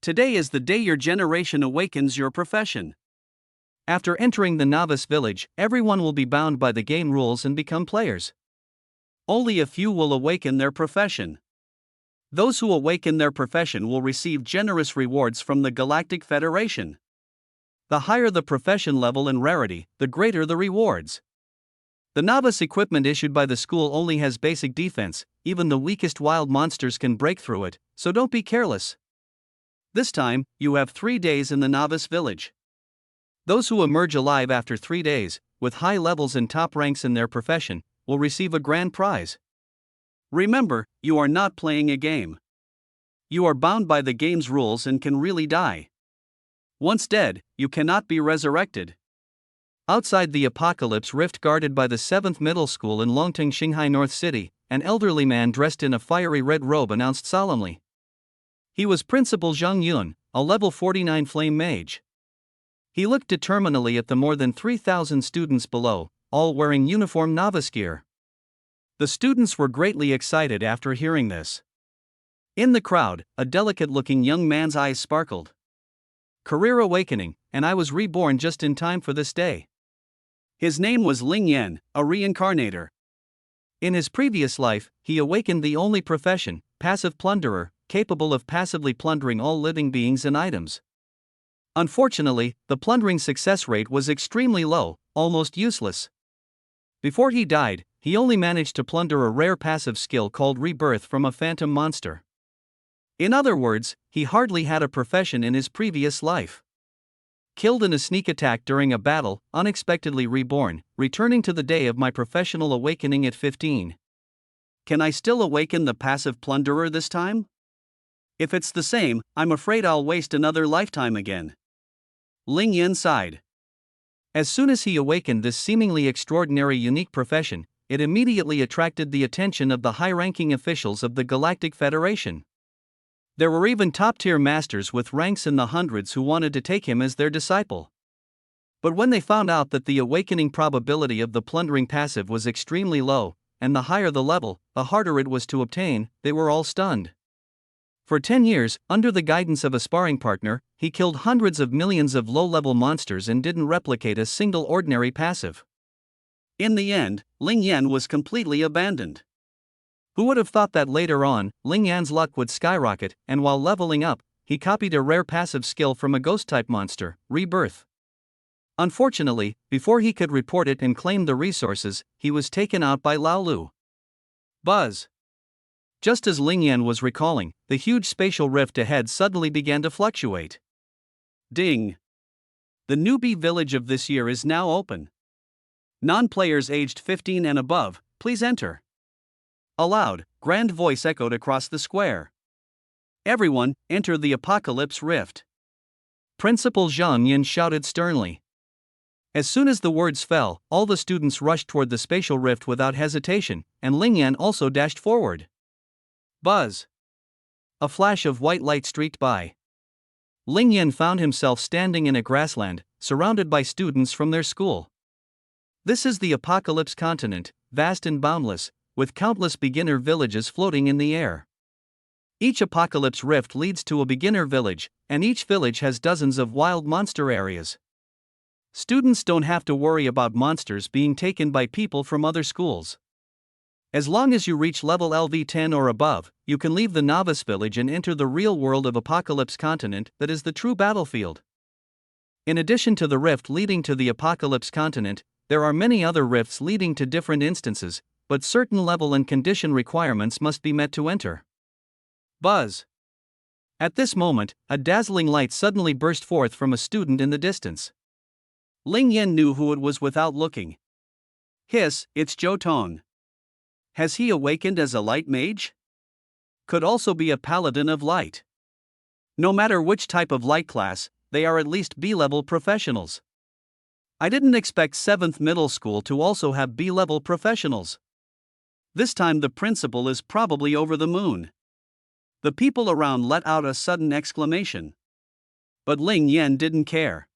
Today is the day your generation awakens your profession. After entering the novice village, everyone will be bound by the game rules and become players. Only a few will awaken their profession. Those who awaken their profession will receive generous rewards from the Galactic Federation. The higher the profession level and rarity, the greater the rewards. The novice equipment issued by the school only has basic defense, even the weakest wild monsters can break through it, so don't be careless. This time, you have 3 days in the novice village. Those who emerge alive after 3 days, with high levels and top ranks in their profession, will receive a grand prize. Remember, you are not playing a game. You are bound by the game's rules and can really die. Once dead, you cannot be resurrected. Outside the Apocalypse Rift, guarded by the 7th Middle School in Longting, Shanghai North City, an elderly man dressed in a fiery red robe announced solemnly. He was Principal Zhang Yun, a level 49 flame mage. He looked determinedly at the more than 3,000 students below, all wearing uniform novice gear. The students were greatly excited after hearing this. In the crowd, a delicate-looking young man's eyes sparkled. Career awakening, and I was reborn just in time for this day. His name was Ling Yan, a reincarnator. In his previous life, he awakened the only profession, passive plunderer, capable of passively plundering all living beings and items. Unfortunately, the plundering success rate was extremely low, almost useless. Before he died, he only managed to plunder a rare passive skill called Rebirth from a phantom monster. In other words, he hardly had a profession in his previous life. Killed in a sneak attack during a battle, unexpectedly reborn, returning to the day of my professional awakening at 15. Can I still awaken the passive plunderer this time? If it's the same, I'm afraid I'll waste another lifetime again. Ling Yan sighed. As soon as he awakened this seemingly extraordinary unique profession, it immediately attracted the attention of the high-ranking officials of the Galactic Federation. There were even top-tier masters with ranks in the hundreds who wanted to take him as their disciple. But when they found out that the awakening probability of the plundering passive was extremely low, and the higher the level, the harder it was to obtain, they were all stunned. For 10 years, under the guidance of a sparring partner, he killed hundreds of millions of low-level monsters and didn't replicate a single ordinary passive. In the end, Ling Yan was completely abandoned. Who would have thought that later on, Ling Yan's luck would skyrocket, and while leveling up, he copied a rare passive skill from a ghost-type monster, Rebirth. Unfortunately, before he could report it and claim the resources, he was taken out by Lao Lu. Buzz. Just as Ling Yan was recalling, the huge spatial rift ahead suddenly began to fluctuate. Ding. The newbie village of this year is now open. Non-players aged 15 and above, please enter. A loud, grand voice echoed across the square. Everyone, enter the Apocalypse Rift. Principal Zhang Yun shouted sternly. As soon as the words fell, all the students rushed toward the spatial rift without hesitation, and Ling Yan also dashed forward. Buzz. A flash of white light streaked by. Ling Yan found himself standing in a grassland, surrounded by students from their school. This is the Apocalypse continent, vast and boundless, with countless beginner villages floating in the air. Each Apocalypse Rift leads to a beginner village, and each village has dozens of wild monster areas. Students don't have to worry about monsters being taken by people from other schools. As long as you reach level LV10 or above, you can leave the novice village and enter the real world of Apocalypse continent that is the true battlefield. In addition to the rift leading to the Apocalypse continent, there are many other rifts leading to different instances, but certain level and condition requirements must be met to enter. Buzz. At this moment, a dazzling light suddenly burst forth from a student in the distance. Ling Yan knew who it was without looking. Hiss, it's Zhou Tong. Has he awakened as a light mage? Could also be a paladin of light. No matter which type of light class, they are at least B-level professionals. I didn't expect 7th middle school to also have B-level professionals. This time the principal is probably over the moon. The people around let out a sudden exclamation. But Ling Yan didn't care.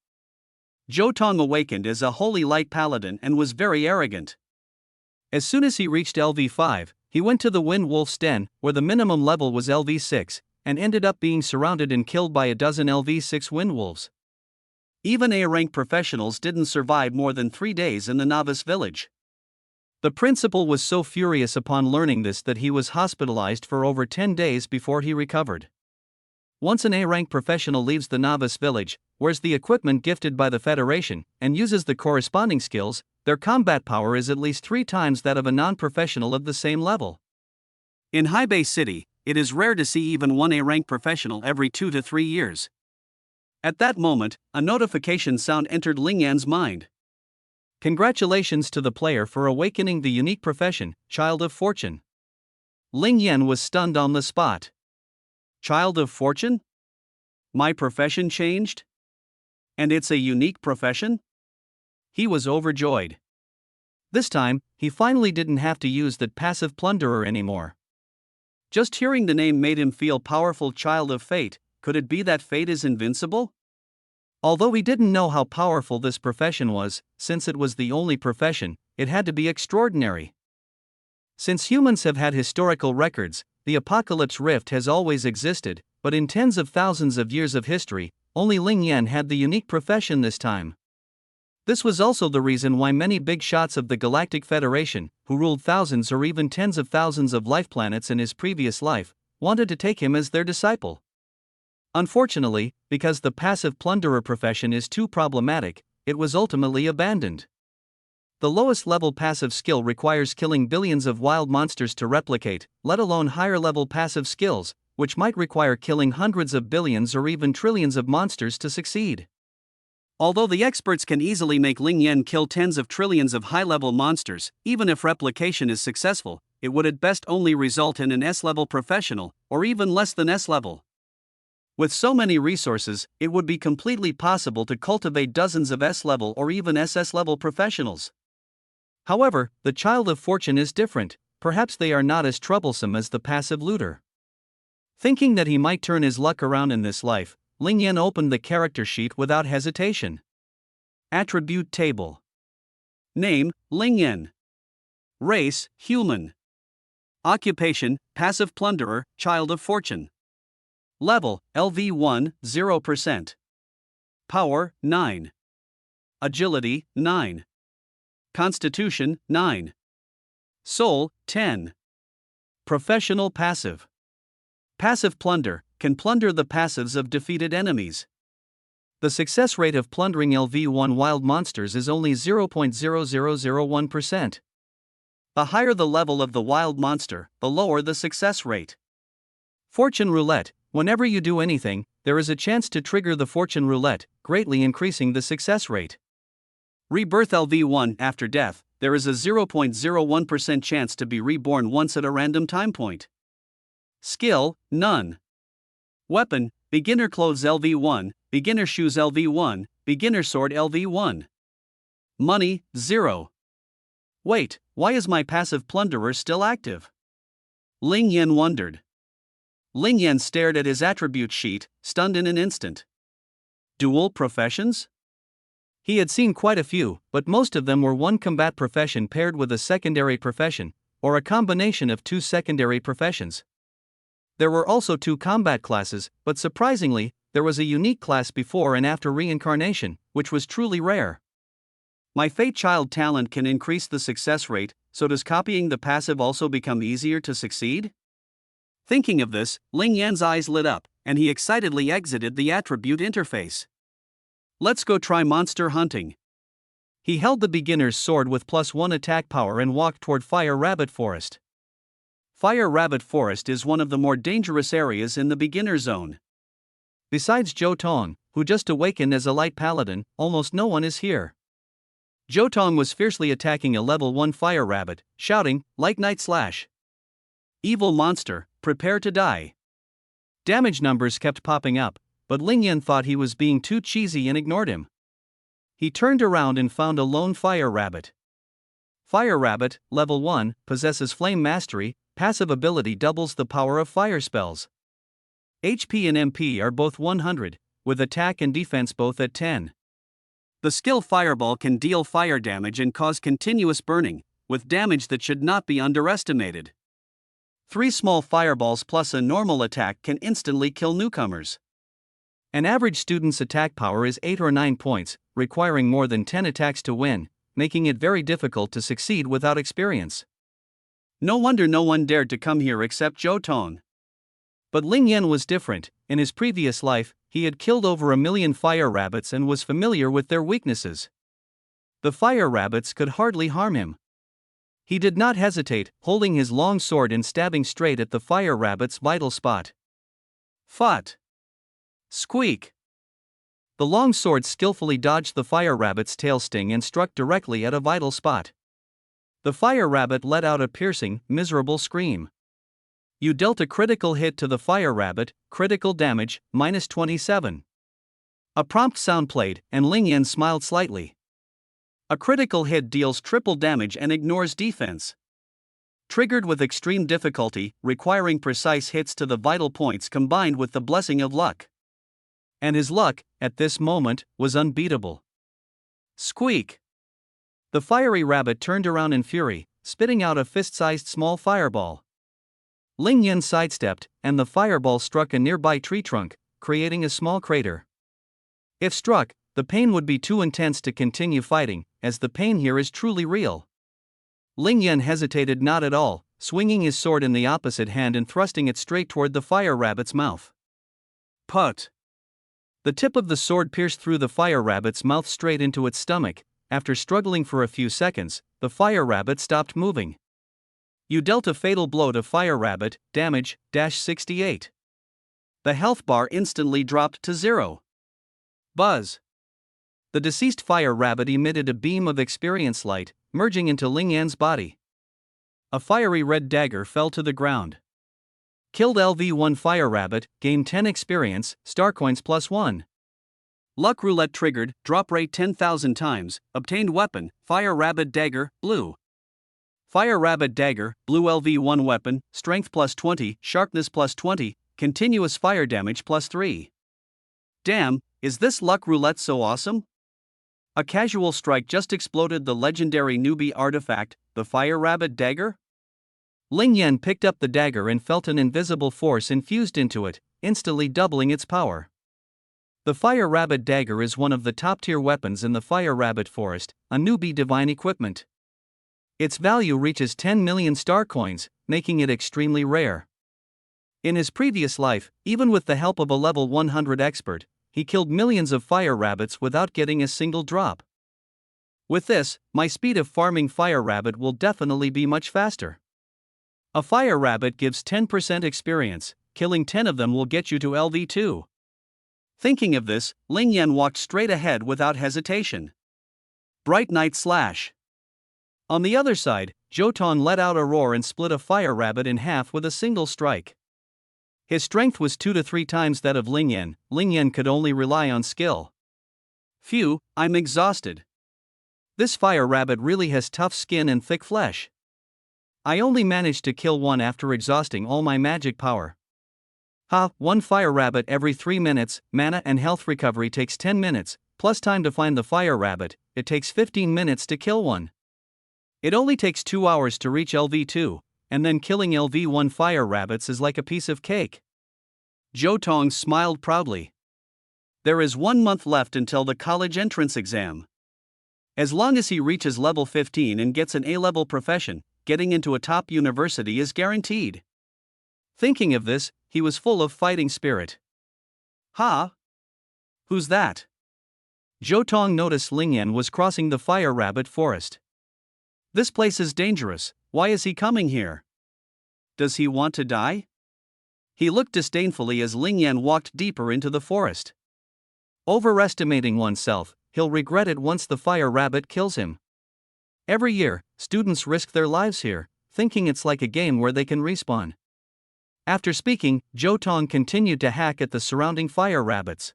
Zhou Tong awakened as a holy light paladin and was very arrogant. As soon as he reached LV5, he went to the Wind Wolf's den, where the minimum level was LV6, and ended up being surrounded and killed by a dozen LV-6 windwolves. Even A-rank professionals didn't survive more than 3 days in the novice village. The principal was so furious upon learning this that he was hospitalized for over 10 days before he recovered. Once an A-rank professional leaves the novice village, wears the equipment gifted by the Federation, and uses the corresponding skills, their combat power is at least 3 times that of a non-professional of the same level. In High Bay City, it is rare to see even one A-rank professional every 2 to 3 years. At that moment, a notification sound entered Ling Yan's mind. Congratulations to the player for awakening the unique profession, Child of Fortune. Ling Yan was stunned on the spot. Child of Fortune? My profession changed? And it's a unique profession? He was overjoyed. This time, he finally didn't have to use that passive plunderer anymore. Just hearing the name made him feel powerful. Child of Fate. Could it be that fate is invincible? Although he didn't know how powerful this profession was, since it was the only profession, it had to be extraordinary. Since humans have had historical records, the Apocalypse Rift has always existed, but in tens of thousands of years of history, only Ling Yan had the unique profession this time. This was also the reason why many big shots of the Galactic Federation, who ruled thousands or even tens of thousands of life planets in his previous life, wanted to take him as their disciple. Unfortunately, because the passive plunderer profession is too problematic, it was ultimately abandoned. The lowest level passive skill requires killing billions of wild monsters to replicate, let alone higher level passive skills, which might require killing hundreds of billions or even trillions of monsters to succeed. Although the experts can easily make Ling Yan kill tens of trillions of high-level monsters, even if replication is successful, it would at best only result in an S-level professional, or even less than S-level. With so many resources, it would be completely possible to cultivate dozens of S-level or even SS-level professionals. However, the Child of Fortune is different. Perhaps they are not as troublesome as the passive looter. Thinking that he might turn his luck around in this life, Ling Yan opened the character sheet without hesitation. Attribute table. Name, Ling Yan. Race, human. Occupation, passive plunderer, Child of Fortune. Level, LV1, 0%. Power, 9. Agility, 9. Constitution, 9. Soul, 10. Professional passive. Passive plunder, can plunder the passives of defeated enemies. The success rate of plundering LV1 wild monsters is only 0.0001%. The higher the level of the wild monster, the lower the success rate. Fortune roulette. Whenever you do anything, there is a chance to trigger the fortune roulette, greatly increasing the success rate. Rebirth LV1. After death, there is a 0.01% chance to be reborn once at a random time point. Skill, none. Weapon, beginner clothes LV1, beginner shoes LV1, beginner sword LV1. Money, 0. Wait, why is my passive plunderer still active? Ling Yan wondered. Ling Yan stared at his attribute sheet, stunned in an instant. Dual professions? He had seen quite a few, but most of them were one combat profession paired with a secondary profession, or a combination of 2 secondary professions. There were also 2 combat classes, but surprisingly, there was a unique class before and after reincarnation, which was truly rare. My Fate Child talent can increase the success rate, so does copying the passive also become easier to succeed? Thinking of this, Ling Yan's eyes lit up, and he excitedly exited the attribute interface. Let's go try monster hunting. He held the beginner's sword with +1 attack power and walked toward Fire Rabbit Forest. Fire Rabbit Forest is one of the more dangerous areas in the beginner zone. Besides Zhou Tong, who just awakened as a light paladin, almost no one is here. Zhou Tong was fiercely attacking a level 1 fire rabbit, shouting, "Like Night Slash! Evil monster, prepare to die." Damage numbers kept popping up, but Ling Yan thought he was being too cheesy and ignored him. He turned around and found a lone fire rabbit. Fire Rabbit, level 1, possesses Flame Mastery, passive ability doubles the power of fire spells. HP and MP are both 100, with attack and defense both at 10. The skill Fireball can deal fire damage and cause continuous burning, with damage that should not be underestimated. 3 small fireballs plus a normal attack can instantly kill newcomers. An average student's attack power is 8 or 9 points, requiring more than 10 attacks to win, making it very difficult to succeed without experience. No wonder no one dared to come here except Zhou Tong. But Ling Yan was different. In his previous life, he had killed over 1,000,000 fire rabbits and was familiar with their weaknesses. The fire rabbits could hardly harm him. He did not hesitate, holding his long sword and stabbing straight at the fire rabbit's vital spot. Fought. Squeak. The long sword skillfully dodged the fire rabbit's tail sting and struck directly at a vital spot. The fire rabbit let out a piercing, miserable scream. You dealt a critical hit to the fire rabbit, critical damage, -27. A prompt sound played, and Ling Yan smiled slightly. A critical hit deals triple damage and ignores defense. Triggered with extreme difficulty, requiring precise hits to the vital points combined with the blessing of luck. And his luck, at this moment, was unbeatable. Squeak. The fiery rabbit turned around in fury, spitting out a fist-sized small fireball. Ling Yan sidestepped, and the fireball struck a nearby tree trunk, creating a small crater. If struck, the pain would be too intense to continue fighting, as the pain here is truly real. Ling Yan hesitated not at all, swinging his sword in the opposite hand and thrusting it straight toward the fire rabbit's mouth. Put. The tip of the sword pierced through the fire rabbit's mouth straight into its stomach. After struggling for a few seconds, the fire rabbit stopped moving. You dealt a fatal blow to fire rabbit, damage, -68. The health bar instantly dropped to 0. Buzz. The deceased fire rabbit emitted a beam of experience light, merging into Ling Yan's body. A fiery red dagger fell to the ground. Killed LV1 fire rabbit, gained 10 experience, star coins +1. Luck roulette triggered, drop rate 10,000 times, obtained weapon, fire rabbit dagger, blue. Fire rabbit dagger, blue LV1 weapon, strength +20, sharpness +20, continuous fire damage +3. Damn, is this luck roulette so awesome? A casual strike just exploded the legendary newbie artifact, the fire rabbit dagger? Ling Yan picked up the dagger and felt an invisible force infused into it, instantly doubling its power. The fire rabbit dagger is one of the top-tier weapons in the fire rabbit forest, a newbie divine equipment. Its value reaches 10 million star coins, making it extremely rare. In his previous life, even with the help of a level 100 expert, he killed millions of fire rabbits without getting a single drop. With this, my speed of farming fire rabbit will definitely be much faster. A fire rabbit gives 10% experience, killing 10 of them will get you to LV2. Thinking of this, Ling Yan walked straight ahead without hesitation. Bright Night Slash. On the other side, Zhou Tong let out a roar and split a fire rabbit in half with a single strike. His strength was 2 to 3 times that of Ling Yan. Ling Yan could only rely on skill. Phew, I'm exhausted. This fire rabbit really has tough skin and thick flesh. I only managed to kill one after exhausting all my magic power. One fire rabbit every 3 minutes, mana and health recovery takes 10 minutes, plus time to find the fire rabbit, it takes 15 minutes to kill one. It only takes 2 hours to reach LV2, and then killing LV1 fire rabbits is like a piece of cake. Zhou Tong smiled proudly. There is 1 month left until the college entrance exam. As long as he reaches level 15 and gets an A-level profession, getting into a top university is guaranteed. Thinking of this, he was full of fighting spirit. Ha! Who's that? Zhou Tong noticed Ling Yan was crossing the fire rabbit forest. This place is dangerous, why is he coming here? Does he want to die? He looked disdainfully as Ling Yan walked deeper into the forest. Overestimating oneself, he'll regret it once the fire rabbit kills him. Every year, students risk their lives here, thinking it's like a game where they can respawn. After speaking, Zhou Tong continued to hack at the surrounding fire rabbits.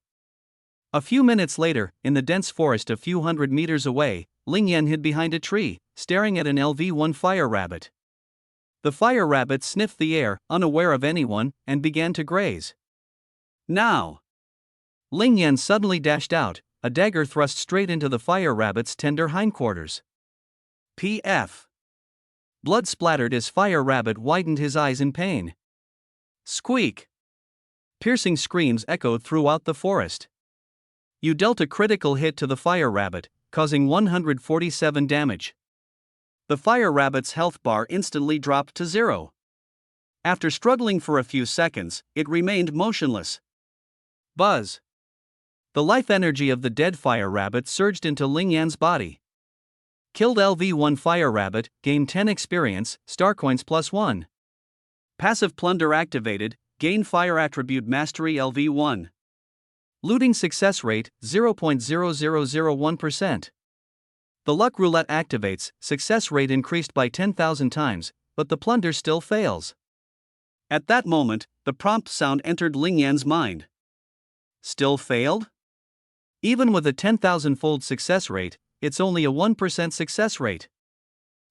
A few minutes later, in the dense forest a few hundred meters away, Ling Yan hid behind a tree, staring at an LV1 fire rabbit. The fire rabbit sniffed the air, unaware of anyone, and began to graze. Now! Ling Yan suddenly dashed out, a dagger thrust straight into the fire rabbit's tender hindquarters. PF. Blood splattered as Fire Rabbit widened his eyes in pain. Squeak! Piercing screams echoed throughout the forest. You dealt a critical hit to the Fire Rabbit, causing 147 damage. The Fire Rabbit's health bar instantly dropped to 0. After struggling for a few seconds, it remained motionless. Buzz! The life energy of the dead Fire Rabbit surged into Ling Yan's body. Killed LV1 Fire Rabbit, gained 10 experience, star coins +1. Passive plunder activated, gain fire attribute mastery LV1. Looting success rate 0.0001%. The luck roulette activates, success rate increased by 10,000 times, but the plunder still fails. At that moment, the prompt sound entered Ling Yan's mind. Still failed? Even with a 10,000-fold success rate, it's only a 1% success rate.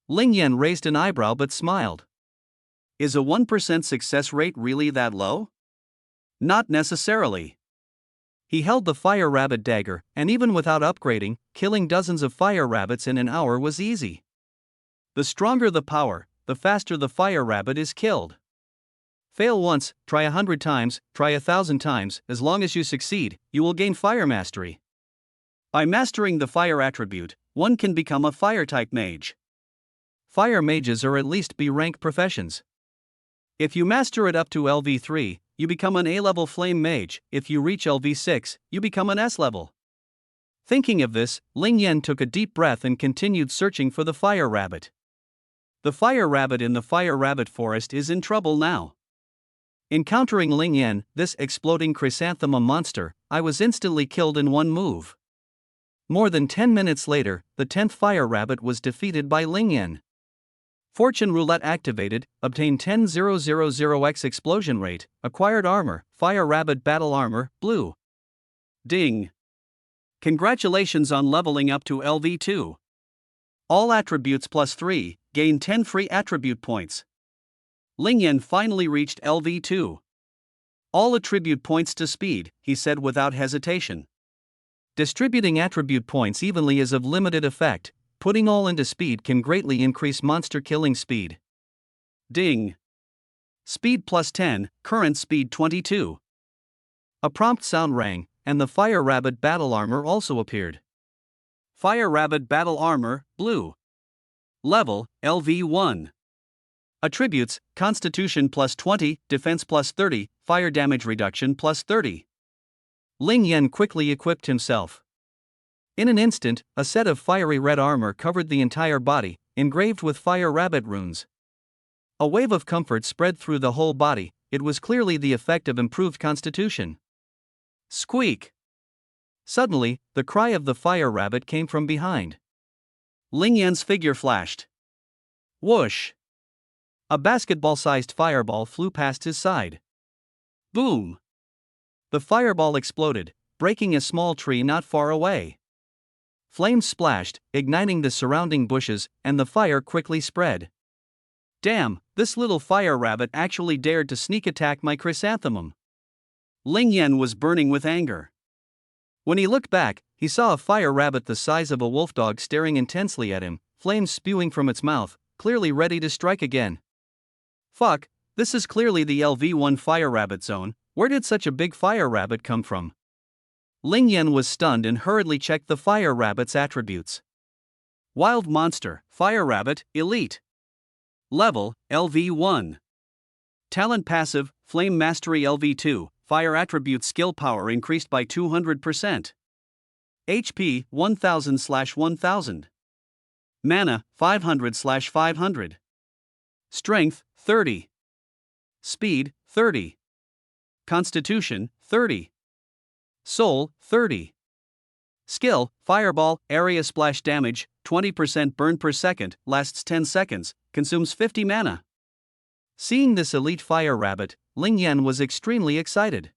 Ling Yan raised an eyebrow but smiled. Is a 1% success rate really that low? Not necessarily. He held the Fire Rabbit dagger, and even without upgrading, killing dozens of Fire Rabbits in an hour was easy. The stronger the power, the faster the Fire Rabbit is killed. Fail once, try 100 times, try 1,000 times. As long as you succeed, you will gain Fire Mastery. By mastering the Fire attribute, one can become a Fire-type mage. Fire mages are at least B-rank professions. If you master it up to LV3, you become an A-level Flame Mage. If you reach LV6, you become an S-level. Thinking of this, Ling Yan took a deep breath and continued searching for the Fire Rabbit. The Fire Rabbit in the Fire Rabbit Forest is in trouble now. Encountering Ling Yan, this exploding chrysanthemum monster, I was instantly killed in one move. More than 10 minutes later, the 10th Fire Rabbit was defeated by Ling Yan. Fortune Roulette activated, obtained 10,000x explosion rate, acquired armor, Fire Rabbit Battle Armor, blue. Ding! Congratulations on leveling up to LV2. All attributes +3, gain 10 free attribute points. Ling Yan finally reached LV2. All attribute points to speed, he said without hesitation. Distributing attribute points evenly is of limited effect. Putting all into speed can greatly increase monster killing speed. Ding! Speed +10, current speed 22. A prompt sound rang, and the Fire Rabbit Battle Armor also appeared. Fire Rabbit Battle Armor, blue. Level, LV1. Attributes, Constitution +20, Defense +30, Fire Damage Reduction +30. Ling Yan quickly equipped himself. In an instant, a set of fiery red armor covered the entire body, engraved with Fire Rabbit runes. A wave of comfort spread through the whole body. It was clearly the effect of improved constitution. Squeak! Suddenly, the cry of the Fire Rabbit came from behind. Ling Yan's figure flashed. Whoosh! A basketball-sized fireball flew past his side. Boom! The fireball exploded, breaking a small tree not far away. Flames splashed, igniting the surrounding bushes, and the fire quickly spread. Damn, this little Fire Rabbit actually dared to sneak attack my chrysanthemum. Ling Yan was burning with anger. When he looked back, he saw a Fire Rabbit the size of a wolf dog staring intensely at him, flames spewing from its mouth, clearly ready to strike again. Fuck, this is clearly the LV1 Fire Rabbit zone. Where did such a big Fire Rabbit come from? Ling Yan was stunned and hurriedly checked the Fire Rabbit's attributes. Wild Monster, Fire Rabbit, Elite. Level, LV1. Talent Passive, Flame Mastery LV2, Fire Attribute Skill Power increased by 200%. HP, 1000/1000. Mana, 500/500. Strength, 30. Speed, 30. Constitution, 30. Soul, 30. Skill, Fireball, Area Splash Damage, 20% burn per second, lasts 10 seconds, consumes 50 mana. Seeing this elite Fire Rabbit, Ling Yan was extremely excited.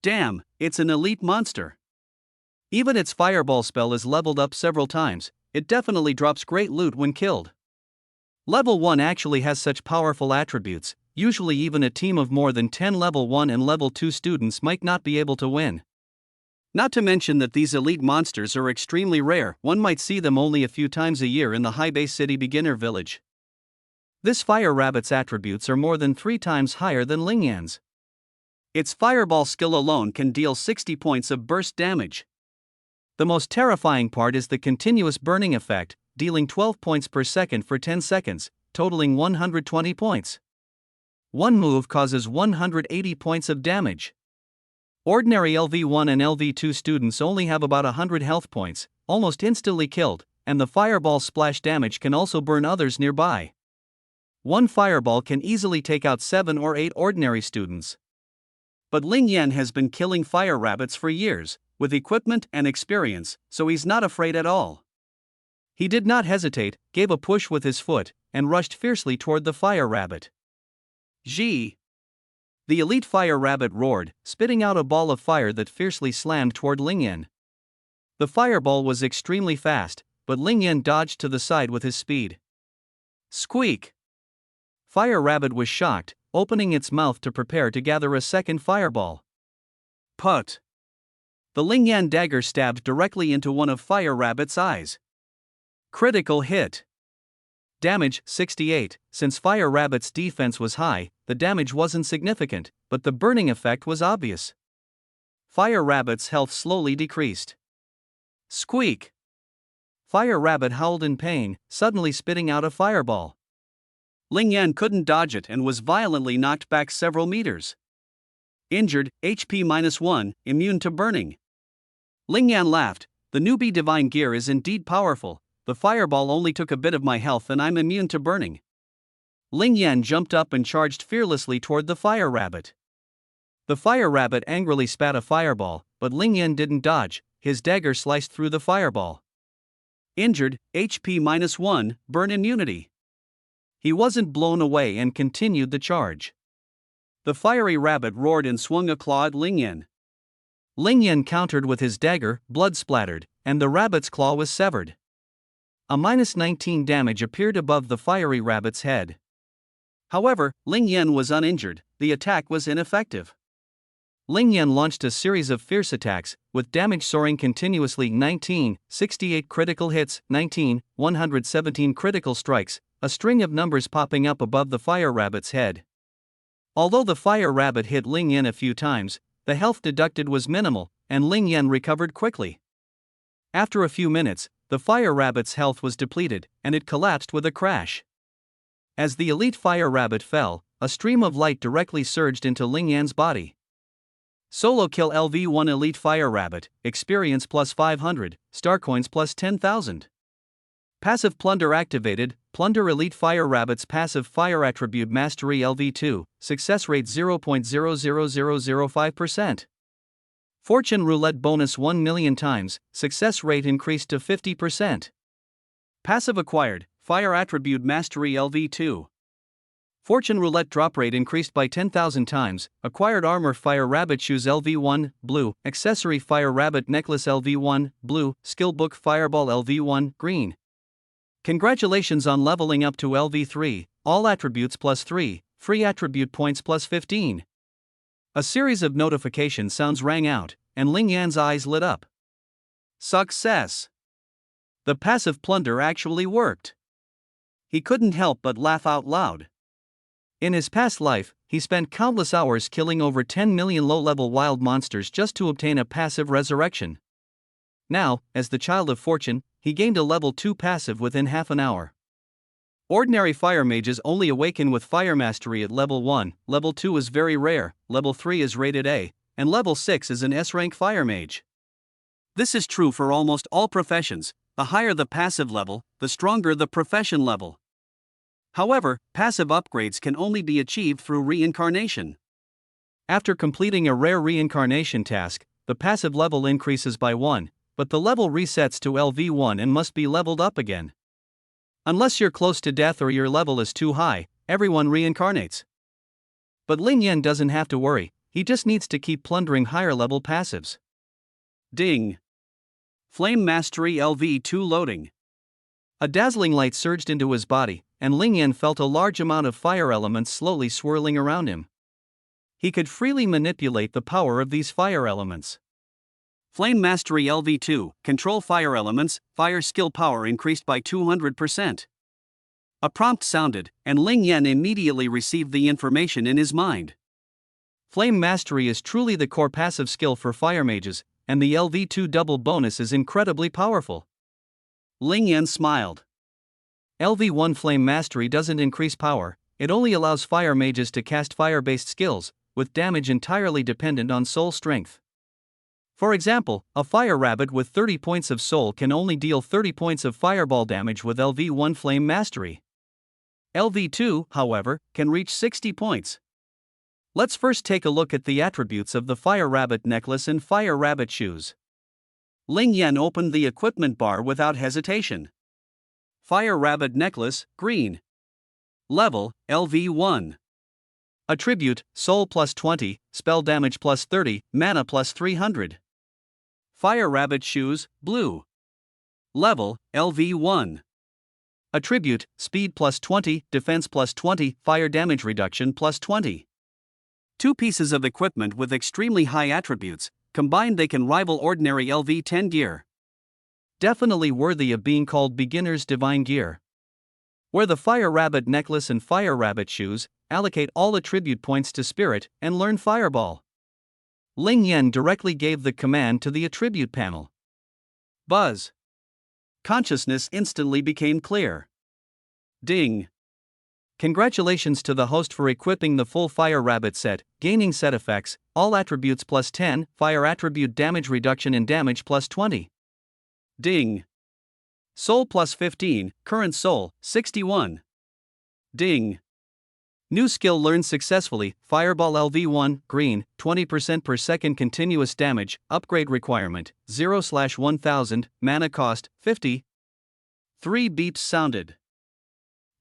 Damn, it's an elite monster. Even its Fireball spell is leveled up several times. It definitely drops great loot when killed. Level 1 actually has such powerful attributes. Usually even a team of more than 10 level 1 and level 2 students might not be able to win. Not to mention that these elite monsters are extremely rare. One might see them only a few times a year in the High Bay City beginner village. This fire rabbit's attributes are more than 3 times higher than Lingyan's. Its fireball skill alone can deal 60 points of burst damage. The most terrifying part is the continuous burning effect, dealing 12 points per second for 10 seconds, totaling 120 points. One move causes 180 points of damage. Ordinary LV1 and LV2 students only have about 100 health points, almost instantly killed, and the fireball splash damage can also burn others nearby. One fireball can easily take out 7 or 8 ordinary students. But Lingyan has been killing fire rabbits for years, with equipment and experience, so he's not afraid at all. He did not hesitate, gave a push with his foot, and rushed fiercely toward the fire rabbit. Gee! The elite fire rabbit roared, spitting out a ball of fire that fiercely slammed toward Lingyan. The fireball was extremely fast, but Lingyan dodged to the side with his speed. Squeak! Fire rabbit was shocked, opening its mouth to prepare to gather a second fireball. Put! The Lingyan dagger stabbed directly into one of fire rabbit's eyes. Critical hit. Damage 68. Since fire rabbit's defense was high, the damage wasn't significant, but the burning effect was obvious. Fire rabbit's health slowly decreased. Squeak! Fire rabbit howled in pain, suddenly spitting out a fireball. Lingyan couldn't dodge it and was violently knocked back several meters. Injured, HP -1, immune to burning. Lingyan laughed. The newbie divine gear is indeed powerful. The fireball only took a bit of my health and I'm immune to burning. Lingyan jumped up and charged fearlessly toward the fire rabbit. The fire rabbit angrily spat a fireball, but Lingyan didn't dodge. His dagger sliced through the fireball. Injured, HP -1, burn immunity. He wasn't blown away and continued the charge. The fiery rabbit roared and swung a claw at Lingyan. Lingyan countered with his dagger, blood splattered, and the rabbit's claw was severed. A -19 damage appeared above the fiery rabbit's head. However, Lingyan was uninjured. The attack was ineffective. Lingyan launched a series of fierce attacks, with damage soaring continuously. 19, 68 critical hits, 19, 117 critical strikes, a string of numbers popping up above the fire rabbit's head. Although the fire rabbit hit Lingyan a few times, the health deducted was minimal, and Lingyan recovered quickly. After a few minutes, the fire rabbit's health was depleted, and it collapsed with a crash. As the elite fire rabbit fell, a stream of light directly surged into Lingyan's body. Solo kill LV1 elite fire rabbit, experience +500, star coins +10,000. Passive plunder activated. Plunder elite fire rabbit's passive fire attribute mastery LV2, success rate 0.00005%. Fortune roulette bonus 1 million times, success rate increased to 50%. Passive acquired, fire attribute mastery LV2. Fortune roulette drop rate increased by 10,000 times, acquired armor fire rabbit shoes LV1, blue, accessory fire rabbit necklace LV1, blue, skill book fireball LV1, green. Congratulations on leveling up to LV3, all attributes +3, free attribute points +15. A series of notification sounds rang out, and Lingyan's eyes lit up. Success! The passive plunder actually worked. He couldn't help but laugh out loud. In his past life, he spent countless hours killing over 10 million low-level wild monsters just to obtain a passive resurrection. Now, as the Child of Fortune, he gained a level 2 passive within half an hour. Ordinary fire mages only awaken with fire mastery at level 1, level 2 is very rare, level 3 is rated A, and level 6 is an S-rank fire mage. This is true for almost all professions. The higher the passive level, the stronger the profession level. However, passive upgrades can only be achieved through reincarnation. After completing a rare reincarnation task, the passive level increases by 1, but the level resets to LV1 and must be leveled up again. Unless you're close to death or your level is too high, everyone reincarnates. But Lingyan doesn't have to worry, he just needs to keep plundering higher level passives. Ding! Flame Mastery LV2 loading. A dazzling light surged into his body, and Lingyan felt a large amount of fire elements slowly swirling around him. He could freely manipulate the power of these fire elements. Flame Mastery LV2, control fire elements, fire skill power increased by 200%. A prompt sounded, and Ling Yan immediately received the information in his mind. Flame Mastery is truly the core passive skill for fire mages, and the LV2 double bonus is incredibly powerful. Ling Yan smiled. LV1 Flame Mastery doesn't increase power, it only allows fire mages to cast fire-based skills, with damage entirely dependent on soul strength. For example, a fire rabbit with 30 points of soul can only deal 30 points of fireball damage with LV1 Flame Mastery. LV2, however, can reach 60 points. Let's first take a look at the attributes of the Fire Rabbit necklace and Fire Rabbit shoes. Ling Yan opened the equipment bar without hesitation. Fire Rabbit necklace, green. Level, LV1. Attribute, soul plus 20, spell damage plus 30, mana plus 300. Fire Rabbit shoes, blue. Level, LV1. Attribute, speed plus 20, defense plus 20, fire damage reduction plus 20. Two pieces of equipment with extremely high attributes, combined they can rival ordinary LV10 gear. Definitely worthy of being called beginner's divine gear. Where the Fire Rabbit necklace and Fire Rabbit shoes allocate all attribute points to Spirit and learn Fireball. Ling Yan directly gave the command to the attribute panel. Buzz. Consciousness instantly became clear. Ding. Congratulations to the host for equipping the full Fire Rabbit set, gaining set effects, all attributes plus 10, fire attribute damage reduction and damage plus 20. Ding. Soul plus 15, current soul, 61. Ding. New skill learned successfully, Fireball LV1, green, 20% per second continuous damage, upgrade requirement, 0/1000, mana cost, 50. 3 beeps sounded.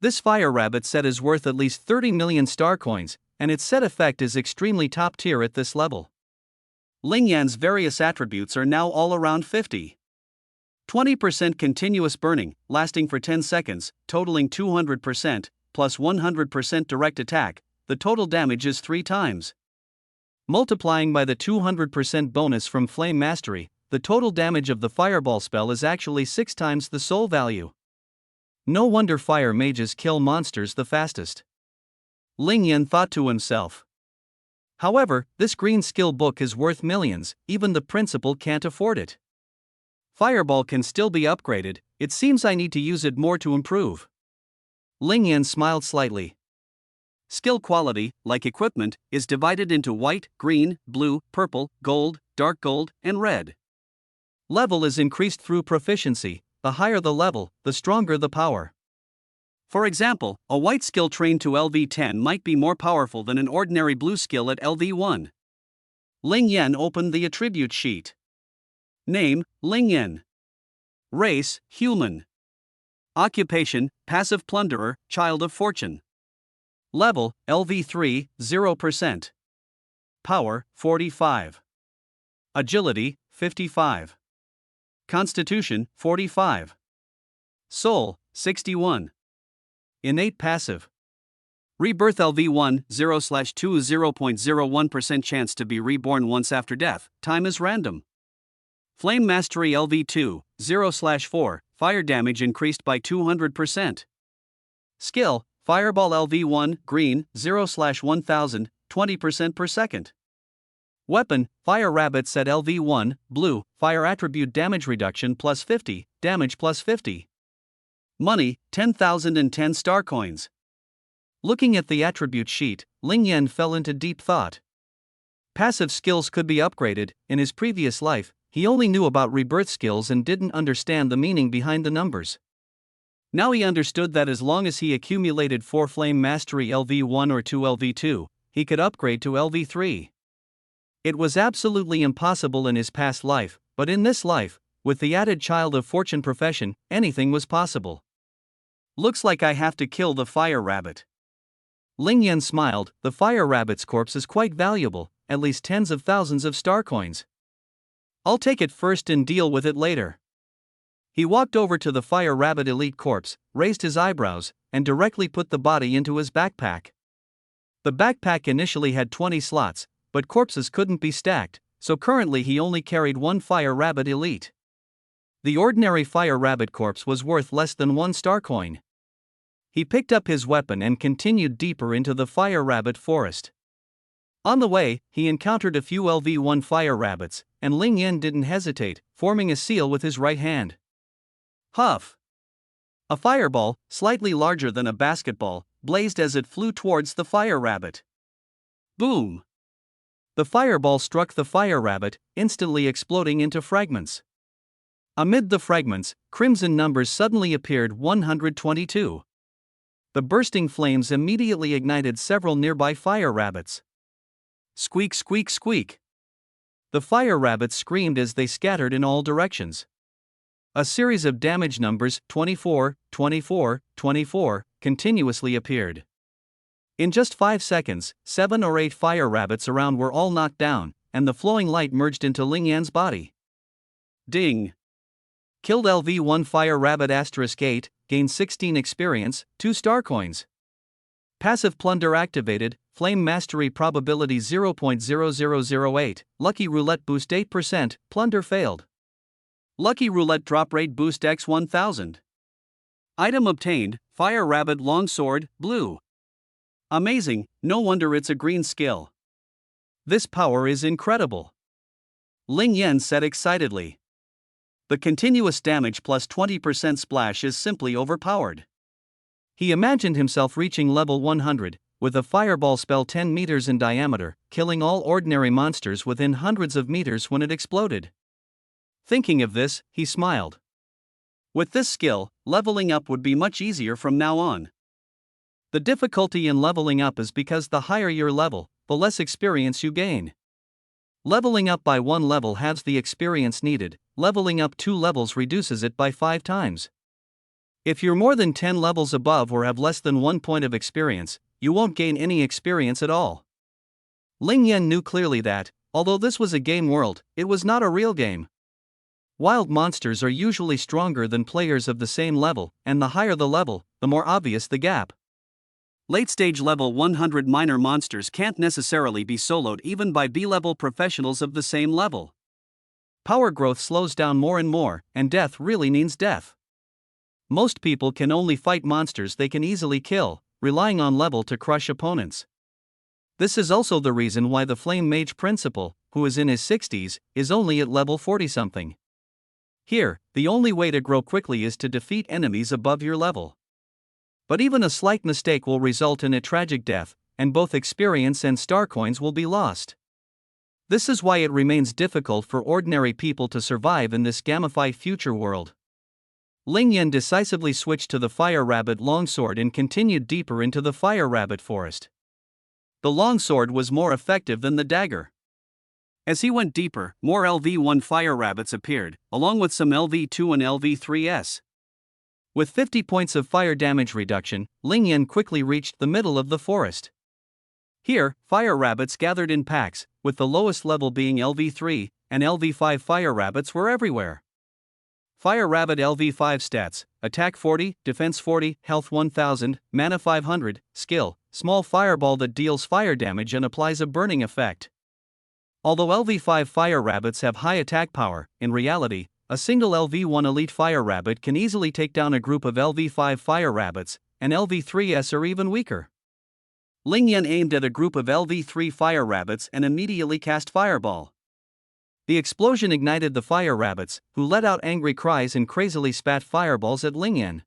This Fire Rabbit set is worth at least 30 million star coins, and its set effect is extremely top tier at this level. Ling Yan's various attributes are now all around 50. 20% continuous burning, lasting for 10 seconds, totaling 200%, plus 100% direct attack, the total damage is 3 times. Multiplying by the 200% bonus from Flame Mastery, the total damage of the Fireball spell is actually 6 times the soul value. No wonder fire mages kill monsters the fastest. Ling Yan thought to himself. However, this green skill book is worth millions, even the principal can't afford it. Fireball can still be upgraded, it seems I need to use it more to improve. Ling Yan smiled slightly. Skill quality, like equipment, is divided into white, green, blue, purple, gold, dark gold, and red. Level is increased through proficiency. The higher the level, the stronger the power. For example, a white skill trained to LV10 might be more powerful than an ordinary blue skill at LV1. Ling Yan opened the attribute sheet. Name, Ling Yan. Race, human. Occupation, passive plunderer, child of fortune. Level, LV3, 0%. Power, 45. Agility, 55. Constitution, 45. Soul, 61. Innate passive. Rebirth LV1, 0/2 0.01% chance to be reborn once after death, time is random. Flame Mastery LV2, 0/4, fire damage increased by 200%. Skill, Fireball LV1, green, 0/1000, 20% per second. Weapon, Fire Rabbit set LV1, blue, fire attribute damage reduction plus 50, damage plus 50. Money, 10,010 star coins. Looking at the attribute sheet, Ling Yan fell into deep thought. Passive skills could be upgraded. In his previous life, he only knew about rebirth skills and didn't understand the meaning behind the numbers. Now he understood that as long as he accumulated 4 Flame Mastery LV1 or 2 LV2, he could upgrade to LV3. It was absolutely impossible in his past life, but in this life, with the added Child of Fortune profession, anything was possible. Looks like I have to kill the Fire Rabbit. Ling Yan smiled. The Fire Rabbit's corpse is quite valuable, at least tens of thousands of star coins. I'll take it first and deal with it later. He walked over to the Fire Rabbit elite corpse, raised his eyebrows, and directly put the body into his backpack. The backpack initially had 20 slots, but corpses couldn't be stacked, so currently he only carried 1 Fire Rabbit elite. The ordinary Fire Rabbit corpse was worth less than 1 star coin. He picked up his weapon and continued deeper into the fire rabbit forest. On the way, he encountered a few LV-1 fire rabbits, and Ling Yan didn't hesitate, forming a seal with his right hand. Huff! A fireball, slightly larger than a basketball, blazed as it flew towards the fire rabbit. Boom! The fireball struck the fire rabbit, instantly exploding into fragments. Amid the fragments, crimson numbers suddenly appeared: 122. The bursting flames immediately ignited several nearby fire rabbits. Squeak, squeak, squeak! The fire rabbits screamed as they scattered in all directions. A series of damage numbers 24, 24, 24 continuously appeared. In just 5 seconds, 7 or 8 fire rabbits around were all knocked down, and the flowing light merged into Ling Yan's body. Ding! Killed LV-1 fire rabbit *8, gained 16 experience, 2 star coins. Passive plunder activated, flame mastery probability 0.0008, lucky roulette boost 8%, plunder failed. Lucky roulette drop rate boost x 1000. Item obtained, fire rabbit longsword, blue. Amazing, no wonder it's a green skill. This power is incredible, Ling Yan said excitedly. The continuous damage plus 20% splash is simply overpowered. He imagined himself reaching level 100, with a fireball spell 10 meters in diameter, killing all ordinary monsters within hundreds of meters when it exploded. Thinking of this, he smiled. With this skill, leveling up would be much easier from now on. The difficulty in leveling up is because the higher your level, the less experience you gain. Leveling up by 1 level halves the experience needed, leveling up 2 levels reduces it by 5 times. If you're more than 10 levels above or have less than 1 point of experience, you won't gain any experience at all. Ling Yan knew clearly that, although this was a game world, it was not a real game. Wild monsters are usually stronger than players of the same level, and the higher the level, the more obvious the gap. Late-stage level 100 minor monsters can't necessarily be soloed even by B-level professionals of the same level. Power growth slows down more and more, and death really means death. Most people can only fight monsters they can easily kill, relying on level to crush opponents. This is also the reason why the Flame Mage Principal, who is in his 60s, is only at level 40-something. Here, the only way to grow quickly is to defeat enemies above your level. But even a slight mistake will result in a tragic death, and both experience and star coins will be lost. This is why it remains difficult for ordinary people to survive in this gamified future world. Ling Yan decisively switched to the fire rabbit longsword and continued deeper into the fire rabbit forest. The longsword was more effective than the dagger. As he went deeper, more LV-1 fire rabbits appeared, along with some LV-2 and LV-3s. With 50 points of fire damage reduction, Ling Yan quickly reached the middle of the forest. Here, fire rabbits gathered in packs, with the lowest level being LV-3, and LV-5 fire rabbits were everywhere. Fire rabbit LV-5 stats: attack 40, defense 40, health 1000, mana 500, skill, small fireball that deals fire damage and applies a burning effect. Although LV-5 fire rabbits have high attack power, in reality, a single LV-1 elite fire rabbit can easily take down a group of LV-5 fire rabbits, and LV-3s are even weaker. Ling Yan aimed at a group of LV-3 fire rabbits and immediately cast Fireball. The explosion ignited the fire rabbits, who let out angry cries and crazily spat fireballs at Ling Yan.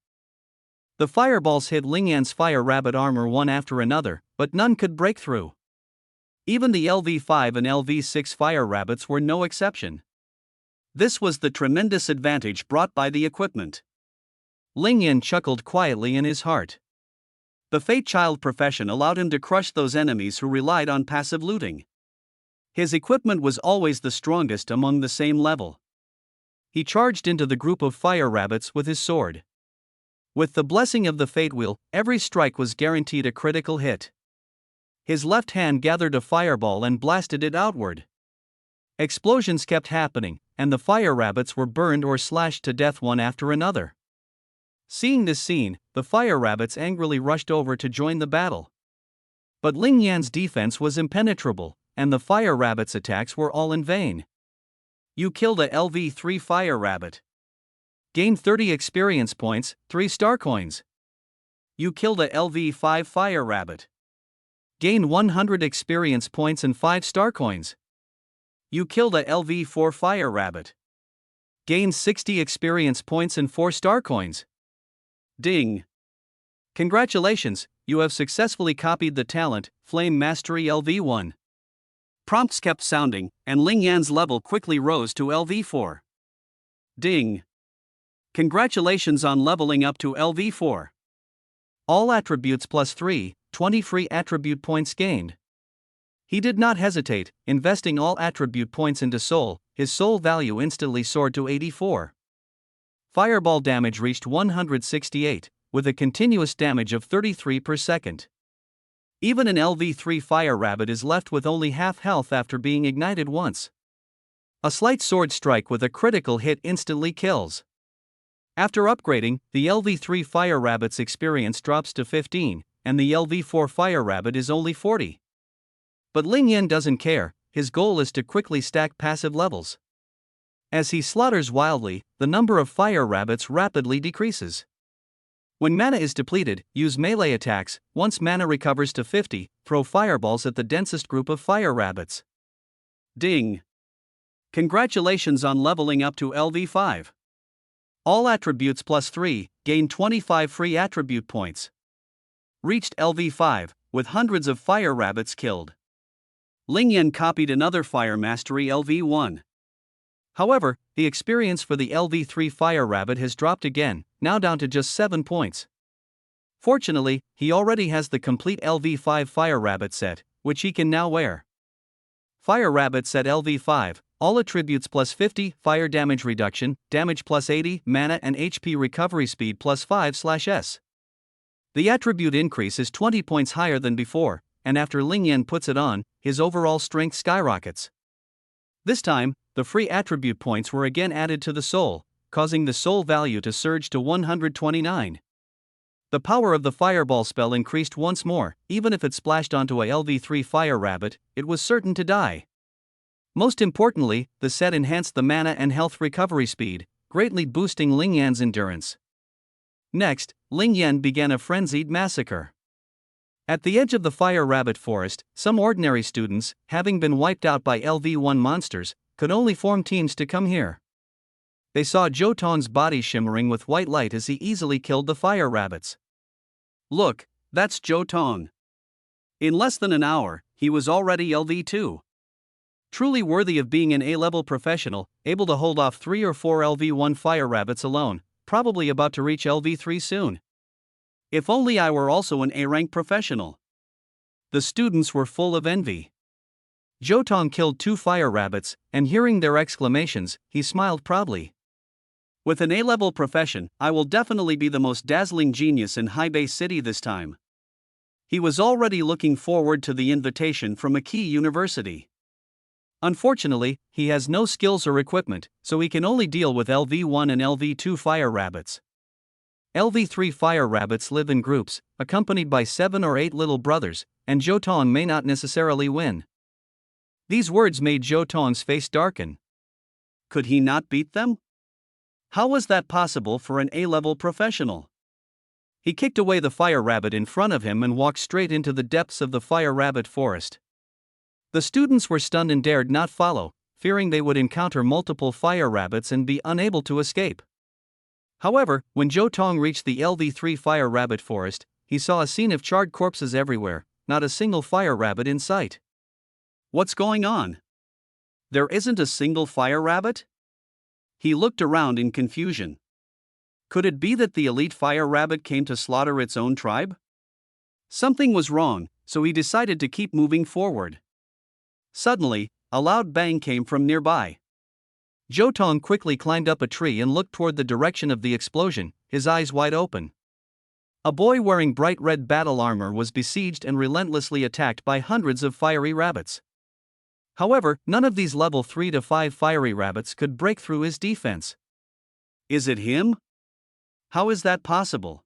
The fireballs hit Ling Yan's fire rabbit armor one after another, but none could break through. Even the LV-5 and LV-6 fire rabbits were no exception. This was the tremendous advantage brought by the equipment. Ling Yan chuckled quietly in his heart. The Fate Child profession allowed him to crush those enemies who relied on passive looting. His equipment was always the strongest among the same level. He charged into the group of fire rabbits with his sword. With the blessing of the Fate Wheel, every strike was guaranteed a critical hit. His left hand gathered a fireball and blasted it outward. Explosions kept happening, and the fire rabbits were burned or slashed to death one after another. Seeing this scene, the fire rabbits angrily rushed over to join the battle. But Ling Yan's defense was impenetrable, and the fire rabbits' attacks were all in vain. You killed a LV-3 fire rabbit. Gained 30 experience points, 3 star coins. You killed a LV5 fire rabbit. Gain 100 experience points and 5 star coins. You killed a LV4 fire rabbit. Gain 60 experience points and 4 star coins. Ding. Congratulations, you have successfully copied the talent, Flame Mastery LV1. Prompts kept sounding, and Ling Yan's level quickly rose to LV4. Ding. Congratulations on leveling up to LV4. All attributes plus 3, 20 free attribute points gained. He did not hesitate, investing all attribute points into soul. His soul value instantly soared to 84. Fireball damage reached 168, with a continuous damage of 33 per second. Even an LV3 fire rabbit is left with only half health after being ignited once. A slight sword strike with a critical hit instantly kills. After upgrading, the LV3 fire rabbit's experience drops to 15, and the LV4 fire rabbit is only 40. But Ling Yan doesn't care, his goal is to quickly stack passive levels. As he slaughters wildly, the number of fire rabbits rapidly decreases. When mana is depleted, use melee attacks. Once mana recovers to 50, throw fireballs at the densest group of fire rabbits. Ding. Congratulations on leveling up to LV5. All attributes plus 3, gain 25 free attribute points. Reached LV5, with hundreds of fire rabbits killed. Ling Yan copied another Fire Mastery LV1. However, the experience for the LV3 fire rabbit has dropped again, now down to just 7 points. Fortunately, he already has the complete LV5 fire rabbit set, which he can now wear. Fire rabbit set LV5, all attributes plus 50, fire damage reduction, damage plus 80, mana and HP recovery speed plus 5/S. The attribute increase is 20 points higher than before, and after Ling Yan puts it on, his overall strength skyrockets. This time, the free attribute points were again added to the soul, causing the soul value to surge to 129. The power of the fireball spell increased once more. Even if it splashed onto a LV3 fire rabbit, it was certain to die. Most importantly, the set enhanced the mana and health recovery speed, greatly boosting Ling Yan's endurance. Next, Ling Yan began a frenzied massacre. At the edge of the fire rabbit forest, some ordinary students, having been wiped out by LV1 monsters, could only form teams to come here. They saw Zhou Tong's body shimmering with white light as he easily killed the fire rabbits. Look, that's Zhou Tong. In less than an hour, he was already LV2. Truly worthy of being an A-level professional, able to hold off 3 or 4 LV1 fire rabbits alone, probably about to reach LV3 soon. If only I were also an A-rank professional. The students were full of envy. Zhou Tong killed 2 fire rabbits, and hearing their exclamations, he smiled proudly. With an A-level profession, I will definitely be the most dazzling genius in Hebei City this time. He was already looking forward to the invitation from a key university. Unfortunately, he has no skills or equipment, so he can only deal with LV1 and LV2 fire rabbits. LV3 fire rabbits live in groups, accompanied by 7 or 8 little brothers, and Zhou Tong may not necessarily win. These words made Zhou Tong's face darken. Could he not beat them? How was that possible for an A-level professional? He kicked away the fire rabbit in front of him and walked straight into the depths of the fire rabbit forest. The students were stunned and dared not follow, fearing they would encounter multiple fire rabbits and be unable to escape. However, when Zhou Tong reached the LV3 fire rabbit forest, he saw a scene of charred corpses everywhere, not a single fire rabbit in sight. What's going on? There isn't a single fire rabbit? He looked around in confusion. Could it be that the elite fire rabbit came to slaughter its own tribe? Something was wrong, so he decided to keep moving forward. Suddenly, a loud bang came from nearby. Zhou Tong quickly climbed up a tree and looked toward the direction of the explosion, his eyes wide open. A boy wearing bright red battle armor was besieged and relentlessly attacked by hundreds of fiery rabbits. However, none of these level 3 to 5 fiery rabbits could break through his defense. Is it him? How is that possible?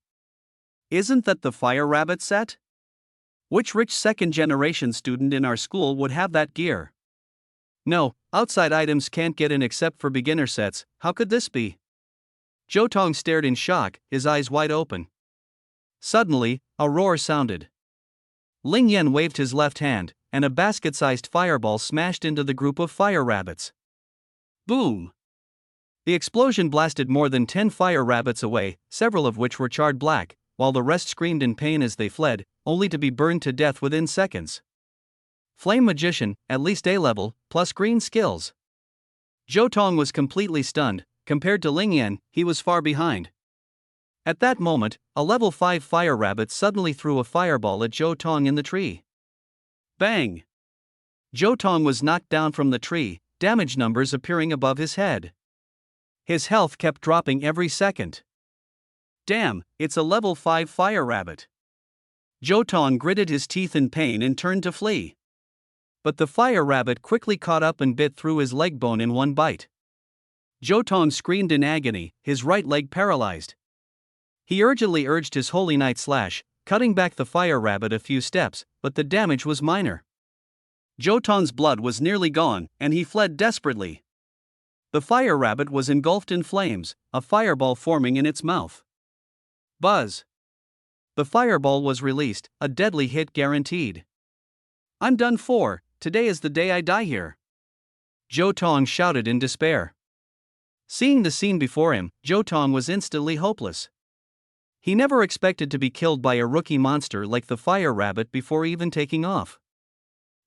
Isn't that the fire rabbit set? Which rich second-generation student in our school would have that gear? No, outside items can't get in except for beginner sets. How could this be? Zhou Tong stared in shock, his eyes wide open. Suddenly, a roar sounded. Ling Yan waved his left hand, and a basket-sized fireball smashed into the group of fire rabbits. Boom! The explosion blasted more than 10 fire rabbits away, several of which were charred black, while the rest screamed in pain as they fled, only to be burned to death within seconds. Flame Magician, at least A-level, plus green skills. Zhou Tong was completely stunned. Compared to Ling Yan, he was far behind. At that moment, a level 5 fire rabbit suddenly threw a fireball at Zhou Tong in the tree. Bang! Zhou Tong was knocked down from the tree, damage numbers appearing above his head. His health kept dropping every second. Damn, it's a level 5 fire rabbit. Zhou Tong gritted his teeth in pain and turned to flee. But the fire rabbit quickly caught up and bit through his leg bone in one bite. Zhou Tong screamed in agony, his right leg paralyzed. He urgently urged his Holy Knight Slash, cutting back the fire rabbit a few steps, but the damage was minor. Zhou Tong's blood was nearly gone, and he fled desperately. The fire rabbit was engulfed in flames, a fireball forming in its mouth. Buzz! The fireball was released, a deadly hit guaranteed. I'm done for, today is the day I die here. Zhou Tong shouted in despair. Seeing the scene before him, Zhou Tong was instantly hopeless. He never expected to be killed by a rookie monster like the fire rabbit before even taking off.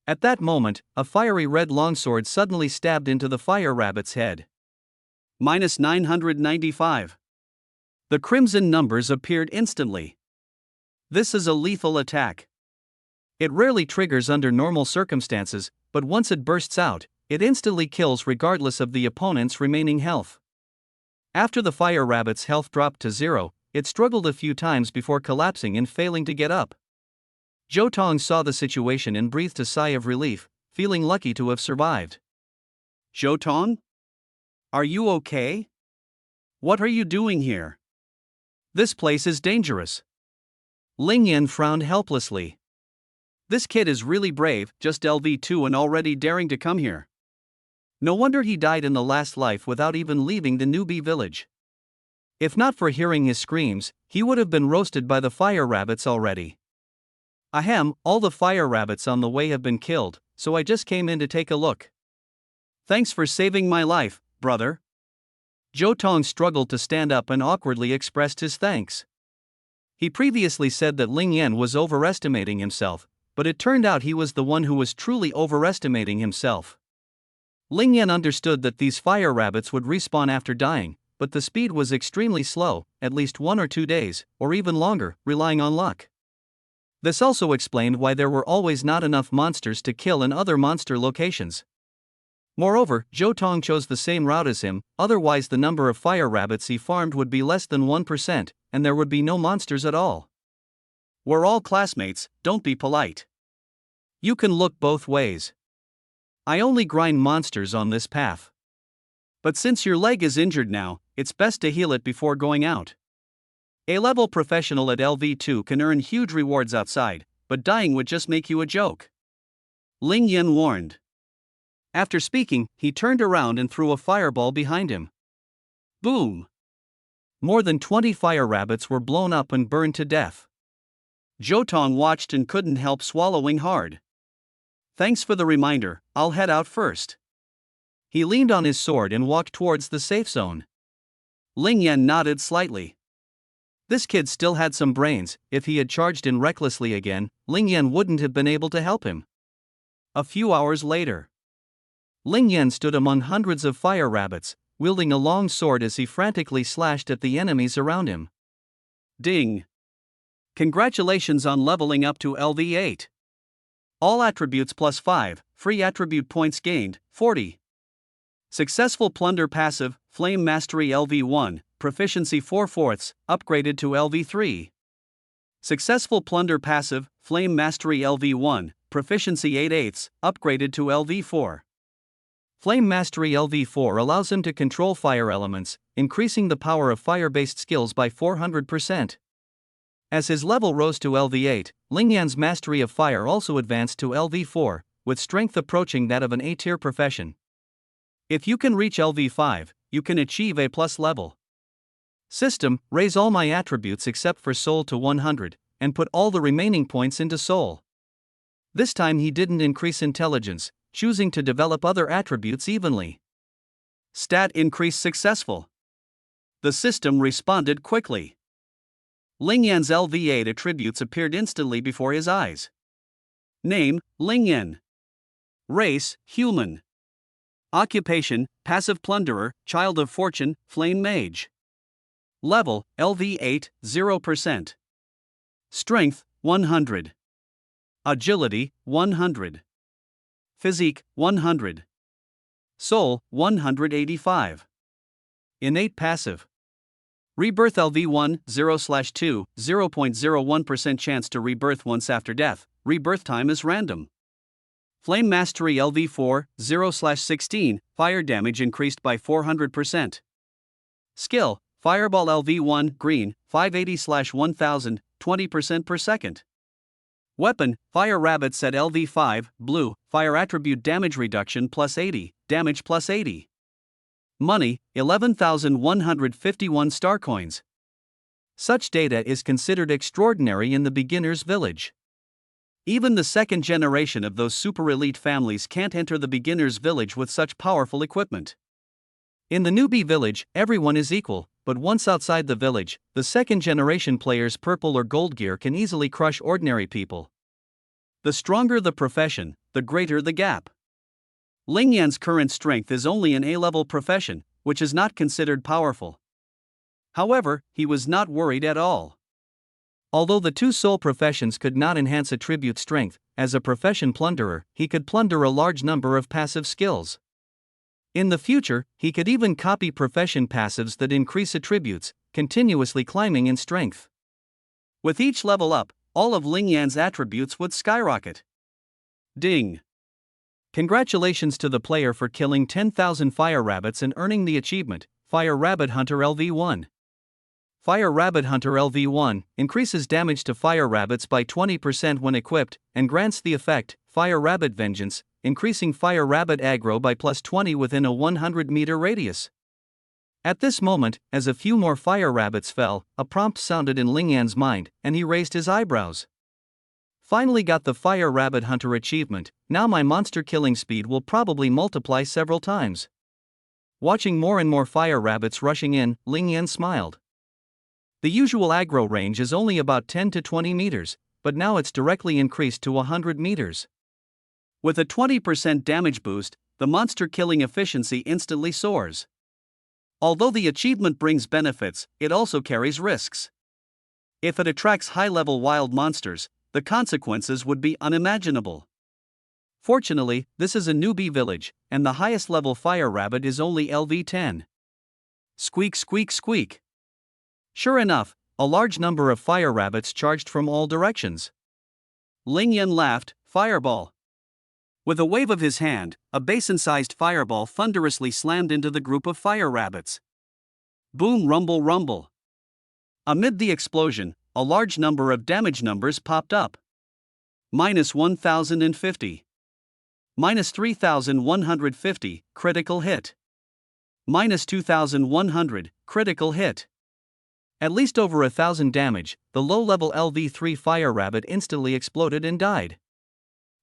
At that moment, a fiery red longsword suddenly stabbed into the fire rabbit's head. Minus 995. The crimson numbers appeared instantly. This is a lethal attack. It rarely triggers under normal circumstances, but once it bursts out, it instantly kills regardless of the opponent's remaining health. After the fire rabbit's health dropped to 0, it struggled a few times before collapsing and failing to get up. Zhou Tong saw the situation and breathed a sigh of relief, feeling lucky to have survived. Zhou Tong? Are you okay? What are you doing here? This place is dangerous. Ling Yan frowned helplessly. This kid is really brave, just LV2 and already daring to come here. No wonder he died in the last life without even leaving the newbie village. If not for hearing his screams, he would have been roasted by the fire rabbits already. Ahem, all the fire rabbits on the way have been killed, so I just came in to take a look. Thanks for saving my life, brother. Zhou Tong struggled to stand up and awkwardly expressed his thanks. He previously said that Ling Yan was overestimating himself, but it turned out he was the one who was truly overestimating himself. Ling Yan understood that these fire rabbits would respawn after dying, but the speed was extremely slow, at least 1 or 2 days, or even longer, relying on luck. This also explained why there were always not enough monsters to kill in other monster locations. Moreover, Zhou Tong chose the same route as him, otherwise the number of fire rabbits he farmed would be less than 1%, and there would be no monsters at all. We're all classmates, don't be polite. You can look both ways. I only grind monsters on this path. But since your leg is injured now, it's best to heal it before going out. A level professional at LV2 can earn huge rewards outside, but dying would just make you a joke. Ling Yan warned. After speaking, he turned around and threw a fireball behind him. Boom! More than 20 fire rabbits were blown up and burned to death. Zhou Tong watched and couldn't help swallowing hard. Thanks for the reminder, I'll head out first. He leaned on his sword and walked towards the safe zone. Ling Yan nodded slightly. This kid still had some brains. If he had charged in recklessly again, Ling Yan wouldn't have been able to help him. A few hours later, Ling Yan stood among hundreds of fire rabbits, wielding a long sword as he frantically slashed at the enemies around him. Ding! Congratulations on leveling up to LV8. All attributes plus 5, free attribute points gained, 40. Successful plunder passive, Flame Mastery LV1, proficiency 4/4, upgraded to LV3. Successful plunder passive, Flame Mastery LV1, proficiency 8/8, upgraded to LV4. Flame Mastery LV4 allows him to control fire elements, increasing the power of fire-based skills by 400%. As his level rose to LV8, Ling Yan's mastery of fire also advanced to LV4, with strength approaching that of an A-tier profession. If you can reach LV5, you can achieve A+ level. System, raise all my attributes except for soul to 100, and put all the remaining points into soul. This time he didn't increase intelligence, choosing to develop other attributes evenly. Stat increase successful. The system responded quickly. Lingyan's LV8 attributes appeared instantly before his eyes. Name, Lingyan. Race, human. Occupation, passive plunderer, child of fortune, flame mage. Level, LV8, 0%. Strength, 100. Agility, 100. Physique, 100. Soul, 185. Innate passive. Rebirth LV1, 0/2, 0.01% chance to rebirth once after death, rebirth time is random. Flame Mastery LV4, 0/16, fire damage increased by 400%. Skill, Fireball LV1, green, 580/1000, 20% per second. Weapon, Fire Rabbit set LV5, blue, fire attribute damage reduction plus 80, damage plus 80. Money, 11,151 star coins. Such data is considered extraordinary in the beginner's village. Even the second generation of those super elite families can't enter the beginner's village with such powerful equipment. In the newbie village, everyone is equal, but once outside the village, the second generation players' purple or gold gear can easily crush ordinary people. The stronger the profession, the greater the gap. Lingyan's current strength is only an A-level profession, which is not considered powerful. However, he was not worried at all. Although the two soul professions could not enhance attribute strength, as a profession plunderer, he could plunder a large number of passive skills. In the future, he could even copy profession passives that increase attributes, continuously climbing in strength. With each level up, all of Lingyan's attributes would skyrocket. Ding! Congratulations to the player for killing 10,000 fire rabbits and earning the achievement, Fire Rabbit Hunter LV1. Fire Rabbit Hunter LV1 increases damage to fire rabbits by 20% when equipped, and grants the effect, Fire Rabbit Vengeance, increasing fire rabbit aggro by plus 20 within a 100-meter radius. At this moment, as a few more fire rabbits fell, a prompt sounded in Lingyan's mind, and he raised his eyebrows. Finally got the Fire Rabbit Hunter achievement, now my monster killing speed will probably multiply several times. Watching more and more fire rabbits rushing in, Lingyan smiled. The usual aggro range is only about 10 to 20 meters, but now it's directly increased to 100 meters. With a 20% damage boost, the monster killing efficiency instantly soars. Although the achievement brings benefits, it also carries risks. If it attracts high-level wild monsters, the consequences would be unimaginable. Fortunately, this is a newbie village, and the highest level fire rabbit is only LV10. Squeak squeak squeak. Sure enough, a large number of fire rabbits charged from all directions. Lingyan laughed, fireball. With a wave of his hand, a basin-sized fireball thunderously slammed into the group of fire rabbits. Boom rumble rumble. Amid the explosion, a large number of damage numbers popped up. Minus 1,050. Minus 3,150, critical hit. Minus 2,100, critical hit. At least over 1,000 damage, the low-level LV3 fire rabbit instantly exploded and died.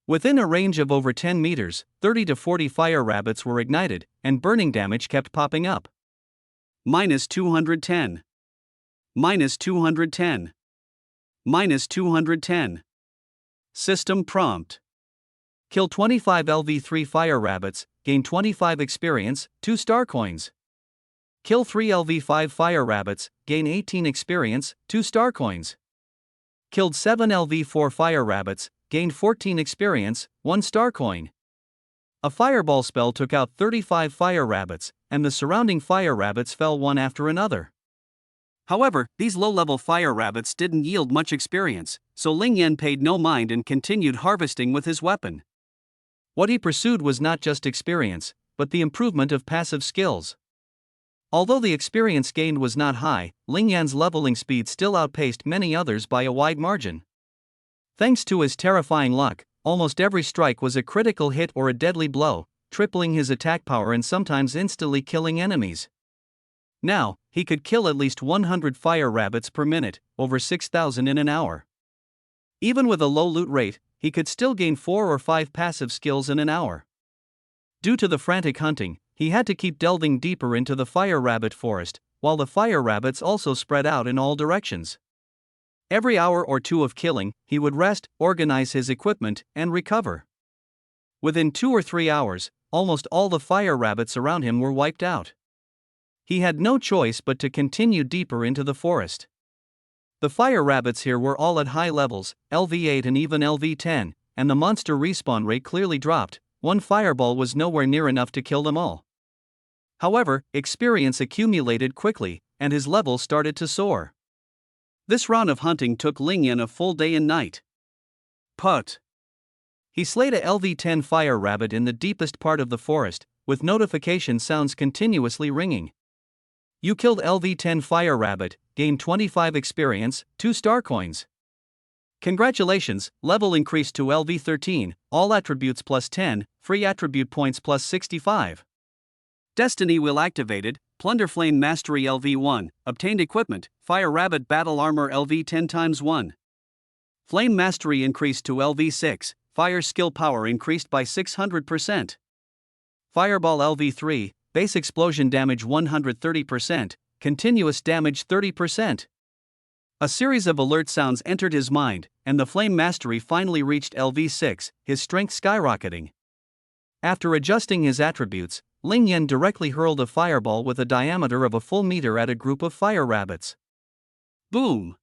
Within a range of over 10 meters, 30 to 40 fire rabbits were ignited, and burning damage kept popping up. Minus 210. Minus 210. Minus 210. System prompt. Kill 25 LV3 fire rabbits, gain 25 experience, 2 star coins. Kill 3 LV5 fire rabbits, gain 18 experience, 2 star coins. Killed 7 LV4 fire rabbits, gained 14 experience, 1 star coin. A fireball spell took out 35 fire rabbits, and the surrounding fire rabbits fell one after another. However, these low-level fire rabbits didn't yield much experience, so Lingyan paid no mind and continued harvesting with his weapon. What he pursued was not just experience, but the improvement of passive skills. Although the experience gained was not high, Lingyan's leveling speed still outpaced many others by a wide margin. Thanks to his terrifying luck, almost every strike was a critical hit or a deadly blow, tripling his attack power and sometimes instantly killing enemies. Now, he could kill at least 100 fire rabbits per minute, over 6,000 in an hour. Even with a low loot rate, he could still gain 4 or 5 passive skills in an hour. Due to the frantic hunting, he had to keep delving deeper into the fire rabbit forest, while the fire rabbits also spread out in all directions. Every hour or two of killing, he would rest, organize his equipment, and recover. Within 2 or 3 hours, almost all the fire rabbits around him were wiped out. He had no choice but to continue deeper into the forest. The fire rabbits here were all at high levels, LV8 and even LV10, and the monster respawn rate clearly dropped. One fireball was nowhere near enough to kill them all. However, experience accumulated quickly, and his level started to soar. This round of hunting took Lingyan a full day and night. Put. He slayed a LV10 fire rabbit in the deepest part of the forest, with notification sounds continuously ringing. You killed LV10 fire rabbit, gained 25 experience, 2 star coins. Congratulations, level increased to LV13, all attributes plus 10, free attribute points plus 65. Destiny wheel activated, Plunder Flame Mastery LV1, obtained equipment, Fire Rabbit Battle Armor LV10 times 1. Flame Mastery increased to LV6, Fire Skill Power increased by 600%. Fireball LV3, Base Explosion Damage 130%, Continuous Damage 30%. A series of alert sounds entered his mind, and the Flame Mastery finally reached LV6, his strength skyrocketing. After adjusting his attributes, Lingyan directly hurled a fireball with a diameter of a full meter at a group of fire rabbits. Boom!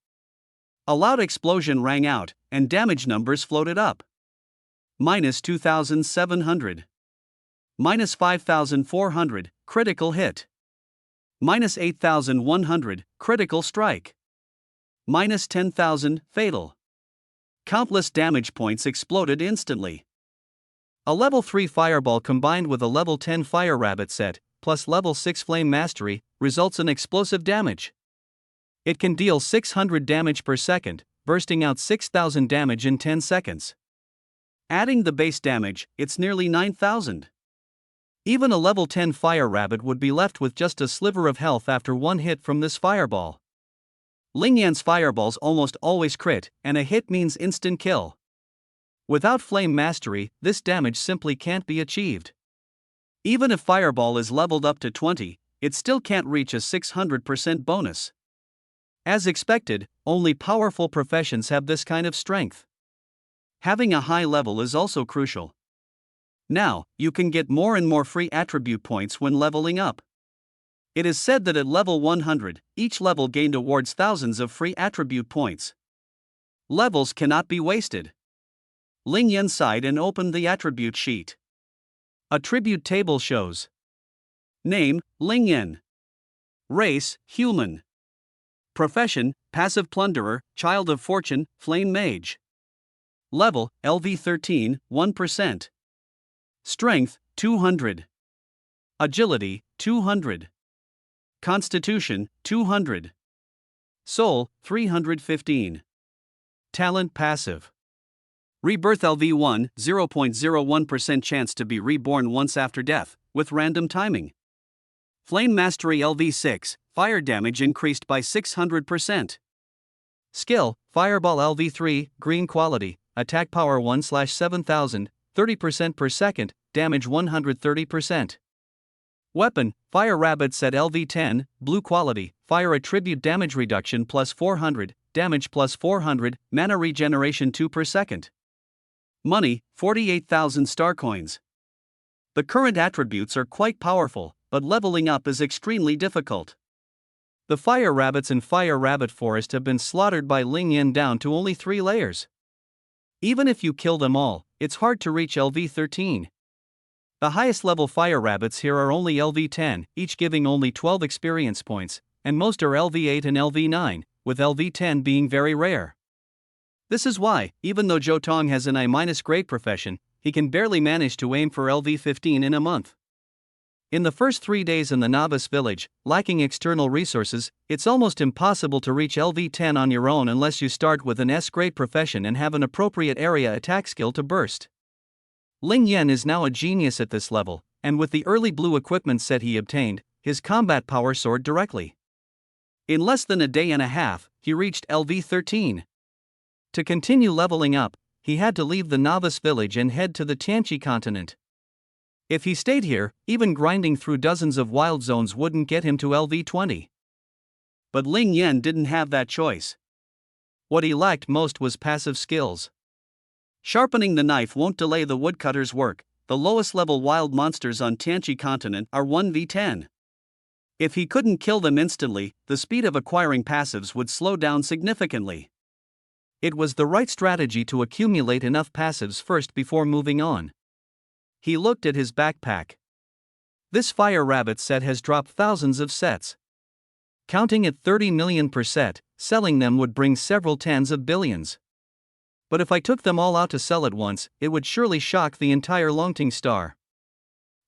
A loud explosion rang out, and damage numbers floated up. Minus 2,700. Minus 5,400, critical hit. Minus 8,100, critical strike. Minus 10,000, fatal. Countless damage points exploded instantly. A level 3 fireball combined with a level 10 fire rabbit set, plus level 6 flame mastery, results in explosive damage. It can deal 600 damage per second, bursting out 6,000 damage in 10 seconds. Adding the base damage, it's nearly 9,000. Even a level 10 fire rabbit would be left with just a sliver of health after one hit from this fireball. Lingyan's fireballs almost always crit, and a hit means instant kill. Without flame mastery, this damage simply can't be achieved. Even if fireball is leveled up to 20, it still can't reach a 600% bonus. As expected, only powerful professions have this kind of strength. Having a high level is also crucial. Now, you can get more and more free attribute points when leveling up. It is said that at level 100, each level gained awards thousands of free attribute points. Levels cannot be wasted. Lingyan sighed and opened the attribute sheet. A tribute table shows. Name, Lingyan. Race, human. Profession, passive plunderer, child of fortune, flame mage. Level, LV13, 1%. Strength, 200. Agility, 200. Constitution, 200. Soul, 315. Talent passive. Rebirth LV1, 0.01% chance to be reborn once after death, with random timing. Flame Mastery LV6, fire damage increased by 600%. Skill, Fireball LV3, green quality, attack power 1/7000, 30% per second, damage 130%. Weapon, Fire Rabbit set LV10, blue quality, fire attribute damage reduction plus 400, damage plus 400, mana regeneration 2 per second. Money, 48,000 star coins. The current attributes are quite powerful, but leveling up is extremely difficult. The fire rabbits in Fire Rabbit Forest have been slaughtered by Lingyan down to only 3 layers. Even if you kill them all, it's hard to reach LV13. The highest level fire rabbits here are only LV10, each giving only 12 experience points, and most are LV8 and LV9, with LV10 being very rare. This is why, even though Jotong has an I- grade profession, he can barely manage to aim for LV15 in a month. In the first 3 days in the novice village, lacking external resources, it's almost impossible to reach LV10 on your own unless you start with an S-grade profession and have an appropriate area attack skill to burst. Lingyan is now a genius at this level, and with the early blue equipment set he obtained, his combat power soared directly. In less than a day and a half, he reached LV13. To continue leveling up, he had to leave the novice village and head to the Tianqi continent. If he stayed here, even grinding through dozens of wild zones wouldn't get him to LV20. But Ling Yan didn't have that choice. What he lacked most was passive skills. Sharpening the knife won't delay the woodcutter's work. The lowest level wild monsters on Tianqi continent are 1v10. If he couldn't kill them instantly, the speed of acquiring passives would slow down significantly. It was the right strategy to accumulate enough passives first before moving on. He looked at his backpack. This fire rabbit set has dropped thousands of sets. Counting at 30 million per set, selling them would bring several tens of billions. But if I took them all out to sell at once, it would surely shock the entire Longting Star.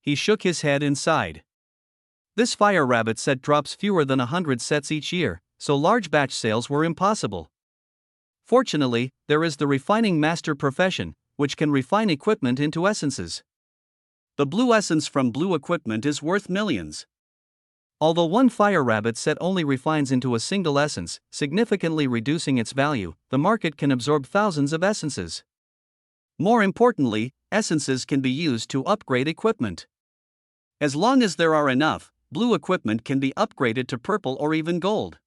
He shook his head and sighed. This fire rabbit set drops fewer than 100 sets each year, so large batch sales were impossible. Fortunately, there is the refining master profession, which can refine equipment into essences. The blue essence from blue equipment is worth millions. Although one fire rabbit set only refines into a single essence, significantly reducing its value, the market can absorb thousands of essences. More importantly, essences can be used to upgrade equipment. As long as there are enough, blue equipment can be upgraded to purple or even gold.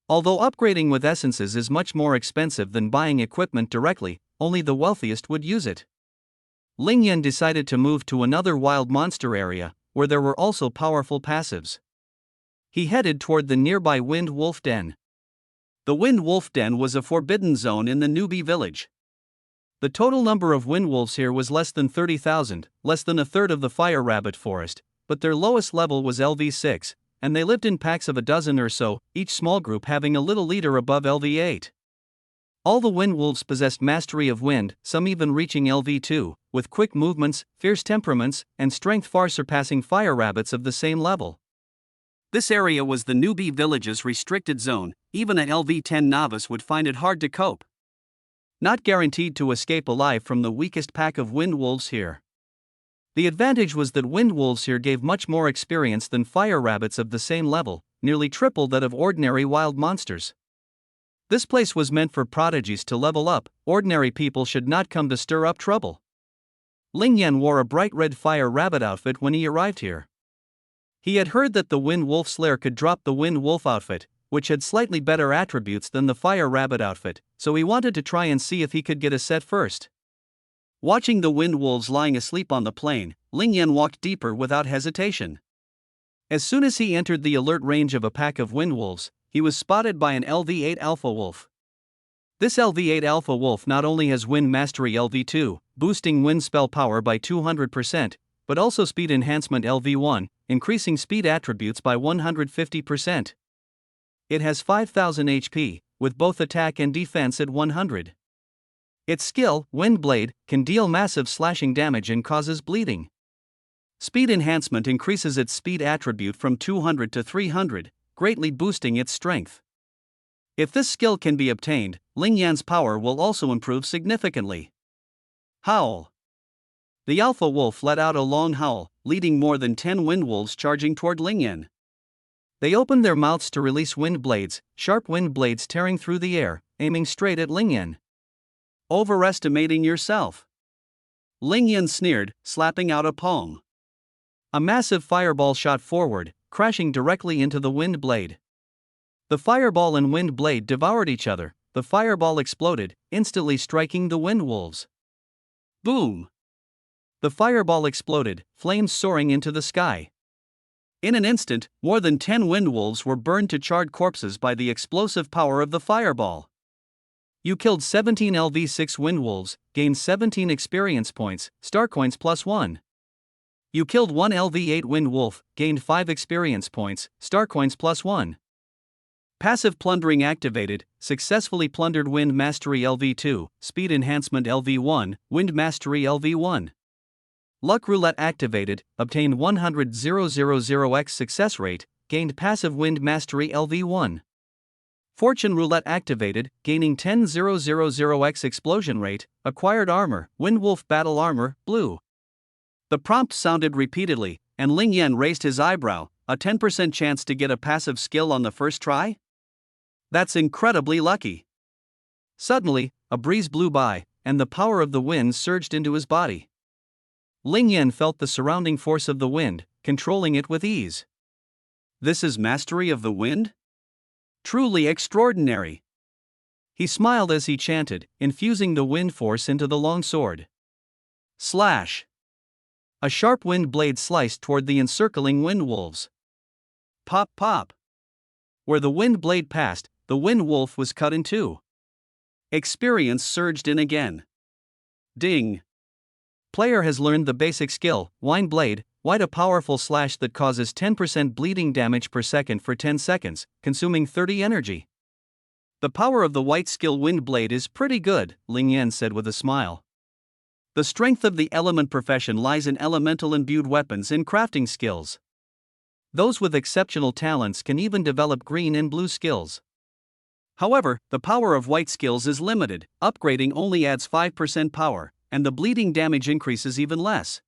Although upgrading with essences is much more expensive than buying equipment directly, only the wealthiest would use it. Ling Yan decided to move to another wild monster area, where there were also powerful passives. He headed toward the nearby Wind Wolf Den. The Wind Wolf Den was a forbidden zone in the newbie village. The total number of wind wolves here was less than 30,000, less than a third of the fire rabbit forest, but their lowest level was LV6, and they lived in packs of a dozen or so, each small group having a little leader above LV8. All the wind wolves possessed mastery of wind, some even reaching LV2, with quick movements, fierce temperaments, and strength far surpassing fire rabbits of the same level. This area was the newbie village's restricted zone. Even an LV10 novice would find it hard to cope. Not guaranteed to escape alive from the weakest pack of wind wolves here. The advantage was that wind wolves here gave much more experience than fire rabbits of the same level, nearly triple that of ordinary wild monsters. This place was meant for prodigies to level up. Ordinary people should not come to stir up trouble. Ling Yan wore a bright red fire rabbit outfit when he arrived here. He had heard that the Wind Wolf Slayer could drop the Wind Wolf outfit, which had slightly better attributes than the Fire Rabbit outfit, so he wanted to try and see if he could get a set first. Watching the wind wolves lying asleep on the plain, Ling Yan walked deeper without hesitation. As soon as he entered the alert range of a pack of wind wolves, he was spotted by an LV8 Alpha Wolf. This LV8 Alpha Wolf not only has Wind Mastery LV2, boosting wind spell power by 200%, but also Speed Enhancement LV1, increasing speed attributes by 150%. It has 5000 HP, with both attack and defense at 100. Its skill, Wind Blade, can deal massive slashing damage and causes bleeding. Speed Enhancement increases its speed attribute from 200 to 300, greatly boosting its strength. If this skill can be obtained, Ling Yan's power will also improve significantly. Howl. The Alpha Wolf let out a long howl, leading more than 10 wind wolves charging toward Ling Yan. They opened their mouths to release wind blades, sharp wind blades tearing through the air, aiming straight at Ling Yan. Overestimating yourself. Ling Yan sneered, slapping out a palm. A massive fireball shot forward, crashing directly into the wind blade. The fireball and wind blade devoured each other. The fireball exploded, instantly striking the wind wolves. Boom! The fireball exploded, flames soaring into the sky. In an instant, more than 10 wind wolves were burned to charred corpses by the explosive power of the fireball. You killed 17 LV6 wind wolves, gained 17 experience points, star coins +1. You killed 1 LV8 wind wolf, gained 5 experience points, star coins +1. Passive plundering activated, successfully plundered Wind Mastery LV2, Speed Enhancement LV1, Wind Mastery LV1. Luck Roulette activated, obtained 100,000x success rate, gained passive Wind Mastery LV1. Fortune Roulette activated, gaining 10,000x explosion rate, acquired armor, Wind Wolf Battle Armor, blue. The prompt sounded repeatedly, and Ling Yan raised his eyebrow, a 10% chance to get a passive skill on the first try? That's incredibly lucky. Suddenly, a breeze blew by, and the power of the wind surged into his body. Ling Yan felt the surrounding force of the wind, controlling it with ease. This is mastery of the wind? Truly extraordinary. He smiled as he chanted, infusing the wind force into the long sword. Slash! A sharp wind blade sliced toward the encircling wind wolves. Pop pop! Where the wind blade passed, the wind wolf was cut in two. Experience surged in again. Ding! Player has learned the basic skill, Wind Blade, White, a powerful slash that causes 10% bleeding damage per second for 10 seconds, consuming 30 energy. The power of the white skill Wind Blade is pretty good, Ling Yan said with a smile. The strength of the element profession lies in elemental imbued weapons and crafting skills. Those with exceptional talents can even develop green and blue skills. However, the power of white skills is limited, upgrading only adds 5% power, and the bleeding damage increases even less.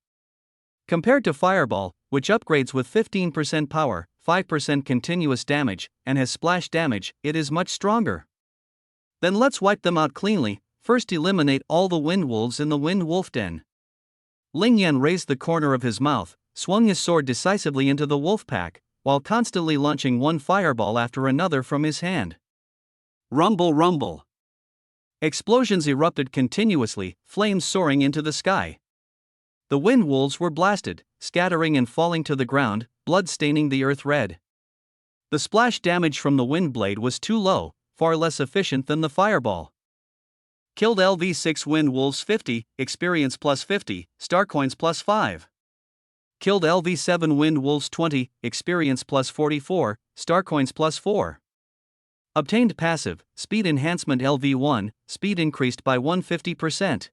Compared to Fireball, which upgrades with 15% power, 5% continuous damage, and has splash damage, it is much stronger. Then let's wipe them out cleanly. First eliminate all the wind wolves in the wind wolf den. Ling Yan raised the corner of his mouth, swung his sword decisively into the wolf pack, while constantly launching one fireball after another from his hand. Rumble rumble. Explosions erupted continuously, flames soaring into the sky. The wind wolves were blasted, scattering and falling to the ground, blood staining the earth red. The splash damage from the wind blade was too low, far less efficient than the fireball. Killed LV6 wind wolves 50, experience plus 50, star coins plus 5. Killed LV7 wind wolves 20, experience plus 44, star coins plus 4. Obtained passive, speed enhancement LV1, speed increased by 150%.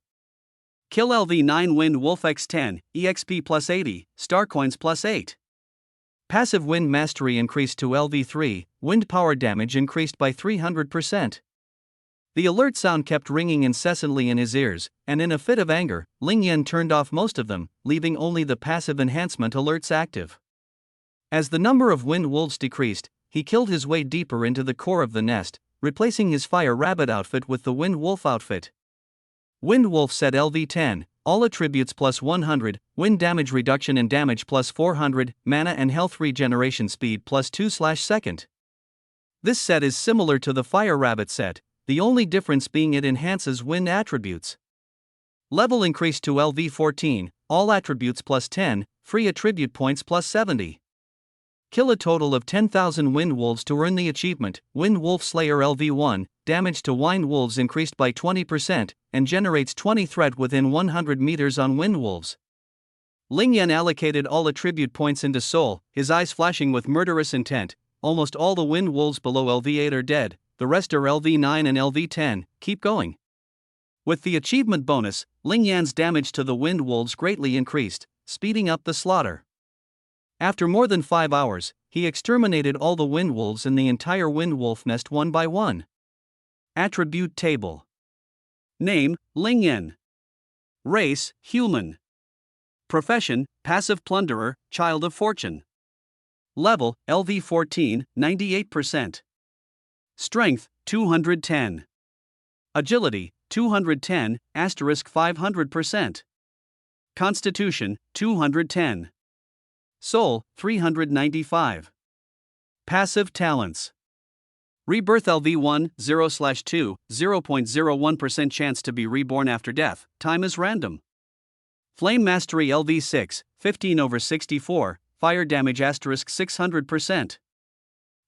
Kill LV9 wind wolf X10, EXP plus 80, star coins plus 8. Passive wind mastery increased to LV3, wind power damage increased by 300%. The alert sound kept ringing incessantly in his ears, and in a fit of anger, Ling Yan turned off most of them, leaving only the passive enhancement alerts active. As the number of wind wolves decreased, he killed his way deeper into the core of the nest, replacing his fire rabbit outfit with the wind wolf outfit. Wind wolf set LV10, all attributes plus 100, wind damage reduction and damage plus 400, mana and health regeneration speed plus 2/second. This set is similar to the fire rabbit set, the only difference being it enhances wind attributes. Level increased to LV14, all attributes plus 10, free attribute points plus 70. Kill a total of 10,000 wind wolves to earn the achievement, Wind Wolf Slayer LV1, damage to wind wolves increased by 20%, and generates 20 threat within 100 meters on wind wolves. Ling Yan allocated all attribute points into soul, his eyes flashing with murderous intent. Almost all the wind wolves below LV8 are dead, the rest are LV9 and LV10, keep going. With the achievement bonus, Ling Yan's damage to the wind wolves greatly increased, speeding up the slaughter. After more than 5 hours, he exterminated all the wind wolves in the entire wind wolf nest one by one. Attribute table. Name, Ling Yan. Race, human. Profession, passive plunderer, child of fortune. Level, LV14, 98%. Strength, 210. Agility, 210, asterisk 500%. Constitution, 210. Soul, 395. Passive talents. Rebirth LV1, 0/2, 0.01% chance to be reborn after death, time is random. Flame Mastery LV6, 15/64, fire damage asterisk 600%.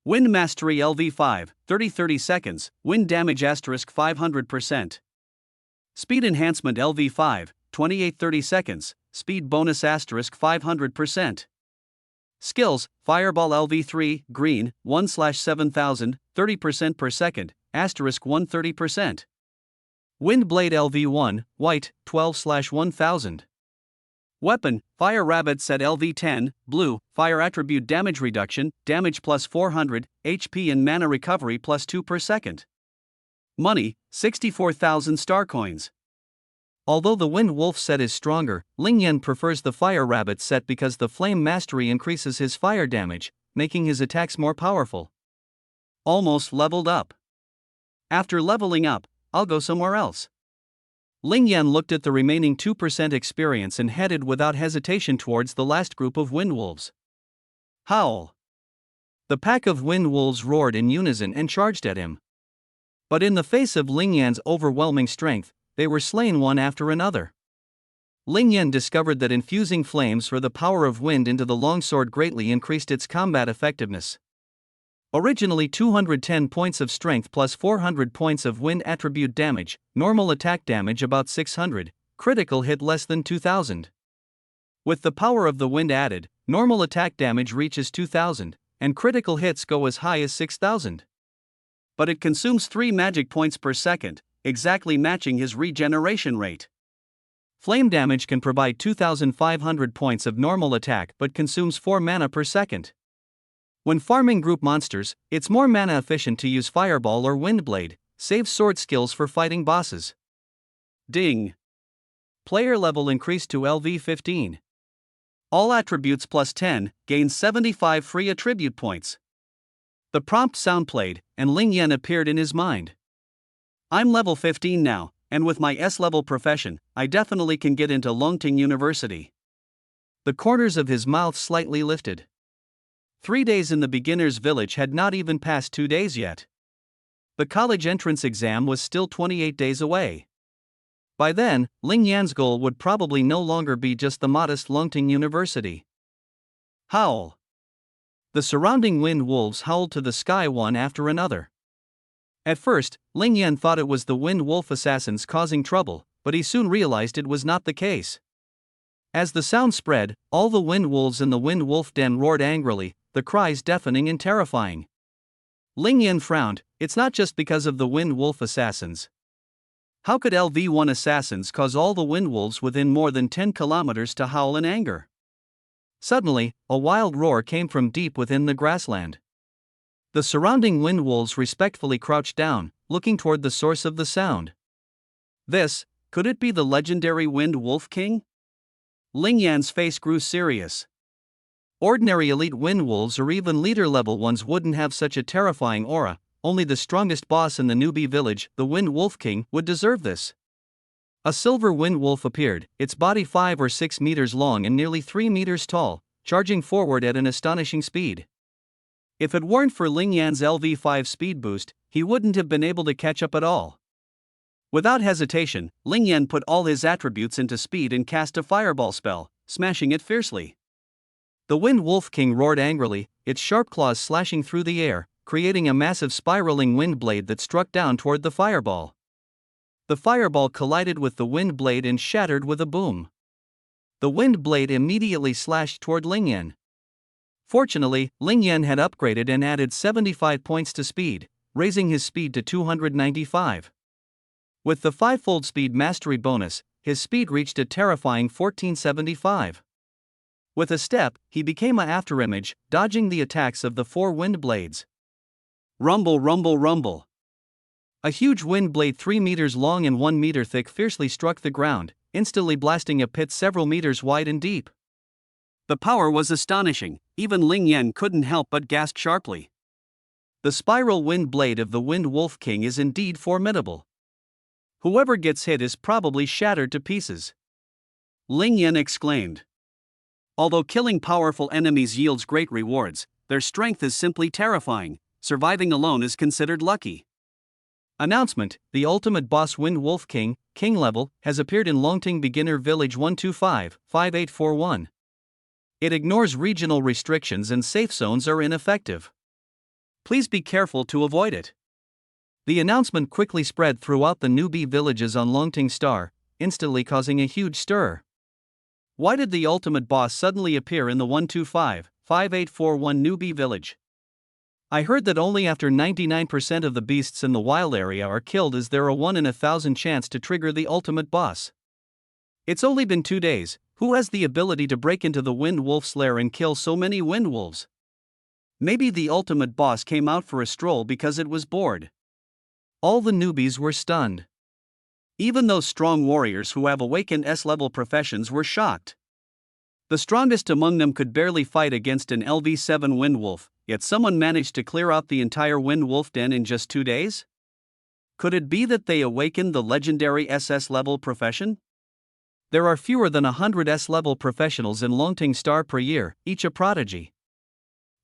Wind Mastery LV5, 30 seconds, wind damage asterisk 500%. Speed Enhancement LV5, 28 seconds, speed bonus asterisk 500%. Skills, Fireball LV3, green, 1/7000, 30% per second, asterisk 130%. Wind Blade LV1, white, 12/1000. Weapon, Fire Rabbit set LV10, blue, fire attribute damage reduction, damage plus 400, HP and mana recovery plus 2 per second. Money, 64,000 star coins. Although the Wind Wolf set is stronger, Ling Yan prefers the Fire Rabbit set because the Flame Mastery increases his fire damage, making his attacks more powerful. Almost leveled up. After leveling up, I'll go somewhere else. Ling Yan looked at the remaining 2% experience and headed without hesitation towards the last group of wind wolves. Howl! The pack of wind wolves roared in unison and charged at him. But in the face of Ling Yan's overwhelming strength, they were slain one after another. Ling Yan discovered that infusing flames or the power of wind into the longsword greatly increased its combat effectiveness. Originally 210 points of strength plus 400 points of wind attribute damage, normal attack damage about 600, critical hit less than 2000. With the power of the wind added, normal attack damage reaches 2000, and critical hits go as high as 6000. But it consumes 3 magic points per second, exactly matching his regeneration rate. Flame damage can provide 2500 points of normal attack but consumes 4 mana per second. When farming group monsters, it's more mana efficient to use Fireball or Windblade, saves sword skills for fighting bosses. Ding! Player level increased to LV 15. All attributes plus 10, gains 75 free attribute points. The prompt sound played, and Ling Yan appeared in his mind. I'm level 15 now, and with my S-level profession, I definitely can get into Longting University. The corners of his mouth slightly lifted. 3 days in the beginner's village had not even passed 2 days yet. The college entrance exam was still 28 days away. By then, Ling Yan's goal would probably no longer be just the modest Longting University. Howl! The surrounding wind wolves howled to the sky one after another. At first, Ling Yan thought it was the wind wolf assassins causing trouble, but he soon realized it was not the case. As the sound spread, all the wind wolves in the wind wolf den roared angrily, the cries deafening and terrifying. Ling Yan frowned. It's not just because of the wind wolf assassins. How could LV1 assassins cause all the wind wolves within more than 10 kilometers to howl in anger? Suddenly, a wild roar came from deep within the grassland. The surrounding wind wolves respectfully crouched down, looking toward the source of the sound. Could it be the legendary Wind Wolf King? Ling Yan's face grew serious. Ordinary elite wind wolves or even leader-level ones wouldn't have such a terrifying aura, only the strongest boss in the newbie village, the Wind Wolf King, would deserve this. A silver wind wolf appeared, its body 5 or 6 meters long and nearly 3 meters tall, charging forward at an astonishing speed. If it weren't for Ling Yan's LV5 speed boost, he wouldn't have been able to catch up at all. Without hesitation, Ling Yan put all his attributes into speed and cast a fireball spell, smashing it fiercely. The Wind Wolf King roared angrily, its sharp claws slashing through the air, creating a massive spiraling wind blade that struck down toward the fireball. The fireball collided with the wind blade and shattered with a boom. The wind blade immediately slashed toward Ling Yan. Fortunately, Ling Yan had upgraded and added 75 points to speed, raising his speed to 295. With the 5-fold speed mastery bonus, his speed reached a terrifying 1475. With a step, he became an afterimage, dodging the attacks of the 4 wind blades. Rumble, rumble, rumble. A huge wind blade 3 meters long and 1 meter thick fiercely struck the ground, instantly blasting a pit several meters wide and deep. The power was astonishing, even Ling Yan couldn't help but gasp sharply. The spiral wind blade of the Wind Wolf King is indeed formidable. Whoever gets hit is probably shattered to pieces. Ling Yan exclaimed. Although killing powerful enemies yields great rewards, their strength is simply terrifying. Surviving alone is considered lucky. Announcement: the ultimate boss Wind Wolf King, King level, has appeared in Longting Beginner Village 125-5841. It ignores regional restrictions and safe zones are ineffective. Please be careful to avoid it. The announcement quickly spread throughout the newbie villages on Longting Star, instantly causing a huge stir. Why did the ultimate boss suddenly appear in the 125-5841 newbie village? I heard that only after 99% of the beasts in the wild area are killed is there a 1 in 1,000 chance to trigger the ultimate boss. It's only been 2 days. Who has the ability to break into the Wind Wolf's lair and kill so many wind wolves? Maybe the ultimate boss came out for a stroll because it was bored. All the newbies were stunned. Even those strong warriors who have awakened S-level professions were shocked. The strongest among them could barely fight against an LV7 wind wolf, yet someone managed to clear out the entire wind wolf den in just 2 days? Could it be that they awakened the legendary SS-level profession? There are fewer than 100 S-level professionals in Longting Star per year, each a prodigy.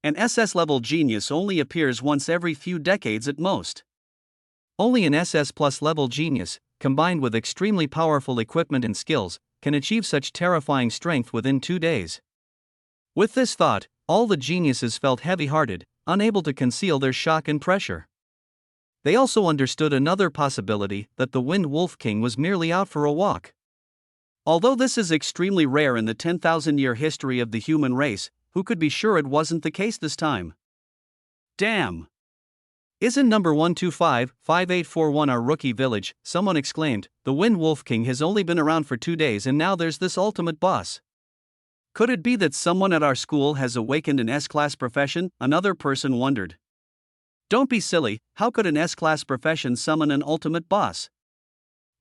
An SS-level genius only appears once every few decades at most. Only an SS plus level genius, combined with extremely powerful equipment and skills, can achieve such terrifying strength within 2 days. With this thought, all the geniuses felt heavy-hearted, unable to conceal their shock and pressure. They also understood another possibility, that the Wind Wolf King was merely out for a walk. Although this is extremely rare in the 10,000-year history of the human race, who could be sure it wasn't the case this time? Damn! Isn't number 125-5841 our rookie village? Someone exclaimed. The Wind Wolf King has only been around for 2 days and now there's this ultimate boss. Could it be that someone at our school has awakened an S-class profession? Another person wondered. Don't be silly, how could an S-class profession summon an ultimate boss?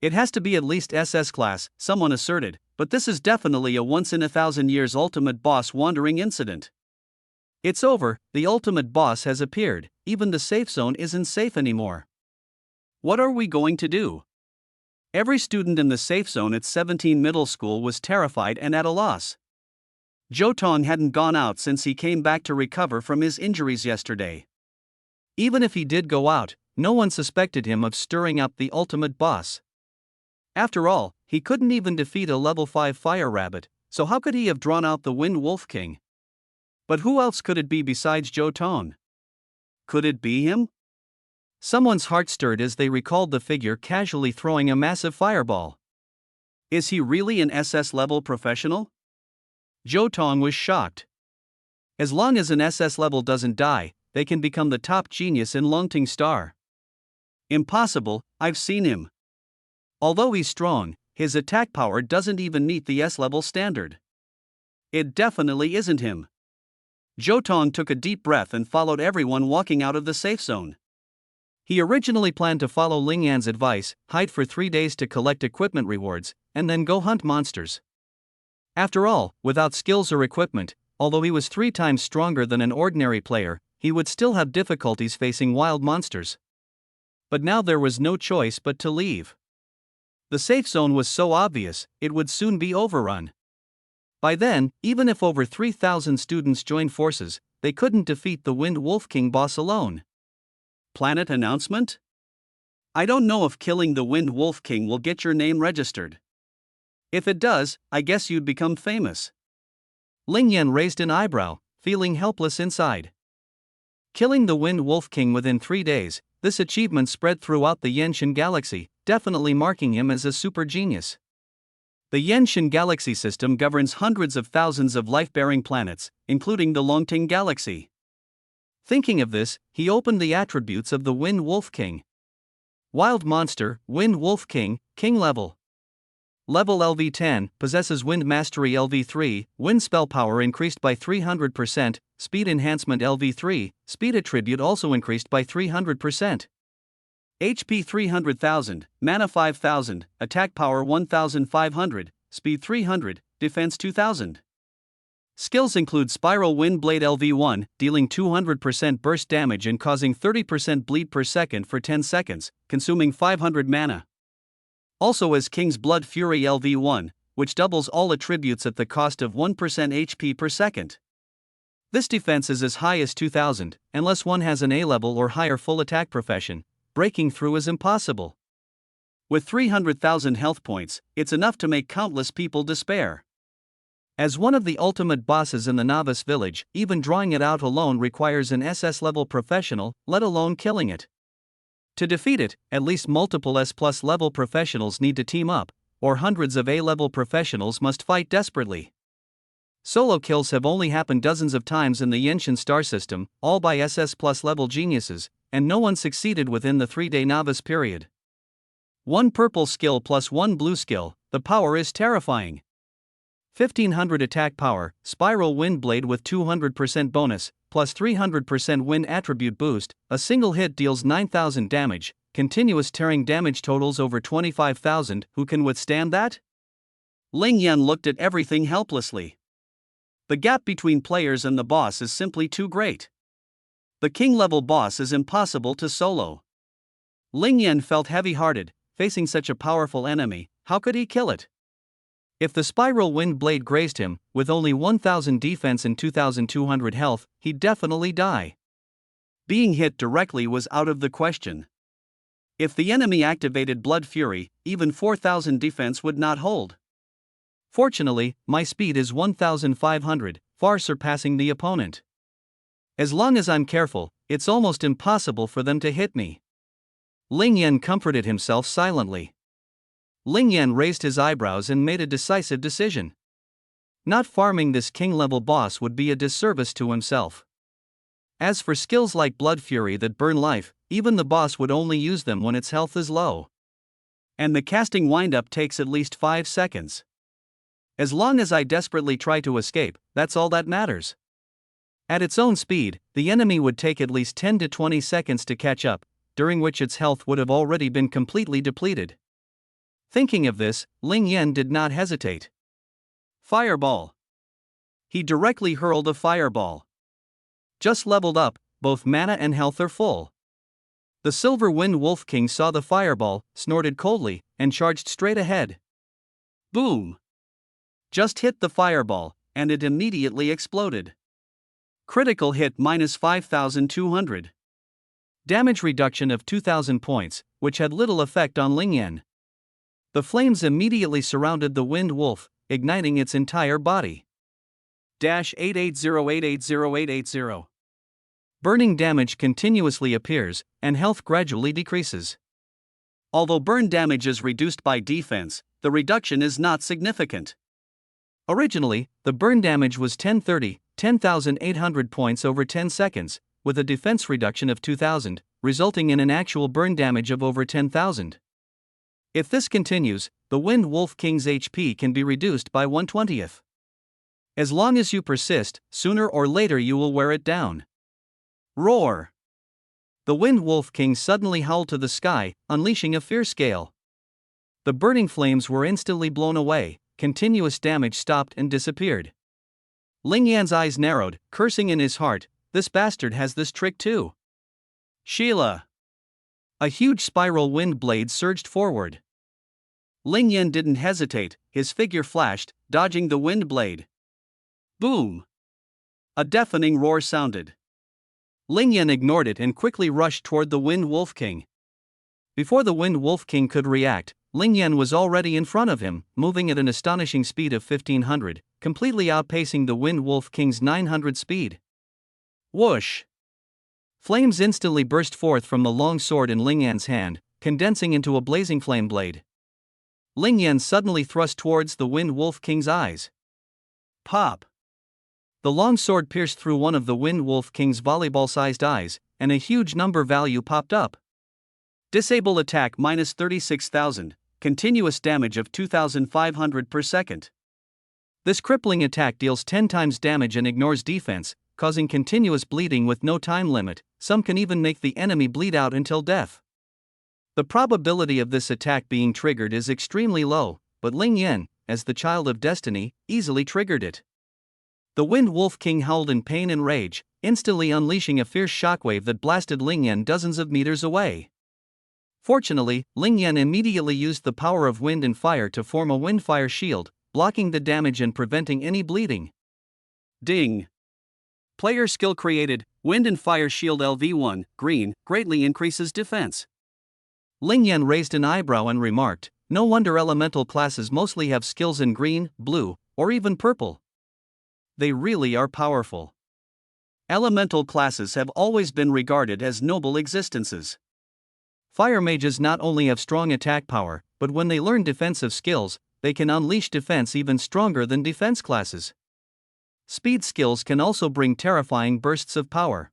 It has to be at least SS class, someone asserted, but this is definitely a once-in-a-thousand-years ultimate boss wandering incident. It's over, the ultimate boss has appeared, even the safe zone isn't safe anymore. What are we going to do? Every student in the safe zone at 17 Middle School was terrified and at a loss. Jotong hadn't gone out since he came back to recover from his injuries yesterday. Even if he did go out, no one suspected him of stirring up the ultimate boss. After all, he couldn't even defeat a level 5 fire rabbit, so how could he have drawn out the Wind Wolf King? But who else could it be besides Jotong? Could it be him? Someone's heart stirred as they recalled the figure casually throwing a massive fireball. Is he really an SS-level professional? Jotong was shocked. As long as an SS level doesn't die, they can become the top genius in Longting Star. Impossible, I've seen him. Although he's strong, his attack power doesn't even meet the S-level standard. It definitely isn't him. Jotong took a deep breath and followed everyone walking out of the safe zone. He originally planned to follow Lingyan's advice, hide for 3 days to collect equipment rewards, and then go hunt monsters. After all, without skills or equipment, although he was 3 times stronger than an ordinary player, he would still have difficulties facing wild monsters. But now there was no choice but to leave. The safe zone was so obvious, it would soon be overrun. By then, even if over 3,000 students joined forces, they couldn't defeat the Wind Wolf King boss alone. Planet announcement? I don't know if killing the Wind Wolf King will get your name registered. If it does, I guess you'd become famous. Lingyan raised an eyebrow, feeling helpless inside. Killing the Wind Wolf King within 3 days, this achievement spread throughout the Yenshin galaxy, definitely marking him as a super genius. The Yenshin galaxy system governs hundreds of thousands of life-bearing planets, including the Longting galaxy. Thinking of this, he opened the attributes of the Wind Wolf King. Wild monster, Wind Wolf King, King level. Level LV10, possesses Wind Mastery LV3, Wind Spell Power increased by 300%, Speed Enhancement LV3, Speed Attribute also increased by 300%. HP 300,000, Mana 5,000, Attack Power 1,500, Speed 300, Defense 2,000. Skills include Spiral Wind Blade LV1, dealing 200% burst damage and causing 30% bleed per second for 10 seconds, consuming 500 mana. Also as King's Blood Fury LV1, which doubles all attributes at the cost of 1% HP per second. This defense is as high as 2,000, unless one has an A-level or higher full attack profession. Breaking through is impossible. With 300,000 health points, it's enough to make countless people despair. As one of the ultimate bosses in the novice village, even drawing it out alone requires an SS-level professional, let alone killing it. To defeat it, at least multiple S+ level professionals need to team up, or hundreds of A-level professionals must fight desperately. Solo kills have only happened dozens of times in the Yenshin star system, all by SS+ level geniuses, and no one succeeded within the 3-day novice period. 1 purple skill plus 1 blue skill, the power is terrifying. 1500 attack power, Spiral Wind Blade with 200% bonus, plus 300% wind attribute boost, a single hit deals 9,000 damage, continuous tearing damage totals over 25,000. Who can withstand that? Ling Yan looked at everything helplessly. The gap between players and the boss is simply too great. The king-level boss is impossible to solo. Ling Yan felt heavy-hearted, facing such a powerful enemy. How could he kill it? If the spiral wind blade grazed him, with only 1,000 defense and 2,200 health, he'd definitely die. Being hit directly was out of the question. If the enemy activated Blood Fury, even 4,000 defense would not hold. Fortunately, my speed is 1,500, far surpassing the opponent. As long as I'm careful, it's almost impossible for them to hit me. Ling Yan comforted himself silently. Ling Yan raised his eyebrows and made a decisive decision. Not farming this king-level boss would be a disservice to himself. As for skills like Blood Fury that burn life, even the boss would only use them when its health is low. And the casting windup takes at least 5 seconds. As long as I desperately try to escape, that's all that matters. At its own speed, the enemy would take at least 10 to 20 seconds to catch up, during which its health would have already been completely depleted. Thinking of this, Ling Yan did not hesitate. Fireball. He directly hurled a fireball. Just leveled up, both mana and health are full. The Silver Wind Wolf King saw the fireball, snorted coldly, and charged straight ahead. Boom! Just hit the fireball, and it immediately exploded. Critical hit minus 5,200. Damage reduction of 2,000 points, which had little effect on Ling Yan. The flames immediately surrounded the Wind Wolf, igniting its entire body. -880880. Burning damage continuously appears, and health gradually decreases. Although burn damage is reduced by defense, the reduction is not significant. Originally, the burn damage was 10,800 points over 10 seconds, with a defense reduction of 2,000, resulting in an actual burn damage of over 10,000. If this continues, the Wind Wolf King's HP can be reduced by 1/20th. As long as you persist, sooner or later you will wear it down. Roar! The Wind Wolf King suddenly howled to the sky, unleashing a fierce gale. The burning flames were instantly blown away, continuous damage stopped and disappeared. Ling Yan's eyes narrowed, cursing in his heart, this bastard has this trick too. Sheila! A huge spiral wind blade surged forward. Ling Yan didn't hesitate, his figure flashed, dodging the wind blade. Boom! A deafening roar sounded. Ling Yan ignored it and quickly rushed toward the Wind Wolf King. Before the Wind Wolf King could react, Ling Yan was already in front of him, moving at an astonishing speed of 1,500, completely outpacing the Wind Wolf King's 900 speed. Whoosh! Flames instantly burst forth from the long sword in Ling Yan's hand, condensing into a blazing flame blade. Ling Yan suddenly thrust towards the Wind Wolf King's eyes. Pop! The long sword pierced through one of the Wind Wolf King's volleyball-sized eyes, and a huge number value popped up. Disable attack minus 36,000, continuous damage of 2,500 per second. This crippling attack deals 10 times damage and ignores defense, causing continuous bleeding with no time limit. Some can even make the enemy bleed out until death. The probability of this attack being triggered is extremely low, but Ling Yan, as the child of destiny, easily triggered it. The Wind Wolf King howled in pain and rage, instantly unleashing a fierce shockwave that blasted Ling Yan dozens of meters away. Fortunately, Ling Yan immediately used the power of wind and fire to form a wind-fire shield, blocking the damage and preventing any bleeding. Ding! Player skill created, Wind and Fire Shield LV1, green, greatly increases defense. Ling Yan raised an eyebrow and remarked, no wonder elemental classes mostly have skills in green, blue, or even purple. They really are powerful. Elemental classes have always been regarded as noble existences. Fire mages not only have strong attack power, but when they learn defensive skills, they can unleash defense even stronger than defense classes. Speed skills can also bring terrifying bursts of power.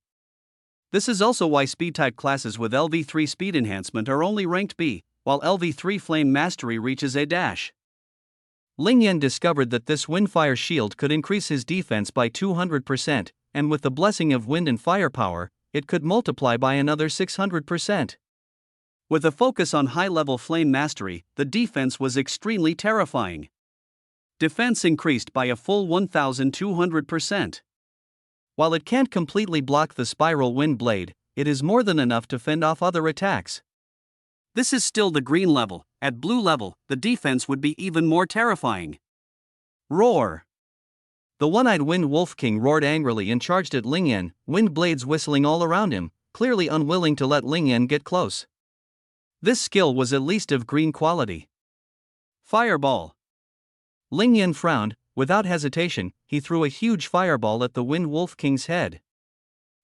This is also why speed-type classes with LV3 speed enhancement are only ranked B, while LV3 flame mastery reaches A-. Ling Yan discovered that this wind-fire shield could increase his defense by 200%, and with the blessing of wind and fire power, it could multiply by another 600%. With a focus on high-level flame mastery, the defense was extremely terrifying. Defense increased by a full 1,200%. While it can't completely block the spiral wind blade, it is more than enough to fend off other attacks. This is still the green level. At blue level, the defense would be even more terrifying. Roar! The one-eyed Wind Wolf King roared angrily and charged at Lingyan, wind blades whistling all around him, clearly unwilling to let Lingyan get close. This skill was at least of green quality. Fireball! Lingyan frowned. Without hesitation, he threw a huge fireball at the Wind Wolf King's head.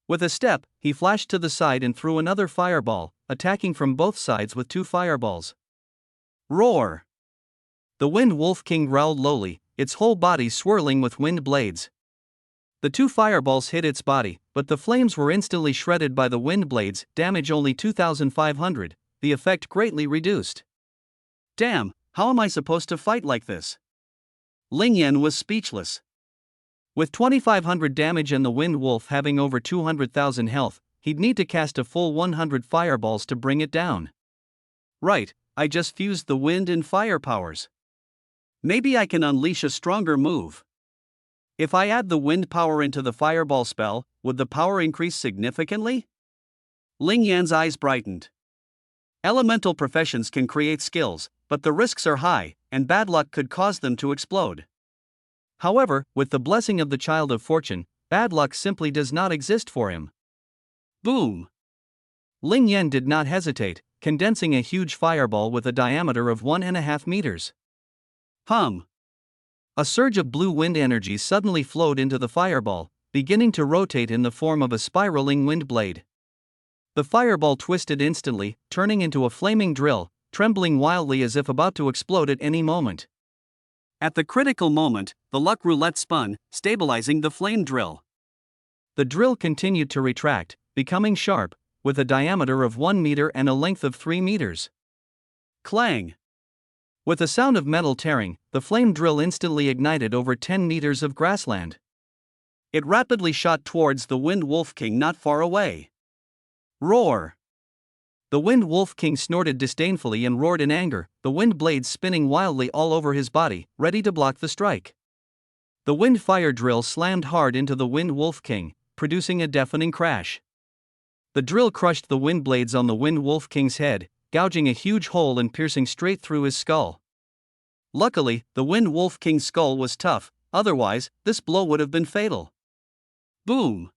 With a step, he flashed to the side and threw another fireball, attacking from both sides with 2 fireballs. Roar! The Wind Wolf King growled lowly, its whole body swirling with wind blades. The 2 fireballs hit its body, but the flames were instantly shredded by the wind blades, damage only 2,500, the effect greatly reduced. Damn, how am I supposed to fight like this? Lingyan was speechless. With 2,500 damage and the Wind Wolf having over 200,000 health, he'd need to cast a full 100 fireballs to bring it down. Right, I just fused the wind and fire powers. Maybe I can unleash a stronger move. If I add the wind power into the fireball spell, would the power increase significantly? Lingyan's eyes brightened. Elemental professions can create skills, but the risks are high, and bad luck could cause them to explode. However, with the blessing of the Child of Fortune, bad luck simply does not exist for him. Boom! Lingyan did not hesitate, condensing a huge fireball with a diameter of 1.5 meters. Hum! A surge of blue wind energy suddenly flowed into the fireball, beginning to rotate in the form of a spiraling wind blade. The fireball twisted instantly, turning into a flaming drill, trembling wildly as if about to explode at any moment. At the critical moment, the luck roulette spun, stabilizing the flame drill. The drill continued to retract, becoming sharp, with a diameter of 1 meter and a length of 3 meters. Clang! With a sound of metal tearing, the flame drill instantly ignited over 10 meters of grassland. It rapidly shot towards the Wind Wolf King not far away. Roar! The Wind Wolf King snorted disdainfully and roared in anger, the wind blades spinning wildly all over his body, ready to block the strike. The wind fire drill slammed hard into the Wind Wolf King, producing a deafening crash. The drill crushed the wind blades on the Wind Wolf King's head, gouging a huge hole and piercing straight through his skull. Luckily, the Wind Wolf King's skull was tough, otherwise, this blow would have been fatal. Boom!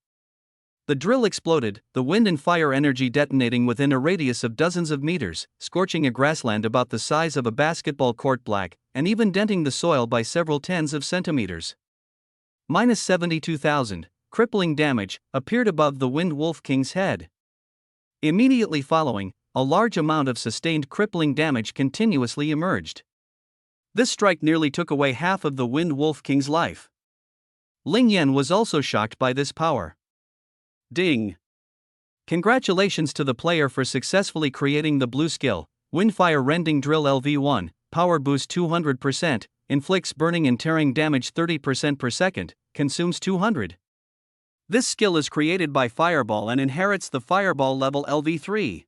The drill exploded, the wind and fire energy detonating within a radius of dozens of meters, scorching a grassland about the size of a basketball court black, and even denting the soil by several tens of centimeters. Minus 72,000, crippling damage, appeared above the Wind Wolf King's head. Immediately following, a large amount of sustained crippling damage continuously emerged. This strike nearly took away half of the Wind Wolf King's life. Lingyan was also shocked by this power. Ding! Congratulations to the player for successfully creating the blue skill, Windfire Rending Drill LV1, Power Boost 200%, inflicts burning and tearing damage 30% per second, consumes 200. This skill is created by Fireball and inherits the Fireball level LV3.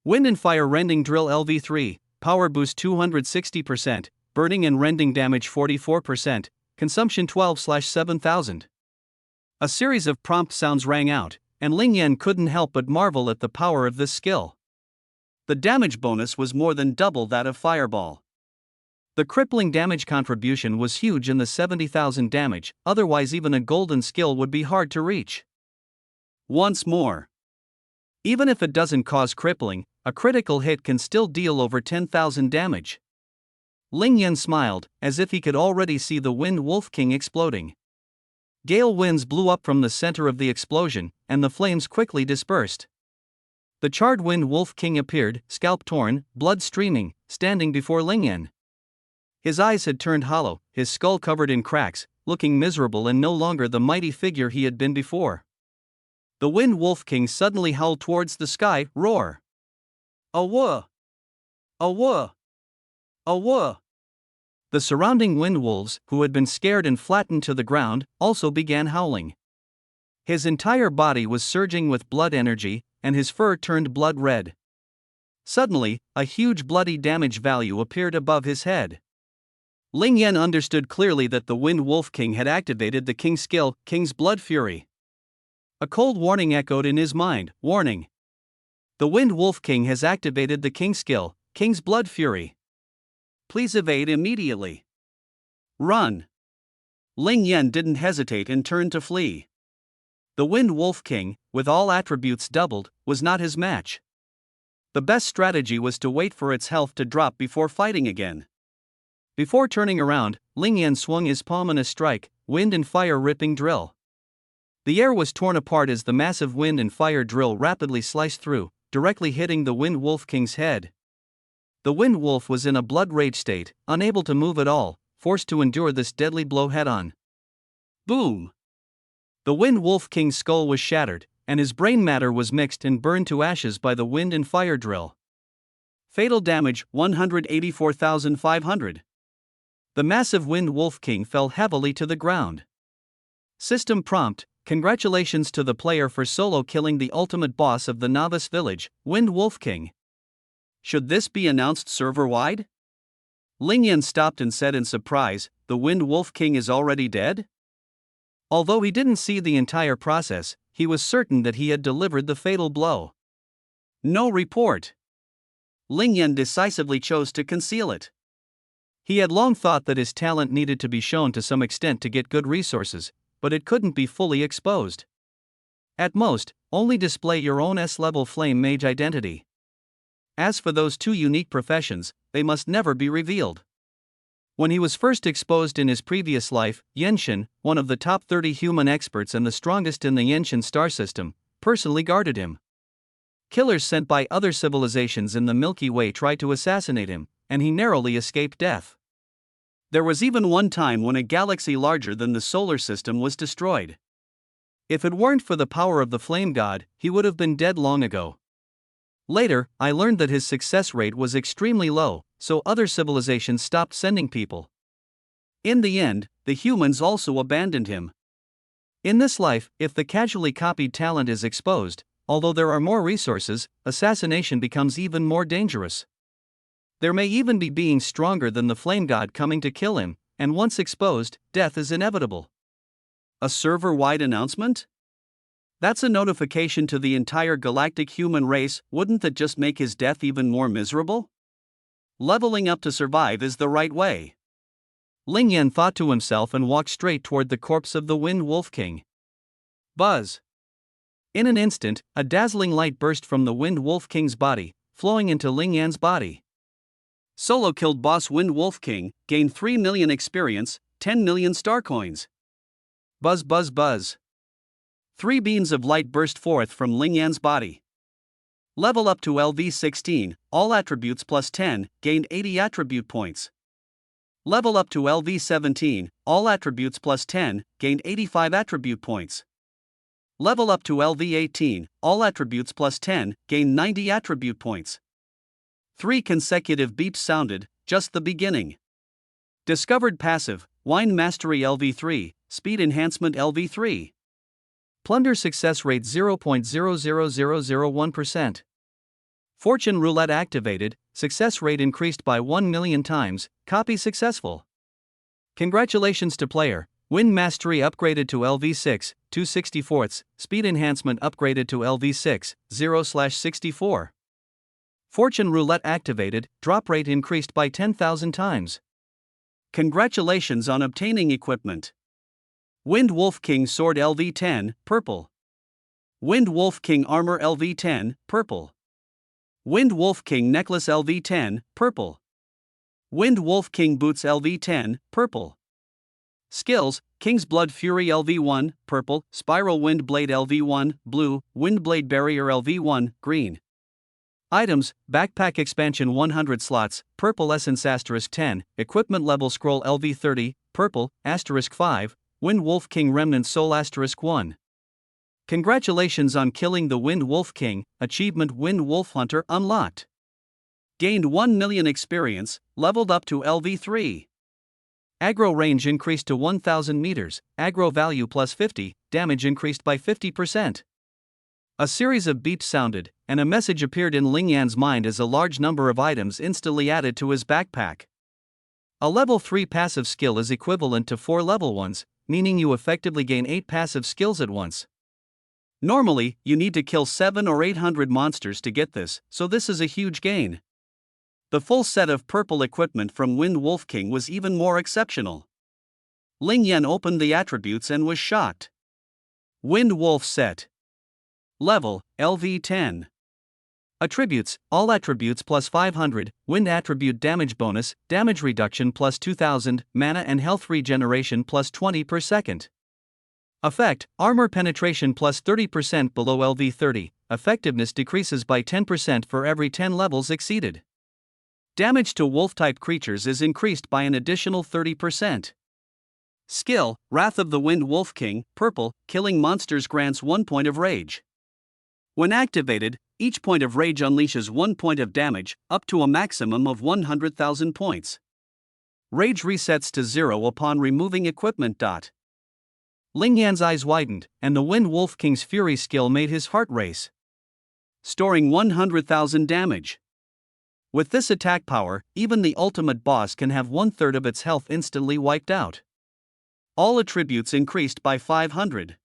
Wind and Fire Rending Drill LV3, Power Boost 260%, burning and rending damage 44%, consumption 12/7000. A series of prompt sounds rang out, and Lingyan couldn't help but marvel at the power of this skill. The damage bonus was more than double that of Fireball. The crippling damage contribution was huge in the 70,000 damage, otherwise even a golden skill would be hard to reach. Once more. Even if it doesn't cause crippling, a critical hit can still deal over 10,000 damage. Lingyan smiled, as if he could already see the Wind Wolf King exploding. Gale winds blew up from the center of the explosion, and the flames quickly dispersed. The charred Wind Wolf King appeared, scalp torn, blood streaming, standing before Lingyan. His eyes had turned hollow, his skull covered in cracks, looking miserable and no longer the mighty figure he had been before. The Wind Wolf King suddenly howled towards the sky, roar! Awa! Awa! Awa! The surrounding wind wolves, who had been scared and flattened to the ground, also began howling. His entire body was surging with blood energy, and his fur turned blood red. Suddenly, a huge bloody damage value appeared above his head. Ling Yan understood clearly that the Wind Wolf King had activated the King's skill, King's Blood Fury. A cold warning echoed in his mind, warning. The Wind Wolf King has activated the King's skill, King's Blood Fury. Please evade immediately. Run. Ling Yan didn't hesitate and turned to flee. The Wind Wolf King, with all attributes doubled, was not his match. The best strategy was to wait for its health to drop before fighting again. Before turning around, Ling Yan swung his palm in a strike, wind and fire ripping drill. The air was torn apart as the massive wind and fire drill rapidly sliced through, directly hitting the Wind Wolf King's head. The Wind Wolf was in a blood rage state, unable to move at all, forced to endure this deadly blow head-on. Boom! The Wind Wolf King's skull was shattered, and his brain matter was mixed and burned to ashes by the wind and fire drill. Fatal damage 184,500. The massive Wind Wolf King fell heavily to the ground. System prompt: congratulations to the player for solo killing the ultimate boss of the novice village, Wind Wolf King. Should this be announced server-wide? Ling Yan stopped and said in surprise, the Wind Wolf King is already dead? Although he didn't see the entire process, he was certain that he had delivered the fatal blow. No report. Ling Yan decisively chose to conceal it. He had long thought that his talent needed to be shown to some extent to get good resources, but it couldn't be fully exposed. At most, only display your own S-level flame mage identity. As for those two unique professions, they must never be revealed. When he was first exposed in his previous life, Yenshin, one of the top 30 human experts and the strongest in the Yenshin star system, personally guarded him. Killers sent by other civilizations in the Milky Way tried to assassinate him, and he narrowly escaped death. There was even one time when a galaxy larger than the solar system was destroyed. If it weren't for the power of the flame god, he would have been dead long ago. Later, I learned that his success rate was extremely low, so other civilizations stopped sending people. In the end, the humans also abandoned him. In this life, if the casually copied talent is exposed, although there are more resources, assassination becomes even more dangerous. There may even be beings stronger than the flame god coming to kill him, and once exposed, death is inevitable. A server-wide announcement? That's a notification to the entire galactic human race. Wouldn't that just make his death even more miserable? Leveling up to survive is the right way. Ling Yan thought to himself and walked straight toward the corpse of the Wind Wolf King. Buzz! In an instant, a dazzling light burst from the Wind Wolf King's body, flowing into Ling Yan's body. Solo killed boss Wind Wolf King, gained 3 million experience, 10 million star coins. Buzz buzz buzz. 3 beams of light burst forth from Ling Yan's body. Level up to LV16, all attributes plus 10, gained 80 attribute points. Level up to LV17, all attributes plus 10, gained 85 attribute points. Level up to LV18, all attributes plus 10, gained 90 attribute points. 3 consecutive beeps sounded, just the beginning. Discovered passive, Wine Mastery LV3, Speed Enhancement LV3. Plunder success rate 0.00001%. Fortune Roulette activated, success rate increased by 1 million times, copy successful. Congratulations to player, Wind Mastery upgraded to LV6, 2/64, Speed Enhancement upgraded to LV6, 0/64. Fortune Roulette activated, drop rate increased by 10,000 times. Congratulations on obtaining equipment. Wind Wolf King Sword LV10, purple. Wind Wolf King Armor LV10, purple. Wind Wolf King Necklace LV10, purple. Wind Wolf King Boots LV10, purple. Skills: King's Blood Fury LV1, purple, Spiral Wind Blade LV1, blue, Wind Blade Barrier LV1, green. Items: Backpack Expansion 100 slots, purple Essence *10, Equipment Level Scroll LV30, purple, *5, Wind Wolf King Remnant Soul *1. Congratulations on killing the Wind Wolf King, achievement Wind Wolf Hunter unlocked. Gained 1 million experience, leveled up to LV3. Aggro range increased to 1000 meters, aggro value plus 50, damage increased by 50%. A series of beeps sounded, and a message appeared in Ling Yan's mind as a large number of items instantly added to his backpack. A level 3 passive skill is equivalent to 4 level 1s, meaning you effectively gain 8 passive skills at once. Normally, you need to kill 700 or 800 monsters to get this, so this is a huge gain. The full set of purple equipment from Wind Wolf King was even more exceptional. Ling Yan opened the attributes and was shocked. Wind Wolf set. Level, LV10. Attributes, all attributes plus 500, wind attribute damage bonus, damage reduction plus 2000, mana and health regeneration plus 20 per second. Effect, armor penetration plus 30% below LV30, effectiveness decreases by 10% for every 10 levels exceeded. Damage to wolf-type creatures is increased by an additional 30%. Skill, Wrath of the Wind Wolf King, purple, killing monsters grants 1 point of rage. When activated, each point of rage unleashes 1 point of damage, up to a maximum of 100,000 points. Rage resets to 0 upon removing equipment. Ling Yan's eyes widened, and the Wind Wolf King's Fury skill made his heart race. Storing 100,000 damage. With this attack power, even the ultimate boss can have 1/3 of its health instantly wiped out. All attributes increased by 500.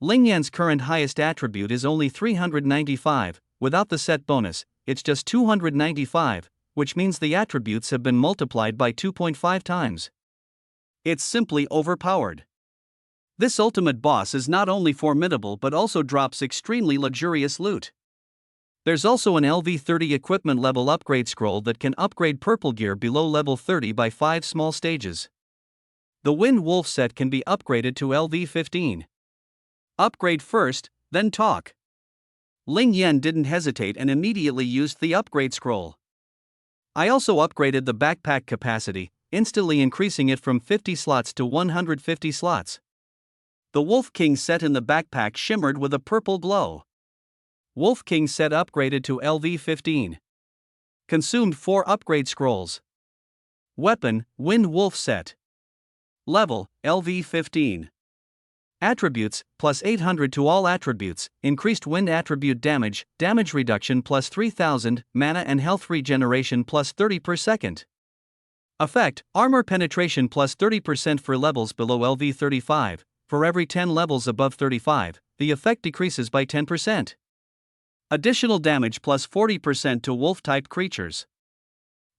Ling Yan's current highest attribute is only 395, without the set bonus, it's just 295, which means the attributes have been multiplied by 2.5 times. It's simply overpowered. This ultimate boss is not only formidable but also drops extremely luxurious loot. There's also an LV30 equipment level upgrade scroll that can upgrade purple gear below level 30 by 5 small stages. The Wind Wolf set can be upgraded to LV15. Upgrade first, then talk. Ling Yan didn't hesitate and immediately used the upgrade scroll. I also upgraded the backpack capacity, instantly increasing it from 50 slots to 150 slots. The Wolf King set in the backpack shimmered with a purple glow. Wolf King set upgraded to LV15. Consumed 4 upgrade scrolls. Weapon, Wind Wolf set. Level, LV15. Attributes, plus 800 to all attributes, increased wind attribute damage, damage reduction plus 3000, mana and health regeneration plus 30 per second. Effect, armor penetration plus 30% for levels below LV35, for every 10 levels above 35, the effect decreases by 10%. Additional damage plus 40% to wolf-type creatures.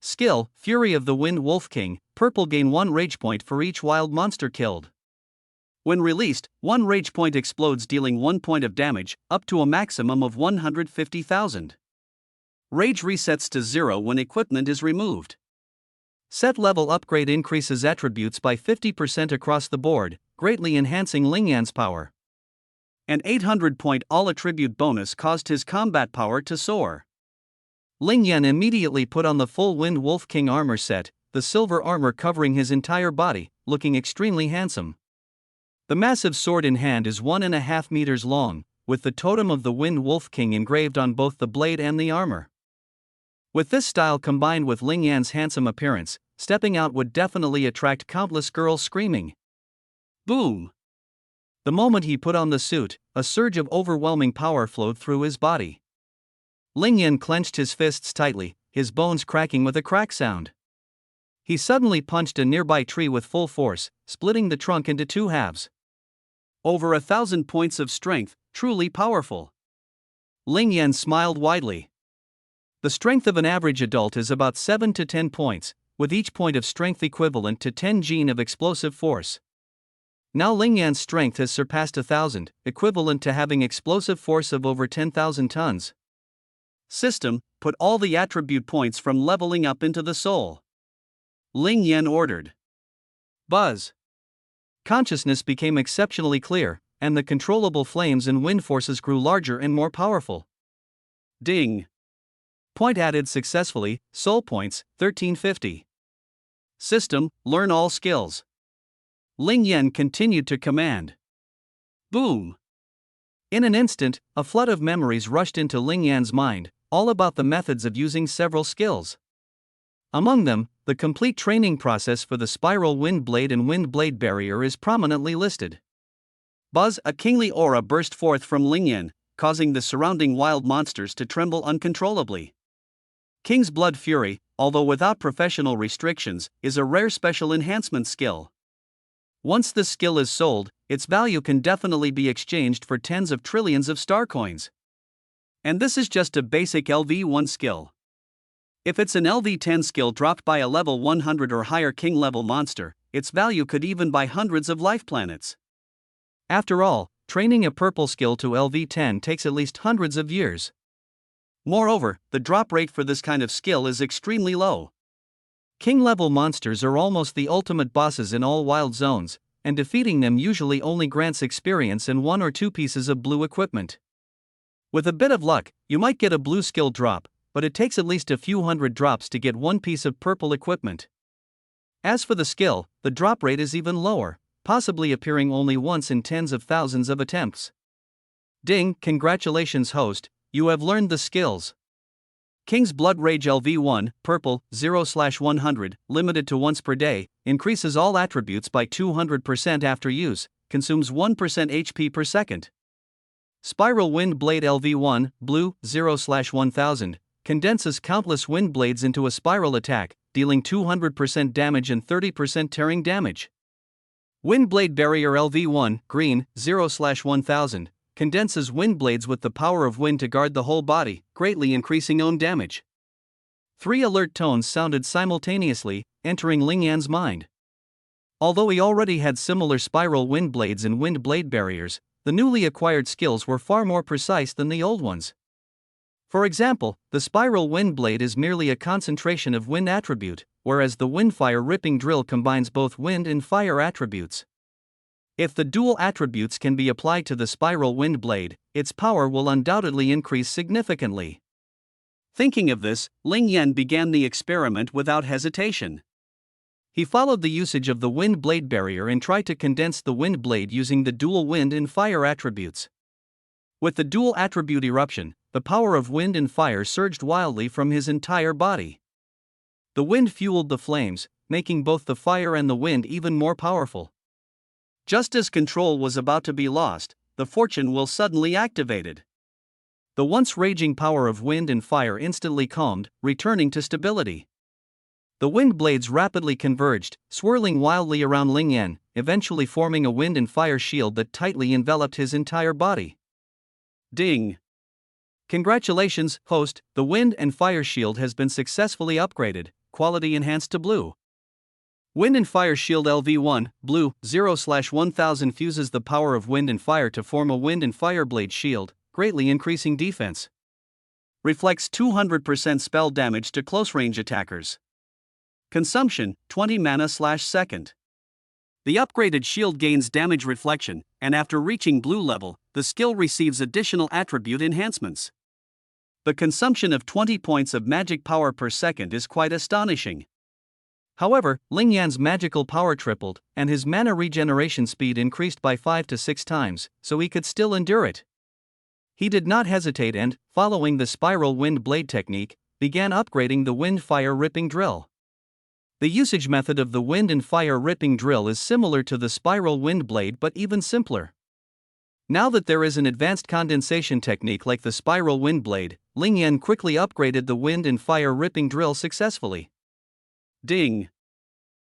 Skill, Fury of the Wind Wolf King, purple gain 1 rage point for each wild monster killed. When released, 1 rage point explodes dealing 1 point of damage, up to a maximum of 150,000. Rage resets to 0 when equipment is removed. Set level upgrade increases attributes by 50% across the board, greatly enhancing Ling Yan's power. An 800-point all-attribute bonus caused his combat power to soar. Ling Yan immediately put on the full Wind Wolf King armor set, the silver armor covering his entire body, looking extremely handsome. The massive sword in hand is 1.5 meters long, with the totem of the Wind Wolf King engraved on both the blade and the armor. With this style combined with Ling Yan's handsome appearance, stepping out would definitely attract countless girls screaming. Boom! The moment he put on the suit, a surge of overwhelming power flowed through his body. Ling Yan clenched his fists tightly, his bones cracking with a crack sound. He suddenly punched a nearby tree with full force, splitting the trunk into 2 halves. Over 1,000 points of strength, truly powerful. Ling Yan smiled widely. The strength of an average adult is about 7 to 10 points, with each point of strength equivalent to 10 gene of explosive force. Now Ling Yan's strength has surpassed 1,000, equivalent to having explosive force of over 10,000 tons. System, put all the attribute points from leveling up into the soul. Ling Yan ordered. Buzz. Consciousness became exceptionally clear, and the controllable flames and wind forces grew larger and more powerful. Ding. Point added successfully, soul points, 1350. System, learn all skills. Ling Yan continued to command. Boom! In an instant, a flood of memories rushed into Ling Yan's mind, all about the methods of using several skills. Among them, the complete training process for the Spiral Wind Blade and Wind Blade Barrier is prominently listed. Buzz, a kingly aura burst forth from Ling Yan, causing the surrounding wild monsters to tremble uncontrollably. King's Blood Fury, although without professional restrictions, is a rare special enhancement skill. Once this skill is sold, its value can definitely be exchanged for tens of trillions of star coins. And this is just a basic LV1 skill. If it's an LV10 skill dropped by a level 100 or higher king level monster, its value could even buy hundreds of life planets. After all, training a purple skill to LV10 takes at least hundreds of years. Moreover, the drop rate for this kind of skill is extremely low. King-level monsters are almost the ultimate bosses in all wild zones, and defeating them usually only grants experience and 1 or 2 pieces of blue equipment. With a bit of luck, you might get a blue skill drop, but it takes at least a few hundred drops to get 1 piece of purple equipment. As for the skill, the drop rate is even lower, possibly appearing only once in tens of thousands of attempts. Ding, congratulations host, you have learned the skills. King's Blood Rage LV1, purple, 0/100, limited to once per day, increases all attributes by 200% after use, consumes 1% HP per second. Spiral Wind Blade LV1, blue, 0/1000, condenses countless wind blades into a spiral attack, dealing 200% damage and 30% tearing damage. Wind Blade Barrier LV1, green, 0/1000, condenses wind blades with the power of wind to guard the whole body, greatly increasing own damage. 3 alert tones sounded simultaneously, entering Ling Yan's mind. Although he already had similar spiral wind blades and wind blade barriers, the newly acquired skills were far more precise than the old ones. For example, the spiral wind blade is merely a concentration of wind attribute, whereas the windfire ripping drill combines both wind and fire attributes. If the dual attributes can be applied to the spiral wind blade, its power will undoubtedly increase significantly. Thinking of this, Ling Yan began the experiment without hesitation. He followed the usage of the wind blade barrier and tried to condense the wind blade using the dual wind and fire attributes. With the dual attribute eruption, the power of wind and fire surged wildly from his entire body. The wind fueled the flames, making both the fire and the wind even more powerful. Just as control was about to be lost, the fortune will suddenly activated. The once raging power of wind and fire instantly calmed, returning to stability. The wind blades rapidly converged, swirling wildly around Ling Yan, eventually forming a wind and fire shield that tightly enveloped his entire body. Ding! Congratulations, host, the wind and fire shield has been successfully upgraded, quality enhanced to blue. Wind and Fire Shield LV1, blue, 0/1000 fuses the power of wind and fire to form a wind and fire blade shield, greatly increasing defense. Reflects 200% spell damage to close-range attackers. Consumption, 20 mana/second. The upgraded shield gains damage reflection, and after reaching blue level, the skill receives additional attribute enhancements. The consumption of 20 points of magic power per second is quite astonishing. However, Ling Yan's magical power tripled, and his mana regeneration speed increased by 5 to 6 times, so he could still endure it. He did not hesitate and, following the spiral wind blade technique, began upgrading the wind fire ripping drill. The usage method of the wind and fire ripping drill is similar to the spiral wind blade but even simpler. Now that there is an advanced condensation technique like the spiral wind blade, Ling Yan quickly upgraded the wind and fire ripping drill successfully. Ding!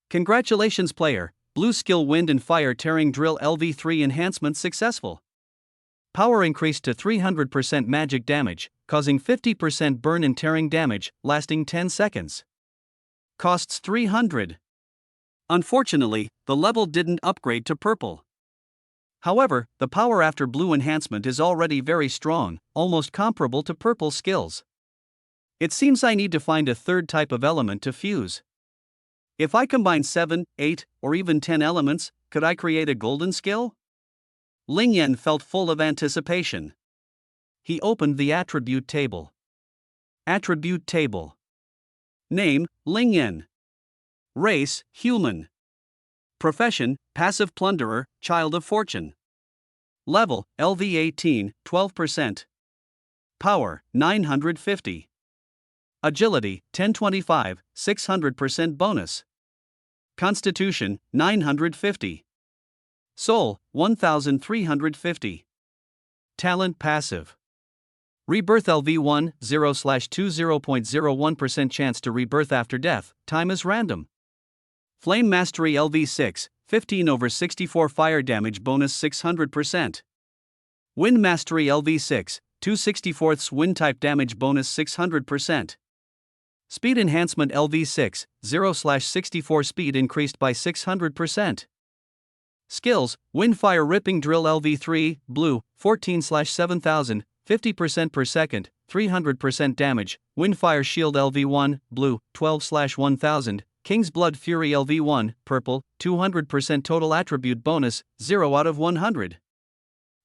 Congratulations player, blue skill wind and fire tearing drill LV3 enhancement successful. Power increased to 300% magic damage, causing 50% burn and tearing damage, lasting 10 seconds. Costs 300. Unfortunately, the level didn't upgrade to purple. However, the power after blue enhancement is already very strong, almost comparable to purple skills. It seems I need to find a third type of element to fuse. If I combine 7, 8, or even 10 elements, could I create a golden skill? Ling Yan felt full of anticipation. He opened the attribute table. Attribute table. Name, Ling Yan. Race, human. Profession, passive plunderer, child of fortune. Level, LV18, 12%. Power, 950. Agility, 1025, 600% bonus. Constitution, 950. Soul, 1350. Talent passive. Rebirth LV1, 0/20.01% chance to rebirth after death, time is random. Flame Mastery LV6, 15/64 fire damage bonus 600%. Wind Mastery LV6, 2/64 wind type damage bonus 600%. Speed Enhancement LV6, 0/64 speed increased by 600%. Skills, Windfire Ripping Drill LV3, blue, 14/7000, 50% per second, 300% damage. Windfire Shield LV1, blue, 12/1000, King's Blood Fury LV1, purple, 200% total attribute bonus, 0/100.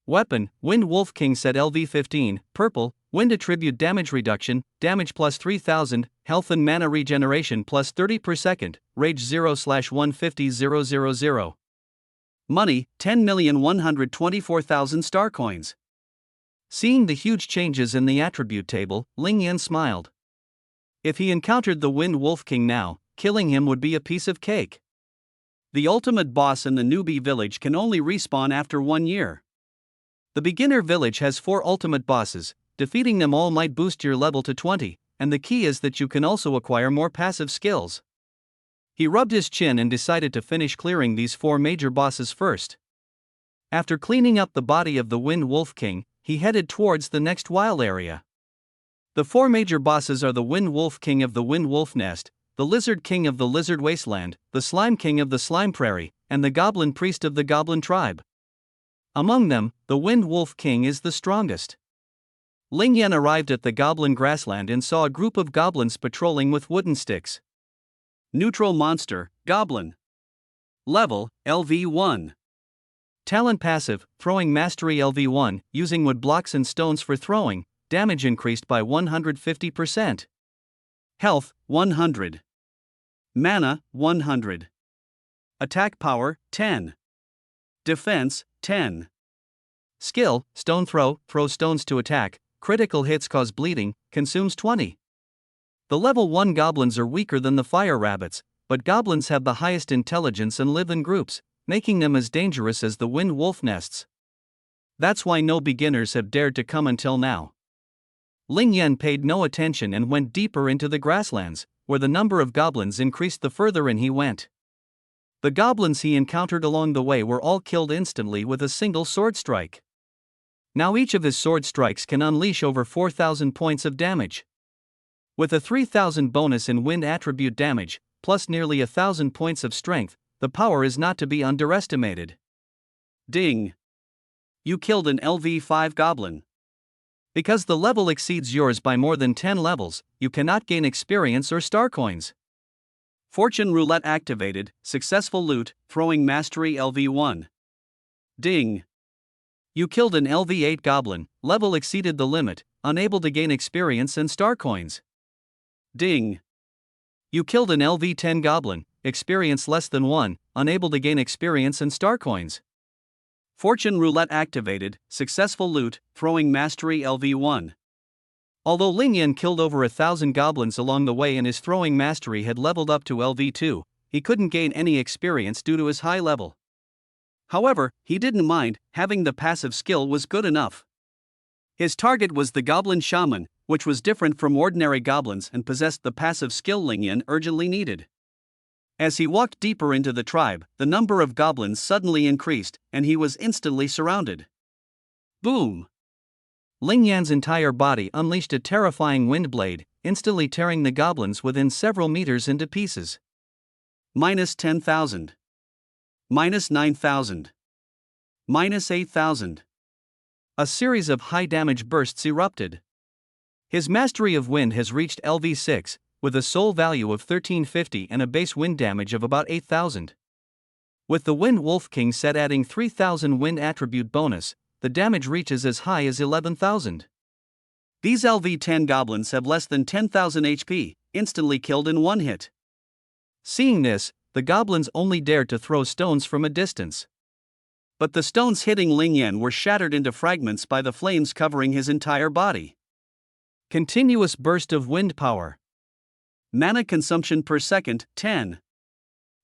Weapon, Wind Wolf King Set LV15, purple, wind attribute damage reduction, damage plus 3000, health and mana regeneration plus 30 per second, rage 0/150,000. Money, 10,124,000 star coins. Seeing the huge changes in the attribute table, Ling Yan smiled. If he encountered the Wind Wolf King now, killing him would be a piece of cake. The ultimate boss in the newbie village can only respawn after 1 year. The beginner village has 4 ultimate bosses, defeating them all might boost your level to 20, and the key is that you can also acquire more passive skills. He rubbed his chin and decided to finish clearing these 4 major bosses first. After cleaning up the body of the Wind Wolf King, he headed towards the next wild area. The 4 major bosses are the Wind Wolf King of the Wind Wolf Nest, the Lizard King of the Lizard Wasteland, the Slime King of the Slime Prairie, and the Goblin Priest of the Goblin Tribe. Among them, the Wind Wolf King is the strongest. Ling Yan arrived at the Goblin Grassland and saw a group of goblins patrolling with wooden sticks. Neutral Monster, Goblin. Level, LV1. Talent passive, Throwing Mastery LV1, using wood blocks and stones for throwing, damage increased by 150%. Health, 100. Mana, 100. Attack power, 10. Defense, 10. Skill, Stone Throw, throw stones to attack, critical hits cause bleeding, consumes 20. The level 1 goblins are weaker than the fire rabbits, but goblins have the highest intelligence and live in groups, making them as dangerous as the Wind Wolf nests. That's why no beginners have dared to come until now. Ling Yan paid no attention and went deeper into the grasslands, where the number of goblins increased the further in he went. The goblins he encountered along the way were all killed instantly with a single sword strike. Now each of his sword strikes can unleash over 4,000 points of damage. With a 3,000 bonus in wind attribute damage, plus nearly 1,000 points of strength, the power is not to be underestimated. Ding! You killed an LV5 goblin. Because the level exceeds yours by more than 10 levels, you cannot gain experience or star coins. Fortune Roulette activated, successful loot, Throwing Mastery LV1. Ding! You killed an LV8 goblin, level exceeded the limit, unable to gain experience and star coins. Ding! You killed an LV10 goblin, experience less than 1, unable to gain experience and star coins. Fortune Roulette activated, successful loot, Throwing Mastery LV1. Although Ling Yan killed over 1,000 goblins along the way and his throwing mastery had leveled up to LV2, he couldn't gain any experience due to his high level. However, he didn't mind, having the passive skill was good enough. His target was the Goblin Shaman, which was different from ordinary goblins and possessed the passive skill Ling Yan urgently needed. As he walked deeper into the tribe, the number of goblins suddenly increased, and he was instantly surrounded. Boom! Ling Yan's entire body unleashed a terrifying wind blade, instantly tearing the goblins within several meters into pieces. Minus 10,000. Minus 9,000. Minus 8,000. A series of high-damage bursts erupted. His mastery of wind has reached LV6, with a soul value of 1350 and a base wind damage of about 8,000. With the Wind Wolf King set adding 3,000 wind attribute bonus, the damage reaches as high as 11,000. These LV10 goblins have less than 10,000 HP, instantly killed in one hit. Seeing this, the goblins only dared to throw stones from a distance. But the stones hitting Ling Yan were shattered into fragments by the flames covering his entire body. Continuous burst of wind power. Mana consumption per second, 10.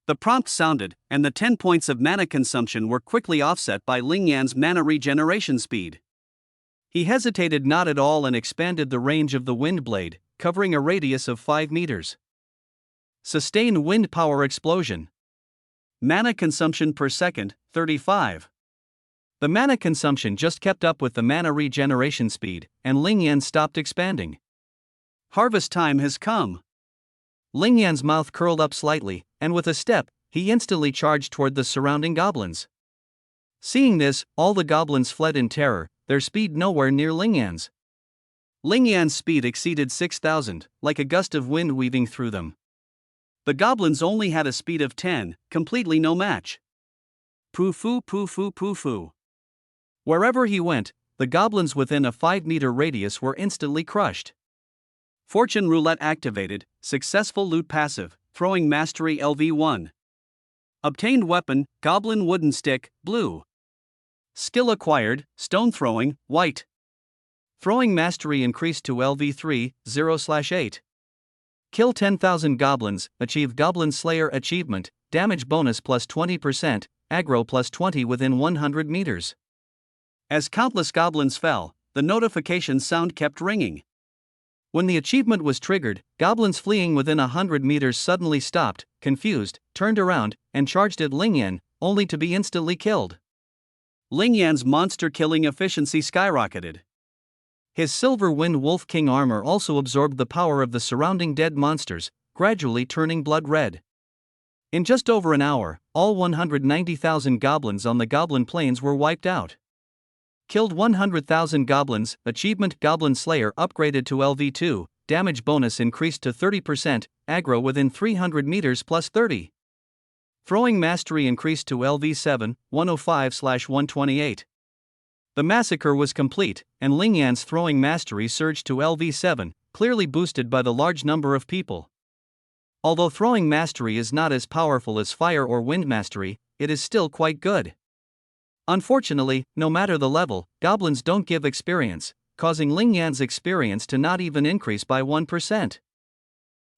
The prompt sounded, and the 10 points of mana consumption were quickly offset by Ling Yan's mana regeneration speed. He hesitated not at all and expanded the range of the wind blade, covering a radius of 5 meters. Sustained wind power explosion. Mana consumption per second, 35. The mana consumption just kept up with the mana regeneration speed, and Ling Yan stopped expanding. Harvest time has come. Ling Yan's mouth curled up slightly, and with a step, he instantly charged toward the surrounding goblins. Seeing this, all the goblins fled in terror, their speed nowhere near Ling Yan's. Ling Yan's speed exceeded 6,000, like a gust of wind weaving through them. The goblins only had a speed of 10, completely no match. Poo-foo, poo-foo, poo-foo. Wherever he went, the goblins within a 5-meter radius were instantly crushed. Fortune roulette activated, successful loot passive, throwing mastery LV1. Obtained weapon, goblin wooden stick, blue. Skill acquired, stone throwing, white. Throwing mastery increased to LV3, 0/8. Kill 10,000 goblins, achieve Goblin Slayer achievement, damage bonus plus 20%, aggro plus 20 within 100 meters. As countless goblins fell, the notification sound kept ringing. When the achievement was triggered, goblins fleeing within 100 meters suddenly stopped, confused, turned around, and charged at Ling Yan, only to be instantly killed. Ling Yan's monster killing efficiency skyrocketed. His Silver Wind Wolf King armor also absorbed the power of the surrounding dead monsters, gradually turning blood red. In just over an hour, all 190,000 goblins on the Goblin Plains were wiped out. Killed 100,000 goblins, achievement Goblin Slayer upgraded to LV2, damage bonus increased to 30%, aggro within 300 meters plus 30. Throwing mastery increased to LV7, 105/128. The massacre was complete, and Ling Yan's throwing mastery surged to LV7, clearly boosted by the large number of people. Although throwing mastery is not as powerful as fire or wind mastery, it is still quite good. Unfortunately, no matter the level, goblins don't give experience, causing Ling Yan's experience to not even increase by 1%.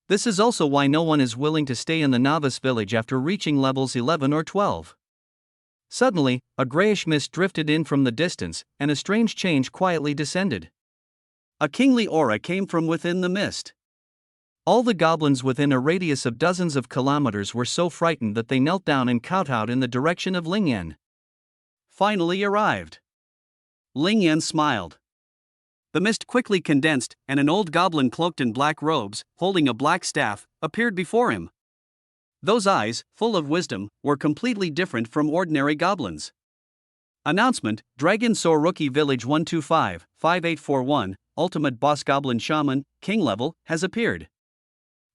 This is also why no one is willing to stay in the novice village after reaching levels 11 or 12. Suddenly, a grayish mist drifted in from the distance, and a strange change quietly descended. A kingly aura came from within the mist. All the goblins within a radius of dozens of kilometers were so frightened that they knelt down and kowtowed in the direction of Ling Yan. Finally arrived. Ling Yan smiled. The mist quickly condensed, and an old goblin cloaked in black robes, holding a black staff, appeared before him. Those eyes, full of wisdom, were completely different from ordinary goblins. Announcement: Dragon Soar Rookie Village 125-5841, Ultimate Boss Goblin Shaman, King level, has appeared.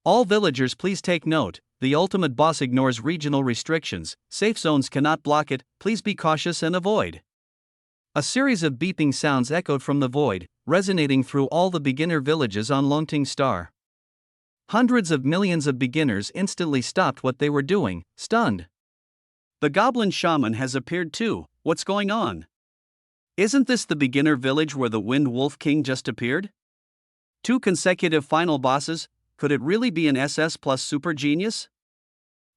All villagers please take note, the ultimate boss ignores regional restrictions, safe zones cannot block it, please be cautious and avoid. A series of beeping sounds echoed from the void, resonating through all the beginner villages on Longting Star. Hundreds of millions of beginners instantly stopped what they were doing, stunned. The Goblin Shaman has appeared too, what's going on? Isn't this the beginner village where the Wind Wolf King just appeared? 2 consecutive final bosses, could it really be an SS plus super genius?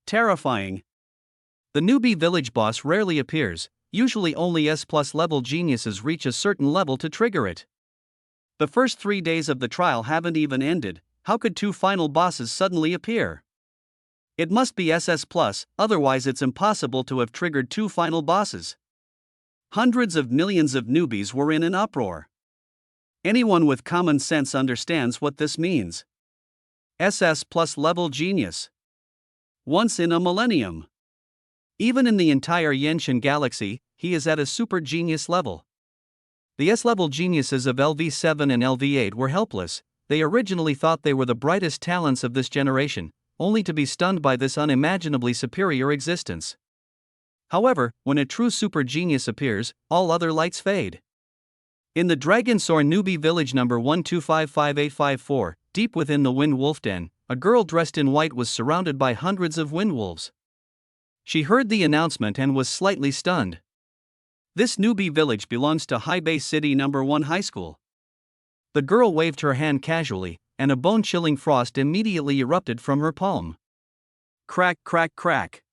Terrifying. The newbie village boss rarely appears, usually only S plus level geniuses reach a certain level to trigger it. The first 3 days of the trial haven't even ended, how could 2 final bosses suddenly appear? It must be SS plus, otherwise it's impossible to have triggered 2 final bosses. Hundreds of millions of newbies were in an uproar. Anyone with common sense understands what this means. SS plus level genius. Once in a millennium. Even in the entire Yenshin galaxy, he is at a super genius level. The S-level geniuses of LV7 and LV8 were helpless, they originally thought they were the brightest talents of this generation, only to be stunned by this unimaginably superior existence. However, when a true super genius appears, all other lights fade. In the Dragon Soar newbie village number 1255854, deep within the Wind Wolf Den, a girl dressed in white was surrounded by hundreds of wind wolves. She heard the announcement and was slightly stunned. This newbie village belongs to High Bay City number 1 High School. The girl waved her hand casually, and a bone-chilling frost immediately erupted from her palm. Crack, crack, crack.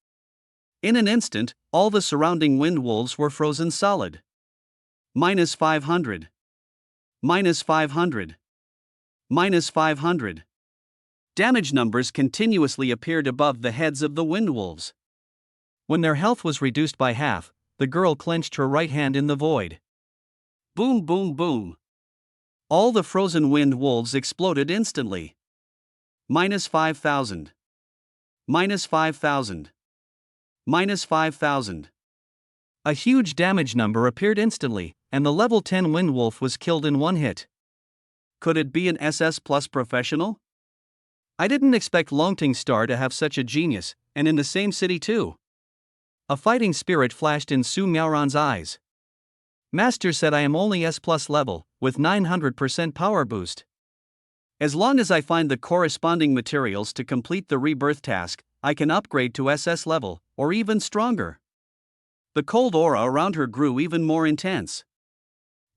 In an instant, all the surrounding wind wolves were frozen solid. -500. minus 500, minus 500. Damage numbers continuously appeared above the heads of the wind wolves. When their health was reduced by half, the girl clenched her right hand in the void. Boom, boom, boom. All the frozen wind wolves exploded instantly. Minus 5,000. Minus 5,000. Minus 5,000. A huge damage number appeared instantly, and the level 10 wind wolf was killed in one hit. Could it be an SS Plus professional? I didn't expect Longting Star to have such a genius, and in the same city too. A fighting spirit flashed in Su Miaoran's eyes. Master said I am only S Plus level, with 900% power boost. As long as I find the corresponding materials to complete the rebirth task, I can upgrade to SS level, or even stronger. The cold aura around her grew even more intense.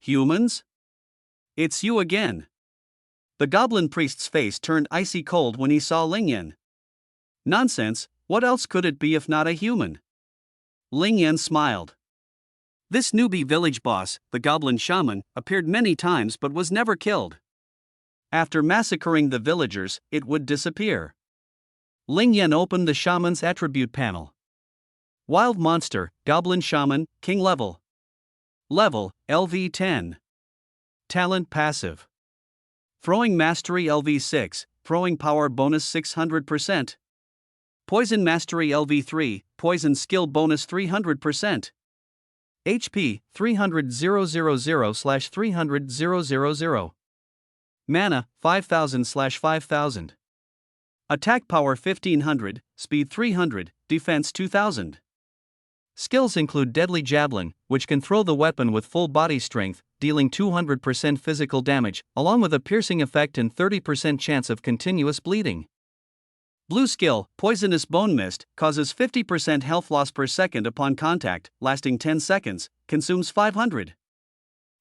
Humans? It's you again. The goblin priest's face turned icy cold when he saw Lingyan. Nonsense, what else could it be if not a human? Lingyan smiled. This newbie village boss, the goblin shaman, appeared many times but was never killed. After massacring the villagers, it would disappear. Lingyan opened the shaman's attribute panel. Wild monster, goblin shaman, king level. Level, LV10. Talent passive. Throwing mastery LV6, throwing power bonus 600%. Poison mastery LV3, poison skill bonus 300%. HP 300,000/300,000. Mana 5,000/5,000. Attack power 1500, speed 300, defense 2000. Skills include Deadly Javelin, which can throw the weapon with full body strength, dealing 200% physical damage, along with a piercing effect and 30% chance of continuous bleeding. Blue skill, Poisonous Bone Mist, causes 50% health loss per second upon contact, lasting 10 seconds, consumes 500.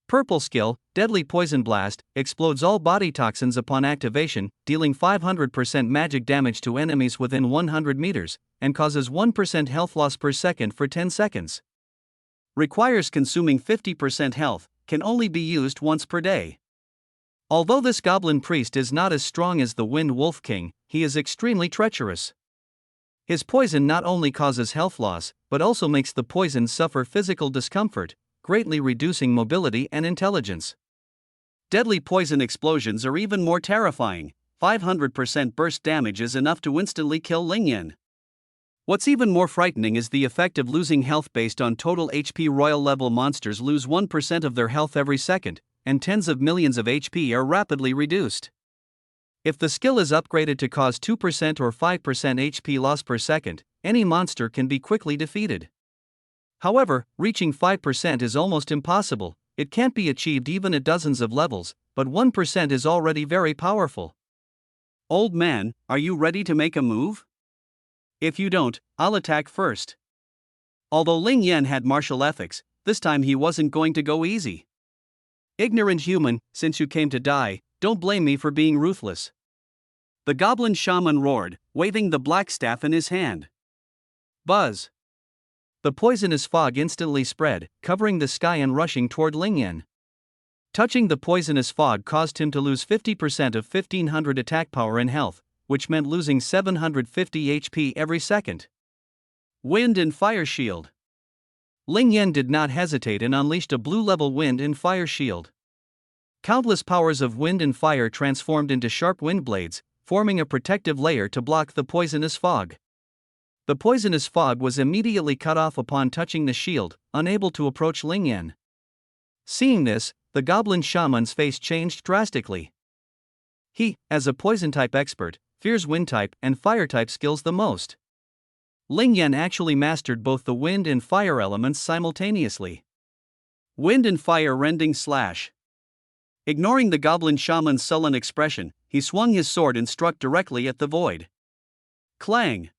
Purple skill, Deadly Poison Blast, explodes all body toxins upon activation, dealing 500% magic damage to enemies within 100 meters, and causes 1% health loss per second for 10 seconds. Requires consuming 50% health, can only be used once per day. Although this goblin priest is not as strong as the Wind Wolf King, he is extremely treacherous. His poison not only causes health loss, but also makes the poison suffer physical discomfort, greatly reducing mobility and intelligence. Deadly poison explosions are even more terrifying. 500% burst damage is enough to instantly kill Lingyan. What's even more frightening is the effect of losing health based on total HP. Royal level monsters lose 1% of their health every second, and tens of millions of HP are rapidly reduced. If the skill is upgraded to cause 2% or 5% HP loss per second, any monster can be quickly defeated. However, reaching 5% is almost impossible. It can't be achieved even at dozens of levels, but 1% is already very powerful. Old man, are you ready to make a move? If you don't, I'll attack first. Although Lingyan had martial ethics, this time he wasn't going to go easy. Ignorant human, since you came to die, don't blame me for being ruthless. The goblin shaman roared, waving the black staff in his hand. Buzz. The poisonous fog instantly spread, covering the sky and rushing toward Lingyan. Touching the poisonous fog caused him to lose 50% of 1500 attack power and health, which meant losing 750 HP every second. Wind and Fire Shield. Lingyan did not hesitate and unleashed a blue-level wind and fire shield. Countless powers of wind and fire transformed into sharp wind blades, forming a protective layer to block the poisonous fog. The poisonous fog was immediately cut off upon touching the shield, unable to approach Lingyan. Seeing this, the goblin shaman's face changed drastically. He, as a poison-type expert, fears wind-type and fire-type skills the most. Lingyan actually mastered both the wind and fire elements simultaneously. Wind and fire rending slash. Ignoring the goblin shaman's sullen expression, he swung his sword and struck directly at the void. Clang!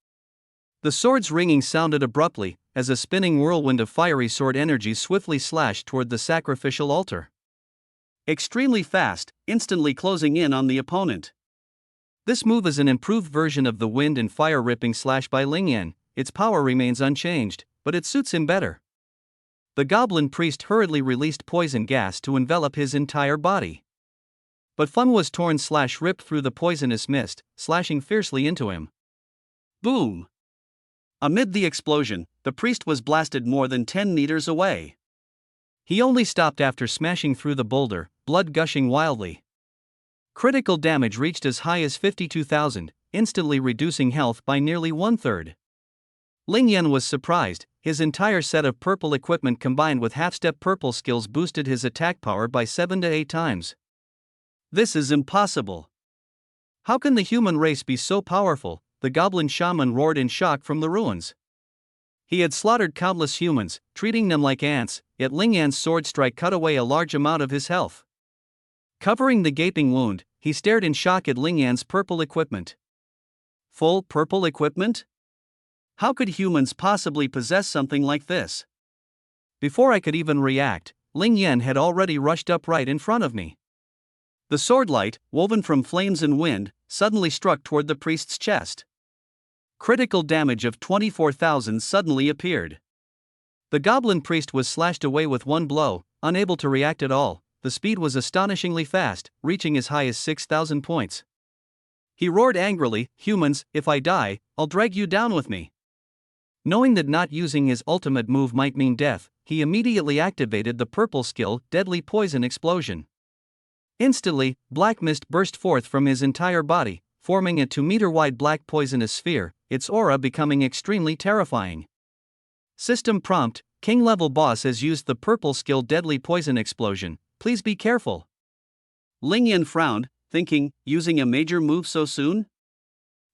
The sword's ringing sounded abruptly, as a spinning whirlwind of fiery sword energy swiftly slashed toward the sacrificial altar. Extremely fast, instantly closing in on the opponent. This move is an improved version of the wind and fire ripping slash by Lingyan. Its power remains unchanged, but it suits him better. The goblin priest hurriedly released poison gas to envelop his entire body. But Fun was torn/ripped through the poisonous mist, slashing fiercely into him. Boom! Amid the explosion, the priest was blasted more than 10 meters away. He only stopped after smashing through the boulder, blood gushing wildly. Critical damage reached as high as 52,000, instantly reducing health by nearly 1/3. Ling Yan was surprised. His entire set of purple equipment combined with half-step purple skills boosted his attack power by 7 to 8 times. This is impossible. How can the human race be so powerful? The goblin shaman roared in shock from the ruins. He had slaughtered countless humans, treating them like ants, yet Ling Yan's sword strike cut away a large amount of his health. Covering the gaping wound, he stared in shock at Ling Yan's purple equipment. Full purple equipment? How could humans possibly possess something like this? Before I could even react, Ling Yan had already rushed up right in front of me. The sword light, woven from flames and wind, suddenly struck toward the priest's chest. Critical damage of 24,000 suddenly appeared. The goblin priest was slashed away with one blow, unable to react at all. The speed was astonishingly fast, reaching as high as 6,000 points. He roared angrily, "Humans, if I die, I'll drag you down with me." Knowing that not using his ultimate move might mean death, he immediately activated the purple skill, Deadly Poison Explosion. Instantly, black mist burst forth from his entire body, forming a 2-meter-wide black poisonous sphere, its aura becoming extremely terrifying. System prompt: King-level boss has used the purple skill Deadly Poison Explosion. Please be careful. Ling Yan frowned, thinking, using a major move so soon?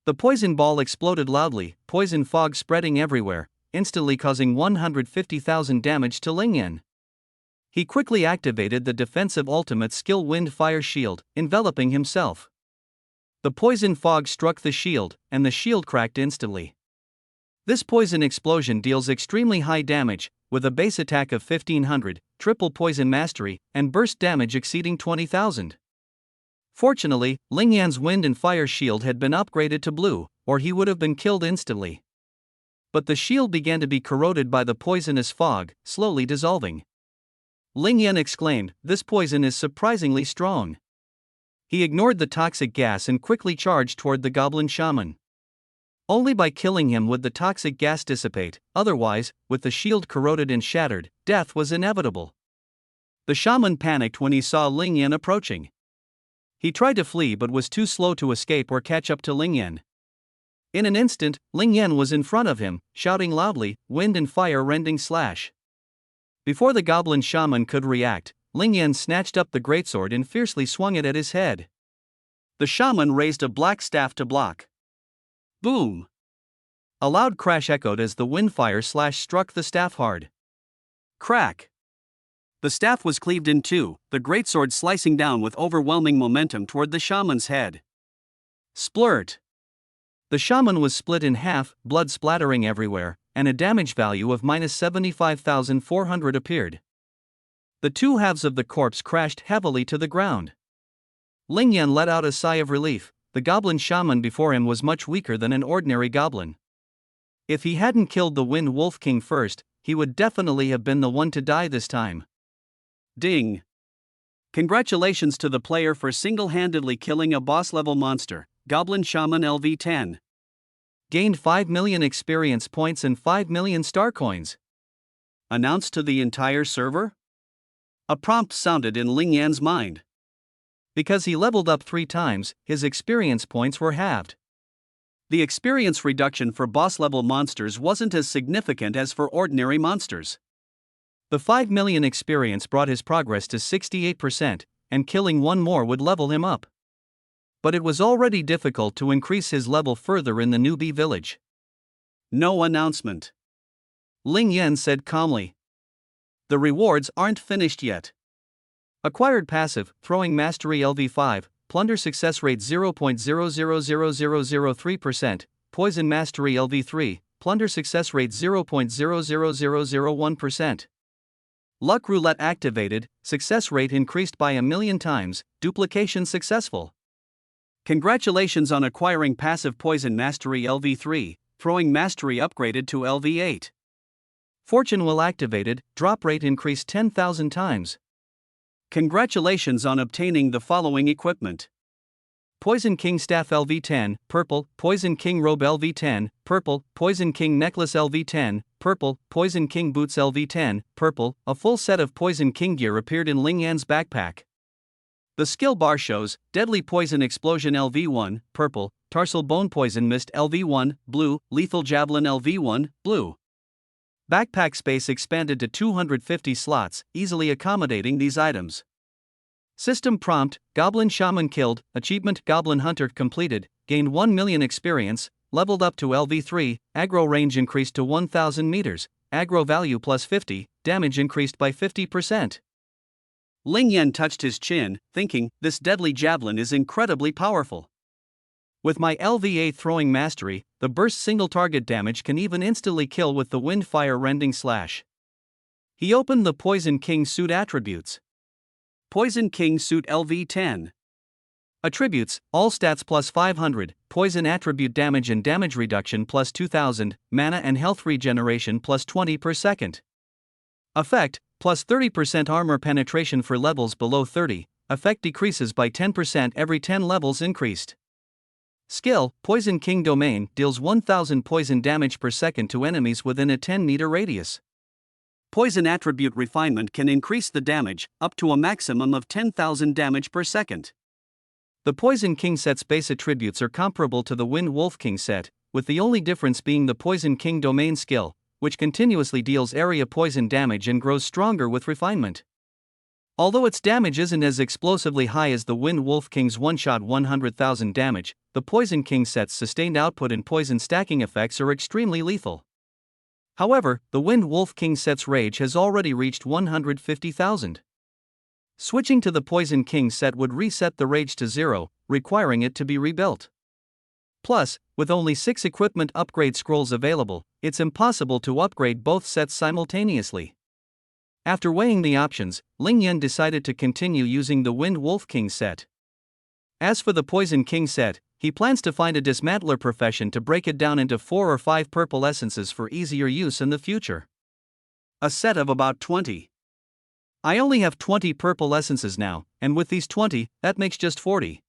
The poison ball exploded loudly, poison fog spreading everywhere, instantly causing 150,000 damage to Ling Yan. He quickly activated the defensive ultimate skill Wind Fire Shield, enveloping himself. The poison fog struck the shield, and the shield cracked instantly. This poison explosion deals extremely high damage, with a base attack of 1500, triple poison mastery, and burst damage exceeding 20,000. Fortunately, Ling Yan's wind and fire shield had been upgraded to blue, or he would have been killed instantly. But the shield began to be corroded by the poisonous fog, slowly dissolving. Ling Yan exclaimed, "This poison is surprisingly strong." He ignored the toxic gas and quickly charged toward the goblin shaman. Only by killing him would the toxic gas dissipate, otherwise, with the shield corroded and shattered, death was inevitable. The shaman panicked when he saw Ling Yan approaching. He tried to flee but was too slow to escape or catch up to Ling Yan. In an instant, Ling Yan was in front of him, shouting loudly, "Wind and fire rending slash." Before the goblin shaman could react, Ling Yan snatched up the greatsword and fiercely swung it at his head. The shaman raised a black staff to block. Boom! A loud crash echoed as the windfire slash struck the staff hard. Crack! The staff was cleaved in two, the greatsword slicing down with overwhelming momentum toward the shaman's head. Splurt! The shaman was split in half, blood splattering everywhere, and a damage value of -75,400 appeared. The two halves of the corpse crashed heavily to the ground. Ling Yan let out a sigh of relief. The goblin shaman before him was much weaker than an ordinary goblin. If he hadn't killed the Wind Wolf King first, he would definitely have been the one to die this time. Ding! Congratulations to the player for single-handedly killing a boss-level monster, Goblin Shaman LV10. Gained 5 million experience points and 5 million star coins. Announced to the entire server? A prompt sounded in Ling Yan's mind. Because he leveled up 3 times, his experience points were halved. The experience reduction for boss-level monsters wasn't as significant as for ordinary monsters. The 5 million experience brought his progress to 68%, and killing one more would level him up. But it was already difficult to increase his level further in the newbie village. No announcement. Ling Yan said calmly. The rewards aren't finished yet. Acquired passive, Throwing Mastery LV5, Plunder Success Rate 0.000003%, Poison Mastery LV3, Plunder Success Rate 0.000001%. Luck Roulette activated, Success Rate increased by 1,000,000 times, Duplication successful. Congratulations on acquiring passive Poison Mastery LV3, Throwing Mastery upgraded to LV8. Fortune will activated, drop rate increased 10,000 times. Congratulations on obtaining the following equipment: Poison King Staff LV10, purple, Poison King Robe LV10, purple, Poison King Necklace LV10, purple, Poison King Boots LV10, purple. A full set of Poison King gear appeared in Ling Yan's backpack. The skill bar shows Deadly Poison Explosion LV1, purple, Tarsal Bone Poison Mist LV1, blue, Lethal Javelin LV1, blue. Backpack space expanded to 250 slots, easily accommodating these items. System prompt: Goblin Shaman killed, achievement Goblin Hunter completed, gained 1 million experience, leveled up to LV3, aggro range increased to 1000 meters, aggro value plus 50, damage increased by 50%. Ling Yan touched his chin, thinking, this deadly javelin is incredibly powerful. With my LV8 throwing mastery, the burst single target damage can even instantly kill with the wind fire rending slash. He opened the Poison King suit attributes. Poison King suit LV10. Attributes: all stats plus 500, poison attribute damage and damage reduction plus 2000, mana and health regeneration plus 20 per second. Effect: plus 30% armor penetration for levels below 30, effect decreases by 10% every 10 levels increased. Skill: Poison King Domain, deals 1000 poison damage per second to enemies within a 10-meter radius. Poison attribute refinement can increase the damage, up to a maximum of 10,000 damage per second. The Poison King set's base attributes are comparable to the Wind Wolf King set, with the only difference being the Poison King Domain skill, which continuously deals area poison damage and grows stronger with refinement. Although its damage isn't as explosively high as the Wind Wolf King's one-shot 100,000 damage, the Poison King set's sustained output and poison stacking effects are extremely lethal. However, the Wind Wolf King set's rage has already reached 150,000. Switching to the Poison King set would reset the rage to 0, requiring it to be rebuilt. Plus, with only 6 equipment upgrade scrolls available, it's impossible to upgrade both sets simultaneously. After weighing the options, Ling Yan decided to continue using the Wind Wolf King set. As for the Poison King set, he plans to find a dismantler profession to break it down into 4 or 5 purple essences for easier use in the future. A set of about 20. I only have 20 purple essences now, and with these 20, that makes just 40.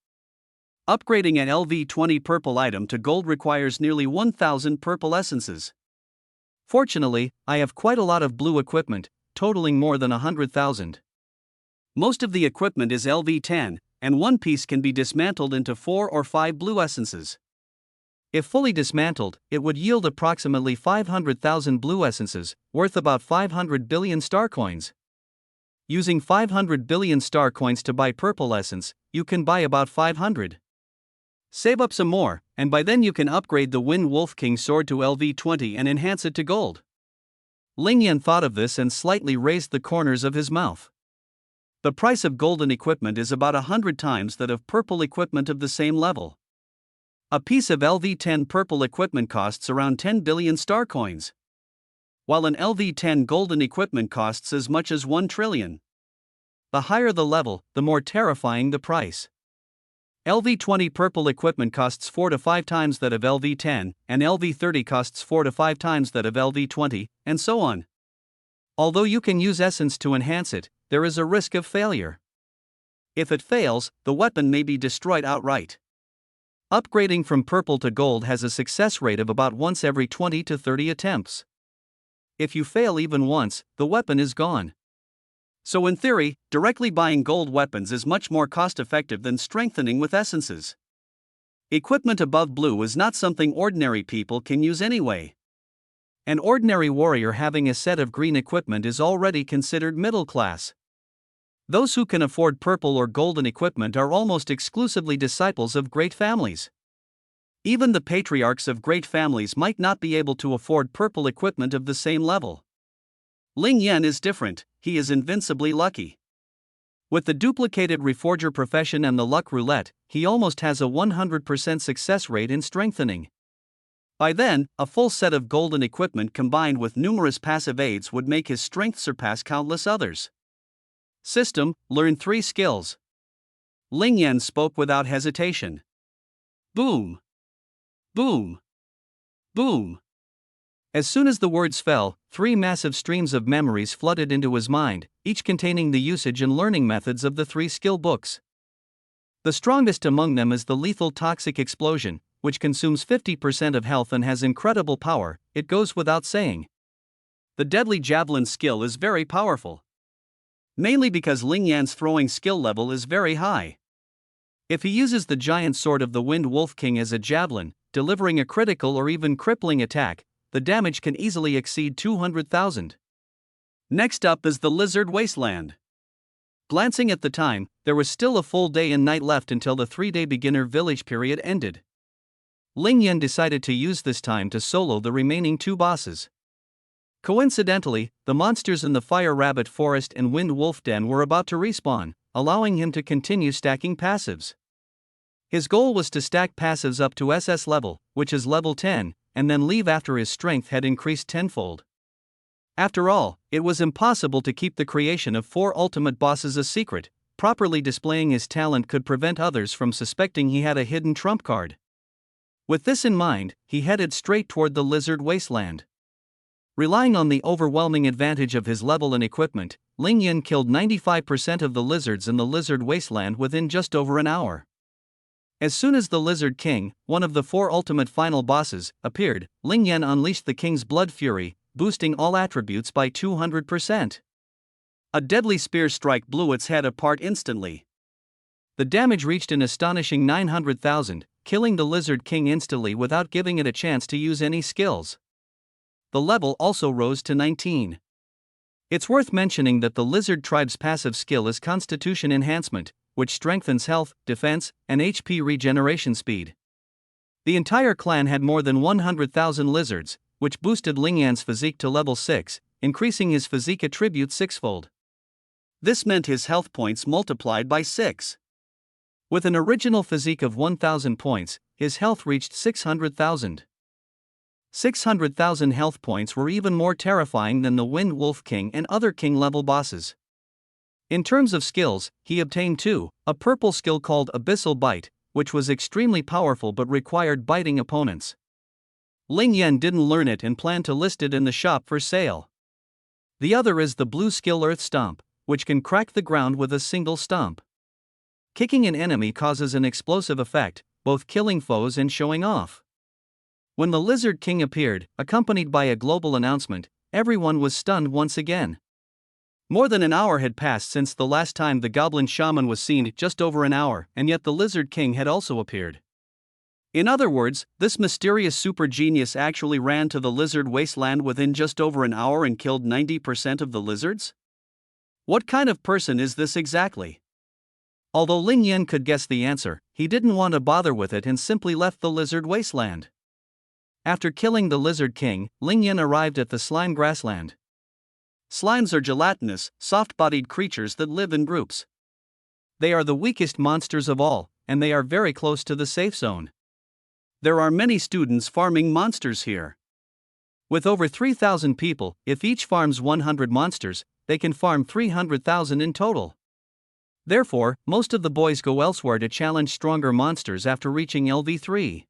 Upgrading an LV20 purple item to gold requires nearly 1000 purple essences. Fortunately, I have quite a lot of blue equipment, totaling more than 100,000. Most of the equipment is LV10, and one piece can be dismantled into 4 or 5 blue essences. If fully dismantled, it would yield approximately 500,000 blue essences, worth about 500 billion star coins. Using 500 billion star coins to buy purple essence, you can buy about 500. Save up some more, and by then you can upgrade the Wind Wolf King sword to LV20 and enhance it to gold. Ling Yan thought of this and slightly raised the corners of his mouth. The price of golden equipment is about 100 times that of purple equipment of the same level. A piece of LV10 purple equipment costs around 10 billion star coins, while an LV10 golden equipment costs as much as 1 trillion. The higher the level, the more terrifying the price. LV20 purple equipment costs 4 to 5 times that of LV10, and LV30 costs 4 to 5 times that of LV20, and so on. Although you can use essence to enhance it, there is a risk of failure. If it fails, the weapon may be destroyed outright. Upgrading from purple to gold has a success rate of about once every 20 to 30 attempts. If you fail even once, the weapon is gone. So in theory, directly buying gold weapons is much more cost-effective than strengthening with essences. Equipment above blue is not something ordinary people can use anyway. An ordinary warrior having a set of green equipment is already considered middle class. Those who can afford purple or golden equipment are almost exclusively disciples of great families. Even the patriarchs of great families might not be able to afford purple equipment of the same level. Ling Yan is different, he is invincibly lucky. With the duplicated reforger profession and the luck roulette, he almost has a 100% success rate in strengthening. By then, a full set of golden equipment combined with numerous passive aids would make his strength surpass countless others. System: learn 3 skills. Ling Yan spoke without hesitation. Boom. Boom. Boom. As soon as the words fell, 3 massive streams of memories flooded into his mind, each containing the usage and learning methods of the 3 skill books. The strongest among them is the lethal toxic explosion, which consumes 50% of health and has incredible power, it goes without saying. The deadly javelin skill is very powerful. Mainly because Ling Yan's throwing skill level is very high. If he uses the giant sword of the Wind Wolf King as a javelin, delivering a critical or even crippling attack, the damage can easily exceed 200,000. Next up is the Lizard Wasteland. Glancing at the time, there was still a full day and night left until the 3-day beginner village period ended. Ling Yan decided to use this time to solo the remaining 2 bosses. Coincidentally, the monsters in the Fire Rabbit Forest and Wind Wolf Den were about to respawn, allowing him to continue stacking passives. His goal was to stack passives up to SS level, which is level 10, and then leave after his strength had increased tenfold. After all, it was impossible to keep the creation of 4 ultimate bosses a secret. Properly displaying his talent could prevent others from suspecting he had a hidden trump card. With this in mind, he headed straight toward the Lizard Wasteland. Relying on the overwhelming advantage of his level and equipment, Ling Yan killed 95% of the lizards in the Lizard Wasteland within just over an hour. As soon as the Lizard King, one of the 4 ultimate final bosses, appeared, Ling Yan unleashed the King's Blood Fury, boosting all attributes by 200%. A deadly spear strike blew its head apart instantly. The damage reached an astonishing 900,000, killing the Lizard King instantly without giving it a chance to use any skills. The level also rose to 19. It's worth mentioning that the Lizard Tribe's passive skill is Constitution Enhancement, which strengthens health, defense, and HP regeneration speed. The entire clan had more than 100,000 lizards, which boosted Ling Yan's physique to level 6, increasing his physique attribute 6-fold. This meant his health points multiplied by 6. With an original physique of 1,000 points, his health reached 600,000. 600,000 health points were even more terrifying than the Wind Wolf King and other king-level bosses. In terms of skills, he obtained 2, a purple skill called Abyssal Bite, which was extremely powerful but required biting opponents. Ling Yan didn't learn it and planned to list it in the shop for sale. The other is the blue skill Earth Stomp, which can crack the ground with a single stomp. Kicking an enemy causes an explosive effect, both killing foes and showing off. When the Lizard King appeared, accompanied by a global announcement, everyone was stunned once again. More than an hour had passed since the last time the Goblin Shaman was seen, just over an hour, and yet the Lizard King had also appeared. In other words, this mysterious super genius actually ran to the Lizard Wasteland within just over an hour and killed 90% of the lizards? What kind of person is this exactly? Although Ling Yan could guess the answer, he didn't want to bother with it and simply left the Lizard Wasteland. After killing the Lizard King, Ling Yan arrived at the Slime Grassland. Slimes are gelatinous, soft-bodied creatures that live in groups. They are the weakest monsters of all, and they are very close to the safe zone. There are many students farming monsters here. With over 3,000 people, if each farms 100 monsters, they can farm 300,000 in total. Therefore, most of the boys go elsewhere to challenge stronger monsters after reaching LV3.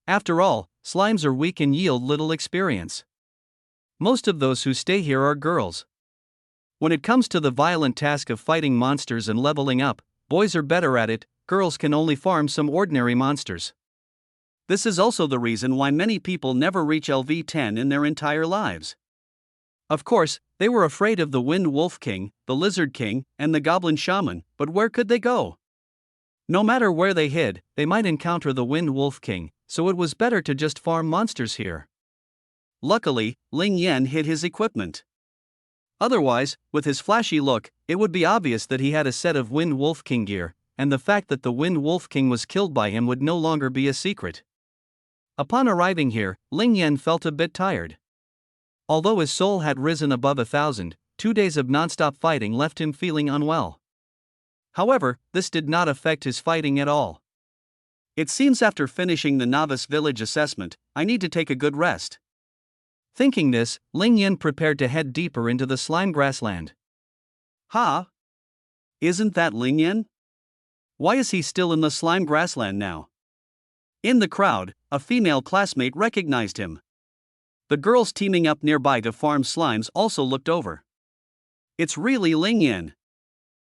After all, slimes are weak and yield little experience. Most of those who stay here are girls. When it comes to the violent task of fighting monsters and leveling up, boys are better at it, girls can only farm some ordinary monsters. This is also the reason why many people never reach LV10 in their entire lives. Of course, they were afraid of the Wind Wolf King, the Lizard King, and the Goblin Shaman, but where could they go? No matter where they hid, they might encounter the Wind Wolf King, so it was better to just farm monsters here. Luckily, Ling Yan hid his equipment. Otherwise, with his flashy look, it would be obvious that he had a set of Wind Wolf King gear, and the fact that the Wind Wolf King was killed by him would no longer be a secret. Upon arriving here, Ling Yan felt a bit tired. Although his soul had risen above 1,000, 2 days of non-stop fighting left him feeling unwell. However, this did not affect his fighting at all. It seems after finishing the novice village assessment, I need to take a good rest. Thinking this, Ling Yan prepared to head deeper into the slime grassland. Ha! Isn't that Ling Yan? Why is he still in the slime grassland now? In the crowd, a female classmate recognized him. The girls teaming up nearby to farm slimes also looked over. It's really Ling Yan.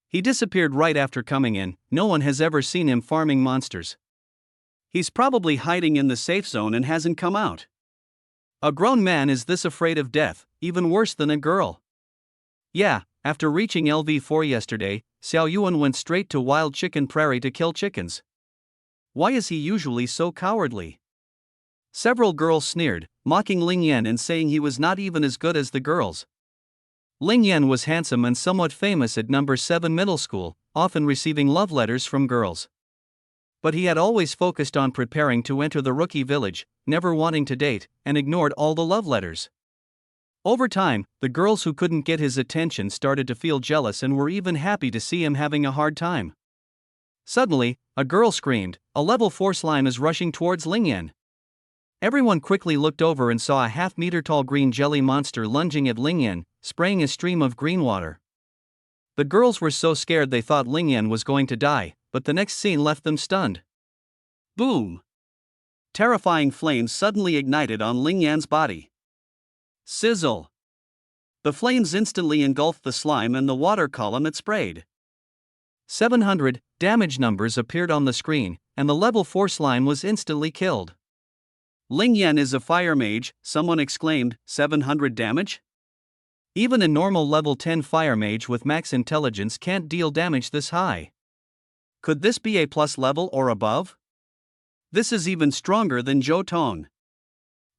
He disappeared right after coming in. No one has ever seen him farming monsters. He's probably hiding in the safe zone and hasn't come out. A grown man is this afraid of death, even worse than a girl. Yeah, after reaching LV4 yesterday, Xiao Yuan went straight to Wild Chicken Prairie to kill chickens. Why is he usually so cowardly? Several girls sneered, mocking Ling Yan and saying he was not even as good as the girls. Ling Yan was handsome and somewhat famous at number 7 middle school, often receiving love letters from girls. But he had always focused on preparing to enter the rookie village, never wanting to date, and ignored all the love letters. Over time, the girls who couldn't get his attention started to feel jealous and were even happy to see him having a hard time. Suddenly, a girl screamed, "A level 4 slime is rushing towards Ling Yan." Everyone quickly looked over and saw a half-meter-tall green jelly monster lunging at Ling Yan, spraying a stream of green water. The girls were so scared they thought Ling Yan was going to die, but the next scene left them stunned. Boom! Terrifying flames suddenly ignited on Ling Yan's body. Sizzle! The flames instantly engulfed the slime and the water column it sprayed. 700 damage numbers appeared on the screen, and the level 4 slime was instantly killed. Ling Yan is a fire mage, someone exclaimed. 700 damage? Even a normal level 10 fire mage with max intelligence can't deal damage this high. Could this be A+ level or above? This is even stronger than Zhou Tong.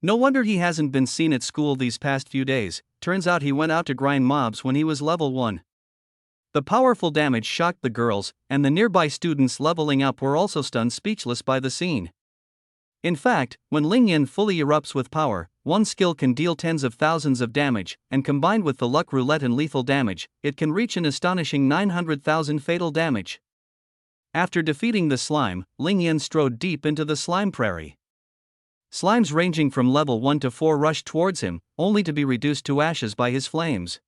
No wonder he hasn't been seen at school these past few days. Turns out he went out to grind mobs when he was level 1. The powerful damage shocked the girls, and the nearby students leveling up were also stunned speechless by the scene. In fact, when Ling Yan fully erupts with power, one skill can deal tens of thousands of damage, and combined with the luck roulette and lethal damage, it can reach an astonishing 900,000 fatal damage. After defeating the slime, Ling Yan strode deep into the slime prairie. Slimes ranging from level 1 to 4 rushed towards him, only to be reduced to ashes by his flames.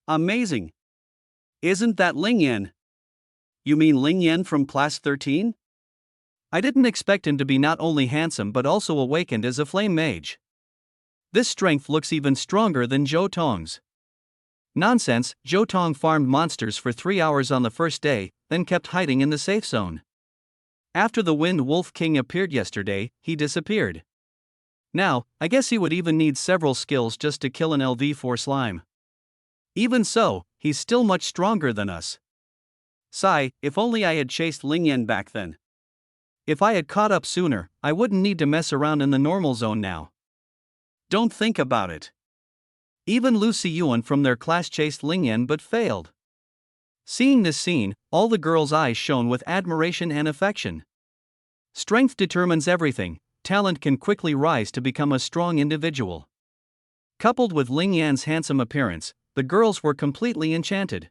Amazing! Isn't that Ling Yan? You mean Ling Yan from class 13? I didn't expect him to be not only handsome but also awakened as a flame mage. This strength looks even stronger than Zhou Tong's. Nonsense, Zhou Tong farmed monsters for 3 hours on the first day, then kept hiding in the safe zone. After the Wind Wolf King appeared yesterday, he disappeared. Now, I guess he would even need several skills just to kill an LV4 slime. Even so, he's still much stronger than us. Sigh, if only I had chased Ling Yan back then. If I had caught up sooner, I wouldn't need to mess around in the normal zone now. Don't think about it. Even Lu Xiyuan from their class chased Ling Yan but failed. Seeing this scene, all the girls' eyes shone with admiration and affection. Strength determines everything. Talent can quickly rise to become a strong individual. Coupled with Ling Yan's handsome appearance, the girls were completely enchanted.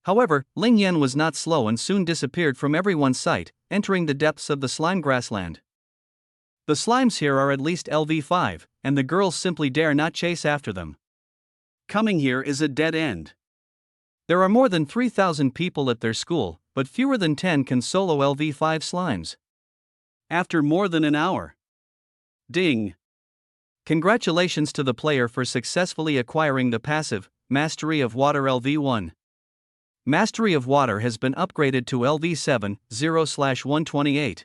However, Ling Yan was not slow and soon disappeared from everyone's sight, entering the depths of the slime grassland. The slimes here are at least LV5, and the girls simply dare not chase after them. Coming here is a dead end. There are more than 3,000 people at their school, but fewer than 10 can solo LV5 slimes. After more than an hour. Ding! Congratulations to the player for successfully acquiring the passive, Mastery of Water LV1. Mastery of Water has been upgraded to LV7, 0/128.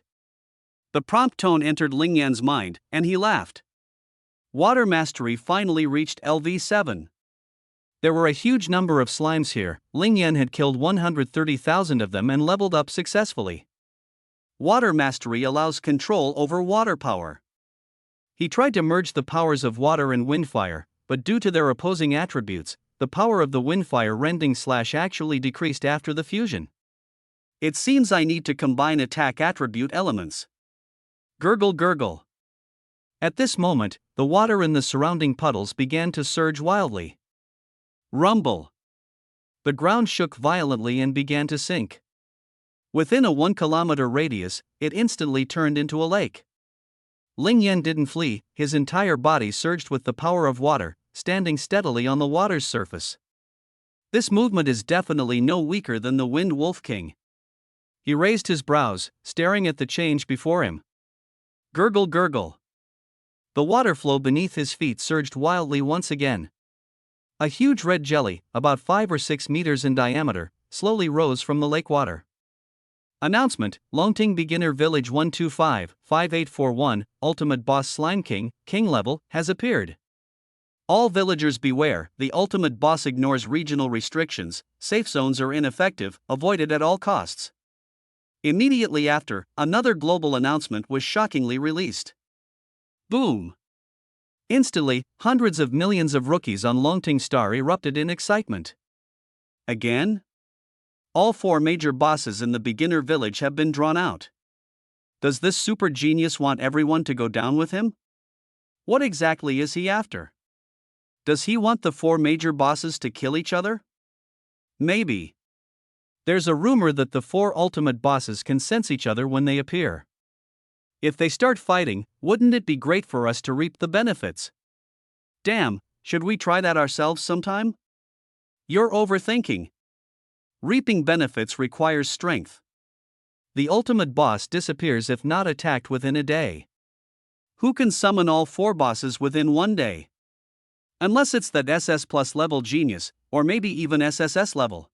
The prompt tone entered Ling Yan's mind, and he laughed. Water Mastery finally reached LV7. There were a huge number of slimes here. Ling Yan had killed 130,000 of them and leveled up successfully. Water Mastery allows control over water power. He tried to merge the powers of water and windfire, but due to their opposing attributes, the power of the windfire rending slash actually decreased after the fusion. It seems I need to combine attack attribute elements. Gurgle gurgle. At this moment, the water in the surrounding puddles began to surge wildly. Rumble. The ground shook violently and began to sink. Within a 1-kilometer radius, it instantly turned into a lake. Ling Yan didn't flee, his entire body surged with the power of water, standing steadily on the water's surface. This movement is definitely no weaker than the Wind Wolf King. He raised his brows, staring at the change before him. Gurgle gurgle. The water flow beneath his feet surged wildly once again. A huge red jelly, about 5 or 6 meters in diameter, slowly rose from the lake water. Announcement: Longting Beginner Village 125-5841, Ultimate Boss Slime King, King Level, has appeared. All villagers beware, the ultimate boss ignores regional restrictions, safe zones are ineffective, avoided at all costs. Immediately after, another global announcement was shockingly released. Boom! Instantly, hundreds of millions of rookies on Longting Star erupted in excitement. Again? All 4 major bosses in the beginner village have been drawn out. Does this super genius want everyone to go down with him? What exactly is he after? Does he want the 4 major bosses to kill each other? Maybe. There's a rumor that the 4 ultimate bosses can sense each other when they appear. If they start fighting, wouldn't it be great for us to reap the benefits? Damn, should we try that ourselves sometime? You're overthinking. Reaping benefits requires strength. The ultimate boss disappears if not attacked within a day. Who can summon all 4 bosses within 1 day? Unless it's that SS+-level genius, or maybe even SSS-level.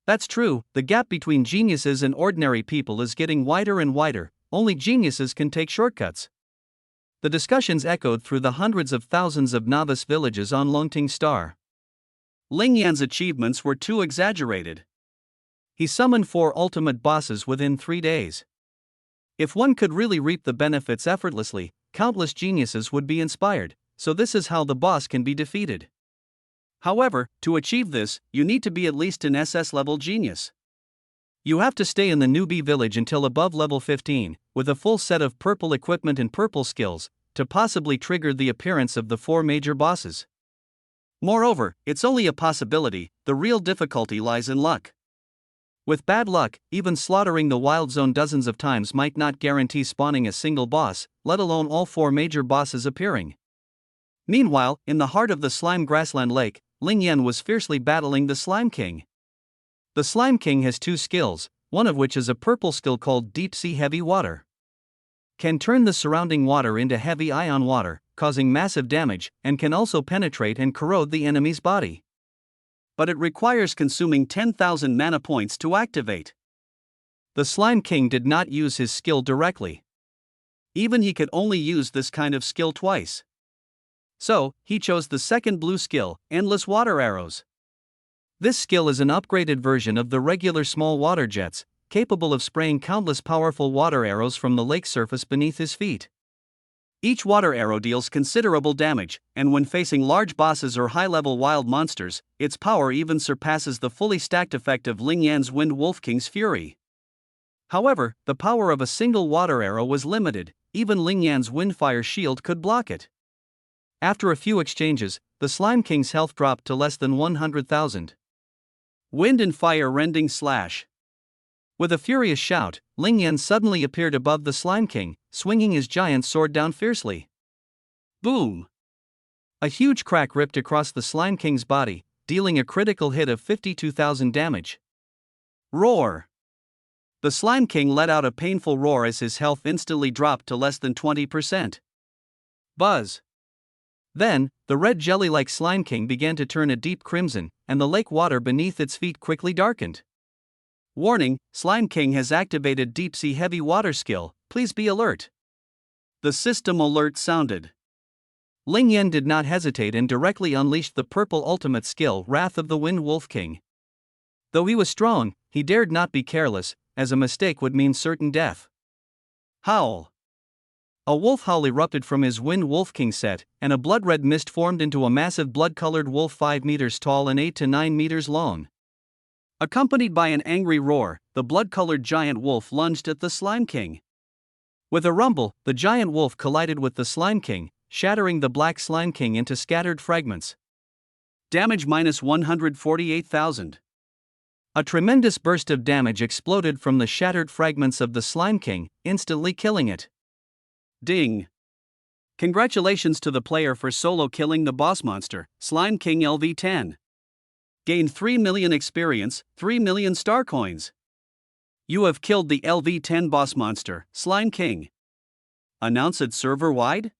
That's true, the gap between geniuses and ordinary people is getting wider and wider, only geniuses can take shortcuts. The discussions echoed through the hundreds of thousands of novice villages on Longting Star. Ling Yan's achievements were too exaggerated. He summoned 4 ultimate bosses within 3 days. If one could really reap the benefits effortlessly, countless geniuses would be inspired, so this is how the boss can be defeated. However, to achieve this, you need to be at least an SS-level genius. You have to stay in the newbie village until above level 15, with a full set of purple equipment and purple skills, to possibly trigger the appearance of the 4 major bosses. Moreover, it's only a possibility, the real difficulty lies in luck. With bad luck, even slaughtering the wild zone dozens of times might not guarantee spawning a single boss, let alone all 4 major bosses appearing. Meanwhile, in the heart of the slime grassland lake, Ling Yan was fiercely battling the Slime King. The Slime King has 2 skills, one of which is a purple skill called Deep Sea Heavy Water. Can turn the surrounding water into heavy ion water, causing massive damage, and can also penetrate and corrode the enemy's body. But it requires consuming 10,000 mana points to activate. The Slime King did not use his skill directly. Even he could only use this kind of skill twice. So, he chose the second blue skill, Endless Water Arrows. This skill is an upgraded version of the regular small water jets, capable of spraying countless powerful water arrows from the lake surface beneath his feet. Each water arrow deals considerable damage, and when facing large bosses or high-level wild monsters, its power even surpasses the fully stacked effect of Ling Yan's Wind Wolf King's Fury. However, the power of a single water arrow was limited, even Ling Yan's Windfire Shield could block it. After a few exchanges, the Slime King's health dropped to less than 100,000. Wind and Fire Rending Slash. With a furious shout, Ling Yan suddenly appeared above the Slime King, swinging his giant sword down fiercely. Boom! A huge crack ripped across the Slime King's body, dealing a critical hit of 52,000 damage. Roar! The Slime King let out a painful roar as his health instantly dropped to less than 20%. Buzz! Then, the red jelly-like Slime King began to turn a deep crimson, and the lake water beneath its feet quickly darkened. Warning, Slime King has activated Deep Sea Heavy Water skill, please be alert. The system alert sounded. Ling Yan did not hesitate and directly unleashed the purple ultimate skill Wrath of the Wind Wolf King. Though he was strong, he dared not be careless, as a mistake would mean certain death. Howl! A wolf howl erupted from his Wind Wolf King set, and a blood-red mist formed into a massive blood-colored wolf 5 meters tall and 8 to 9 meters long. Accompanied by an angry roar, the blood-colored giant wolf lunged at the Slime King. With a rumble, the giant wolf collided with the Slime King, shattering the black Slime King into scattered fragments. Damage minus 148,000. A tremendous burst of damage exploded from the shattered fragments of the Slime King, instantly killing it. Ding! Congratulations to the player for solo killing the boss monster, Slime King LV10. Gain 3 million experience, 3 million star coins. You have killed the LV10 boss monster, Slime King. Announce it server-wide?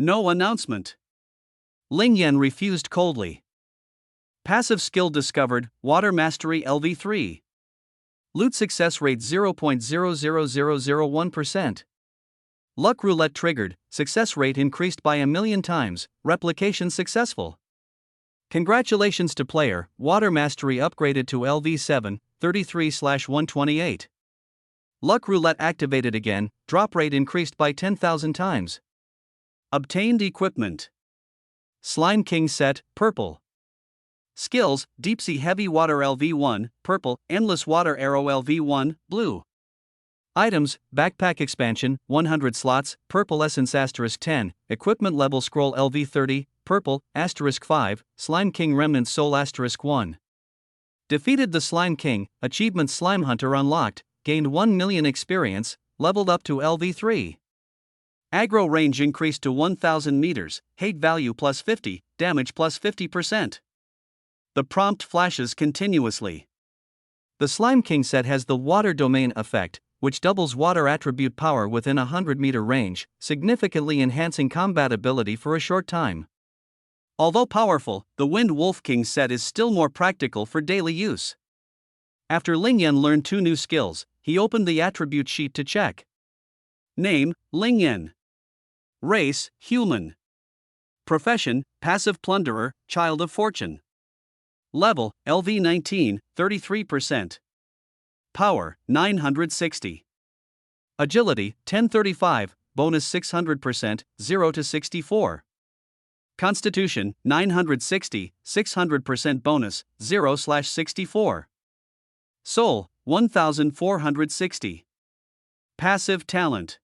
No announcement. Ling Yan refused coldly. Passive skill discovered, Water Mastery LV3. Loot success rate 0.00001%. Luck roulette triggered, success rate increased by 1,000,000 times, replication successful. Congratulations to player, Water Mastery upgraded to LV7, 33/128. Luck roulette activated again, drop rate increased by 10,000 times. Obtained equipment. Slime King set, purple. Skills, Deep Sea Heavy Water LV1, purple, Endless Water Arrow LV1, blue. Items, Backpack Expansion, 100 slots, purple Essence *10, Equipment Level Scroll LV30, purple, *5, Slime King Remnant Soul *1. Defeated the Slime King, Achievement Slime Hunter unlocked, gained 1,000,000 experience, leveled up to LV3. Aggro range increased to 1,000 meters, hate value plus 50, damage plus 50%. The prompt flashes continuously. The Slime King set has the Water Domain effect, which doubles water attribute power within a 100-meter range, significantly enhancing combatability for a short time. Although powerful, the Wind Wolf King set is still more practical for daily use. After Ling Yan learned 2 new skills, he opened the attribute sheet to check. Name, Ling Yan. Race, human. Profession, passive plunderer, child of fortune. Level, LV19, 33%. Power, 960. Agility, 1035, bonus 600%, 0 to 64. Constitution, 960, 600% bonus, 0/64. Soul, 1460. Passive talent.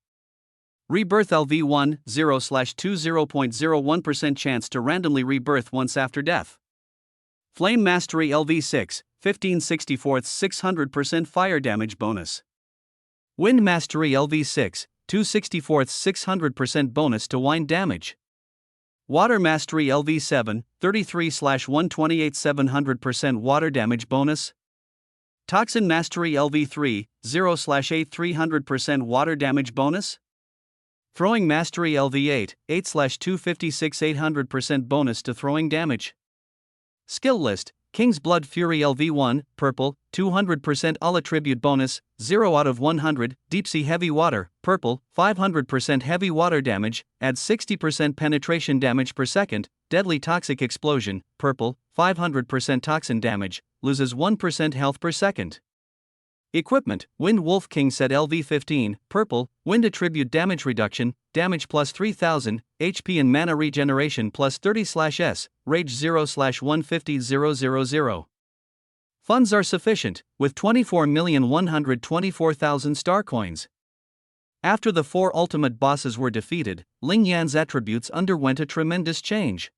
Rebirth LV1, 0/20.01% chance to randomly rebirth once after death. Flame Mastery LV6, 15/64 600% fire damage bonus. Wind Mastery LV6, 2/64 600% bonus to wind damage. Water Mastery LV7, 33/128 700% water damage bonus. Toxin Mastery LV3, 0/8 300% water damage bonus. Throwing Mastery LV8, 8/256 800% bonus to throwing damage. Skill list, King's Blood Fury LV1, purple, 200% all attribute bonus, 0 out of 100, Deep Sea Heavy Water, purple, 500% heavy water damage, adds 60% penetration damage per second, Deadly Toxic Explosion, purple, 500% toxin damage, loses 1% health per second. Equipment, Wind Wolf King set LV15, purple, wind attribute damage reduction, damage plus 3000, HP and mana regeneration plus 30/S, rage 0/150,000. Funds are sufficient, with 24,124,000 star coins. After the 4 ultimate bosses were defeated, Ling Yan's attributes underwent a tremendous change.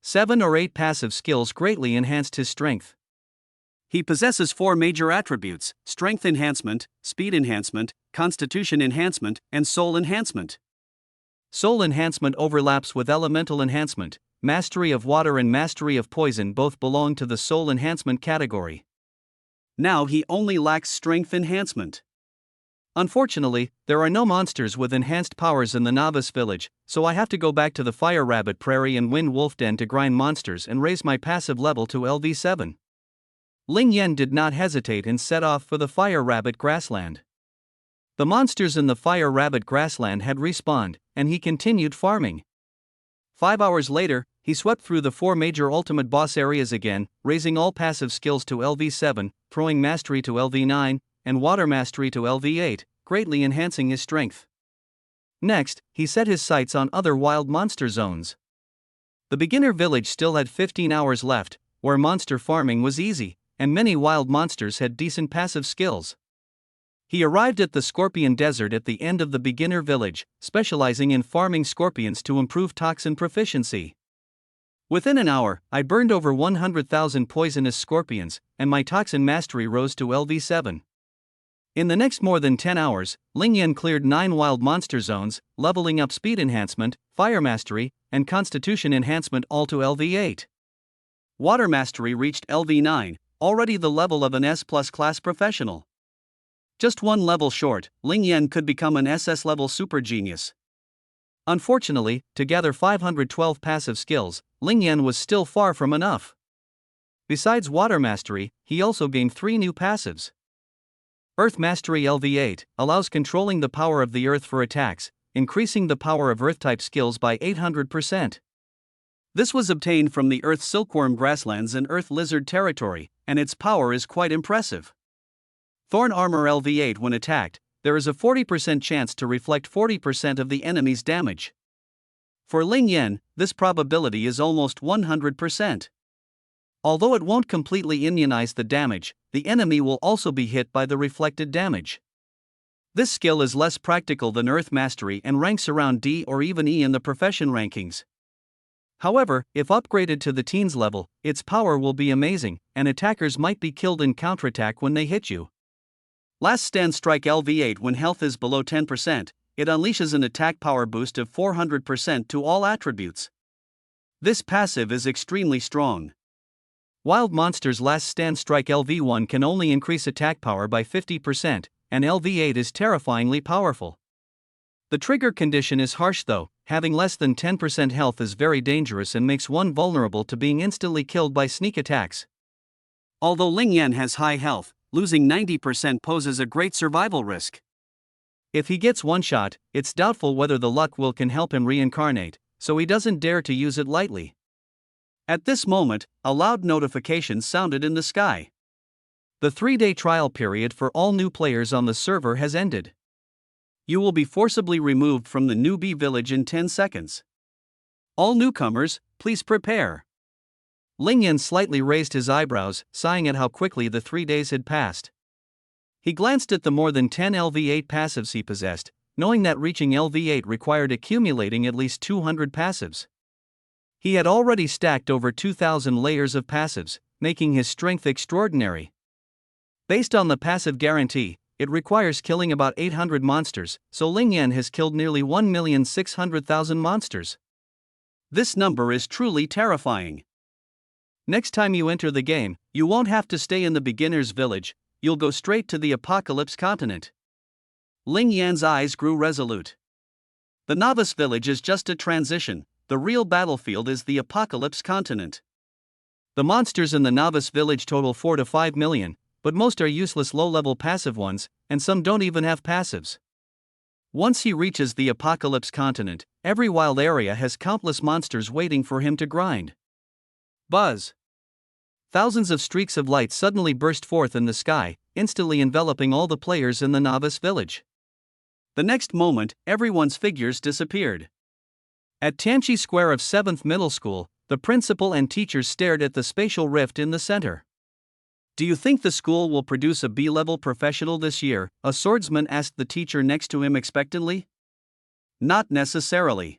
7 or 8 passive skills greatly enhanced his strength. He possesses 4 major attributes: Strength Enhancement, Speed Enhancement, Constitution Enhancement, and Soul Enhancement. Soul Enhancement overlaps with Elemental Enhancement. Mastery of Water and Mastery of Poison both belong to the Soul Enhancement category. Now he only lacks Strength Enhancement. Unfortunately, there are no monsters with enhanced powers in the Novice Village, so I have to go back to the Fire Rabbit Prairie and Wind Wolf Den to grind monsters and raise my passive level to LV7. Ling Yan did not hesitate and set off for the Fire Rabbit Grassland. The monsters in the Fire Rabbit Grassland had respawned, and he continued farming. 5 hours later, he swept through the 4 major ultimate boss areas again, raising all passive skills to LV7, Throwing Mastery to LV9, and Water Mastery to LV8, greatly enhancing his strength. Next, he set his sights on other wild monster zones. The beginner village still had 15 hours left, where monster farming was easy, and many wild monsters had decent passive skills. He arrived at the Scorpion Desert at the end of the beginner village, specializing in farming scorpions to improve toxin proficiency. Within an hour, I burned over 100,000 poisonous scorpions, and my toxin mastery rose to LV7. In the next more than 10 hours, Ling Yan cleared 9 wild monster zones, leveling up speed enhancement, fire mastery, and constitution enhancement all to LV8. Water mastery reached LV9, already the level of an S+ class professional. Just 1 level short, Ling Yan could become an SS-level super genius. Unfortunately, to gather 512 passive skills, Ling Yan was still far from enough. Besides Water Mastery, he also gained 3 new passives. Earth Mastery LV8 allows controlling the power of the earth for attacks, increasing the power of earth-type skills by 800%. This was obtained from the Earth Silkworm grasslands and Earth Lizard territory, and its power is quite impressive. Thorn Armor LV8 when attacked, there is a 40% chance to reflect 40% of the enemy's damage. For Ling Yan, this probability is almost 100%. Although it won't completely immunize the damage, the enemy will also be hit by the reflected damage. This skill is less practical than Earth Mastery and ranks around D or even E in the profession rankings. However, if upgraded to the teens level, its power will be amazing, and attackers might be killed in counterattack when they hit you. Last Stand Strike LV8 when health is below 10%, it unleashes an attack power boost of 400% to all attributes. This passive is extremely strong. Wild Monster's Last Stand Strike LV1 can only increase attack power by 50%, and LV8 is terrifyingly powerful. The trigger condition is harsh though, having less than 10% health is very dangerous and makes one vulnerable to being instantly killed by sneak attacks. Although Ling Yan has high health, losing 90% poses a great survival risk. If he gets one shot, it's doubtful whether the luck will can help him reincarnate, so he doesn't dare to use it lightly. At this moment, a loud notification sounded in the sky. The 3-day trial period for all new players on the server has ended. You will be forcibly removed from the newbie village in 10 seconds. All newcomers, please prepare. Ling Yan slightly raised his eyebrows, sighing at how quickly the 3 days had passed. He glanced at the more than 10 LV8 passives he possessed, knowing that reaching LV8 required accumulating at least 200 passives. He had already stacked over 2,000 layers of passives, making his strength extraordinary. Based on the passive guarantee, it requires killing about 800 monsters, so Ling Yan has killed nearly 1,600,000 monsters. This number is truly terrifying. Next time you enter the game, you won't have to stay in the beginner's village, you'll go straight to the Apocalypse continent. Ling Yan's eyes grew resolute. The novice village is just a transition, the real battlefield is the Apocalypse continent. The monsters in the novice village total 4 to 5 million, but most are useless low-level passive ones, and some don't even have passives. Once he reaches the Apocalypse continent, every wild area has countless monsters waiting for him to grind. Buzz! Thousands of streaks of light suddenly burst forth in the sky, instantly enveloping all the players in the novice village. The next moment, everyone's figures disappeared. At Tianchi Square of 7th Middle School, the principal and teachers stared at the spatial rift in the center. Do you think the school will produce a B-level professional this year? A swordsman asked the teacher next to him expectantly. Not necessarily.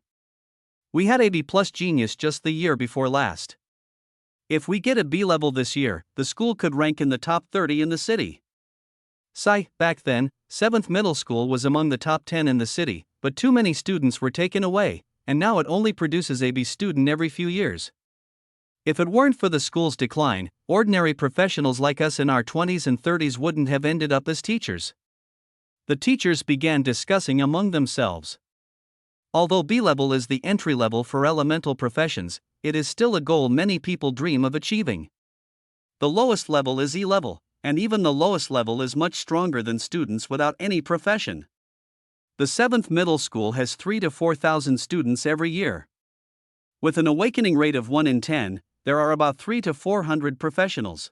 We had a B+ genius just the year before last. If we get a B-level this year, the school could rank in the top 30 in the city. Back then, 7th Middle School was among the top 10 in the city, but too many students were taken away, and now it only produces a B student every few years. If it weren't for the school's decline, ordinary professionals like us in our 20s and 30s wouldn't have ended up as teachers. The teachers began discussing among themselves. Although B-level is the entry level for elemental professions, it is still a goal many people dream of achieving. The lowest level is E-level, and even the lowest level is much stronger than students without any profession. The 7th Middle School has 3,000 to 4,000 students every year. With an awakening rate of 1 in 10, there are about 300 to 400 professionals.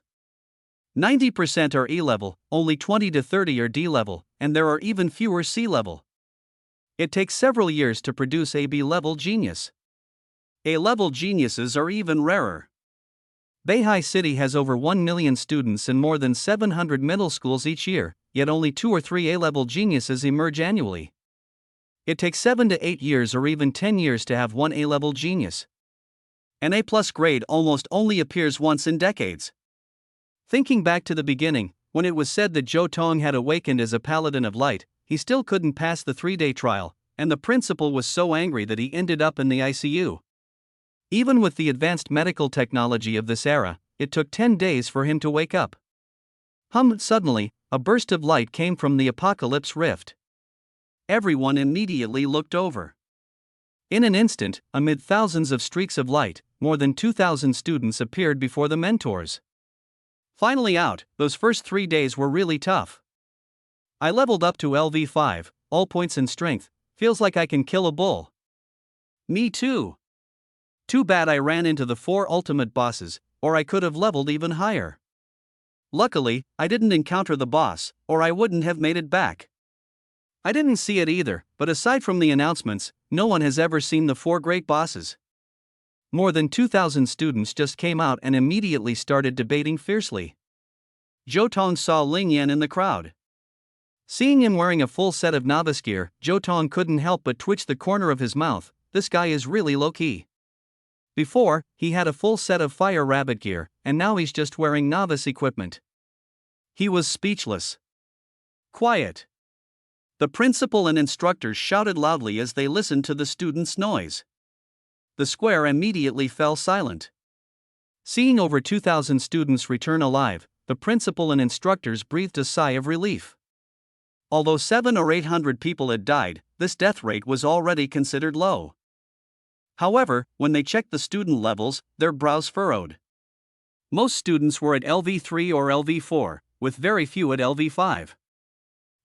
90% are E-level, only 20 to 30 are D-level, and there are even fewer C-level. It takes several years to produce a B-level genius. A-level geniuses are even rarer. Beihai City has over 1 million students and more than 700 middle schools each year, yet only 2 or 3 A-level geniuses emerge annually. It takes 7 to 8 years or even 10 years to have one A-level genius. An A+ grade almost only appears once in decades. Thinking back to the beginning, when it was said that Zhou Tong had awakened as a paladin of light, he still couldn't pass the 3-day trial, and the principal was so angry that he ended up in the ICU. Even with the advanced medical technology of this era, it took 10 days for him to wake up. Suddenly, a burst of light came from the Apocalypse Rift. Everyone immediately looked over. In an instant, amid thousands of streaks of light, more than 2,000 students appeared before the mentors. Finally out, those first 3 days were really tough. I leveled up to LV5, all points in strength, feels like I can kill a bull. Me too. Too bad I ran into the 4 ultimate bosses, or I could have leveled even higher. Luckily, I didn't encounter the boss, or I wouldn't have made it back. I didn't see it either, but aside from the announcements, no one has ever seen the 4 great bosses. More than 2,000 students just came out and immediately started debating fiercely. Zhou Tong saw Ling Yan in the crowd. Seeing him wearing a full set of novice gear, Zhou Tong couldn't help but twitch the corner of his mouth. This guy is really low-key. Before, he had a full set of Fire Rabbit gear, and now he's just wearing novice equipment. He was speechless. Quiet. The principal and instructors shouted loudly as they listened to the students' noise. The square immediately fell silent. Seeing over 2,000 students return alive, the principal and instructors breathed a sigh of relief. Although 700 or 800 people had died, this death rate was already considered low. However, when they checked the student levels, their brows furrowed. Most students were at LV3 or LV4, with very few at LV5.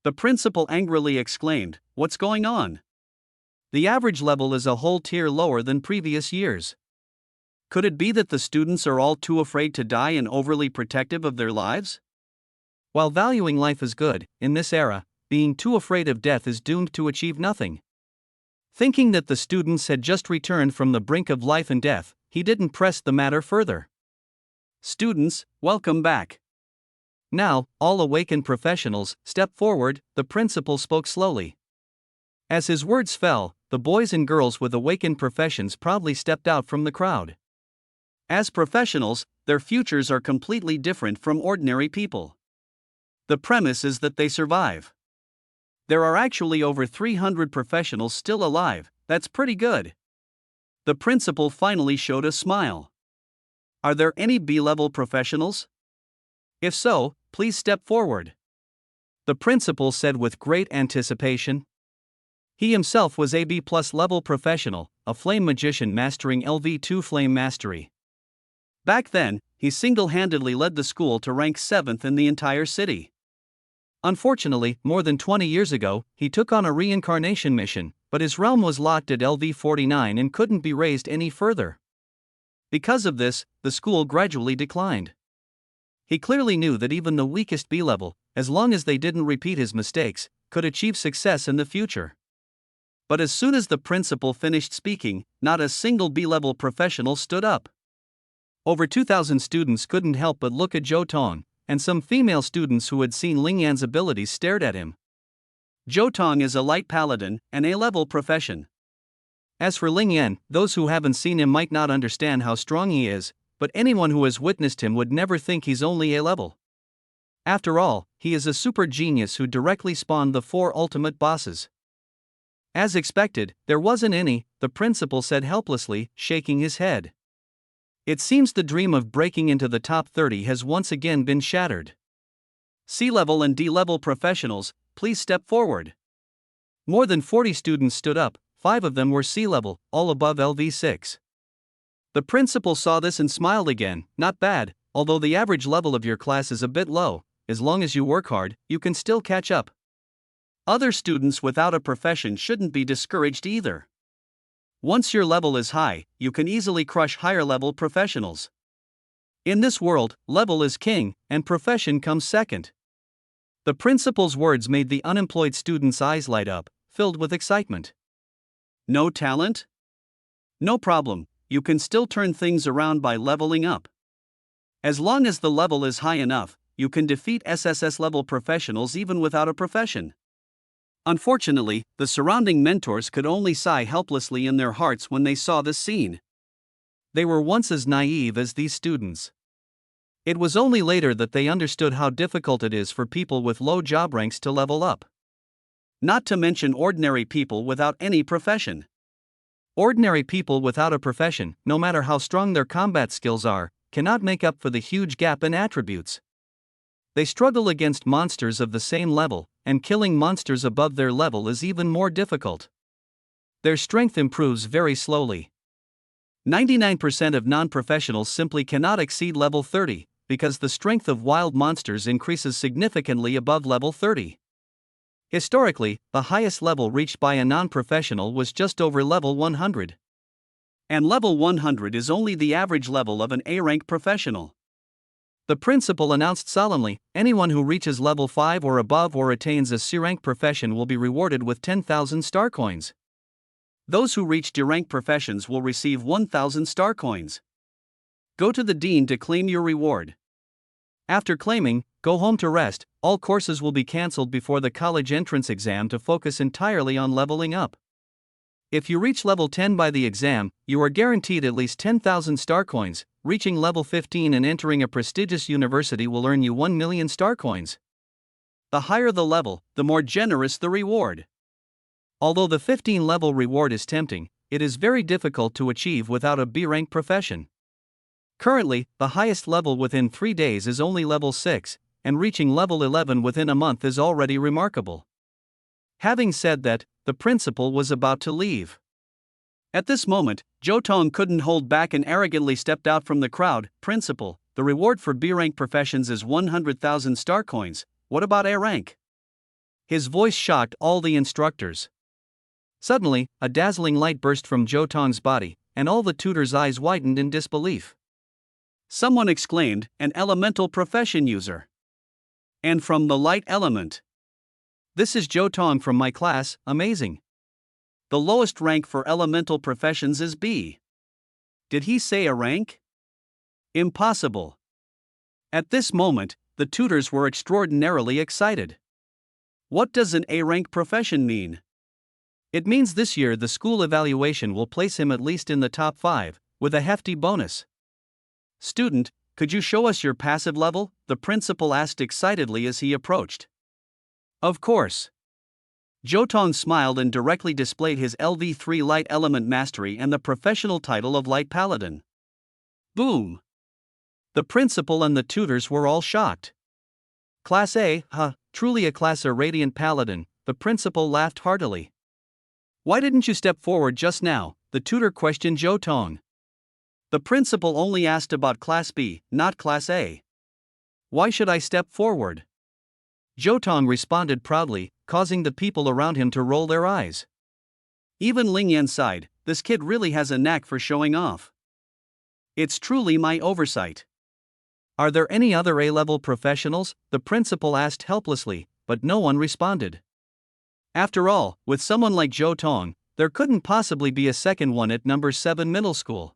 The principal angrily exclaimed, "What's going on? The average level is a whole tier lower than previous years. Could it be that the students are all too afraid to die and overly protective of their lives?" While valuing life is good, in this era, being too afraid of death is doomed to achieve nothing. Thinking that the students had just returned from the brink of life and death, he didn't press the matter further. "Students, welcome back. Now, all awakened professionals, step forward," the principal spoke slowly. As his words fell, the boys and girls with awakened professions proudly stepped out from the crowd. As professionals, their futures are completely different from ordinary people. The premise is that they survive. There are actually over 300 professionals still alive. That's pretty good. The principal finally showed a smile. Are there any B-level professionals? If so, please step forward. The principal said with great anticipation. He himself was a B+ level professional, a flame magician mastering LV2 flame mastery. Back then, he single-handedly led the school to rank 7th in the entire city. Unfortunately, more than 20 years ago, he took on a reincarnation mission, but his realm was locked at LV49 and couldn't be raised any further. Because of this, the school gradually declined. He clearly knew that even the weakest B-level, as long as they didn't repeat his mistakes, could achieve success in the future. But as soon as the principal finished speaking, not a single B-level professional stood up. Over 2,000 students couldn't help but look at Zhou Tong, and some female students who had seen Ling Yan's abilities stared at him. Zhou Tong is a light paladin, an A-level profession. As for Ling Yan, those who haven't seen him might not understand how strong he is, but anyone who has witnessed him would never think he's only A-level. After all, he is a super genius who directly spawned the 4 ultimate bosses. As expected, there wasn't any, the principal said helplessly, shaking his head. It seems the dream of breaking into the top 30 has once again been shattered. C-level and D-level professionals, please step forward. More than 40 students stood up, 5 of them were C-level, all above LV6. The principal saw this and smiled again. Not bad, although the average level of your class is a bit low. As long as you work hard, you can still catch up. Other students without a profession shouldn't be discouraged either. Once your level is high, you can easily crush higher-level professionals. In this world, level is king, and profession comes second. The principal's words made the unemployed students' eyes light up, filled with excitement. No talent? No problem, you can still turn things around by leveling up. As long as the level is high enough, you can defeat SSS-level professionals even without a profession. Unfortunately, the surrounding mentors could only sigh helplessly in their hearts when they saw this scene. They were once as naive as these students. It was only later that they understood how difficult it is for people with low job ranks to level up. Not to mention ordinary people without any profession. Ordinary people without a profession, no matter how strong their combat skills are, cannot make up for the huge gap in attributes. They struggle against monsters of the same level, and killing monsters above their level is even more difficult. Their strength improves very slowly. 99% of non-professionals simply cannot exceed level 30, because the strength of wild monsters increases significantly above level 30. Historically, the highest level reached by a non-professional was just over level 100. And level 100 is only the average level of an A-rank professional. The principal announced solemnly, anyone who reaches level 5 or above or attains a C-rank profession will be rewarded with 10,000 star coins. Those who reach D-rank professions will receive 1,000 star coins. Go to the dean to claim your reward. After claiming, go home to rest. All courses will be cancelled before the college entrance exam to focus entirely on leveling up. If you reach level 10 by the exam, you are guaranteed at least 10,000 star coins. Reaching level 15 and entering a prestigious university will earn you 1 million star coins. The higher the level, the more generous the reward. Although the 15 level reward is tempting, it is very difficult to achieve without a B-rank profession. Currently, the highest level within 3 days is only level 6, and reaching level 11 within a month is already remarkable. Having said that, the principal was about to leave. At this moment, Jotong couldn't hold back and arrogantly stepped out from the crowd. Principal, the reward for B-rank professions is 100,000 star coins. What about A rank? His voice shocked all the instructors. Suddenly, a dazzling light burst from Jotong's body, and all the tutors' eyes widened in disbelief. Someone exclaimed, an elemental profession user. And from the light element. This is Jotong from my class, amazing. The lowest rank for elemental professions is B. Did he say a rank? Impossible. At this moment, the tutors were extraordinarily excited. What does an A-rank profession mean? It means this year the school evaluation will place him at least in the top 5, with a hefty bonus. Student, could you show us your passive level? The principal asked excitedly as he approached. Of course. Jotong smiled and directly displayed his LV3 Light Element Mastery and the professional title of Light Paladin. Boom! The principal and the tutors were all shocked. Class A, truly a Class A Radiant Paladin, the principal laughed heartily. Why didn't you step forward just now? The tutor questioned Jotong. The principal only asked about Class B, not Class A. Why should I step forward? Jotong responded proudly, causing the people around him to roll their eyes. Even Lingyan sighed, this kid really has a knack for showing off. It's truly my oversight. Are there any other A-level professionals? The principal asked helplessly, but no one responded. After all, with someone like Jotong, there couldn't possibly be a second one at number 7 middle school.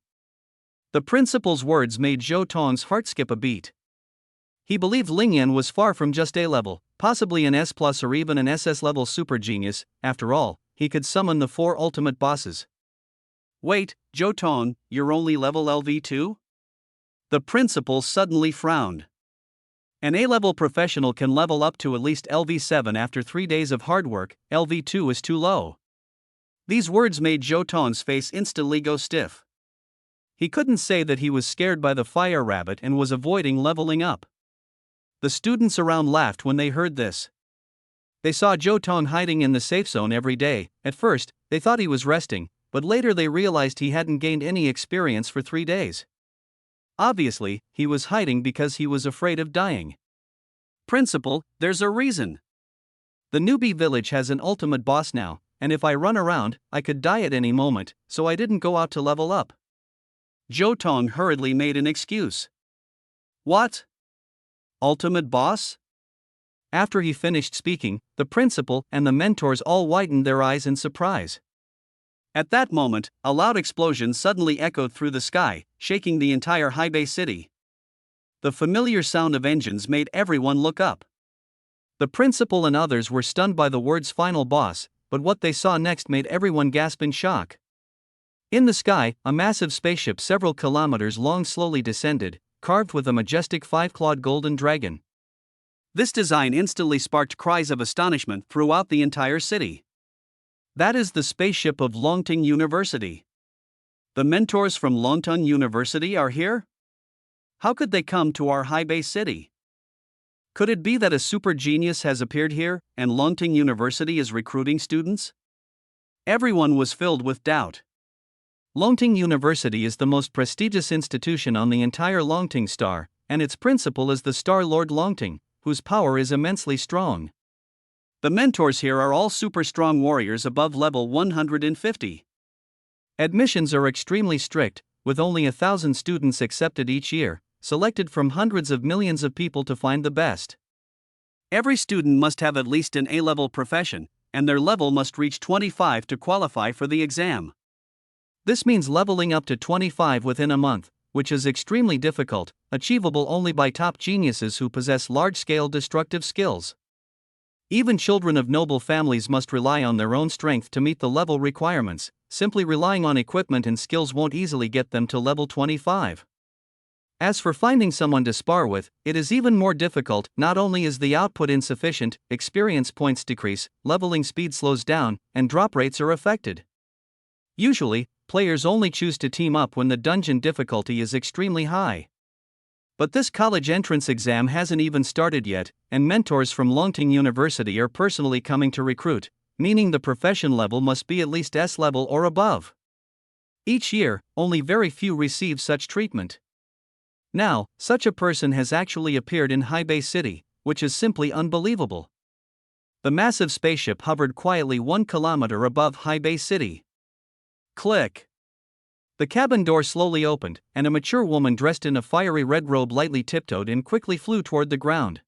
The principal's words made Jotong's heart skip a beat. He believed Lingyan was far from just A-level, possibly an S+ or even an SS-level super genius. After all, he could summon the 4 ultimate bosses. Wait, Jotong, you're only level LV2? The principal suddenly frowned. An A-level professional can level up to at least LV7 after 3 days of hard work. LV2 is too low. These words made Jotong's face instantly go stiff. He couldn't say that he was scared by the fire rabbit and was avoiding leveling up. The students around laughed when they heard this. They saw Jotong hiding in the safe zone every day. At first, they thought he was resting, but later they realized he hadn't gained any experience for 3 days. Obviously, he was hiding because he was afraid of dying. Principal, there's a reason. The newbie village has an ultimate boss now, and if I run around, I could die at any moment, so I didn't go out to level up. Jotong hurriedly made an excuse. What? Ultimate boss? After he finished speaking, the principal and the mentors all widened their eyes in surprise. At that moment, a loud explosion suddenly echoed through the sky, shaking the entire Haibei city. The familiar sound of engines made everyone look up. The principal and others were stunned by the words final boss, but what they saw next made everyone gasp in shock. In the sky, a massive spaceship several kilometers long slowly descended, carved with a majestic 5-clawed golden dragon. This design instantly sparked cries of astonishment throughout the entire city. That is the spaceship of Longting University. The mentors from Longtung University are here? How could they come to our Haibei city? Could it be that a super genius has appeared here, and Longting University is recruiting students? Everyone was filled with doubt. Longting University is the most prestigious institution on the entire Longting Star, and its principal is the Star Lord Longting, whose power is immensely strong. The mentors here are all super strong warriors above level 150. Admissions are extremely strict, with only 1,000 students accepted each year, selected from hundreds of millions of people to find the best. Every student must have at least an A-level profession, and their level must reach 25 to qualify for the exam. This means leveling up to 25 within a month, which is extremely difficult, achievable only by top geniuses who possess large-scale destructive skills. Even children of noble families must rely on their own strength to meet the level requirements. Simply relying on equipment and skills won't easily get them to level 25. As for finding someone to spar with, it is even more difficult. Not only is the output insufficient, experience points decrease, leveling speed slows down, and drop rates are affected. Usually, players only choose to team up when the dungeon difficulty is extremely high. But this college entrance exam hasn't even started yet, and mentors from Longting University are personally coming to recruit, meaning the profession level must be at least S-level or above. Each year, only very few receive such treatment. Now, such a person has actually appeared in High Bay City, which is simply unbelievable. The massive spaceship hovered quietly 1 kilometer above High Bay City. Click. The cabin door slowly opened, and a mature woman dressed in a fiery red robe lightly tiptoed and quickly flew toward the ground.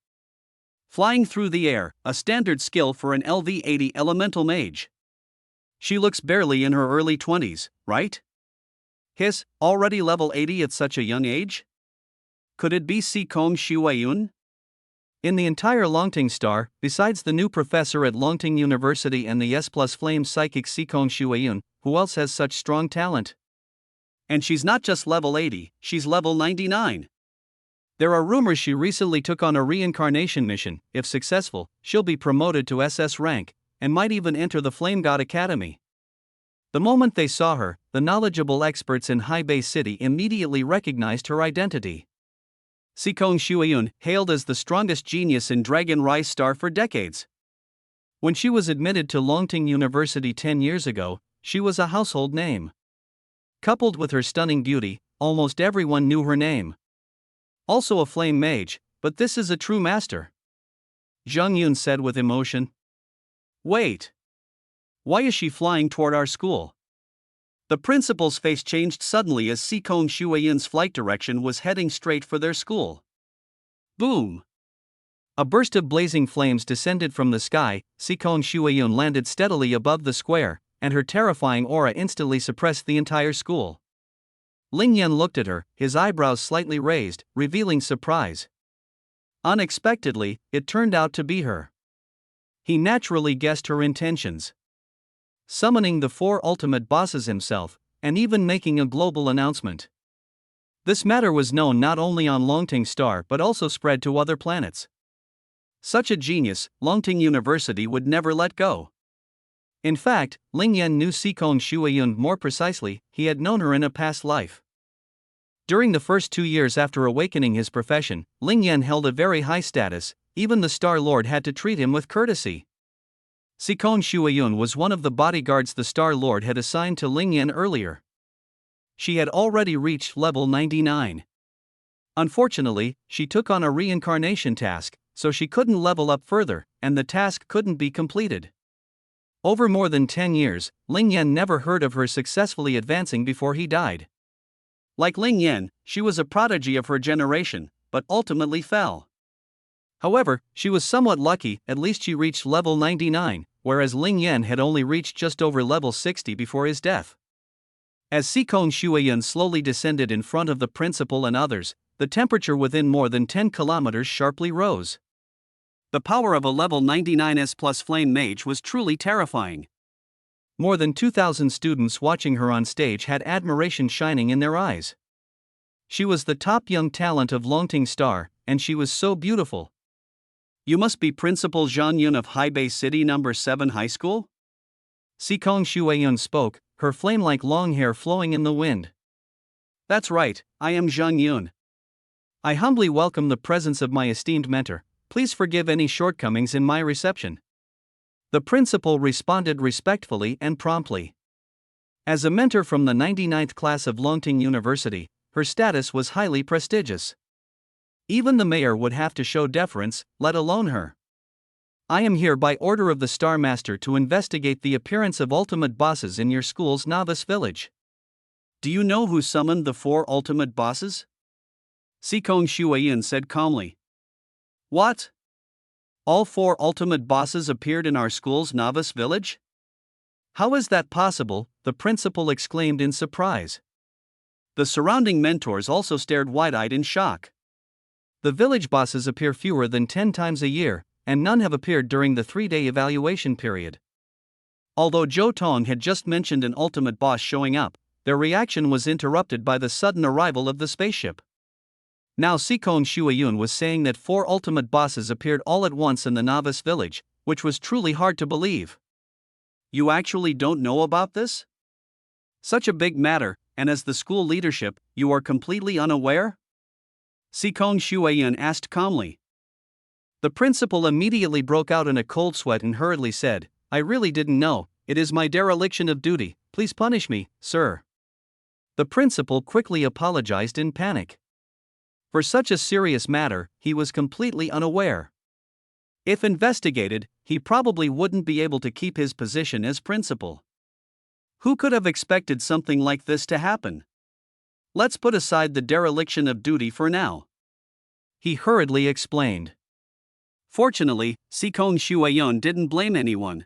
Flying through the air, a standard skill for an LV-80 elemental mage. She looks barely in her early 20s, right? Hiss, already level 80 at such a young age? Could it be Sikong Shuayun? In the entire Longting Star, besides the new professor at Longting University and the S+ Flame psychic Sikong Shuayun, who else has such strong talent? And she's not just level 80, she's level 99. There are rumors she recently took on a reincarnation mission. If successful, she'll be promoted to SS rank, and might even enter the Flame God Academy. The moment they saw her, the knowledgeable experts in High Bay City immediately recognized her identity. Sikong Shuayun, hailed as the strongest genius in Dragon Rise Star for decades. When she was admitted to Longting University 10 years ago, she was a household name. Coupled with her stunning beauty, almost everyone knew her name. Also a flame mage, but this is a true master, Zhang Yun said with emotion. Wait. Why is she flying toward our school? The principal's face changed suddenly as Sikong Shuayun's flight direction was heading straight for their school. Boom! A burst of blazing flames descended from the sky. Sikong Shuayun landed steadily above the square, and her terrifying aura instantly suppressed the entire school. Ling Yan looked at her, his eyebrows slightly raised, revealing surprise. Unexpectedly, it turned out to be her. He naturally guessed her intentions. Summoning the 4 ultimate bosses himself, and even making a global announcement. This matter was known not only on Longting Star but also spread to other planets. Such a genius, Longting University would never let go. In fact, Ling Yan knew Sikong Shuayun more precisely. He had known her in a past life. During the first 2 years after awakening his profession, Ling Yan held a very high status. Even the Star Lord had to treat him with courtesy. Sikong Shuayun was one of the bodyguards the Star Lord had assigned to Ling Yan earlier. She had already reached level 99. Unfortunately, she took on a reincarnation task, so she couldn't level up further, and the task couldn't be completed. Over more than 10 years, Ling Yan never heard of her successfully advancing before he died. Like Ling Yan, she was a prodigy of her generation, but ultimately fell. However, she was somewhat lucky. At least she reached level 99, whereas Ling Yan had only reached just over level 60 before his death. As Sikong Shuayun slowly descended in front of the principal and others, the temperature within more than 10 kilometers sharply rose. The power of a level 99S+ flame mage was truly terrifying. More than 2,000 students watching her on stage had admiration shining in their eyes. She was the top young talent of Longting Star, and she was so beautiful. You must be Principal Zhang Yun of High Bay City No. 7 High School? Sikong Shuayun spoke, her flame-like long hair flowing in the wind. That's right, I am Zhang Yun. I humbly welcome the presence of my esteemed mentor. Please forgive any shortcomings in my reception. The principal responded respectfully and promptly. As a mentor from the 99th class of Longting University, her status was highly prestigious. Even the mayor would have to show deference, let alone her. I am here by order of the Star Master to investigate the appearance of ultimate bosses in your school's novice village. Do you know who summoned the 4 ultimate bosses? Sikong Shuayin said calmly. What? All 4 ultimate bosses appeared in our school's novice village? How is that possible? The principal exclaimed in surprise. The surrounding mentors also stared wide-eyed in shock. The village bosses appear fewer than 10 times a year, and none have appeared during the 3-day evaluation period. Although Zhou Tong had just mentioned an ultimate boss showing up, their reaction was interrupted by the sudden arrival of the spaceship. Now Sikong Shuayun was saying that 4 ultimate bosses appeared all at once in the novice village, which was truly hard to believe. You actually don't know about this? Such a big matter, and as the school leadership, you are completely unaware? Sikong Shuayun asked calmly. The principal immediately broke out in a cold sweat and hurriedly said, I really didn't know, it is my dereliction of duty, please punish me, sir. The principal quickly apologized in panic. For such a serious matter, he was completely unaware. If investigated, he probably wouldn't be able to keep his position as principal. Who could have expected something like this to happen? Let's put aside the dereliction of duty for now. He hurriedly explained. Fortunately, Sikong Shuayon didn't blame anyone.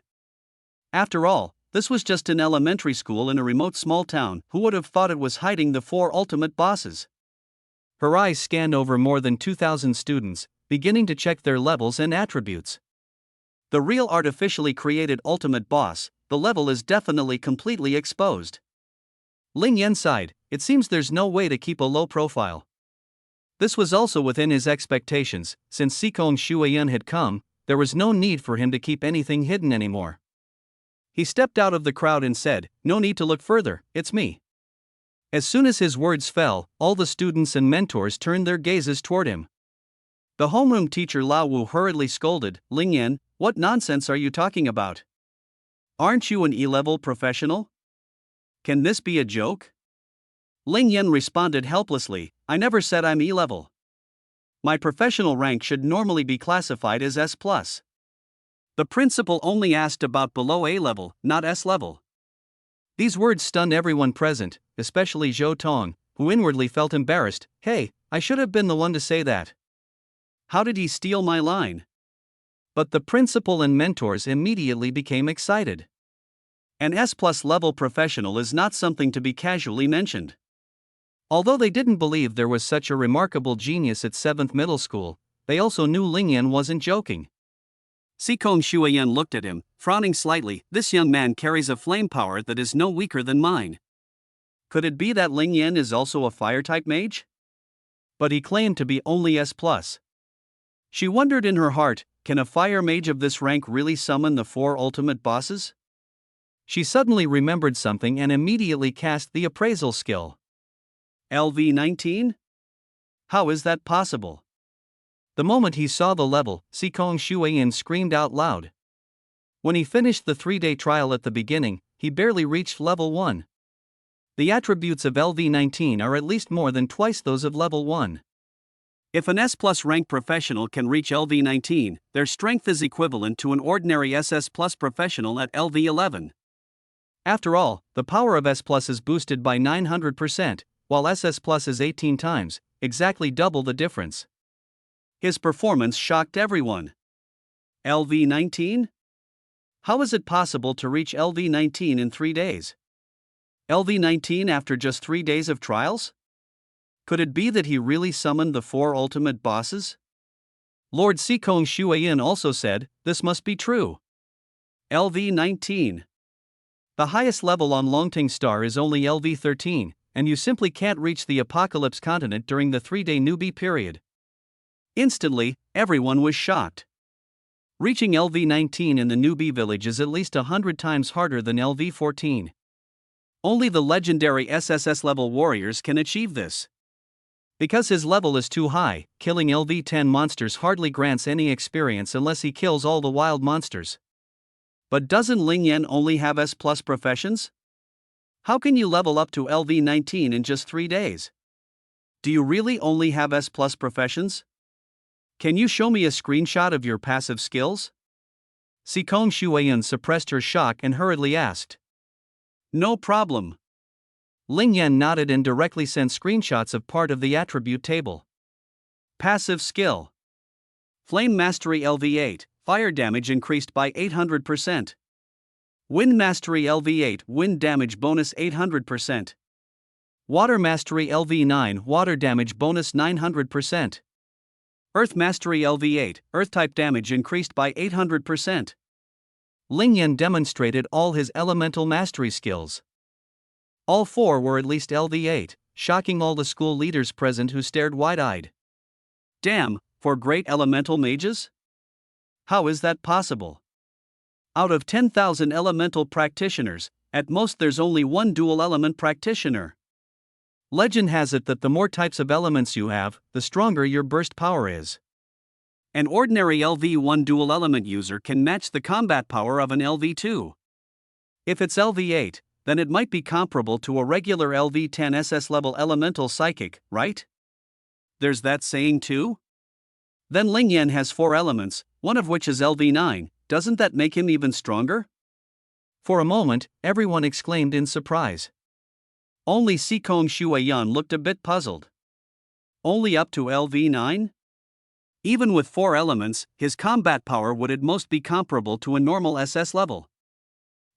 After all, this was just an elementary school in a remote small town. Who would have thought it was hiding the 4 ultimate bosses? Her eyes scanned over more than 2,000 students, beginning to check their levels and attributes. The real artificially created ultimate boss, the level is definitely completely exposed. Ling Yan sighed, it seems there's no way to keep a low profile. This was also within his expectations, since Sikong Shuayan had come, there was no need for him to keep anything hidden anymore. He stepped out of the crowd and said, no need to look further, it's me. As soon as his words fell, all the students and mentors turned their gazes toward him. The homeroom teacher Lao Wu hurriedly scolded, Ling Yan, what nonsense are you talking about? Aren't you an E-level professional? Can this be a joke? Ling Yan responded helplessly, I never said I'm E-level. My professional rank should normally be classified as S+. The principal only asked about below A-level, not S-level. These words stunned everyone present, especially Zhou Tong, who inwardly felt embarrassed. Hey, I should have been the one to say that. How did he steal my line? But the principal and mentors immediately became excited. An S+ level professional is not something to be casually mentioned. Although they didn't believe there was such a remarkable genius at 7th middle school, they also knew Ling Yan wasn't joking. Sikong Shuayan looked at him, frowning slightly. This young man carries a flame power that is no weaker than mine. Could it be that Ling Yan is also a fire-type mage? But he claimed to be only S+. She wondered in her heart, can a fire mage of this rank really summon the 4 ultimate bosses? She suddenly remembered something and immediately cast the appraisal skill. LV-19? How is that possible? The moment he saw the level, Sikong Shuayin screamed out loud. When he finished the 3-day trial at the beginning, he barely reached level 1. The attributes of LV-19 are at least more than twice those of level 1. If an S+ rank professional can reach LV-19, their strength is equivalent to an ordinary SS+ professional at LV-11. After all, the power of S+ is boosted by 900%, while SS+ is 18 times, exactly double the difference. His performance shocked everyone. LV-19? How is it possible to reach LV-19 in 3 days? LV-19 after just 3 days of trials? Could it be that he really summoned the 4 ultimate bosses? Lord Sikong Shuayin also said, this must be true. LV-19. The highest level on Longting Star is only LV-13, and you simply can't reach the Apocalypse continent during the 3-day newbie period. Instantly, everyone was shocked. Reaching LV-19 in the newbie village is at least 100 times harder than LV-14. Only the legendary SSS-level warriors can achieve this. Because his level is too high, killing LV-10 monsters hardly grants any experience unless he kills all the wild monsters. But doesn't Ling Yan only have S plus professions? How can you level up to LV19 in just 3 days? Do you really only have S plus professions? Can you show me a screenshot of your passive skills? Sikong Shuayan suppressed her shock and hurriedly asked. No problem. Ling Yan nodded and directly sent screenshots of part of the attribute table. Passive skill. Flame Mastery LV8, fire damage increased by 800%. Wind Mastery LV8, wind damage bonus 800%. Water Mastery LV9, water damage bonus 900%. Earth Mastery LV8, earth type damage increased by 800%. Ling Yan demonstrated all his elemental mastery skills. All 4 were at least LV8, shocking all the school leaders present who stared wide-eyed. Damn, 4 great elemental mages? How is that possible? Out of 10,000 elemental practitioners, at most there's only 1 dual element practitioner. Legend has it that the more types of elements you have, the stronger your burst power is. An ordinary LV1 dual element user can match the combat power of an LV2. If it's LV8, then it might be comparable to a regular LV10 SS-level elemental psychic, right? There's that saying too? Then Ling Yan has 4 elements, one of which is LV9, doesn't that make him even stronger? For a moment, everyone exclaimed in surprise. Only Sikong Shuayan looked a bit puzzled. Only up to LV9? Even with 4 elements, his combat power would at most be comparable to a normal SS level.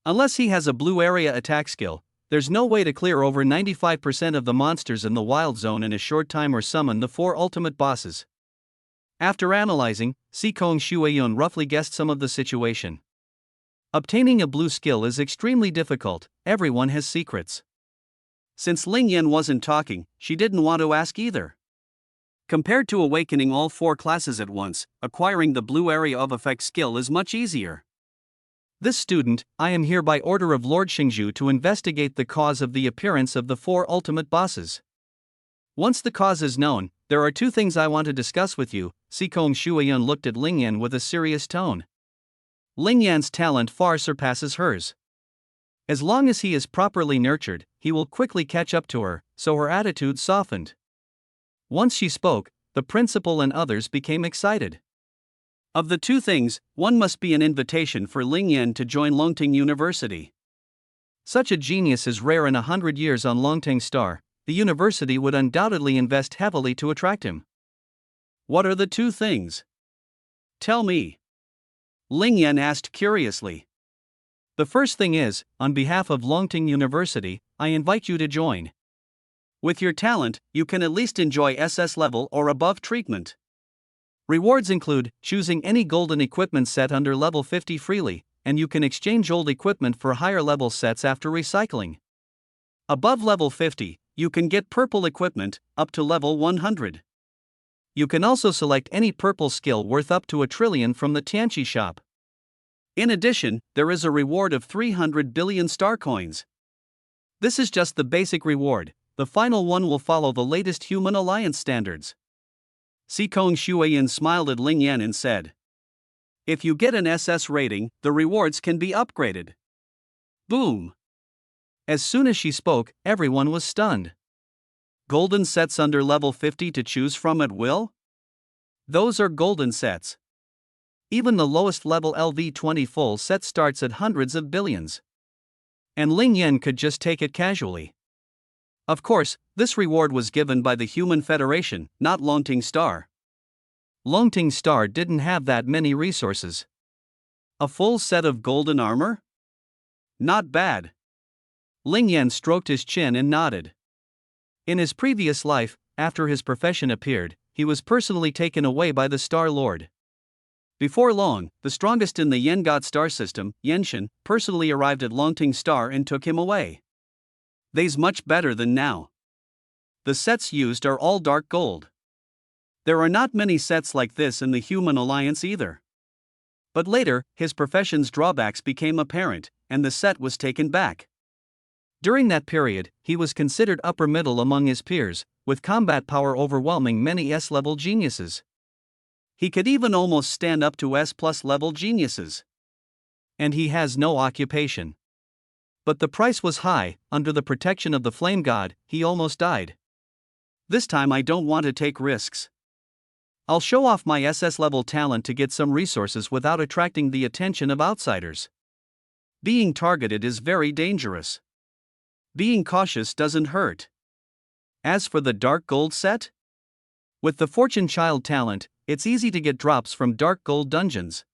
Unless he has a blue area attack skill, there's no way to clear over 95% of the monsters in the wild zone in a short time or summon the 4 ultimate bosses. After analyzing, Sikong Shuayan roughly guessed some of the situation. Obtaining a blue skill is extremely difficult, everyone has secrets. Since Ling Yan wasn't talking, she didn't want to ask either. Compared to awakening all 4 classes at once, acquiring the blue area of effect skill is much easier. This student, I am here by order of Lord Xingzhu to investigate the cause of the appearance of the 4 ultimate bosses. Once the cause is known, there are 2 things I want to discuss with you. Sikong Shuayan looked at Ling Yan with a serious tone. Ling Yan's talent far surpasses hers. As long as he is properly nurtured, he will quickly catch up to her, so her attitude softened. Once she spoke, the principal and others became excited. Of the 2 things, one must be an invitation for Ling Yan to join Longting University. Such a genius is rare in 100 years on Longting Star. The university would undoubtedly invest heavily to attract him. What are the 2 things? Tell me. Ling Yan asked curiously. The first thing is, on behalf of Longting University, I invite you to join. With your talent, you can at least enjoy SS level or above treatment. Rewards include choosing any golden equipment set under level 50 freely, and you can exchange old equipment for higher level sets after recycling. Above level 50, you can get purple equipment, up to level 100. You can also select any purple skill worth up to 1 trillion from the Tianqi shop. In addition, there is a reward of 300 billion star coins. This is just the basic reward, the final one will follow the latest human alliance standards. Sikong Shuayan smiled at Ling Yan and said, if you get an SS rating, the rewards can be upgraded. Boom! As soon as she spoke, everyone was stunned. Golden sets under level 50 to choose from at will? Those are golden sets. Even the lowest level LV20 full set starts at hundreds of billions. And Ling Yan could just take it casually. Of course, this reward was given by the Human Federation, not Longting Star. Longting Star didn't have that many resources. A full set of golden armor? Not bad. Ling Yan stroked his chin and nodded. In his previous life, after his profession appeared, he was personally taken away by the Star Lord. Before long, the strongest in the Yen God star system, Yenshin, personally arrived at Longting Star and took him away. They's much better than now. The sets used are all dark gold. There are not many sets like this in the Human Alliance either. But later, his profession's drawbacks became apparent, and the set was taken back. During that period, he was considered upper middle among his peers, with combat power overwhelming many S-level geniuses. He could even almost stand up to S+ level geniuses. And he has no occupation. But the price was high. Under the protection of the flame god, he almost died. This time I don't want to take risks. I'll show off my SS level talent to get some resources without attracting the attention of outsiders. Being targeted is very dangerous. Being cautious doesn't hurt. As for the dark gold set? With the Fortune Child talent, it's easy to get drops from dark gold dungeons.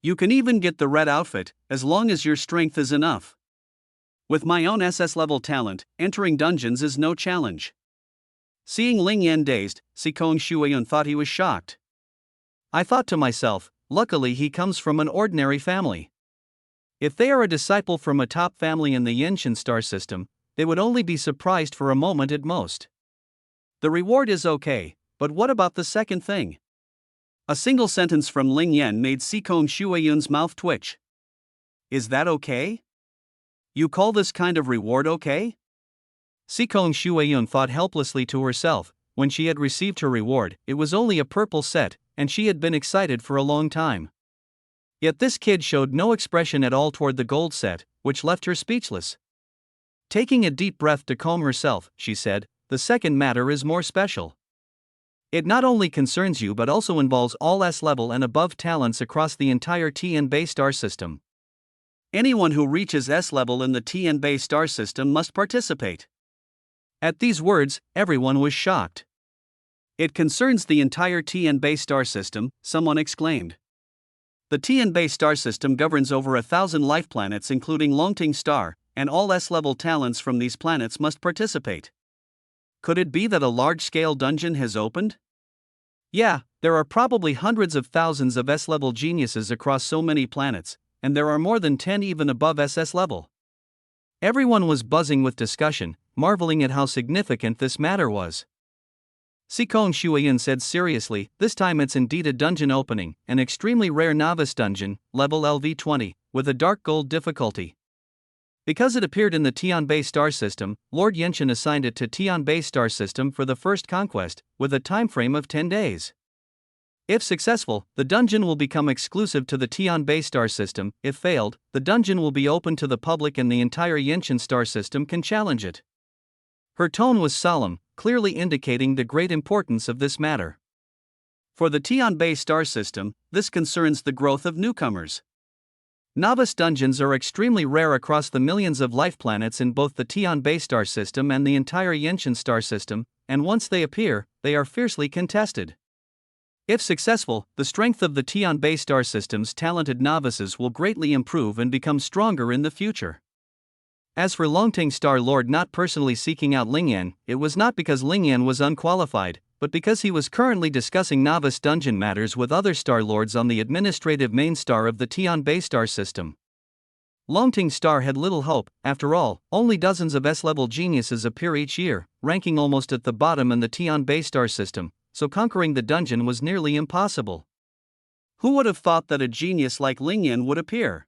You can even get the red outfit, as long as your strength is enough. With my own SS level talent, entering dungeons is no challenge. Seeing Ling Yan dazed, Sikong Shuayun thought he was shocked. I thought to myself, luckily he comes from an ordinary family. If they are a disciple from a top family in the Yenshin star system, they would only be surprised for a moment at most. The reward is okay, but what about the second thing? A single sentence from Ling Yan made Sikong Shuayun's mouth twitch. Is that okay? You call this kind of reward okay? Sikong Shuayun thought helplessly to herself. When she had received her reward, it was only a purple set, and she had been excited for a long time. Yet this kid showed no expression at all toward the gold set, which left her speechless. Taking a deep breath to calm herself, she said, "The second matter is more special. It not only concerns you but also involves all S-level and above talents across the entire Tianbei star system. Anyone who reaches S-level in the Tianbei star system must participate." At these words, everyone was shocked. It concerns the entire Tianbei star system, someone exclaimed. The Tianbei star system governs over 1,000 life planets including Longting star, and all S-level talents from these planets must participate. Could it be that a large-scale dungeon has opened? Yeah, there are probably hundreds of thousands of S-level geniuses across so many planets, and there are more than 10 even above SS level. Everyone was buzzing with discussion, marveling at how significant this matter was. Sikong Shuayun said seriously, "This time it's indeed a dungeon opening, an extremely rare novice dungeon, level LV20, with a dark gold difficulty. Because it appeared in the Tianbei star system, Lord Yenshin assigned it to Tianbei star system for the first conquest, with a time frame of 10 days. If successful, the dungeon will become exclusive to the Tianbei star system. If failed, the dungeon will be open to the public and the entire Yenshin star system can challenge it." Her tone was solemn, clearly indicating the great importance of this matter. For the Tianbei star system, this concerns the growth of newcomers. Novice dungeons are extremely rare across the millions of life planets in both the Tianbei star system and the entire Yenshin star system, and once they appear, they are fiercely contested. If successful, the strength of the Tianbei star system's talented novices will greatly improve and become stronger in the future. As for Longting Star Lord not personally seeking out Lingyan, it was not because Lingyan was unqualified, but because he was currently discussing novice dungeon matters with other Star Lords on the administrative main star of the Tianbei star system. Longting Star had little hope. After all, only dozens of S-level geniuses appear each year, ranking almost at the bottom in the Tianbei star system, so conquering the dungeon was nearly impossible. Who would have thought that a genius like Lingyan would appear?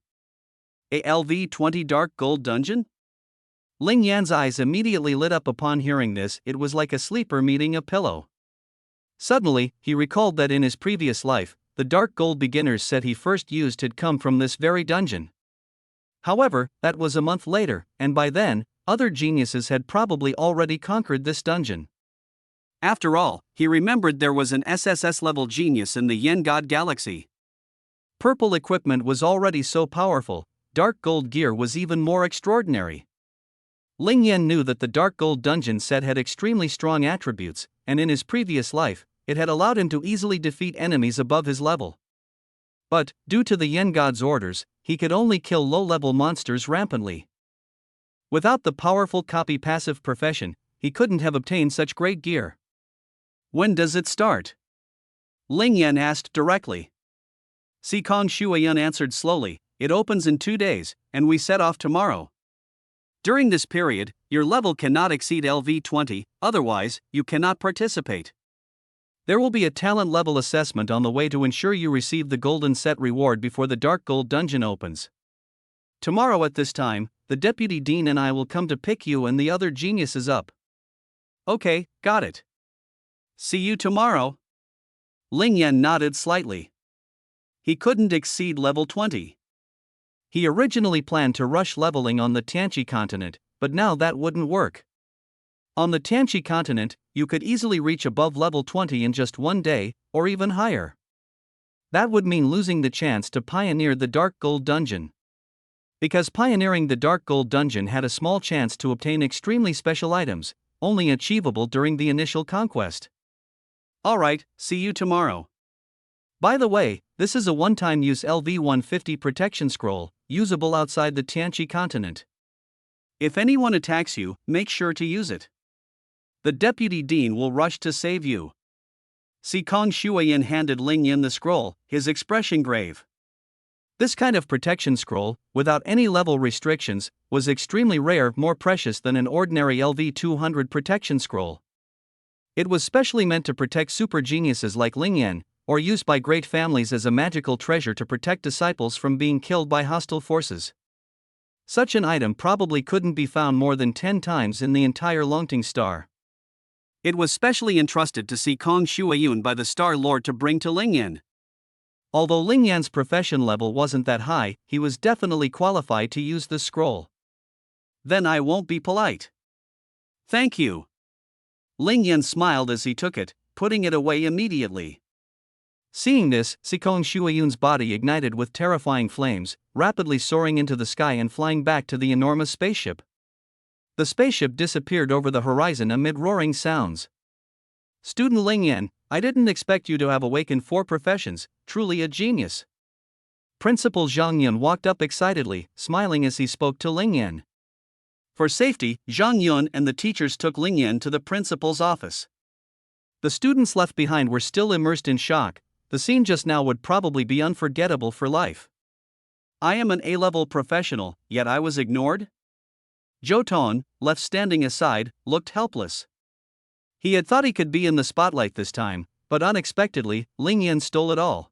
A LV20 dark gold dungeon? Ling Yan's eyes immediately lit up upon hearing this. It was like a sleeper meeting a pillow. Suddenly, he recalled that in his previous life, the dark gold beginner's set he first used had come from this very dungeon. However, that was a month later, and by then, other geniuses had probably already conquered this dungeon. After all, he remembered there was an SSS-level genius in the Yen God Galaxy. Purple equipment was already so powerful, dark gold gear was even more extraordinary. Ling Yan knew that the dark gold dungeon set had extremely strong attributes, and in his previous life, it had allowed him to easily defeat enemies above his level. But, due to the Yen God's orders, he could only kill low-level monsters rampantly. Without the powerful copy passive profession, he couldn't have obtained such great gear. When does it start? Ling Yan asked directly. Sikong Shuayun answered slowly, "It opens in 2 days, and we set off tomorrow. During this period, your level cannot exceed LV20, otherwise, you cannot participate. There will be a talent level assessment on the way to ensure you receive the golden set reward before the dark gold dungeon opens. Tomorrow at this time, the deputy dean and I will come to pick you and the other geniuses up." Okay, got it. See you tomorrow. Ling Yan nodded slightly. He couldn't exceed level 20. He originally planned to rush leveling on the Tianqi continent, but now that wouldn't work. On the Tianqi continent, you could easily reach above level 20 in just one day, or even higher. That would mean losing the chance to pioneer the Dark Gold Dungeon. Because pioneering the Dark Gold Dungeon had a small chance to obtain extremely special items, only achievable during the initial conquest. Alright, see you tomorrow. By the way, this is a one-time use LV-150 protection scroll, usable outside the Tianqi continent. If anyone attacks you, make sure to use it. The deputy dean will rush to save you. Kong Shuiyin handed Ling Yan the scroll, his expression grave. This kind of protection scroll, without any level restrictions, was extremely rare, more precious than an ordinary LV-200 protection scroll. It was specially meant to protect super geniuses like Ling Yan, or used by great families as a magical treasure to protect disciples from being killed by hostile forces. Such an item probably couldn't be found more than 10 times in the entire Longting Star. It was specially entrusted to Kong Shuiyun by the Star Lord to bring to Ling Yan. Although Ling Yan's profession level wasn't that high, he was definitely qualified to use the scroll. Then I won't be polite. Thank you. Ling Yan smiled as he took it, putting it away immediately. Seeing this, Kong Shuiyun's body ignited with terrifying flames, rapidly soaring into the sky and flying back to the enormous spaceship. The spaceship disappeared over the horizon amid roaring sounds. Student Ling Yan, I didn't expect you to have awakened 4 professions, truly a genius. Principal Zhang Yun walked up excitedly, smiling as he spoke to Ling Yan. For safety, Zhang Yun and the teachers took Ling Yan to the principal's office. The students left behind were still immersed in shock. The scene just now would probably be unforgettable for life. I am an A-level professional, yet I was ignored? Zhou Ton, left standing aside, looked helpless. He had thought he could be in the spotlight this time, but unexpectedly, Ling Yan stole it all.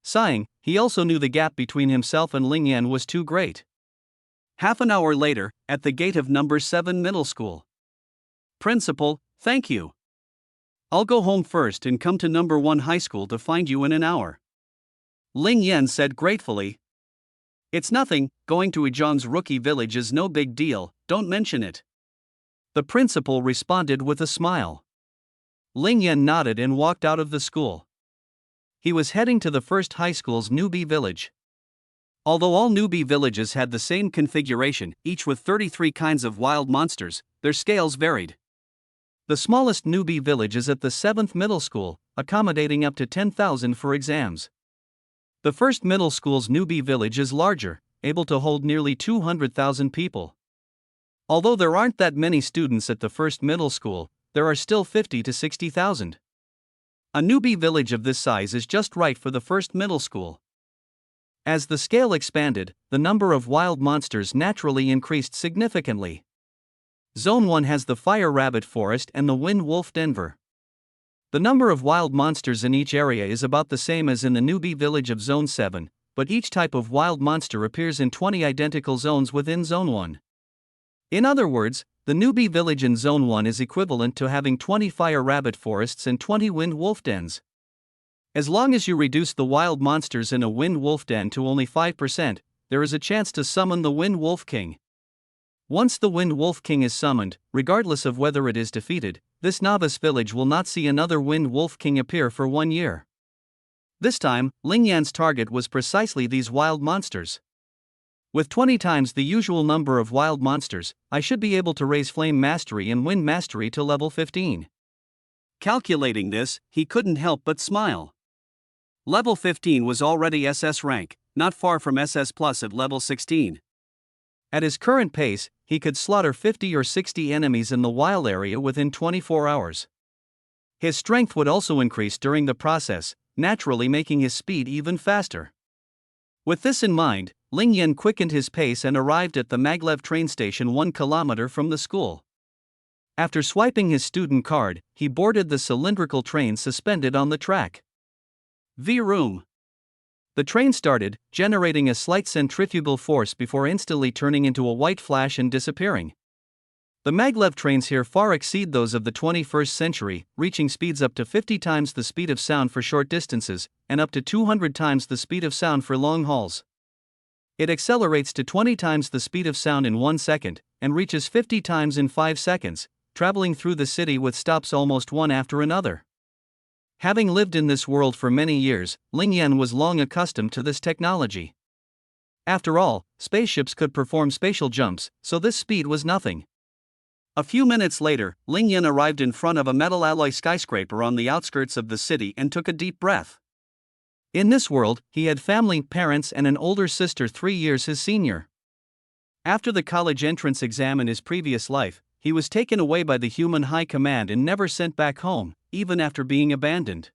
Sighing, he also knew the gap between himself and Ling Yan was too great. Half an hour later, at the gate of number 7 middle school. Principal, thank you. I'll go home first and come to number 1 high school to find you in an hour. Ling Yan said gratefully. It's nothing, going to Izhang's rookie village is no big deal, don't mention it. The principal responded with a smile. Ling Yan nodded and walked out of the school. He was heading to the first high school's newbie village. Although all newbie villages had the same configuration, each with 33 kinds of wild monsters, their scales varied. The smallest newbie village is at the 7th middle school, accommodating up to 10,000 for exams. The first middle school's newbie village is larger, able to hold nearly 200,000 people. Although there aren't that many students at the first middle school, there are still 50 to 60,000. A newbie village of this size is just right for the first middle school. As the scale expanded, the number of wild monsters naturally increased significantly. Zone 1 has the Fire Rabbit Forest and the Wind Wolf Denver. The number of wild monsters in each area is about the same as in the newbie village of Zone 7, but each type of wild monster appears in 20 identical zones within Zone 1. In other words, the newbie village in Zone 1 is equivalent to having 20 Fire Rabbit Forests and 20 Wind Wolf Dens. As long as you reduce the wild monsters in a Wind Wolf Den to only 5%, there is a chance to summon the Wind Wolf King. Once the Wind Wolf King is summoned, regardless of whether it is defeated, this novice village will not see another Wind Wolf King appear for 1 year. This time, Ling Yan's target was precisely these wild monsters. With 20 times the usual number of wild monsters, I should be able to raise Flame Mastery and Wind Mastery to level 15. Calculating this, he couldn't help but smile. Level 15 was already SS rank, not far from SS Plus at level 16. At his current pace, he could slaughter 50 or 60 enemies in the wild area within 24 hours. His strength would also increase during the process, naturally making his speed even faster. With this in mind, Ling Yan quickened his pace and arrived at the Maglev train station 1 kilometer from the school. After swiping his student card, he boarded the cylindrical train suspended on the track. V-room. The train started, generating a slight centrifugal force before instantly turning into a white flash and disappearing. The maglev trains here far exceed those of the 21st century, reaching speeds up to 50 times the speed of sound for short distances, and up to 200 times the speed of sound for long hauls. It accelerates to 20 times the speed of sound in 1 second, and reaches 50 times in 5 seconds, traveling through the city with stops almost one after another. Having lived in this world for many years, Ling Yan was long accustomed to this technology. After all, spaceships could perform spatial jumps, so this speed was nothing. A few minutes later, Ling Yan arrived in front of a metal alloy skyscraper on the outskirts of the city and took a deep breath. In this world, he had family, parents, and an older sister 3 years his senior. After the college entrance exam in his previous life, he was taken away by the human high command and never sent back home, even after being abandoned.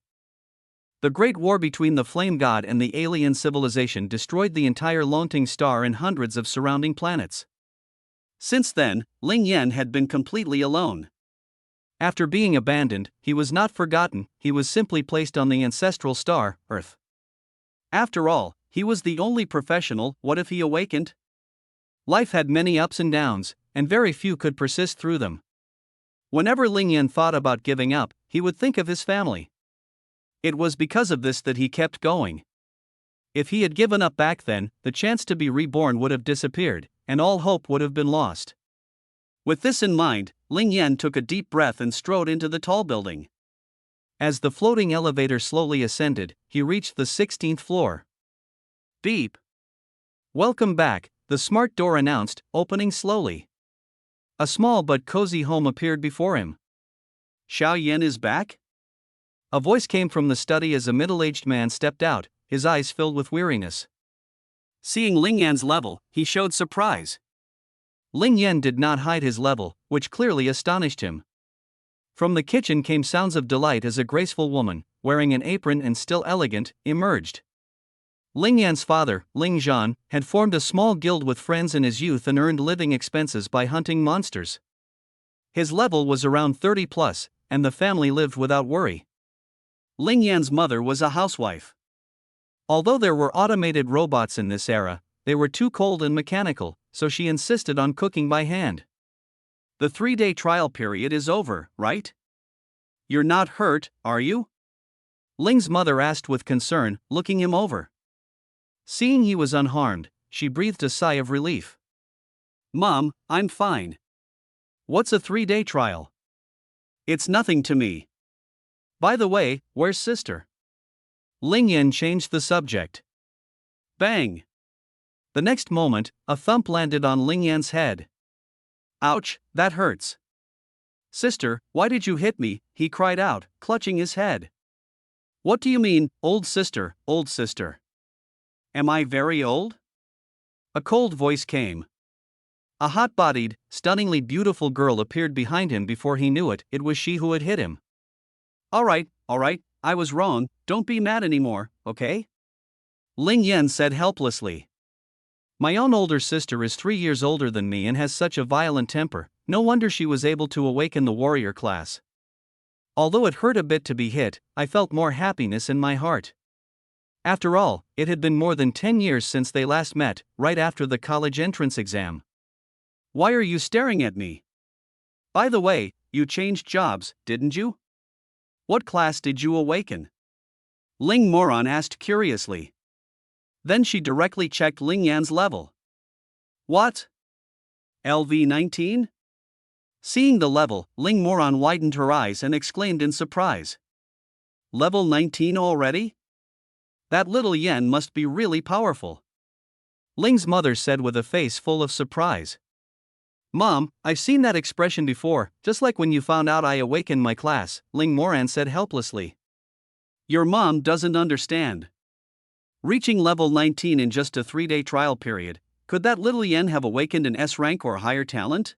The Great War between the Flame God and the alien civilization destroyed the entire Lonting star and hundreds of surrounding planets. Since then, Ling Yan had been completely alone. After being abandoned, he was not forgotten, he was simply placed on the ancestral star, Earth. After all, he was the only professional. What if he awakened? Life had many ups and downs, and very few could persist through them. Whenever Ling Yan thought about giving up, he would think of his family. It was because of this that he kept going. If he had given up back then, the chance to be reborn would have disappeared, and all hope would have been lost. With this in mind, Ling Yan took a deep breath and strode into the tall building. As the floating elevator slowly ascended, he reached the 16th floor. Beep. "Welcome back," the smart door announced, opening slowly. A small but cozy home appeared before him. "Xiao Yan is back?" A voice came from the study as a middle-aged man stepped out, his eyes filled with weariness. Seeing Ling Yan's level, he showed surprise. Ling Yan did not hide his level, which clearly astonished him. From the kitchen came sounds of delight as a graceful woman, wearing an apron and still elegant, emerged. Ling Yan's father, Ling Zhan, had formed a small guild with friends in his youth and earned living expenses by hunting monsters. His level was around 30 plus, and the family lived without worry. Ling Yan's mother was a housewife. Although there were automated robots in this era, they were too cold and mechanical, so she insisted on cooking by hand. The 3-day trial period is over, right? You're not hurt, are you? Ling's mother asked with concern, looking him over. Seeing he was unharmed, she breathed a sigh of relief. Mom, I'm fine. What's a 3-day trial? It's nothing to me. By the way, where's sister? Ling Yan changed the subject. Bang! The next moment, a thump landed on Ling Yan's head. Ouch, that hurts. Sister, why did you hit me? He cried out, clutching his head. What do you mean, old sister, old sister? Am I very old? A cold voice came. A hot-bodied, stunningly beautiful girl appeared behind him. Before he knew it, it was she who had hit him. All right, I was wrong, don't be mad anymore, okay? Ling Yan said helplessly. My own older sister is 3 years older than me and has such a violent temper, no wonder she was able to awaken the warrior class. Although it hurt a bit to be hit, I felt more happiness in my heart. After all, it had been more than 10 years since they last met, right after the college entrance exam. Why are you staring at me? By the way, you changed jobs, didn't you? What class did you awaken? Ling Moran asked curiously. Then she directly checked Ling Yan's level. What? LV-19? Seeing the level, Ling Moran widened her eyes and exclaimed in surprise. Level 19 already? That little Yan must be really powerful. Ling's mother said with a face full of surprise. Mom, I've seen that expression before, just like when you found out I awakened my class, Ling Moran said helplessly. Your mom doesn't understand. Reaching level 19 in just a 3-day trial period, could that little Yan have awakened an S rank or higher talent?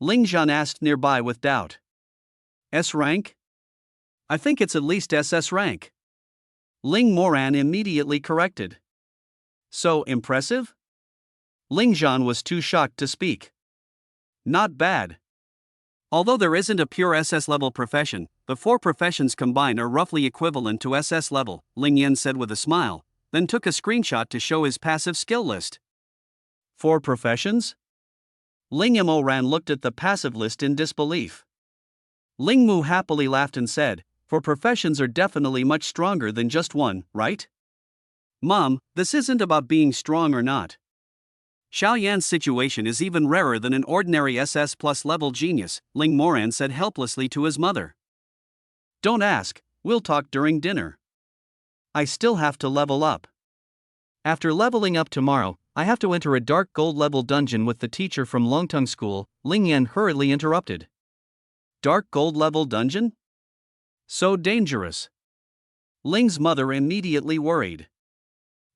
Ling Zhan asked nearby with doubt. S rank? I think it's at least SS rank. Ling Moran immediately corrected. So impressive? Ling Zhan was too shocked to speak. Not bad. Although there isn't a pure SS level profession, the 4 professions combined are roughly equivalent to SS level, Ling Yan said with a smile, then took a screenshot to show his passive skill list. 4 professions? Ling Moran looked at the passive list in disbelief. Ling Mu happily laughed and said, 4 professions are definitely much stronger than just one, right? Mom, this isn't about being strong or not. Xiao Yan's situation is even rarer than an ordinary SS plus level genius, Ling Moran said helplessly to his mother. Don't ask, we'll talk during dinner. I still have to level up. After leveling up tomorrow, I have to enter a dark gold level dungeon with the teacher from Longtung School, Ling Yan hurriedly interrupted. Dark gold level dungeon? So dangerous. Ling's mother immediately worried.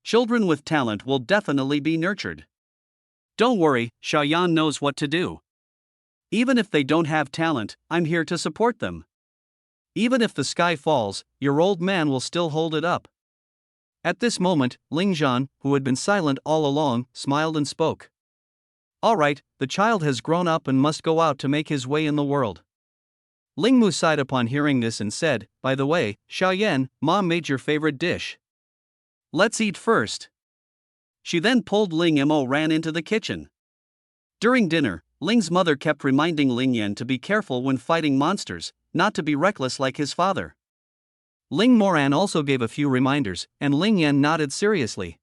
Children with talent will definitely be nurtured. Don't worry, Xiaoyan knows what to do. Even if they don't have talent, I'm here to support them. Even if the sky falls, your old man will still hold it up. At this moment, Ling Zhan, who had been silent all along, smiled and spoke. All right, the child has grown up and must go out to make his way in the world. Ling Mu sighed upon hearing this and said, by the way, Xiaoyan, Mom made your favorite dish. Let's eat first. She then pulled Ling Mo ran into the kitchen. During dinner, Ling's mother kept reminding Ling Yan to be careful when fighting monsters, not to be reckless like his father. Ling Moran also gave a few reminders, and Ling Yan nodded seriously.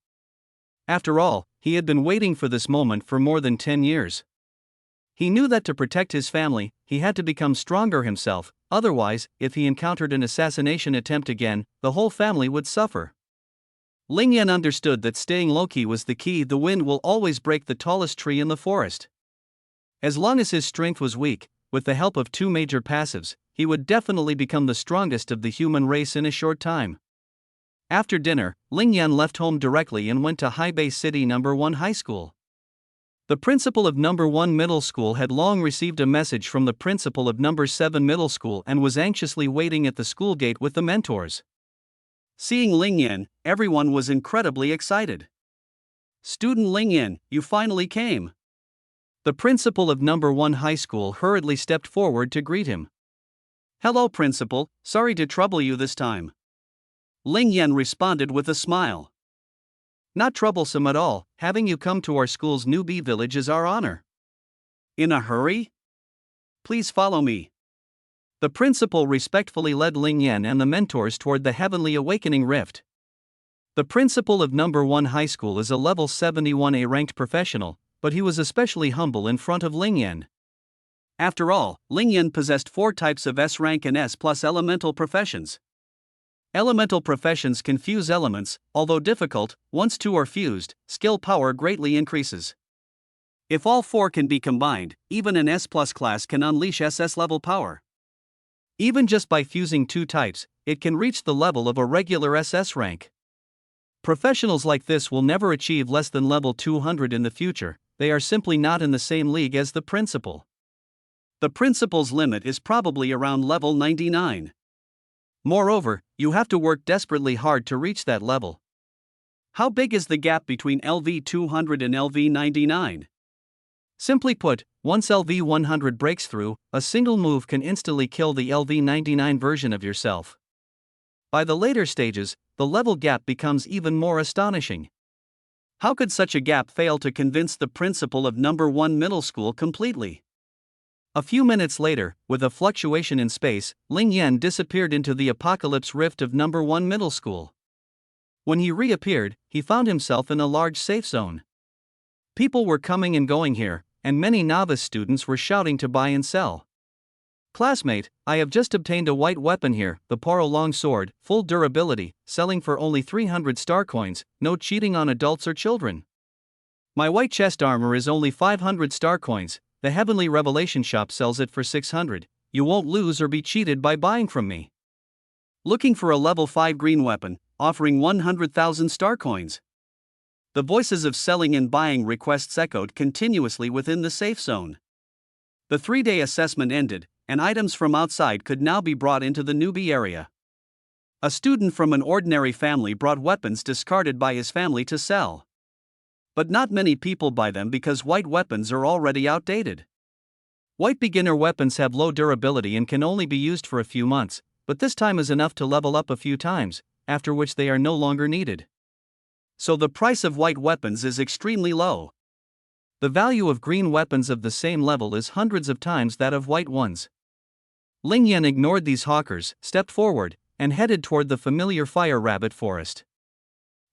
After all, he had been waiting for this moment for more than 10 years. He knew that to protect his family, he had to become stronger himself, otherwise, if he encountered an assassination attempt again, the whole family would suffer. Ling Yan understood that staying low-key was the key. The wind will always break the tallest tree in the forest. As long as his strength was weak, with the help of 2 major passives, he would definitely become the strongest of the human race in a short time. After dinner, Ling Yan left home directly and went to Haibei City No. 1 High School. The principal of No. 1 Middle School had long received a message from the principal of No. 7 Middle School and was anxiously waiting at the school gate with the mentors. Seeing Ling Yan, everyone was incredibly excited. Student Ling Yan, you finally came. The principal of No. 1 High School hurriedly stepped forward to greet him. Hello, principal, sorry to trouble you this time. Ling Yan responded with a smile. Not troublesome at all, having you come to our school's newbie village is our honor. In a hurry? Please follow me. The principal respectfully led Ling Yan and the mentors toward the Heavenly Awakening Rift. The principal of No. 1 High School is a level 71A ranked professional, but he was especially humble in front of Ling Yan. After all, Ling Yan possessed 4 types of S rank and S plus elemental professions. Elemental professions can fuse elements, although difficult. Once 2 are fused, skill power greatly increases. If all 4 can be combined, even an S plus class can unleash SS level power. Even just by fusing 2 types, it can reach the level of a regular SS rank. Professionals like this will never achieve less than level 200 in the future. They are simply not in the same league as the principal. The principal's limit is probably around level 99. Moreover, you have to work desperately hard to reach that level. How big is the gap between LV 200 and LV 99? Simply put, once LV 100 breaks through, a single move can instantly kill the LV 99 version of yourself. By the later stages, the level gap becomes even more astonishing. How could such a gap fail to convince the principal of No. 1 Middle School completely? A few minutes later, with a fluctuation in space, Ling Yan disappeared into the apocalypse rift of No. 1 Middle School. When he reappeared, he found himself in a large safe zone. People were coming and going here, and many novice students were shouting to buy and sell. Classmate, I have just obtained a white weapon here, the Paro long sword, full durability, selling for only 300 star coins, no cheating on adults or children. My white chest armor is only 500 star coins, the Heavenly Revelation shop sells it for 600, you won't lose or be cheated by buying from me. Looking for a level 5 green weapon, offering 100,000 star coins. The voices of selling and buying requests echoed continuously within the safe zone. The 3-day assessment ended, and items from outside could now be brought into the newbie area. A student from an ordinary family brought weapons discarded by his family to sell. But not many people buy them because white weapons are already outdated. White beginner weapons have low durability and can only be used for a few months, but this time is enough to level up a few times, after which they are no longer needed. So the price of white weapons is extremely low. The value of green weapons of the same level is hundreds of times that of white ones. Ling Yan ignored these hawkers, stepped forward, and headed toward the familiar fire rabbit forest.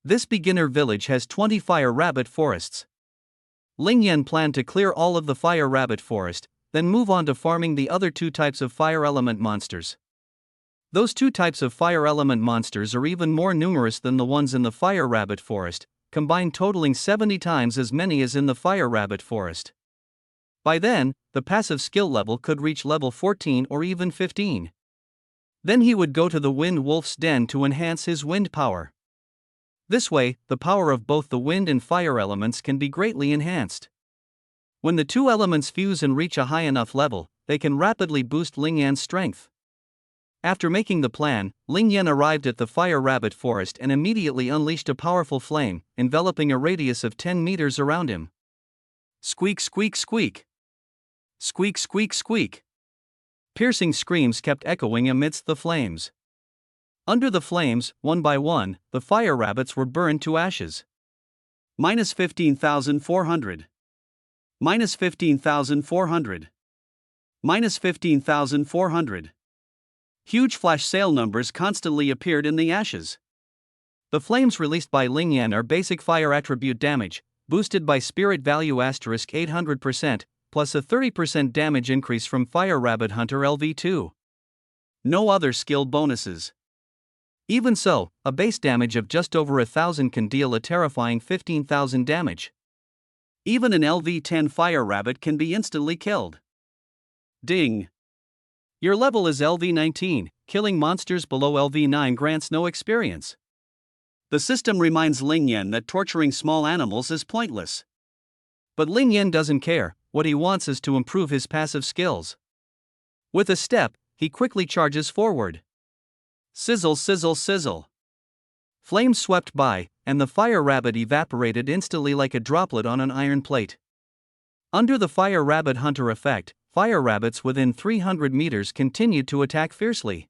This beginner village has 20 fire rabbit forests. Ling Yan planned to clear all of the fire rabbit forest, then move on to farming the other two types of fire element monsters. Those two types of fire element monsters are even more numerous than the ones in the fire rabbit forest, combined totaling 70 times as many as in the fire rabbit forest. By then, the passive skill level could reach level 14 or even 15. Then he would go to the Wind Wolf's Den to enhance his wind power. This way, the power of both the wind and fire elements can be greatly enhanced. When the two elements fuse and reach a high enough level, they can rapidly boost Ling Yan's strength. After making the plan, Ling Yan arrived at the fire rabbit forest and immediately unleashed a powerful flame, enveloping a radius of 10 meters around him. Squeak, squeak, squeak. Squeak, squeak, squeak. Piercing screams kept echoing amidst the flames. Under the flames, one by one, the fire rabbits were burned to ashes. Minus 15,400. Minus 15,400. Minus 15,400. Huge flash sale numbers constantly appeared in the ashes. The flames released by Ling Yan are basic fire attribute damage, boosted by spirit value * 800%, plus a 30% damage increase from Fire Rabbit Hunter LV2. No other skill bonuses. Even so, a base damage of just over 1,000 can deal a terrifying 15,000 damage. Even an LV10 Fire Rabbit can be instantly killed. Ding! Your level is LV19, killing monsters below LV9 grants no experience. The system reminds Ling Yan that torturing small animals is pointless. But Ling Yan doesn't care, what he wants is to improve his passive skills. With a step, he quickly charges forward. Sizzle, sizzle, sizzle. Flames swept by, and the fire rabbit evaporated instantly like a droplet on an iron plate. Under the Fire Rabbit Hunter effect, fire rabbits within 300 meters continued to attack fiercely.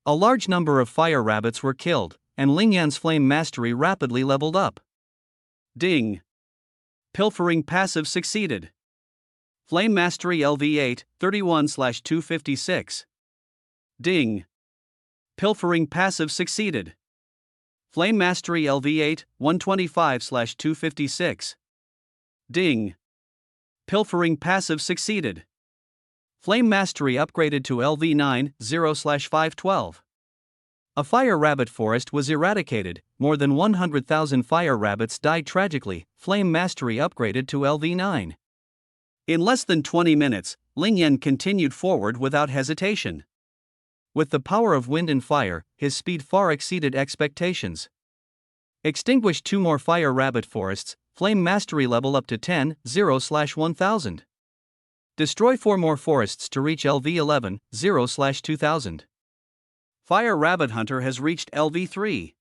A large number of fire rabbits were killed, and Ling Yan's flame mastery rapidly leveled up. Ding! Pilfering passive succeeded. Flame mastery LV8, 31/256. Ding! Pilfering passive succeeded. Flame mastery LV8, 125/256. Ding! Pilfering passive succeeded. Flame mastery upgraded to LV9, 0/512. A fire rabbit forest was eradicated, more than 100,000 fire rabbits died tragically, flame mastery upgraded to LV9. In less than 20 minutes, Ling Yan continued forward without hesitation. With the power of wind and fire, his speed far exceeded expectations. Extinguish 2 more fire rabbit forests, flame mastery level up to 10, 0/1000. Destroy 4 more forests to reach LV11, 0/2000. Fire Rabbit Hunter has reached LV3.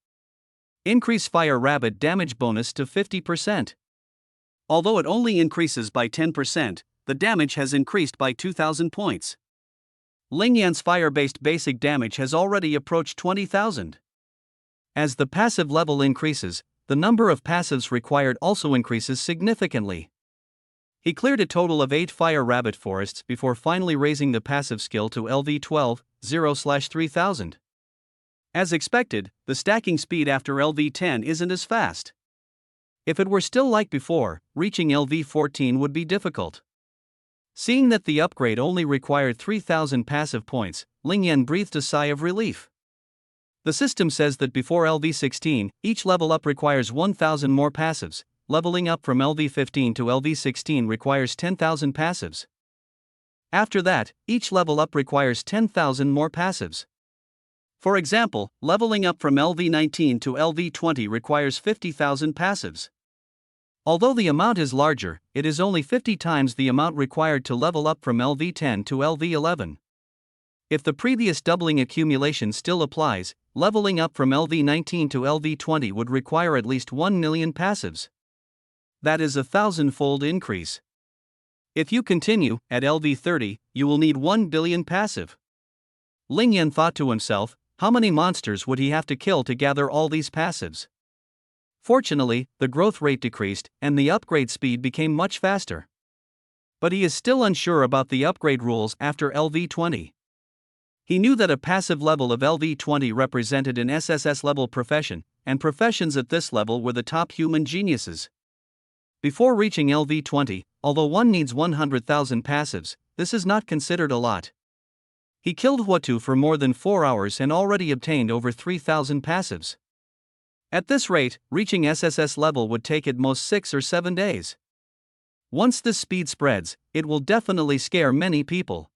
Increase fire rabbit damage bonus to 50%. Although it only increases by 10%, the damage has increased by 2,000 points. Ling Yan's fire-based basic damage has already approached 20,000. As the passive level increases, the number of passives required also increases significantly. He cleared a total of 8 fire rabbit forests before finally raising the passive skill to LV12, 0/3000. As expected, the stacking speed after LV10 isn't as fast. If it were still like before, reaching LV14 would be difficult. Seeing that the upgrade only required 3,000 passive points, Ling Yan breathed a sigh of relief. The system says that before LV16, each level up requires 1,000 more passives. Leveling up from LV15 to LV16 requires 10,000 passives. After that, each level up requires 10,000 more passives. For example, leveling up from LV19 to LV20 requires 50,000 passives. Although the amount is larger, it is only 50 times the amount required to level up from LV10 to LV11. If the previous doubling accumulation still applies, leveling up from LV19 to LV20 would require at least 1 million passives. That is a 1,000-fold increase. If you continue, at LV30, you will need 1 billion passive. Ling Yan thought to himself, how many monsters would he have to kill to gather all these passives? Fortunately, the growth rate decreased, and the upgrade speed became much faster. But he is still unsure about the upgrade rules after LV20. He knew that a passive level of LV20 represented an SSS-level profession, and professions at this level were the top human geniuses. Before reaching LV20, although one needs 100,000 passives, this is not considered a lot. He killed Huatu for more than 4 hours and already obtained over 3,000 passives. At this rate, reaching SSS level would take at most 6 or 7 days. Once this speed spreads, it will definitely scare many people.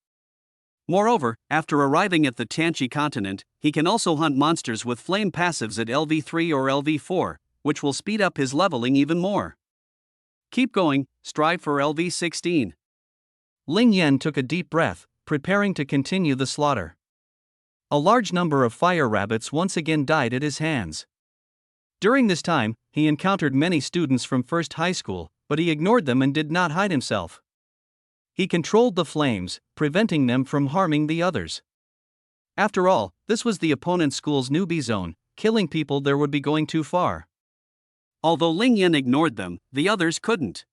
Moreover, after arriving at the Tanchi continent, he can also hunt monsters with flame passives at LV3 or LV4, which will speed up his leveling even more. Keep going, strive for LV16. Ling Yan took a deep breath, preparing to continue the slaughter. A large number of fire rabbits once again died at his hands. During this time, he encountered many students from first high school, but he ignored them and did not hide himself. He controlled the flames, preventing them from harming the others. After all, this was the opponent's school's newbie zone, killing people there would be going too far. Although Ling Yan ignored them, the others couldn't.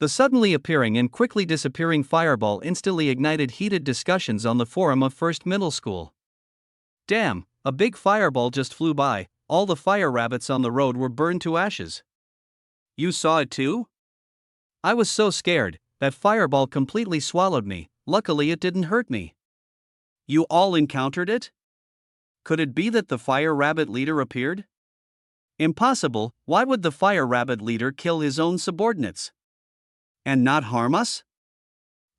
The suddenly appearing and quickly disappearing fireball instantly ignited heated discussions on the forum of First Middle School. Damn, a big fireball just flew by, all the fire rabbits on the road were burned to ashes. You saw it too? I was so scared, that fireball completely swallowed me, luckily it didn't hurt me. You all encountered it? Could it be that the fire rabbit leader appeared? Impossible, why would the fire rabbit leader kill his own subordinates? And not harm us?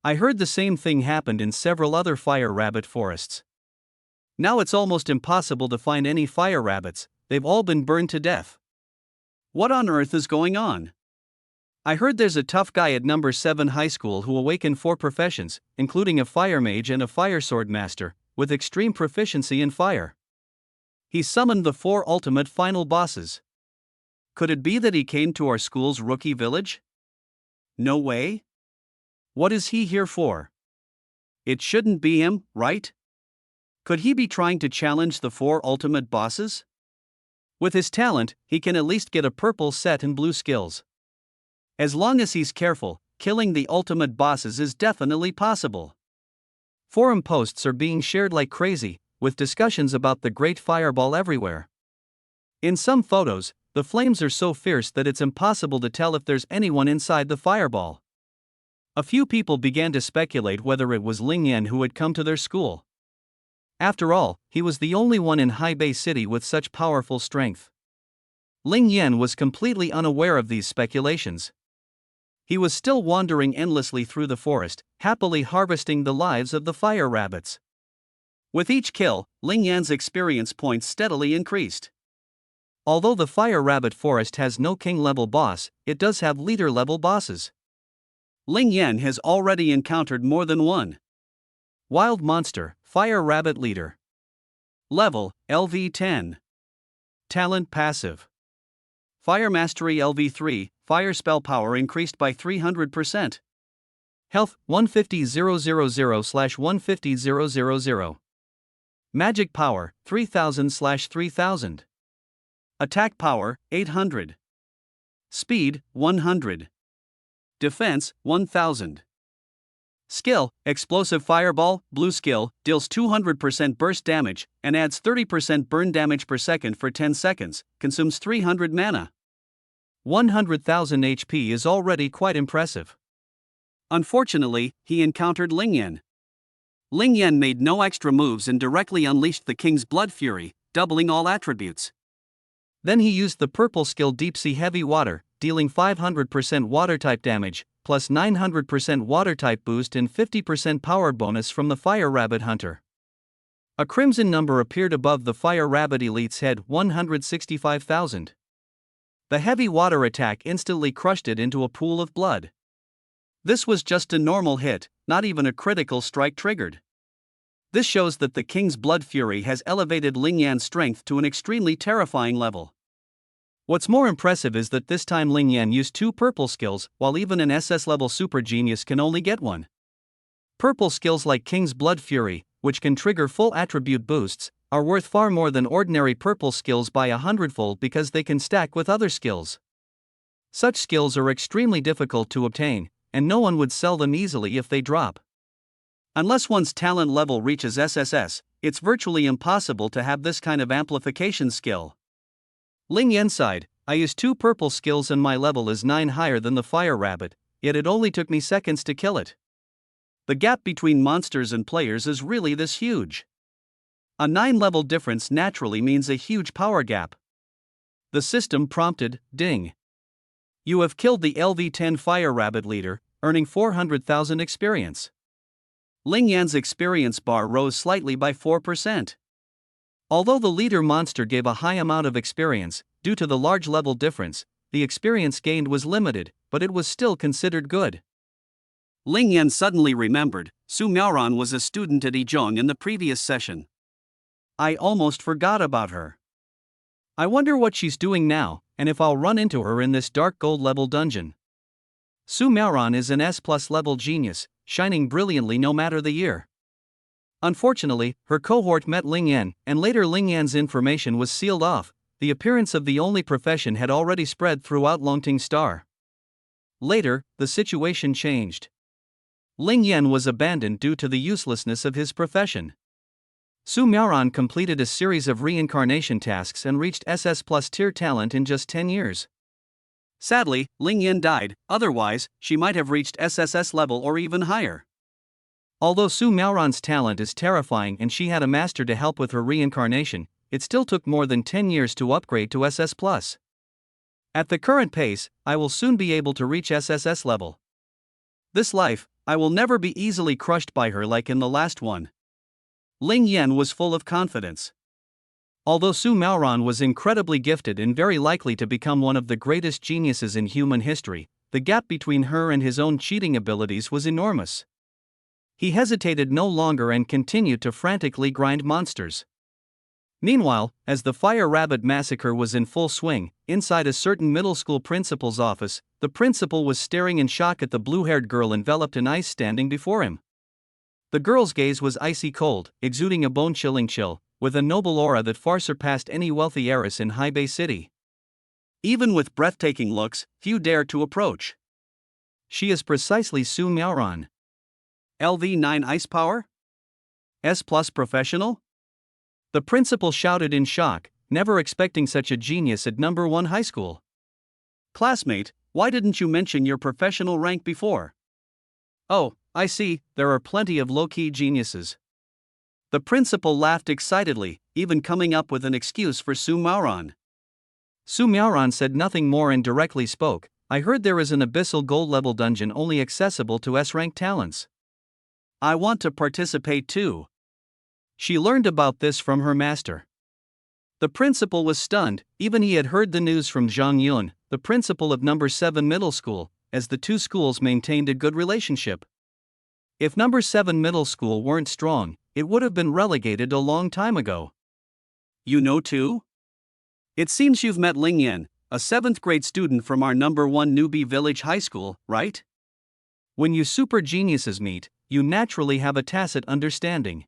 I heard the same thing happened in several other fire rabbit forests. Now it's almost impossible to find any fire rabbits, they've all been burned to death. What on earth is going on? I heard there's a tough guy at number 7 high school who awakened 4 professions, including a fire mage and a fire sword master, with extreme proficiency in fire. He summoned the 4 ultimate final bosses. Could it be that he came to our school's rookie village? No way. What is he here for? It shouldn't be him, right? Could he be trying to challenge the 4 ultimate bosses? With his talent, he can at least get a purple set and blue skills. As long as he's careful, killing the ultimate bosses is definitely possible. Forum posts are being shared like crazy, with discussions about the great fireball everywhere. In some photos, the flames are so fierce that it's impossible to tell if there's anyone inside the fireball. A few people began to speculate whether it was Ling Yan who had come to their school. After all, he was the only one in High Bay City with such powerful strength. Ling Yan was completely unaware of these speculations. He was still wandering endlessly through the forest, happily harvesting the lives of the fire rabbits. With each kill, Ling Yan's experience points steadily increased. Although the fire rabbit forest has no king-level boss, it does have leader-level bosses. Ling Yan has already encountered more than one. Wild monster, fire rabbit leader. Level, LV10. Talent passive. Fire mastery LV3, fire spell power increased by 300%. Health, 150,000/150,000. Magic power, 3,000/3000. Attack power, 800. Speed, 100. Defense, 1000. Skill, Explosive Fireball, blue skill, deals 200% burst damage, and adds 30% burn damage per second for 10 seconds, consumes 300 mana. 100,000 HP is already quite impressive. Unfortunately, he encountered Ling Yan. Ling Yan made no extra moves and directly unleashed the King's Blood Fury, doubling all attributes. Then he used the purple skill Deep Sea Heavy Water, dealing 500% water-type damage, plus 900% water-type boost and 50% power bonus from the Fire Rabbit Hunter. A crimson number appeared above the Fire Rabbit Elite's head, 165,000. The heavy water attack instantly crushed it into a pool of blood. This was just a normal hit, not even a critical strike triggered. This shows that the King's Blood Fury has elevated Ling Yan's strength to an extremely terrifying level. What's more impressive is that this time Ling Yan used 2 purple skills, while even an SS-level super genius can only get 1. Purple skills like King's Blood Fury, which can trigger full attribute boosts, are worth far more than ordinary purple skills by 100-fold because they can stack with other skills. Such skills are extremely difficult to obtain, and no one would sell them easily if they drop. Unless one's talent level reaches SSS, it's virtually impossible to have this kind of amplification skill. Ling Yan sighed, I used 2 purple skills and my level is 9 higher than the fire rabbit, yet it only took me seconds to kill it. The gap between monsters and players is really this huge. A 9 level difference naturally means a huge power gap. The system prompted, ding. You have killed the LV10 fire rabbit leader, earning 400,000 experience. Ling Yan's experience bar rose slightly by 4%. Although the leader monster gave a high amount of experience, due to the large level difference, the experience gained was limited, but it was still considered good. Ling Yan suddenly remembered, Su Miaoran was a student at Yizhong in the previous session. I almost forgot about her. I wonder what she's doing now, and if I'll run into her in this dark gold level dungeon. Su Miaoran is an S+ level genius, shining brilliantly no matter the year. Unfortunately, her cohort met Ling Yan, and later Ling Yan's information was sealed off. The appearance of the only profession had already spread throughout Longting Star. Later, the situation changed. Ling Yan was abandoned due to the uselessness of his profession. Su Miaoran completed a series of reincarnation tasks and reached SS+ tier talent in just 10 years. Sadly, Ling Yan died, otherwise, she might have reached SSS level or even higher. Although Su Miaoran's talent is terrifying and she had a master to help with her reincarnation, it still took more than 10 years to upgrade to SS+. At the current pace, I will soon be able to reach SSS level. This life, I will never be easily crushed by her like in the last one. Ling Yan was full of confidence. Although Su Miaoran was incredibly gifted and very likely to become one of the greatest geniuses in human history, the gap between her and his own cheating abilities was enormous. He hesitated no longer and continued to frantically grind monsters. Meanwhile, as the Fire Rabbit massacre was in full swing, inside a certain middle school principal's office, the principal was staring in shock at the blue-haired girl enveloped in ice standing before him. The girl's gaze was icy cold, exuding a bone-chilling chill, with a noble aura that far surpassed any wealthy heiress in Haibei City. Even with breathtaking looks, few dared to approach. She is precisely Su Miaoran. LV9 ice power? S+ professional? The principal shouted in shock, never expecting such a genius at number 1 high school. Classmate, why didn't you mention your professional rank before? Oh, I see, there are plenty of low-key geniuses. The principal laughed excitedly, even coming up with an excuse for Su Miaoran. Su Miaoran said nothing more and directly spoke, I heard there is an abyssal gold-level dungeon only accessible to S-rank talents. I want to participate too. She learned about this from her master. The principal was stunned, even he had heard the news from Zhang Yun, the principal of number 7 middle school, as the two schools maintained a good relationship. If number 7 middle school weren't strong, it would have been relegated a long time ago. You know too? It seems you've met Ling Yan, a 7th grade student from our number 1 newbie village high school, right? When you super geniuses meet, you naturally have a tacit understanding.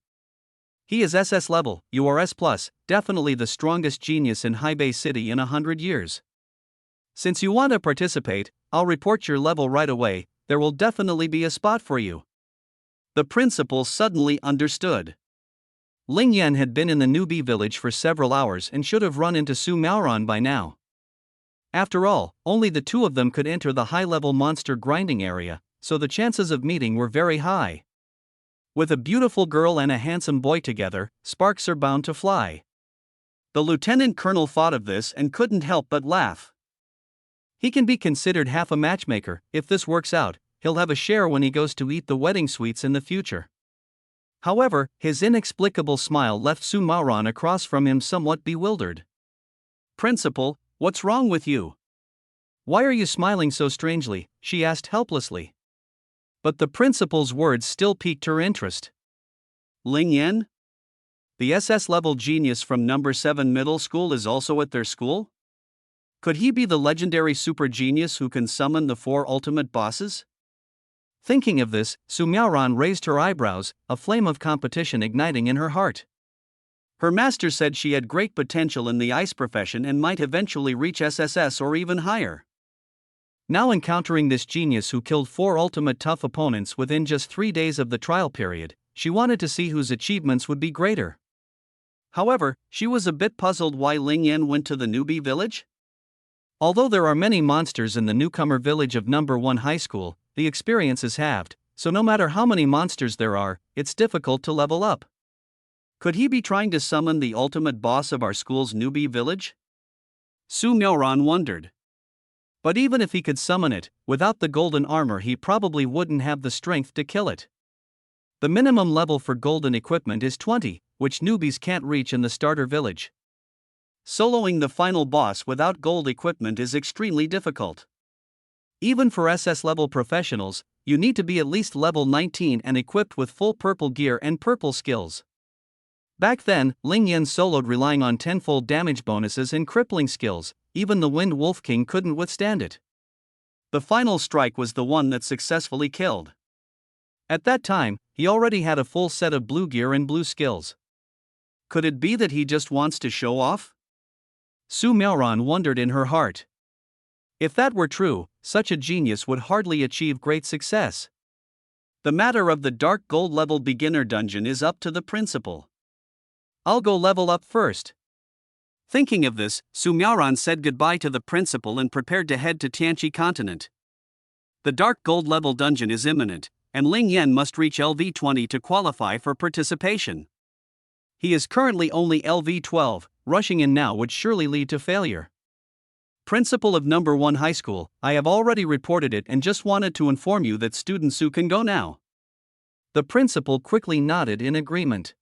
He is SS level, you are S+, definitely the strongest genius in Haibei City in 100 years. Since you want to participate, I'll report your level right away, there will definitely be a spot for you. The principal suddenly understood. Ling Yan had been in the newbie village for several hours and should have run into Su Miaoran by now. After all, only the two of them could enter the high-level monster grinding area, so the chances of meeting were very high. With a beautiful girl and a handsome boy together, sparks are bound to fly. The lieutenant colonel thought of this and couldn't help but laugh. He can be considered half a matchmaker. If this works out, he'll have a share when he goes to eat the wedding sweets in the future. However, his inexplicable smile left Su Miaoran across from him somewhat bewildered. Principal, what's wrong with you? Why are you smiling so strangely? She asked helplessly. But the principal's words still piqued her interest. Ling Yan? The SS-level genius from number 7 middle school is also at their school? Could he be the legendary super genius who can summon the 4 ultimate bosses? Thinking of this, Su Miaoran raised her eyebrows, a flame of competition igniting in her heart. Her master said she had great potential in the ice profession and might eventually reach SSS or even higher. Now encountering this genius who killed 4 ultimate tough opponents within just 3 days of the trial period, she wanted to see whose achievements would be greater. However, she was a bit puzzled why Ling Yan went to the newbie village. Although there are many monsters in the newcomer village of number 1 high school, the experience is halved, so no matter how many monsters there are, it's difficult to level up. Could he be trying to summon the ultimate boss of our school's newbie village? Su Miaoran wondered. But even if he could summon it, without the golden armor he probably wouldn't have the strength to kill it. The minimum level for golden equipment is 20, which newbies can't reach in the starter village. Soloing the final boss without gold equipment is extremely difficult. Even for SS-level professionals, you need to be at least level 19 and equipped with full purple gear and purple skills. Back then, Ling Yan soloed relying on tenfold damage bonuses and crippling skills. Even the Wind Wolf King couldn't withstand it. The final strike was the one that successfully killed. At that time, he already had a full set of blue gear and blue skills. Could it be that he just wants to show off? Su Miaoran wondered in her heart. If that were true, such a genius would hardly achieve great success. The matter of the dark gold level beginner dungeon is up to the principal. I'll go level up first. Thinking of this, Su Miaoran said goodbye to the principal and prepared to head to Tianqi continent. The dark gold level dungeon is imminent, and Ling Yan must reach LV20 to qualify for participation. He is currently only LV12, rushing in now would surely lead to failure. Principal of number 1 high school, I have already reported it and just wanted to inform you that student Su can go now. The principal quickly nodded in agreement.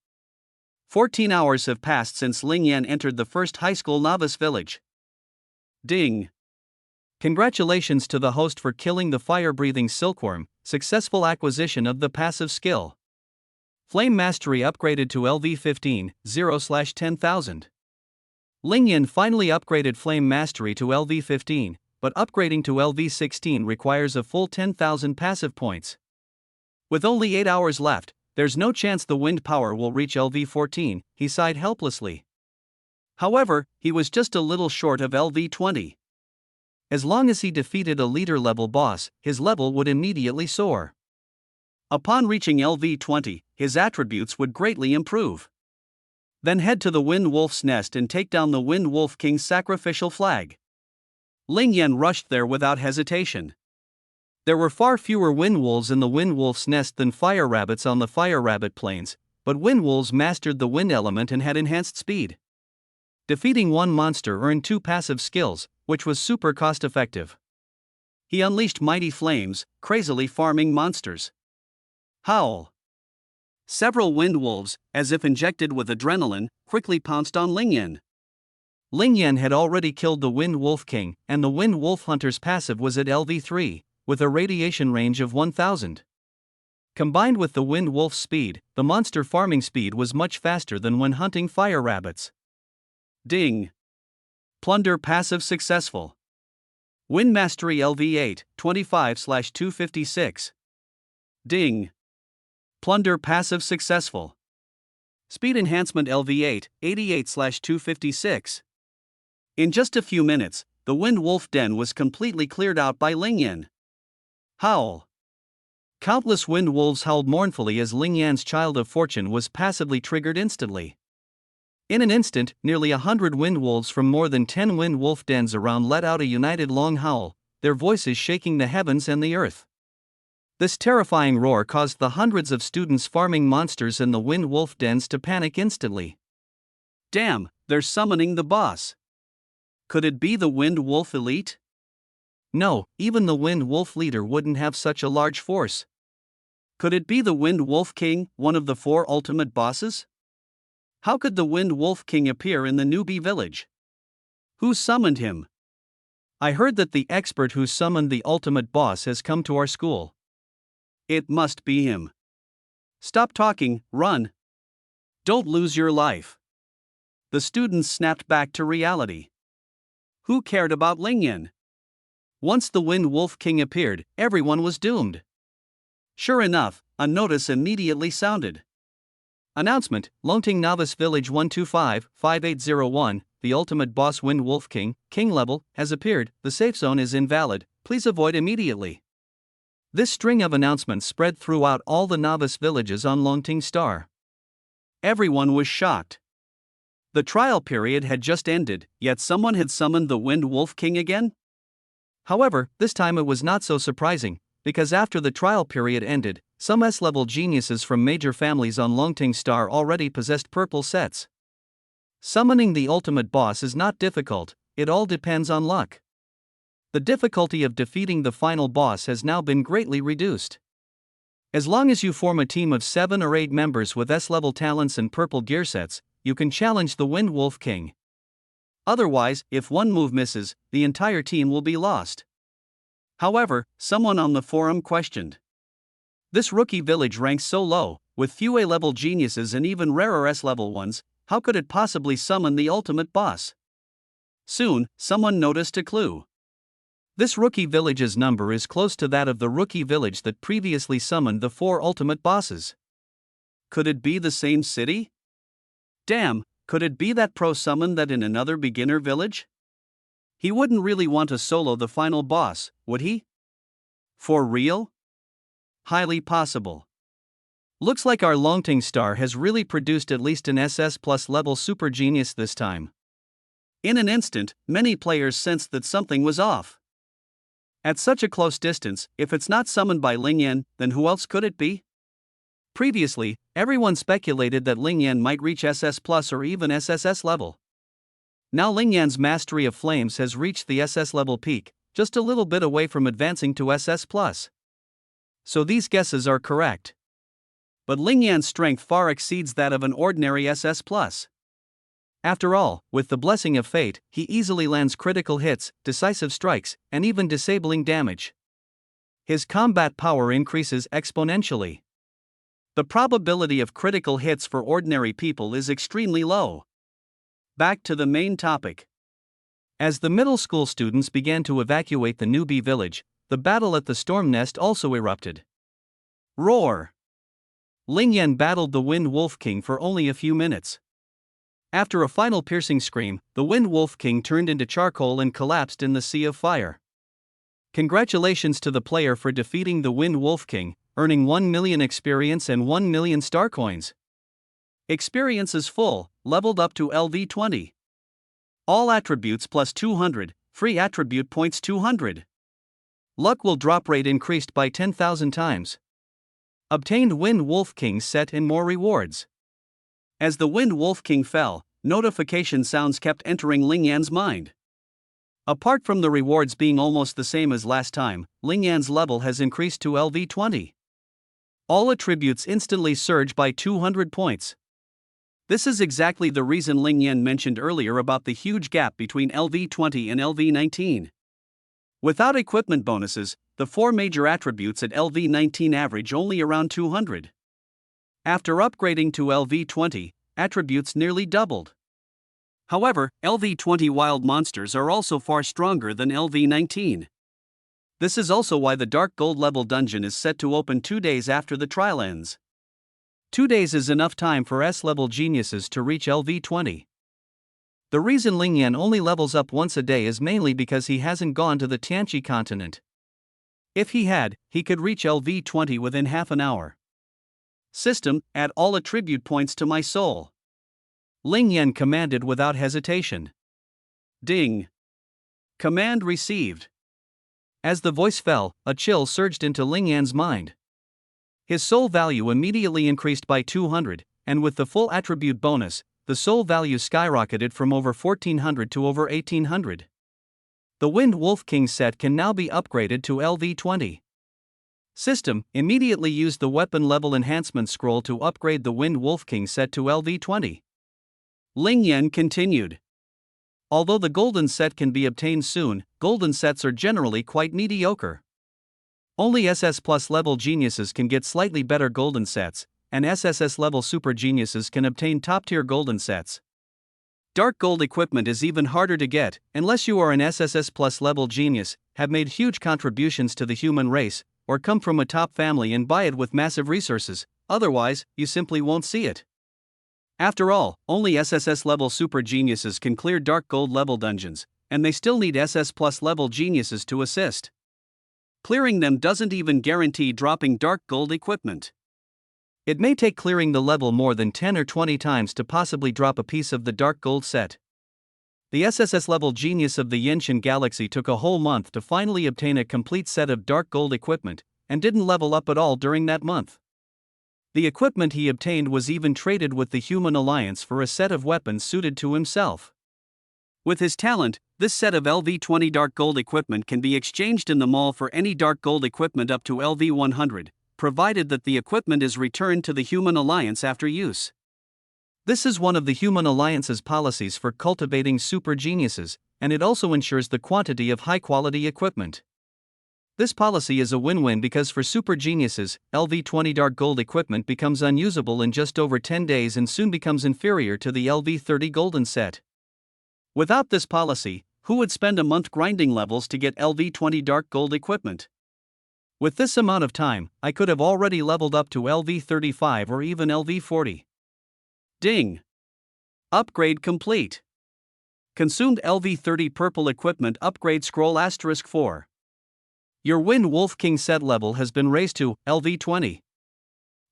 14 hours have passed since Ling Yan entered the first high school novice village. Ding! Congratulations to the host for killing the fire-breathing silkworm, successful acquisition of the passive skill. Flame Mastery upgraded to LV15, 0/10,000. Ling Yan finally upgraded Flame Mastery to LV15, but upgrading to LV16 requires a full 10,000 passive points. With only 8 hours left, there's no chance the wind power will reach LV14, he sighed helplessly. However, he was just a little short of LV20. As long as he defeated a leader-level boss, his level would immediately soar. Upon reaching LV20, his attributes would greatly improve. Then head to the Wind Wolf's nest and take down the Wind Wolf King's sacrificial flag. Ling Yan rushed there without hesitation. There were far fewer wind wolves in the wind wolf's nest than fire rabbits on the fire rabbit plains, but wind wolves mastered the wind element and had enhanced speed. Defeating one monster earned 2 passive skills, which was super cost-effective. He unleashed mighty flames, crazily farming monsters. Howl! Several wind wolves, as if injected with adrenaline, quickly pounced on Ling Yan. Ling Yan had already killed the Wind Wolf King, and the Wind Wolf Hunter's passive was at LV3. With a radiation range of 1000. Combined with the Wind Wolf's speed, the monster farming speed was much faster than when hunting fire rabbits. Ding! Plunder passive successful. Wind Mastery LV8, 25/256. Ding! Plunder passive successful. Speed Enhancement LV8, 88/256. In just a few minutes, the Wind Wolf Den was completely cleared out by Ling Yan. Howl! Countless wind wolves howled mournfully as Ling Yan's Child of Fortune was passively triggered instantly. In an instant, nearly 100 wind wolves from more than 10 wind wolf dens around let out a united long howl, their voices shaking the heavens and the earth. This terrifying roar caused the hundreds of students farming monsters in the wind wolf dens to panic instantly. Damn, they're summoning the boss. Could it be the Wind Wolf Elite? No, even the Wind Wolf leader wouldn't have such a large force. Could it be the Wind Wolf King, one of the 4 ultimate bosses? How could the Wind Wolf King appear in the newbie village? Who summoned him? I heard that the expert who summoned the ultimate boss has come to our school. It must be him. Stop talking, run. Don't lose your life. The students snapped back to reality. Who cared about Ling Yan? Once the Wind Wolf King appeared, everyone was doomed. Sure enough, a notice immediately sounded. Announcement: Longting Novice Village 125-5801, the ultimate boss Wind Wolf King, King level, has appeared, the safe zone is invalid, please avoid immediately. This string of announcements spread throughout all the novice villages on Longting Star. Everyone was shocked. The trial period had just ended, yet someone had summoned the Wind Wolf King again? However, this time it was not so surprising, because after the trial period ended, some S-level geniuses from major families on Longting Star already possessed purple sets. Summoning the ultimate boss is not difficult, it all depends on luck. The difficulty of defeating the final boss has now been greatly reduced. As long as you form a team of 7 or 8 members with S-level talents and purple gear sets, you can challenge the Wind Wolf King. Otherwise, if one move misses, the entire team will be lost. However, someone on the forum questioned. This rookie village ranks so low, with few A-level geniuses and even rarer S-level ones, how could it possibly summon the ultimate boss? Soon, someone noticed a clue. This rookie village's number is close to that of the rookie village that previously summoned the 4 ultimate bosses. Could it be the same city? Damn, could it be that pro summoned that in another beginner village? He wouldn't really want to solo the final boss, would he? For real? Highly possible. Looks like our Longting Star has really produced at least an SS+ level super genius this time. In an instant, many players sensed that something was off. At such a close distance, if it's not summoned by Lingyan, then who else could it be? Previously, everyone speculated that Lingyan might reach SS+ or even SSS level. Now Lingyan's mastery of flames has reached the SS level peak, just a little bit away from advancing to SS+. So these guesses are correct. But Lingyan's strength far exceeds that of an ordinary SS+. After all, with the blessing of fate, he easily lands critical hits, decisive strikes, and even disabling damage. His combat power increases exponentially. The probability of critical hits for ordinary people is extremely low. Back to the main topic. As the middle school students began to evacuate the newbie village, the battle at the storm nest also erupted. Roar! Lingyan battled the Wind Wolf King for only a few minutes. After a final piercing scream, the Wind Wolf King turned into charcoal and collapsed in the sea of fire. Congratulations to the player for defeating the Wind Wolf King, earning 1 million experience and 1 million star coins. Experience is full, leveled up to LV20. All attributes plus 200, free attribute points 200. Luck will drop rate increased by 10,000 times. Obtained Wind Wolf King set and more rewards. As the Wind Wolf King fell, notification sounds kept entering Lingyan's mind. Apart from the rewards being almost the same as last time, Lingyan's level has increased to LV20. All attributes instantly surge by 200 points. This is exactly the reason Lingyan mentioned earlier about the huge gap between LV20 and LV19. Without equipment bonuses, the 4 major attributes at LV19 average only around 200. After upgrading to LV20, attributes nearly doubled. However, LV20 wild monsters are also far stronger than LV19. This is also why the Dark Gold level dungeon is set to open 2 days after the trial ends. 2 days is enough time for S-level geniuses to reach LV20. The reason Lingyan only levels up once a day is mainly because he hasn't gone to the Tianqi continent. If he had, he could reach LV20 within half an hour. System, add all attribute points to my soul. Lingyan commanded without hesitation. Ding. Command received. As the voice fell, a chill surged into Lingyan's mind. His soul value immediately increased by 200, and with the full attribute bonus, the soul value skyrocketed from over 1400 to over 1800. The Wind Wolf King set can now be upgraded to LV20. System, immediately used the weapon level enhancement scroll to upgrade the Wind Wolf King set to LV20. Lingyan continued. Although the golden set can be obtained soon, golden sets are generally quite mediocre. Only SS+ level geniuses can get slightly better golden sets, and SSS level super geniuses can obtain top-tier golden sets. Dark gold equipment is even harder to get, unless you are an SSS+ level genius, have made huge contributions to the human race, or come from a top family and buy it with massive resources, otherwise, you simply won't see it. After all, only SSS-level super geniuses can clear Dark Gold level dungeons, and they still need SS Plus level geniuses to assist. Clearing them doesn't even guarantee dropping Dark Gold equipment. It may take clearing the level more than 10 or 20 times to possibly drop a piece of the Dark Gold set. The SSS-level genius of the Yenshin Galaxy took a whole month to finally obtain a complete set of Dark Gold equipment, and didn't level up at all during that month. The equipment he obtained was even traded with the Human Alliance for a set of weapons suited to himself. With his talent, this set of LV-20 Dark Gold equipment can be exchanged in the mall for any Dark Gold equipment up to LV-100, provided that the equipment is returned to the Human Alliance after use. This is one of the Human Alliance's policies for cultivating super geniuses, and it also ensures the quantity of high-quality equipment. This policy is a win-win because for super geniuses, LV-20 Dark Gold equipment becomes unusable in just over 10 days and soon becomes inferior to the LV-30 Golden set. Without this policy, who would spend a month grinding levels to get LV-20 Dark Gold equipment? With this amount of time, I could have already leveled up to LV-35 or even LV-40. Ding! Upgrade complete. Consumed LV-30 Purple Equipment Upgrade Scroll *4. Your Wind Wolf King set level has been raised to LV-20.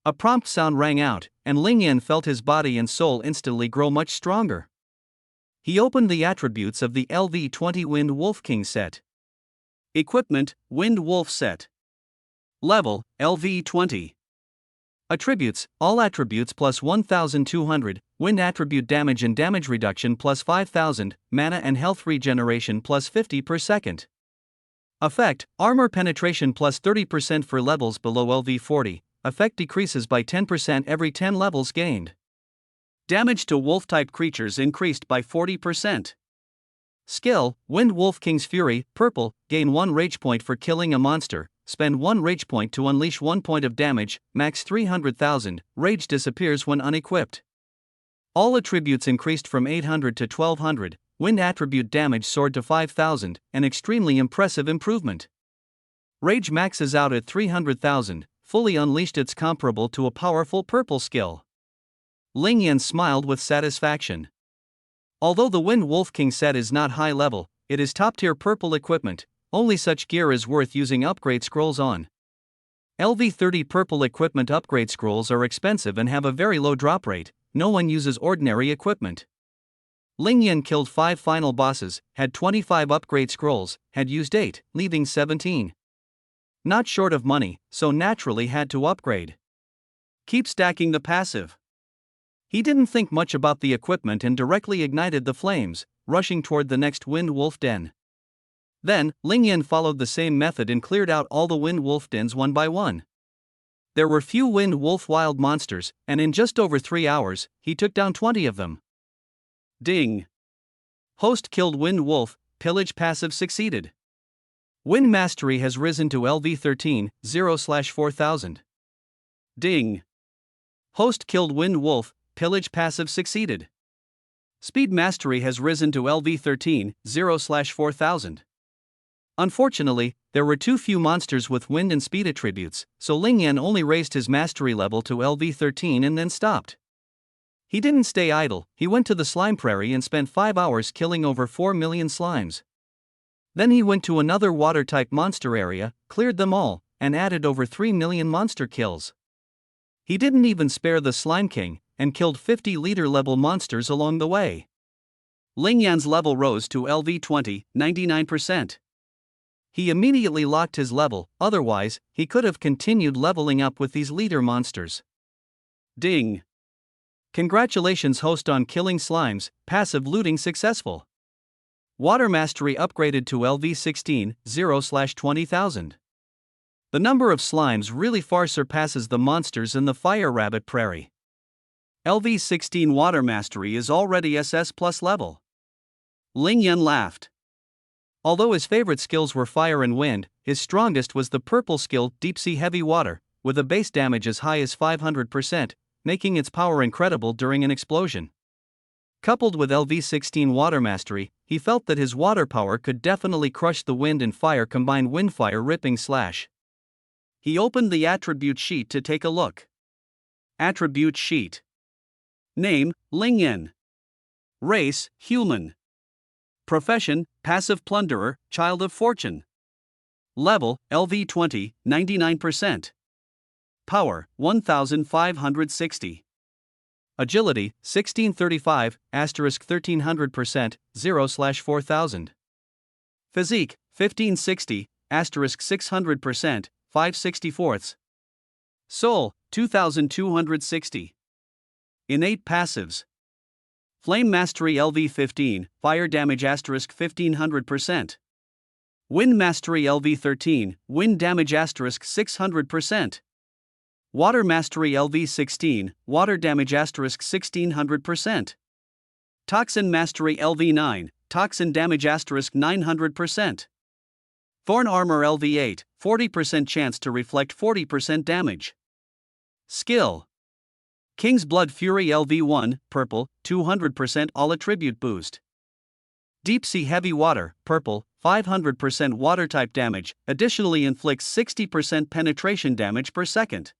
A prompt sound rang out, and Ling Yan felt his body and soul instantly grow much stronger. He opened the attributes of the LV-20 Wind Wolf King set. Equipment, Wind Wolf set. Level, LV-20. Attributes, all attributes plus 1200, wind attribute damage and damage reduction plus 5000, mana and health regeneration plus 50 per second. Effect, armor penetration plus 30% for levels below LV-40, effect decreases by 10% every 10 levels gained. Damage to wolf-type creatures increased by 40%. Skill, Wind Wolf King's Fury, purple, gain 1 rage point for killing a monster, spend 1 rage point to unleash 1 point of damage, max 300,000, rage disappears when unequipped. All attributes increased from 800 to 1200, wind attribute damage soared to 5000, an extremely impressive improvement. Rage maxes out at 300,000, fully unleashed it's comparable to a powerful purple skill. Ling Yan smiled with satisfaction. Although the Wind Wolf King set is not high level, it is top-tier purple equipment, only such gear is worth using upgrade scrolls on. LV-30 purple equipment upgrade scrolls are expensive and have a very low drop rate, no one uses ordinary equipment. Ling Yan killed 5 final bosses, had 25 upgrade scrolls, had used 8, leaving 17. Not short of money, so naturally had to upgrade. Keep stacking the passive. He didn't think much about the equipment and directly ignited the flames, rushing toward the next Wind Wolf Den. Then, Ling Yan followed the same method and cleared out all the Wind Wolf Dens one by one. There were few Wind Wolf wild monsters, and in just over 3 hours, he took down 20 of them. Ding! Host killed Wind Wolf, pillage passive succeeded. Wind Mastery has risen to LV-13, 0/4000. Ding! Host killed Wind Wolf, pillage passive succeeded. Speed Mastery has risen to LV-13, 0/4000. Unfortunately, there were too few monsters with wind and speed attributes, so Ling Yan only raised his mastery level to LV-13 and then stopped. He didn't stay idle, he went to the slime prairie and spent 5 hours killing over 4 million slimes. Then he went to another water-type monster area, cleared them all, and added over 3 million monster kills. He didn't even spare the Slime King, and killed 50 leader-level monsters along the way. Ling Yan's level rose to LV-20, 99%. He immediately locked his level, otherwise, he could have continued leveling up with these leader monsters. Ding! Congratulations host on killing slimes, passive looting successful. Water Mastery upgraded to LV-16, 0/20,000. The number of slimes really far surpasses the monsters in the Fire Rabbit Prairie. LV-16 Water Mastery is already SS plus level. Ling Yan laughed. Although his favorite skills were fire and wind, his strongest was the purple skill Deep Sea Heavy Water, with a base damage as high as 500%, making its power incredible during an explosion. Coupled with LV-16 Water Mastery, he felt that his water power could definitely crush the wind and fire combined Windfire Ripping Slash. He opened the attribute sheet to take a look. Attribute sheet. Name, Ling Yan. Race, human. Profession, passive plunderer, child of fortune. Level, LV20, 99%. Power, 1560. Agility, 1635, asterisk 1300%, 0/4000. Physique, 1560, asterisk 600%, 5/64. Soul, 2260. Innate passives. Flame Mastery LV15, Fire Damage asterisk 1500%. Wind Mastery LV13, Wind Damage asterisk 600%. Water Mastery LV16, Water Damage asterisk 1600%. Toxin Mastery LV9, Toxin Damage asterisk 900%. Thorn Armor LV8, 40% chance to reflect 40% damage. Skill. King's Blood Fury LV1, purple, 200% all attribute boost. Deep Sea Heavy Water, purple, 500% water type damage, additionally inflicts 60% penetration damage per second.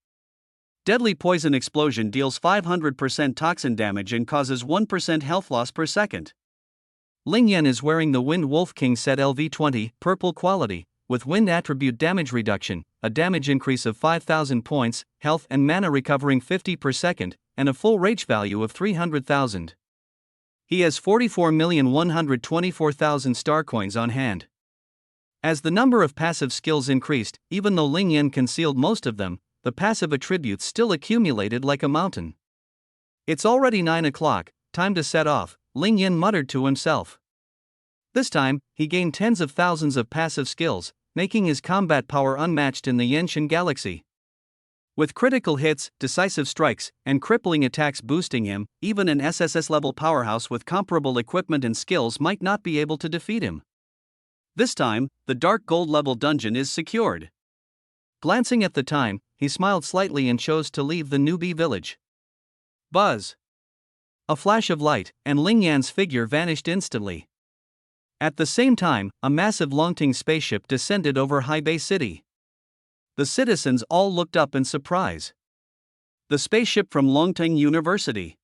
Deadly Poison Explosion deals 500% toxin damage and causes 1% health loss per second. Ling Yan is wearing the Wind Wolf King set LV20, purple quality, with wind attribute damage reduction, a damage increase of 5,000 points, health and mana recovering 50 per second, and a full rage value of 300,000. He has 44,124,000 star coins on hand. As the number of passive skills increased, even though Ling Yan concealed most of them, the passive attributes still accumulated like a mountain. It's already 9 o'clock, time to set off, Ling Yan muttered to himself. This time, he gained tens of thousands of passive skills, making his combat power unmatched in the Yenshin galaxy. With critical hits, decisive strikes, and crippling attacks boosting him, even an SSS-level powerhouse with comparable equipment and skills might not be able to defeat him. This time, the Dark Gold level dungeon is secured. Glancing at the time, he smiled slightly and chose to leave the newbie village. Buzz! A flash of light, and Ling Yan's figure vanished instantly. At the same time, a massive Longting spaceship descended over Haibei City. The citizens all looked up in surprise. The spaceship from Longting University.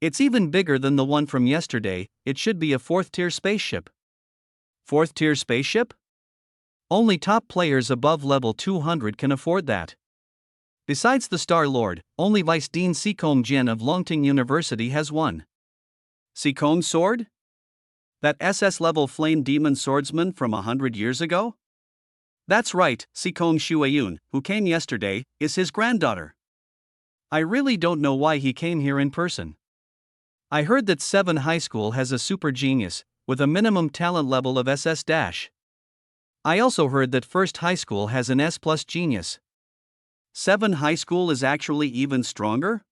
It's even bigger than the one from yesterday, it should be a 4th-tier spaceship. 4th-tier spaceship? Only top players above level 200 can afford that. Besides the Star Lord, only Vice Dean Seacombe Jin of Longting University has one. Seacombe sword? That SS-level flame demon swordsman from 100 years ago? That's right, Seacombe Shuayun, who came yesterday, is his granddaughter. I really don't know why he came here in person. I heard that 7 High School has a super genius, with a minimum talent level of SS-. I also heard that First High School has an S+ genius. 7 High School is actually even stronger?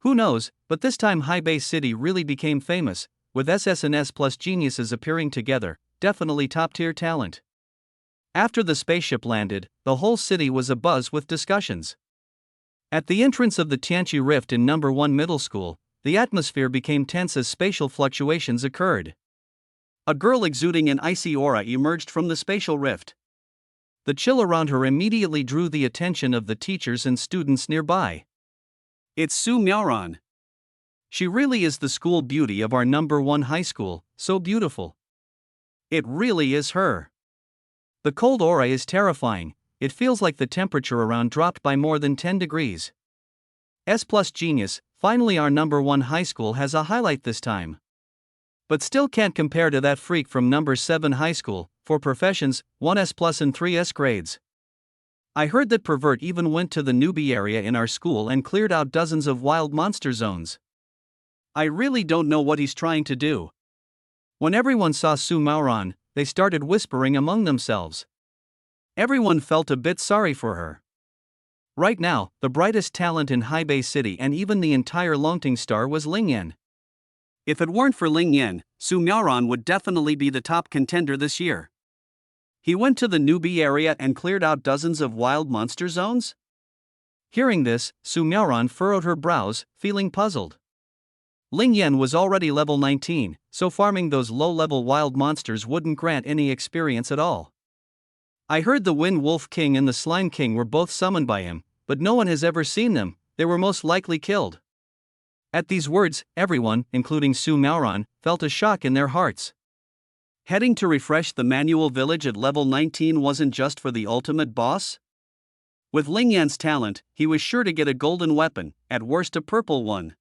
Who knows, but this time Haibei City really became famous, with SS and S+ geniuses appearing together, definitely top-tier talent. After the spaceship landed, the whole city was abuzz with discussions. At the entrance of the Tianqi Rift in No. 1 Middle School, the atmosphere became tense as spatial fluctuations occurred. A girl exuding an icy aura emerged from the spatial rift. The chill around her immediately drew the attention of the teachers and students nearby. It's Su Miaoran. She really is the school beauty of our No. 1 high school, so beautiful. It really is her. The cold aura is terrifying, it feels like the temperature around dropped by more than 10 degrees. S+ genius, finally our No. 1 high school has a highlight this time. But still can't compare to that freak from No. 7 high school, for professions, 1S+ and 3S grades. I heard that Pervert even went to the newbie area in our school and cleared out dozens of wild monster zones. I really don't know what he's trying to do. When everyone saw Su Miaoran, they started whispering among themselves. Everyone felt a bit sorry for her. Right now, the brightest talent in Haibei City and even the entire Longting star was Ling Yan. If it weren't for Ling Yan, Su Miaoran would definitely be the top contender this year. He went to the newbie area and cleared out dozens of wild monster zones? Hearing this, Su Miaoran furrowed her brows, feeling puzzled. Ling Yan was already level 19, so farming those low-level wild monsters wouldn't grant any experience at all. I heard the Wind Wolf King and the Slime King were both summoned by him, but no one has ever seen them, they were most likely killed. At these words, everyone, including Su Maoran, felt a shock in their hearts. Heading to refresh the manual village at level 19 wasn't just for the ultimate boss? With Ling Yan's talent, he was sure to get a golden weapon, at worst a purple one.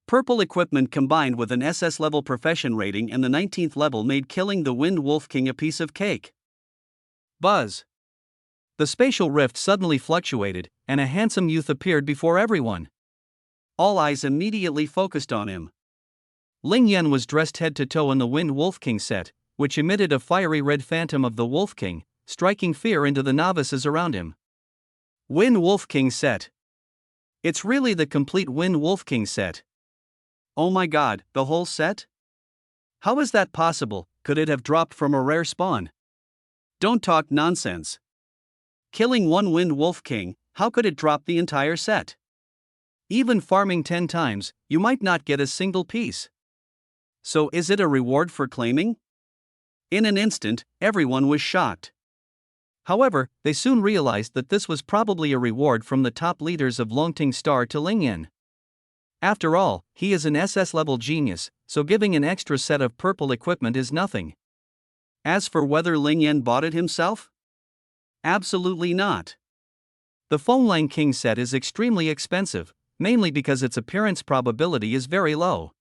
Purple equipment combined with an SS-level profession rating and the 19th level made killing the Wind Wolf King a piece of cake. Buzz! The spatial rift suddenly fluctuated, and a handsome youth appeared before everyone. All eyes immediately focused on him. Ling Yan was dressed head to toe in the Wind Wolf King set, which emitted a fiery red phantom of the Wolf King, striking fear into the novices around him. Wind Wolf King set. It's really the complete Wind Wolf King set. Oh my god, the whole set? How is that possible? Could it have dropped from a rare spawn? Don't talk nonsense. Killing one Wind Wolf King, how could it drop the entire set? Even farming 10 times, you might not get a single piece. So is it a reward for claiming? In an instant, everyone was shocked. However, they soon realized that this was probably a reward from the top leaders of Longting Star to Ling Yan. After all, he is an SS-level genius, so giving an extra set of purple equipment is nothing. As for whether Ling Yan bought it himself? Absolutely not. The Fenglang King set is extremely expensive, mainly because its appearance probability is very low.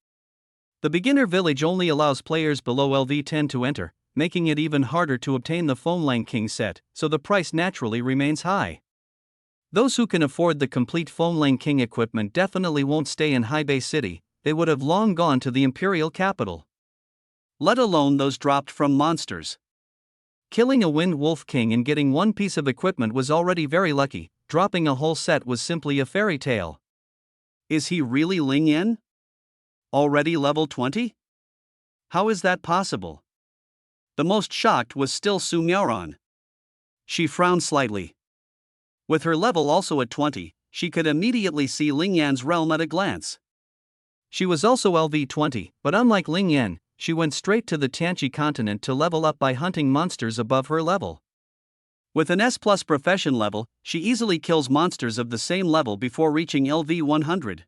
The beginner village only allows players below LV10 to enter, making it even harder to obtain the Fenglang King set, so the price naturally remains high. Those who can afford the complete Fenglang King equipment definitely won't stay in Hebei City, they would have long gone to the imperial capital. Let alone those dropped from monsters. Killing a Wind Wolf King and getting one piece of equipment was already very lucky, dropping a whole set was simply a fairy tale. Is he really Ling Yan? Already level 20? How is that possible? The most shocked was still Su Maoran. She frowned slightly. With her level also at 20, she could immediately see Ling Yan's realm at a glance. She was also LV20, but unlike Ling Yan, she went straight to the Tianqi continent to level up by hunting monsters above her level. With an S+ profession level, she easily kills monsters of the same level before reaching LV 100.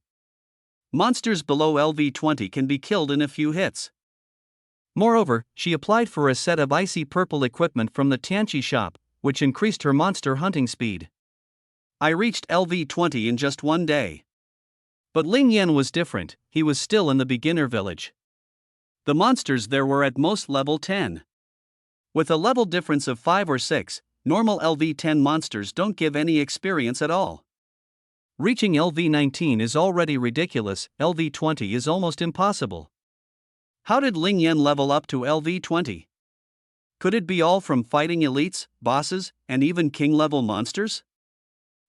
Monsters below LV 20 can be killed in a few hits. Moreover, she applied for a set of icy purple equipment from the Tianqi shop, which increased her monster hunting speed. I reached LV 20 in just one day. But Ling Yan was different, he was still in the beginner village. The monsters there were at most level 10. With a level difference of 5 or 6, normal LV 10 monsters don't give any experience at all. Reaching LV 19 is already ridiculous, LV 20 is almost impossible. How did Ling Yan level up to LV 20? Could it be all from fighting elites, bosses, and even king-level monsters?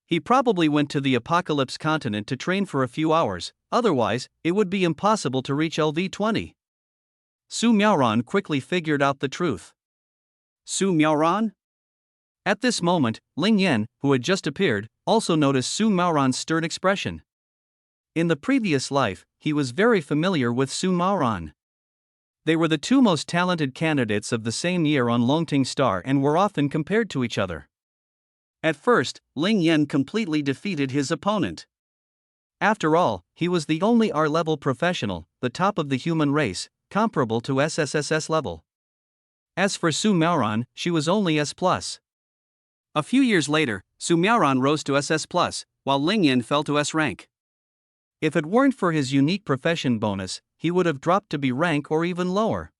He probably went to the Apocalypse continent to train for a few hours, otherwise, it would be impossible to reach LV 20. Su Maoran quickly figured out the truth. Su Maoran? At this moment, Ling Yan, who had just appeared, also noticed Su Maoran's stern expression. In the previous life, he was very familiar with Su Maoran. They were the two most talented candidates of the same year on Longting Star and were often compared to each other. At first, Ling Yan completely defeated his opponent. After all, he was the only R-level professional, the top of the human race, comparable to SSS-level. As for Su Maoran, she was only S+. A few years later, Su Maoran rose to SS+, while Ling Yan fell to S rank. If it weren't for his unique profession bonus, he would have dropped to B rank or even lower.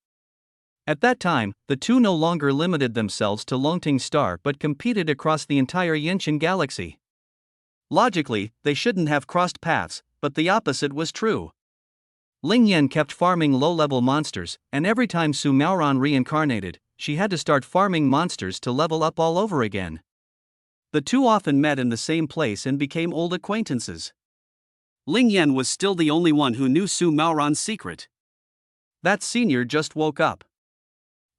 At that time, the two no longer limited themselves to Longting Star but competed across the entire Yinshan galaxy. Logically, they shouldn't have crossed paths, but the opposite was true. Ling Yan kept farming low-level monsters, and every time Su Maoran reincarnated, she had to start farming monsters to level up all over again. The two often met in the same place and became old acquaintances. Ling Yan was still the only one who knew Su Maoran's secret. That senior just woke up.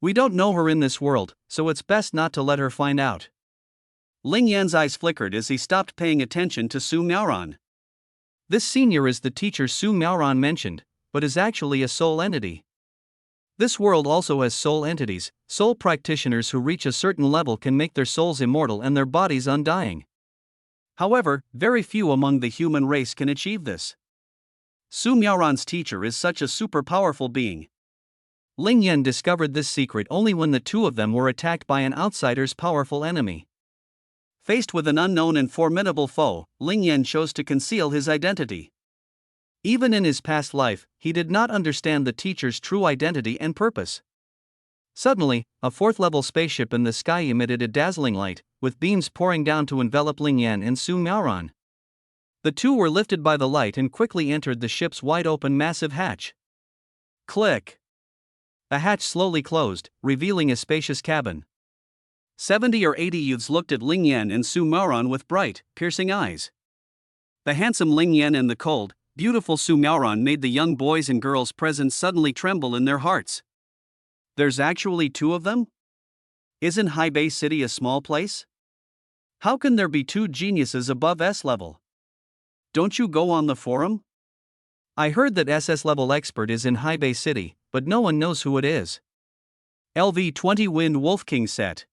We don't know her in this world, so it's best not to let her find out. Ling Yan's eyes flickered as he stopped paying attention to Su Maoran. This senior is the teacher Su Maoran mentioned, but is actually a soul entity. This world also has soul entities. Soul practitioners who reach a certain level can make their souls immortal and their bodies undying. However, very few among the human race can achieve this. Su Miaoran's teacher is such a super powerful being. Ling Yan discovered this secret only when the two of them were attacked by an outsider's powerful enemy. Faced with an unknown and formidable foe, Ling Yan chose to conceal his identity. Even in his past life, he did not understand the teacher's true identity and purpose. Suddenly, a fourth-level spaceship in the sky emitted a dazzling light, with beams pouring down to envelop Ling Yan and Su Miaoran. The two were lifted by the light and quickly entered the ship's wide-open massive hatch. Click. The hatch slowly closed, revealing a spacious cabin. 70 or 80 youths looked at Ling Yan and Su Miaoran with bright, piercing eyes. The handsome Ling Yan and the cold, beautiful Su Miaoran made the young boys and girls present suddenly tremble in their hearts. There's actually two of them? Isn't Haibei City a small place? How can there be two geniuses above S-level? Don't you go on the forum? I heard that SS-level expert is in Haibei City, but no one knows who it is. LV-20 Wind Wolf King set.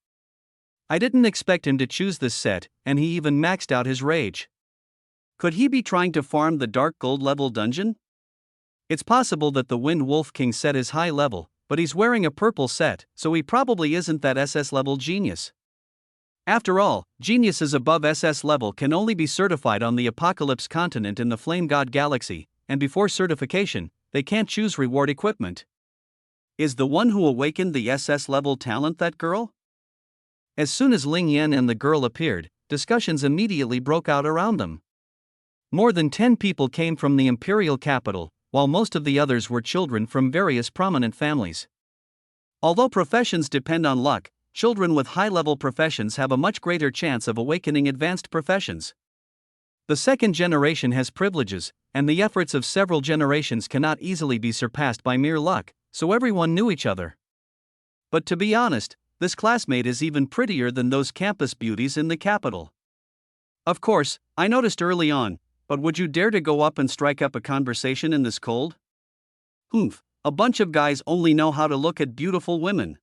I didn't expect him to choose this set, and he even maxed out his rage. Could he be trying to farm the Dark Gold level dungeon? It's possible that the Wind Wolf King set is high level, but he's wearing a purple set, so he probably isn't that SS-level genius. After all, geniuses above SS level can only be certified on the Apocalypse continent in the Flame God Galaxy, and before certification, they can't choose reward equipment. Is the one who awakened the SS level talent that girl? As soon as Ling Yan and the girl appeared, discussions immediately broke out around them. More than 10 people came from the imperial capital, while most of the others were children from various prominent families. Although professions depend on luck, children with high-level professions have a much greater chance of awakening advanced professions. The second generation has privileges, and the efforts of several generations cannot easily be surpassed by mere luck, so everyone knew each other. But to be honest, this classmate is even prettier than those campus beauties in the capital. Of course, I noticed early on, but would you dare to go up and strike up a conversation in this cold? Humph, a bunch of guys only know how to look at beautiful women.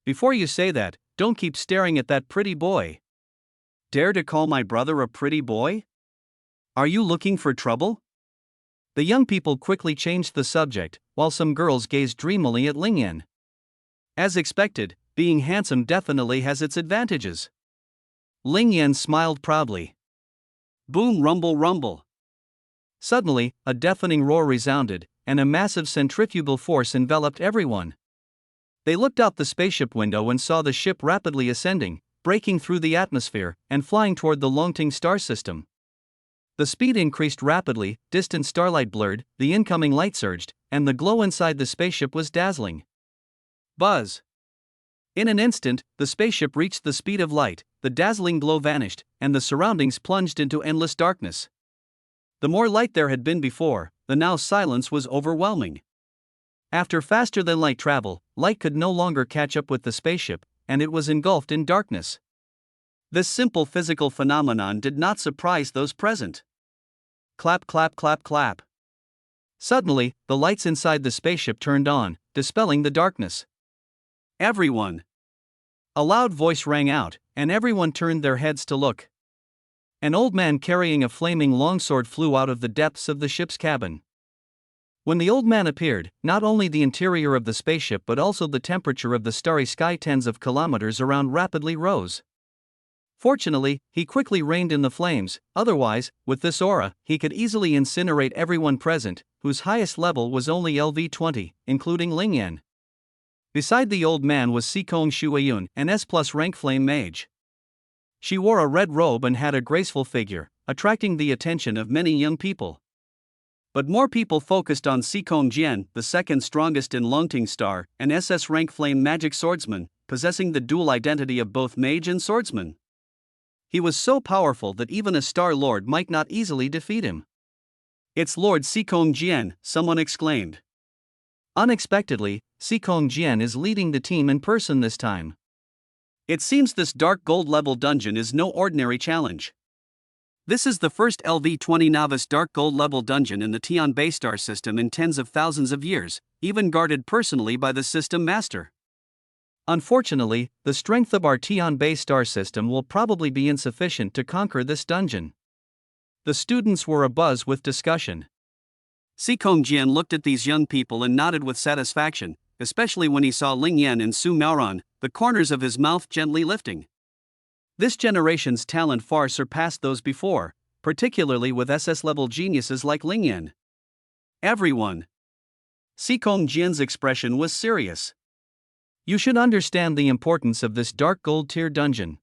Before you say that, don't keep staring at that pretty boy. Dare to call my brother a pretty boy? Are you looking for trouble? The young people quickly changed the subject, while some girls gazed dreamily at Ling Yan. As expected, being handsome definitely has its advantages. Ling Yan smiled proudly. Boom, rumble, rumble. Suddenly, a deafening roar resounded, and a massive centrifugal force enveloped everyone. They looked out the spaceship window and saw the ship rapidly ascending, breaking through the atmosphere, and flying toward the Longting star system. The speed increased rapidly, distant starlight blurred, the incoming light surged, and the glow inside the spaceship was dazzling. Buzz! In an instant, the spaceship reached the speed of light, the dazzling glow vanished, and the surroundings plunged into endless darkness. The more light there had been before, the now silence was overwhelming. After faster-than-light travel, light could no longer catch up with the spaceship, and it was engulfed in darkness. This simple physical phenomenon did not surprise those present. Clap, clap, clap, clap. Suddenly, the lights inside the spaceship turned on, dispelling the darkness. Everyone! A loud voice rang out, and everyone turned their heads to look. An old man carrying a flaming longsword flew out of the depths of the ship's cabin. When the old man appeared, not only the interior of the spaceship but also the temperature of the starry sky tens of kilometers around rapidly rose. Fortunately, he quickly reined in the flames, otherwise, with this aura, he could easily incinerate everyone present, whose highest level was only LV-20, including Ling Yan. Beside the old man was Sikong Shuayun, an S+ rank flame mage. She wore a red robe and had a graceful figure, attracting the attention of many young people. But more people focused on Sikong Jian, the second strongest in Longting Star, an SS rank flame magic swordsman, possessing the dual identity of both mage and swordsman. He was so powerful that even a Star Lord might not easily defeat him. "It's Lord Sikong Jian," someone exclaimed. Unexpectedly, Sikong Jian is leading the team in person this time. It seems this Dark Gold level dungeon is no ordinary challenge. This is the first LV-20 novice Dark Gold level dungeon in the Tian Bay star system in tens of thousands of years, even guarded personally by the system master. Unfortunately, the strength of our Tian Bay star system will probably be insufficient to conquer this dungeon. The students were abuzz with discussion. Sikong Jian looked at these young people and nodded with satisfaction, especially when he saw Ling Yan and Su Maoran, the corners of his mouth gently lifting. This generation's talent far surpassed those before, particularly with SS-level geniuses like Ling Yan. Everyone. Sikong Jian's expression was serious. You should understand the importance of this dark gold tier dungeon.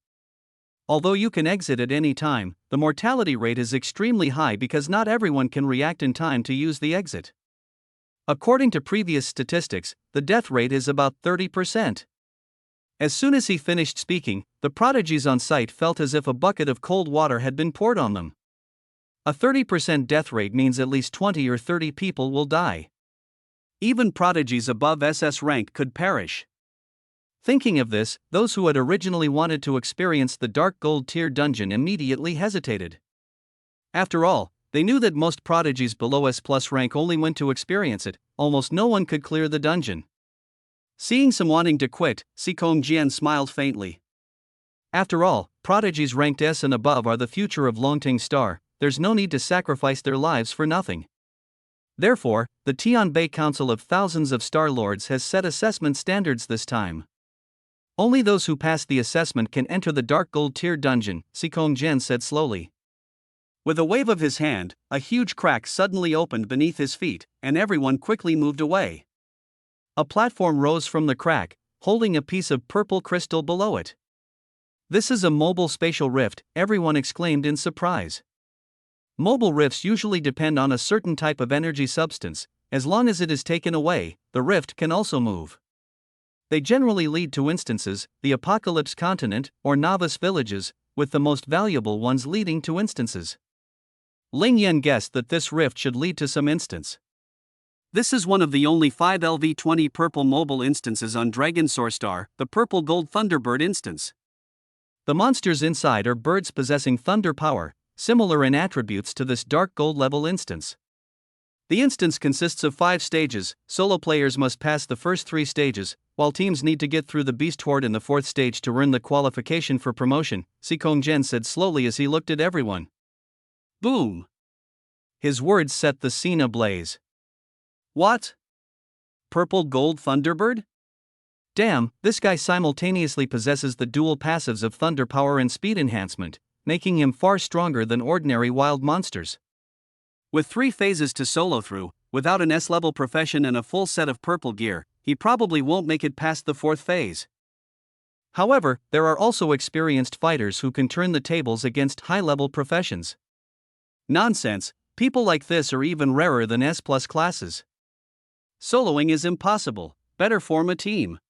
Although you can exit at any time, the mortality rate is extremely high because not everyone can react in time to use the exit. According to previous statistics, the death rate is about 30%. As soon as he finished speaking, the prodigies on site felt as if a bucket of cold water had been poured on them. A 30% death rate means at least 20 or 30 people will die. Even prodigies above SS rank could perish. Thinking of this, those who had originally wanted to experience the dark gold tier dungeon immediately hesitated. After all, they knew that most prodigies below S+ rank only went to experience it, almost no one could clear the dungeon. Seeing some wanting to quit, Sikong Jian smiled faintly. After all, prodigies ranked S and above are the future of Longting Star, there's no need to sacrifice their lives for nothing. Therefore, the Tianbei Council of Thousands of Star Lords has set assessment standards this time. Only those who pass the assessment can enter the dark gold tier dungeon, Sikong Jian said slowly. With a wave of his hand, a huge crack suddenly opened beneath his feet, and everyone quickly moved away. A platform rose from the crack, holding a piece of purple crystal below it. This is a mobile spatial rift, everyone exclaimed in surprise. Mobile rifts usually depend on a certain type of energy substance. As long as it is taken away, the rift can also move. They generally lead to instances, the Apocalypse Continent, or novice villages, with the most valuable ones leading to instances. Ling Yan guessed that this rift should lead to some instance. This is one of the only 5 LV20 purple mobile instances on Dragon Soar Star, the purple gold Thunderbird instance. The monsters inside are birds possessing thunder power, similar in attributes to this dark gold level instance. The instance consists of 5 stages, solo players must pass the first 3 stages, while teams need to get through the Beast Horde in the 4th stage to earn the qualification for promotion, Sikong Jian said slowly as he looked at everyone. Boom! His words set the scene ablaze. What? Purple gold Thunderbird? Damn, this guy simultaneously possesses the dual passives of thunder power and speed enhancement, making him far stronger than ordinary wild monsters. With 3 phases to solo through, without an S-level profession and a full set of purple gear, he probably won't make it past the 4th phase. However, there are also experienced fighters who can turn the tables against high-level professions. Nonsense, people like this are even rarer than S+ classes. Soloing is impossible, better form a team.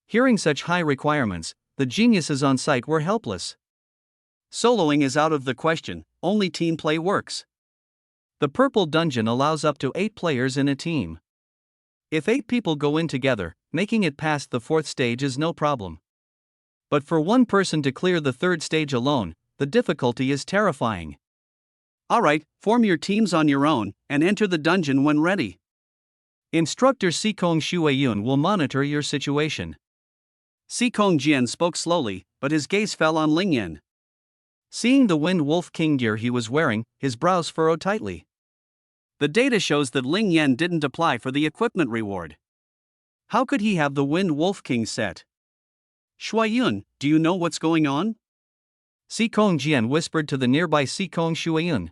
Hearing such high requirements, the geniuses on site were helpless. Soloing is out of the question, only team play works. The purple dungeon allows up to 8 players in a team. If 8 people go in together, making it past the 4th stage is no problem. But for one person to clear the 3rd stage alone, the difficulty is terrifying. Alright, form your teams on your own, and enter the dungeon when ready. Instructor Sikong Shueyun will monitor your situation. Sikong Jian spoke slowly, but his gaze fell on Ling Yan. Seeing the Wind Wolf King gear he was wearing, his brows furrowed tightly. The data shows that Ling Yan didn't apply for the equipment reward. How could he have the Wind Wolf King set? Shueyun, do you know what's going on? Sikong Jian whispered to the nearby Sikong Shueyun.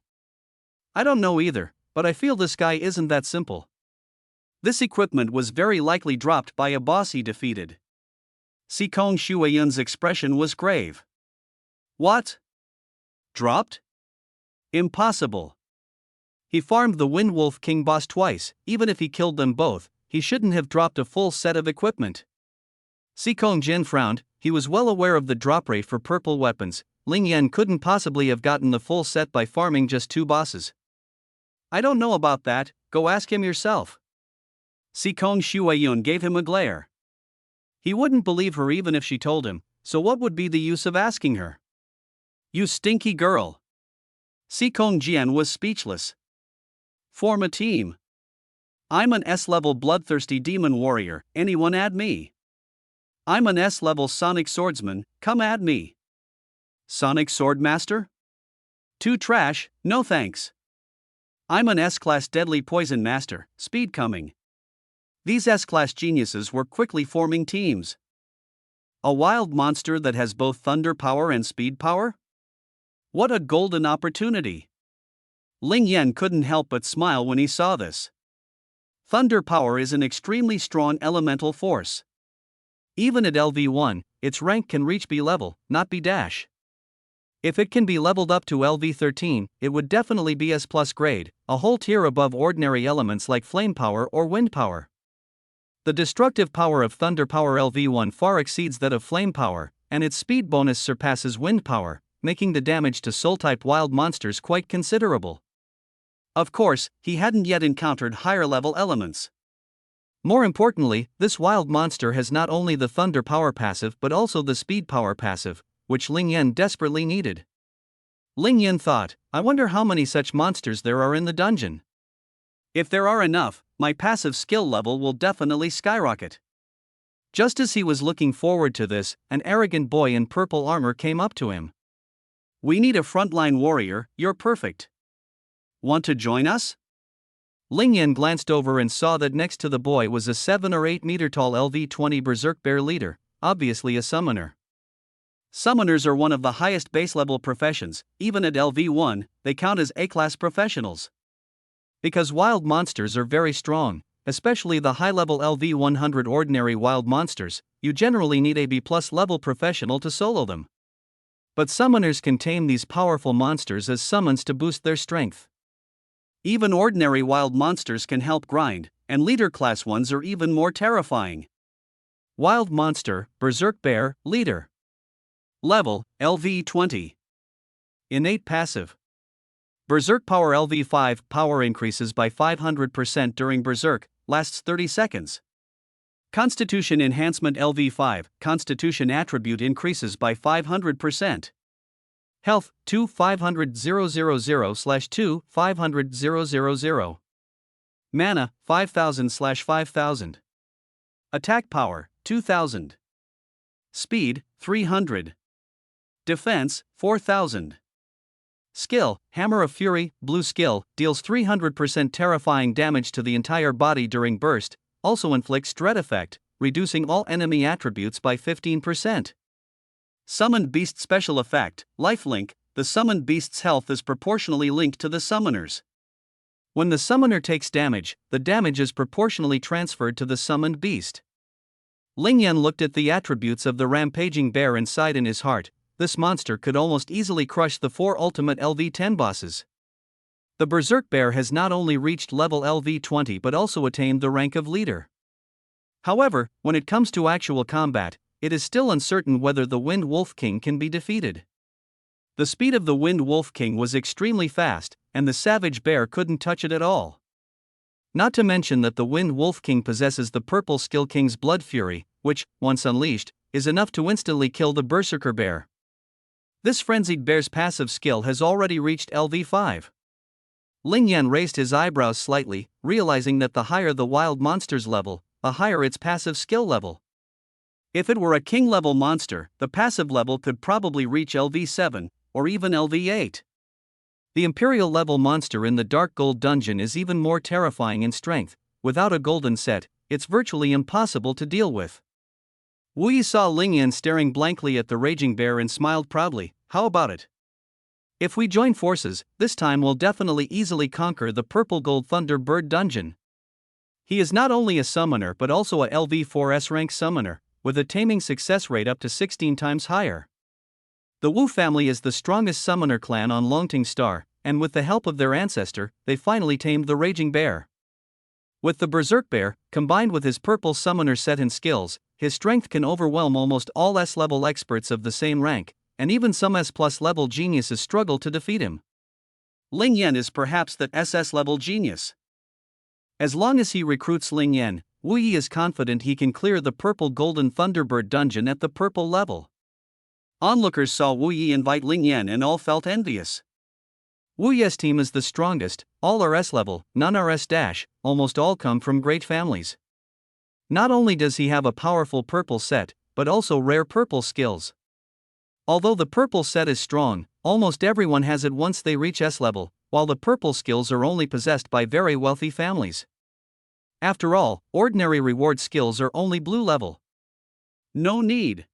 I don't know either, but I feel this guy isn't that simple. This equipment was very likely dropped by a boss he defeated. Sikong Shueyun's expression was grave. What? Dropped? Impossible. He farmed the Wind Wolf King boss twice. Even if he killed them both, he shouldn't have dropped a full set of equipment. Sikong Jian frowned. He was well aware of the drop rate for purple weapons. Ling Yan couldn't possibly have gotten the full set by farming just 2 bosses. I don't know about that, go ask him yourself. Sikong Shueyun gave him a glare. He wouldn't believe her even if she told him, so what would be the use of asking her? You stinky girl. Sikong Jian was speechless. Form a team. I'm an S-level bloodthirsty demon warrior, anyone add me. I'm an S-level sonic swordsman, come add me. Sonic sword master? Too trash, no thanks. I'm an S-class deadly poison master, speed coming. These S-class geniuses were quickly forming teams. A wild monster that has both thunder power and speed power? What a golden opportunity! Ling Yan couldn't help but smile when he saw this. Thunder power is an extremely strong elemental force. Even at LV1, its rank can reach B level, not B-. If it can be leveled up to LV13, it would definitely be S+ grade, a whole tier above ordinary elements like flame power or wind power. The destructive power of thunder power LV1 far exceeds that of flame power, and its speed bonus surpasses wind power, making the damage to soul-type wild monsters quite considerable. Of course, he hadn't yet encountered higher-level elements. More importantly, this wild monster has not only the thunder power passive but also the speed power passive, which Ling Yan desperately needed. Ling Yan thought, I wonder how many such monsters there are in the dungeon. If there are enough, my passive skill level will definitely skyrocket. Just as he was looking forward to this, an arrogant boy in purple armor came up to him. We need a frontline warrior, you're perfect. Want to join us? Ling Yan glanced over and saw that next to the boy was a 7 or 8 meter tall LV-20 Berserk Bear leader, obviously a summoner. Summoners are one of the highest base level professions, even at LV1, they count as A-class professionals. Because wild monsters are very strong, especially the high-level LV100 ordinary wild monsters, you generally need a B+ level professional to solo them. But summoners can tame these powerful monsters as summons to boost their strength. Even ordinary wild monsters can help grind, and leader class ones are even more terrifying. Wild monster, Berserk Bear, leader. Level, LV20. Innate passive. Berserk power LV5 power increases by 500% during Berserk, lasts 30 seconds. Constitution enhancement LV5, Constitution attribute increases by 500%. Health, 2-500-000/2, 500-000. Mana, 5000/5000. Attack power, 2000. Speed, 300. Defense, 4000. Skill, Hammer of Fury, blue skill, deals 300% terrifying damage to the entire body during burst, also inflicts dread effect, reducing all enemy attributes by 15%. Summoned Beast special effect, lifelink, the summoned beast's health is proportionally linked to the summoner's. When the summoner takes damage, the damage is proportionally transferred to the summoned beast. Ling Yan looked at the attributes of the rampaging bear and sighed in his heart. This monster could almost easily crush the 4 ultimate LV10 bosses. The Berserk Bear has not only reached level LV20 but also attained the rank of leader. However, when it comes to actual combat, it is still uncertain whether the Wind Wolf King can be defeated. The speed of the Wind Wolf King was extremely fast, and the Savage Bear couldn't touch it at all. Not to mention that the Wind Wolf King possesses the Purple Skill King's Blood Fury, which, once unleashed, is enough to instantly kill the Berserker Bear. This frenzied bear's passive skill has already reached LV5. Ling Yan raised his eyebrows slightly, realizing that the higher the wild monster's level, the higher its passive skill level. If it were a king-level monster, the passive level could probably reach LV7, or even LV8. The Imperial-level monster in the Dark Gold Dungeon is even more terrifying in strength. Without a golden set, it's virtually impossible to deal with. Wu Yi saw Ling Yan staring blankly at the raging bear and smiled proudly. How about it? If we join forces, this time we'll definitely easily conquer the Purple Gold Thunder Bird Dungeon. He is not only a summoner but also a LV4S rank summoner, with a taming success rate up to 16 times higher. The Wu family is the strongest summoner clan on Longting Star, and with the help of their ancestor, they finally tamed the raging bear. With the Berserk Bear, combined with his purple summoner set and skills, his strength can overwhelm almost all S-level experts of the same rank, and even some S+ level geniuses struggle to defeat him. Ling Yan is perhaps that SS-level genius. As long as he recruits Ling Yan, Wu Yi is confident he can clear the Purple Golden Thunderbird dungeon at the purple level. Onlookers saw Wu Yi invite Ling Yan and all felt envious. Wu Yi's team is the strongest, all are S-level, none are S-, almost all come from great families. Not only does he have a powerful purple set, but also rare purple skills. Although the purple set is strong, almost everyone has it once they reach S-level, while the purple skills are only possessed by very wealthy families. After all, ordinary reward skills are only blue level. No need.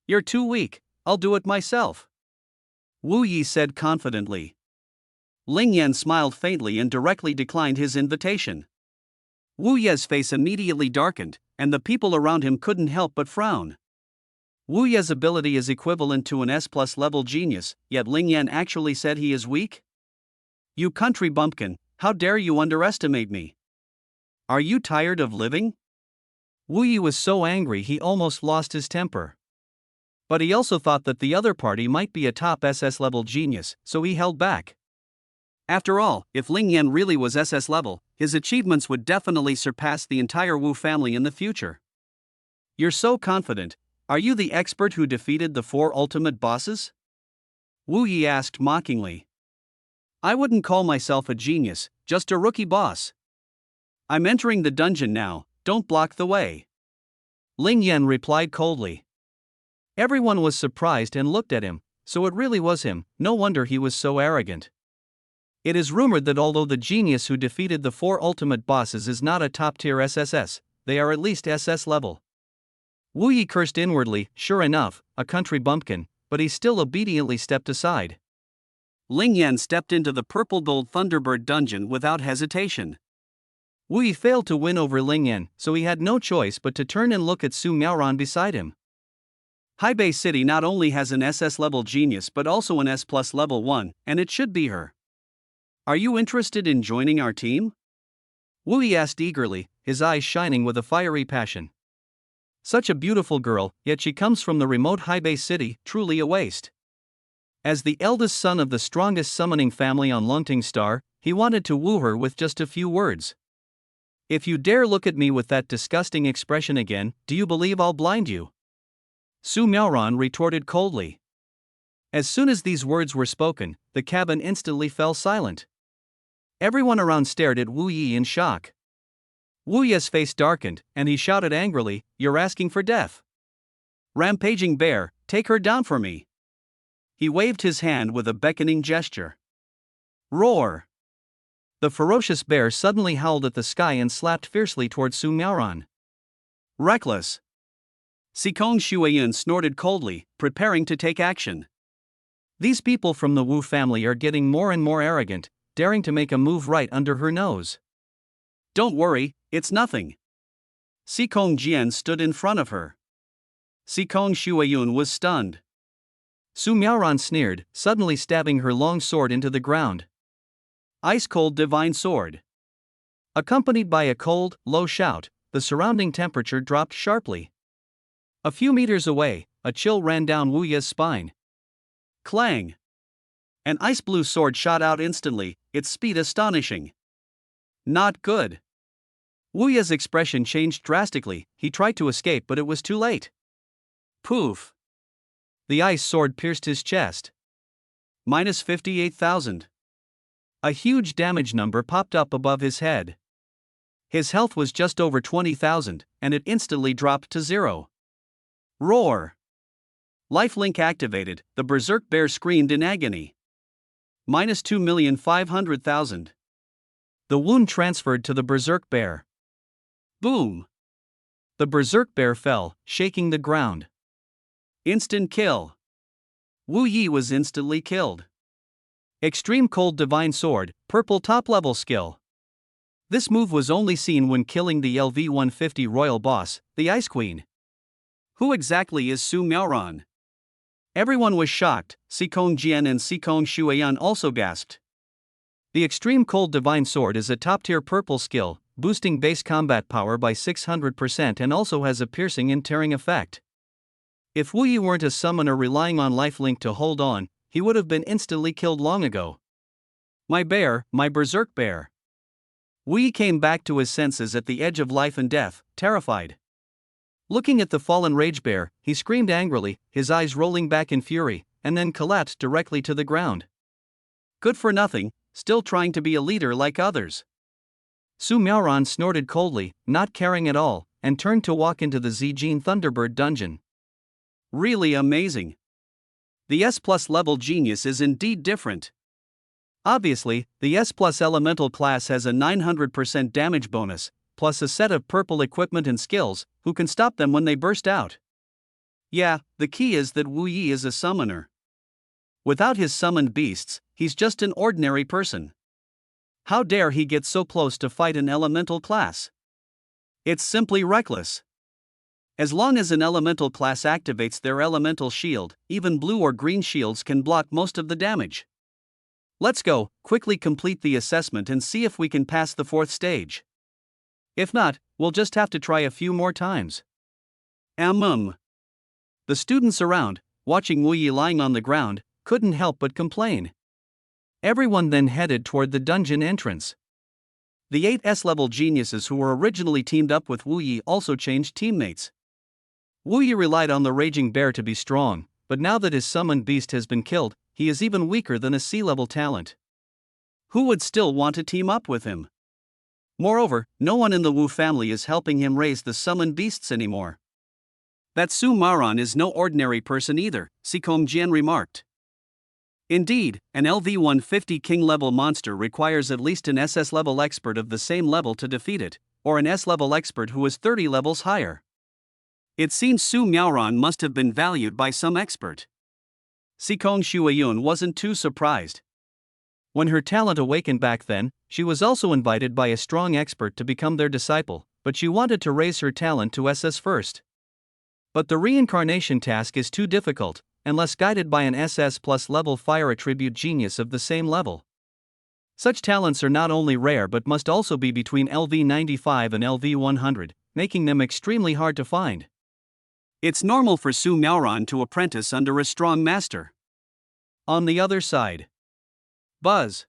You're too weak, I'll do it myself, Wu Yi said confidently. Ling Yan smiled faintly and directly declined his invitation. Wu Ye's face immediately darkened, and the people around him couldn't help but frown. Wu Ye's ability is equivalent to an S+ level genius, yet Ling Yan actually said he is weak? You country bumpkin, how dare you underestimate me? Are you tired of living? Wu Yi was so angry he almost lost his temper. But he also thought that the other party might be a top SS level genius, so he held back. After all, if Ling Yan really was SS level, his achievements would definitely surpass the entire Wu family in the future. You're so confident, are you the expert who defeated the 4 ultimate bosses? Wu Yi asked mockingly. I wouldn't call myself a genius, just a rookie boss. I'm entering the dungeon now, don't block the way, Ling Yan replied coldly. Everyone was surprised and looked at him, so it really was him, no wonder he was so arrogant. It is rumored that although the genius who defeated the 4 ultimate bosses is not a top-tier SSS, they are at least SS level. Wu Yi cursed inwardly, sure enough, a country bumpkin, but he still obediently stepped aside. Ling Yan stepped into the purple gold Thunderbird dungeon without hesitation. Wu Yi failed to win over Ling Yan, so he had no choice but to turn and look at Su Miaoran beside him. Haibei City not only has an SS level genius but also an S+ level 1, and it should be her. Are you interested in joining our team? Wu Yi asked eagerly, his eyes shining with a fiery passion. Such a beautiful girl, yet she comes from the remote Haibei City, truly a waste. As the eldest son of the strongest summoning family on Lungting Star, he wanted to woo her with just a few words. If you dare look at me with that disgusting expression again, do you believe I'll blind you? Su Miaoran retorted coldly. As soon as these words were spoken, the cabin instantly fell silent. Everyone around stared at Wu Yi in shock. Wu Yi's face darkened, and he shouted angrily, You're asking for death. Rampaging bear, take her down for me. He waved his hand with a beckoning gesture. Roar! The ferocious bear suddenly howled at the sky and slapped fiercely toward Su Miaoran. Reckless! Sikong Shuayun snorted coldly, preparing to take action. These people from the Wu family are getting more and more arrogant, daring to make a move right under her nose. Don't worry, it's nothing. Sikong Jian stood in front of her. Sikong Shuayun was stunned. Su Miaoran sneered, suddenly stabbing her long sword into the ground. Ice-cold divine sword. Accompanied by a cold, low shout, the surrounding temperature dropped sharply. A few meters away, a chill ran down Wu Yi's spine. Clang! An ice-blue sword shot out instantly, its speed astonishing. Not good. Wu Yi's expression changed drastically, he tried to escape but it was too late. Poof! The ice sword pierced his chest. Minus 58,000. A huge damage number popped up above his head. His health was just over 20,000, and it instantly dropped to 0. Roar! Lifelink activated, the berserk bear screamed in agony. Minus 2,500,000. The wound transferred to the berserk bear. Boom! The berserk bear fell, shaking the ground. Instant kill. Wu Yi was instantly killed. Extreme Cold Divine Sword, purple top-level skill. This move was only seen when killing the LV-150 royal boss, the Ice Queen. Who exactly is Su Miaoran? Everyone was shocked, Sikong Jian and Sikong Shuayan also gasped. The Extreme Cold Divine Sword is a top-tier purple skill, boosting base combat power by 600% and also has a piercing and tearing effect. If Wu Yi weren't a summoner relying on lifelink to hold on, he would have been instantly killed long ago. My bear, my berserk bear. Wu Yi came back to his senses at the edge of life and death, terrified. Looking at the fallen rage bear, he screamed angrily, his eyes rolling back in fury, and then collapsed directly to the ground. Good for nothing, still trying to be a leader like others. Su Miaoran snorted coldly, not caring at all, and turned to walk into the Zijin Thunderbird dungeon. Really amazing. The S+ level genius is indeed different. Obviously, the S plus elemental class has a 900% damage bonus, plus a set of purple equipment and skills, who can stop them when they burst out. Yeah, the key is that Wu Yi is a summoner. Without his summoned beasts, he's just an ordinary person. How dare he get so close to fight an elemental class? It's simply reckless. As long as an elemental class activates their elemental shield, even blue or green shields can block most of the damage. Let's go, quickly complete the assessment and see if we can pass the 4th stage. If not, we'll just have to try a few more times. The students around, watching Wu Yi lying on the ground, couldn't help but complain. Everyone then headed toward the dungeon entrance. The 8 S-level geniuses who were originally teamed up with Wu Yi also changed teammates. Wu Yi relied on the raging bear to be strong, but now that his summoned beast has been killed, he is even weaker than a C-level talent. Who would still want to team up with him? Moreover, no one in the Wu family is helping him raise the summoned beasts anymore. That Su Maran is no ordinary person either, Sikong Jian remarked. Indeed, an LV-150 king-level monster requires at least an SS-level expert of the same level to defeat it, or an S-level expert who is 30 levels higher. It seems Su Miaoran must have been valued by some expert. Sikong Shuayun wasn't too surprised. When her talent awakened back then, she was also invited by a strong expert to become their disciple, but she wanted to raise her talent to SS first. But the reincarnation task is too difficult, unless guided by an SS plus level fire attribute genius of the same level. Such talents are not only rare but must also be between LV-95 and LV-100, making them extremely hard to find. It's normal for Su Miaoran to apprentice under a strong master. On the other side, buzz.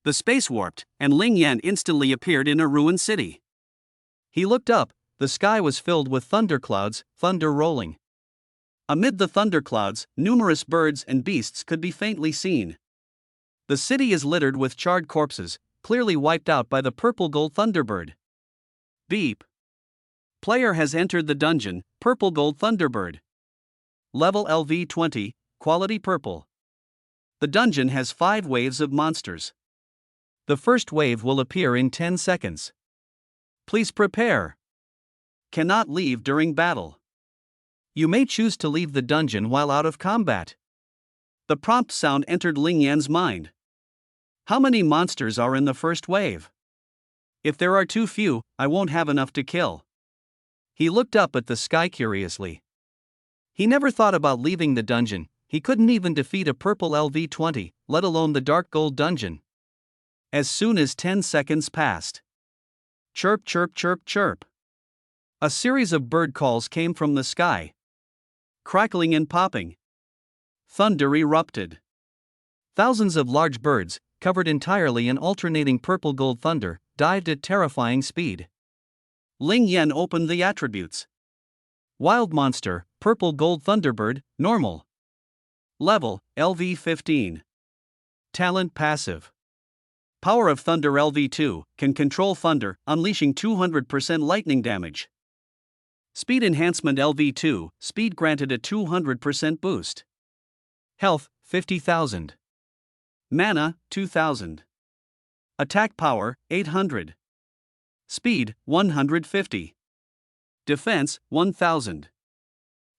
The space warped, and Ling Yan instantly appeared in a ruined city. He looked up, the sky was filled with thunderclouds, thunder rolling. Amid the thunderclouds, numerous birds and beasts could be faintly seen. The city is littered with charred corpses, clearly wiped out by the purple gold thunderbird. Beep. Player has entered the dungeon, purple gold thunderbird. Level LV-20, quality purple. The dungeon has 5 waves of monsters. The first wave will appear in 10 seconds. Please prepare. Cannot leave during battle. You may choose to leave the dungeon while out of combat. The prompt sound entered Ling Yan's mind. How many monsters are in the first wave? If there are too few, I won't have enough to kill. He looked up at the sky curiously. He never thought about leaving the dungeon. He couldn't even defeat a purple LV-20, let alone the dark gold dungeon. As soon as 10 seconds passed. Chirp, chirp, chirp, chirp. A series of bird calls came from the sky. Crackling and popping. Thunder erupted. Thousands of large birds, covered entirely in alternating purple-gold thunder, dived at terrifying speed. Ling Yan opened the attributes. Wild monster, purple-gold thunderbird, normal. Level, LV-15. Talent passive. Power of Thunder LV-2, can control thunder, unleashing 200% lightning damage. Speed enhancement LV-2, speed granted a 200% boost. Health, 50,000. Mana, 2,000. Attack power, 800. Speed, 150. Defense, 1,000.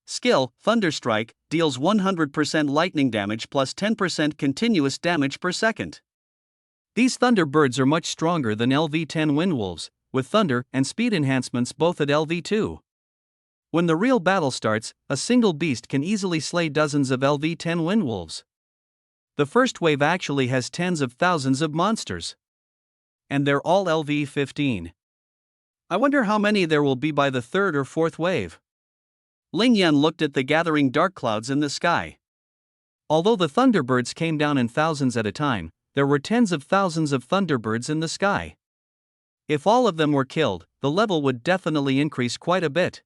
Skill, Thunderstrike, deals 100% lightning damage plus 10% continuous damage per second. These Thunderbirds are much stronger than LV-10 Windwolves, with thunder and speed enhancements both at LV-2. When the real battle starts, a single beast can easily slay dozens of LV-10 Windwolves. The first wave actually has tens of thousands of monsters. And they're all LV-15. I wonder how many there will be by the 3rd or 4th wave. Ling Yan looked at the gathering dark clouds in the sky. Although the Thunderbirds came down in thousands at a time, there were tens of thousands of Thunderbirds in the sky. If all of them were killed, the level would definitely increase quite a bit.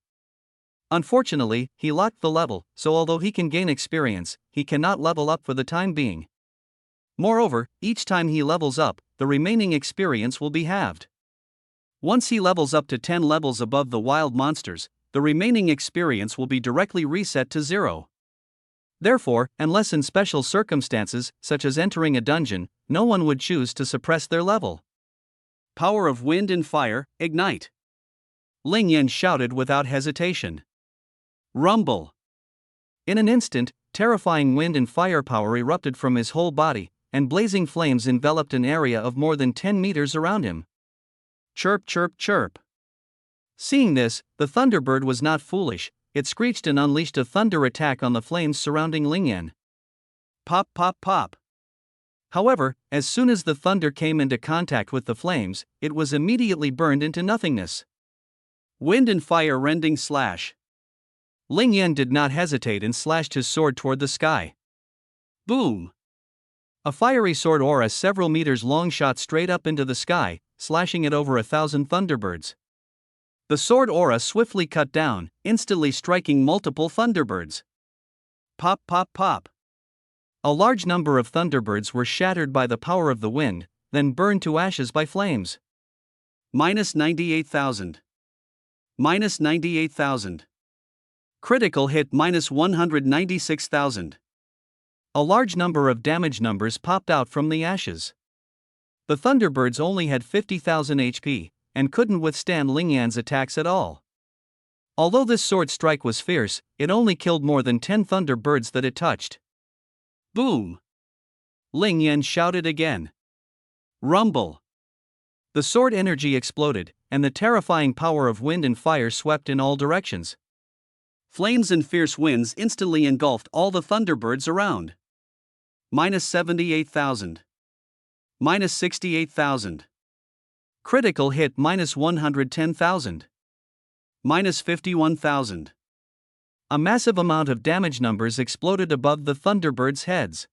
Unfortunately, he locked the level, so although he can gain experience, he cannot level up for the time being. Moreover, each time he levels up, the remaining experience will be halved. Once he levels up to 10 levels above the wild monsters, the remaining experience will be directly reset to 0. Therefore, unless in special circumstances, such as entering a dungeon, no one would choose to suppress their level. Power of wind and fire, ignite. Ling Yan shouted without hesitation. Rumble. In an instant, terrifying wind and fire power erupted from his whole body, and blazing flames enveloped an area of more than 10 meters around him. Chirp, chirp, chirp. Seeing this, the Thunderbird was not foolish. It screeched and unleashed a thunder attack on the flames surrounding Ling Yan. Pop, pop, pop. However, as soon as the thunder came into contact with the flames, it was immediately burned into nothingness. Wind and fire rending slash. Ling Yan did not hesitate and slashed his sword toward the sky. Boom. A fiery sword aura several meters long shot straight up into the sky, slashing it over 1,000 Thunderbirds. The sword aura swiftly cut down, instantly striking multiple Thunderbirds. Pop, pop, pop. A large number of Thunderbirds were shattered by the power of the wind, then burned to ashes by flames. Minus 98,000. Minus 98,000. Critical hit minus 196,000. A large number of damage numbers popped out from the ashes. The Thunderbirds only had 50,000 HP, and couldn't withstand Ling Yan's attacks at all. Although this sword strike was fierce, it only killed more than 10 Thunderbirds that it touched. Boom! Ling Yan shouted again. Rumble! The sword energy exploded, and the terrifying power of wind and fire swept in all directions. Flames and fierce winds instantly engulfed all the Thunderbirds around. Minus 78,000. Minus 68,000. Critical hit minus 110,000. Minus 51,000. A massive amount of damage numbers exploded above the Thunderbirds' heads.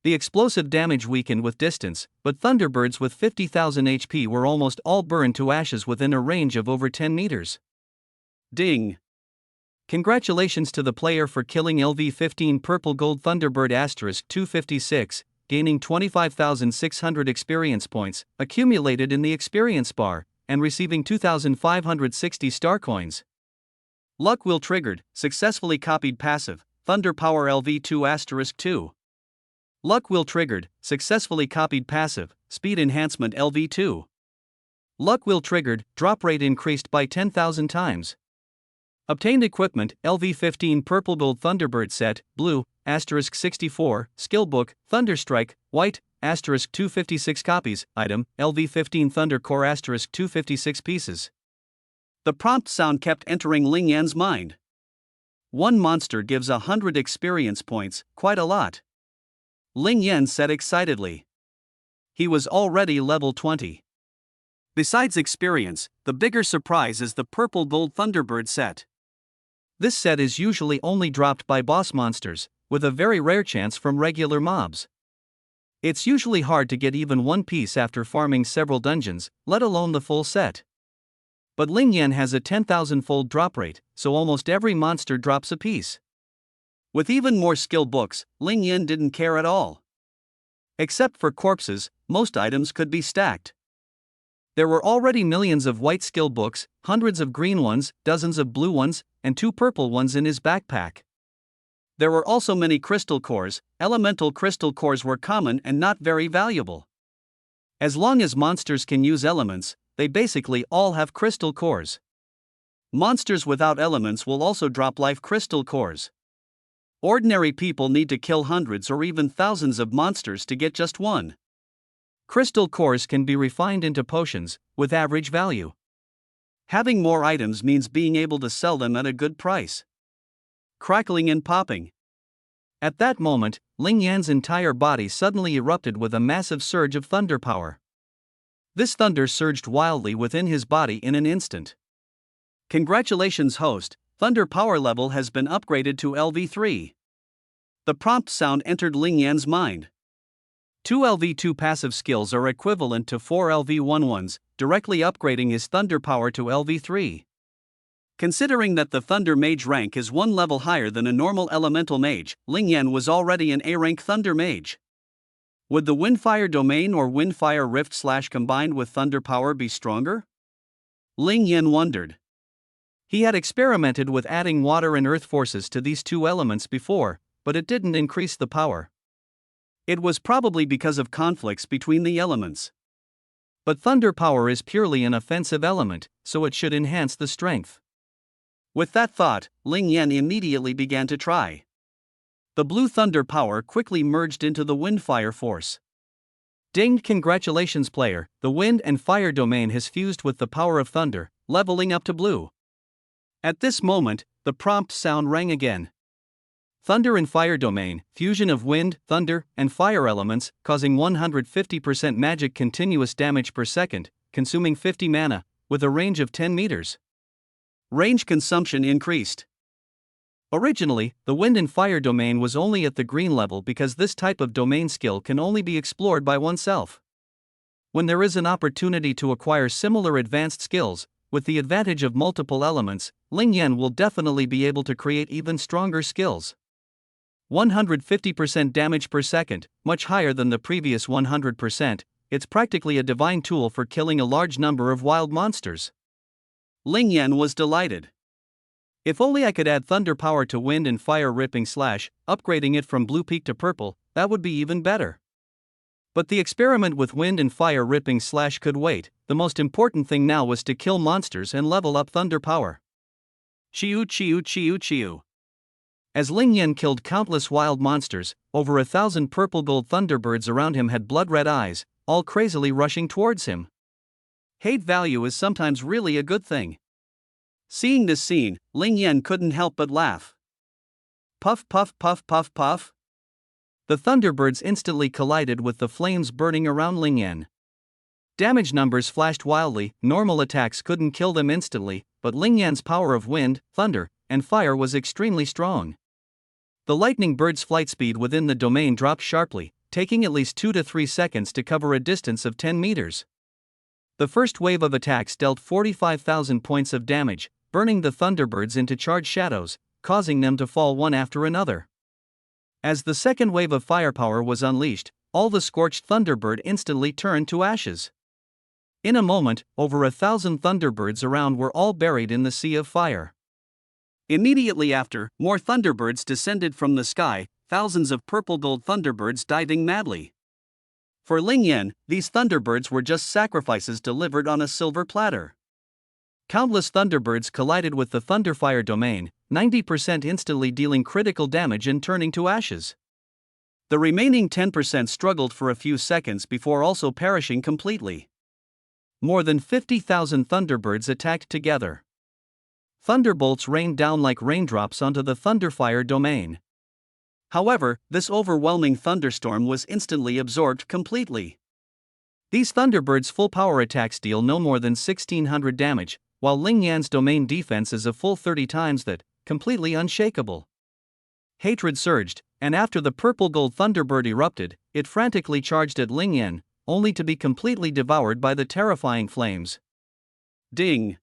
The explosive damage weakened with distance, but Thunderbirds with 50,000 HP were almost all burned to ashes within a range of over 10 meters. Ding! Congratulations to the player for killing LV-15 Purple Gold Thunderbird *256, gaining 25,600 experience points, accumulated in the experience bar, and receiving 2,560 star coins. Luck Wheel triggered, successfully copied passive, Thunder Power LV2 *2. Luck Wheel triggered, successfully copied passive, Speed Enhancement LV2. Luck Wheel triggered, drop rate increased by 10,000 times. Obtained equipment, LV-15 Purple Gold Thunderbird Set, Blue, *64, Skill Book, Thunderstrike, White, *256 copies, Item, LV-15 Thunder Core *256 pieces. The prompt sound kept entering Ling Yan's mind. One monster gives 100 experience points, quite a lot. Ling Yan said excitedly. He was already level 20. Besides experience, the bigger surprise is the Purple Gold Thunderbird set. This set is usually only dropped by boss monsters, with a very rare chance from regular mobs. It's usually hard to get even one piece after farming several dungeons, let alone the full set. But Ling Yan has a 10,000-fold drop rate, so almost every monster drops a piece. With even more skill books, Ling Yan didn't care at all. Except for corpses, most items could be stacked. There were already millions of white skill books, hundreds of green ones, dozens of blue ones, and 2 purple ones in his backpack. There were also many crystal cores. Elemental crystal cores were common and not very valuable. As long as monsters can use elements, they basically all have crystal cores. Monsters without elements will also drop life crystal cores. Ordinary people need to kill hundreds or even thousands of monsters to get just one. Crystal cores can be refined into potions, with average value. Having more items means being able to sell them at a good price. Crackling and popping. At that moment, Ling Yan's entire body suddenly erupted with a massive surge of thunder power. This thunder surged wildly within his body in an instant. Congratulations, host, thunder power level has been upgraded to LV3. The prompt sound entered Ling Yan's mind. 2 LV2 passive skills are equivalent to 4 LV1 ones, directly upgrading his thunder power to LV3. Considering that the Thunder Mage rank is 1 level higher than a normal Elemental Mage, Ling Yan was already an A-rank Thunder Mage. Would the Windfire Domain or Windfire Rift / combined with Thunder Power be stronger? Ling Yan wondered. He had experimented with adding water and earth forces to these 2 elements before, but it didn't increase the power. It was probably because of conflicts between the elements. But thunder power is purely an offensive element, so it should enhance the strength. With that thought, Ling Yan immediately began to try. The blue thunder power quickly merged into the wind fire force. Dinged! Congratulations, player, the wind and fire domain has fused with the power of thunder, leveling up to blue. At this moment, the prompt sound rang again. Thunder and fire domain, fusion of wind, thunder, and fire elements, causing 150% magic continuous damage per second, consuming 50 mana, with a range of 10 meters. Range consumption increased. Originally, the wind and fire domain was only at the green level because this type of domain skill can only be explored by oneself. When there is an opportunity to acquire similar advanced skills, with the advantage of multiple elements, Ling Yan will definitely be able to create even stronger skills. 150% damage per second, much higher than the previous 100%, it's practically a divine tool for killing a large number of wild monsters. Ling Yan was delighted. If only I could add thunder power to wind and fire ripping slash, upgrading it from blue peak to purple, that would be even better. But the experiment with wind and fire ripping slash could wait. The most important thing now was to kill monsters and level up thunder power. Chiu chiu chiu chiu. As Ling Yan killed countless wild monsters, over 1,000 purple gold thunderbirds around him had blood-red eyes, all crazily rushing towards him. Hate value is sometimes really a good thing. Seeing this scene, Ling Yan couldn't help but laugh. Puff puff puff puff puff. The thunderbirds instantly collided with the flames burning around Ling Yan. Damage numbers flashed wildly. Normal attacks couldn't kill them instantly, but Ling Yan's power of wind, thunder, and fire was extremely strong. The lightning bird's flight speed within the domain dropped sharply, taking at least 2 to 3 seconds to cover a distance of 10 meters. The first wave of attacks dealt 45,000 points of damage, burning the thunderbirds into charged shadows, causing them to fall one after another. As the second wave of firepower was unleashed, all the scorched thunderbird instantly turned to ashes. In a moment, over 1,000 thunderbirds around were all buried in the sea of fire. Immediately after, more thunderbirds descended from the sky, thousands of purple gold thunderbirds diving madly. For Ling Yan, these thunderbirds were just sacrifices delivered on a silver platter. Countless thunderbirds collided with the thunderfire domain, 90% instantly dealing critical damage and turning to ashes. The remaining 10% struggled for a few seconds before also perishing completely. More than 50,000 thunderbirds attacked together. Thunderbolts rained down like raindrops onto the thunderfire domain. However, this overwhelming thunderstorm was instantly absorbed completely. These thunderbirds' full power attacks deal no more than 1,600 damage, while Ling Yan's domain defense is a full 30 times that, completely unshakable. Hatred surged, and after the purple gold thunderbird erupted, it frantically charged at Ling Yan, only to be completely devoured by the terrifying flames. Ding!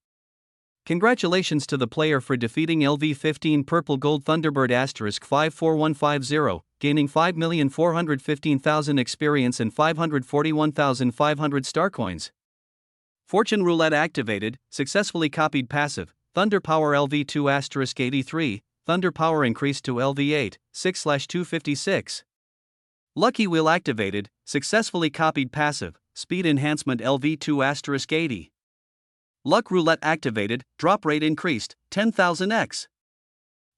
Congratulations to the player for defeating LV-15 Purple Gold Thunderbird *54150, gaining 5,415,000 experience and 541,500 star coins. Fortune Roulette activated, successfully copied passive, Thunder Power LV2 *83, Thunder Power increased to LV8, 6/256. Lucky Wheel activated, successfully copied passive, Speed Enhancement LV2 *80. Luck Roulette activated, drop rate increased, 10,000x.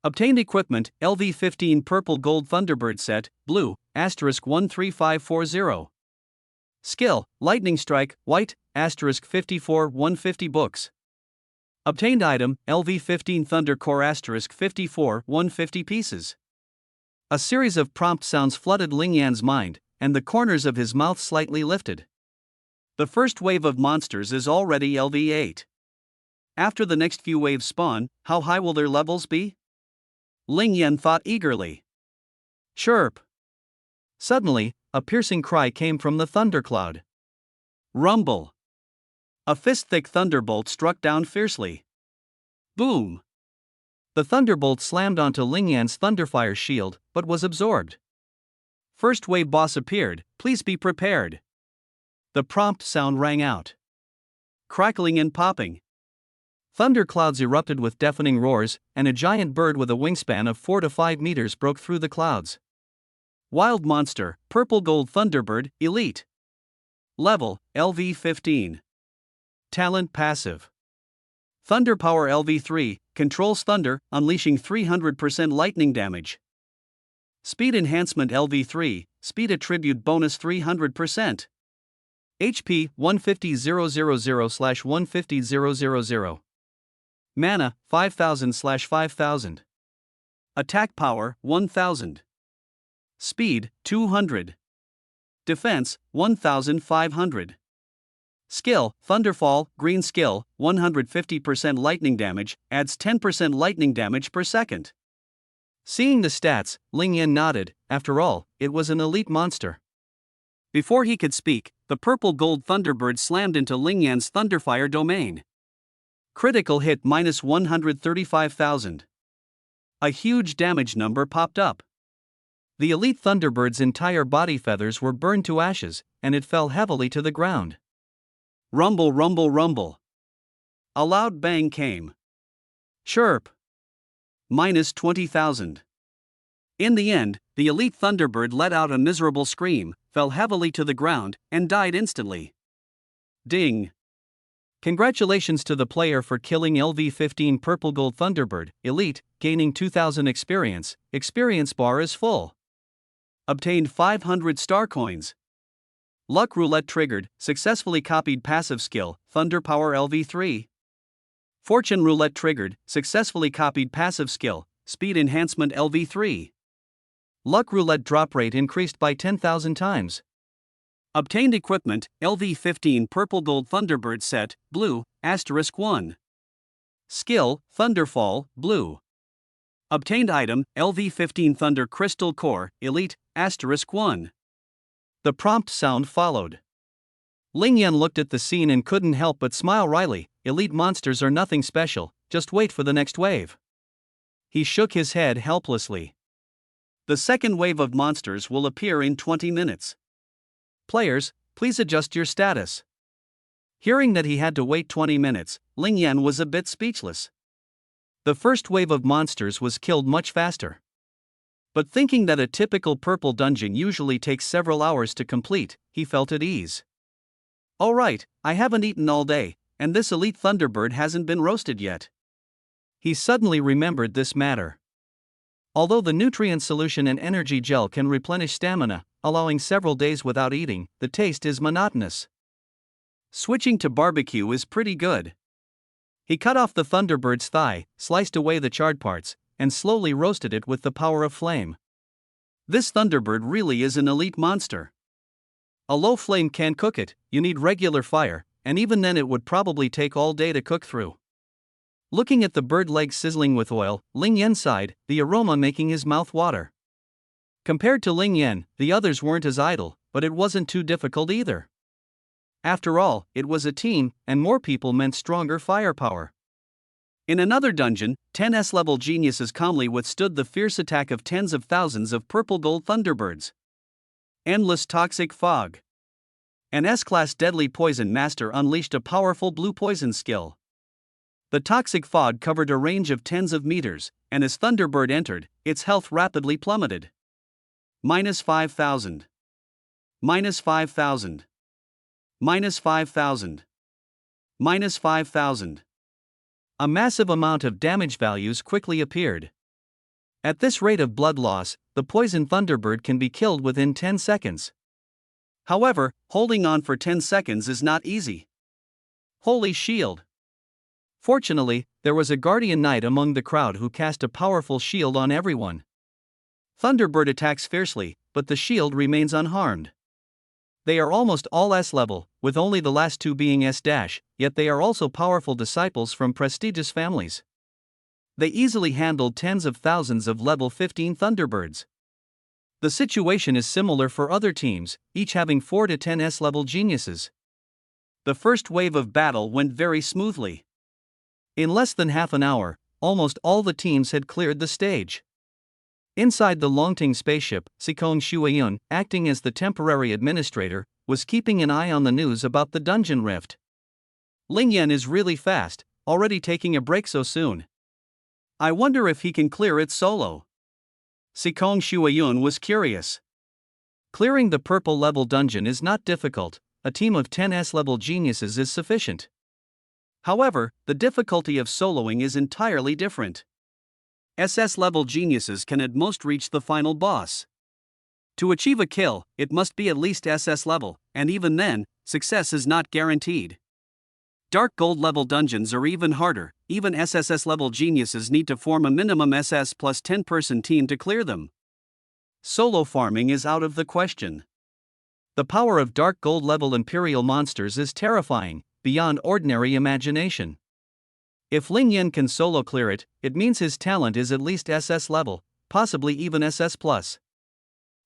Obtained equipment, LV-15 Purple Gold Thunderbird Set, Blue, *13540. Skill, Lightning Strike, White, *54 150 books. Obtained item, LV-15 Thunder Core *54 150 pieces. A series of prompt sounds flooded Ling Yan's mind, and the corners of his mouth slightly lifted. The first wave of monsters is already LV8. After the next few waves spawn, how high will their levels be? Ling Yan thought eagerly. Chirp! Suddenly, a piercing cry came from the thundercloud. Rumble! A fist-thick thunderbolt struck down fiercely. Boom! The thunderbolt slammed onto Ling Yan's thunderfire shield, but was absorbed. First wave boss appeared, please be prepared. The prompt sound rang out. Crackling and popping. Thunderclouds erupted with deafening roars, and a giant bird with a wingspan of 4 to 5 meters broke through the clouds. Wild Monster, Purple Gold Thunderbird, Elite. Level, LV15. Talent Passive. Thunder Power LV3, controls thunder, unleashing 300% lightning damage. Speed Enhancement LV3, speed attribute bonus 300%. HP 150,000/150,000. Mana 5,000/5,000. Attack power 1,000. Speed 200. Defense 1,500. Skill, Thunderfall, green skill, 150% lightning damage, adds 10% lightning damage per second. Seeing the stats, Ling Yan nodded. After all, it was an elite monster. Before he could speak, the purple gold Thunderbird slammed into Ling Yan's Thunderfire domain. Critical hit minus 135,000. A huge damage number popped up. The elite Thunderbird's entire body feathers were burned to ashes, and it fell heavily to the ground. Rumble, rumble, rumble. A loud bang came. Chirp. Minus 20,000. In the end, the elite Thunderbird let out a miserable scream, fell heavily to the ground, and died instantly. Ding. Congratulations to the player for killing LV15 Purple Gold Thunderbird, Elite, gaining 2000 experience. Experience bar is full. Obtained 500 star coins. Luck Roulette triggered, successfully copied passive skill, Thunder Power LV3. Fortune Roulette triggered, successfully copied passive skill, Speed Enhancement LV3. Luck Roulette drop rate increased by 10,000 times. Obtained equipment, LV15 Purple Gold Thunderbird set, blue, *1. Skill, Thunderfall, blue. Obtained item, LV15 Thunder Crystal Core, Elite, *1. The prompt sound followed. Ling Yan looked at the scene and couldn't help but smile wryly. Elite monsters are nothing special, just wait for the next wave. He shook his head helplessly. The second wave of monsters will appear in 20 minutes. Players, please adjust your status. Hearing that he had to wait 20 minutes, Ling Yan was a bit speechless. The first wave of monsters was killed much faster. But thinking that a typical purple dungeon usually takes several hours to complete, he felt at ease. Alright, I haven't eaten all day, and this elite Thunderbird hasn't been roasted yet. He suddenly remembered this matter. Although the nutrient solution and energy gel can replenish stamina, allowing several days without eating, the taste is monotonous. Switching to barbecue is pretty good. He cut off the Thunderbird's thigh, sliced away the charred parts, and slowly roasted it with the power of flame. This Thunderbird really is an elite monster. A low flame can't cook it, you need regular fire, and even then it would probably take all day to cook through. Looking at the bird legs sizzling with oil, Ling Yan sighed, the aroma making his mouth water. Compared to Ling Yan, the others weren't as idle, but it wasn't too difficult either. After all, it was a team, and more people meant stronger firepower. In another dungeon, 10 S-level geniuses calmly withstood the fierce attack of tens of thousands of purple gold Thunderbirds. Endless Toxic Fog. An S-class deadly poison master unleashed a powerful blue poison skill. The toxic fog covered a range of tens of meters, and as Thunderbird entered, its health rapidly plummeted. Minus 5,000. Minus 5,000. Minus 5,000. Minus 5,000. A massive amount of damage values quickly appeared. At this rate of blood loss, the poison Thunderbird can be killed within 10 seconds. However, holding on for 10 seconds is not easy. Holy Shield. Fortunately, there was a guardian knight among the crowd who cast a powerful shield on everyone. Thunderbird attacks fiercely, but the shield remains unharmed. They are almost all S-level, with only the last two being S-, yet they are also powerful disciples from prestigious families. They easily handled tens of thousands of level 15 Thunderbirds. The situation is similar for other teams, each having 4 to 10 S-level geniuses. The first wave of battle went very smoothly. In less than half an hour, almost all the teams had cleared the stage. Inside the Longting spaceship, Sikong Shuayun, acting as the temporary administrator, was keeping an eye on the news about the dungeon rift. Ling Yan is really fast, already taking a break so soon. I wonder if he can clear it solo. Sikong Shuayun was curious. Clearing the purple level dungeon is not difficult, a team of 10 S-level geniuses is sufficient. However, the difficulty of soloing is entirely different. SS-level geniuses can at most reach the final boss. To achieve a kill, it must be at least SS level, and even then, success is not guaranteed. Dark Gold level dungeons are even harder. Even SSS level geniuses need to form a minimum SS plus 10-person team to clear them. Solo farming is out of the question. The power of Dark Gold level Imperial monsters is terrifying, beyond ordinary imagination. If Ling Yan can solo clear it, it means his talent is at least SS level, possibly even SS plus.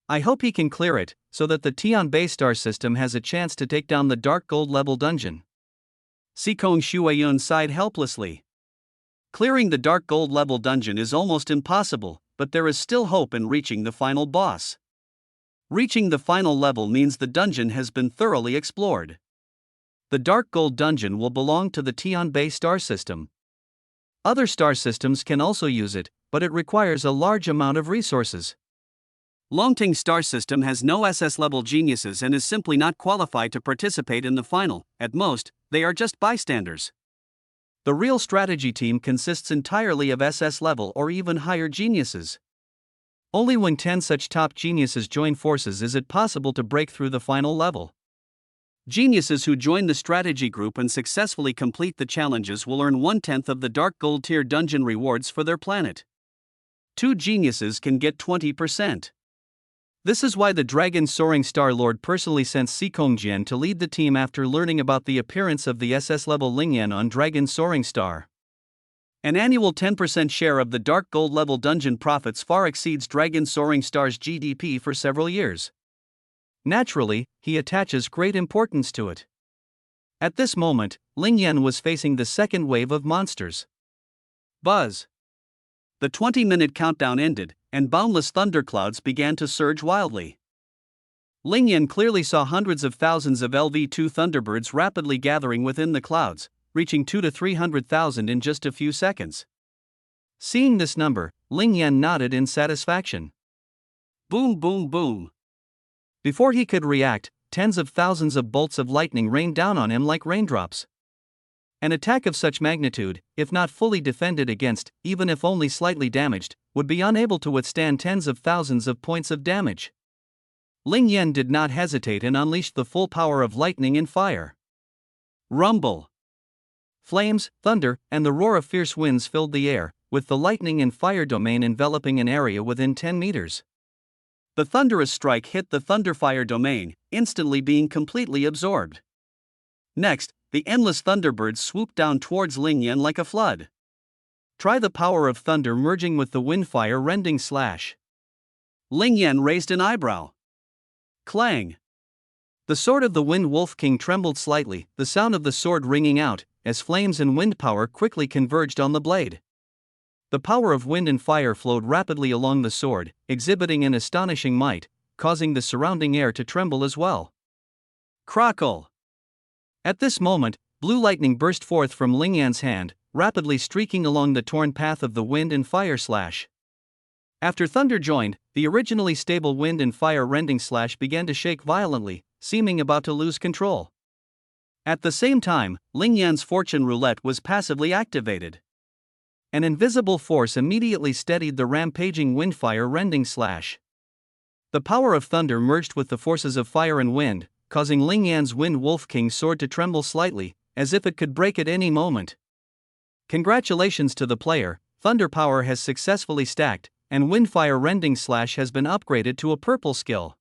I hope he can clear it, so that the Tian Bay star system has a chance to take down the Dark Gold level dungeon. Sikong Shuayun sighed helplessly. Clearing the Dark Gold level dungeon is almost impossible, but there is still hope in reaching the final boss. Reaching the final level means the dungeon has been thoroughly explored. The Dark Gold dungeon will belong to the Tian Bay star system. Other star systems can also use it, but it requires a large amount of resources. Longting star system has no SS-level geniuses and is simply not qualified to participate in the final. At most, they are just bystanders. The real strategy team consists entirely of SS-level or even higher geniuses. Only when 10 such top geniuses join forces is it possible to break through the final level. Geniuses who join the strategy group and successfully complete the challenges will earn 1/10 of the Dark Gold tier dungeon rewards for their planet. 2 geniuses can get 20%. This is why the Dragon Soaring Star Lord personally sent Sikongjian to lead the team after learning about the appearance of the SS-level Lingyan on Dragon Soaring Star. An annual 10% share of the Dark Gold level dungeon profits far exceeds Dragon Soaring Star's GDP for several years. Naturally, he attaches great importance to it. At this moment, Lingyan was facing the second wave of monsters. Buzz! The 20-minute countdown ended, and boundless thunderclouds began to surge wildly. Lingyan clearly saw hundreds of thousands of LV2 thunderbirds rapidly gathering within the clouds, reaching 200,000 to 300,000 in just a few seconds. Seeing this number, Lingyan nodded in satisfaction. Boom, boom, boom. Before he could react, tens of thousands of bolts of lightning rained down on him like raindrops. An attack of such magnitude, if not fully defended against, even if only slightly damaged, would be unable to withstand tens of thousands of points of damage. Lingyan did not hesitate and unleashed the full power of lightning and fire. Rumble! Flames, thunder, and the roar of fierce winds filled the air, with the lightning and fire domain enveloping an area within 10 meters. The thunderous strike hit the thunderfire domain, instantly being completely absorbed. Next, the endless thunderbirds swooped down towards Lingyan like a flood. Try the power of thunder merging with the windfire rending slash. Lingyan raised an eyebrow. Clang! The sword of the Wind Wolf King trembled slightly, the sound of the sword ringing out, as flames and wind power quickly converged on the blade. The power of wind and fire flowed rapidly along the sword, exhibiting an astonishing might, causing the surrounding air to tremble as well. Crackle! At this moment, blue lightning burst forth from Lingyan's hand, rapidly streaking along the torn path of the wind and fire slash. After thunder joined, the originally stable wind and fire rending slash began to shake violently, seeming about to lose control. At the same time, Lingyan's fortune roulette was passively activated. An invisible force immediately steadied the rampaging windfire rending slash. The power of thunder merged with the forces of fire and wind, causing Lingyan's Wind Wolf King sword to tremble slightly, as if it could break at any moment. Congratulations to the player, thunder power has successfully stacked, and windfire rending slash has been upgraded to a purple skill.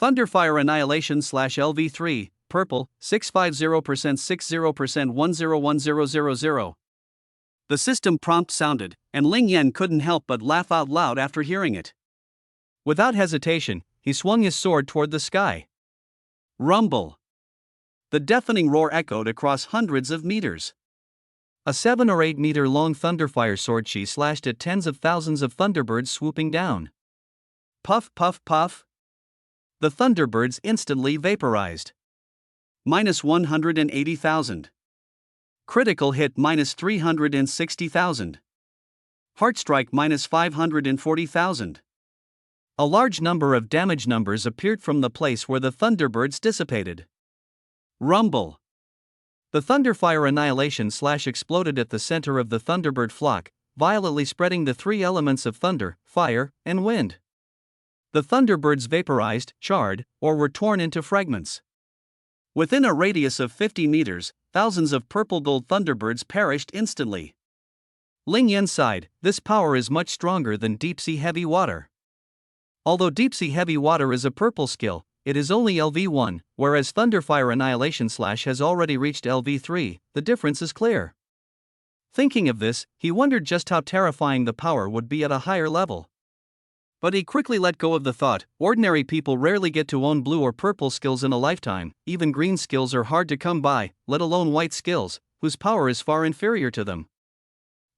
Thunderfire Annihilation /LV3, purple, 650% 60% 101000. The system prompt sounded, and Lingyan couldn't help but laugh out loud after hearing it. Without hesitation, he swung his sword toward the sky. Rumble! The deafening roar echoed across hundreds of meters. A 7 or 8 meter long thunderfire sword she slashed at tens of thousands of thunderbirds swooping down. Puff, puff, puff. The thunderbirds instantly vaporized. Minus 180,000. Critical hit minus 360,000. Heartstrike minus 540,000. A large number of damage numbers appeared from the place where the Thunderbirds dissipated. Rumble. The Thunderfire Annihilation Slash exploded at the center of the Thunderbird flock, violently spreading the three elements of thunder, fire, and wind. The Thunderbirds vaporized, charred, or were torn into fragments. Within a radius of 50 meters, thousands of purple gold Thunderbirds perished instantly. Ling Yan sighed, this power is much stronger than deep-sea heavy water. Although deep-sea heavy water is a purple skill, it is only LV1, whereas Thunderfire Annihilation Slash has already reached LV3, the difference is clear. Thinking of this, he wondered just how terrifying the power would be at a higher level. But he quickly let go of the thought, ordinary people rarely get to own blue or purple skills in a lifetime, even green skills are hard to come by, let alone white skills, whose power is far inferior to them.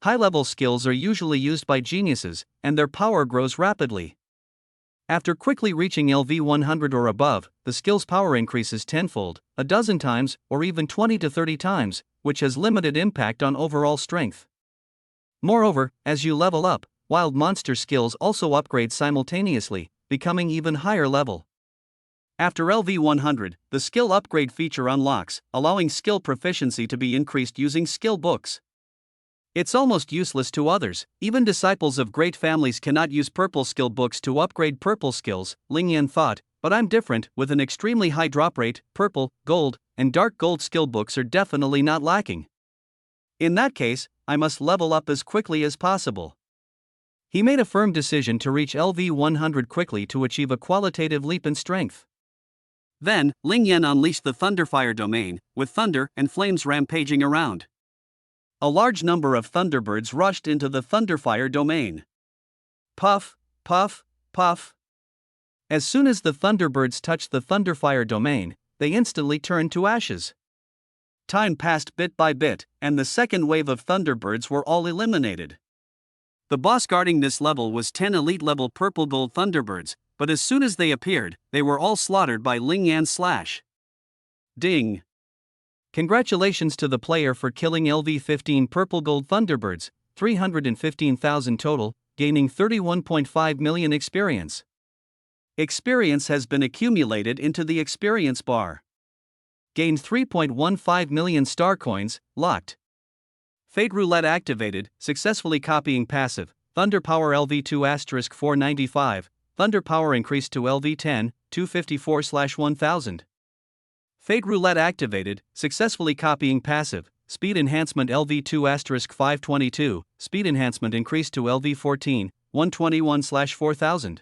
High-level skills are usually used by geniuses, and their power grows rapidly. After quickly reaching LV 100 or above, the skill's power increases tenfold, a dozen times, or even 20 to 30 times, which has limited impact on overall strength. Moreover, as you level up, wild monster skills also upgrade simultaneously, becoming even higher level. After LV 100, the skill upgrade feature unlocks, allowing skill proficiency to be increased using skill books. It's almost useless to others, even disciples of great families cannot use purple skill books to upgrade purple skills, Ling Yan thought, but I'm different, with an extremely high drop rate, purple, gold, and dark gold skill books are definitely not lacking. In that case, I must level up as quickly as possible. He made a firm decision to reach LV 100 quickly to achieve a qualitative leap in strength. Then, Ling Yan unleashed the Thunderfire domain, with thunder and flames rampaging around. A large number of Thunderbirds rushed into the Thunderfire domain. Puff, puff, puff. As soon as the Thunderbirds touched the Thunderfire domain, they instantly turned to ashes. Time passed bit by bit, and the second wave of Thunderbirds were all eliminated. The boss guarding this level was 10 elite-level purple gold Thunderbirds, but as soon as they appeared, they were all slaughtered by Ling Yan's slash. Ding! Congratulations to the player for killing LV15 purple gold Thunderbirds, 315,000 total, gaining 31.5 million experience. Experience has been accumulated into the experience bar. Gained 3.15 million star coins, locked. Fate Roulette activated, successfully copying passive, Thunder Power LV2 495, Thunder Power increased to LV10, 254/1000. Fate Roulette activated, successfully copying passive, Speed Enhancement LV2 522, Speed Enhancement increased to LV14, 121/4000.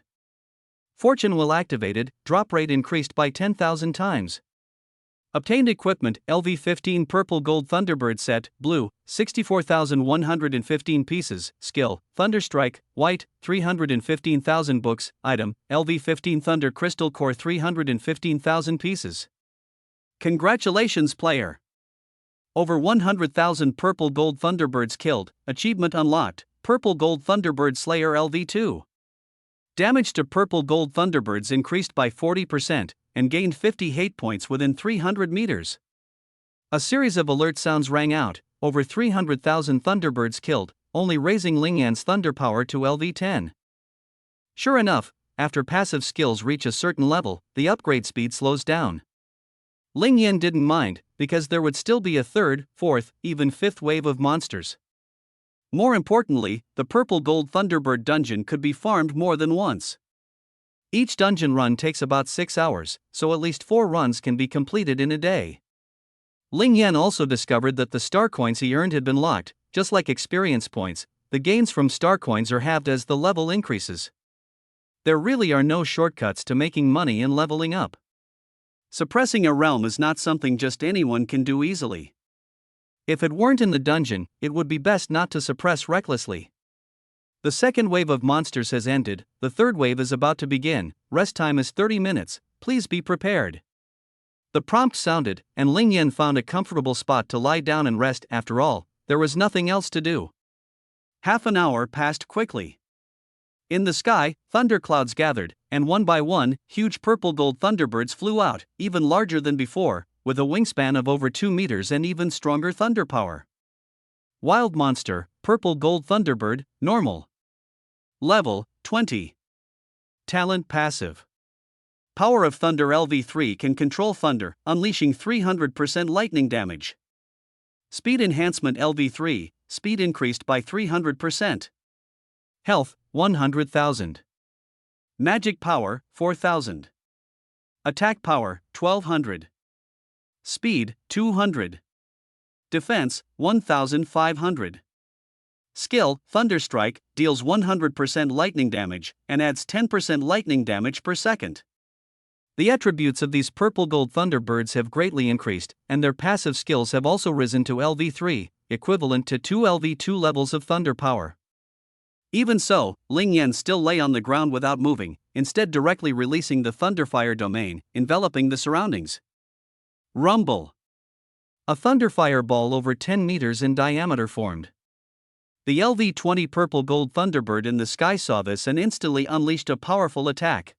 Fortune Will activated, Drop Rate increased by 10,000 times. Obtained equipment LV15 Purple Gold Thunderbird Set, Blue, 64,115 pieces, Skill, Thunderstrike, White, 315,000 books, Item, LV15 Thunder Crystal Core 315,000 pieces. Congratulations player! Over 100,000 Purple Gold Thunderbirds killed, Achievement unlocked, Purple Gold Thunderbird Slayer LV2. Damage to Purple Gold Thunderbirds increased by 40%, and gained 50 hate points within 300 meters. A series of alert sounds rang out, over 300,000 Thunderbirds killed, only raising Ling Yan's thunder power to LV10. Sure enough, after passive skills reach a certain level, the upgrade speed slows down. Ling Yan didn't mind, because there would still be a third, fourth, even fifth wave of monsters. More importantly, the Purple Gold Thunderbird dungeon could be farmed more than once. Each dungeon run takes about 6 hours, so at least 4 runs can be completed in a day. Ling Yan also discovered that the star coins he earned had been locked, just like experience points. The gains from star coins are halved as the level increases. There really are no shortcuts to making money and leveling up. Suppressing a realm is not something just anyone can do easily. If it weren't in the dungeon, it would be best not to suppress recklessly. The second wave of monsters has ended, the third wave is about to begin, rest time is 30 minutes, please be prepared. The prompt sounded, and Ling Yan found a comfortable spot to lie down and rest. After all, there was nothing else to do. Half an hour passed quickly. In the sky, thunderclouds gathered, and one by one, huge purple gold thunderbirds flew out, even larger than before, with a wingspan of over 2 meters and even stronger thunder power. Wild Monster, Purple Gold Thunderbird, Normal. Level, 20. Talent passive. Power of Thunder LV3 can control thunder, unleashing 300% lightning damage. Speed enhancement LV3, speed increased by 300%. Health, 100,000. Magic power, 4,000. Attack power, 1200. Speed, 200. Defense, 1500. Skill, Thunderstrike, deals 100% lightning damage, and adds 10% lightning damage per second. The attributes of these purple-gold Thunderbirds have greatly increased, and their passive skills have also risen to LV3, equivalent to 2 LV2 levels of thunder power. Even so, Ling Yan still lay on the ground without moving, instead directly releasing the Thunderfire domain, enveloping the surroundings. Rumble. A Thunderfire ball over 10 meters in diameter formed. The LV-20 purple-gold Thunderbird in the sky saw this and instantly unleashed a powerful attack.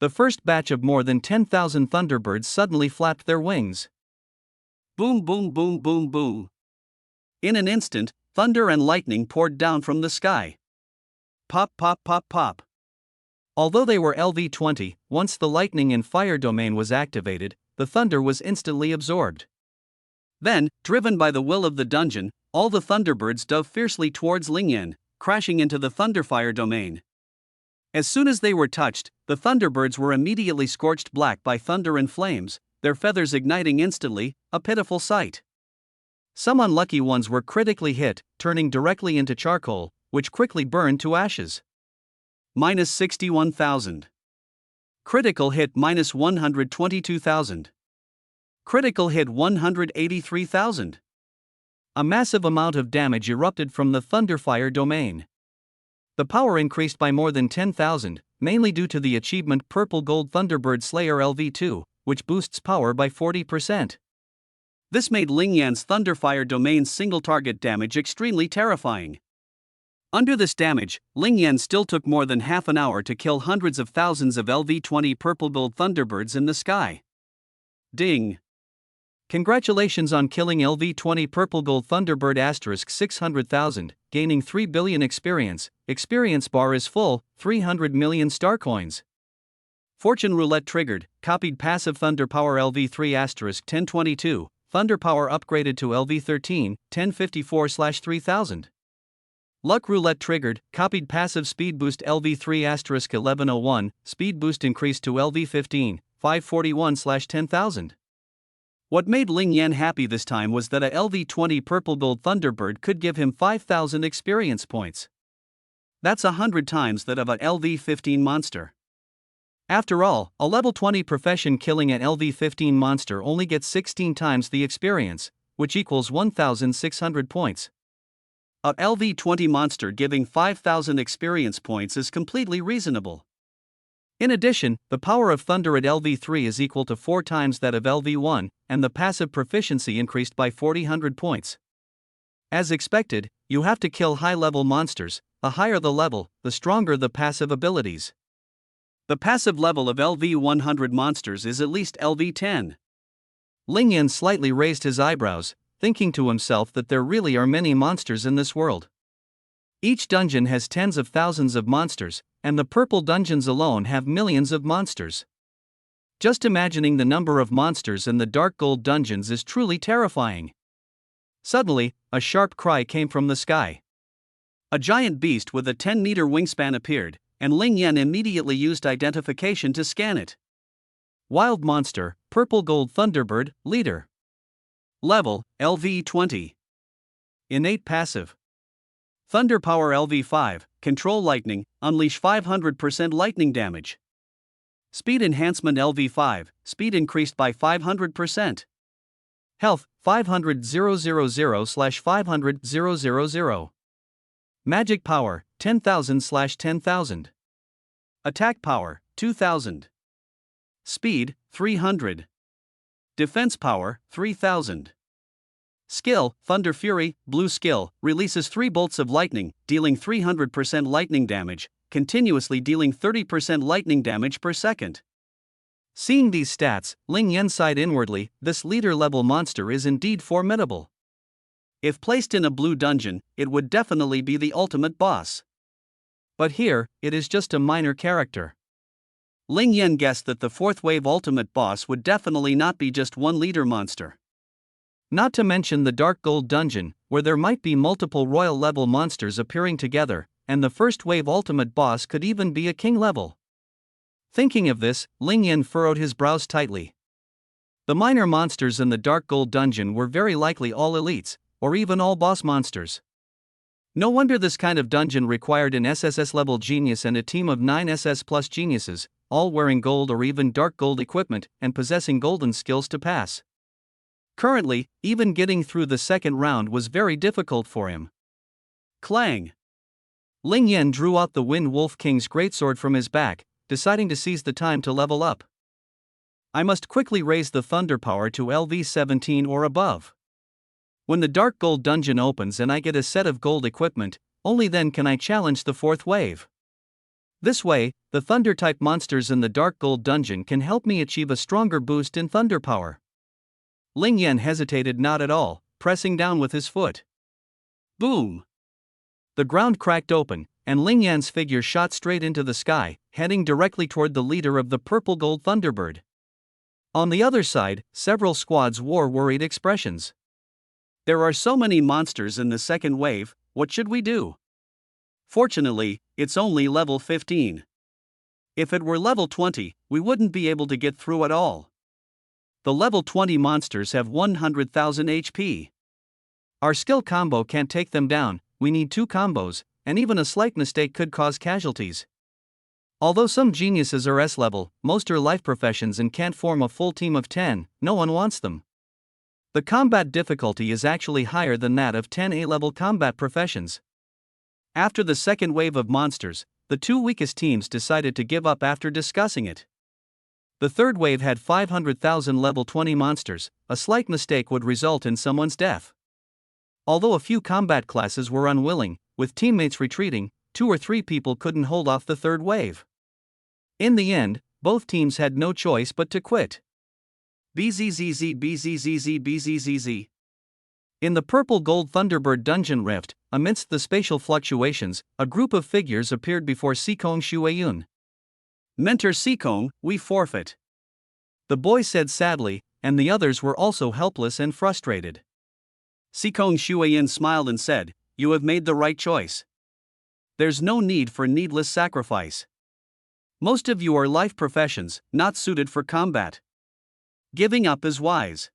The first batch of more than 10,000 Thunderbirds suddenly flapped their wings. Boom, boom, boom, boom, boom. In an instant, thunder and lightning poured down from the sky. Pop, pop, pop, pop. Although they were LV-20, once the lightning and fire domain was activated, the thunder was instantly absorbed. Then, driven by the will of the dungeon, all the Thunderbirds dove fiercely towards Ling Yan, crashing into the Thunderfire domain. As soon as they were touched, the Thunderbirds were immediately scorched black by thunder and flames, their feathers igniting instantly, a pitiful sight. Some unlucky ones were critically hit, turning directly into charcoal, which quickly burned to ashes. Minus 61,000. Critical hit minus 122,000. Critical hit 183,000. A massive amount of damage erupted from the Thunderfire domain. The power increased by more than 10,000, mainly due to the achievement Purple Gold Thunderbird Slayer LV2, which boosts power by 40%. This made Ling Yan's Thunderfire domain's single target damage extremely terrifying. Under this damage, Ling Yan still took more than half an hour to kill hundreds of thousands of LV-20 Purple Gold Thunderbirds in the sky. Ding! Congratulations on killing LV-20 Purple Gold Thunderbird * 600,000, gaining 3 billion experience. Experience bar is full, 300 million star coins. Fortune Roulette triggered, copied passive Thunder Power LV3 * 1022, Thunder Power upgraded to LV13, 1054/3000. Luck Roulette triggered, copied passive Speed Boost LV3 * 1101, Speed Boost increased to LV15, 541/10,000. What made Ling Yan happy this time was that a LV-20 Purple Gold Thunderbird could give him 5,000 experience points. That's 100 times that of a LV-15 monster. After all, a level 20 profession killing an LV-15 monster only gets 16 times the experience, which equals 1,600 points. A LV-20 monster giving 5,000 experience points is completely reasonable. In addition, the power of thunder at LV3 is equal to 4 times that of LV1, and the passive proficiency increased by 4,000 points. As expected, you have to kill high-level monsters. The higher the level, the stronger the passive abilities. The passive level of LV100 monsters is at least LV10. Ling Yan slightly raised his eyebrows, thinking to himself that there really are many monsters in this world. Each dungeon has tens of thousands of monsters, and the purple dungeons alone have millions of monsters. Just imagining the number of monsters in the dark gold dungeons is truly terrifying. Suddenly, a sharp cry came from the sky. A giant beast with a 10-meter wingspan appeared, and Ling Yan immediately used identification to scan it. Wild Monster, Purple Gold Thunderbird, Leader. Level, LV-20. Innate Passive. Thunder Power LV5, Control Lightning, unleash 500% lightning damage. Speed Enhancement LV5, speed increased by 500%. Health, 500,000/500,000. Magic Power, 10,000/10,000. Attack Power, 2,000. Speed, 300. Defense Power, 3,000. Skill, Thunder Fury, Blue Skill, releases 3 bolts of lightning, dealing 300% lightning damage, continuously dealing 30% lightning damage per second. Seeing these stats, Ling Yan sighed inwardly. This leader-level monster is indeed formidable. If placed in a blue dungeon, it would definitely be the ultimate boss. But here, it is just a minor character. Ling Yan guessed that the fourth wave ultimate boss would definitely not be just one leader monster. Not to mention the Dark Gold Dungeon, where there might be multiple royal level monsters appearing together, and the first wave ultimate boss could even be a king level. Thinking of this, Ling Yan furrowed his brows tightly. The minor monsters in the Dark Gold Dungeon were very likely all elites, or even all boss monsters. No wonder this kind of dungeon required an SSS-level genius and a team of 9 SS plus geniuses, all wearing gold or even dark gold equipment and possessing golden skills to pass. Currently, even getting through the second round was very difficult for him. Clang! Ling Yan drew out the Wind Wolf King's greatsword from his back, deciding to seize the time to level up. I must quickly raise the thunder power to LV17 or above. When the Dark Gold Dungeon opens and I get a set of gold equipment, only then can I challenge the fourth wave. This way, the Thunder-type monsters in the Dark Gold Dungeon can help me achieve a stronger boost in thunder power. Ling Yan hesitated not at all, pressing down with his foot. Boom! The ground cracked open, and Ling Yan's figure shot straight into the sky, heading directly toward the leader of the Purple Gold Thunderbird. On the other side, several squads wore worried expressions. There are so many monsters in the second wave, what should we do? Fortunately, it's only level 15. If it were level 20, we wouldn't be able to get through at all. The level 20 monsters have 100,000 HP. Our skill combo can't take them down, we need 2 combos, and even a slight mistake could cause casualties. Although some geniuses are S-level, most are life professions and can't form a full team of 10, no one wants them. The combat difficulty is actually higher than that of 10 A-level combat professions. After the second wave of monsters, the 2 weakest teams decided to give up after discussing it. The third wave had 500,000 level 20 monsters, a slight mistake would result in someone's death. Although a few combat classes were unwilling, with teammates retreating, 2 or 3 people couldn't hold off the third wave. In the end, both teams had no choice but to quit. BZZZ. In the Purple Gold Thunderbird Dungeon Rift, amidst the spatial fluctuations, a group of figures appeared before Sikong Shueyun. Mentor Sikong, we forfeit. The boy said sadly, and the others were also helpless and frustrated. Sikong Shueyun smiled and said, "You have made the right choice. There's no need for needless sacrifice. Most of you are life professions, not suited for combat. Giving up is wise."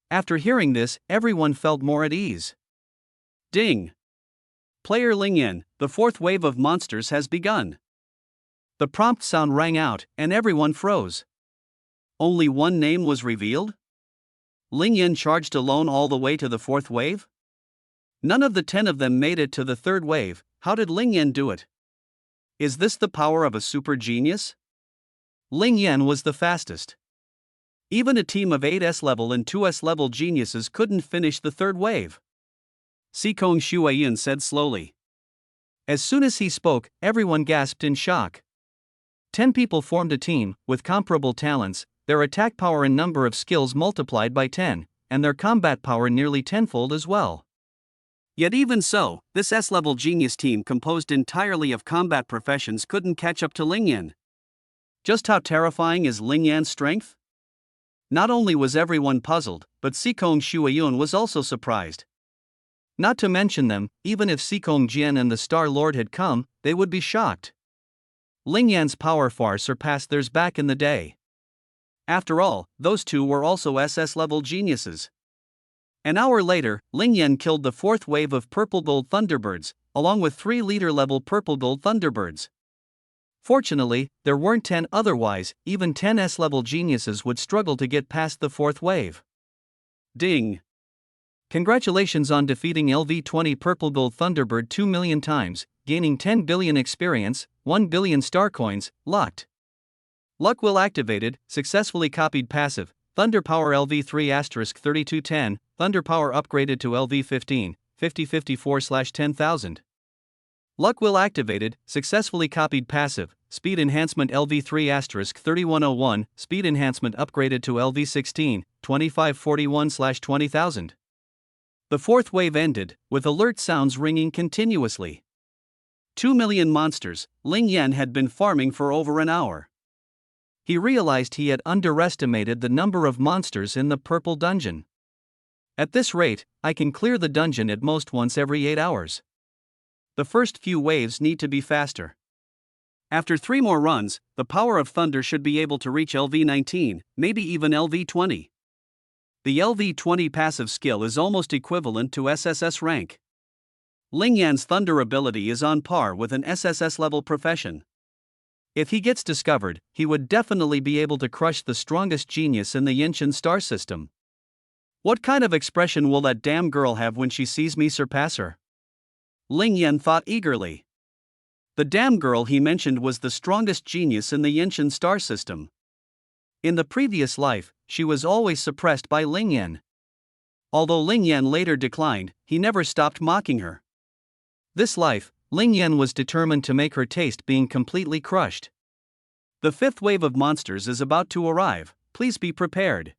After hearing this, everyone felt more at ease. Ding! Player Ling Yan, the fourth wave of monsters has begun. The prompt sound rang out, and everyone froze. Only one name was revealed? Ling Yan charged alone all the way to the fourth wave? None of the 10 of them made it to the third wave. How did Ling Yan do it? Is this the power of a super genius? Ling Yan was the fastest. Even a team of 8 S-level and 2 S-level geniuses couldn't finish the third wave. Sikong Shueyun said slowly. As soon as he spoke, everyone gasped in shock. 10 people formed a team, with comparable talents, their attack power and number of skills multiplied by 10, and their combat power nearly tenfold as well. Yet even so, this S-level genius team composed entirely of combat professions couldn't catch up to Ling Yan. Just how terrifying is Ling Yan's strength? Not only was everyone puzzled, but Sikong Shueyun was also surprised. Not to mention them, even if Sikong Jian and the Star Lord had come, they would be shocked. Ling Yan's power far surpassed theirs back in the day. After all, those 2 were also SS-level geniuses. An hour later, Ling Yan killed the fourth wave of Purple Gold Thunderbirds, along with 3 leader-level Purple Gold Thunderbirds. Fortunately, there weren't 10, otherwise, even 10 S-level geniuses would struggle to get past the fourth wave. Ding! Congratulations on defeating LV20 Purple Gold Thunderbird 2 million times, gaining 10 billion experience, 1 billion star coins, locked. Luck will activated, successfully copied passive, Thunder Power LV3*3210, Thunder Power upgraded to LV15, 5054/10,000. Luck will activated, successfully copied passive, Speed Enhancement LV3*3101, Speed Enhancement upgraded to LV16, 2541/20,000. The fourth wave ended, with alert sounds ringing continuously. 2 million monsters. Ling Yan had been farming for over an hour. He realized he had underestimated the number of monsters in the purple dungeon. At this rate, I can clear the dungeon at most once every 8 hours. The first few waves need to be faster. After 3 more runs, the power of thunder should be able to reach LV-19, maybe even LV-20. The LV-20 passive skill is almost equivalent to SSS rank. Ling Yan's thunder ability is on par with an SSS-level profession. If he gets discovered, he would definitely be able to crush the strongest genius in the Yinshan star system. What kind of expression will that damn girl have when she sees me surpass her? Ling Yan thought eagerly. The damn girl he mentioned was the strongest genius in the Yinshan star system. In the previous life, she was always suppressed by Ling Yan. Although Ling Yan later declined, he never stopped mocking her. This life, Ling Yan was determined to make her taste being completely crushed. The 5th wave of monsters is about to arrive, please be prepared.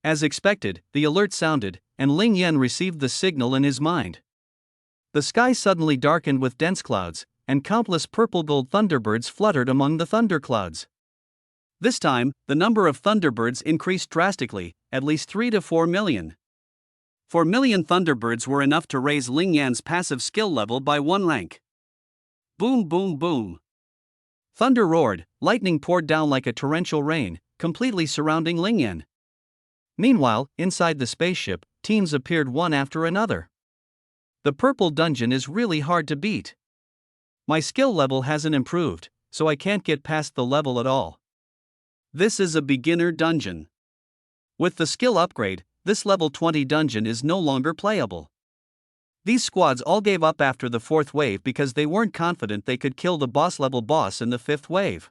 As expected, the alert sounded, and Ling Yan received the signal in his mind. The sky suddenly darkened with dense clouds, and countless purple-gold thunderbirds fluttered among the thunderclouds. This time, the number of thunderbirds increased drastically, at least 3 to 4 million. 4 million thunderbirds were enough to raise Ling Yan's passive skill level by 1 rank. Boom boom boom. Thunder roared, lightning poured down like a torrential rain, completely surrounding Ling Yan. Meanwhile, inside the spaceship, teams appeared one after another. The purple dungeon is really hard to beat. My skill level hasn't improved, so I can't get past the level at all. This is a beginner dungeon. With the skill upgrade, this level 20 dungeon is no longer playable. These squads all gave up after the 4th wave because they weren't confident they could kill the boss level boss in the 5th wave.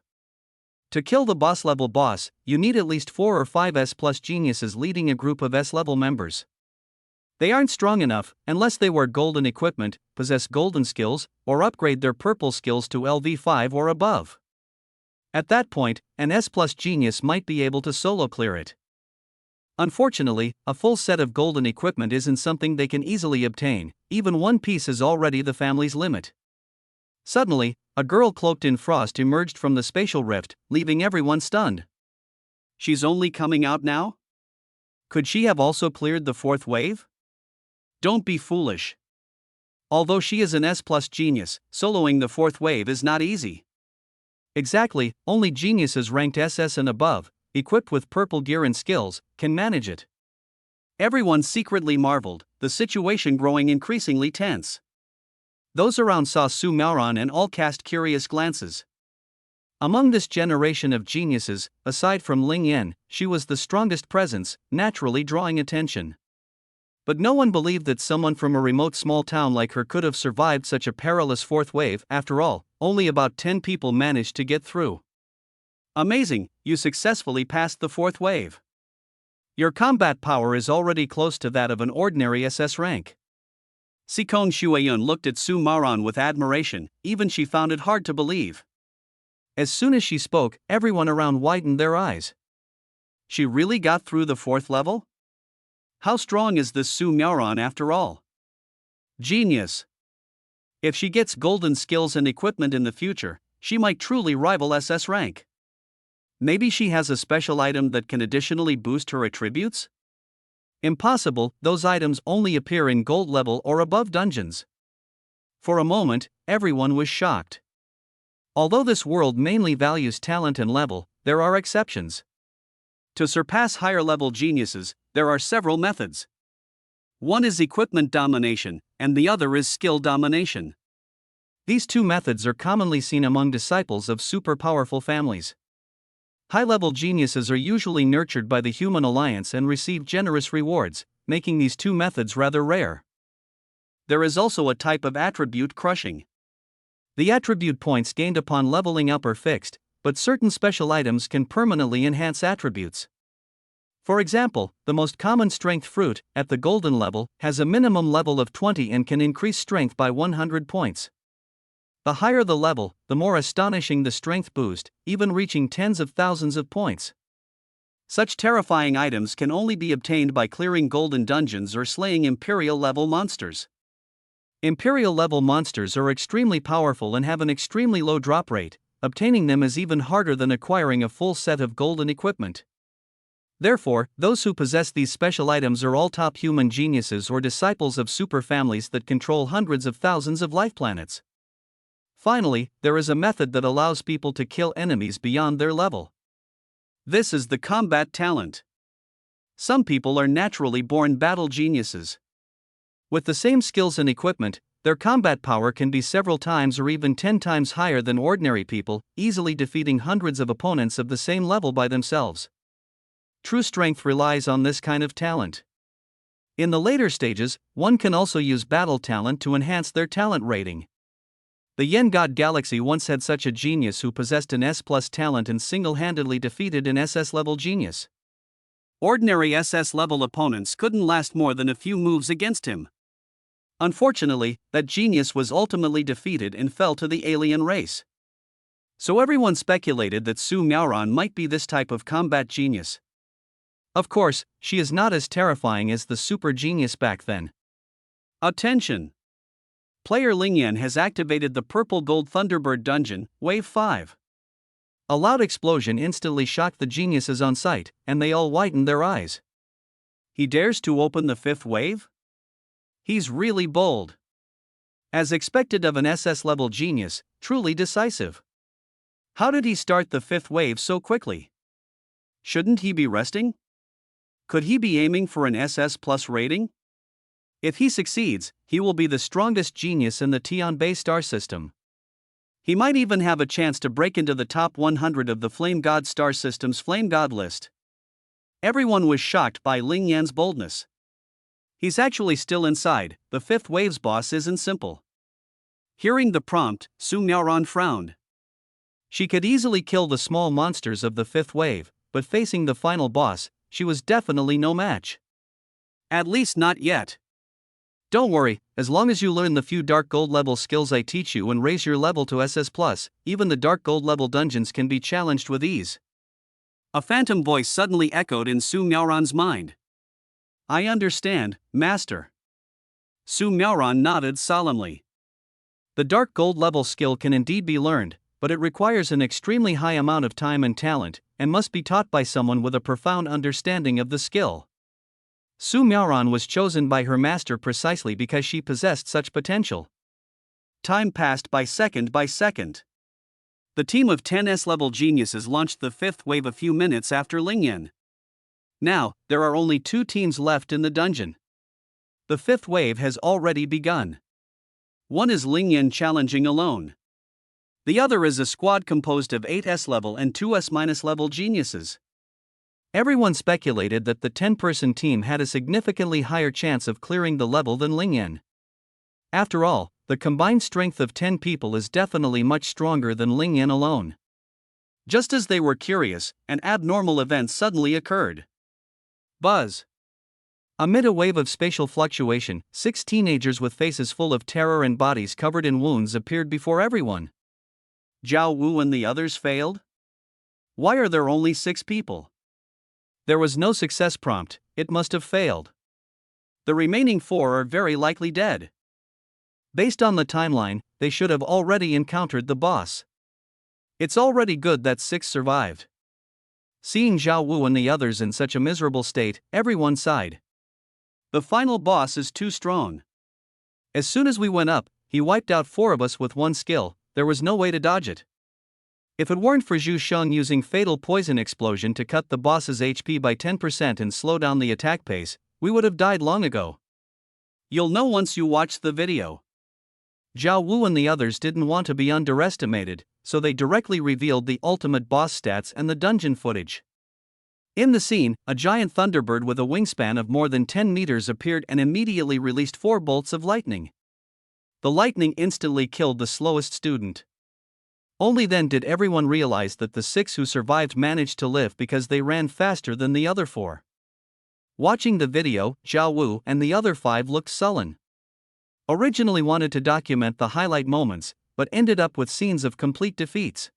To kill the boss level boss, you need at least 4 or 5 S+ geniuses leading a group of S level members. They aren't strong enough unless they wear golden equipment, possess golden skills, or upgrade their purple skills to LV5 or above. At that point, an S+ genius might be able to solo clear it. Unfortunately, a full set of golden equipment isn't something they can easily obtain, even one piece is already the family's limit. Suddenly, a girl cloaked in frost emerged from the spatial rift, leaving everyone stunned. She's only coming out now? Could she have also cleared the 4th wave? Don't be foolish. Although she is an S+ genius, soloing the 4th wave is not easy. Exactly, only geniuses ranked SS and above, equipped with purple gear and skills, can manage it. Everyone secretly marveled, the situation growing increasingly tense. Those around saw Su Maoran and all cast curious glances. Among this generation of geniuses, aside from Ling Yan, she was the strongest presence, naturally drawing attention. But no one believed that someone from a remote small town like her could have survived such a perilous 4th wave. After all, only about 10 people managed to get through. Amazing, you successfully passed the 4th wave. Your combat power is already close to that of an ordinary SS rank. Sikong Shuayun looked at Su Maoran with admiration, even she found it hard to believe. As soon as she spoke, everyone around widened their eyes. She really got through the 4th level? How strong is this Su Maoran after all? Genius. If she gets golden skills and equipment in the future, she might truly rival SS rank. Maybe she has a special item that can additionally boost her attributes? Impossible, those items only appear in gold level or above dungeons. For a moment, everyone was shocked. Although this world mainly values talent and level, there are exceptions. To surpass higher level geniuses, there are several methods. One is equipment domination, and the other is skill domination. These 2 methods are commonly seen among disciples of super powerful families. High-level geniuses are usually nurtured by the Human Alliance and receive generous rewards, making these 2 methods rather rare. There is also a type of attribute crushing. The attribute points gained upon leveling up are fixed, but certain special items can permanently enhance attributes. For example, the most common strength fruit, at the golden level, has a minimum level of 20 and can increase strength by 100 points. The higher the level, the more astonishing the strength boost, even reaching tens of thousands of points. Such terrifying items can only be obtained by clearing golden dungeons or slaying imperial level monsters. Imperial level monsters are extremely powerful and have an extremely low drop rate. Obtaining them is even harder than acquiring a full set of golden equipment. Therefore, those who possess these special items are all top human geniuses or disciples of super families that control hundreds of thousands of life planets. Finally, there is a method that allows people to kill enemies beyond their level. This is the combat talent. Some people are naturally born battle geniuses. With the same skills and equipment, their combat power can be several times or even 10 times higher than ordinary people, easily defeating hundreds of opponents of the same level by themselves. True strength relies on this kind of talent. In the later stages, one can also use battle talent to enhance their talent rating. The Yen God Galaxy once had such a genius who possessed an S+ talent and single-handedly defeated an SS-level genius. Ordinary SS-level opponents couldn't last more than a few moves against him. Unfortunately, that genius was ultimately defeated and fell to the alien race. So everyone speculated that Su Miaoran might be this type of combat genius. Of course, she is not as terrifying as the super genius back then. Attention! Player Lingyan has activated the Purple Gold Thunderbird dungeon, Wave 5. A loud explosion instantly shocked the geniuses on sight, and they all widened their eyes. He dares to open the 5th wave? He's really bold. As expected of an SS-level genius, truly decisive. How did he start the 5th wave so quickly? Shouldn't he be resting? Could he be aiming for an SS+ rating? If he succeeds, he will be the strongest genius in the Tianbei star system. He might even have a chance to break into the top 100 of the Flame God star system's Flame God list. Everyone was shocked by Ling Yan's boldness. He's actually still inside. The 5th wave's boss isn't simple. Hearing the prompt, Su Miaoran frowned. She could easily kill the small monsters of the 5th wave, but facing the final boss, she was definitely no match. At least not yet. Don't worry, as long as you learn the few Dark Gold level skills I teach you and raise your level to SS+, even the Dark Gold level dungeons can be challenged with ease. A phantom voice suddenly echoed in Su Miaoran's mind. I understand, Master. Su Miaoran nodded solemnly. The Dark Gold level skill can indeed be learned, but it requires an extremely high amount of time and talent, and must be taught by someone with a profound understanding of the skill. Su Miaoran was chosen by her master precisely because she possessed such potential. Time passed by second. The team of 10 S-level geniuses launched the 5th wave a few minutes after Lingyan. Now, there are only 2 teams left in the dungeon. The 5th wave has already begun. One is Lingyan challenging alone. The other is a squad composed of 8 S-level and 2 S-level geniuses. Everyone speculated that the 10-person team had a significantly higher chance of clearing the level than Lingyan. After all, the combined strength of 10 people is definitely much stronger than Lingyan alone. Just as they were curious, an abnormal event suddenly occurred. Buzz! Amid a wave of spatial fluctuation, 6 teenagers with faces full of terror and bodies covered in wounds appeared before everyone. Zhao Wu and the others failed? Why are there only 6 people? There was no success prompt, it must have failed. The remaining 4 are very likely dead. Based on the timeline, they should have already encountered the boss. It's already good that 6 survived. Seeing Zhao Wu and the others in such a miserable state, everyone sighed. The final boss is too strong. As soon as we went up, he wiped out 4 of us with one skill, there was no way to dodge it. If it weren't for Zhu Sheng using Fatal Poison Explosion to cut the boss's HP by 10% and slow down the attack pace, we would have died long ago. You'll know once you watch the video. Zhao Wu and the others didn't want to be underestimated, so they directly revealed the ultimate boss stats and the dungeon footage. In the scene, a giant thunderbird with a wingspan of more than 10 meters appeared and immediately released 4 bolts of lightning. The lightning instantly killed the slowest student. Only then did everyone realize that the 6 who survived managed to live because they ran faster than the other 4. Watching the video, Zhao Wu and the other 5 looked sullen. Originally wanted to document the highlight moments, but ended up with scenes of complete defeats.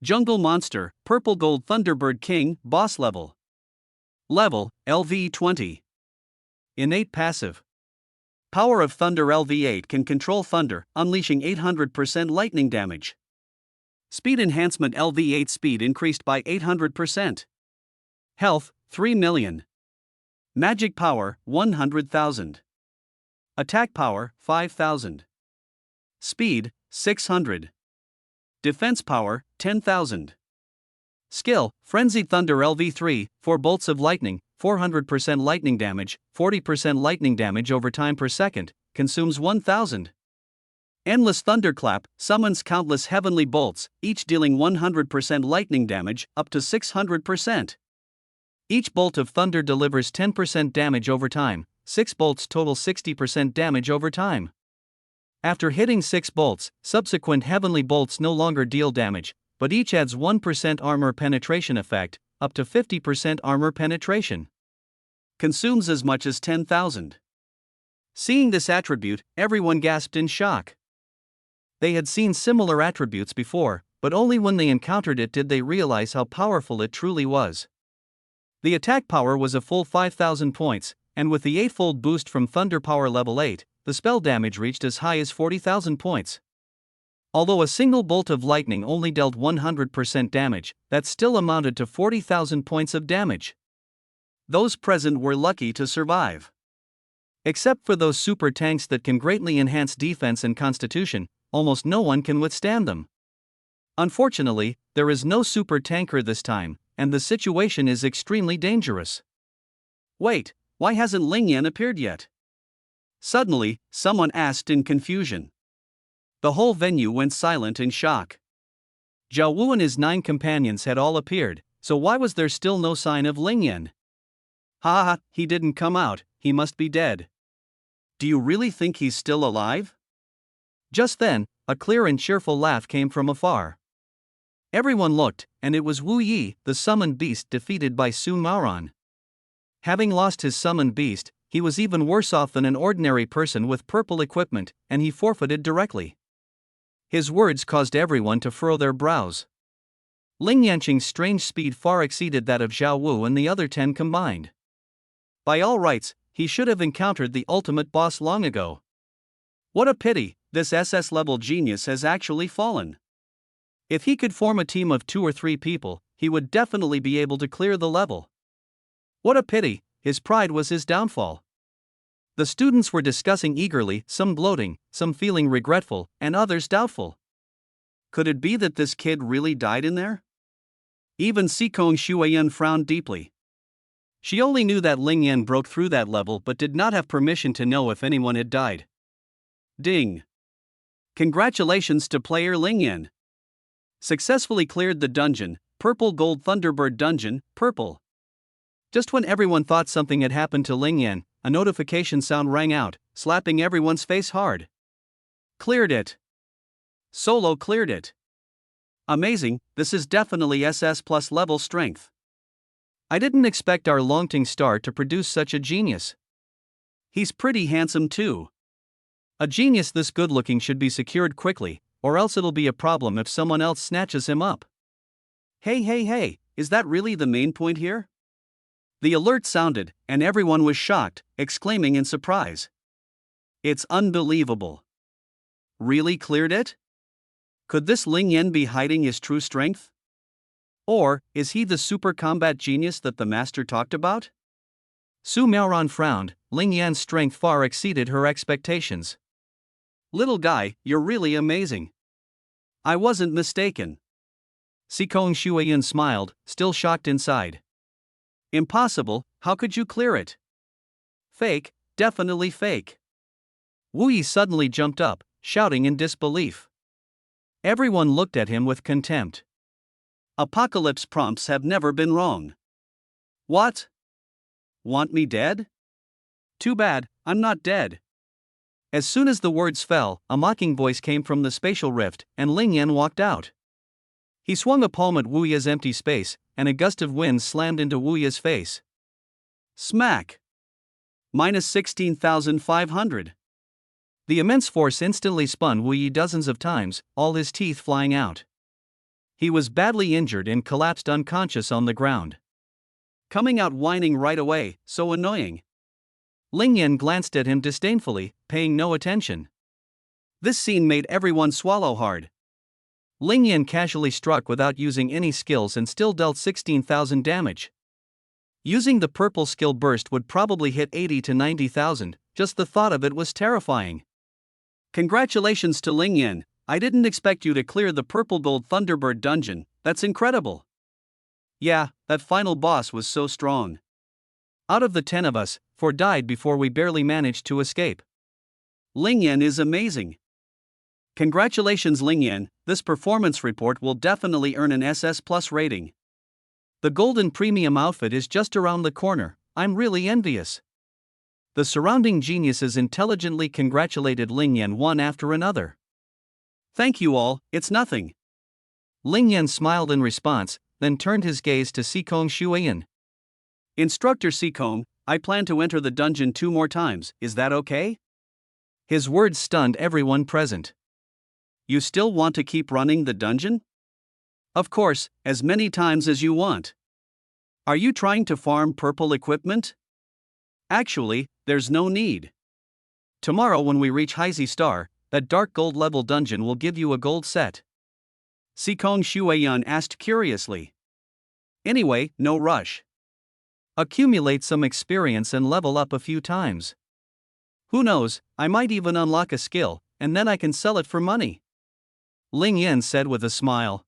Jungle Monster, Purple Gold Thunderbird King, Boss Level. Level, LV 20. Innate Passive. Power of Thunder LV8 can control thunder, unleashing 800% lightning damage. Speed enhancement LV8 speed increased by 800%. Health, 3 million. Magic power, 100,000. Attack power, 5,000. Speed, 600. Defense power, 10,000. Skill, Frenzied Thunder LV3, 4 bolts of lightning, 400% lightning damage, 40% lightning damage over time per second, consumes 1,000. Endless Thunderclap, summons countless heavenly bolts, each dealing 100% lightning damage, up to 600%. Each bolt of thunder delivers 10% damage over time, 6 bolts total 60% damage over time. After hitting 6 bolts, subsequent heavenly bolts no longer deal damage, but each adds 1% armor penetration effect, up to 50% armor penetration. Consumes as much as 10,000. Seeing this attribute, everyone gasped in shock. They had seen similar attributes before, but only when they encountered it did they realize how powerful it truly was. The attack power was a full 5,000 points, and with the 8-fold boost from Thunder Power level 8, the spell damage reached as high as 40,000 points. Although a single bolt of lightning only dealt 100% damage, that still amounted to 40,000 points of damage. Those present were lucky to survive. Except for those super tanks that can greatly enhance defense and constitution, almost no one can withstand them. Unfortunately, there is no super tanker this time, and the situation is extremely dangerous. Wait, why hasn't Ling Yan appeared yet? Suddenly, someone asked in confusion. The whole venue went silent in shock. Zhao Wu and his 9 companions had all appeared, so why was there still no sign of Ling Yan? Ha, he didn't come out, he must be dead. Do you really think he's still alive? Just then, a clear and cheerful laugh came from afar. Everyone looked, and it was Wu Yi, the summoned beast defeated by Su Maoran. Having lost his summoned beast, he was even worse off than an ordinary person with purple equipment, and he forfeited directly. His words caused everyone to furrow their brows. Ling Yanqing's strange speed far exceeded that of Zhao Wu and the other 10 combined. By all rights, he should have encountered the ultimate boss long ago. What a pity, this SS-level genius has actually fallen. If he could form a team of 2 or 3 people, he would definitely be able to clear the level. What a pity, his pride was his downfall. The students were discussing eagerly, some gloating, some feeling regretful, and others doubtful. Could it be that this kid really died in there? Even Sikong Shuayan frowned deeply. She only knew that Ling Yan broke through that level but did not have permission to know if anyone had died. Ding! Congratulations to player Ling Yan. Successfully cleared the dungeon, Purple Gold Thunderbird Dungeon, Purple. Just when everyone thought something had happened to Ling Yan, a notification sound rang out, slapping everyone's face hard. Cleared it. Solo cleared it. Amazing, this is definitely SS plus level strength. I didn't expect our Longting star to produce such a genius. He's pretty handsome too. A genius this good looking should be secured quickly, or else it'll be a problem if someone else snatches him up. Hey, is that really the main point here? The alert sounded, and everyone was shocked, exclaiming in surprise. It's unbelievable. Really cleared it? Could this Ling Yan be hiding his true strength? Or, is he the super combat genius that the master talked about? Su Maoran frowned, Ling Yan's strength far exceeded her expectations. Little guy, you're really amazing. I wasn't mistaken. Sikong Shuayan smiled, still shocked inside. Impossible, how could you clear it? Fake, definitely fake. Wu Yi suddenly jumped up, shouting in disbelief. Everyone looked at him with contempt. Apocalypse prompts have never been wrong. What? Want me dead? Too bad, I'm not dead. As soon as the words fell, a mocking voice came from the spatial rift, and Ling Yan walked out. He swung a palm at Wu Yi's empty space, and a gust of wind slammed into Wu Yi's face. Smack! Minus 16,500. The immense force instantly spun Wu Yi dozens of times, all his teeth flying out. He was badly injured and collapsed unconscious on the ground. Coming out whining right away, so annoying. Ling Yan glanced at him disdainfully, paying no attention. This scene made everyone swallow hard. Ling Yan casually struck without using any skills and still dealt 16,000 damage. Using the purple skill burst would probably hit 80 to 90,000, just the thought of it was terrifying. Congratulations to Ling Yan, I didn't expect you to clear the purple gold Thunderbird dungeon, that's incredible. Yeah, that final boss was so strong. Out of the 10 of us, 4 died before we barely managed to escape. Ling Yan is amazing. Congratulations Ling Yan, this performance report will definitely earn an SS Plus rating. The golden premium outfit is just around the corner, I'm really envious. The surrounding geniuses intelligently congratulated Ling Yan one after another. Thank you all, it's nothing. Ling Yan smiled in response, then turned his gaze to Sikong Shuiyan. Instructor Sikong, I plan to enter the dungeon 2 more times, is that okay? His words stunned everyone present. You still want to keep running the dungeon? Of course, as many times as you want. Are you trying to farm purple equipment? Actually, there's no need. Tomorrow when we reach Heisei Star, that dark gold level dungeon will give you a gold set. Sikong Shuiyan asked curiously. Anyway, no rush. Accumulate some experience and level up a few times. Who knows, I might even unlock a skill, and then I can sell it for money. Ling Yan said with a smile.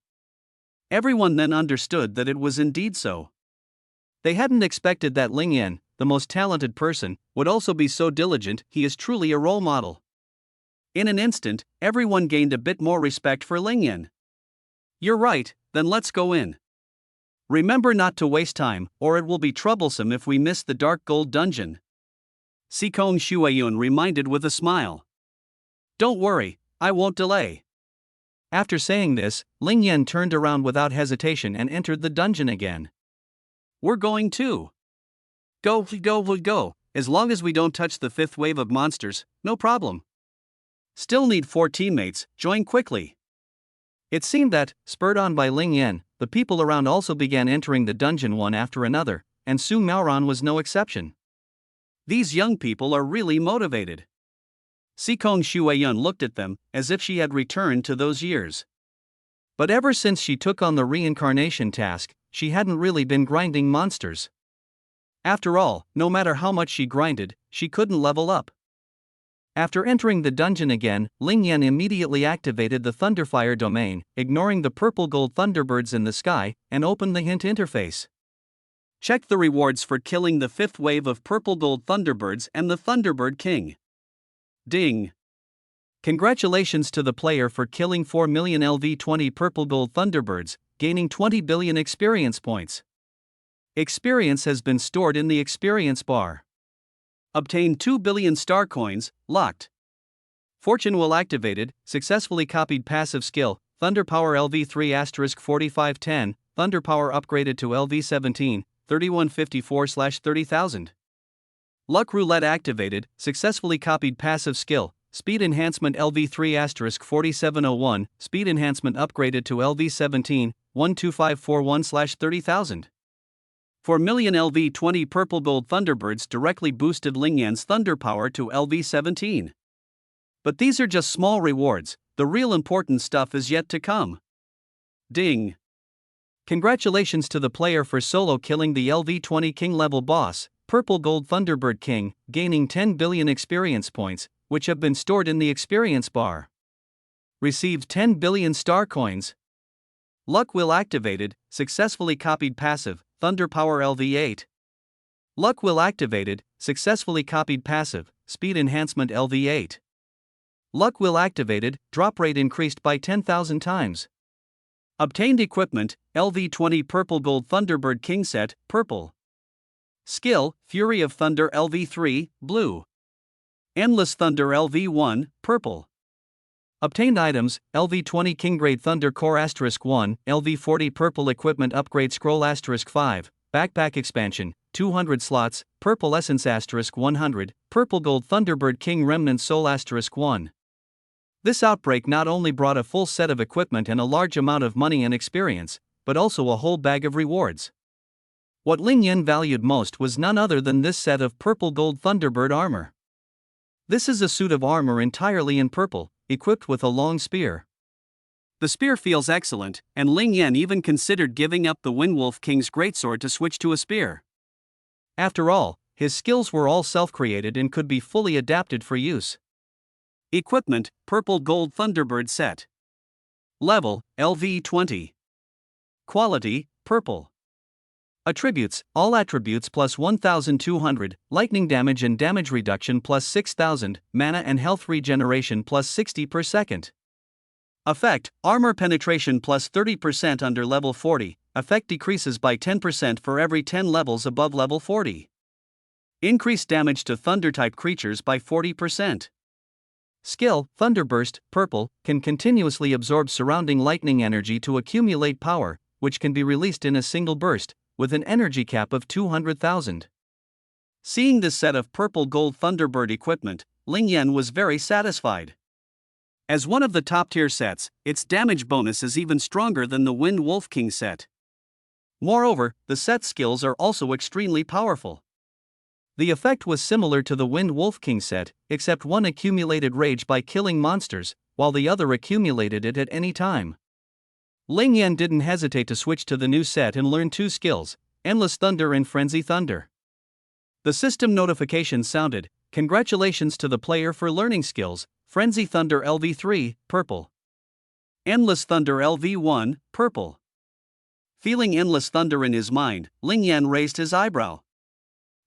Everyone then understood that it was indeed so. They hadn't expected that Ling Yan, the most talented person, would also be so diligent. He is truly a role model. In an instant, everyone gained a bit more respect for Ling Yan. You're right, then let's go in. Remember not to waste time, or it will be troublesome if we miss the dark gold dungeon. Sikong Shuiyan reminded with a smile. Don't worry, I won't delay. After saying this, Ling Yan turned around without hesitation and entered the dungeon again. We're going too. Go, as long as we don't touch the 5th wave of monsters, no problem. Still need 4 teammates, join quickly. It seemed that, spurred on by Ling Yan, the people around also began entering the dungeon one after another, and Su Maoran was no exception. These young people are really motivated. Sikong Shuiyan looked at them, as if she had returned to those years. But ever since she took on the reincarnation task, she hadn't really been grinding monsters. After all, no matter how much she grinded, she couldn't level up. After entering the dungeon again, Ling Yan immediately activated the Thunderfire domain, ignoring the purple gold Thunderbirds in the sky, and opened the hint interface. Check the rewards for killing the 5th wave of purple gold Thunderbirds and the Thunderbird King. Ding! Congratulations to the player for killing 4 million LV20 purple gold Thunderbirds, gaining 20 billion experience points. Experience has been stored in the experience bar. Obtain 2 billion star coins, locked. Fortune will activated, successfully copied passive skill, Thunder Power LV3 4510, Thunder Power upgraded to LV17, 3154/30,000. Luck Roulette activated, successfully copied passive skill, Speed Enhancement LV3 4701, Speed Enhancement upgraded to LV17, 12541/30,000. 4 million LV20 purple gold Thunderbirds directly boosted Ling Yan's Thunder Power to LV17. But these are just small rewards, the real important stuff is yet to come. Ding! Congratulations to the player for solo killing the LV20 King level boss, Purple Gold Thunderbird King, gaining 10 billion experience points, which have been stored in the experience bar. Received 10 billion star coins. Luck Will activated, successfully copied passive, Thunder Power LV8. Luck Will activated, successfully copied passive, Speed Enhancement LV8. Luck Will activated, drop rate increased by 10,000 times. Obtained equipment, LV20 Purple Gold Thunderbird King Set, purple. Skill, Fury of Thunder LV3, blue. Endless Thunder LV1, purple. Obtained items, LV20 King Grade Thunder Core *1, LV40 Purple Equipment Upgrade Scroll *5, Backpack Expansion, 200 slots, Purple Essence *100, Purple Gold Thunderbird King Remnant Soul *1. This outbreak not only brought a full set of equipment and a large amount of money and experience, but also a whole bag of rewards. What Ling Yan valued most was none other than this set of Purple Gold Thunderbird armor. This is a suit of armor entirely in purple, equipped with a long spear. The spear feels excellent, and Ling Yan even considered giving up the Windwolf King's greatsword to switch to a spear. After all, his skills were all self-created and could be fully adapted for use. Equipment: Purple Gold Thunderbird Set. Level: LV20. Quality: Purple. Attributes: all attributes plus 1200, lightning damage and damage reduction plus 6000, mana and health regeneration plus 60 per second. Effect: armor penetration plus 30% under level 40, effect decreases by 10% for every 10 levels above level 40. Increase damage to thunder-type creatures by 40%. Skill: Thunderburst, purple, can continuously absorb surrounding lightning energy to accumulate power, which can be released in a single burst, with an energy cap of 200,000. Seeing this set of purple gold Thunderbird equipment, Ling Yan was very satisfied. As one of the top-tier sets, its damage bonus is even stronger than the Wind Wolf King set. Moreover, the set's skills are also extremely powerful. The effect was similar to the Wind Wolf King set, except one accumulated rage by killing monsters, while the other accumulated it at any time. Ling Yan didn't hesitate to switch to the new set and learn two skills, Endless Thunder and Frenzy Thunder. The system notification sounded, "Congratulations to the player for learning skills, Frenzy Thunder LV3, purple. Endless Thunder LV1, purple." Feeling Endless Thunder in his mind, Ling Yan raised his eyebrow.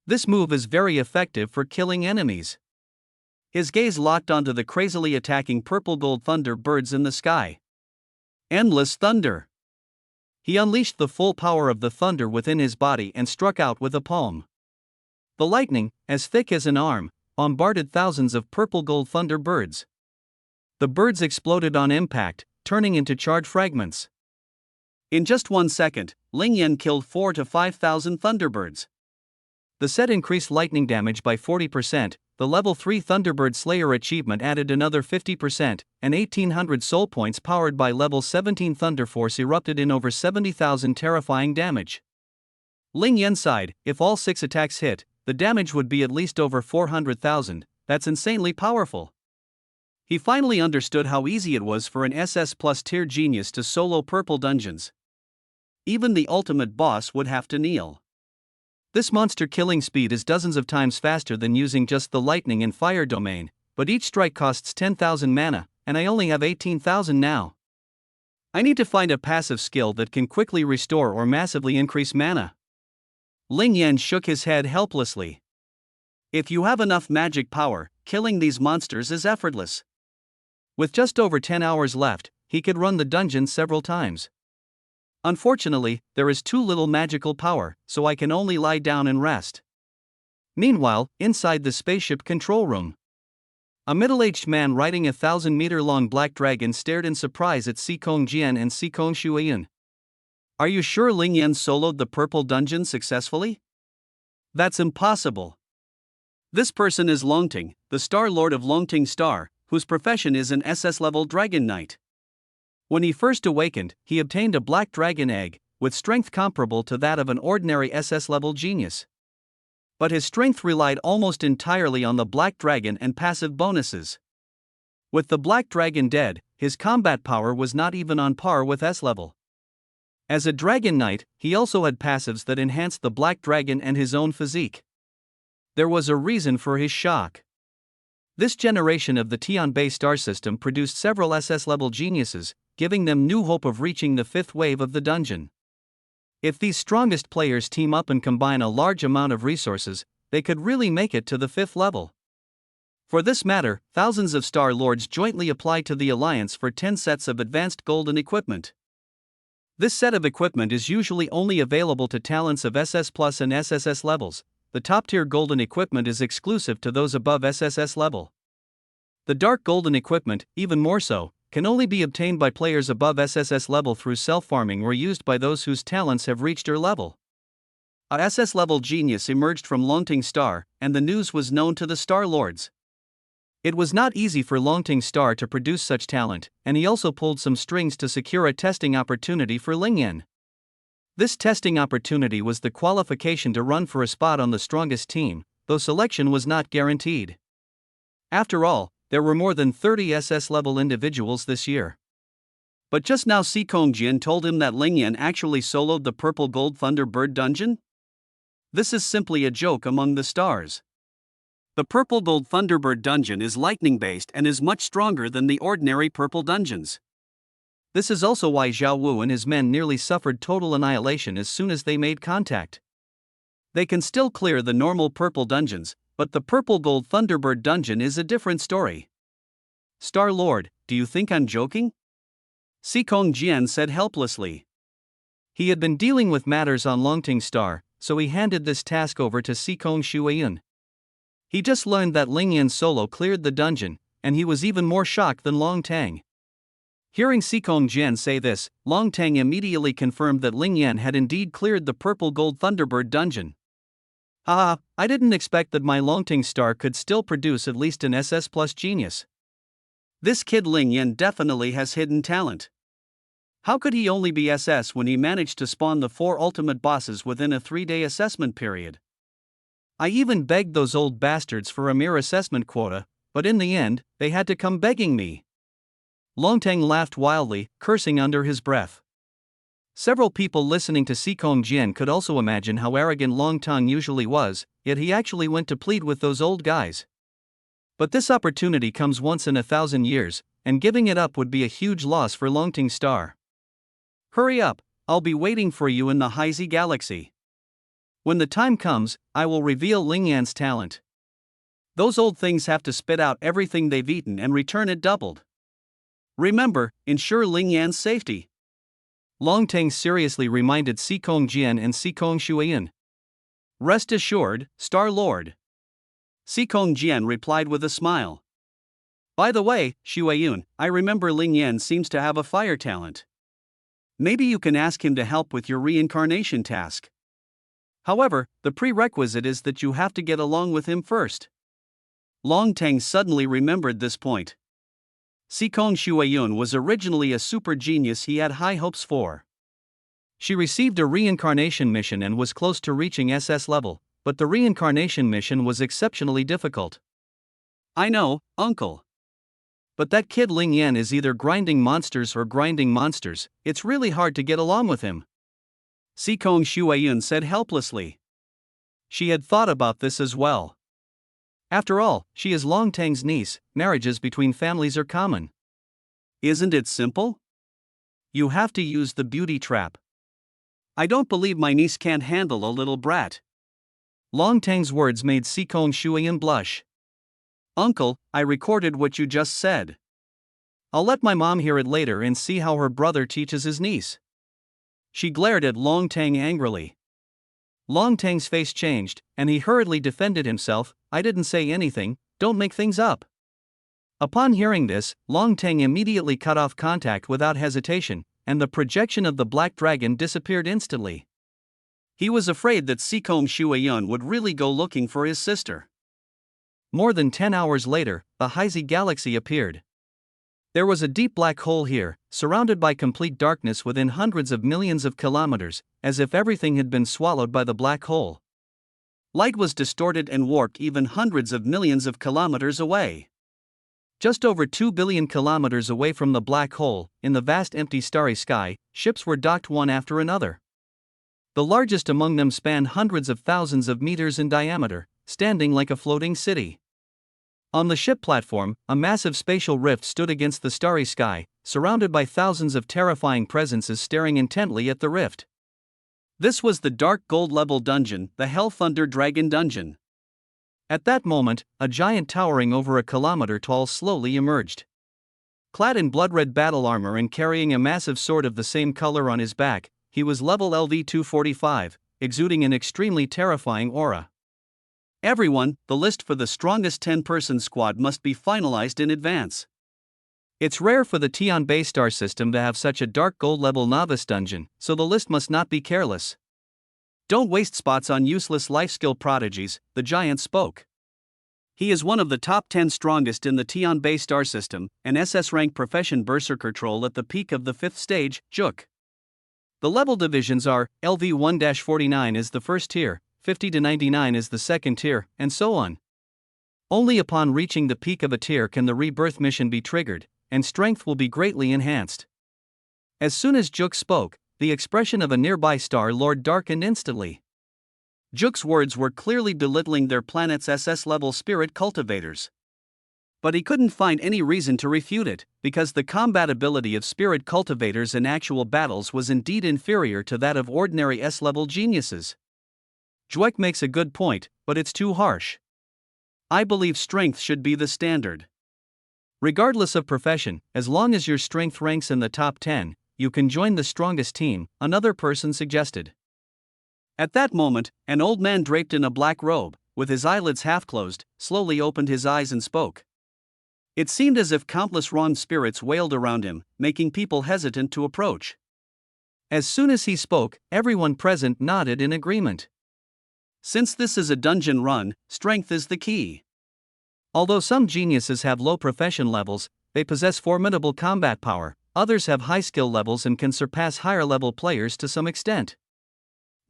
This move is very effective for killing enemies. His gaze locked onto the crazily attacking purple gold thunder birds in the sky. Endless Thunder. He unleashed the full power of the thunder within his body and struck out with a palm. The lightning, as thick as an arm, bombarded thousands of purple gold thunder birds. The birds exploded on impact, turning into charred fragments. In just 1 second, Ling Yan killed 4,000 to 5,000 thunderbirds. The set increased lightning damage by 40%, the level 3 Thunderbird Slayer achievement added another 50%, and 1800 soul points powered by level 17 Thunder Force erupted in over 70,000 terrifying damage. Ling Yan sighed, if all 6 attacks hit, the damage would be at least over 400,000, that's insanely powerful. He finally understood how easy it was for an SS plus tier genius to solo purple dungeons. Even the ultimate boss would have to kneel. This monster killing speed is dozens of times faster than using just the lightning and fire domain, but each strike costs 10,000 mana, and I only have 18,000 now. I need to find a passive skill that can quickly restore or massively increase mana. Ling Yan shook his head helplessly. If you have enough magic power, killing these monsters is effortless. With just over 10 hours left, he could run the dungeon several times. Unfortunately, there is too little magical power, so I can only lie down and rest. Meanwhile, inside the spaceship control room, a middle-aged man riding a 1,000-meter-long black dragon stared in surprise at Sikong Jian and Sikong Shuiyan. Are you sure Ling Yan soloed the purple dungeon successfully? That's impossible. This person is Longting, the Star Lord of Longting Star, whose profession is an SS-level Dragon Knight. When he first awakened, he obtained a black dragon egg, with strength comparable to that of an ordinary SS-level genius. But his strength relied almost entirely on the black dragon and passive bonuses. With the black dragon dead, his combat power was not even on par with S-level. As a Dragon Knight, he also had passives that enhanced the black dragon and his own physique. There was a reason for his shock. This generation of the Tianbei star system produced several SS-level geniuses, giving them new hope of reaching the 5th wave of the dungeon. If these strongest players team up and combine a large amount of resources, they could really make it to the 5th level. For this matter, thousands of Star Lords jointly applied to the Alliance for 10 sets of advanced golden equipment. This set of equipment is usually only available to talents of SS Plus and SSS levels. The top-tier golden equipment is exclusive to those above SSS level. The dark golden equipment, even more so, can only be obtained by players above SSS level through self-farming or used by those whose talents have reached her level. A SS-level genius emerged from Longting Star, and the news was known to the Star Lords. It was not easy for Longting Star to produce such talent, and he also pulled some strings to secure a testing opportunity for Ling Yan. This testing opportunity was the qualification to run for a spot on the strongest team, though selection was not guaranteed. After all, there were more than 30 SS-level individuals this year. But just now Si Kongjin told him that Ling Yan actually soloed the Purple Gold Thunderbird dungeon? This is simply a joke among the stars. The Purple Gold Thunderbird dungeon is lightning-based and is much stronger than the ordinary purple dungeons. This is also why Zhao Wu and his men nearly suffered total annihilation as soon as they made contact. They can still clear the normal purple dungeons, but the Purple Gold Thunderbird dungeon is a different story. Star-Lord, do you think I'm joking? Si Kongjian said helplessly. He had been dealing with matters on Longting Star, so he handed this task over to Si Kong Shuayun. He just learned that Ling Yan solo cleared the dungeon, and he was even more shocked than Long Tang. Hearing Si Kongjian say this, Long Tang immediately confirmed that Ling Yan had indeed cleared the Purple Gold Thunderbird dungeon. I didn't expect that my Longting Star could still produce at least an SS plus genius. This kid Ling Yan definitely has hidden talent. How could he only be SS when he managed to spawn the 4 ultimate bosses within a 3-day assessment period? I even begged those old bastards for a mere assessment quota, but in the end, they had to come begging me. Longtang laughed wildly, cursing under his breath. Several people listening to Si Kongjian could also imagine how arrogant Longtang usually was, yet he actually went to plead with those old guys. But this opportunity comes once in 1,000 years, and giving it up would be a huge loss for Longting Star. Hurry up, I'll be waiting for you in the Haizi Galaxy. When the time comes, I will reveal Ling Yan's talent. Those old things have to spit out everything they've eaten and return it doubled. Remember, ensure Ling Yan's safety. Longtang seriously reminded Si Kongjian and Si Kong Shuayun. Rest assured, Star-Lord. Si Kongjian replied with a smile. By the way, Shuayun, I remember Ling Yan seems to have a fire talent. Maybe you can ask him to help with your reincarnation task. However, the prerequisite is that you have to get along with him first. Longtang suddenly remembered this point. Si Kong Shuayun was originally a super genius he had high hopes for. She received a reincarnation mission and was close to reaching SS level, but the reincarnation mission was exceptionally difficult. I know, uncle. But that kid Ling Yan is either grinding monsters or grinding monsters, it's really hard to get along with him. Si Kong Shuayun said helplessly. She had thought about this as well. After all, she is Longtang's niece, marriages between families are common. Isn't it simple? You have to use the beauty trap. I don't believe my niece can't handle a little brat. Longtang's words made Si Kong Shuayun blush. Uncle, I recorded what you just said. I'll let my mom hear it later and see how her brother teaches his niece. She glared at Longtang angrily. Longtang's face changed, and he hurriedly defended himself. I didn't say anything, don't make things up. Upon hearing this, Longtang immediately cut off contact without hesitation, and the projection of the black dragon disappeared instantly. He was afraid that Si Kong Shuayun would really go looking for his sister. More than 10 hours later, the Haizi Galaxy appeared. There was a deep black hole here, surrounded by complete darkness within hundreds of millions of kilometers, as if everything had been swallowed by the black hole. Light was distorted and warped even hundreds of millions of kilometers away. Just over 2 billion kilometers away from the black hole, in the vast empty starry sky, ships were docked one after another. The largest among them spanned hundreds of thousands of meters in diameter, standing like a floating city. On the ship platform, a massive spatial rift stood against the starry sky, surrounded by thousands of terrifying presences staring intently at the rift. This was the Dark Gold Level Dungeon, the Hell Thunder Dragon Dungeon. At that moment, a giant towering over a kilometer tall slowly emerged. Clad in blood-red battle armor and carrying a massive sword of the same color on his back, he was level LV-245, exuding an extremely terrifying aura. Everyone, the list for the strongest 10-person squad must be finalized in advance. It's rare for the Tian Bay star system to have such a dark gold level novice dungeon, so the list must not be careless. Don't waste spots on useless life skill prodigies, the giant spoke. He is one of the top 10 strongest in the Tian Bay star system, an SS rank profession berserker troll at the peak of the 5th stage, Juk. The level divisions are, LV-1-49 is the first tier, 50 to 99 is the second tier, and so on. Only upon reaching the peak of a tier can the rebirth mission be triggered, and strength will be greatly enhanced. As soon as Juk spoke, the expression of a nearby Star Lord darkened instantly. Juk's words were clearly belittling their planet's SS-level spirit cultivators. But he couldn't find any reason to refute it, because the combat ability of spirit cultivators in actual battles was indeed inferior to that of ordinary S-level geniuses. Juk makes a good point, but it's too harsh. I believe strength should be the standard. Regardless of profession, as long as your strength ranks in the top 10, you can join the strongest team, another person suggested. At that moment, an old man draped in a black robe, with his eyelids half closed, slowly opened his eyes and spoke. It seemed as if countless wronged spirits wailed around him, making people hesitant to approach. As soon as he spoke, everyone present nodded in agreement. Since this is a dungeon run, strength is the key. Although some geniuses have low profession levels, they possess formidable combat power. Others have high skill levels and can surpass higher level players to some extent.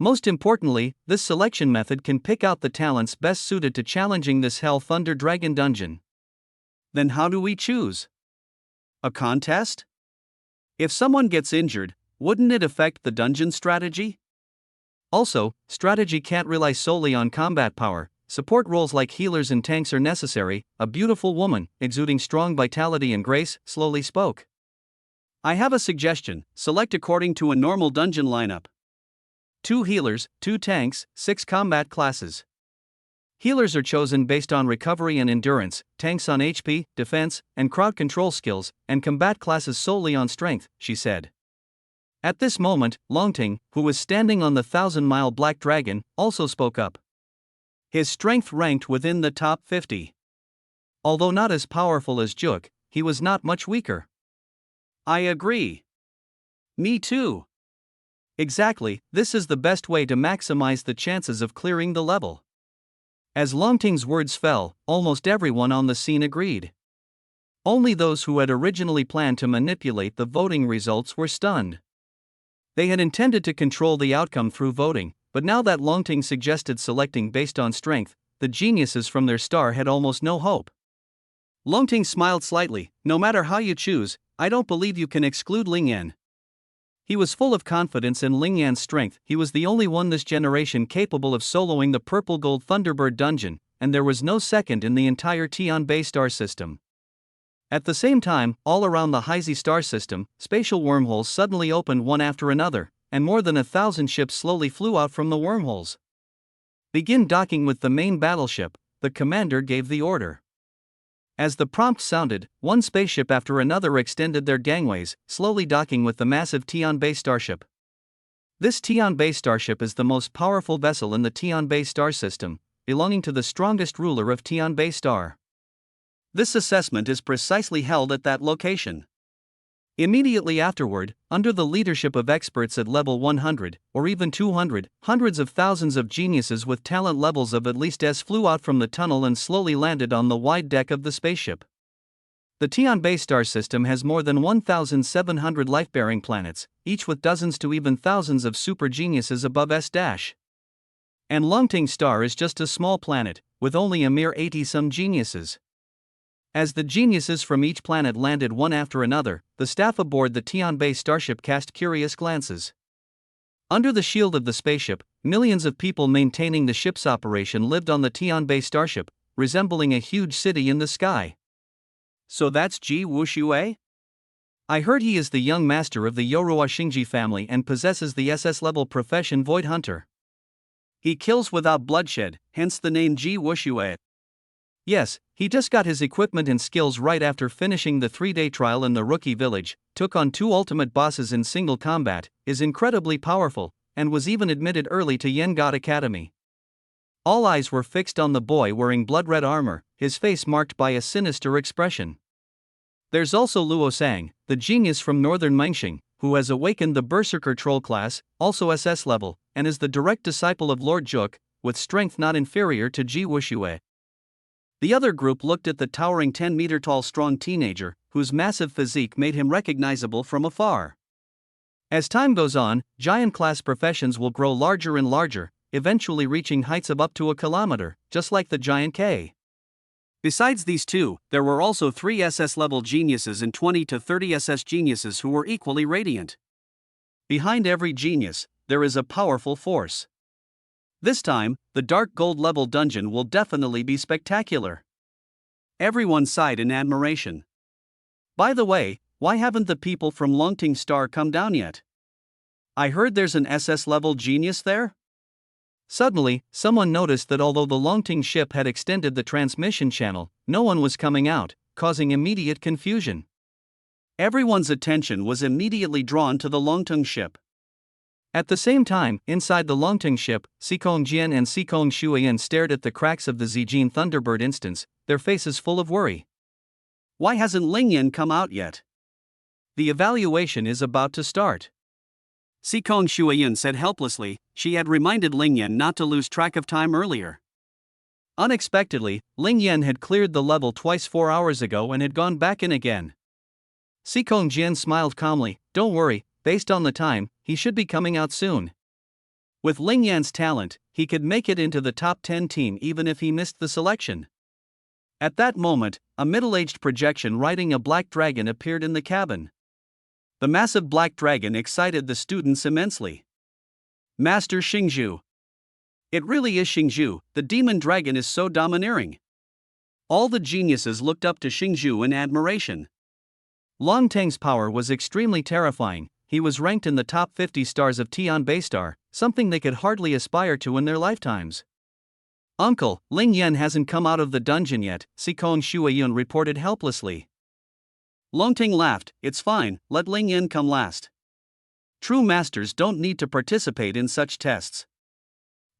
Most importantly, this selection method can pick out the talents best suited to challenging this Hell Thunder Dragon dungeon. Then how do we choose? A contest? If someone gets injured, wouldn't it affect the dungeon strategy? Also, strategy can't rely solely on combat power. Support roles like healers and tanks are necessary. A beautiful woman, exuding strong vitality and grace, slowly spoke. I have a suggestion. Select according to a normal dungeon lineup. 2 healers, 2 tanks, 6 combat classes. Healers are chosen based on recovery and endurance, tanks on HP, defense, and crowd control skills, and combat classes solely on strength, she said. At this moment, Longting, who was standing on the 1,000-mile Black Dragon, also spoke up. His strength ranked within the top 50. Although not as powerful as Juk, he was not much weaker. I agree. Me too. Exactly, this is the best way to maximize the chances of clearing the level. As Longting's words fell, almost everyone on the scene agreed. Only those who had originally planned to manipulate the voting results were stunned. They had intended to control the outcome through voting, but now that Longting suggested selecting based on strength, the geniuses from their star had almost no hope. Longting smiled slightly. No matter how you choose, I don't believe you can exclude Lingyan. He was full of confidence in Lingyan's strength. He was the only one this generation capable of soloing the Purple Gold Thunderbird dungeon, and there was no second in the entire Tian Bay star system. At the same time, all around the Heisei star system, spatial wormholes suddenly opened one after another, and more than 1,000 ships slowly flew out from the wormholes. Begin docking with the main battleship, the commander gave the order. As the prompt sounded, one spaceship after another extended their gangways, slowly docking with the massive Tian Bay starship. This Tian Bay starship is the most powerful vessel in the Tian Bay star system, belonging to the strongest ruler of Tian Bay star. This assessment is precisely held at that location. Immediately afterward, under the leadership of experts at level 100, or even 200, hundreds of thousands of geniuses with talent levels of at least S flew out from the tunnel and slowly landed on the wide deck of the spaceship. The Tian Bay star system has more than 1,700 life-bearing planets, each with dozens to even thousands of super geniuses above S-. And Longting star is just a small planet, with only a mere 80-some geniuses. As the geniuses from each planet landed one after another, the staff aboard the Tian Bay starship cast curious glances. Under the shield of the spaceship, millions of people maintaining the ship's operation lived on the Tian Bay starship, resembling a huge city in the sky. So that's Ji Wuxue? I heard he is the young master of the Yorua Xingji family and possesses the SS-level profession Void Hunter. He kills without bloodshed, hence the name Ji Wuxue. Yes, he just got his equipment and skills right after finishing the 3-day trial in the rookie village, took on 2 ultimate bosses in single combat, is incredibly powerful, and was even admitted early to Yen God Academy. All eyes were fixed on the boy wearing blood-red armor, his face marked by a sinister expression. There's also Luo Sang, the genius from northern Mengxing, who has awakened the Berserker Troll class, also SS level, and is the direct disciple of Lord Juk, with strength not inferior to Ji Wuxue. The other group looked at the towering 10-meter-tall strong teenager, whose massive physique made him recognizable from afar. As time goes on, giant-class professions will grow larger and larger, eventually reaching heights of up to 1 kilometer, just like the giant K. Besides these two, there were also 3 SS-level geniuses and 20 to 30 SS geniuses who were equally radiant. Behind every genius, there is a powerful force. This time, the dark gold level dungeon will definitely be spectacular. Everyone sighed in admiration. By the way, why haven't the people from Longting Star come down yet? I heard there's an SS-level genius there? Suddenly, someone noticed that although the Longting ship had extended the transmission channel, no one was coming out, causing immediate confusion. Everyone's attention was immediately drawn to the Longting ship. At the same time, inside the Longting ship, Xikong Jian and Xikong Shuiyan stared at the cracks of the Zijin Thunderbird instance, their faces full of worry. Why hasn't Lingyan come out yet? The evaluation is about to start. Xikong Shuiyan said helplessly. She had reminded Lingyan not to lose track of time earlier. Unexpectedly, Lingyan had cleared the level twice 4 hours ago and had gone back in again. Xikong Jian smiled calmly. Don't worry, based on the time, he should be coming out soon. With Lingyan's talent, he could make it into the top 10 team even if he missed the selection. At that moment, a middle-aged projection riding a black dragon appeared in the cabin. The massive black dragon excited the students immensely. Master Xingzhu. It really is Xingzhu, the demon dragon is so domineering. All the geniuses looked up to Xingzhu in admiration. Longtang's power was extremely terrifying. He was ranked in the top 50 stars of Tian Baystar, something they could hardly aspire to in their lifetimes. Uncle, Lingyan hasn't come out of the dungeon yet, Xikong Shuiyun reported helplessly. Longting laughed. It's fine, let Lingyan come last. True masters don't need to participate in such tests.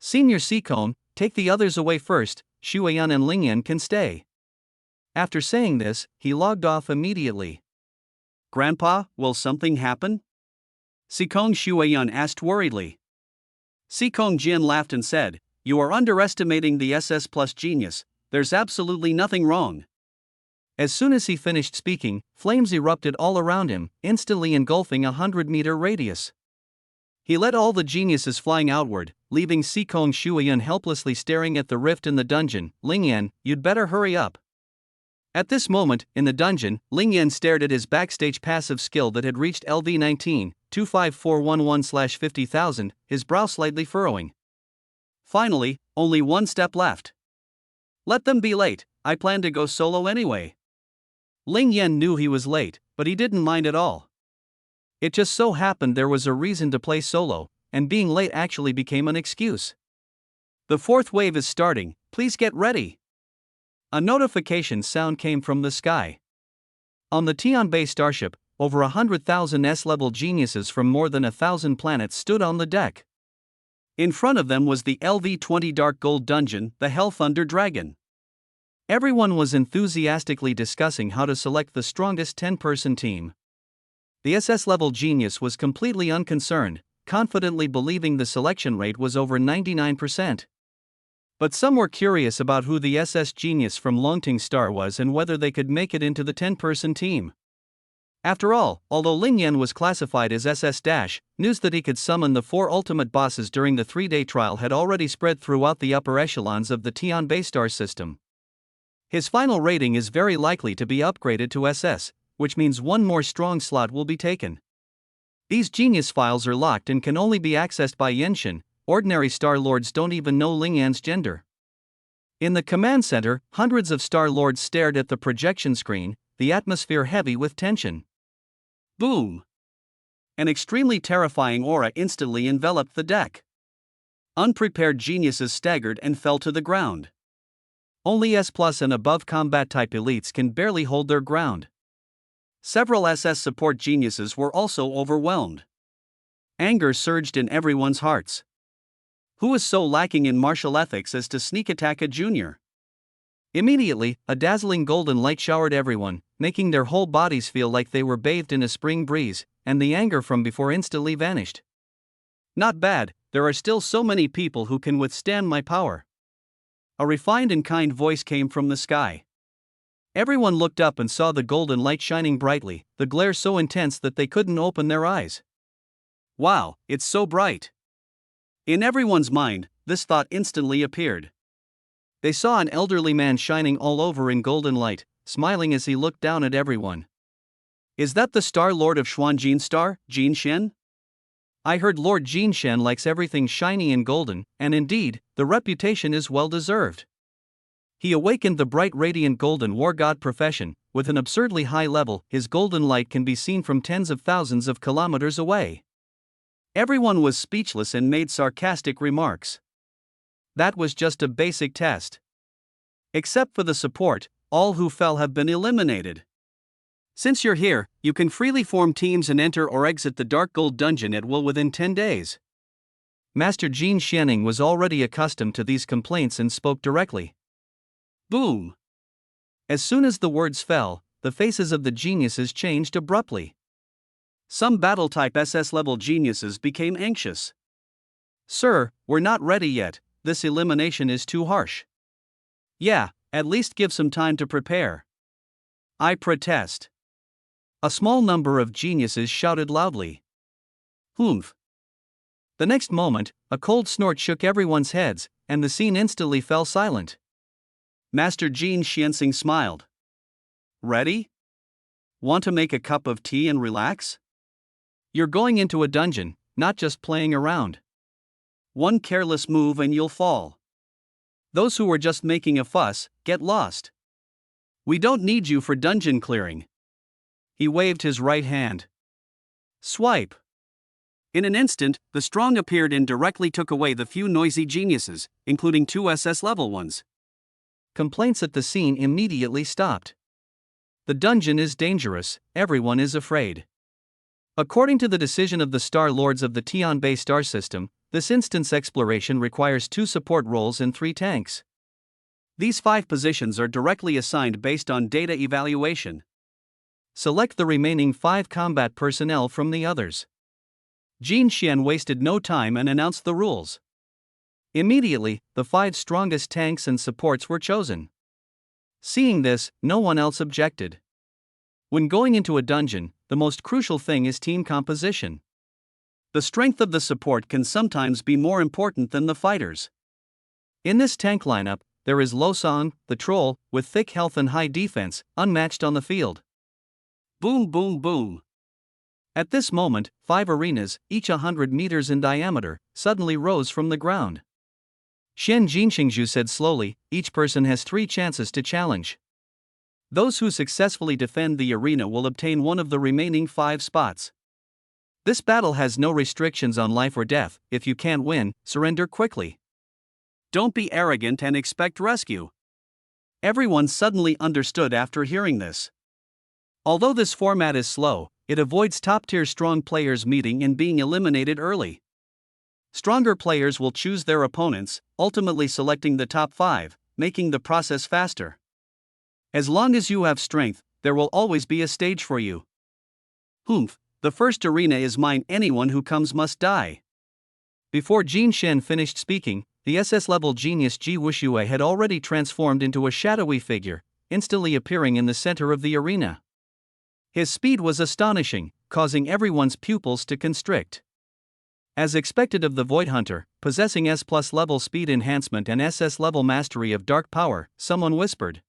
Senior Xikong, take the others away first, Shuiyan and Lingyan can stay. After saying this, he logged off immediately. Grandpa, will something happen? Xikong Shuiyan asked worriedly. Xikong Jian laughed and said, You are underestimating the SS Plus genius, there's absolutely nothing wrong. As soon as he finished speaking, flames erupted all around him, instantly engulfing a 100-meter radius. He let all the geniuses flying outward, leaving Xikong Shuiyan helplessly staring at the rift in the dungeon. Lingyan, you'd better hurry up. At this moment, in the dungeon, Lingyan stared at his backstage passive skill that had reached LV19, 25411/50,000, his brow slightly furrowing. Finally, only one step left. Let them be late, I plan to go solo anyway. Lingyan knew he was late, but he didn't mind at all. It just so happened there was a reason to play solo, and being late actually became an excuse. The fourth wave is starting, please get ready. A notification sound came from the sky. On the Tianbei starship, over 100,000 S-level geniuses from more than 1,000 planets stood on the deck. In front of them was the LV-20 Dark Gold Dungeon, the Hell Thunder Dragon. Everyone was enthusiastically discussing how to select the strongest 10-person team. The SS-level genius was completely unconcerned, confidently believing the selection rate was over 99%. But some were curious about who the SS genius from Longting Star was and whether they could make it into the 10-person team. After all, although Lingyan was classified as SS-, news that he could summon the 4 ultimate bosses during the 3-day trial had already spread throughout the upper echelons of the Tian Baystar system. His final rating is very likely to be upgraded to SS, which means one more strong slot will be taken. These genius files are locked and can only be accessed by Yenshin. Ordinary Star Lords don't even know Lingyan's gender. In the command center, hundreds of Star Lords stared at the projection screen, the atmosphere heavy with tension. Boom! An extremely terrifying aura instantly enveloped the deck. Unprepared geniuses staggered and fell to the ground. Only S+ and above combat-type elites can barely hold their ground. Several SS support geniuses were also overwhelmed. Anger surged in everyone's hearts. Who is so lacking in martial ethics as to sneak attack a junior? Immediately, a dazzling golden light showered everyone, making their whole bodies feel like they were bathed in a spring breeze, and the anger from before instantly vanished. Not bad, there are still so many people who can withstand my power. A refined and kind voice came from the sky. Everyone looked up and saw the golden light shining brightly, the glare so intense that they couldn't open their eyes. Wow, it's so bright. In everyone's mind, this thought instantly appeared. They saw an elderly man shining all over in golden light, smiling as he looked down at everyone. Is that the Star Lord of Xuanjin Star, Jin Shen? I heard Lord Jin Shen likes everything shiny and golden, and indeed, the reputation is well deserved. He awakened the bright radiant golden war god profession. With an absurdly high level, his golden light can be seen from tens of thousands of kilometers away. Everyone was speechless and made sarcastic remarks. That was just a basic test. Except for the support, all who fell have been eliminated. Since you're here, you can freely form teams and enter or exit the Dark Gold Dungeon at will within 10 days. Master Jin Xianing was already accustomed to these complaints and spoke directly. Boom! As soon as the words fell, the faces of the geniuses changed abruptly. Some battle-type SS-level geniuses became anxious. Sir, we're not ready yet, this elimination is too harsh. Yeah, at least give some time to prepare. I protest. A small number of geniuses shouted loudly. Humph. The next moment, a cold snort shook everyone's heads, and the scene instantly fell silent. Master Jin Xianxing smiled. Ready? Want to make a cup of tea and relax? You're going into a dungeon, not just playing around. One careless move and you'll fall. Those who were just making a fuss, get lost. We don't need you for dungeon clearing. He waved his right hand. Swipe. In an instant, the strong appeared and directly took away the few noisy geniuses, including 2 SS-level ones. Complaints at the scene immediately stopped. The dungeon is dangerous, everyone is afraid. According to the decision of the Star Lords of the Tianbei star system, this instance exploration requires 2 support roles and 3 tanks. These 5 positions are directly assigned based on data evaluation. Select the remaining 5 combat personnel from the others. Jin Xian wasted no time and announced the rules. Immediately, the 5 strongest tanks and supports were chosen. Seeing this, no one else objected. When going into a dungeon, the most crucial thing is team composition. The strength of the support can sometimes be more important than the fighters. In this tank lineup, there is Lo Song, the troll, with thick health and high defense, unmatched on the field. Boom boom boom. At this moment, 5 arenas, each 100 meters in diameter, suddenly rose from the ground. Shen Jinxingzhu said slowly, each person has 3 chances to challenge. Those who successfully defend the arena will obtain one of the remaining 5 spots. This battle has no restrictions on life or death. If you can't win, surrender quickly. Don't be arrogant and expect rescue. Everyone suddenly understood after hearing this. Although this format is slow, it avoids top-tier strong players meeting and being eliminated early. Stronger players will choose their opponents, ultimately selecting the top 5, making the process faster. As long as you have strength, there will always be a stage for you. Humph, the first arena is mine, anyone who comes must die. Before Jin Shen finished speaking, the SS-level genius Ji Wuxue had already transformed into a shadowy figure, instantly appearing in the center of the arena. His speed was astonishing, causing everyone's pupils to constrict. As expected of the Void Hunter, possessing S+ level speed enhancement and SS level mastery of dark power, someone whispered.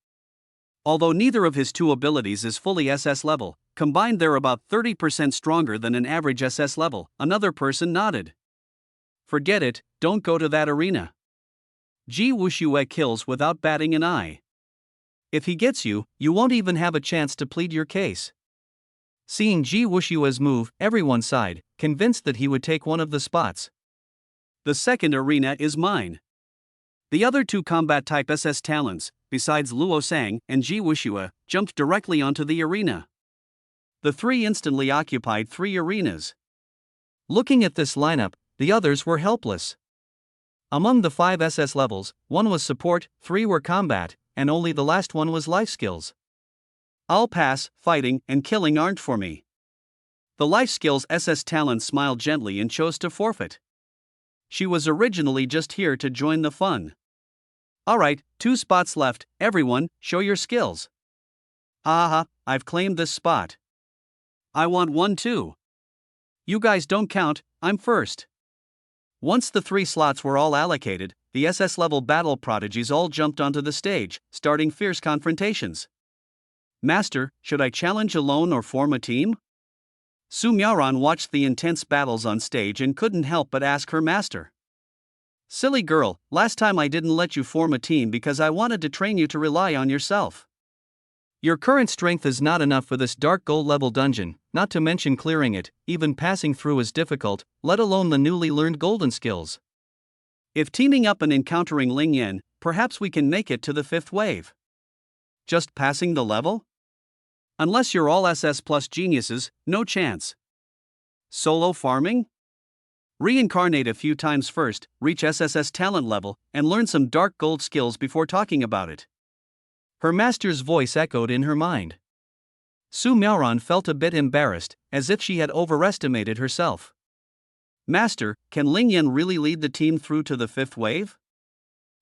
Although neither of his 2 abilities is fully SS level, combined they're about 30% stronger than an average SS level, another person nodded. Forget it, don't go to that arena. Ji Wuxue kills without batting an eye. If he gets you, you won't even have a chance to plead your case. Seeing Ji Wuxue's move, everyone sighed, convinced that he would take one of the spots. The second arena is mine. The other 2 combat-type SS talents, besides Luo Sang and Ji Wuxue, jumped directly onto the arena. The 3 instantly occupied 3 arenas. Looking at this lineup, the others were helpless. Among the 5 SS levels, 1 was support, 3 were combat, and only the last one was life skills. I'll pass, fighting and killing aren't for me. The life skills SS talent smiled gently and chose to forfeit. She was originally just here to join the fun. Alright, 2 spots left, everyone, show your skills. Haha, I've claimed this spot. I want one too. You guys don't count, I'm first. Once the 3 slots were all allocated, the SS-level battle prodigies all jumped onto the stage, starting fierce confrontations. Master, should I challenge alone or form a team? Su Miaoran watched the intense battles on stage and couldn't help but ask her master. Silly girl, last time I didn't let you form a team because I wanted to train you to rely on yourself. Your current strength is not enough for this dark gold level dungeon, not to mention clearing it, even passing through is difficult, let alone the newly learned golden skills. If teaming up and encountering Ling Yan, perhaps we can make it to the 5th wave. Just passing the level? Unless you're all SS plus geniuses, no chance. Solo farming? Reincarnate a few times first, reach SSS talent level, and learn some dark gold skills before talking about it. Her master's voice echoed in her mind. Su Miaoran felt a bit embarrassed, as if she had overestimated herself. Master, can Ling Yan really lead the team through to the 5th wave?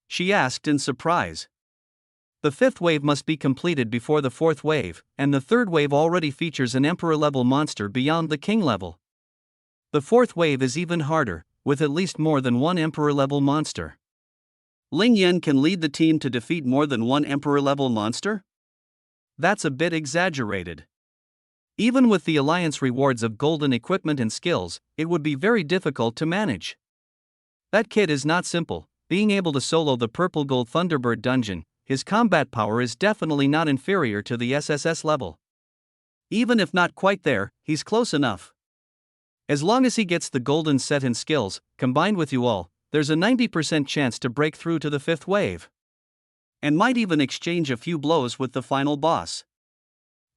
She asked in surprise. The 5th wave must be completed before the 4th wave, and the 3rd wave already features an Emperor-level monster beyond the King level. The 4th wave is even harder, with at least more than one Emperor-level monster. Ling Yan can lead the team to defeat more than one Emperor-level monster? That's a bit exaggerated. Even with the Alliance rewards of golden equipment and skills, it would be very difficult to manage. That kid is not simple, being able to solo the Purple Gold Thunderbird dungeon, his combat power is definitely not inferior to the SSS level. Even if not quite there, he's close enough. As long as he gets the golden set and skills, combined with you all, there's a 90% chance to break through to the 5th wave. And might even exchange a few blows with the final boss.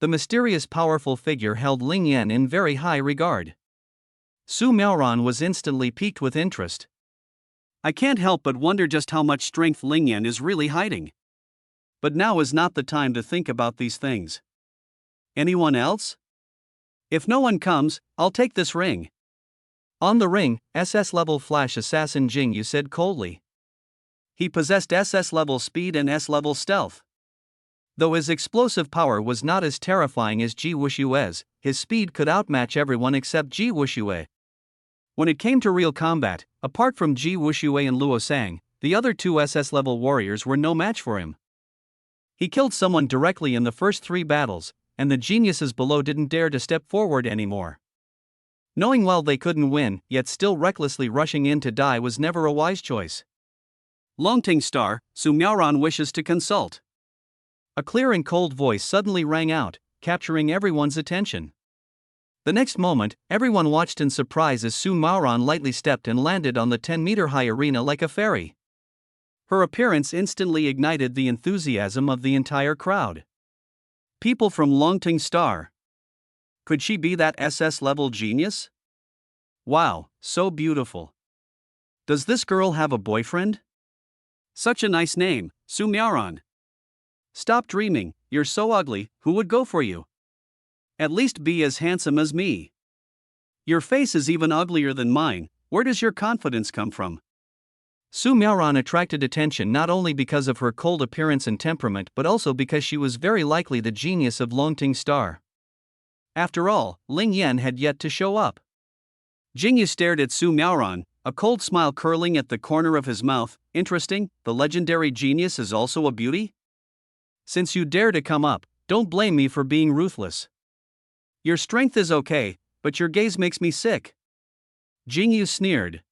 The mysterious powerful figure held Ling Yan in very high regard. Su Miaoran was instantly piqued with interest. I can't help but wonder just how much strength Ling Yan is really hiding. But now is not the time to think about these things. Anyone else? If no one comes, I'll take this ring. On the ring, SS-level flash assassin Jingyu said coldly. He possessed SS-level speed and S-level stealth. Though his explosive power was not as terrifying as Ji Wushue's, his speed could outmatch everyone except Ji Wushue. When it came to real combat, apart from Ji Wushue and Luo Sang, the other two SS-level warriors were no match for him. He killed someone directly in the first 3 battles, and the geniuses below didn't dare to step forward anymore. Knowing well they couldn't win, yet still recklessly rushing in to die was never a wise choice. Longting Star, Su Miaoran wishes to consult. A clear and cold voice suddenly rang out, capturing everyone's attention. The next moment, everyone watched in surprise as Su Miaoran lightly stepped and landed on the 10-meter-high arena like a fairy. Her appearance instantly ignited the enthusiasm of the entire crowd. People from Longting Star. Could she be that SS-level genius? Wow, so beautiful. Does this girl have a boyfriend? Such a nice name, Su Miaoran. Stop dreaming, you're so ugly, who would go for you? At least be as handsome as me. Your face is even uglier than mine, where does your confidence come from? Su Miaoran attracted attention not only because of her cold appearance and temperament but also because she was very likely the genius of Longting Star. After all, Ling Yan had yet to show up. Jingyu stared at Su Miaoran, a cold smile curling at the corner of his mouth. Interesting, the legendary genius is also a beauty? Since you dare to come up, don't blame me for being ruthless. Your strength is okay, but your gaze makes me sick. Jingyu sneered.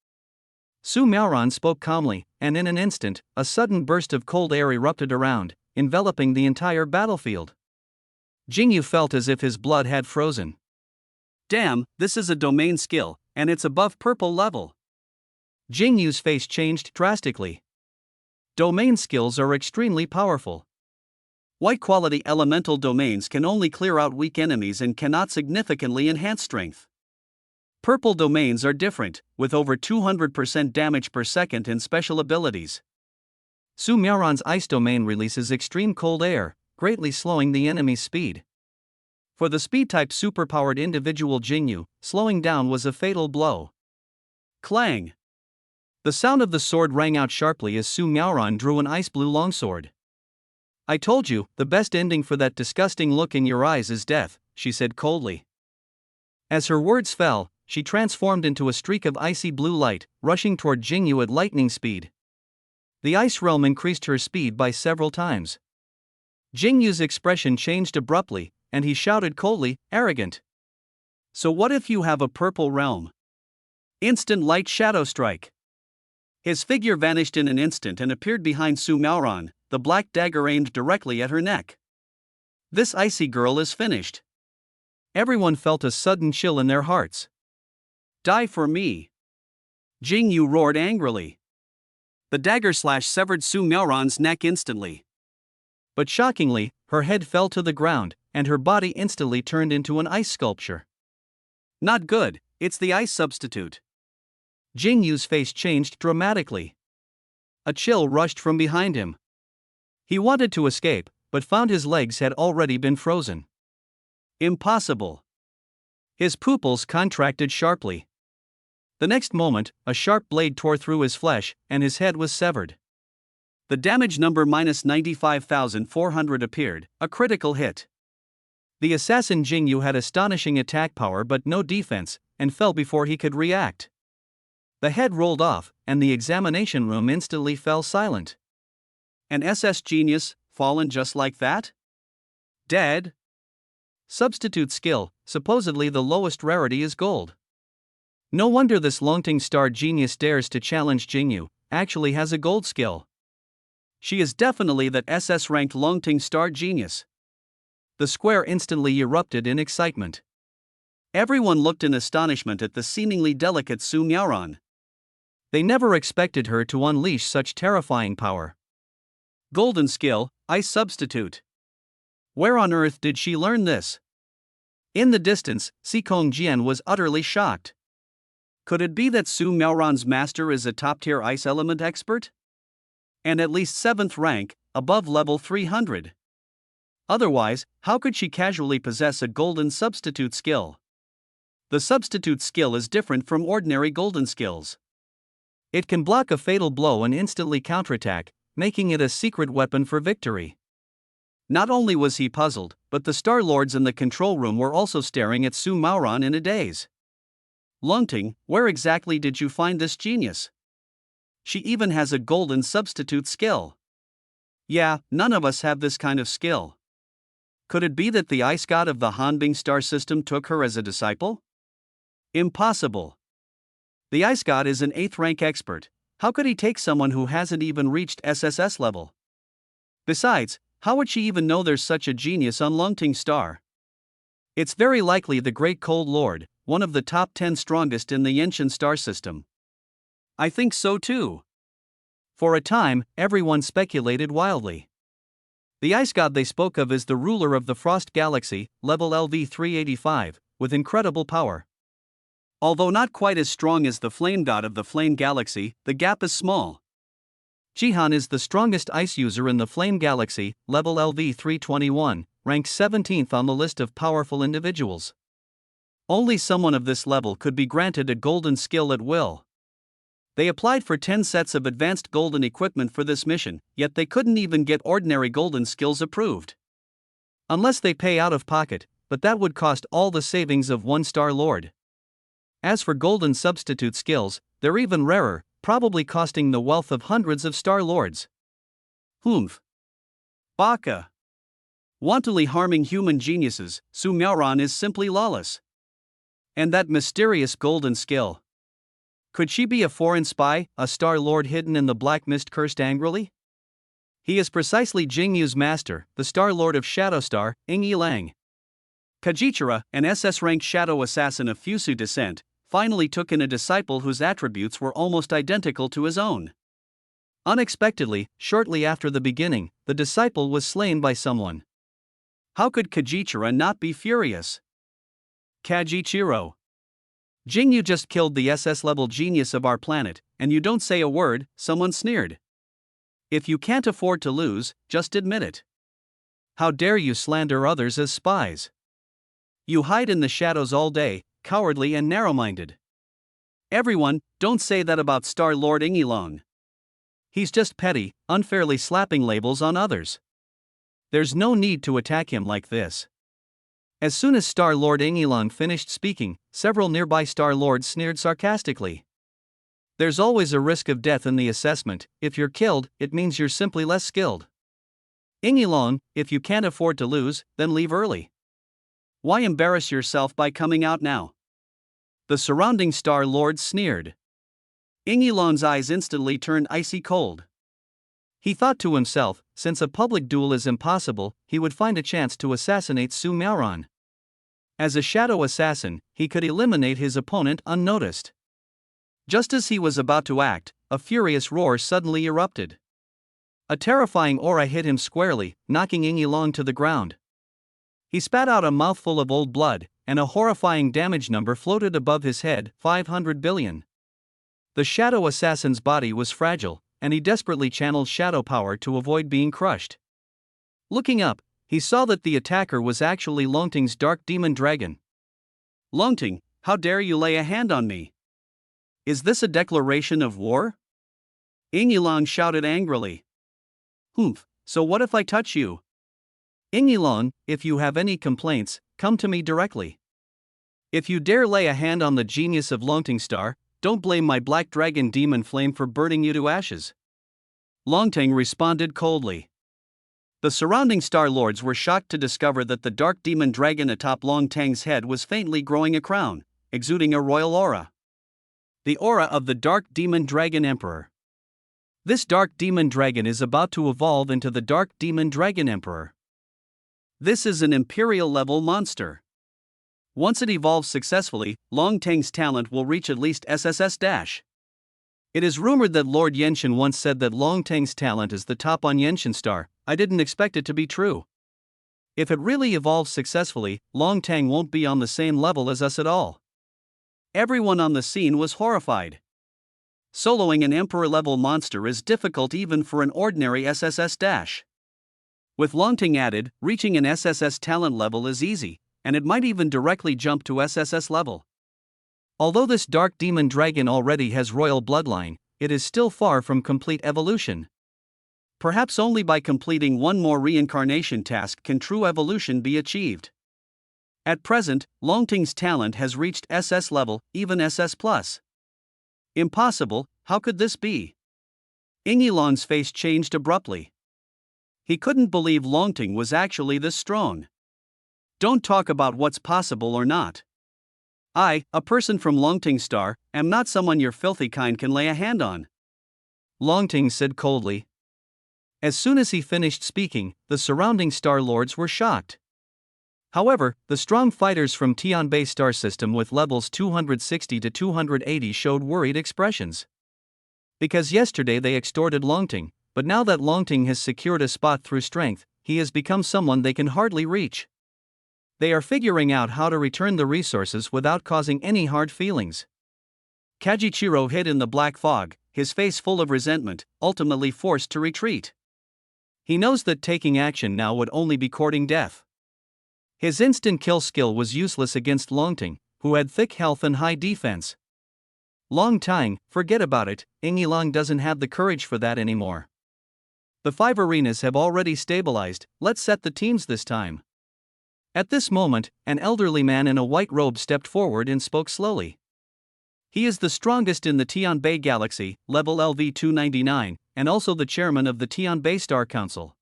Su Miaoran spoke calmly, and in an instant, a sudden burst of cold air erupted around, enveloping the entire battlefield. Jingyu felt as if his blood had frozen. Damn, this is a domain skill, and it's above purple level. Jingyu's face changed drastically. Domain skills are extremely powerful. White-quality elemental domains can only clear out weak enemies and cannot significantly enhance strength. Purple domains are different, with over 200% damage per second and special abilities. Su Miaoran's ice domain releases extreme cold air, greatly slowing the enemy's speed. For the speed-type superpowered individual Jingyu, slowing down was a fatal blow. Clang! The sound of the sword rang out sharply as Su Miaoran drew an ice-blue longsword. I told you, the best ending for that disgusting look in your eyes is death, she said coldly. As her words fell, she transformed into a streak of icy blue light, rushing toward Jingyu at lightning speed. The ice realm increased her speed by several times. Jingyu's expression changed abruptly, and he shouted coldly, "Arrogant! So what if you have a purple realm?" Instant light shadow strike. His figure vanished in an instant and appeared behind Su Maoran, the black dagger aimed directly at her neck. This icy girl is finished. Everyone felt a sudden chill in their hearts. Die for me! Jingyu roared angrily. The dagger slash severed Su Maoran's neck instantly. But shockingly, her head fell to the ground, and her body instantly turned into an ice sculpture. Not good, it's the ice substitute. Jingyu's face changed dramatically. A chill rushed from behind him. He wanted to escape, but found his legs had already been frozen. Impossible. His pupils contracted sharply. The next moment, a sharp blade tore through his flesh, and his head was severed. The damage number -95,400 appeared, a critical hit. The assassin Jingyu had astonishing attack power but no defense, and fell before he could react. The head rolled off, and the examination room instantly fell silent. An SS genius, fallen just like that? Dead? Substitute skill, supposedly the lowest rarity is gold. No wonder this Longting Star genius dares to challenge Jingyu, actually has a gold skill. She is definitely that SS-ranked Longting Star genius. The square instantly erupted in excitement. Everyone looked in astonishment at the seemingly delicate Su Maoran. They never expected her to unleash such terrifying power. Golden skill, ice substitute. Where on earth did she learn this? In the distance, Sikong Jian was utterly shocked. Could it be that Su Maoran's master is a top-tier ice element expert? And at least 7th rank, above level 300. Otherwise, how could she casually possess a golden substitute skill? The substitute skill is different from ordinary golden skills. It can block a fatal blow and instantly counterattack, making it a secret weapon for victory. Not only was he puzzled, but the Star Lords in the control room were also staring at Su Maoran in a daze. Longting, where exactly did you find this genius? She even has a golden substitute skill. Yeah, none of us have this kind of skill. Could it be that the ice god of the Hanbing star system took her as a disciple? Impossible. The ice god is an 8th rank expert. How could he take someone who hasn't even reached SSS level? Besides, how would she even know there's such a genius on Longting Star? It's very likely the Great Cold Lord, one of the top 10 strongest in the Yenshin star system. I think so too. For a time, everyone speculated wildly. The ice god they spoke of is the ruler of the Frost Galaxy, level LV 385, with incredible power. Although not quite as strong as the flame god of the Flame Galaxy, the gap is small. Jihan is the strongest ice user in the Flame Galaxy, level LV 321, ranked 17th on the list of powerful individuals. Only someone of this level could be granted a golden skill at will. They applied for 10 sets of advanced golden equipment for this mission, yet they couldn't even get ordinary golden skills approved. Unless they pay out of pocket, but that would cost all the savings of one Star Lord. As for golden substitute skills, they're even rarer, probably costing the wealth of hundreds of Star Lords. Humph. Baka. Wantonly harming human geniuses, Su Maoran is simply lawless. And that mysterious golden skill. Could she be a foreign spy, a Star Lord hidden in the black mist? Cursed angrily. He is precisely Jingyu's master, the Star Lord of Shadowstar, Ing Lang. Kajichira, an SS-ranked shadow assassin of Fusu descent, finally took in a disciple whose attributes were almost identical to his own. Unexpectedly, shortly after the beginning, the disciple was slain by someone. How could Kajichira not be furious? Kajichiro. Jingyu just killed the SS-level genius of our planet, and you don't say a word, someone sneered. If you can't afford to lose, just admit it. How dare you slander others as spies? You hide in the shadows all day, cowardly and narrow-minded. Everyone, don't say that about Star Lord Ingilong. He's just petty, unfairly slapping labels on others. There's no need to attack him like this. As soon as Star Lord Ingilong finished speaking, several nearby Star Lords sneered sarcastically. There's always a risk of death in the assessment. If you're killed, it means you're simply less skilled. Yingyilong, if you can't afford to lose, then leave early. Why embarrass yourself by coming out now? The surrounding Star Lords sneered. Yingyilong's eyes instantly turned icy cold. He thought to himself, since a public duel is impossible, he would find a chance to assassinate Su Miaoran. As a shadow assassin, he could eliminate his opponent unnoticed. Just as he was about to act, a furious roar suddenly erupted. A terrifying aura hit him squarely, knocking Yingyilong to the ground. He spat out a mouthful of old blood, and a horrifying damage number floated above his head, 500 billion. The shadow assassin's body was fragile, and he desperately channeled shadow power to avoid being crushed. Looking up, he saw that the attacker was actually Longting's dark demon dragon. Longting, how dare you lay a hand on me? Is this a declaration of war? Yingyilong shouted angrily. Humph, so what if I touch you? Yingyilong, if you have any complaints, come to me directly. If you dare lay a hand on the genius of Longting Star, don't blame my black dragon demon flame for burning you to ashes. Longting responded coldly. The surrounding Star Lords were shocked to discover that the dark demon dragon atop Longtang's head was faintly growing a crown, exuding a royal aura. The aura of the Dark Demon Dragon Emperor. This Dark Demon Dragon is about to evolve into the Dark Demon Dragon Emperor. This is an Imperial-level monster. Once it evolves successfully, Longtang's talent will reach at least SSS-. It is rumored that Lord Yenshin once said that Longtang's talent is the top on Yenshin Star. I didn't expect it to be true. If it really evolves successfully, Longtang won't be on the same level as us at all. Everyone on the scene was horrified. Soloing an Emperor-level monster is difficult even for an ordinary SSS-. With Longting added, reaching an SSS talent level is easy, and it might even directly jump to SSS level. Although this dark demon dragon already has royal bloodline, it is still far from complete evolution. Perhaps only by completing one more reincarnation task can true evolution be achieved. At present, Longting's talent has reached SS level, even SS+. Impossible, how could this be? Yingyilong's face changed abruptly. He couldn't believe Longting was actually this strong. Don't talk about what's possible or not. I, a person from Longting Star, am not someone your filthy kind can lay a hand on. Longting said coldly. As soon as he finished speaking, the surrounding Star Lords were shocked. However, the strong fighters from Tianbei star system with levels 260 to 280 showed worried expressions. Because yesterday they extorted Longting, but now that Longting has secured a spot through strength, he has become someone they can hardly reach. They are figuring out how to return the resources without causing any hard feelings. Kajichiro hid in the black fog, his face full of resentment, ultimately forced to retreat. He knows that taking action now would only be courting death. His instant kill skill was useless against Longting, who had thick health and high defense. Longtang, forget about it, Yingyilong doesn't have the courage for that anymore. The 5 arenas have already stabilized, let's set the teams this time. At this moment, an elderly man in a white robe stepped forward and spoke slowly. He is the strongest in the Tianbei Galaxy, level LV-299, and also the chairman of the Tianbei Star Council.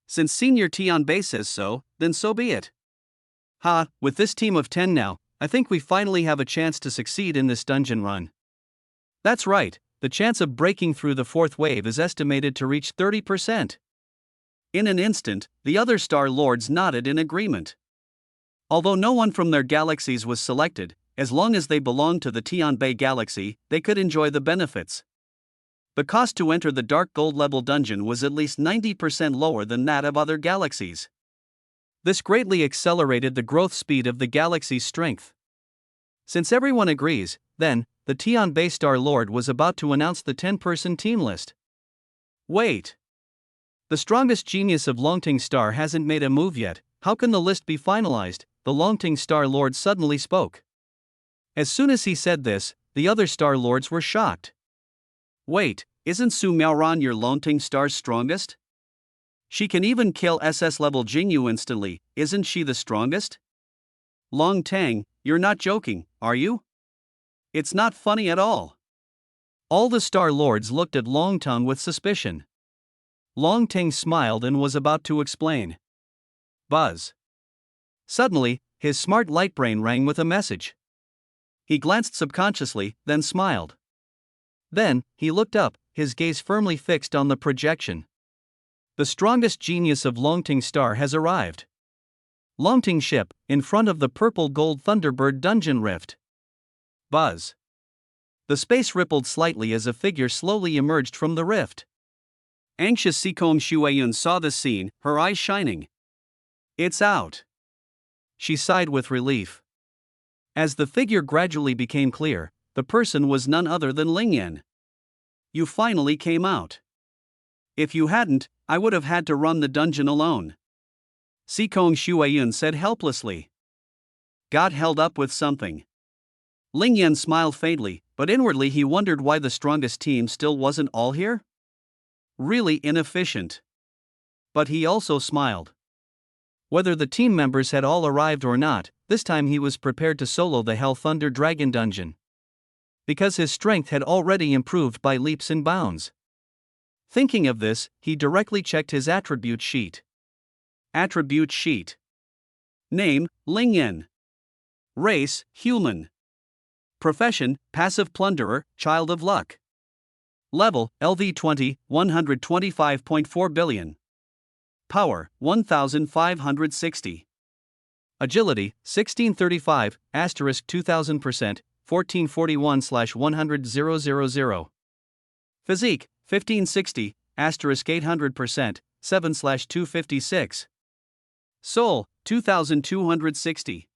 Since Senior Tianbei says so, then so be it. With this team of 10 now, I think we finally have a chance to succeed in this dungeon run. That's right, the chance of breaking through the 4th wave is estimated to reach 30%. In an instant, the other Star Lords nodded in agreement. Although no one from their galaxies was selected, as long as they belonged to the Tianbei Galaxy, they could enjoy the benefits. The cost to enter the Dark Gold level dungeon was at least 90% lower than that of other galaxies. This greatly accelerated the growth speed of the galaxy's strength. Since everyone agrees, then, the Tianbei Star Lord was about to announce the 10-person team list. Wait. The strongest genius of Longting Star hasn't made a move yet, how can the list be finalized? The Longting Star Lord suddenly spoke. As soon as he said this, the other Star Lords were shocked. Wait, isn't Su Miaoran your Longting Star's strongest? She can even kill SS-level Jingyu instantly, isn't she the strongest? Longtang, you're not joking, are you? It's not funny at all. All the Star Lords looked at Long Tongue with suspicion. Long Ting smiled and was about to explain. Buzz. Suddenly, his smart light brain rang with a message. He glanced subconsciously, then smiled. Then, he looked up, his gaze firmly fixed on the projection. The strongest genius of Longting Star has arrived. Longting ship, in front of the purple gold Thunderbird dungeon rift. Buzz. The space rippled slightly as a figure slowly emerged from the rift. Anxious Sikong Shuayun saw the scene, her eyes shining. It's out. She sighed with relief. As the figure gradually became clear, the person was none other than Lingyan. You finally came out. If you hadn't, I would have had to run the dungeon alone. Sikong Shuayun said helplessly. Got held up with something. Lingyan smiled faintly, but inwardly he wondered why the strongest team still wasn't all here. Really inefficient. But he also smiled. Whether the team members had all arrived or not, this time he was prepared to solo the Hell Thunder Dragon dungeon. Because his strength had already improved by leaps and bounds. Thinking of this, he directly checked his attribute sheet. Attribute sheet. Name, Lingyan. Race, human. Profession, passive plunderer, child of luck. Level, LV20, 125.4 billion. Power, 1560. Agility, 1635, * 2000%, 1441/100,000. Physique, 1560, * 800%, 7/256. Soul, 2260.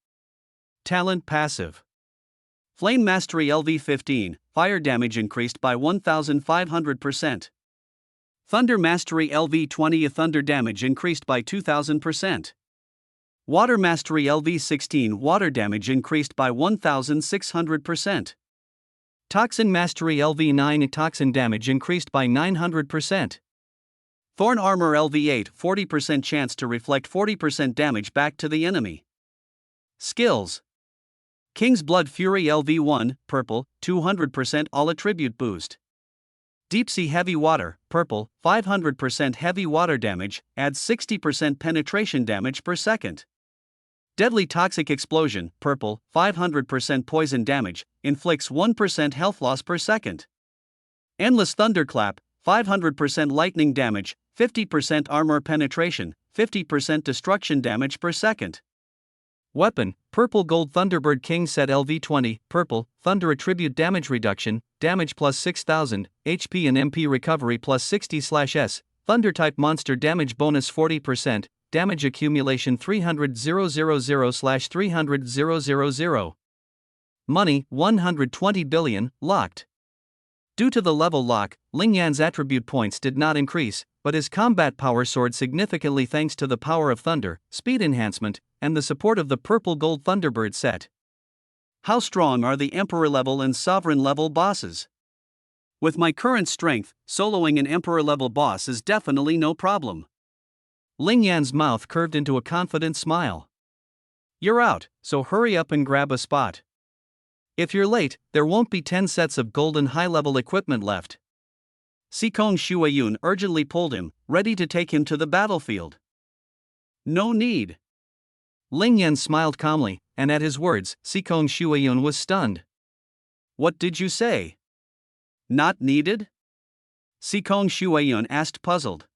Talent passive. Flame Mastery LV15, fire damage increased by 1500%. Thunder Mastery LV20, thunder damage increased by 2000%. Water Mastery LV16, water damage increased by 1600%. Toxin Mastery LV9, toxin damage increased by 900%. Thorn Armor LV8, 40% chance to reflect 40% damage back to the enemy. Skills. King's Blood Fury LV1, purple, 200% all attribute boost. Deep Sea Heavy Water, purple, 500% heavy water damage, adds 60% penetration damage per second. Deadly Toxic Explosion, purple, 500% poison damage, inflicts 1% health loss per second. Endless Thunderclap, 500% lightning damage, 50% armor penetration, 50% destruction damage per second. Weapon, Purple Gold Thunderbird King Set LV20, purple, thunder attribute damage reduction, damage plus 6000, HP and MP recovery plus 60/S, thunder type monster damage bonus 40%, damage accumulation 300,000/300,000. Money, 120 billion, locked. Due to the level lock, Lingyan's attribute points did not increase, but his combat power soared significantly thanks to the power of thunder, speed enhancement, and the support of the Purple Gold Thunderbird set. How strong are the Emperor level and Sovereign level bosses? With my current strength, soloing an Emperor level boss is definitely no problem. Lingyan's mouth curved into a confident smile. You're out, so hurry up and grab a spot. If you're late, there won't be 10 sets of golden high-level equipment left. Sikong Shuayun urgently pulled him, ready to take him to the battlefield. No need. Lingyan smiled calmly, and at his words, Sikong Shuayun was stunned. What did you say? Not needed? Sikong Shuayun asked, puzzled.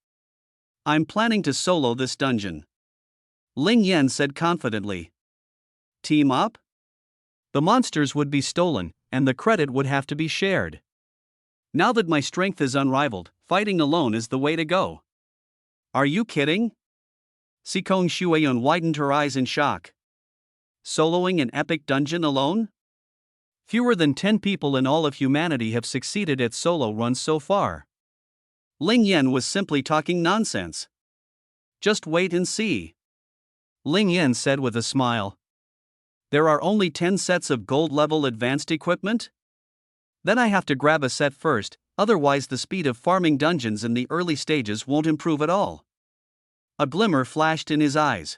I'm planning to solo this dungeon. Lingyan said confidently. Team up? The monsters would be stolen, and the credit would have to be shared. Now that my strength is unrivaled, fighting alone is the way to go. Are you kidding? Sikong Shuayun widened her eyes in shock. Soloing an epic dungeon alone? Fewer than 10 people in all of humanity have succeeded at solo runs so far. Lingyan was simply talking nonsense. Just wait and see. Lingyan said with a smile. There are only 10 sets of gold-level advanced equipment? Then I have to grab a set first, otherwise the speed of farming dungeons in the early stages won't improve at all. A glimmer flashed in his eyes.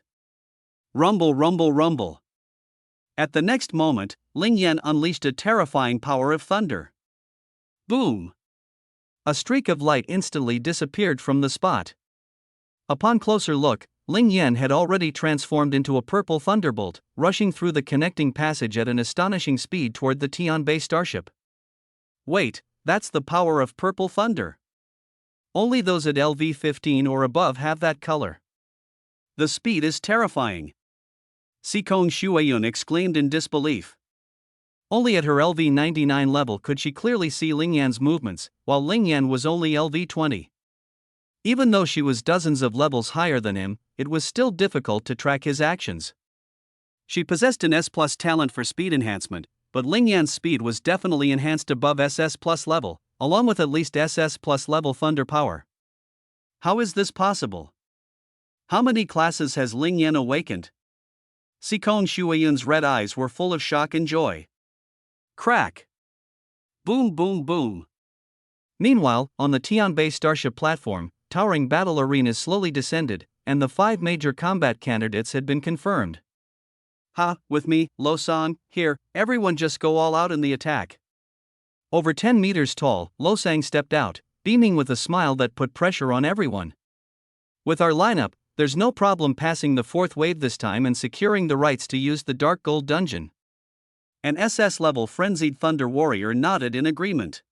Rumble, rumble, rumble. At the next moment, Lingyan unleashed a terrifying power of thunder. Boom! A streak of light instantly disappeared from the spot. Upon closer look, Ling Yan had already transformed into a purple thunderbolt, rushing through the connecting passage at an astonishing speed toward the Tianbei starship. Wait, that's the power of purple thunder. Only those at LV-15 or above have that color. The speed is terrifying. Sikong Shuayun exclaimed in disbelief. Only at her LV-99 level could she clearly see Ling Yan's movements, while Ling Yan was only LV-20. Even though she was dozens of levels higher than him, it was still difficult to track his actions. She possessed an S+ talent for speed enhancement, but Ling Yan's speed was definitely enhanced above SS+ level, along with at least SS+ level thunder power. How is this possible? How many classes has Ling Yan awakened? Sikong Shuayun's red eyes were full of shock and joy. Crack! Boom boom boom! Meanwhile, on the Tianbei starship platform, towering battle arenas slowly descended, and the 5 major combat candidates had been confirmed. With me, Lo-san, here, everyone just go all out in the attack. Over 10 meters tall, Lo-sang stepped out, beaming with a smile that put pressure on everyone. With our lineup, there's no problem passing the 4th wave this time and securing the rights to use the Dark Gold Dungeon. An SS-level frenzied thunder warrior nodded in agreement.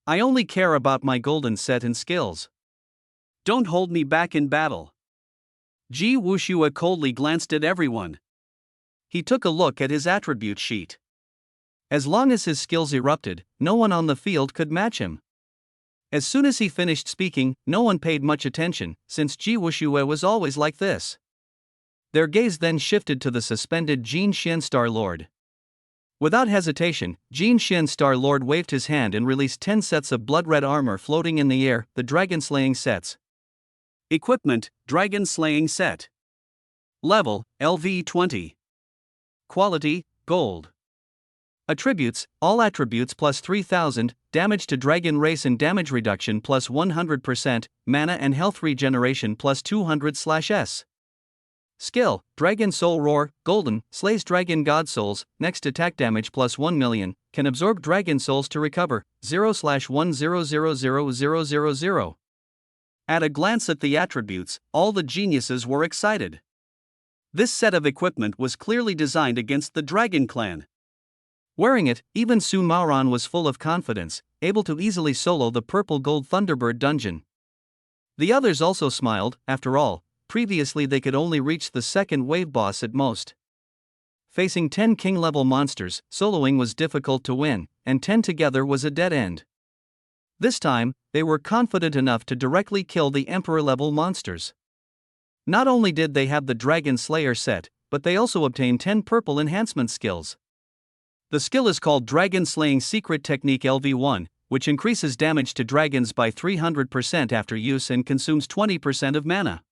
I only care about my golden set and skills. Don't hold me back in battle. Ji Wushua coldly glanced at everyone. He took a look at his attribute sheet. As long as his skills erupted, no one on the field could match him. As soon as he finished speaking, no one paid much attention, since Ji Wushua was always like this. Their gaze then shifted to the suspended Jin Shen Star Lord. Without hesitation, Jin Shen Star Lord waved his hand and released 10 sets of blood-red armor floating in the air, the dragon-slaying sets. Equipment, Dragon Slaying Set. Level, LV-20. Quality, Gold. Attributes, all attributes plus 3000, damage to dragon race and damage reduction plus 100%, mana and health regeneration plus 200/S. Skill, Dragon Soul Roar, Golden, slays dragon god souls, next attack damage plus 1 million, can absorb dragon souls to recover, 0/1000000. At a glance at the attributes, all the geniuses were excited. This set of equipment was clearly designed against the Dragon Clan. Wearing it, even Su Maoran was full of confidence, able to easily solo the Purple Gold Thunderbird dungeon. The others also smiled, after all, previously they could only reach the 2nd wave boss at most. Facing 10 king-level monsters, soloing was difficult to win, and 10 together was a dead end. This time, they were confident enough to directly kill the Emperor-level monsters. Not only did they have the Dragon Slayer set, but they also obtained 10 purple enhancement skills. The skill is called Dragon Slaying Secret Technique LV1, which increases damage to dragons by 300% after use and consumes 20% of mana.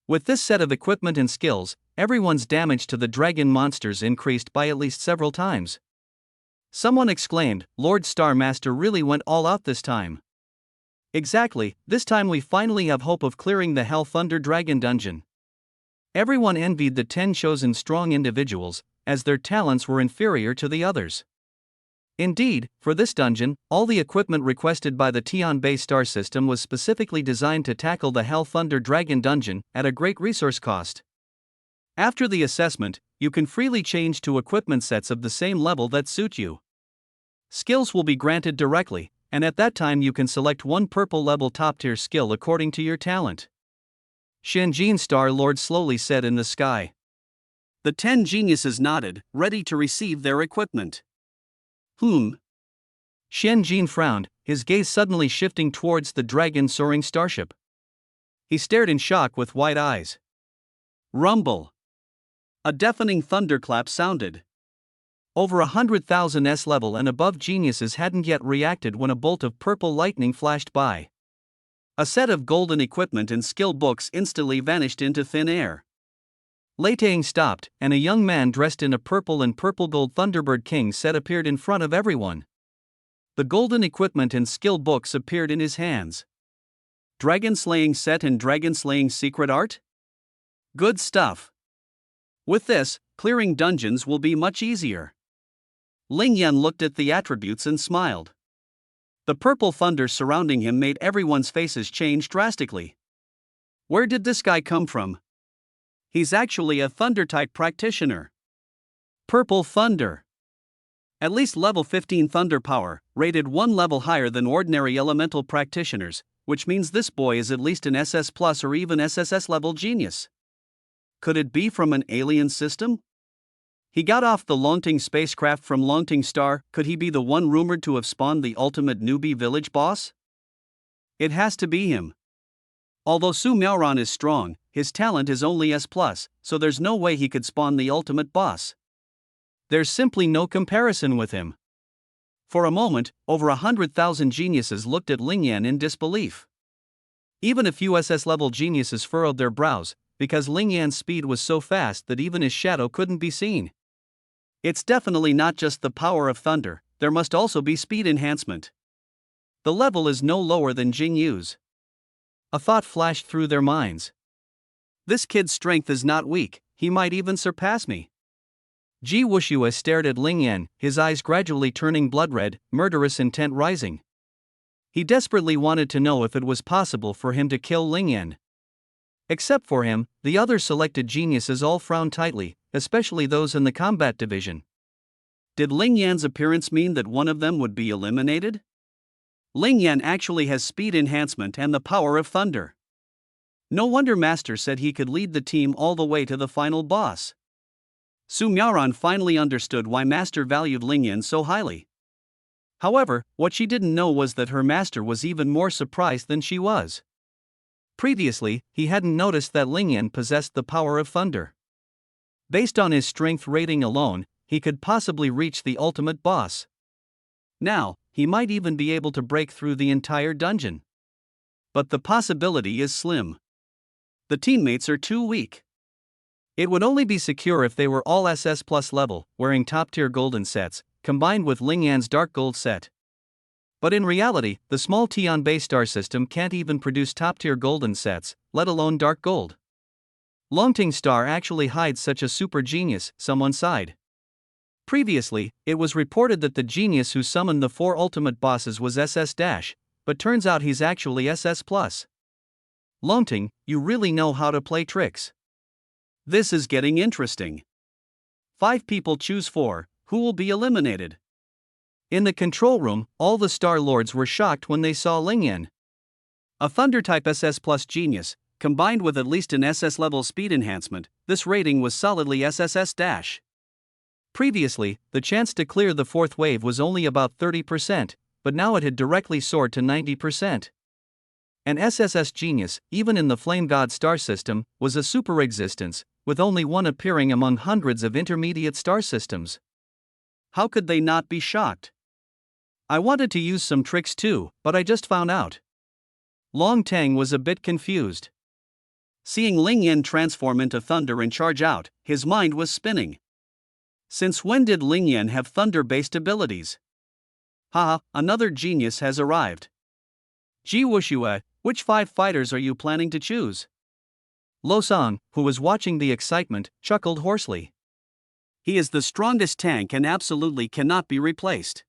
With this set of equipment and skills, everyone's damage to the dragon monsters increased by at least several times. Someone exclaimed, Lord Star Master really went all out this time. Exactly, this time we finally have hope of clearing the Hell Thunder Dragon dungeon. Everyone envied the 10 chosen strong individuals, as their talents were inferior to the others. Indeed, for this dungeon, all the equipment requested by the Tianbei star system was specifically designed to tackle the Hell Thunder Dragon dungeon, at a great resource cost. After the assessment, you can freely change to equipment sets of the same level that suit you. Skills will be granted directly, and at that time you can select one purple level top tier skill according to your talent. Shenjin Star Lord slowly said in the sky. The 10 geniuses nodded, ready to receive their equipment. Shenjin frowned, his gaze suddenly shifting towards the dragon soaring starship. He stared in shock with wide eyes. Rumble. A deafening thunderclap sounded. Over 100,000 S-level and above geniuses hadn't yet reacted when a bolt of purple lightning flashed by. A set of golden equipment and skill books instantly vanished into thin air. Leitang stopped, and a young man dressed in a purple and purple gold Thunderbird King set appeared in front of everyone. The golden equipment and skill books appeared in his hands. Dragon Slaying Set and Dragon Slaying Secret Art? Good stuff. With this, clearing dungeons will be much easier. Ling Yan looked at the attributes and smiled. The purple thunder surrounding him made everyone's faces change drastically. Where did this guy come from? He's actually a thunder-type practitioner. Purple thunder. At least level 15 thunder power, rated one level higher than ordinary elemental practitioners, which means this boy is at least an SS plus or even SSS-level genius. Could it be from an alien system? He got off the Longting spacecraft from Longting Star. Could he be the one rumored to have spawned the ultimate newbie village boss? It has to be him. Although Su Miaoran is strong, his talent is only S+, so there's no way he could spawn the ultimate boss. There's simply no comparison with him. For a moment, over 100,000 geniuses looked at Lingyan in disbelief. Even a few SS-level geniuses furrowed their brows, because Lingyan's speed was so fast that even his shadow couldn't be seen. It's definitely not just the power of thunder, there must also be speed enhancement. The level is no lower than Jing Yu's. A thought flashed through their minds. This kid's strength is not weak, he might even surpass me. Ji Wushue stared at Lingyan, his eyes gradually turning blood-red, murderous intent rising. He desperately wanted to know if it was possible for him to kill Lingyan. Except for him, the other selected geniuses all frowned tightly, especially those in the combat division. Did Lingyan's appearance mean that one of them would be eliminated? Lingyan actually has speed enhancement and the power of thunder. No wonder Master said he could lead the team all the way to the final boss. Su Miaoran finally understood why Master valued Lingyan so highly. However, what she didn't know was that her master was even more surprised than she was. Previously, he hadn't noticed that Lingyan possessed the power of thunder. Based on his strength rating alone, he could possibly reach the ultimate boss. Now, he might even be able to break through the entire dungeon. But the possibility is slim. The teammates are too weak. It would only be secure if they were all SS plus level, wearing top-tier golden sets, combined with Lingyan's dark gold set. But in reality, the small Tianbei star system can't even produce top-tier golden sets, let alone dark gold. Longting Star actually hides such a super genius, someone sighed. Previously, it was reported that the genius who summoned the 4 ultimate bosses was SS-, but turns out he's actually SS+. Longting, you really know how to play tricks. This is getting interesting. 5 people choose 4, who will be eliminated? In the control room, all the Star Lords were shocked when they saw Lingyan. A Thunder-type SS+ genius, combined with at least an SS-level speed enhancement, this rating was solidly SSS-. Previously, the chance to clear the 4th wave was only about 30%, but now it had directly soared to 90%. An SSS genius, even in the Flame God star system, was a super existence, with only one appearing among hundreds of intermediate star systems. How could they not be shocked? I wanted to use some tricks too, but I just found out. Long Tang was a bit confused. Seeing Lingyan transform into thunder and charge out, his mind was spinning. Since when did Lingyan have thunder-based abilities? Haha, another genius has arrived. Ji Wushue, which 5 fighters are you planning to choose? Lo Song, who was watching the excitement, chuckled hoarsely. He is the strongest tank and absolutely cannot be replaced.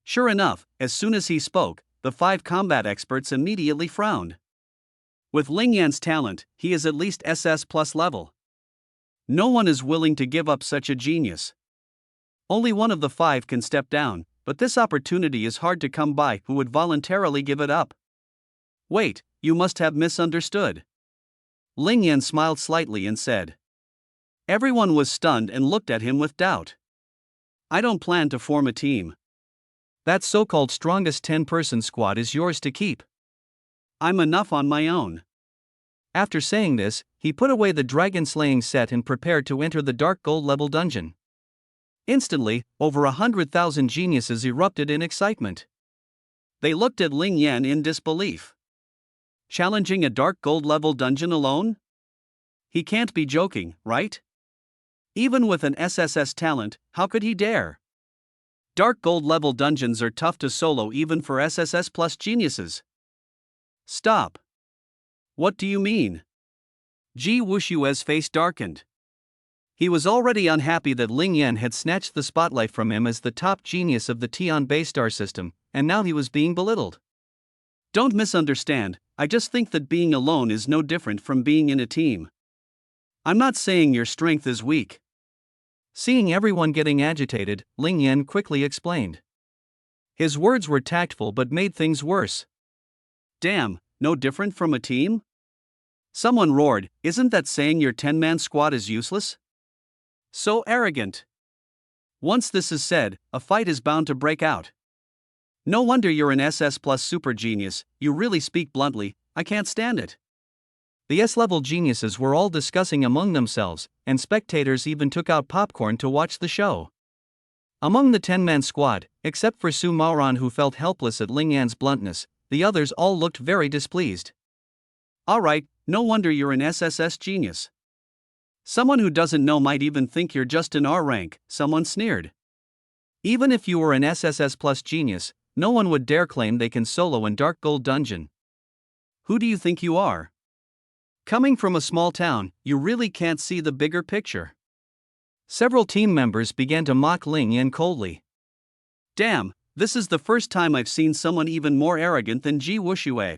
Sure enough, as soon as he spoke, the 5 combat experts immediately frowned. With Lingyan's talent, he is at least SS+ level. No one is willing to give up such a genius. Only one of the 5 can step down, but this opportunity is hard to come by. Who would voluntarily give it up? Wait, you must have misunderstood. Lingyan smiled slightly and said. Everyone was stunned and looked at him with doubt. I don't plan to form a team. That so-called strongest 10-person squad is yours to keep. I'm enough on my own. After saying this, he put away the dragon-slaying set and prepared to enter the dark gold level dungeon. Instantly, over 100,000 geniuses erupted in excitement. They looked at Lingyan in disbelief. Challenging a dark gold level dungeon alone? He can't be joking, right? Even with an SSS talent, how could he dare? Dark gold level dungeons are tough to solo even for SSS plus geniuses. Stop. What do you mean? Ji Wushue's face darkened. He was already unhappy that Ling Yan had snatched the spotlight from him as the top genius of the Tian-Bei star system, and now he was being belittled. Don't misunderstand, I just think that being alone is no different from being in a team. I'm not saying your strength is weak. Seeing everyone getting agitated, Ling Yan quickly explained. His words were tactful but made things worse. Damn, no different from a team? Someone roared, isn't that saying your 10-man squad is useless? So arrogant. Once this is said, a fight is bound to break out. No wonder you're an SS plus super genius, you really speak bluntly, I can't stand it. The S-level geniuses were all discussing among themselves, and spectators even took out popcorn to watch the show. Among the 10-man squad, except for Su Maoran who felt helpless at Ling Yan's bluntness, the others all looked very displeased. Alright, no wonder you're an SSS genius. Someone who doesn't know might even think you're just in our rank, someone sneered. Even if you were an SSS plus genius, no one would dare claim they can solo in Dark Gold Dungeon. Who do you think you are? Coming from a small town, you really can't see the bigger picture. Several team members began to mock Ling Yan coldly. Damn, this is the first time I've seen someone even more arrogant than Ji Wuxue.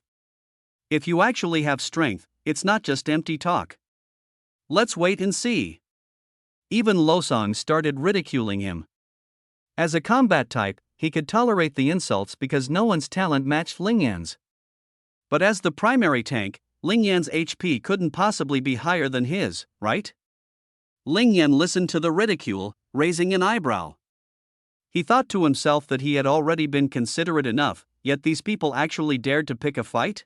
If you actually have strength, it's not just empty talk. Let's wait and see. Even Losong started ridiculing him. As a combat type, he could tolerate the insults because no one's talent matched Ling Yan's. But as the primary tank, Ling Yan's HP couldn't possibly be higher than his, right? Ling Yan listened to the ridicule, raising an eyebrow. He thought to himself that he had already been considerate enough, yet these people actually dared to pick a fight?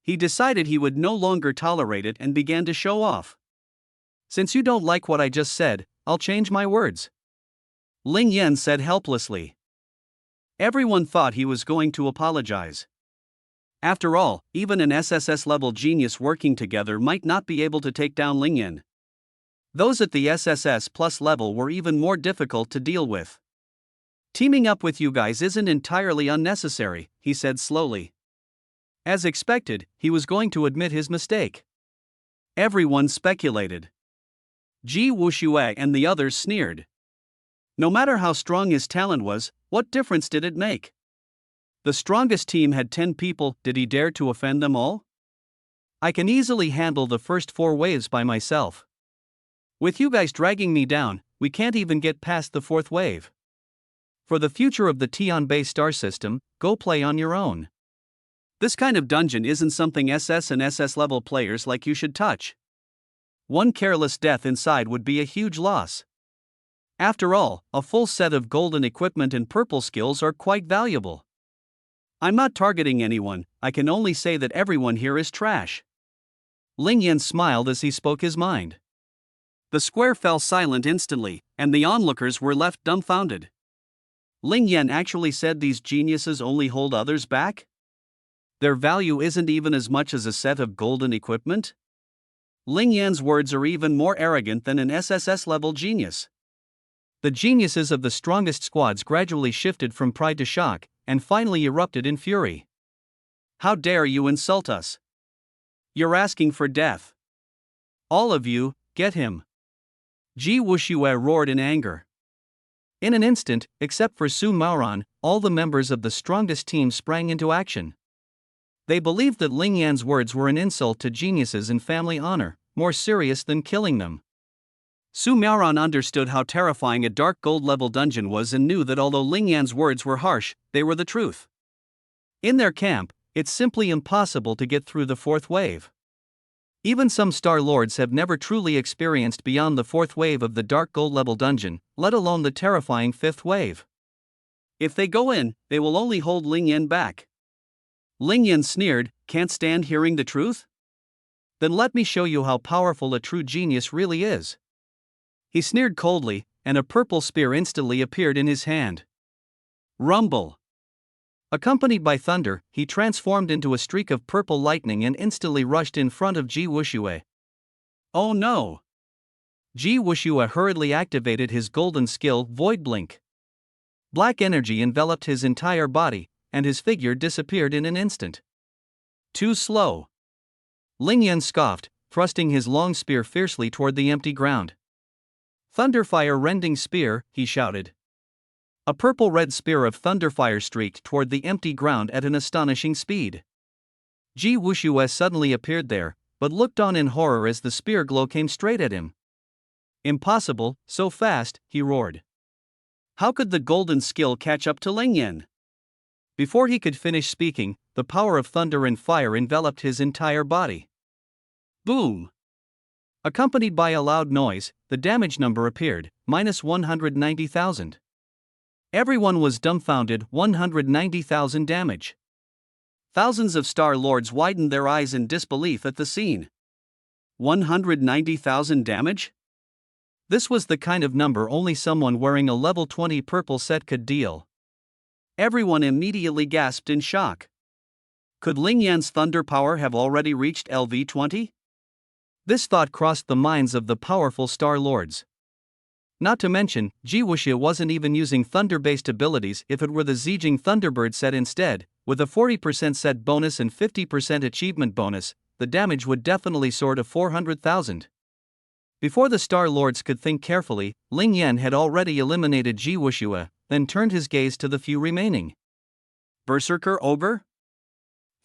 He decided he would no longer tolerate it and began to show off. Since you don't like what I just said, I'll change my words. Ling Yan said helplessly. Everyone thought he was going to apologize. After all, even an SSS-level genius working together might not be able to take down Ling Yan. Those at the SSS plus level were even more difficult to deal with. Teaming up with you guys isn't entirely unnecessary, he said slowly. As expected, he was going to admit his mistake. Everyone speculated. Ji Wuxue and the others sneered. No matter how strong his talent was, what difference did it make? The strongest team had 10 people, did he dare to offend them all? I can easily handle the first 4 waves by myself. With you guys dragging me down, we can't even get past the 4th wave. For the future of the Tian-Bei star system, go play on your own. This kind of dungeon isn't something SS and SS level players like you should touch. One careless death inside would be a huge loss. After all, a full set of golden equipment and purple skills are quite valuable. I'm not targeting anyone, I can only say that everyone here is trash. Ling Yan smiled as he spoke his mind. The square fell silent instantly, and the onlookers were left dumbfounded. Ling Yan actually said these geniuses only hold others back? Their value isn't even as much as a set of golden equipment? Ling Yan's words are even more arrogant than an SSS-level genius. The geniuses of the strongest squads gradually shifted from pride to shock, and finally erupted in fury. How dare you insult us? You're asking for death. All of you, get him. Ji Wuxue roared in anger. In an instant, except for Su Maoran, all the members of the strongest team sprang into action. They believed that Ling Yan's words were an insult to geniuses and family honor, more serious than killing them. Su Maoran understood how terrifying a dark gold level dungeon was and knew that although Ling Yan's words were harsh, they were the truth. In their camp, it's simply impossible to get through the 4th wave. Even some Star Lords have never truly experienced beyond the 4th wave of the dark gold level dungeon, let alone the terrifying 5th wave. If they go in, they will only hold Ling Yan back. Ling Yan sneered, can't stand hearing the truth? Then let me show you how powerful a true genius really is. He sneered coldly, and a purple spear instantly appeared in his hand. Rumble. Accompanied by thunder, he transformed into a streak of purple lightning and instantly rushed in front of Ji Wuxue. Oh no! Ji Wuxue hurriedly activated his golden skill, Void Blink. Black energy enveloped his entire body, and his figure disappeared in an instant. Too slow. Ling Yan scoffed, thrusting his long spear fiercely toward the empty ground. Thunderfire rending spear, he shouted. A purple-red spear of thunderfire streaked toward the empty ground at an astonishing speed. Ji Wuxue suddenly appeared there, but looked on in horror as the spear glow came straight at him. Impossible, so fast, he roared. How could the golden skill catch up to Lingyan? Before he could finish speaking, the power of thunder and fire enveloped his entire body. Boom! Accompanied by a loud noise, the damage number appeared, -190,000. Everyone was dumbfounded. 190,000 damage. Thousands of Star Lords widened their eyes in disbelief at the scene. 190,000 damage? This was the kind of number only someone wearing a level 20 purple set could deal. Everyone immediately gasped in shock. Could Lingyan's thunder power have already reached LV-20? This thought crossed the minds of the powerful Star Lords. Not to mention, Ji Wuxie wasn't even using thunder-based abilities. If it were the Zijing Thunderbird set instead, with a 40% set bonus and 50% achievement bonus, the damage would definitely soar to 400,000. Before the Star Lords could think carefully, Lingyan had already eliminated Ji Wuxie, then turned his gaze to the few remaining. Berserker Ogre?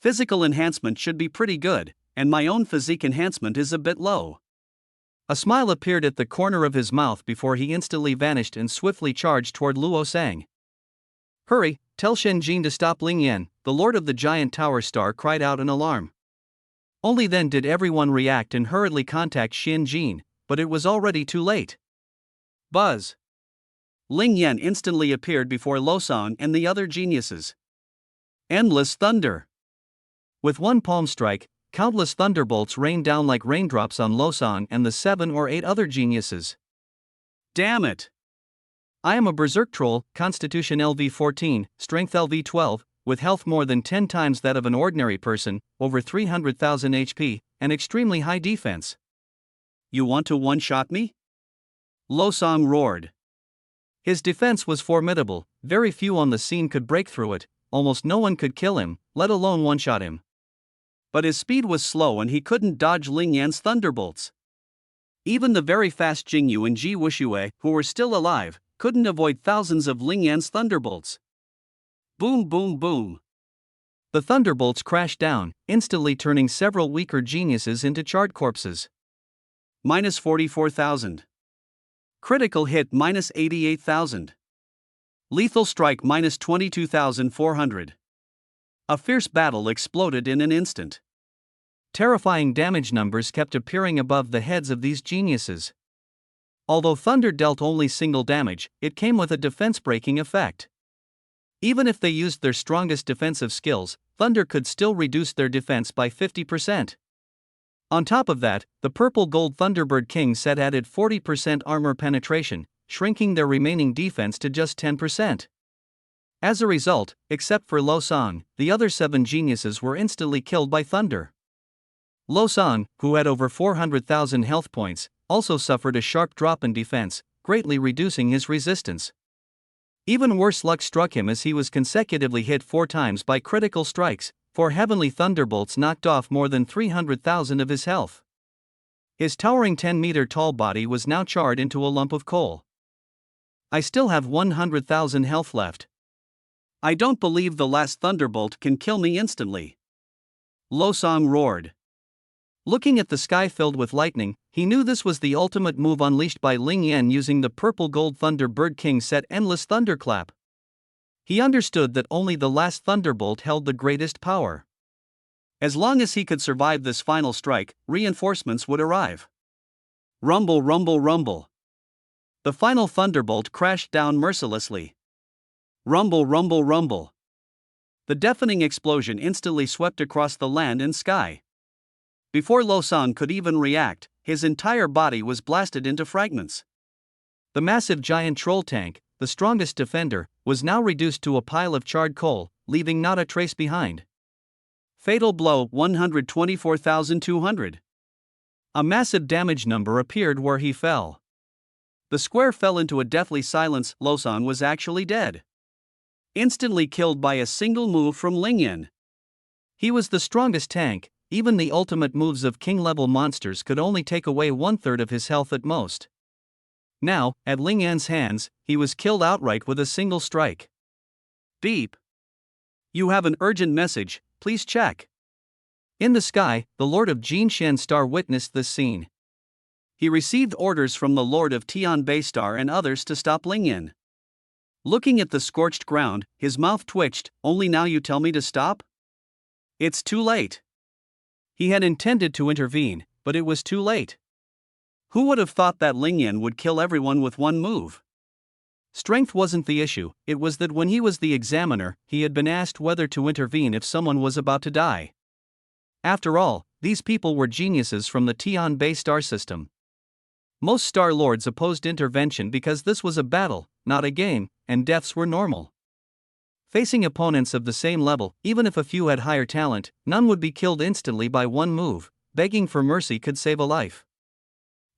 Physical enhancement should be pretty good, and my own physique enhancement is a bit low. A smile appeared at the corner of his mouth before he instantly vanished and swiftly charged toward Luo Sang. Hurry, tell Shen Jin to stop Lingyan, the Lord of the Giant Tower Star cried out in alarm. Only then did everyone react and hurriedly contact Shen Jin, but it was already too late. Buzz! Lingyan instantly appeared before Losong and the other geniuses. Endless thunder! With one palm strike, countless thunderbolts rained down like raindrops on Losong and the 7 or 8 other geniuses. Damn it! I am a berserk troll, Constitution LV-14, Strength LV-12, with health more than 10 times that of an ordinary person, over 300,000 HP, and extremely high defense. You want to one-shot me? Losong roared. His defense was formidable, very few on the scene could break through it, almost no one could kill him, let alone one-shot him. But his speed was slow and he couldn't dodge Lingyan's thunderbolts. Even the very fast Jingyu and Ji Wuxue, who were still alive, couldn't avoid thousands of Lingyan's thunderbolts. Boom boom boom. The thunderbolts crashed down, instantly turning several weaker geniuses into charred corpses. -44,000. Critical hit -88,000. Lethal strike -22,400. A fierce battle exploded in an instant. Terrifying damage numbers kept appearing above the heads of these geniuses. Although thunder dealt only single damage, it came with a defense-breaking effect. Even if they used their strongest defensive skills, thunder could still reduce their defense by 50%. On top of that, the Purple Gold Thunderbird King set added 40% armor penetration, shrinking their remaining defense to just 10%. As a result, except for Losong, the other 7 geniuses were instantly killed by thunder. Losong, who had over 400,000 health points, also suffered a sharp drop in defense, greatly reducing his resistance. Even worse luck struck him as he was consecutively hit 4 times by critical strikes. 4 heavenly thunderbolts knocked off more than 300,000 of his health. His towering 10-meter-tall body was now charred into a lump of coal. I still have 100,000 health left. I don't believe the last thunderbolt can kill me instantly. Losong roared. Looking at the sky filled with lightning, he knew this was the ultimate move unleashed by Lingyan using the Purple Gold Thunderbird King set Endless Thunderclap. He understood that only the last thunderbolt held the greatest power. As long as he could survive this final strike, reinforcements would arrive. Rumble rumble rumble. The final thunderbolt crashed down mercilessly. Rumble rumble rumble. The deafening explosion instantly swept across the land and sky. Before Losong could even react, his entire body was blasted into fragments. The massive giant troll tank, the strongest defender, was now reduced to a pile of charred coal, leaving not a trace behind. Fatal blow 124,200. A massive damage number appeared where he fell. The square fell into a deathly silence. Losong was actually dead. Instantly killed by a single move from Lingyan. He was the strongest tank, even the ultimate moves of king-level monsters could only take away 1/3 of his health at most. Now, at Ling Yan's hands, he was killed outright with a single strike. Beep. You have an urgent message, please check. In the sky, the Lord of Jinshan Star witnessed this scene. He received orders from the Lord of Tianbei Star and others to stop Ling Yan. Looking at the scorched ground, his mouth twitched. Only now you tell me to stop? It's too late. He had intended to intervene, but it was too late. Who would have thought that Ling Yan would kill everyone with one move? Strength wasn't the issue, it was that when he was the examiner, he had been asked whether to intervene if someone was about to die. After all, these people were geniuses from the Tianbei star system. Most Star Lords opposed intervention because this was a battle, not a game, and deaths were normal. Facing opponents of the same level, even if a few had higher talent, none would be killed instantly by one move. Begging for mercy could save a life.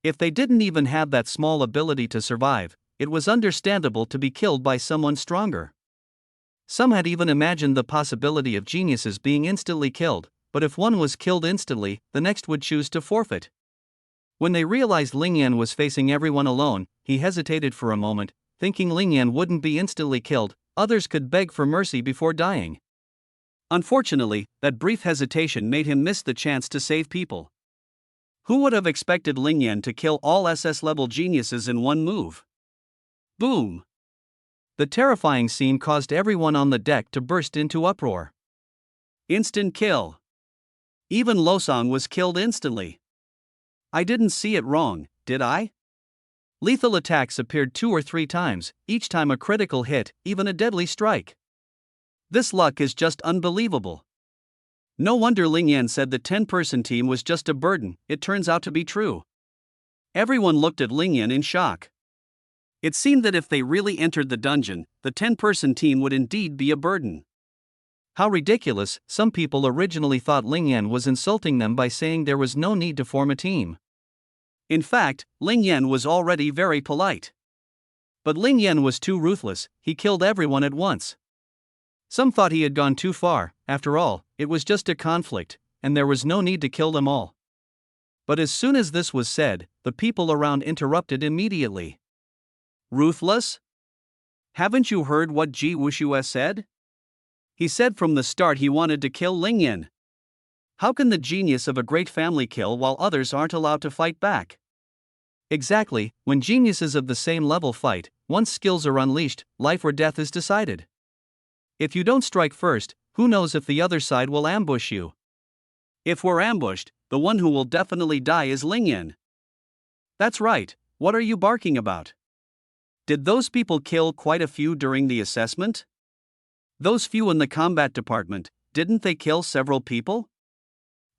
If they didn't even have that small ability to survive, it was understandable to be killed by someone stronger. Some had even imagined the possibility of geniuses being instantly killed, but if one was killed instantly, the next would choose to forfeit. When they realized Ling Yan was facing everyone alone, he hesitated for a moment, thinking Ling Yan wouldn't be instantly killed, others could beg for mercy before dying. Unfortunately, that brief hesitation made him miss the chance to save people. Who would have expected Ling Yan to kill all SS-level geniuses in one move? Boom! The terrifying scene caused everyone on the deck to burst into uproar. Instant kill. Even Losong was killed instantly. I didn't see it wrong, did I? Lethal attacks appeared 2 or 3 times, each time a critical hit, even a deadly strike. This luck is just unbelievable. No wonder Ling Yan said the 10-person team was just a burden. It turns out to be true. Everyone looked at Ling Yan in shock. It seemed that if they really entered the dungeon, the 10-person team would indeed be a burden. How ridiculous! Some people originally thought Ling Yan was insulting them by saying there was no need to form a team. In fact, Ling Yan was already very polite. But Ling Yan was too ruthless, he killed everyone at once. Some thought he had gone too far. After all, it was just a conflict, and there was no need to kill them all. But as soon as this was said, the people around interrupted immediately. Ruthless? Haven't you heard what Ji Wuxue said? He said from the start he wanted to kill Ling Yan. How can the genius of a great family kill while others aren't allowed to fight back? Exactly, when geniuses of the same level fight, once skills are unleashed, life or death is decided. If you don't strike first, who knows if the other side will ambush you? If we're ambushed, the one who will definitely die is Ling Yan. That's right, what are you barking about? Did those people kill quite a few during the assessment? Those few in the combat department, didn't they kill several people?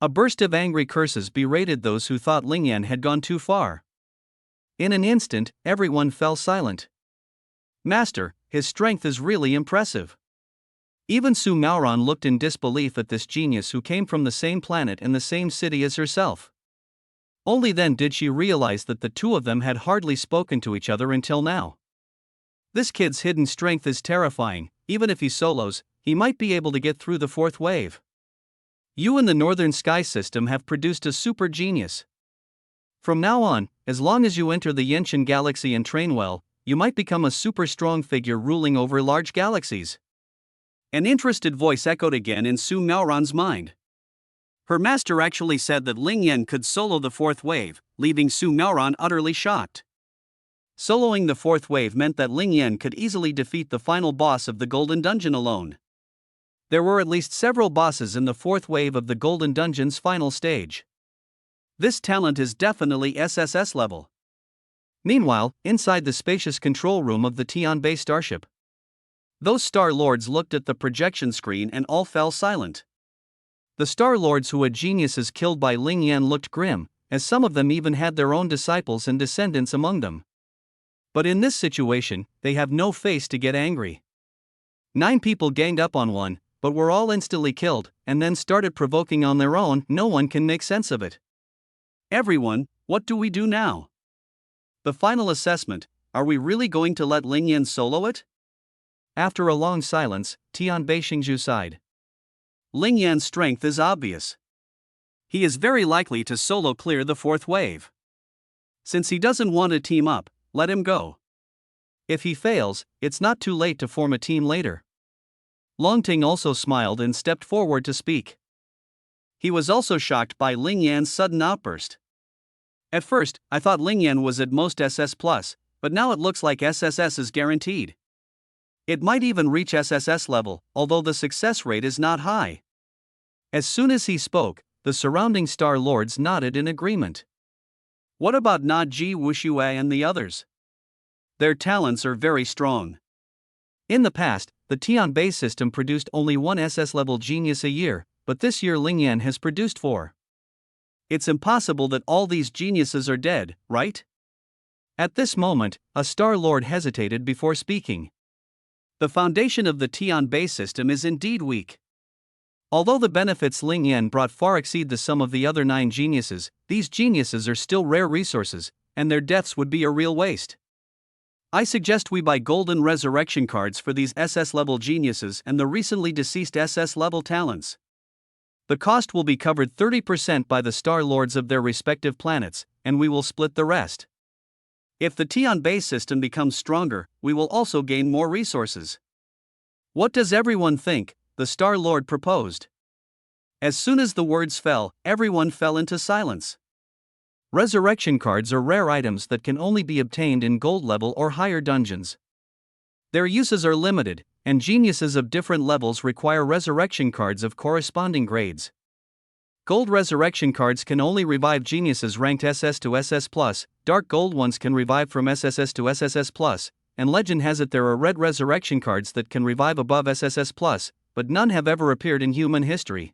A burst of angry curses berated those who thought Ling Yan had gone too far. In an instant, everyone fell silent. Master, his strength is really impressive. Even Su Maoran looked in disbelief at this genius who came from the same planet and the same city as herself. Only then did she realize that the two of them had hardly spoken to each other until now. This kid's hidden strength is terrifying. Even if he solos, he might be able to get through the 4th wave. You and the Northern Sky System have produced a super genius. From now on, as long as you enter the Yenshin Galaxy and train well, you might become a super strong figure ruling over large galaxies. An interested voice echoed again in Su Maoran's mind. Her master actually said that Ling Yan could solo the 4th wave, leaving Su Maoran utterly shocked. Soloing the 4th wave meant that Ling Yan could easily defeat the final boss of the Golden Dungeon alone. There were at least several bosses in the 4th wave of the Golden Dungeon's final stage. This talent is definitely SSS level. Meanwhile, inside the spacious control room of the Tianbei starship, those Star Lords looked at the projection screen and all fell silent. The Star Lords who had geniuses killed by Ling Yan looked grim, as some of them even had their own disciples and descendants among them. But in this situation, they have no face to get angry. 9 people ganged up on one, but were all instantly killed, and then started provoking on their own. No one can make sense of it. Everyone, what do we do now? The final assessment, are we really going to let Ling Yan solo it? After a long silence, Tianbei Xingzhu sighed. Ling Yan's strength is obvious. He is very likely to solo clear the 4th wave. Since he doesn't want to team up, let him go. If he fails, it's not too late to form a team later. Longting also smiled and stepped forward to speak. He was also shocked by Ling Yan's sudden outburst. At first, I thought Ling Yan was at most SS+, but now it looks like SSS is guaranteed. It might even reach SSS level, although the success rate is not high. As soon as he spoke, the surrounding Star Lords nodded in agreement. What about Na Ji Wuxue and the others? Their talents are very strong. In the past, the Tianbei system produced only one SS-level genius a year, but this year Ling Yan has produced 4. It's impossible that all these geniuses are dead, right? At this moment, a Star Lord hesitated before speaking. The foundation of the Tianbei system is indeed weak. Although the benefits Ling Yan brought far exceed the sum of the other 9 geniuses, these geniuses are still rare resources, and their deaths would be a real waste. I suggest we buy golden resurrection cards for these SS-level geniuses and the recently deceased SS-level talents. The cost will be covered 30% by the Star Lords of their respective planets, and we will split the rest. If the Tianbei system becomes stronger, we will also gain more resources. What does everyone think? The Star Lord proposed. As soon as the words fell, everyone fell into silence. Resurrection cards are rare items that can only be obtained in gold level or higher dungeons. Their uses are limited, and geniuses of different levels require resurrection cards of corresponding grades. Gold resurrection cards can only revive geniuses ranked SS to SS+, dark gold ones can revive from SSS to SSS+, and legend has it there are red resurrection cards that can revive above SSS+, but none have ever appeared in human history.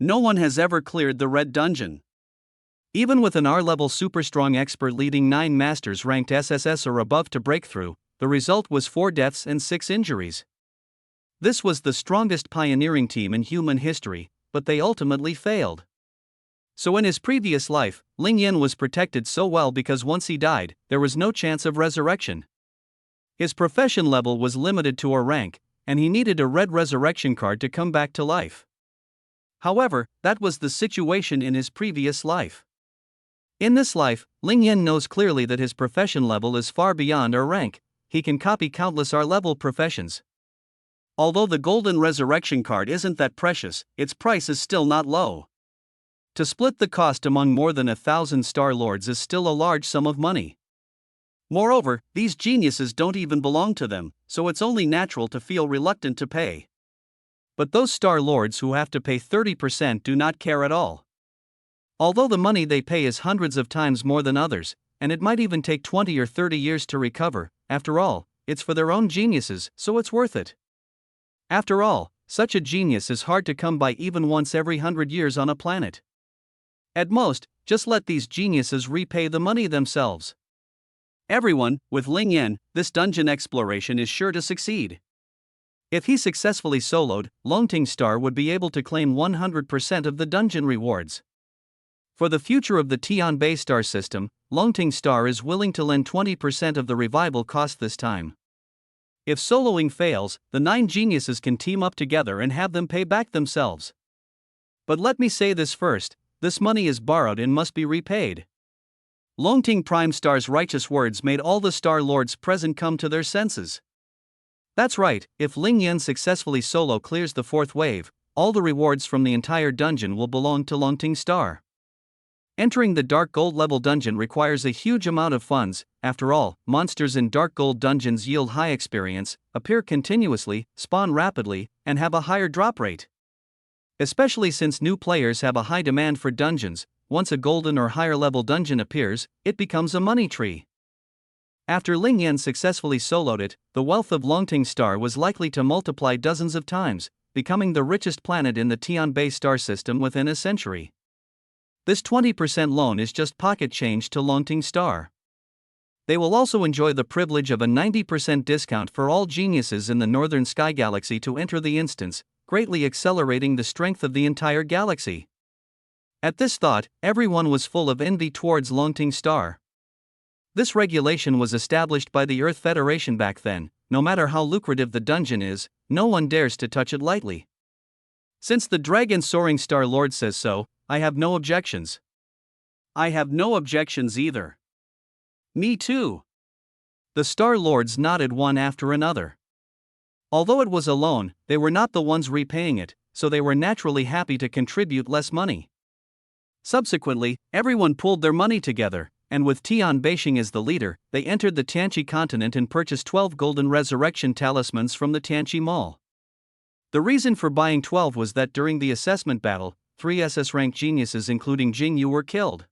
No one has ever cleared the red dungeon. Even with an R-level super strong expert leading 9 masters ranked SSS or above to break through, the result was 4 deaths and 6 injuries. This was the strongest pioneering team in human history, but they ultimately failed. So in his previous life, Ling Yan was protected so well because once he died, there was no chance of resurrection. His profession level was limited to a rank, and he needed a red resurrection card to come back to life. However, that was the situation in his previous life. In this life, Ling Yan knows clearly that his profession level is far beyond our rank. He can copy countless R-level professions. Although the golden resurrection card isn't that precious, its price is still not low. To split the cost among more than 1,000 Star Lords is still a large sum of money. Moreover, these geniuses don't even belong to them, so it's only natural to feel reluctant to pay. But those Star Lords who have to pay 30% do not care at all. Although the money they pay is hundreds of times more than others, and it might even take 20 or 30 years to recover, after all, it's for their own geniuses, so it's worth it. After all, such a genius is hard to come by even once every 100 years on a planet. At most, just let these geniuses repay the money themselves. Everyone, with Ling Yan, this dungeon exploration is sure to succeed. If he successfully soloed, Longting Star would be able to claim 100% of the dungeon rewards. For the future of the Tianbei Star system, Longting Star is willing to lend 20% of the revival cost this time. If soloing fails, the 9 geniuses can team up together and have them pay back themselves. But let me say this first, this money is borrowed and must be repaid. Longting Prime Star's righteous words made all the Star Lords present come to their senses. That's right, if Ling Yan successfully solo clears the 4th wave, all the rewards from the entire dungeon will belong to Longting Star. Entering the Dark Gold level dungeon requires a huge amount of funds. After all, monsters in Dark Gold dungeons yield high experience, appear continuously, spawn rapidly, and have a higher drop rate. Especially since new players have a high demand for dungeons, once a golden or higher level dungeon appears, it becomes a money tree. After Ling Yan successfully soloed it, the wealth of Longting Star was likely to multiply dozens of times, becoming the richest planet in the Tianbei star system within a century. This 20% loan is just pocket change to Longting Star. They will also enjoy the privilege of a 90% discount for all geniuses in the Northern Sky Galaxy to enter the instance, greatly accelerating the strength of the entire galaxy. At this thought, everyone was full of envy towards Longting Star. This regulation was established by the Earth Federation back then. No matter how lucrative the dungeon is, no one dares to touch it lightly. Since the Dragon Soaring Star Lord says so, I have no objections. I have no objections either. Me too. The Star Lords nodded one after another. Although it was a loan, they were not the ones repaying it, so they were naturally happy to contribute less money. Subsequently, everyone pooled their money together, and with Tian Beixing as the leader, they entered the Tianqi continent and purchased 12 golden resurrection talismans from the Tianqi Mall. The reason for buying 12 was that during the assessment battle, 3 SS-ranked geniuses including Jing Yu were killed.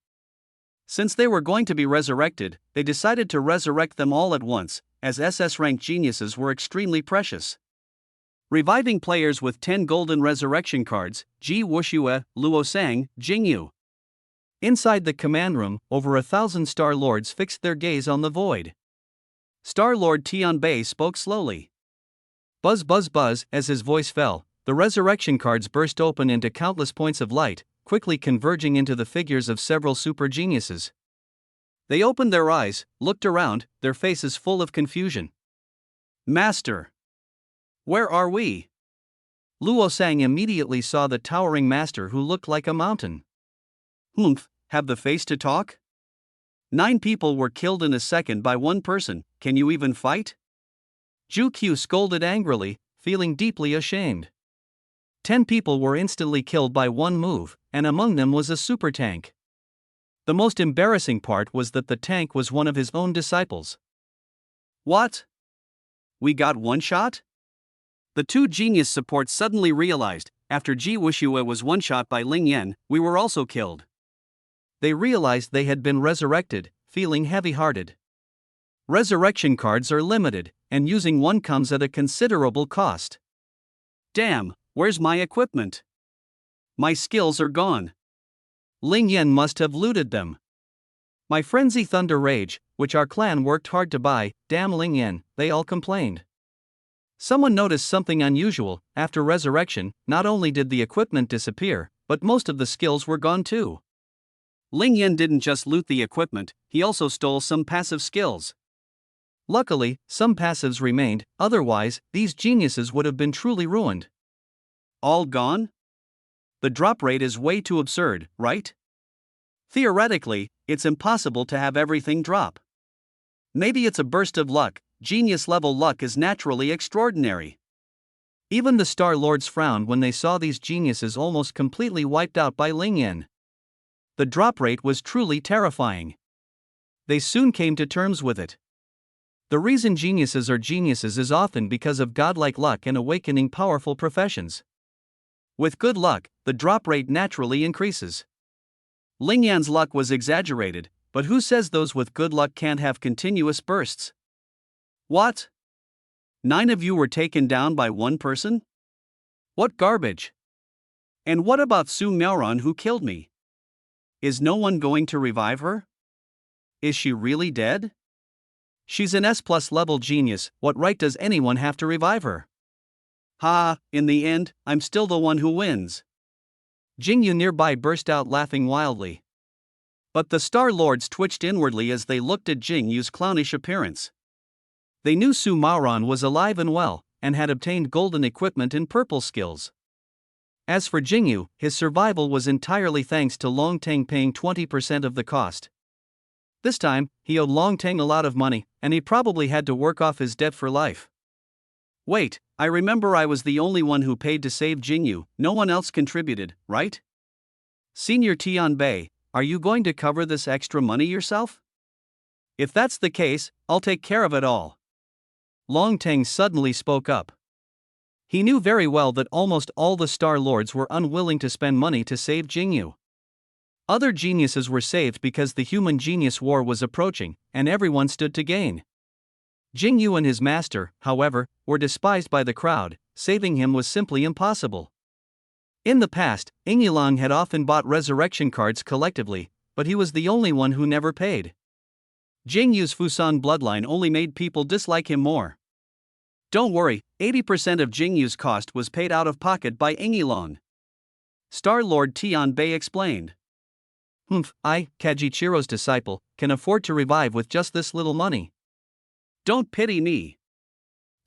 Since they were going to be resurrected, they decided to resurrect them all at once, as SS-ranked geniuses were extremely precious. Reviving players with 10 golden resurrection cards: Ji Wuxue, Luo Sang, Jing Yu. Inside the command room, over 1,000 Star Lords fixed their gaze on the void. Star Lord Tian Bei spoke slowly. Buzz buzz buzz. As his voice fell, the resurrection cards burst open into countless points of light, quickly converging into the figures of several super geniuses. They opened their eyes, looked around, their faces full of confusion. Master! Where are we? Luo Sang immediately saw the towering master who looked like a mountain. Humph, have the face to talk? 9 people were killed in a second by one person, can you even fight? Zhu Qiu scolded angrily, feeling deeply ashamed. 10 people were instantly killed by one move, and among them was a super tank. The most embarrassing part was that the tank was one of his own disciples. What? We got one shot? The 2 genius supports suddenly realized, after Ji Wuxue was one-shot by Ling Yan, we were also killed. They realized they had been resurrected, feeling heavy-hearted. Resurrection cards are limited, and using one comes at a considerable cost. Damn, where's my equipment? My skills are gone. Ling Yan must have looted them. My frenzy thunder rage, which our clan worked hard to buy, damn Ling Yan, they all complained. Someone noticed something unusual. After resurrection, not only did the equipment disappear, but most of the skills were gone too. Ling Yan didn't just loot the equipment, he also stole some passive skills. Luckily, some passives remained, otherwise, these geniuses would have been truly ruined. All gone? The drop rate is way too absurd, right? Theoretically, it's impossible to have everything drop. Maybe it's a burst of luck. Genius-level luck is naturally extraordinary. Even the Star Lords frowned when they saw these geniuses almost completely wiped out by Ling Yan. The drop rate was truly terrifying. They soon came to terms with it. The reason geniuses are geniuses is often because of godlike luck and awakening powerful professions. With good luck, the drop rate naturally increases. Ling Yan's luck was exaggerated, but who says those with good luck can't have continuous bursts? What? 9 of you were taken down by one person? What garbage! And what about Su Miaoran who killed me? Is no one going to revive her? Is she really dead? She's an S+ level genius, what right does anyone have to revive her? Ha, in the end, I'm still the one who wins. Jing Yu nearby burst out laughing wildly. But the Star Lords twitched inwardly as they looked at Jing Yu's clownish appearance. They knew Su Miaoran was alive and well, and had obtained golden equipment and purple skills. As for Jing Yu, his survival was entirely thanks to Long Teng paying 20% of the cost. This time, he owed Long Teng a lot of money, and he probably had to work off his debt for life. Wait, I remember I was the only one who paid to save Jing Yu, no one else contributed, right? Senior Tian Bei, are you going to cover this extra money yourself? If that's the case, I'll take care of it all. Long Teng suddenly spoke up. He knew very well that almost all the Star Lords were unwilling to spend money to save Jing Yu. Other geniuses were saved because the human genius war was approaching, and everyone stood to gain. Jing Yu and his master, however, were despised by the crowd. Saving him was simply impossible. In the past, Yingyilong had often bought resurrection cards collectively, but he was the only one who never paid. Jing Yu's Fusan bloodline only made people dislike him more. Don't worry, 80% of Jing Yu's cost was paid out of pocket by Yingyilong. Star Lord Tian Bei explained. I, Kajichiro's disciple, can afford to revive with just this little money. Don't pity me.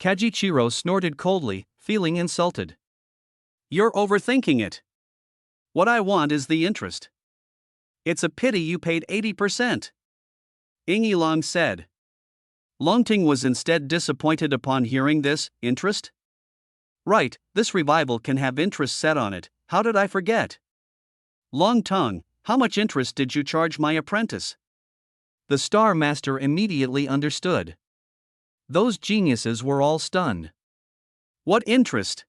Kajichiro snorted coldly, feeling insulted. You're overthinking it. What I want is the interest. It's a pity you paid 80%. Yingyilong said. Longting was instead disappointed upon hearing this. Interest? Right, this revival can have interest set on it. How did I forget? Long tongue, how much interest did you charge my apprentice? The Star Master immediately understood. Those geniuses were all stunned. What interest?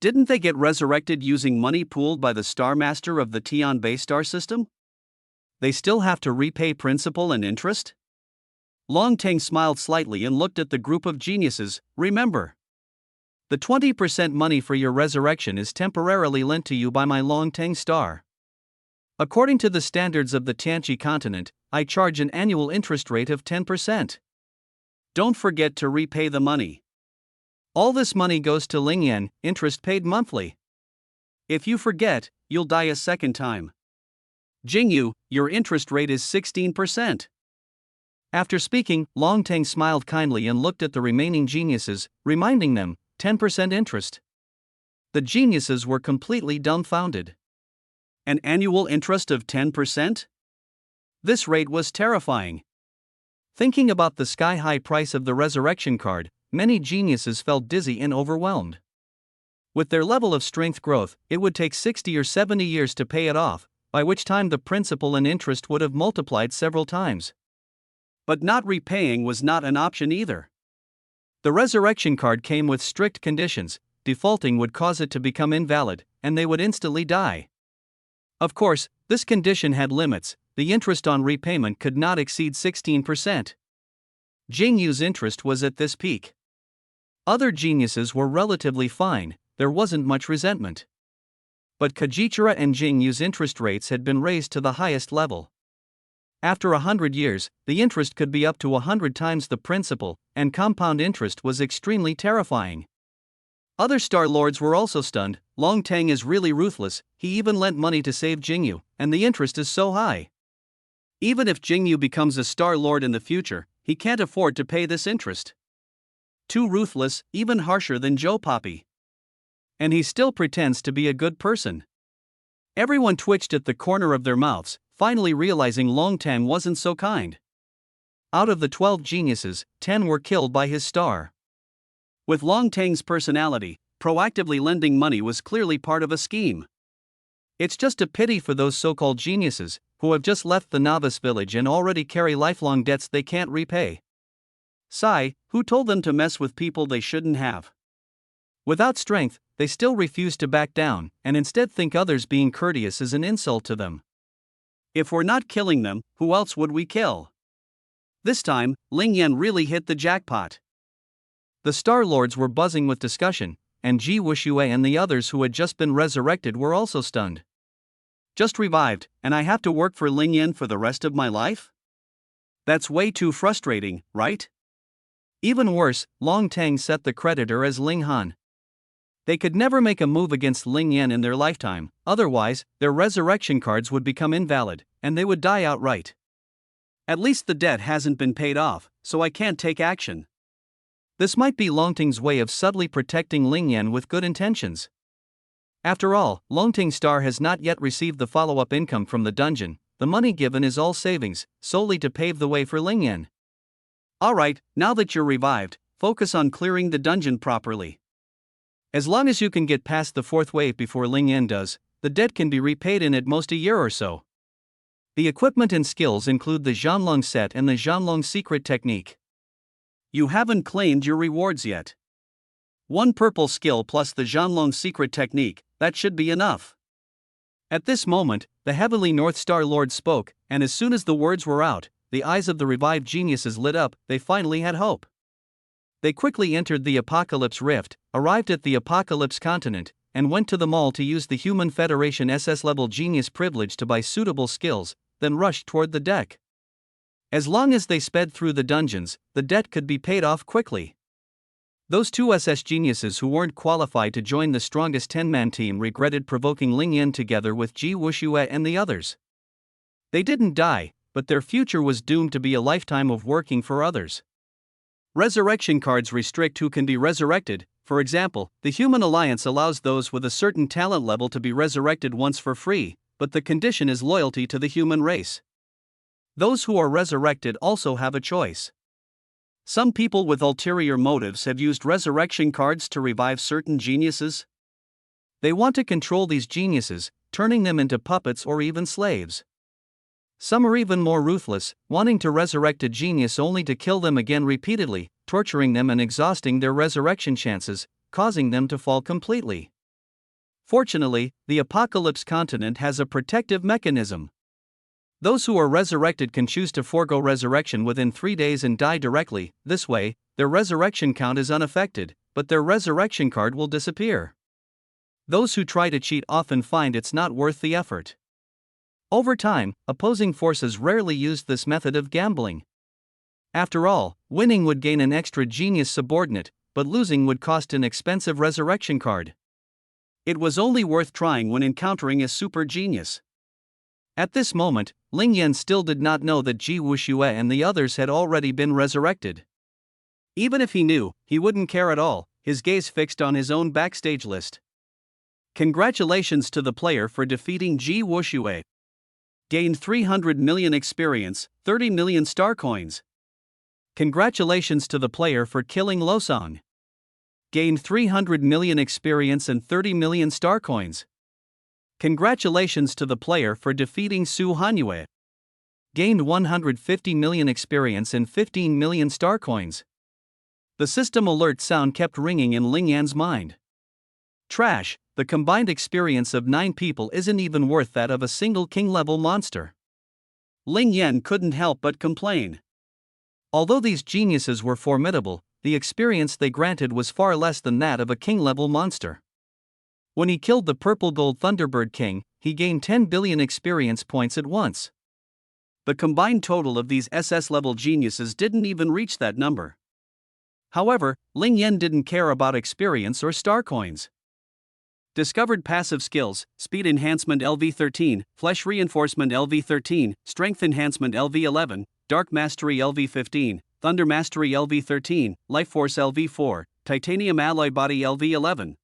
Didn't they get resurrected using money pooled by the Star Master of the Tian Bay star system? They still have to repay principal and interest? Long Teng smiled slightly and looked at the group of geniuses. Remember, the 20% money for your resurrection is temporarily lent to you by my Long Teng star. According to the standards of the Tianqi continent, I charge an annual interest rate of 10%. Don't forget to repay the money. All this money goes to Lingyan, interest paid monthly. If you forget, you'll die a second time. Jingyu, your interest rate is 16%. After speaking, Long Teng smiled kindly and looked at the remaining geniuses, reminding them, 10% interest. The geniuses were completely dumbfounded. An annual interest of 10%? This rate was terrifying. Thinking about the sky-high price of the resurrection card, many geniuses felt dizzy and overwhelmed. With their level of strength growth, it would take 60 or 70 years to pay it off, by which time the principal and interest would have multiplied several times. But not repaying was not an option either. The resurrection card came with strict conditions. Defaulting would cause it to become invalid, and they would instantly die. Of course, this condition had limits. The interest on repayment could not exceed 16%. Jingyu's interest was at this peak. Other geniuses were relatively fine, there wasn't much resentment. But Kajichira and Jingyu's interest rates had been raised to the highest level. After 100 years, the interest could be up to 100 times the principal, and compound interest was extremely terrifying. Other Star Lords were also stunned. Long Teng is really ruthless, he even lent money to save Jingyu, and the interest is so high. Even if Jingyu becomes a Star Lord in the future, he can't afford to pay this interest. Too ruthless, even harsher than Joe Poppy. And he still pretends to be a good person. Everyone twitched at the corner of their mouths, finally realizing Long Teng wasn't so kind. Out of the 12 geniuses, 10 were killed by his star. With Long Teng's personality, proactively lending money was clearly part of a scheme. It's just a pity for those so-called geniuses, who have just left the novice village and already carry lifelong debts they can't repay. Sigh, who told them to mess with people they shouldn't have? Without strength, they still refuse to back down, and instead think others being courteous is an insult to them. If we're not killing them, who else would we kill? This time, Lingyan really hit the jackpot. The Star Lords were buzzing with discussion, and Ji Wuxue and the others who had just been resurrected were also stunned. Just revived, and I have to work for Lingyan for the rest of my life? That's way too frustrating, right? Even worse, Long Teng set the creditor as Ling Han. They could never make a move against Lingyan in their lifetime, otherwise, their resurrection cards would become invalid, and they would die outright. At least the debt hasn't been paid off, so I can't take action. This might be Longting's way of subtly protecting Lingyan with good intentions. After all, Longting Star has not yet received the follow-up income from the dungeon. The money given is all savings, solely to pave the way for Lingyan. Alright, now that you're revived, focus on clearing the dungeon properly. As long as you can get past the 4th wave before Lingyan does, the debt can be repaid in at most a year or so. The equipment and skills include the Zhanlong set and the Zhanlong secret technique. You haven't claimed your rewards yet. 1 purple skill plus the Zhanlong secret technique, that should be enough. At this moment, the Heavenly North Star Lord spoke, and as soon as the words were out, the eyes of the revived geniuses lit up. They finally had hope. They quickly entered the Apocalypse Rift, arrived at the Apocalypse continent, and went to the mall to use the Human Federation SS-level genius privilege to buy suitable skills, then rushed toward the deck. As long as they sped through the dungeons, the debt could be paid off quickly. Those 2 SS geniuses who weren't qualified to join the strongest 10-man team regretted provoking Lingyan together with Ji Wuxue and the others. They didn't die, but their future was doomed to be a lifetime of working for others. Resurrection cards restrict who can be resurrected. For example, the Human Alliance allows those with a certain talent level to be resurrected once for free, but the condition is loyalty to the human race. Those who are resurrected also have a choice. Some people with ulterior motives have used resurrection cards to revive certain geniuses. They want to control these geniuses, turning them into puppets or even slaves. Some are even more ruthless, wanting to resurrect a genius only to kill them again repeatedly, torturing them and exhausting their resurrection chances, causing them to fall completely. Fortunately, the Apocalypse continent has a protective mechanism. Those who are resurrected can choose to forego resurrection within 3 days and die directly. This way, their resurrection count is unaffected, but their resurrection card will disappear. Those who try to cheat often find it's not worth the effort. Over time, opposing forces rarely used this method of gambling. After all, winning would gain an extra genius subordinate, but losing would cost an expensive resurrection card. It was only worth trying when encountering a super genius. At this moment, Ling Yan still did not know that Ji Wuxue and the others had already been resurrected. Even if he knew, he wouldn't care at all, his gaze fixed on his own backstage list. Congratulations to the player for defeating Ji Wuxue. Gained 300 million experience, 30 million star coins. Congratulations to the player for killing Losong. Gained 300 million experience and 30 million star coins. Congratulations to the player for defeating Su Hanyue. Gained 150 million experience and 15 million star coins. The system alert sound kept ringing in Ling Yan's mind. Trash, the combined experience of 9 people isn't even worth that of a single king-level monster. Ling Yan couldn't help but complain. Although these geniuses were formidable, the experience they granted was far less than that of a king-level monster. When he killed the Purple Gold Thunderbird King, he gained 10 billion experience points at once. The combined total of these SS-level geniuses didn't even reach that number. However, Ling Yan didn't care about experience or star coins. Discovered passive skills: Speed Enhancement LV13, Flesh Reinforcement LV13, Strength Enhancement LV11, Dark Mastery LV15, Thunder Mastery LV13, Life Force LV4, Titanium Alloy Body LV11.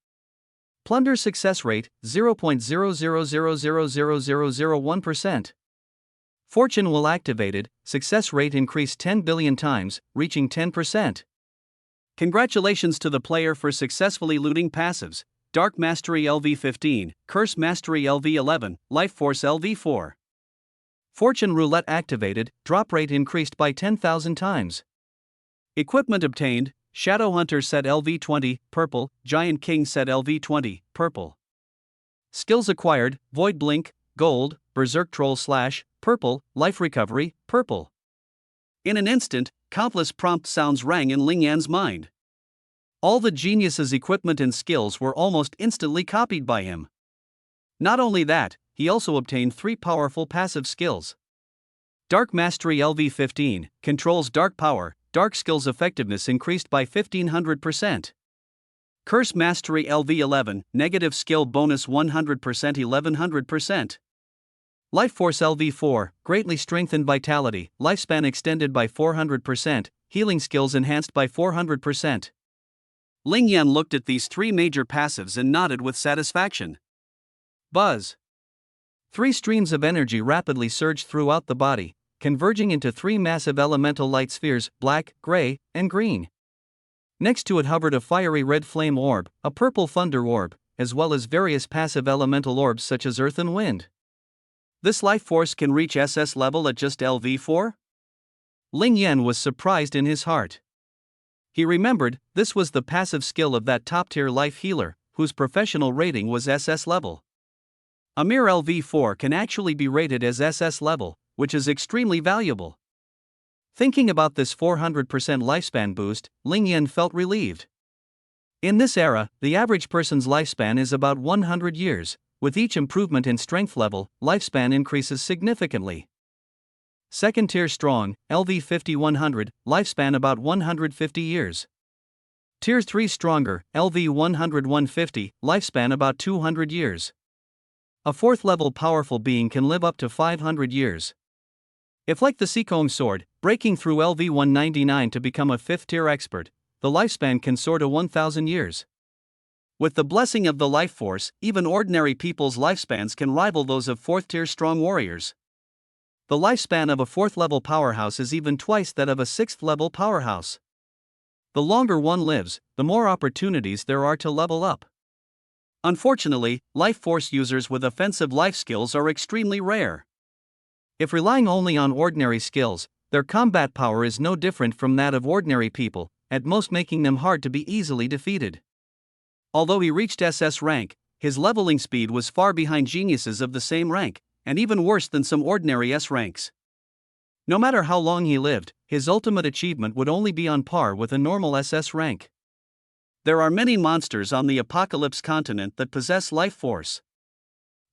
Plunder success rate 0.00000001%. Fortune will activated, success rate increased 10 billion times, reaching 10%. Congratulations to the player for successfully looting passives: Dark Mastery LV15, Curse Mastery LV11, Life Force LV4. Fortune Roulette activated, drop rate increased by 10,000 times. Equipment obtained: Shadowhunter set LV20, purple, Giant King set LV20, purple. Skills acquired: Void Blink, gold, Berserk Troll Slash, purple, Life Recovery, purple. In an instant, countless prompt sounds rang in Ling Yan's mind. All the genius's equipment and skills were almost instantly copied by him. Not only that, he also obtained 3 powerful passive skills. Dark Mastery LV15 controls dark power, dark skills effectiveness increased by 1500%. Curse Mastery LV11, negative skill bonus 100% 1100%. Life Force LV4, greatly strengthened vitality, lifespan extended by 400%, healing skills enhanced by 400%. Ling Yan looked at these 3 major passives and nodded with satisfaction. Buzz. 3 streams of energy rapidly surged throughout the body, converging into 3 massive elemental light spheres, black, gray, and green. Next to it hovered a fiery red flame orb, a purple thunder orb, as well as various passive elemental orbs such as earth and wind. This life force can reach SS level at just LV4? Ling Yan was surprised in his heart. He remembered, this was the passive skill of that top-tier life healer, whose professional rating was SS level. A mere LV4 can actually be rated as SS level, which is extremely valuable. Thinking about this 400% lifespan boost, Ling Yan felt relieved. In this era, the average person's lifespan is about 100 years. With each improvement in strength level, lifespan increases significantly. Second tier strong, LV50 100, lifespan about 150 years. Tier 3 stronger, LV 100 150, lifespan about 200 years. A 4th level powerful being can live up to 500 years. If like the Sikong sword, breaking through LV 199 to become a 5th tier expert, the lifespan can soar to 1000 years. With the blessing of the life force, even ordinary people's lifespans can rival those of 4th tier strong warriors. The lifespan of a 4th level powerhouse is even twice that of a 6th level powerhouse. The longer one lives, the more opportunities there are to level up. Unfortunately, life force users with offensive life skills are extremely rare. If relying only on ordinary skills, their combat power is no different from that of ordinary people, at most making them hard to be easily defeated. Although he reached SS rank, his leveling speed was far behind geniuses of the same rank, and even worse than some ordinary S ranks. No matter how long he lived, his ultimate achievement would only be on par with a normal SS rank. There are many monsters on the Apocalypse continent that possess life force.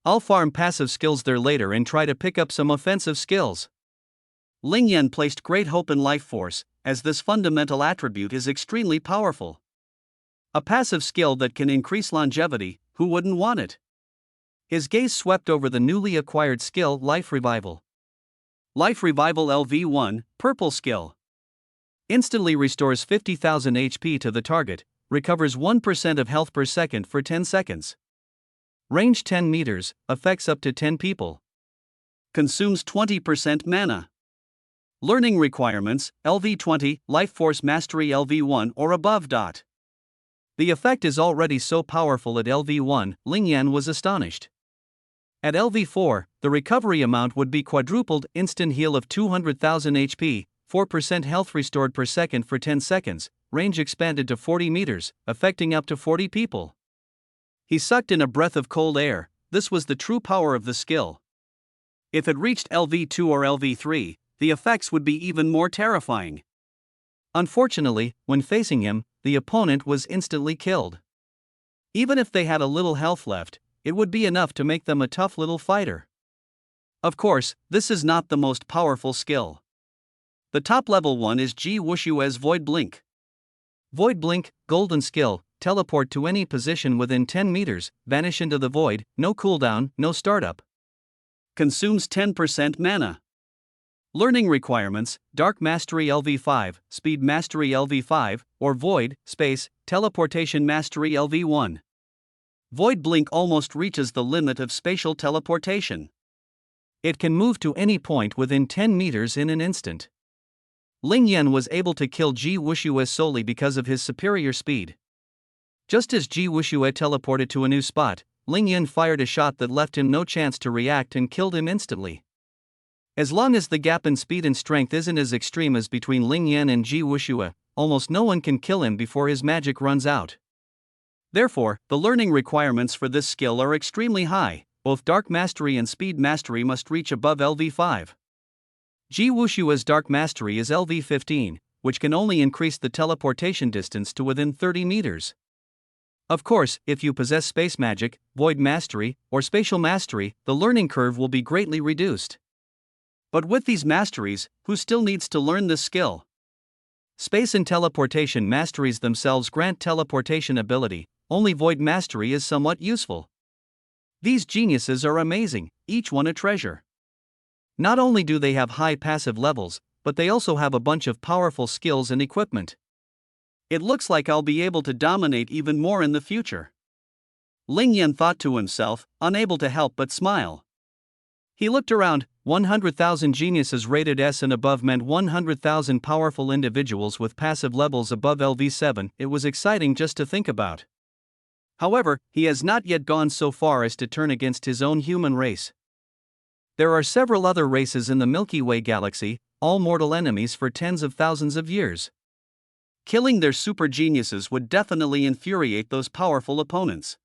I'll farm passive skills there later and try to pick up some offensive skills. Ling Yan placed great hope in life force, as this fundamental attribute is extremely powerful. A passive skill that can increase longevity, who wouldn't want it? His gaze swept over the newly acquired skill, Life Revival. Life Revival LV1, purple skill. Instantly restores 50,000 HP to the target, recovers 1% of health per second for 10 seconds. Range 10 meters, affects up to 10 people. Consumes 20% mana. Learning requirements, LV20, Life Force Mastery LV1 or above. The effect is already so powerful at LV1, Ling Yan was astonished. At LV4, the recovery amount would be quadrupled, instant heal of 200,000 HP, 4% health restored per second for 10 seconds, range expanded to 40 meters, affecting up to 40 people. He sucked in a breath of cold air. This was the true power of the skill. If it reached LV2 or LV3, the effects would be even more terrifying. Unfortunately, when facing him, the opponent was instantly killed. Even if they had a little health left, it would be enough to make them a tough little fighter. Of course, this is not the most powerful skill. The top level one is Ji Wushue's Void Blink. Void Blink, golden skill, teleport to any position within 10 meters, vanish into the void, no cooldown, no startup. Consumes 10% mana. Learning requirements, Dark Mastery LV5, Speed Mastery LV5, or Void, Space, Teleportation Mastery LV1. Void Blink almost reaches the limit of spatial teleportation. It can move to any point within 10 meters in an instant. Ling Yan was able to kill Ji Wushue solely because of his superior speed. Just as Ji Wushue teleported to a new spot, Ling Yan fired a shot that left him no chance to react and killed him instantly. As long as the gap in speed and strength isn't as extreme as between Ling Yan and Ji Wushue, almost no one can kill him before his magic runs out. Therefore, the learning requirements for this skill are extremely high. Both Dark Mastery and Speed Mastery must reach above LV5. Ji Wushue's Dark Mastery is LV15, which can only increase the teleportation distance to within 30 meters. Of course, if you possess Space Magic, Void Mastery, or Spatial Mastery, the learning curve will be greatly reduced. But with these masteries, who still needs to learn this skill? Space and teleportation masteries themselves grant teleportation ability, only Void Mastery is somewhat useful. These geniuses are amazing, each one a treasure. Not only do they have high passive levels, but they also have a bunch of powerful skills and equipment. It looks like I'll be able to dominate even more in the future. Ling Yan thought to himself, unable to help but smile. He looked around. 100,000 geniuses rated S and above meant 100,000 powerful individuals with passive levels above LV7. It was exciting just to think about. However, he has not yet gone so far as to turn against his own human race. There are several other races in the Milky Way galaxy, all mortal enemies for tens of thousands of years. Killing their super geniuses would definitely infuriate those powerful opponents.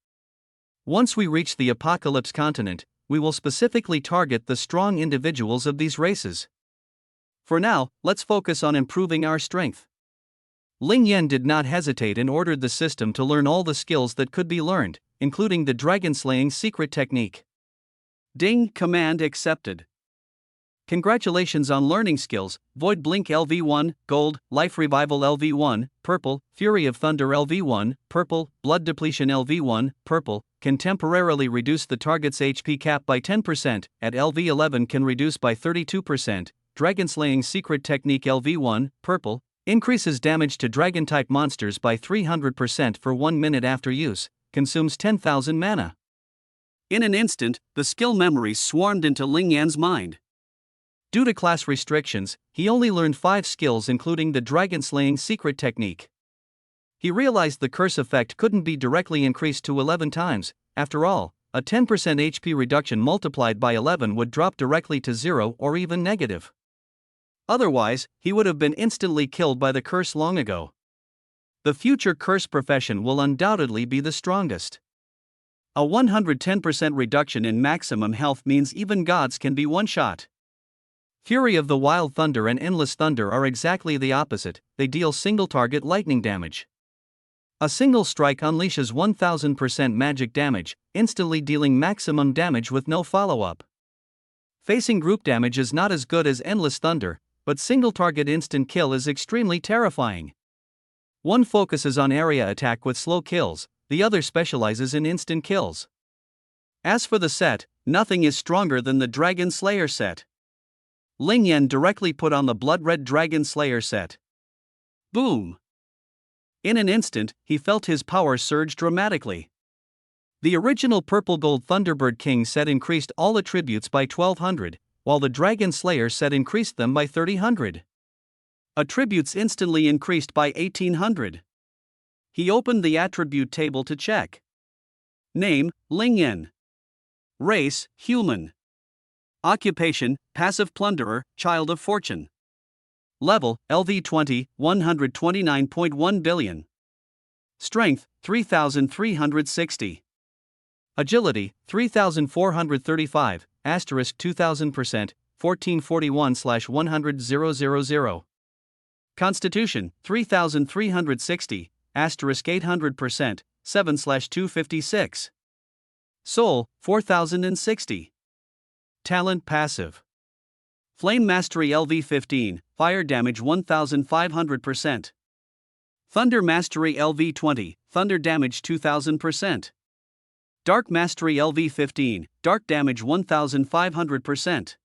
Once we reach the Apocalypse continent, we will specifically target the strong individuals of these races. For now, let's focus on improving our strength. Ling Yan did not hesitate and ordered the system to learn all the skills that could be learned, including the dragon-slaying secret technique. Ding, command accepted. Congratulations on learning skills, Void Blink LV1, Gold, Life Revival LV1, Purple, Fury of Thunder LV1, Purple, Blood Depletion LV1, Purple, can temporarily reduce the target's HP cap by 10%, at LV11 can reduce by 32%, Dragon Slaying Secret Technique LV1, Purple, increases damage to dragon-type monsters by 300% for 1 minute after use, consumes 10,000 mana. In an instant, the skill memories swarmed into Ling Yan's mind. Due to class restrictions, he only learned 5 skills including the Dragon Slaying Secret Technique. He realized the curse effect couldn't be directly increased to 11 times. After all, a 10% HP reduction multiplied by 11 would drop directly to 0 or even negative. Otherwise, he would have been instantly killed by the curse long ago. The future curse profession will undoubtedly be the strongest. A 110% reduction in maximum health means even gods can be one-shot. Fury of the Wild Thunder and Endless Thunder are exactly the opposite, they deal single-target lightning damage. A single strike unleashes 1000% magic damage, instantly dealing maximum damage with no follow-up. Facing group damage is not as good as Endless Thunder, but single-target instant kill is extremely terrifying. One focuses on area attack with slow kills, the other specializes in instant kills. As for the set, nothing is stronger than the Dragon Slayer set. Ling Yan directly put on the Blood-Red Dragon Slayer set. Boom! In an instant, he felt his power surge dramatically. The original Purple Gold Thunderbird King set increased all attributes by 1200, while the Dragon Slayer set increased them by 3000. Attributes instantly increased by 1800. He opened the attribute table to check. Name, Ling Yan. Race, human. Occupation, passive plunderer, child of fortune. Level, LV20, 129.1 billion. Strength, 3,360. Agility, 3,435, asterisk 2000%, 1441/100,000. Constitution, 3,360, asterisk 800%, 7/256. Soul, 4,060. Talent passive. Flame Mastery LV15, fire damage 1500%. Thunder Mastery LV20, thunder damage 2000%. Dark Mastery LV15, dark damage 1500%.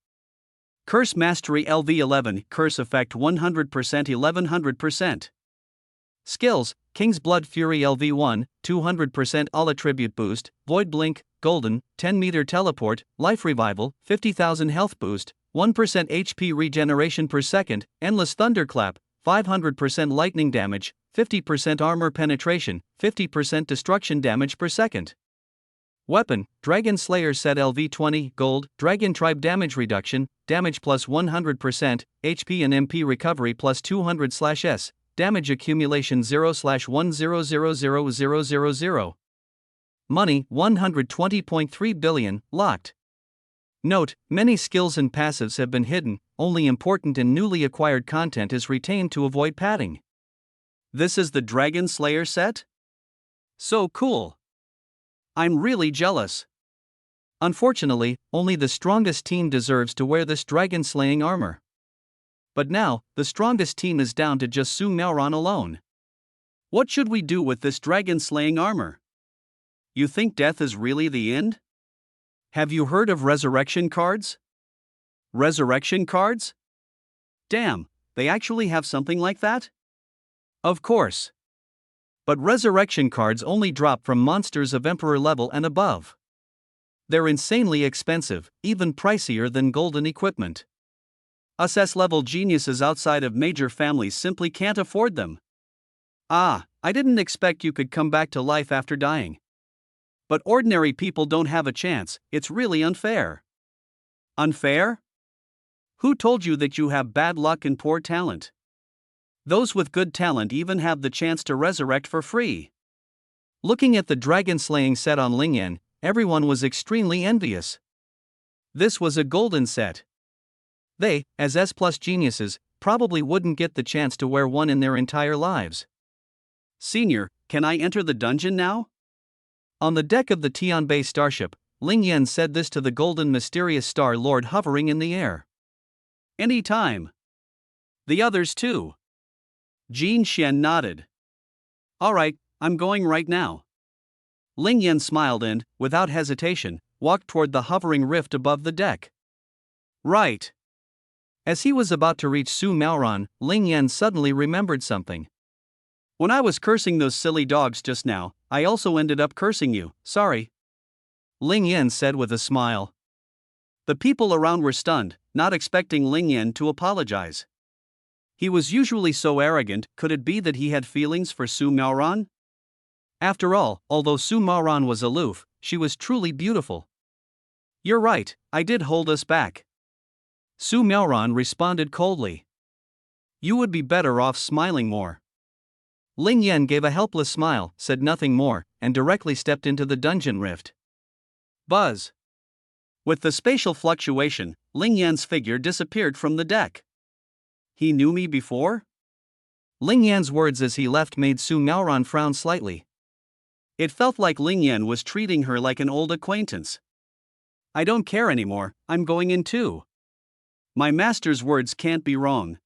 Curse Mastery LV11, curse effect 100% 1100%. Skills, King's Blood Fury LV1, 200% all attribute boost, Void Blink, Golden, 10-meter teleport, Life Revival, 50,000 health boost, 1% HP regeneration per second, Endless Thunderclap, 500% lightning damage, 50% armor penetration, 50% destruction damage per second. Weapon, Dragon Slayer set LV20, Gold, Dragon Tribe damage reduction, damage plus 100%, HP and MP recovery plus 200/S, damage accumulation 0/1000000. Money, 120.3 billion, locked. Note, many skills and passives have been hidden, only important and newly acquired content is retained to avoid padding. This is the Dragon Slayer set? So cool. I'm really jealous. Unfortunately, only the strongest team deserves to wear this dragon-slaying armor. But now, the strongest team is down to just Su Maoran alone. What should we do with this dragon-slaying armor? You think death is really the end? Have you heard of resurrection cards? Resurrection cards? Damn, they actually have something like that? Of course. But resurrection cards only drop from monsters of Emperor level and above. They're insanely expensive, even pricier than golden equipment. SSS-level geniuses outside of major families simply can't afford them. Ah, I didn't expect you could come back to life after dying. But ordinary people don't have a chance, it's really unfair. Unfair? Who told you that you have bad luck and poor talent? Those with good talent even have the chance to resurrect for free. Looking at the dragon-slaying set on Ling Yan, everyone was extremely envious. This was a golden set. They, as S+ geniuses, probably wouldn't get the chance to wear one in their entire lives. Senior, can I enter the dungeon now? On the deck of the Tianbei starship, Ling Yan said this to the golden mysterious star lord hovering in the air. Any time. The others too. Jin Xian nodded. Alright, I'm going right now. Ling Yan smiled and, without hesitation, walked toward the hovering rift above the deck. Right. As he was about to reach Su Maoran, Ling Yan suddenly remembered something. When I was cursing those silly dogs just now, I also ended up cursing you, sorry. Ling Yan said with a smile. The people around were stunned, not expecting Ling Yan to apologize. He was usually so arrogant. Could it be that he had feelings for Su Maoran? After all, although Su Maoran was aloof, she was truly beautiful. You're right, I did hold us back. Su Maoran responded coldly. You would be better off smiling more. Ling Yan gave a helpless smile, said nothing more, and directly stepped into the dungeon rift. Buzz. With the spatial fluctuation, Ling Yan's figure disappeared from the deck. He knew me before? Ling Yan's words as he left made Su Maoran frown slightly. It felt like Ling Yan was treating her like an old acquaintance. I don't care anymore, I'm going in too. My master's words can't be wrong.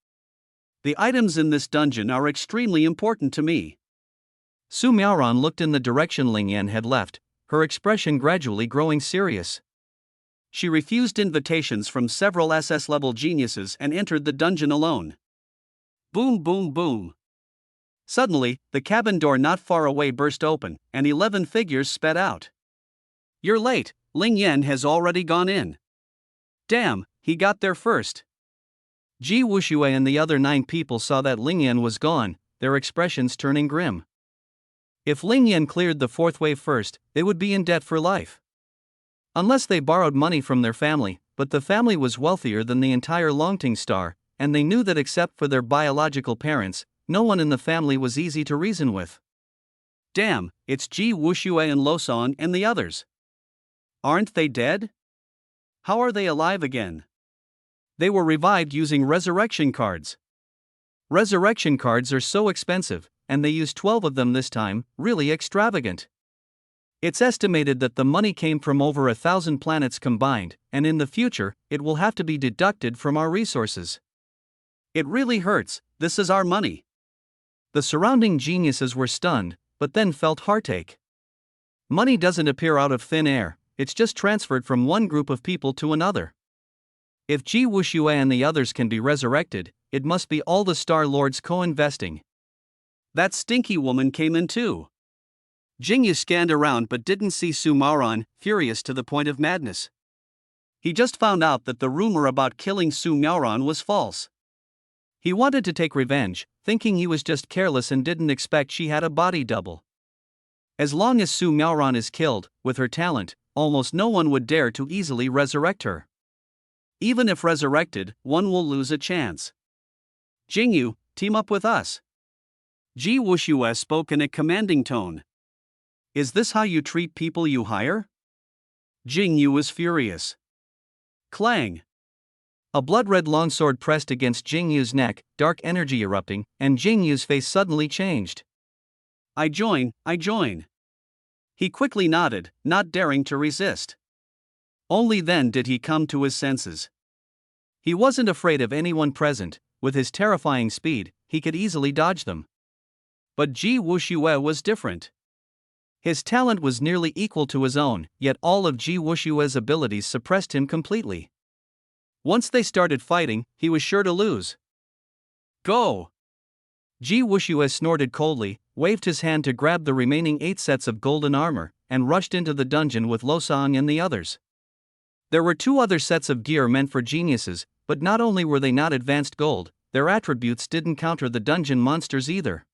The items in this dungeon are extremely important to me. Su Maoran looked in the direction Ling Yan had left, her expression gradually growing serious. She refused invitations from several SS-level geniuses and entered the dungeon alone. Boom, boom, boom. Suddenly, the cabin door not far away burst open, and 11 figures sped out. You're late, Ling Yan has already gone in. Damn, he got there first. Ji Wuxue and the other 9 people saw that Ling Yan was gone, their expressions turning grim. If Ling Yan cleared the 4th wave first, they would be in debt for life. Unless they borrowed money from their family, but the family was wealthier than the entire Longting Star, and they knew that except for their biological parents, no one in the family was easy to reason with. Damn, it's Ji Wuxue and Losong and the others. Aren't they dead? How are they alive again? They were revived using resurrection cards. Resurrection cards are so expensive, and they used 12 of them this time, really extravagant. It's estimated that the money came from over 1,000 planets combined, and in the future, it will have to be deducted from our resources. It really hurts, this is our money. The surrounding geniuses were stunned, but then felt heartache. Money doesn't appear out of thin air, it's just transferred from one group of people to another. If Ji Wuxue and the others can be resurrected, it must be all the Star Lords co-investing. That stinky woman came in too. Jingyu scanned around but didn't see Su Maoran, furious to the point of madness. He just found out that the rumor about killing Su Maoran was false. He wanted to take revenge, thinking he was just careless and didn't expect she had a body double. As long as Su Maoran is killed, with her talent, almost no one would dare to easily resurrect her. Even if resurrected, one will lose a chance. Jingyu, team up with us. Ji Wuxue spoke in a commanding tone. Is this how you treat people you hire? Jingyu was furious. Clang. A blood-red longsword pressed against Jingyu's neck, dark energy erupting, and Jingyu's face suddenly changed. I join. He quickly nodded, not daring to resist. Only then did he come to his senses. He wasn't afraid of anyone present, with his terrifying speed, he could easily dodge them. But Ji Wuxue was different. His talent was nearly equal to his own, yet all of Ji Wuxue's abilities suppressed him completely. Once they started fighting, he was sure to lose. Go! Ji Wuxue snorted coldly, waved his hand to grab the remaining 8 sets of golden armor, and rushed into the dungeon with Losong and the others. There were 2 other sets of gear meant for geniuses, but not only were they not advanced gold, their attributes didn't counter the dungeon monsters either.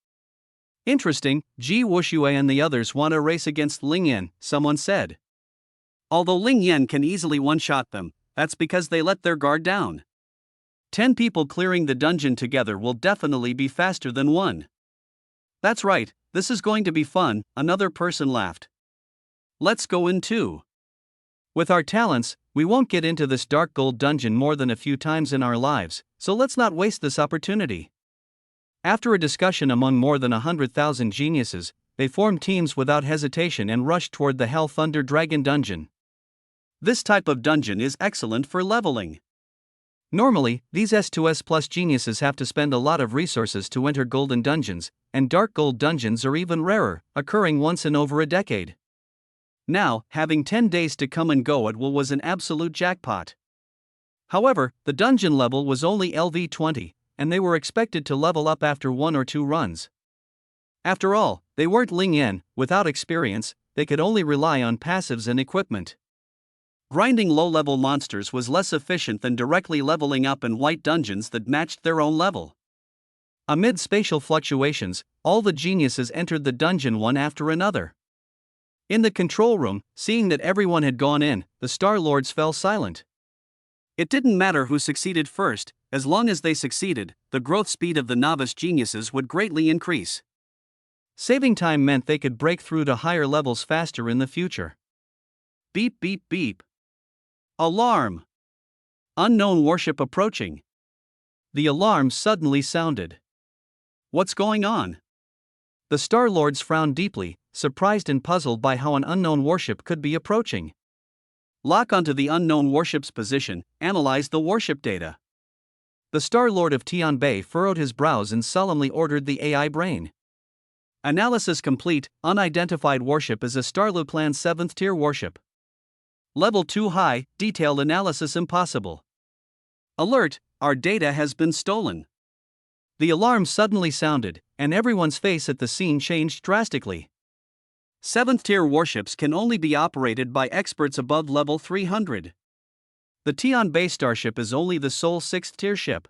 Interesting, Ji Wuxue and the others want to race against Ling Yan, someone said. Although Ling Yan can easily one-shot them, that's because they let their guard down. 10 people clearing the dungeon together will definitely be faster than 1. That's right, this is going to be fun, another person laughed. Let's go in too. With our talents, we won't get into this dark gold dungeon more than a few times in our lives, so let's not waste this opportunity. After a discussion among more than 100,000 geniuses, they formed teams without hesitation and rushed toward the Hell Thunder Dragon dungeon. This type of dungeon is excellent for leveling. Normally, these S2S plus geniuses have to spend a lot of resources to enter golden dungeons, and dark gold dungeons are even rarer, occurring once in over a decade. Now, having 10 days to come and go at will was an absolute jackpot. However, the dungeon level was only LV20, and they were expected to level up after 1 or 2 runs. After all, they weren't Ling Yan, without experience, they could only rely on passives and equipment. Grinding low-level monsters was less efficient than directly leveling up in white dungeons that matched their own level. Amid spatial fluctuations, all the geniuses entered the dungeon one after another. In the control room, seeing that everyone had gone in, the Star Lords fell silent. It didn't matter who succeeded first, as long as they succeeded, the growth speed of the novice geniuses would greatly increase. Saving time meant they could break through to higher levels faster in the future. Beep beep beep. Alarm! Unknown warship approaching. The alarm suddenly sounded. What's going on? The Star Lords frowned deeply, surprised and puzzled by how an unknown warship could be approaching. Lock onto the unknown warship's position, analyze the warship data. The Star Lord of Tianbei furrowed his brows and solemnly ordered the AI brain. Analysis complete. Unidentified warship is a Starluplan 7th tier warship. Level 2 high, detailed analysis impossible. Alert, our data has been stolen. The alarm suddenly sounded, and everyone's face at the scene changed drastically. 7th tier warships can only be operated by experts above level 300. The Tianbei starship is only the sole 6th tier ship.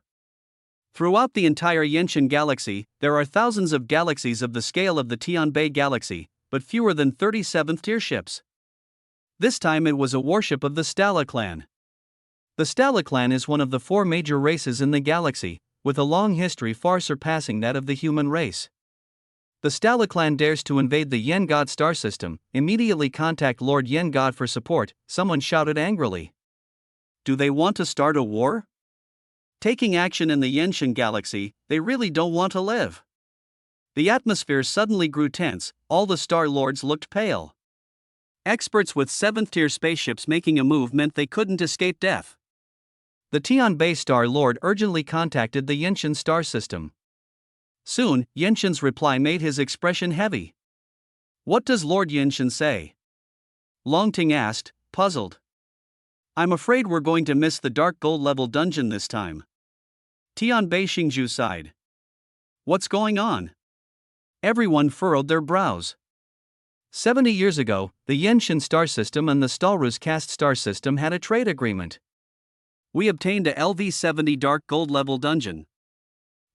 Throughout the entire Yenshin galaxy, there are thousands of galaxies of the scale of the Tianbei galaxy, but fewer than 30 7th tier ships. This time it was a warship of the Stala clan. The Stala clan is one of the 4 major races in the galaxy, with a long history far surpassing that of the human race. The Stala clan dares to invade the Yen God star system. Immediately contact Lord Yen God for support, someone shouted angrily. Do they want to start a war? Taking action in the Yenshin galaxy, they really don't want to live. The atmosphere suddenly grew tense, all the Star Lords looked pale. Experts with 7th tier spaceships making a move meant they couldn't escape death. The Tianbei Star Lord urgently contacted the Yenshin star system. Soon, Yenshin's reply made his expression heavy. What does Lord Yenshin say? Longting asked, puzzled. I'm afraid we're going to miss the dark gold level dungeon this time. Tianbei Xingzhu sighed. What's going on? Everyone furrowed their brows. 70 years ago, the Yenshin star system and the Stalrus caste star system had a trade agreement. We obtained a LV-70 dark gold level dungeon.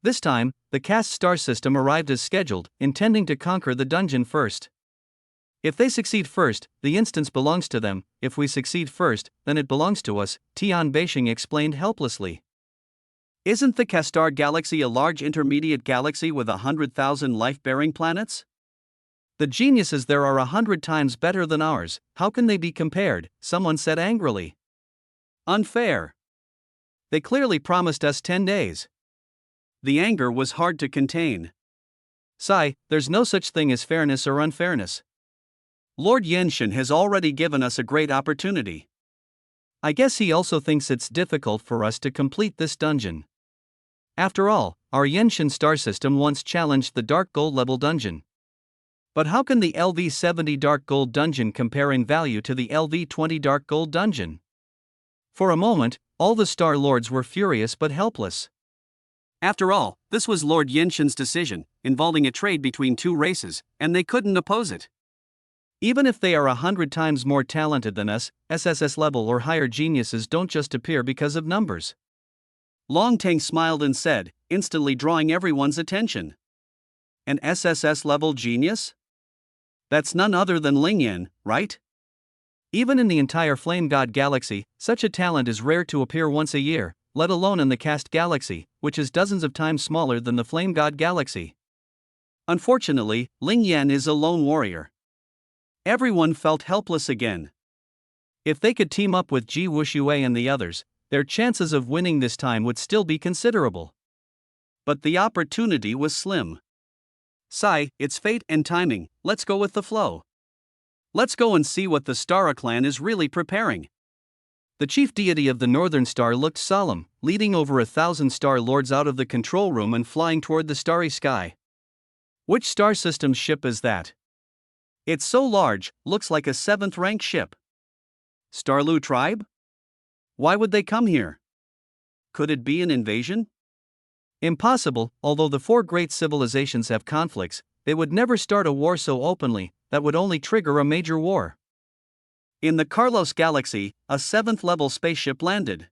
This time, the caste star system arrived as scheduled, intending to conquer the dungeon first. If they succeed first, the instance belongs to them. If we succeed first, then it belongs to us, Tian Beixing explained helplessly. Isn't the Castar galaxy a large intermediate galaxy with 100,000 life-bearing planets? The geniuses there are 100 times better than ours, how can they be compared? Someone said angrily. Unfair. They clearly promised us 10 days. The anger was hard to contain. Sigh, there's no such thing as fairness or unfairness. Lord Yenshin has already given us a great opportunity. I guess he also thinks it's difficult for us to complete this dungeon. After all, our Yenshin star system once challenged the Dark Gold level dungeon. But how can the LV-70 Dark Gold dungeon compare in value to the LV-20 Dark Gold dungeon? For a moment, all the Star Lords were furious but helpless. After all, this was Lord Yenshin's decision, involving a trade between 2 races, and they couldn't oppose it. Even if they are 100 times more talented than us, SSS-level or higher geniuses don't just appear because of numbers. Long Tang smiled and said, instantly drawing everyone's attention. An SSS-level genius? That's none other than Lingyan, right? Even in the entire Flame God galaxy, such a talent is rare to appear once a year, let alone in the Caste galaxy, which is dozens of times smaller than the Flame God galaxy. Unfortunately, Lingyan is a lone warrior. Everyone felt helpless again. If they could team up with Ji Wuxue and the others, their chances of winning this time would still be considerable. But the opportunity was slim. Sigh, it's fate and timing, let's go with the flow. Let's go and see what the Stara clan is really preparing. The chief deity of the Northern Star looked solemn, leading over 1,000 Star Lords out of the control room and flying toward the starry sky. Which star system's ship is that? It's so large, looks like a 7th rank ship. Starlu tribe? Why would they come here? Could it be an invasion? Impossible, although the 4 great civilizations have conflicts, they would never start a war so openly, that would only trigger a major war. In the Carlos galaxy, a 7th level spaceship landed.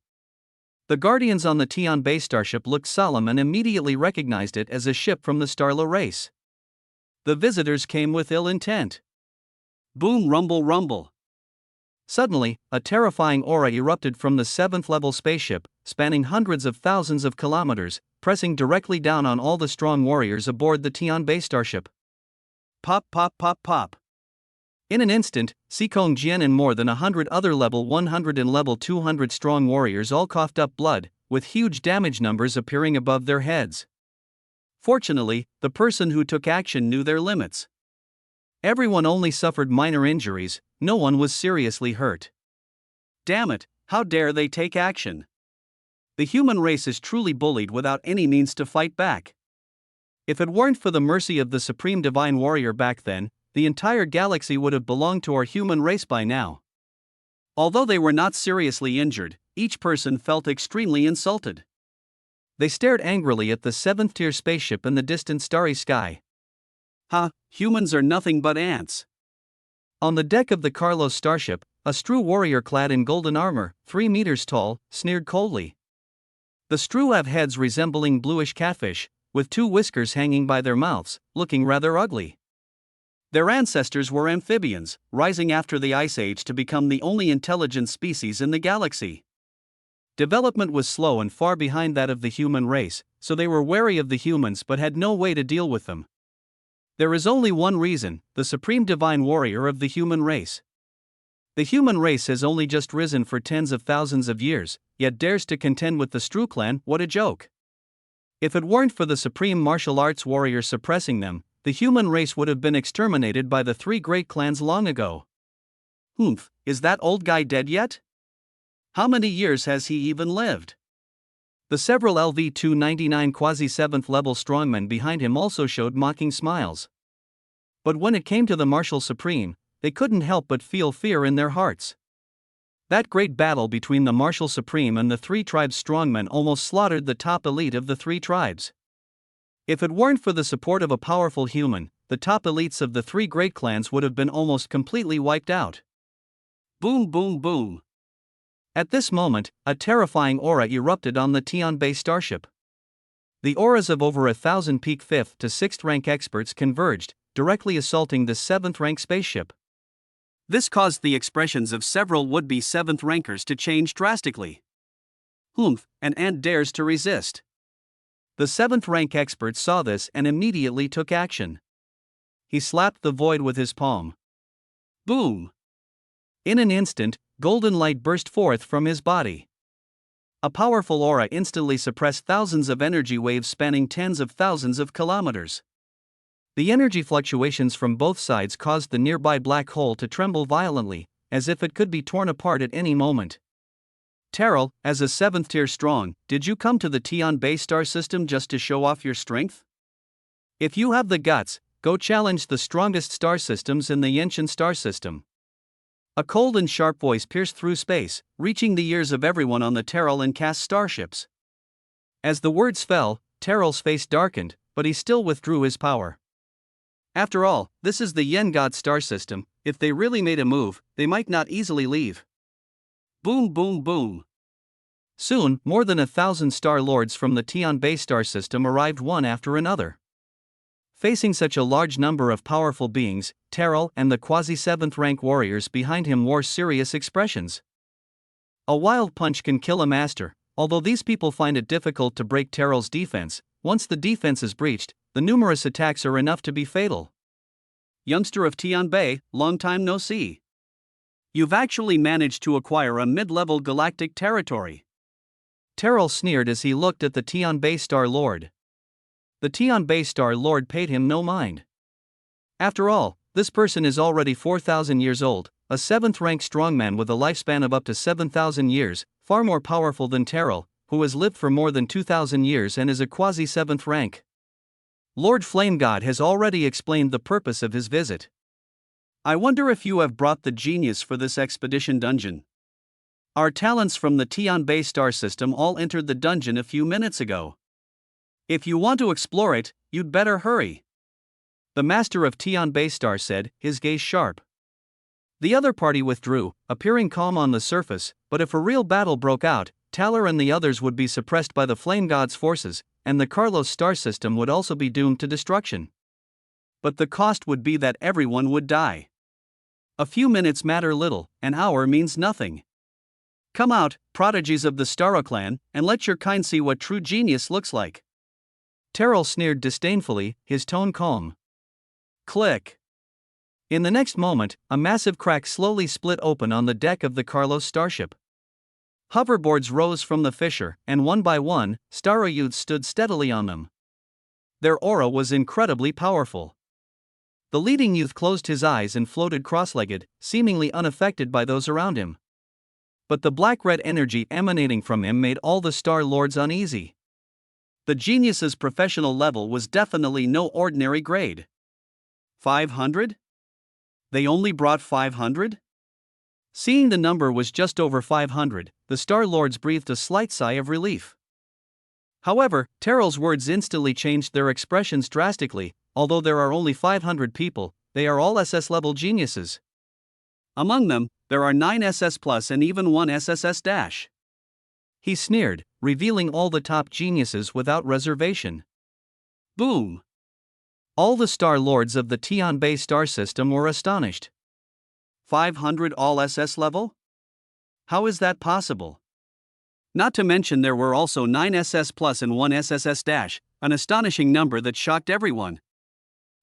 The Guardians on the Tianbei starship looked solemn and immediately recognized it as a ship from the Starla race. The visitors came with ill intent. Boom, rumble, rumble. Suddenly, a terrifying aura erupted from the 7th-level spaceship, spanning hundreds of thousands of kilometers, pressing directly down on all the strong warriors aboard the Tianbei starship. Pop, pop, pop, pop. In an instant, Xikong Jian and more than 100 other level 100 and level 200 strong warriors all coughed up blood, with huge damage numbers appearing above their heads. Fortunately, the person who took action knew their limits. Everyone only suffered minor injuries, no one was seriously hurt. Damn it, how dare they take action? The human race is truly bullied without any means to fight back. If it weren't for the mercy of the Supreme Divine Warrior back then, the entire galaxy would have belonged to our human race by now. Although they were not seriously injured, each person felt extremely insulted. They stared angrily at the 7th-tier spaceship in the distant starry sky. Ha, humans are nothing but ants. On the deck of the Carlos starship, a Stru warrior clad in golden armor, 3 meters tall, sneered coldly. The Stru have heads resembling bluish catfish, with 2 whiskers hanging by their mouths, looking rather ugly. Their ancestors were amphibians, rising after the Ice Age to become the only intelligent species in the galaxy. Development was slow and far behind that of the human race, so they were wary of the humans but had no way to deal with them. There is only one reason: the Supreme Divine Warrior of the human race. The human race has only just risen for tens of thousands of years, yet dares to contend with the Stru clan. What a joke! If it weren't for the Supreme Martial Arts Warrior suppressing them, the human race would have been exterminated by the 3 great clans long ago. Humph, is that old guy dead yet? How many years has he even lived? The several LV-299 quasi-7th level strongmen behind him also showed mocking smiles. But when it came to the Martial Supreme, they couldn't help but feel fear in their hearts. That great battle between the Martial Supreme and the 3 tribes' strongmen almost slaughtered the top elite of the 3 tribes. If it weren't for the support of a powerful human, the top elites of the 3 great clans would have been almost completely wiped out. Boom, boom, boom. At this moment, a terrifying aura erupted on the Tianbei starship. The auras of over 1,000 peak 5th to 6th rank experts converged, directly assaulting the 7th rank spaceship. This caused the expressions of several would-be 7th rankers to change drastically. Humph, an ant dares to resist. The 7th rank expert saw this and immediately took action. He slapped the void with his palm. Boom! In an instant, golden light burst forth from his body. A powerful aura instantly suppressed thousands of energy waves spanning tens of thousands of kilometers. The energy fluctuations from both sides caused the nearby black hole to tremble violently, as if it could be torn apart at any moment. Terrell, as a 7th tier strong, did you come to the Tianbei star system just to show off your strength? If you have the guts, go challenge the strongest star systems in the Yenshin star system. A cold and sharp voice pierced through space, reaching the ears of everyone on the Terrell and Cass starships. As the words fell, Terrell's face darkened, but he still withdrew his power. After all, this is the Yen God star system. If they really made a move, they might not easily leave. Boom, boom, boom. Soon, more than 1,000 star lords from the Tianbei star system arrived one after another. Facing such a large number of powerful beings, Terrell and the quasi-7th rank warriors behind him wore serious expressions. A wild punch can kill a master. Although these people find it difficult to break Terrell's defense, once the defense is breached, the numerous attacks are enough to be fatal. Youngster of Tianbei, long time no see. You've actually managed to acquire a mid-level galactic territory. Terrell sneered as he looked at the Tianbei Star Lord. The Tianbei Star Lord paid him no mind. After all, this person is already 4,000 years old, a 7th rank strongman with a lifespan of up to 7,000 years, far more powerful than Terrell, who has lived for more than 2,000 years and is a quasi-7th rank. Lord Flame God has already explained the purpose of his visit. I wonder if you have brought the genius for this expedition dungeon. Our talents from the Tianbei star system all entered the dungeon a few minutes ago. If you want to explore it, you'd better hurry. The master of Tianbei star said, his gaze sharp. The other party withdrew, appearing calm on the surface, but if a real battle broke out, Talar and the others would be suppressed by the Flame God's forces, and the Carlos star system would also be doomed to destruction. But the cost would be that everyone would die. A few minutes matter little, an hour means nothing. Come out, prodigies of the Starro clan, and let your kind see what true genius looks like. Terrell sneered disdainfully, his tone calm. Click. In the next moment, a massive crack slowly split open on the deck of the Carlos starship. Hoverboards rose from the fissure, and one by one, Starro youths stood steadily on them. Their aura was incredibly powerful. The leading youth closed his eyes and floated cross-legged, seemingly unaffected by those around him. But the black-red energy emanating from him made all the Star Lords uneasy. The genius's professional level was definitely no ordinary grade. 500? They only brought 500? Seeing the number was just over 500, the Star Lords breathed a slight sigh of relief. However, Terrell's words instantly changed their expressions drastically. Although there are only 500 people, they are all SS-level geniuses. Among them, there are 9 SS Plus and even 1 SSS-. He sneered, revealing all the top geniuses without reservation. Boom! All the Star Lords of the Tianbei star system were astonished. 500 all SS level? How is that possible? Not to mention there were also 9 SS Plus and 1 SSS-, an astonishing number that shocked everyone.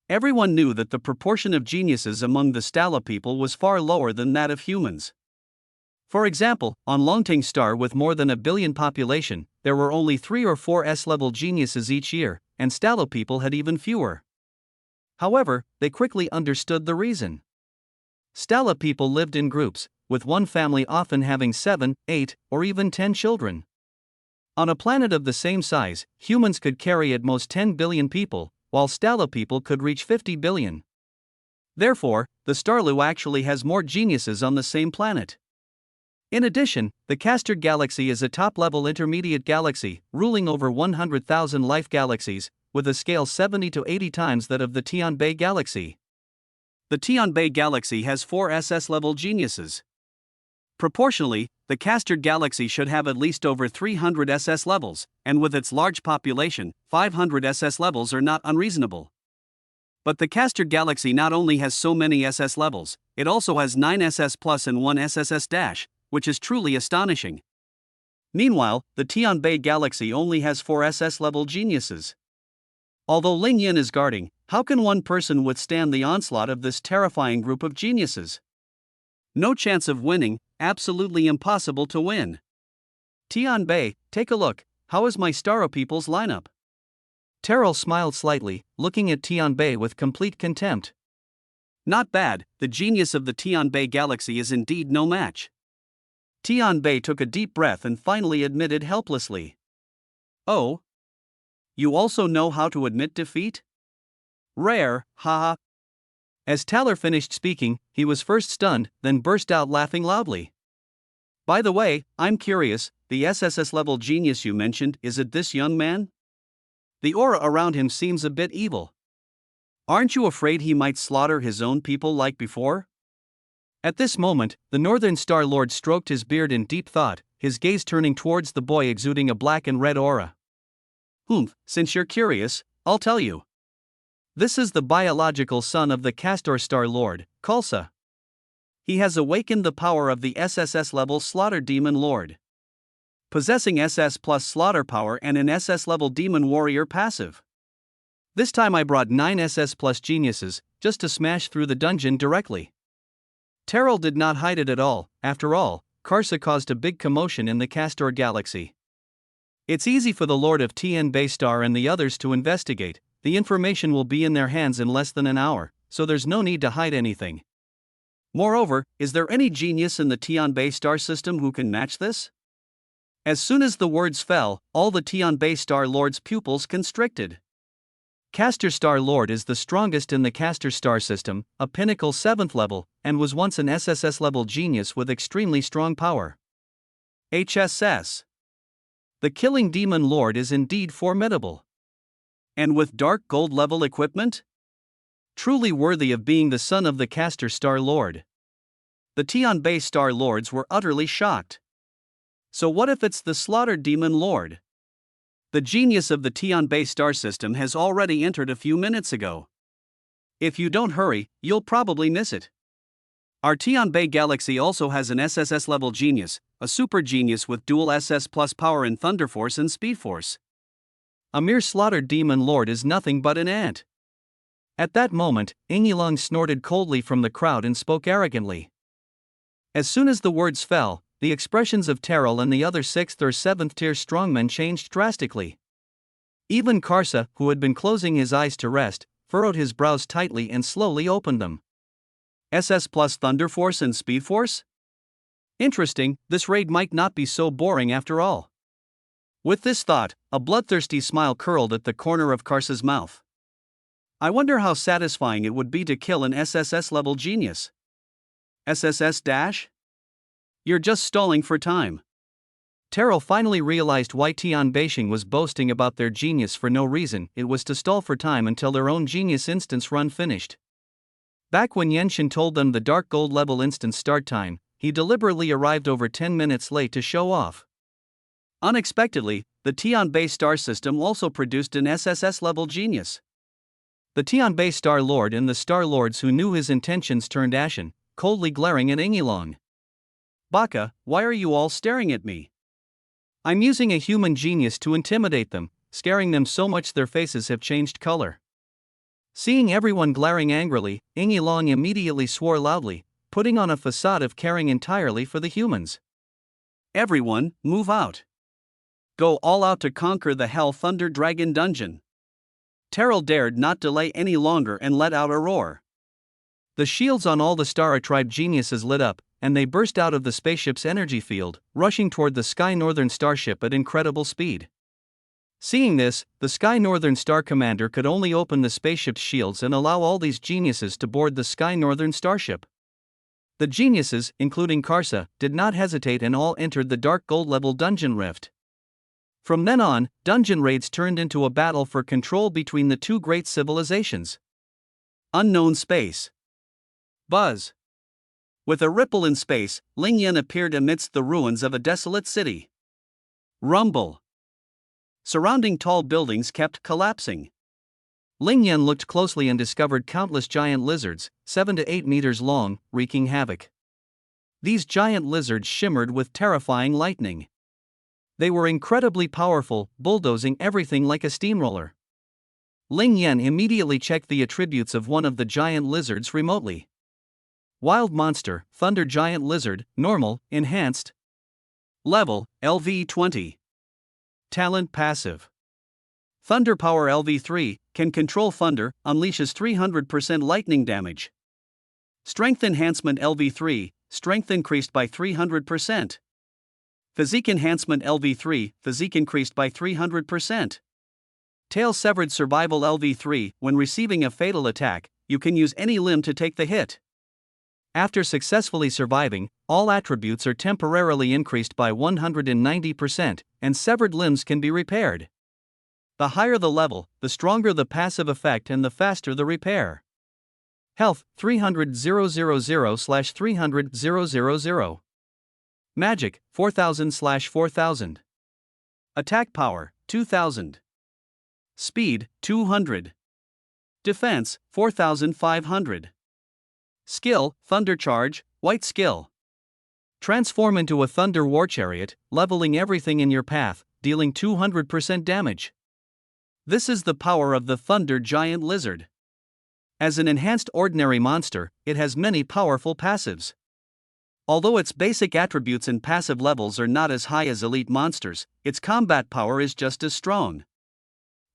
Everyone knew that the proportion of geniuses among the Stala people was far lower than that of humans. For example, on Longting Star with more than 1 billion population, there were only 3 or 4 S-level geniuses each year, and Stala people had even fewer. However, they quickly understood the reason. Stala people lived in groups, with one family often having 7, 8, or even 10 children. On a planet of the same size, humans could carry at most 10 billion people, while Stala people could reach 50 billion. Therefore, the Starlu actually has more geniuses on the same planet. In addition, the Castor Galaxy is a top-level intermediate galaxy, ruling over 100,000 life galaxies, with a scale 70 to 80 times that of the Tianbei Galaxy. The Tianbei Galaxy has 4 SS-level geniuses. Proportionally, the Castor Galaxy should have at least over 300 SS levels, and with its large population, 500 SS levels are not unreasonable. But the Castor Galaxy not only has so many SS levels, it also has 9 SS Plus and 1 SSS-, which is truly astonishing. Meanwhile, the Tianbei Galaxy only has 4 SS-level geniuses. Although Ling Yin is guarding, how can one person withstand the onslaught of this terrifying group of geniuses? No chance of winning, absolutely impossible to win. Tianbei, take a look, how is my Starro people's lineup? Terrell smiled slightly, looking at Tianbei with complete contempt. Not bad, the genius of the Tianbei Galaxy is indeed no match. Tianbei took a deep breath and finally admitted helplessly. Oh? You also know how to admit defeat? Rare, haha. As Talar finished speaking, he was first stunned, then burst out laughing loudly. By the way, I'm curious, the SSS-level genius you mentioned, is it this young man? The aura around him seems a bit evil. Aren't you afraid he might slaughter his own people like before? At this moment, the Northern Star Lord stroked his beard in deep thought, his gaze turning towards the boy exuding a black and red aura. Since you're curious, I'll tell you. This is the biological son of the Castor Star Lord, Kulsa. He has awakened the power of the SSS-level Slaughter Demon Lord. Possessing SS plus Slaughter power and an SS-level Demon Warrior passive. This time I brought 9 SS plus geniuses, just to smash through the dungeon directly. Terrell did not hide it at all. After all, Karsa caused a big commotion in the Castor Galaxy. It's easy for the Lord of Tianbei Star and the others to investigate. The information will be in their hands in less than an hour, so there's no need to hide anything. Moreover, is there any genius in the Tianbei star system who can match this? As soon as the words fell, all the Tianbei Star Lord's pupils constricted. Castor Star Lord is the strongest in the Castor Star system, a pinnacle 7th level, and was once an SSS-level genius with extremely strong power. HSS. The Killing Demon Lord is indeed formidable. And with dark gold level equipment? Truly worthy of being the son of the Castor Star Lord. The Tianbei Star Lords were utterly shocked. So what if it's the slaughtered demon lord? The genius of the Tianbei star system has already entered a few minutes ago. If you don't hurry, you'll probably miss it. Our Tianbei galaxy also has an SSS-level genius, a super genius with dual SS plus power in Thunder Force and Speed Force. A mere slaughtered demon lord is nothing but an ant. At that moment, Yilong snorted coldly from the crowd and spoke arrogantly. As soon as the words fell, the expressions of Terrell and the other 6th or 7th tier strongmen changed drastically. Even Karsa, who had been closing his eyes to rest, furrowed his brows tightly and slowly opened them. SS plus Thunder Force and Speed Force? Interesting, this raid might not be so boring after all. With this thought, a bloodthirsty smile curled at the corner of Karsa's mouth. I wonder how satisfying it would be to kill an SSS-level genius. SSS dash? You're just stalling for time. Terrell finally realized why Tian Beixing was boasting about their genius for no reason. It was to stall for time until their own genius instance run finished. Back when Yenshin told them the Dark Gold level instance start time, he deliberately arrived over 10 minutes late to show off. Unexpectedly, the Tianbei star system also produced an SSS-level genius. The Tianbei Star Lord and the Star Lords who knew his intentions turned ashen, coldly glaring at Yilong. Baka, why are you all staring at me? I'm using a human genius to intimidate them, scaring them so much their faces have changed color. Seeing everyone glaring angrily, Yilong immediately swore loudly, putting on a facade of caring entirely for the humans. Everyone, move out. Go all out to conquer the Hell Thunder Dragon dungeon. Terrell dared not delay any longer and let out a roar. The shields on all the Stara tribe geniuses lit up, and they burst out of the spaceship's energy field, rushing toward the Sky Northern starship at incredible speed. Seeing this, the Sky Northern Star Commander could only open the spaceship's shields and allow all these geniuses to board the Sky Northern starship. The geniuses, including Karsa, did not hesitate and all entered the Dark Gold level dungeon rift. From then on, dungeon raids turned into a battle for control between the two great civilizations. Unknown space. Buzz. With a ripple in space, Lingyan appeared amidst the ruins of a desolate city. Rumble. Surrounding tall buildings kept collapsing. Lingyan looked closely and discovered countless giant lizards, 7 to 8 meters long, wreaking havoc. These giant lizards shimmered with terrifying lightning. They were incredibly powerful, bulldozing everything like a steamroller. Lingyan immediately checked the attributes of one of the giant lizards remotely. Wild Monster, Thunder Giant Lizard, Normal, Enhanced. Level, LV20. Talent Passive. Thunder Power LV3, can control thunder, unleashes 300% lightning damage. Strength Enhancement LV3, strength increased by 300%. Physique Enhancement LV3, physique increased by 300%. Tail Severed Survival LV3, when receiving a fatal attack, you can use any limb to take the hit. After successfully surviving, all attributes are temporarily increased by 190%, and severed limbs can be repaired. The higher the level, the stronger the passive effect and the faster the repair. Health, 300,000/300,000. Magic, 4,000/4,000. Attack power, 2,000. Speed, 200. Defense, 4,500. Skill, Thunder Charge, White Skill. Transform into a Thunder War Chariot, leveling everything in your path, dealing 200% damage. This is the power of the Thunder Giant Lizard. As an enhanced ordinary monster, it has many powerful passives. Although its basic attributes and passive levels are not as high as elite monsters, its combat power is just as strong.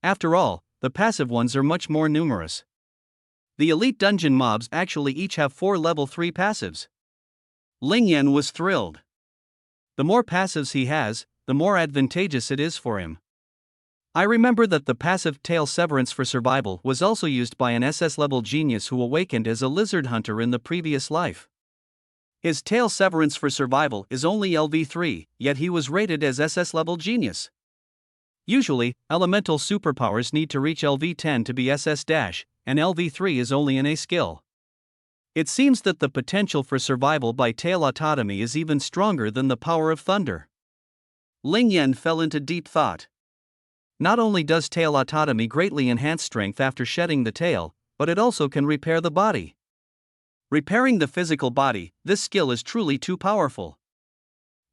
After all, the passive ones are much more numerous. The elite dungeon mobs actually each have 4 level 3 passives. Lingyan was thrilled. The more passives he has, the more advantageous it is for him. I remember that the passive Tail Severance for Survival was also used by an SS-level genius who awakened as a lizard hunter in the previous life. His Tail Severance for Survival is only LV3, yet he was rated as SS-level genius. Usually, elemental superpowers need to reach LV10 to be SS-, and LV3 is only an A skill. It seems that the potential for survival by tail autotomy is even stronger than the power of thunder. Ling Yan fell into deep thought. Not only does tail autotomy greatly enhance strength after shedding the tail, but it also can repair the body. Repairing the physical body, this skill is truly too powerful.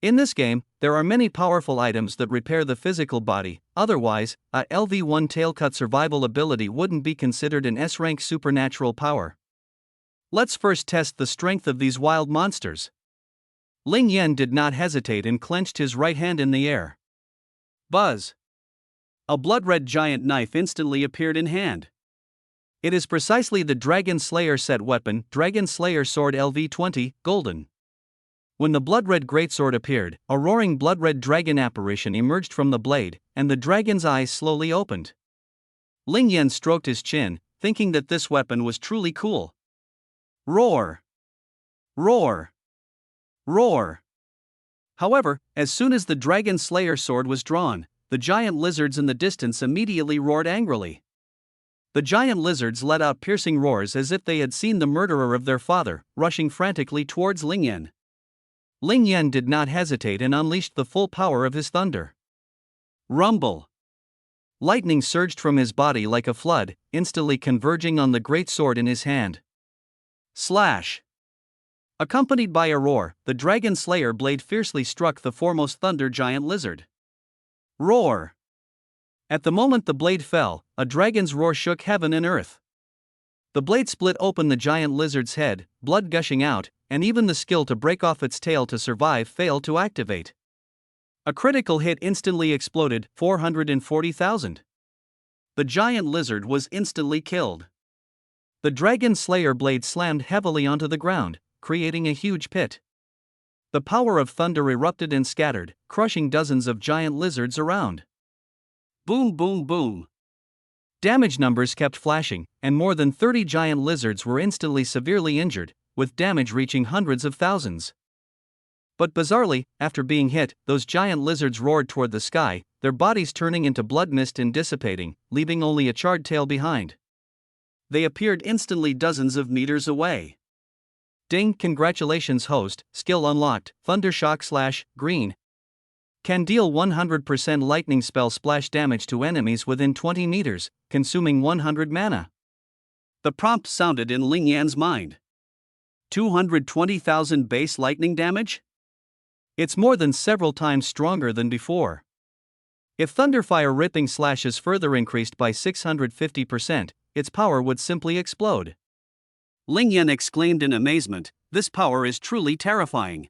In this game, there are many powerful items that repair the physical body, otherwise, a LV1 tailcut survival ability wouldn't be considered an S-rank supernatural power. Let's first test the strength of these wild monsters. Ling Yan did not hesitate and clenched his right hand in the air. Buzz! A blood-red giant knife instantly appeared in hand. It is precisely the Dragon Slayer set weapon, Dragon Slayer Sword LV20, Golden. When the blood-red greatsword appeared, a roaring blood-red dragon apparition emerged from the blade, and the dragon's eyes slowly opened. Ling Yan stroked his chin, thinking that this weapon was truly cool. Roar! Roar! Roar! However, as soon as the Dragon Slayer sword was drawn, the giant lizards in the distance immediately roared angrily. The giant lizards let out piercing roars as if they had seen the murderer of their father, rushing frantically towards Ling Yan. Ling Yan did not hesitate and unleashed the full power of his thunder. Rumble! Lightning surged from his body like a flood, instantly converging on the great sword in his hand. Slash! Accompanied by a roar, the Dragon Slayer blade fiercely struck the foremost thunder giant lizard. Roar! At the moment the blade fell, a dragon's roar shook heaven and earth. The blade split open the giant lizard's head, blood gushing out, and even the skill to break off its tail to survive failed to activate. A critical hit instantly exploded, 440,000. The giant lizard was instantly killed. The Dragon Slayer blade slammed heavily onto the ground, creating a huge pit. The power of thunder erupted and scattered, crushing dozens of giant lizards around. Boom, boom, boom. Damage numbers kept flashing, and more than 30 giant lizards were instantly severely injured, with damage reaching hundreds of thousands. But bizarrely, after being hit, those giant lizards roared toward the sky, their bodies turning into blood mist and dissipating, leaving only a charred tail behind. They appeared instantly dozens of meters away. Ding! Congratulations host, skill unlocked, Thunder Shock / green. Can deal 100% lightning spell splash damage to enemies within 20 meters, consuming 100 mana. The prompt sounded in Ling Yan's mind. 220,000 base lightning damage? It's more than several times stronger than before. If Thunderfire ripping slash is further increased by 650%, its power would simply explode. Ling Yan exclaimed in amazement, this power is truly terrifying.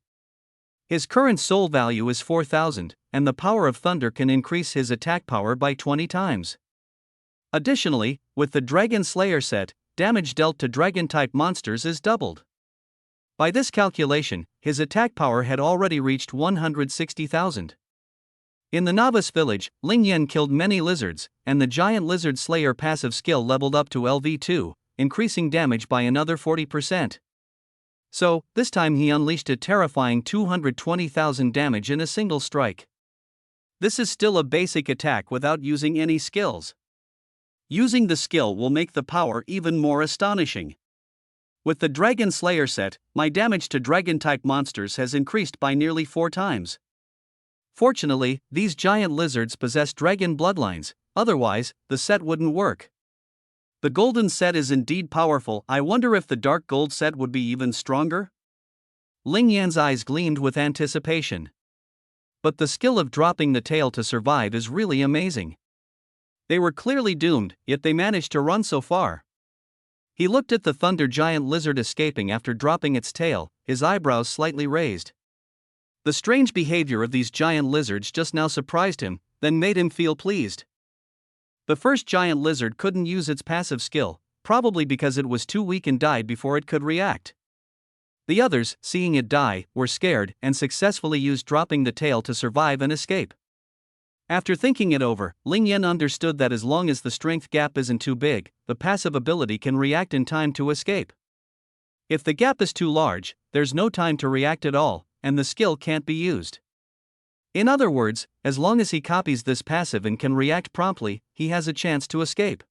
His current soul value is 4,000, and the power of thunder can increase his attack power by 20 times. Additionally, with the Dragon Slayer set, damage dealt to dragon-type monsters is doubled. By this calculation, his attack power had already reached 160,000. In the novice village, Ling Yan killed many lizards, and the giant lizard slayer passive skill leveled up to LV2, increasing damage by another 40%. So, this time he unleashed a terrifying 220,000 damage in a single strike. This is still a basic attack without using any skills. Using the skill will make the power even more astonishing. With the Dragon Slayer set, my damage to dragon-type monsters has increased by nearly 4 times. Fortunately, these giant lizards possess dragon bloodlines, otherwise, the set wouldn't work. The golden set is indeed powerful. I wonder if the dark gold set would be even stronger? Ling Yan's eyes gleamed with anticipation. But the skill of dropping the tail to survive is really amazing. They were clearly doomed, yet they managed to run so far. He looked at the thunder giant lizard escaping after dropping its tail, his eyebrows slightly raised. The strange behavior of these giant lizards just now surprised him, then made him feel pleased. The first giant lizard couldn't use its passive skill, probably because it was too weak and died before it could react. The others, seeing it die, were scared and successfully used dropping the tail to survive and escape. After thinking it over, Ling Yan understood that as long as the strength gap isn't too big, the passive ability can react in time to escape. If the gap is too large, there's no time to react at all, and the skill can't be used. In other words, as long as he copies this passive and can react promptly, he has a chance to escape.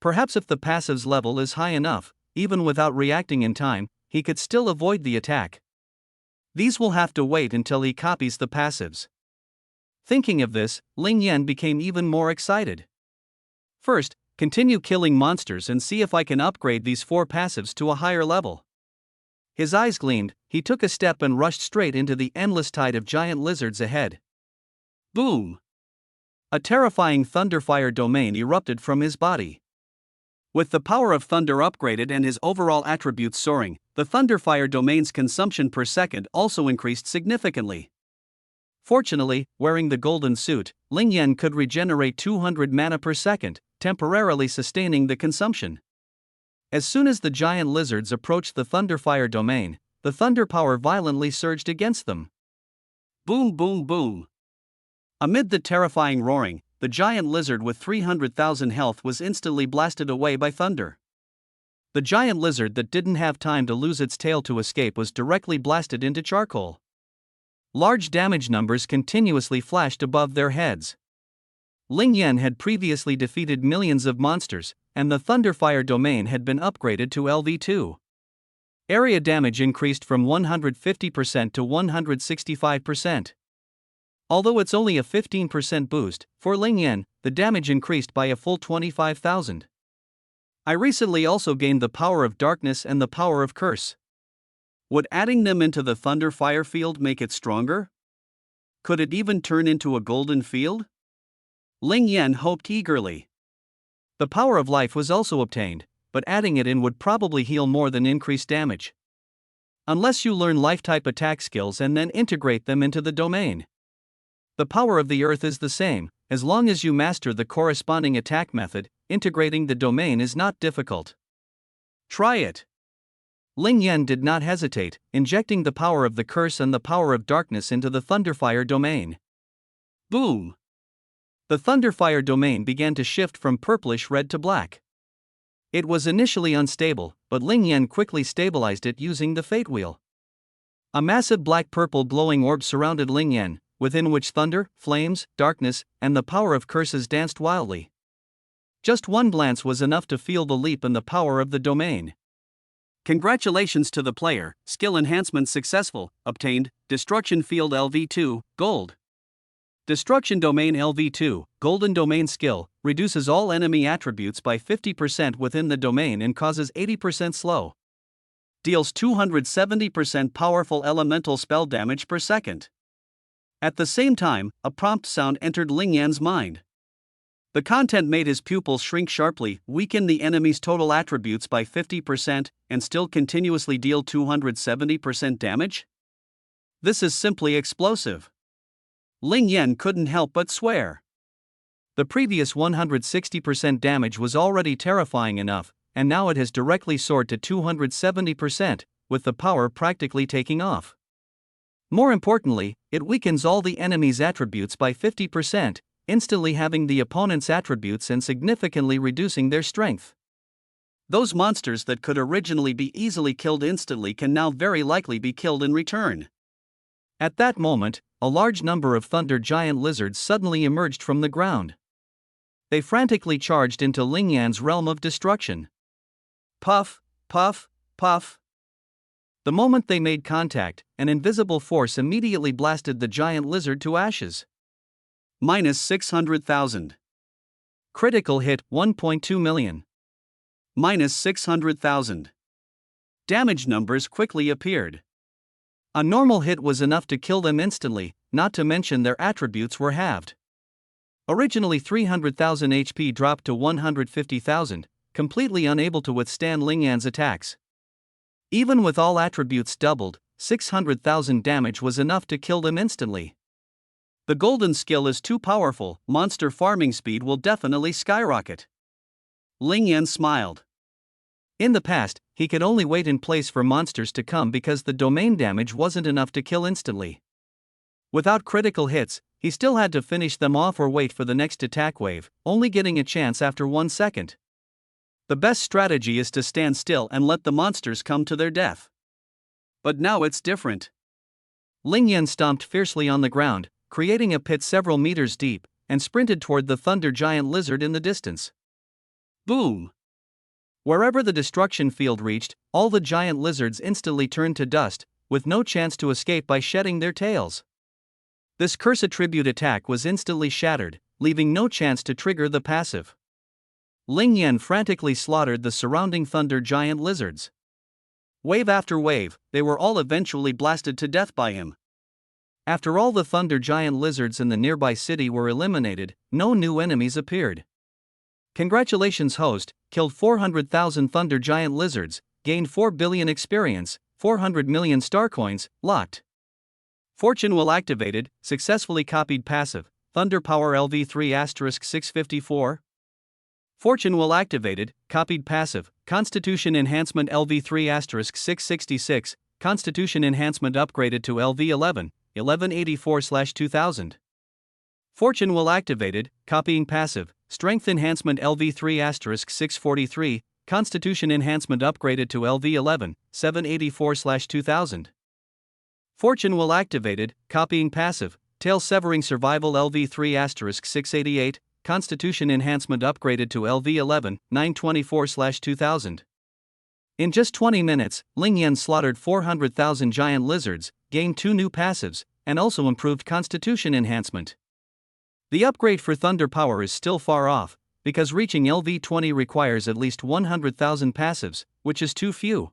Perhaps if the passive's level is high enough, even without reacting in time, he could still avoid the attack. These will have to wait until he copies the passives. Thinking of this, Ling Yan became even more excited. First, continue killing monsters and see if I can upgrade these 4 passives to a higher level. His eyes gleamed, he took a step and rushed straight into the endless tide of giant lizards ahead. Boom! A terrifying thunderfire domain erupted from his body. With the power of thunder upgraded and his overall attributes soaring, the thunderfire domain's consumption per second also increased significantly. Fortunately, wearing the golden suit, Ling Yan could regenerate 200 mana per second, temporarily sustaining the consumption. As soon as the giant lizards approached the thunderfire domain, the thunder power violently surged against them. Boom, boom, boom. Amid the terrifying roaring, the giant lizard with 300,000 health was instantly blasted away by thunder. The giant lizard that didn't have time to lose its tail to escape was directly blasted into charcoal. Large damage numbers continuously flashed above their heads. Ling Yan had previously defeated millions of monsters, and the Thunderfire domain had been upgraded to LV2. Area damage increased from 150% to 165%. Although it's only a 15% boost, for Ling Yan, the damage increased by a full 25,000. I recently also gained the power of darkness and the power of curse. Would adding them into the Thunderfire field make it stronger? Could it even turn into a golden field? Ling Yan hoped eagerly. The power of life was also obtained, but adding it in would probably heal more than increase damage. Unless you learn life-type attack skills and then integrate them into the domain. The power of the earth is the same, as long as you master the corresponding attack method, integrating the domain is not difficult. Try it. Ling Yan did not hesitate, injecting the power of the curse and the power of darkness into the Thunderfire domain. Boom! The Thunderfire domain began to shift from purplish-red to black. It was initially unstable, but Ling Yan quickly stabilized it using the Fate Wheel. A massive black-purple glowing orb surrounded Ling Yan, within which thunder, flames, darkness, and the power of curses danced wildly. Just one glance was enough to feel the leap in the power of the domain. Congratulations to the player, skill enhancement successful, obtained, Destruction Field LV2, Gold. Destruction Domain LV2, Golden Domain Skill, reduces all enemy attributes by 50% within the domain and causes 80% slow. Deals 270% powerful elemental spell damage per second. At the same time, a prompt sound entered Ling Yan's mind. The content made his pupils shrink sharply, weaken the enemy's total attributes by 50%, and still continuously deal 270% damage? This is simply explosive. Ling Yan couldn't help but swear. The previous 160% damage was already terrifying enough, and now it has directly soared to 270%, with the power practically taking off. More importantly, it weakens all the enemy's attributes by 50%, instantly having the opponent's attributes and significantly reducing their strength. Those monsters that could originally be easily killed instantly can now very likely be killed in return. At that moment, a large number of thunder giant lizards suddenly emerged from the ground. They frantically charged into Ling Yan's realm of destruction. Puff, puff, puff. The moment they made contact, an invisible force immediately blasted the giant lizard to ashes. Minus 600,000. Critical hit 1.2 million. Minus 600,000. Damage numbers quickly appeared. A normal hit was enough to kill them instantly, not to mention their attributes were halved. Originally 300,000 HP dropped to 150,000, completely unable to withstand Ling Yan's attacks. Even with all attributes doubled, 600,000 damage was enough to kill them instantly. The golden skill is too powerful, monster farming speed will definitely skyrocket. Ling Yan smiled. In the past, he could only wait in place for monsters to come because the domain damage wasn't enough to kill instantly. Without critical hits, he still had to finish them off or wait for the next attack wave, only getting a chance after 1 second. The best strategy is to stand still and let the monsters come to their death. But now it's different. Ling Yan stomped fiercely on the ground, creating a pit several meters deep, and sprinted toward the thunder giant lizard in the distance. Boom! Wherever the destruction field reached, all the giant lizards instantly turned to dust, with no chance to escape by shedding their tails. This curse attribute attack was instantly shattered, leaving no chance to trigger the passive. Ling Yan frantically slaughtered the surrounding thunder giant lizards. Wave after wave, they were all eventually blasted to death by him. After all the thunder giant lizards in the nearby city were eliminated, no new enemies appeared. Congratulations, host, killed 400,000 thunder giant lizards, gained 4 billion experience, 400 million star coins, locked. Fortune will activated, successfully copied passive, Thunder Power LV3 654. Fortune will activated, copied passive, Constitution Enhancement LV3 666, Constitution Enhancement upgraded to LV11, 1184/2000. Fortune will activated, copying passive, Strength Enhancement LV3 643, Constitution Enhancement upgraded to LV11, 784/2000. Fortune will activated, copying passive, Tail Severing Survival LV3 688, Constitution Enhancement upgraded to LV11, 924/2000. In just 20 minutes, Ling Yan slaughtered 400,000 giant lizards, gained 2 new passives, and also improved Constitution Enhancement. The upgrade for Thunder Power is still far off, because reaching LV20 requires at least 100,000 passives, which is too few.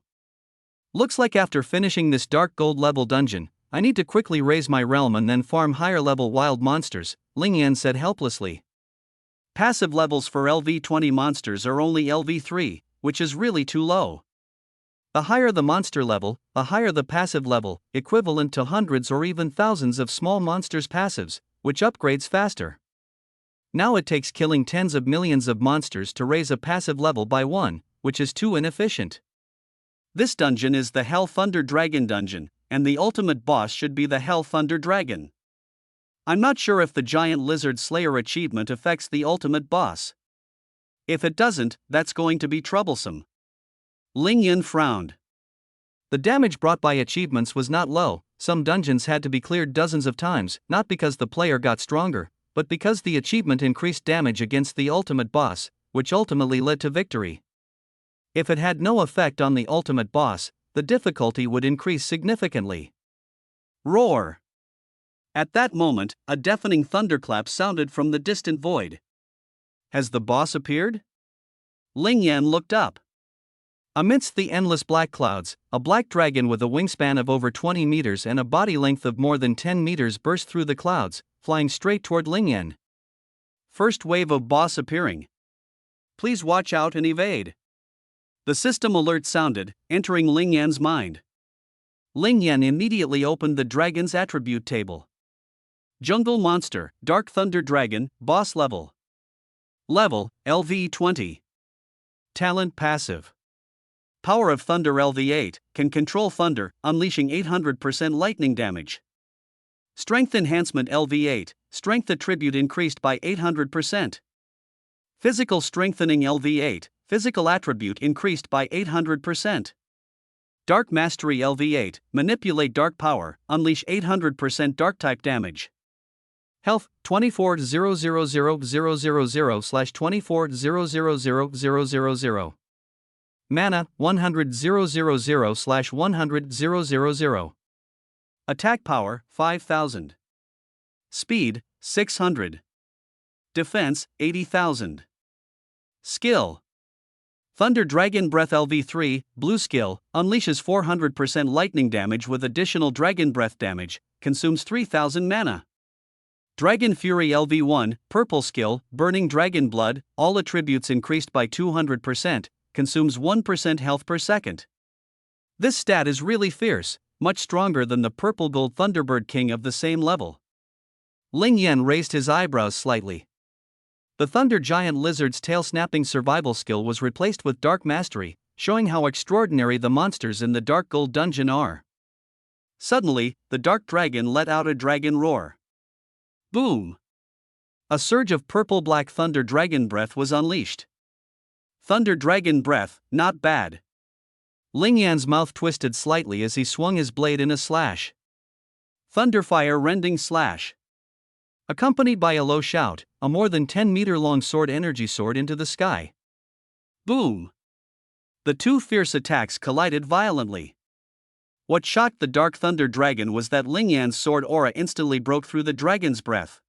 Looks like after finishing this Dark Gold level dungeon, I need to quickly raise my realm and then farm higher level wild monsters, Ling Yan said helplessly. Passive levels for LV20 monsters are only LV3, which is really too low. The higher the monster level, the higher the passive level, equivalent to hundreds or even thousands of small monsters' passives, which upgrades faster. Now it takes killing tens of millions of monsters to raise a passive level by 1, which is too inefficient. This dungeon is the Hell Thunder Dragon dungeon, and the ultimate boss should be the Hell Thunder Dragon. I'm not sure if the Giant Lizard Slayer achievement affects the ultimate boss. If it doesn't, that's going to be troublesome. Ling Yan frowned. The damage brought by achievements was not low. Some dungeons had to be cleared dozens of times, not because the player got stronger, but because the achievement increased damage against the ultimate boss, which ultimately led to victory. If it had no effect on the ultimate boss, the difficulty would increase significantly. Roar! At that moment, a deafening thunderclap sounded from the distant void. Has the boss appeared? Ling Yan looked up. Amidst the endless black clouds, a black dragon with a wingspan of over 20 meters and a body length of more than 10 meters burst through the clouds, flying straight toward Ling Yan. First wave of boss appearing. Please watch out and evade. The system alert sounded, entering Ling Yan's mind. Ling Yan immediately opened the dragon's attribute table. Jungle Monster, Dark Thunder Dragon, Boss Level. Level, LV20. Talent Passive. Power of Thunder LV8, can control thunder, unleashing 800% lightning damage. Strength Enhancement LV8, Strength attribute increased by 800%. Physical Strengthening LV8, Physical attribute increased by 800%. Dark Mastery LV8, Manipulate Dark Power, unleash 800% Dark type damage. Health 24,000,000/24,000,000. Mana 100,000/100,000. Attack power 5,000. Speed 600. Defense 80,000. Skill Thunder Dragon Breath LV3, Blue Skill, unleashes 400% lightning damage with additional Dragon Breath damage, consumes 3,000 mana. Dragon Fury LV1, Purple Skill, Burning Dragon Blood, all attributes increased by 200%, consumes 1% health per second. This stat is really fierce, much stronger than the Purple Gold Thunderbird King of the same level. Ling Yan raised his eyebrows slightly. The Thunder Giant Lizard's tail-snapping survival skill was replaced with Dark Mastery, showing how extraordinary the monsters in the Dark Gold dungeon are. Suddenly, the Dark Dragon let out a dragon roar. Boom! A surge of purple-black Thunder Dragon Breath was unleashed. Thunder Dragon Breath, not bad. Ling Yan's mouth twisted slightly as he swung his blade in a slash. Thunderfire Rending Slash. Accompanied by a low shout, a more than 10-meter-long sword energy soared into the sky. Boom! The two fierce attacks collided violently. What shocked the Dark Thunder Dragon was that Ling Yan's sword aura instantly broke through the dragon's breath.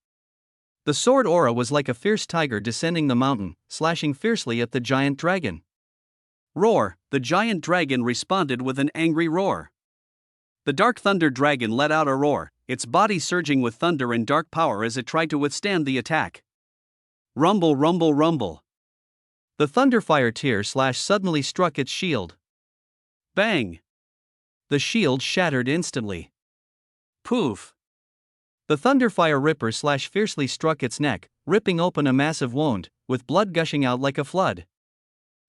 The sword aura was like a fierce tiger descending the mountain, slashing fiercely at the giant dragon. Roar! The giant dragon responded with an angry roar. The Dark Thunder Dragon let out a roar, its body surging with thunder and dark power as it tried to withstand the attack. Rumble, rumble, rumble. The thunderfire tear slash suddenly struck its shield. Bang! The shield shattered instantly. Poof! The thunderfire ripper slash fiercely struck its neck, ripping open a massive wound, with blood gushing out like a flood.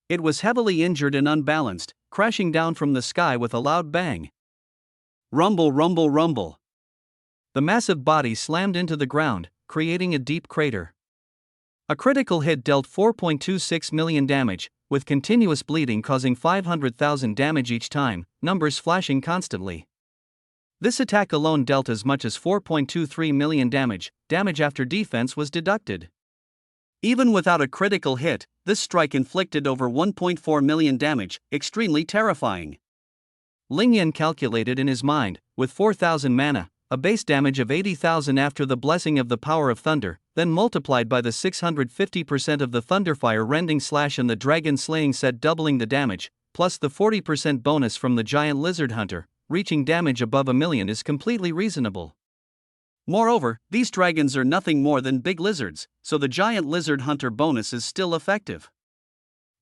It was heavily injured and unbalanced, crashing down from the sky with a loud bang. Rumble, rumble, rumble. The massive body slammed into the ground, creating a deep crater. A critical hit dealt 4.26 million damage, with continuous bleeding causing 500,000 damage each time, numbers flashing constantly. This attack alone dealt as much as 4.23 million damage after defense was deducted. Even without a critical hit, this strike inflicted over 1.4 million damage, extremely terrifying. Ling Yan calculated in his mind, with 4,000 mana, a base damage of 80,000 after the blessing of the power of thunder, then multiplied by the 650% of the thunderfire rending slash and the dragon slaying set doubling the damage, plus the 40% bonus from the giant lizard hunter, reaching damage above 1 million is completely reasonable. Moreover, these dragons are nothing more than big lizards, so the giant lizard hunter bonus is still effective.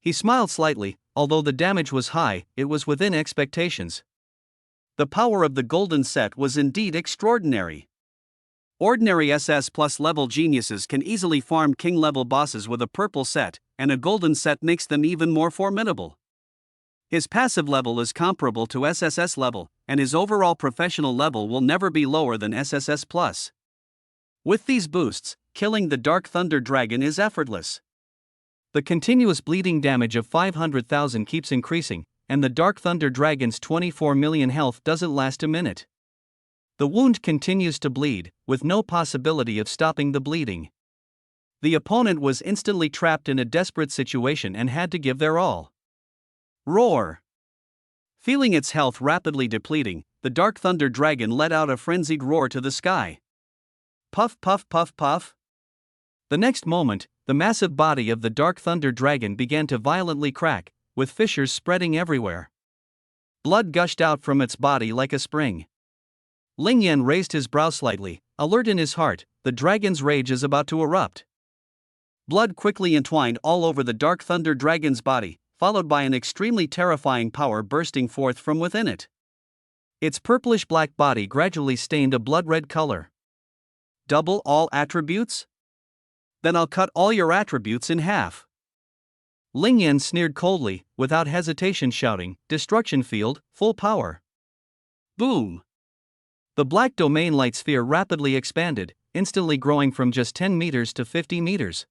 He smiled slightly, although the damage was high, it was within expectations. The power of the golden set was indeed extraordinary. Ordinary SS+ level geniuses can easily farm king level bosses with a purple set, and a golden set makes them even more formidable. His passive level is comparable to SSS level, and his overall professional level will never be lower than SSS+. With these boosts, killing the Dark Thunder Dragon is effortless. The continuous bleeding damage of 500,000 keeps increasing, and the Dark Thunder Dragon's 24 million health doesn't last a minute. The wound continues to bleed, with no possibility of stopping the bleeding. The opponent was instantly trapped in a desperate situation and had to give their all. Roar! Feeling its health rapidly depleting, the Dark Thunder Dragon let out a frenzied roar to the sky. Puff, puff, puff, puff. The next moment, the massive body of the Dark Thunder Dragon began to violently crack, with fissures spreading everywhere. Blood gushed out from its body like a spring. Ling Yan raised his brow slightly, alert in his heart, the dragon's rage is about to erupt. Blood quickly entwined all over the Dark Thunder Dragon's body, followed by an extremely terrifying power bursting forth from within it. Its purplish-black body gradually stained a blood-red color. Double all attributes? Then I'll cut all your attributes in half. Ling Yan sneered coldly, without hesitation shouting, "Destruction field, full power." Boom! The black domain light sphere rapidly expanded, instantly growing from just 10 meters to 50 meters.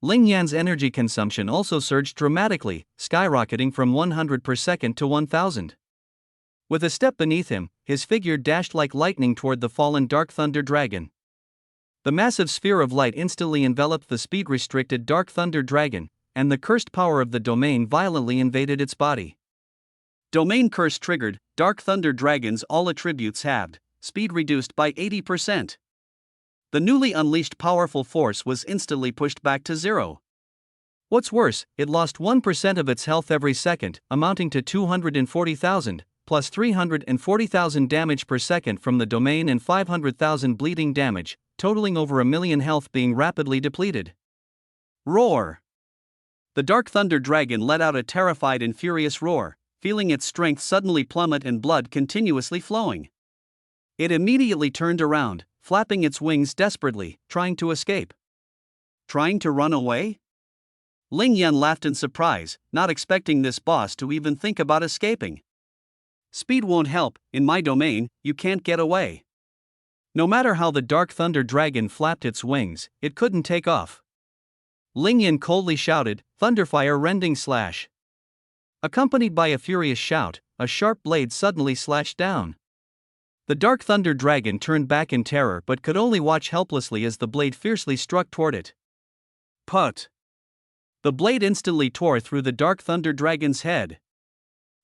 Ling Yan's energy consumption also surged dramatically, skyrocketing from 100 per second to 1,000. With a step beneath him, his figure dashed like lightning toward the fallen Dark Thunder Dragon. The massive sphere of light instantly enveloped the speed-restricted Dark Thunder Dragon, and the cursed power of the domain violently invaded its body. Domain curse triggered, Dark Thunder Dragon's all attributes halved, speed reduced by 80%. The newly unleashed powerful force was instantly pushed back to zero. What's worse, it lost 1% of its health every second, amounting to 240,000, plus 340,000 damage per second from the domain and 500,000 bleeding damage, totaling over 1 million health being rapidly depleted. Roar! The Dark Thunder Dragon let out a terrified and furious roar, feeling its strength suddenly plummet and blood continuously flowing. It immediately turned around, flapping its wings desperately, trying to escape. Trying to run away? Ling Yan laughed in surprise, not expecting this boss to even think about escaping. Speed won't help, in my domain, you can't get away. No matter how the Dark Thunder Dragon flapped its wings, it couldn't take off. Ling Yan coldly shouted, "Thunderfire rending slash." Accompanied by a furious shout, a sharp blade suddenly slashed down. The Dark Thunder Dragon turned back in terror but could only watch helplessly as the blade fiercely struck toward it. Put! The blade instantly tore through the Dark Thunder Dragon's head.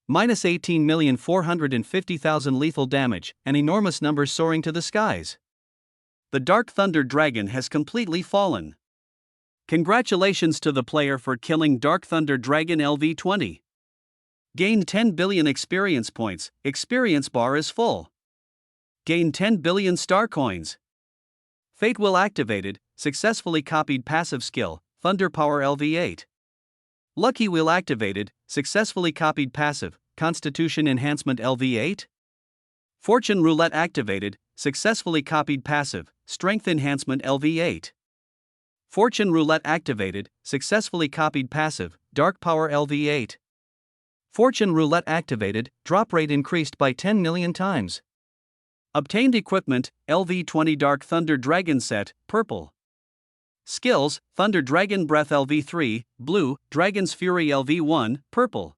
minus 18,450,000 lethal damage, an enormous number soaring to the skies. The Dark Thunder Dragon has completely fallen. Congratulations to the player for killing Dark Thunder Dragon LV20. Gain 10 billion experience points, experience bar is full. Gain 10 billion star coins. Fate Will activated, successfully copied passive skill, Thunder Power LV8. Lucky Wheel activated, successfully copied passive, Constitution Enhancement LV8. Fortune Roulette activated, successfully copied passive, Strength Enhancement LV8. Fortune Roulette activated, successfully copied passive, Dark Power LV8. Fortune Roulette activated, drop rate increased by 10 million times. Obtained equipment, LV20 Dark Thunder Dragon Set, purple. Skills, Thunder Dragon Breath LV3, blue, Dragon's Fury LV1, purple.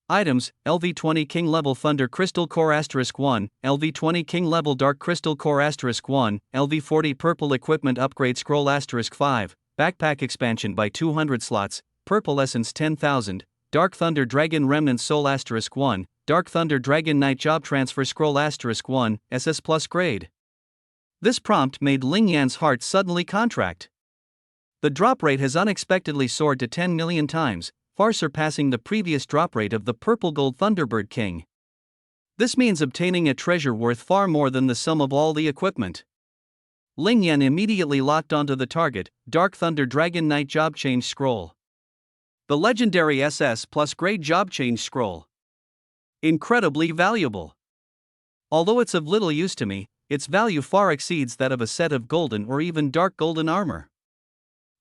Items, LV20 King Level Thunder Crystal Core *1, LV20 King Level Dark Crystal Core *1, LV40 Purple Equipment Upgrade Scroll *5, Backpack Expansion by 200 slots, Purple Essence 10,000, Dark Thunder Dragon Remnant Soul *1, Dark Thunder Dragon Knight Job Transfer Scroll *1, SS Plus Grade. This prompt made Ling Yan's heart suddenly contract. The drop rate has unexpectedly soared to 10 million times, far surpassing the previous drop rate of the Purple Gold Thunderbird King. This means obtaining a treasure worth far more than the sum of all the equipment. Ling Yan immediately locked onto the target, Dark Thunder Dragon Knight Job Change Scroll. The legendary SS Plus Grade Job Change Scroll. Incredibly valuable. Although it's of little use to me, its value far exceeds that of a set of golden or even dark golden armor.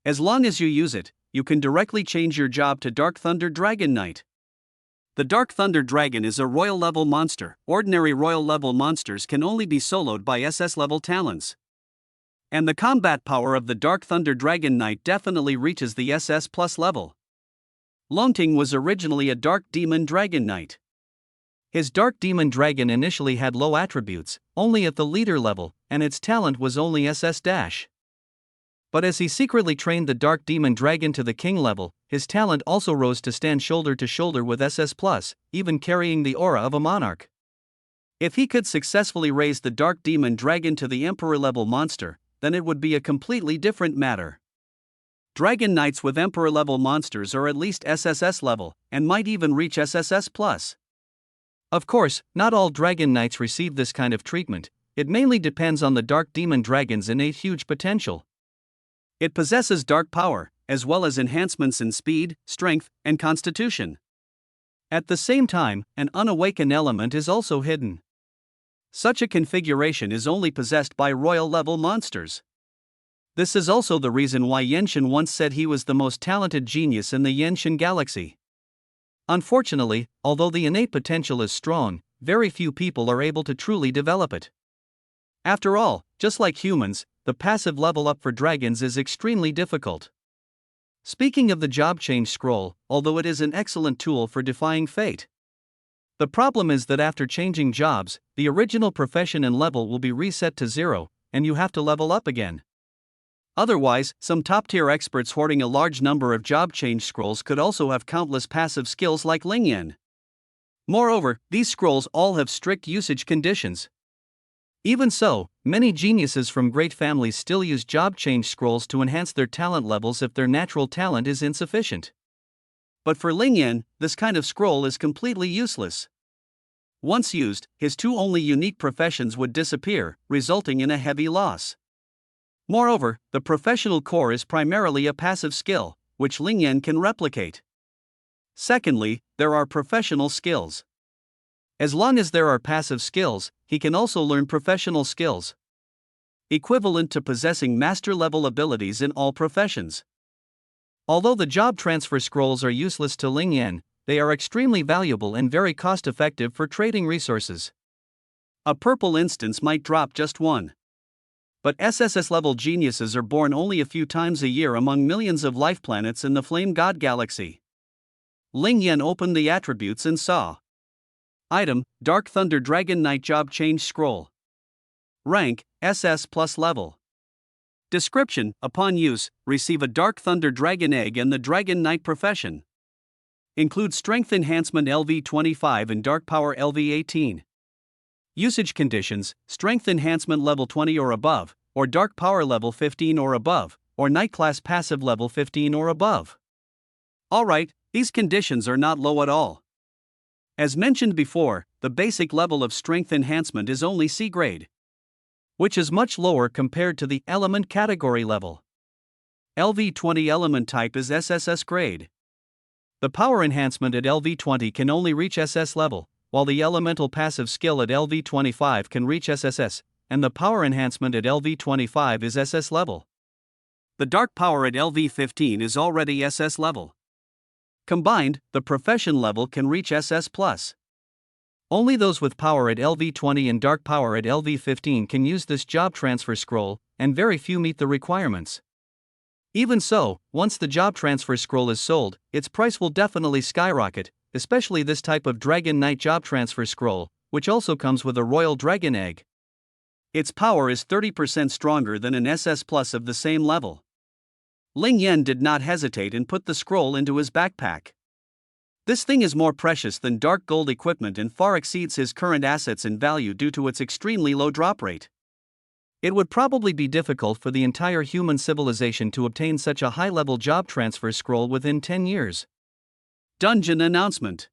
As long as you use it, you can directly change your job to Dark Thunder Dragon Knight. The Dark Thunder Dragon is a royal level monster. Ordinary royal level monsters can only be soloed by SS level talents. And the combat power of the Dark Thunder Dragon Knight definitely reaches the SS Plus level. Lonting was originally a Dark Demon Dragon Knight. His Dark Demon Dragon initially had low attributes, only at the leader level, and its talent was only SS-. But as he secretly trained the Dark Demon Dragon to the King level, his talent also rose to stand shoulder to shoulder with SS+, even carrying the aura of a monarch. If he could successfully raise the Dark Demon Dragon to the Emperor level monster, then it would be a completely different matter. Dragon Knights with Emperor level monsters are at least SSS level, and might even reach SSS+. Of course, not all Dragon Knights receive this kind of treatment. It mainly depends on the Dark Demon Dragon's innate huge potential. It possesses dark power, as well as enhancements in speed, strength, and constitution. At the same time, an unawakened element is also hidden. Such a configuration is only possessed by royal-level monsters. This is also the reason why Yenshin once said he was the most talented genius in the Yenshin galaxy. Unfortunately, although the innate potential is strong, very few people are able to truly develop it. After all, just like humans, the passive level up for dragons is extremely difficult. Speaking of the Job Change Scroll, although it is an excellent tool for defying fate, the problem is that after changing jobs, the original profession and level will be reset to 0, and you have to level up again. Otherwise, some top-tier experts hoarding a large number of job change scrolls could also have countless passive skills like Ling Yan. Moreover, these scrolls all have strict usage conditions. Even so, many geniuses from great families still use job change scrolls to enhance their talent levels if their natural talent is insufficient. But for Ling Yan, this kind of scroll is completely useless. Once used, his two only unique professions would disappear, resulting in a heavy loss. Moreover, the professional core is primarily a passive skill, which Ling Yan can replicate. Secondly, there are professional skills. As long as there are passive skills, he can also learn professional skills, equivalent to possessing master-level abilities in all professions. Although the job transfer scrolls are useless to Ling Yan, they are extremely valuable and very cost-effective for trading resources. A purple instance might drop just one. But SSS-level geniuses are born only a few times a year among millions of life planets in the Flame God Galaxy. Ling Yan opened the attributes and saw. Item, Dark Thunder Dragon Knight Job Change Scroll. Rank, SS plus level. Description, upon use, receive a Dark Thunder Dragon Egg and the Dragon Knight profession. Include Strength Enhancement LV25 and Dark Power LV18. Usage conditions: Strength Enhancement level 20 or above, or Dark Power level 15 or above, or Night Class Passive level 15 or above. Alright, these conditions are not low at all. As mentioned before, the basic level of Strength Enhancement is only C grade, which is much lower compared to the Element category level. LV20 Element type is SSS grade. The power enhancement at LV20 can only reach SS level, while the elemental passive skill at LV25 can reach SSS, and the power enhancement at LV25 is SS level. The dark power at LV15 is already SS level. Combined, the profession level can reach SS+. Only those with power at LV20 and dark power at LV15 can use this job transfer scroll, and very few meet the requirements. Even so, once the job transfer scroll is sold, its price will definitely skyrocket, especially this type of Dragon Knight job transfer scroll, which also comes with a Royal Dragon Egg. Its power is 30% stronger than an SS Plus of the same level. Ling Yan did not hesitate and put the scroll into his backpack. This thing is more precious than dark gold equipment and far exceeds his current assets in value due to its extremely low drop rate. It would probably be difficult for the entire human civilization to obtain such a high-level job transfer scroll within 10 years. Dungeon announcement.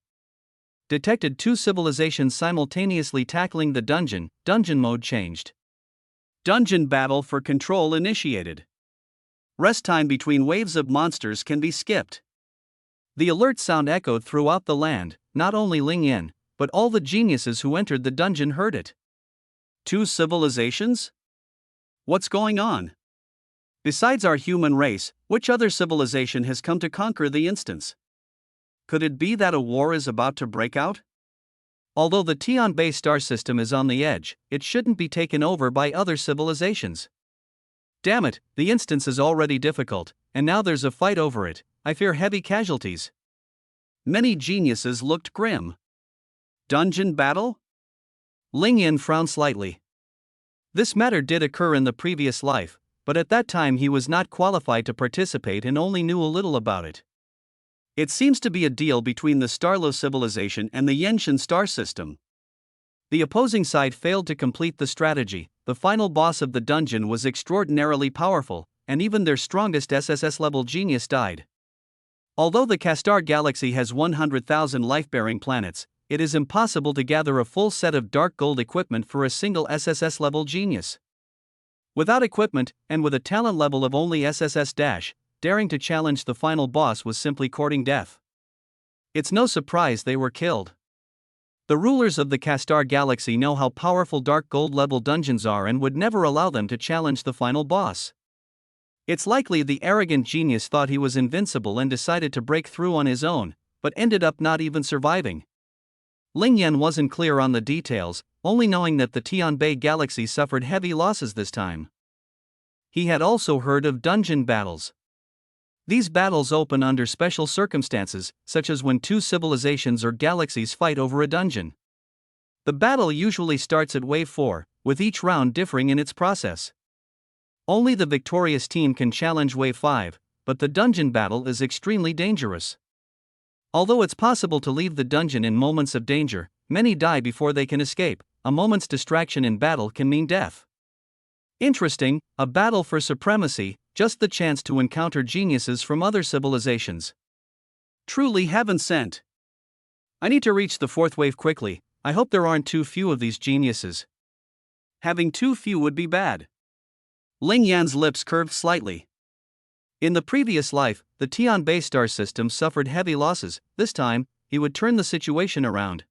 Detected 2 civilizations simultaneously tackling the dungeon. Dungeon mode changed. Dungeon battle for control initiated. Rest time between waves of monsters can be skipped. The alert sound echoed throughout the land. Not only Ling Yan, but all the geniuses who entered the dungeon heard it. 2 civilizations? What's going on? Besides our human race, which other civilization has come to conquer the instance? Could it be that a war is about to break out? Although the Tianbei star system is on the edge, it shouldn't be taken over by other civilizations. Damn it, the instance is already difficult, and now there's a fight over it. I fear heavy casualties. Many geniuses looked grim. Dungeon battle? Ling Yan frowned slightly. This matter did occur in the previous life, but at that time he was not qualified to participate and only knew a little about it. It seems to be a deal between the Starlo civilization and the Yenshan star system. The opposing side failed to complete the strategy. The final boss of the dungeon was extraordinarily powerful, and even their strongest SSS-level genius died. Although the Castar Galaxy has 100,000 life-bearing planets, it is impossible to gather a full set of dark gold equipment for a single SSS-level genius. Without equipment, and with a talent level of only SSS-, daring to challenge the final boss was simply courting death. It's no surprise they were killed. The rulers of the Castar Galaxy know how powerful dark gold level dungeons are and would never allow them to challenge the final boss. It's likely the arrogant genius thought he was invincible and decided to break through on his own, but ended up not even surviving. Ling Yan wasn't clear on the details, only knowing that the Tianbei Galaxy suffered heavy losses this time. He had also heard of dungeon battles. These battles open under special circumstances, such as when 2 civilizations or galaxies fight over a dungeon. The battle usually starts at Wave 4, with each round differing in its process. Only the victorious team can challenge Wave 5, but the dungeon battle is extremely dangerous. Although it's possible to leave the dungeon in moments of danger, many die before they can escape. A moment's distraction in battle can mean death. Interesting, a battle for supremacy, just the chance to encounter geniuses from other civilizations. Truly heaven sent. I need to reach the 4th wave quickly. I hope there aren't too few of these geniuses. Having too few would be bad. Ling Yan's lips curved slightly. In the previous life, the Tianbei star system suffered heavy losses. This time, he would turn the situation around.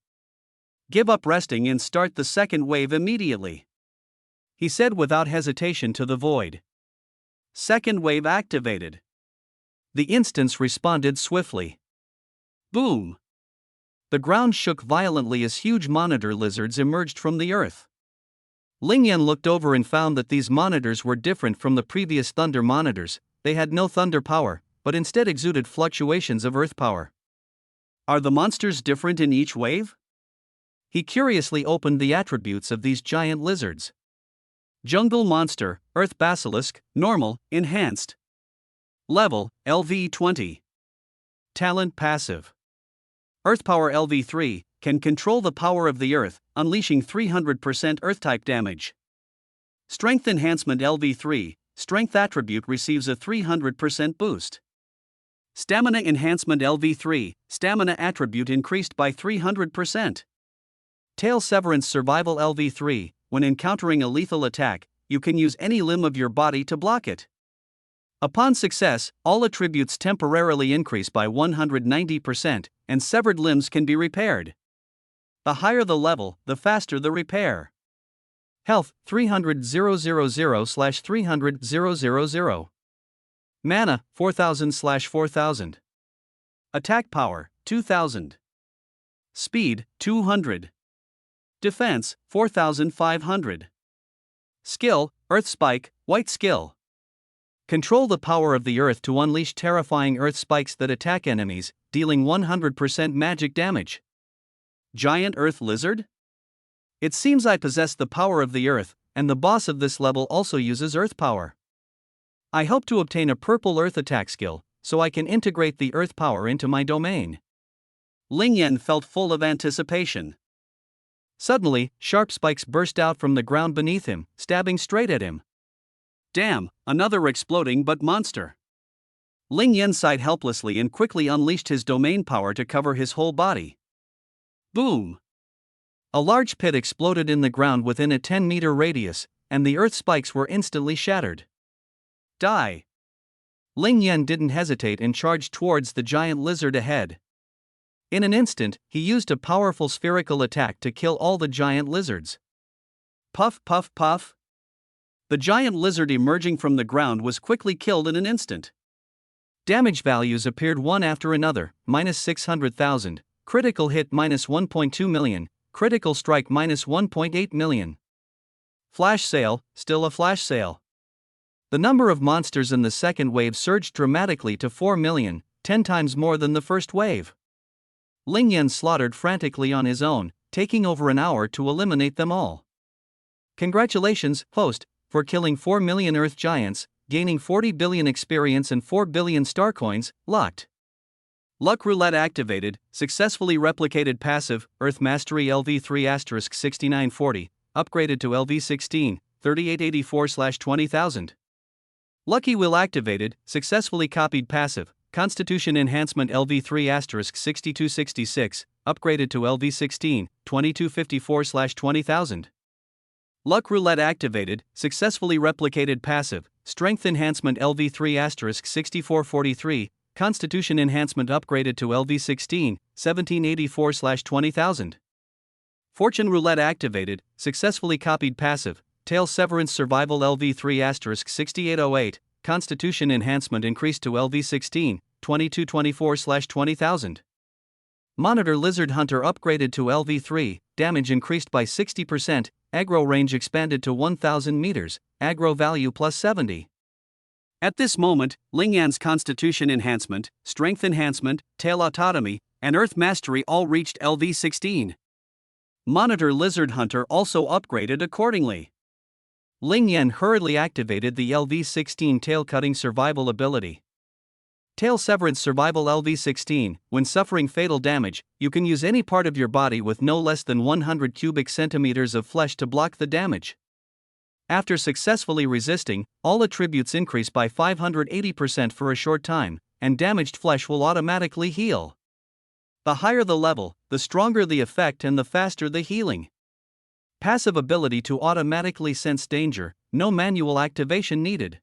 Give up resting and start the 2nd wave immediately, he said without hesitation to the void. 2nd wave activated. The instance responded swiftly. Boom! The ground shook violently as huge monitor lizards emerged from the earth. Ling Yan looked over and found that these monitors were different from the previous thunder monitors. They had no thunder power, but instead exuded fluctuations of earth power. Are the monsters different in each wave? He curiously opened the attributes of these giant lizards. Jungle Monster, Earth Basilisk, Normal, Enhanced. Level, LV20. Talent Passive. Earth Power LV3 can control the power of the Earth, unleashing 300% Earth-type damage. Strength Enhancement LV3, Strength Attribute receives a 300% boost. Stamina Enhancement LV3, Stamina Attribute increased by 300%. Tail Severance Survival LV3, when encountering a lethal attack, you can use any limb of your body to block it. Upon success, all attributes temporarily increase by 190%, and severed limbs can be repaired. The higher the level, the faster the repair. Health 300,000/300,000. Mana 4,000/4,000. Attack power 2,000. Speed 200. Defense 4,500. Skill Earth Spike, White Skill. Control the power of the Earth to unleash terrifying Earth spikes that attack enemies, dealing 100% magic damage. Giant Earth Lizard? It seems I possess the power of the Earth, and the boss of this level also uses Earth power. I hope to obtain a purple Earth attack skill, so I can integrate the Earth power into my domain. Ling Yan felt full of anticipation. Suddenly, sharp spikes burst out from the ground beneath him, stabbing straight at him. Damn, another exploding but monster. Ling Yan sighed helplessly and quickly unleashed his domain power to cover his whole body. Boom! A large pit exploded in the ground within a 10-meter radius, and the Earth spikes were instantly shattered. Die! Ling Yan didn't hesitate and charged towards the giant lizard ahead. In an instant, he used a powerful spherical attack to kill all the giant lizards. Puff, puff, puff. The giant lizard emerging from the ground was quickly killed in an instant. Damage values appeared one after another: -600,000, critical hit -1.2 million, critical strike -1.8 million. Flash sale, still a flash sale. The number of monsters in the second wave surged dramatically to 4 million, 10 times more than the first wave. Ling Yan slaughtered frantically on his own, taking over an hour to eliminate them all. Congratulations, host, for killing 4 million Earth Giants, gaining 40 billion experience and 4 billion star coins, locked. Luck Roulette activated, successfully replicated passive, Earth Mastery LV3 *6940, upgraded to LV16, 3884/20,000. Lucky Wheel activated, successfully copied passive, Constitution Enhancement LV3 *6266, upgraded to LV16, 2254/20,000. Luck Roulette activated, successfully replicated passive, Strength Enhancement LV3 *6443, Constitution Enhancement upgraded to LV16, 1784/20,000. Fortune Roulette activated, successfully copied passive, Tail Severance Survival LV3 *6808, Constitution Enhancement increased to LV16, 2224/20,000. Monitor Lizard Hunter upgraded to LV3, damage increased by 60%, aggro range expanded to 1000 meters, aggro value +70. At this moment, Ling Yan's Constitution Enhancement, Strength Enhancement, Tail Autonomy, and Earth Mastery all reached LV16. Monitor Lizard Hunter also upgraded accordingly. Ling Yan hurriedly activated the LV16 Tail Cutting Survival ability. Tail Severance Survival LV16, when suffering fatal damage, you can use any part of your body with no less than 100 cubic centimeters of flesh to block the damage. After successfully resisting, all attributes increase by 580% for a short time, and damaged flesh will automatically heal. The higher the level, the stronger the effect and the faster the healing. Passive ability to automatically sense danger, no manual activation needed.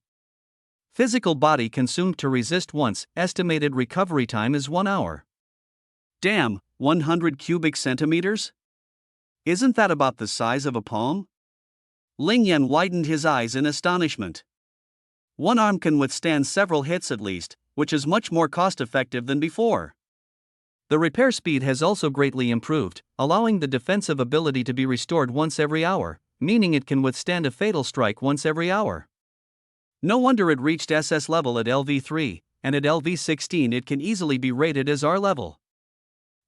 Physical body consumed to resist once, estimated recovery time is 1 hour. Damn, 100 cubic centimeters? Isn't that about the size of a palm? Ling Yan widened his eyes in astonishment. One arm can withstand several hits at least, which is much more cost-effective than before. The repair speed has also greatly improved, allowing the defensive ability to be restored once every hour, meaning it can withstand a fatal strike once every hour. No wonder it reached SS level at LV3, and at LV16 it can easily be rated as R level.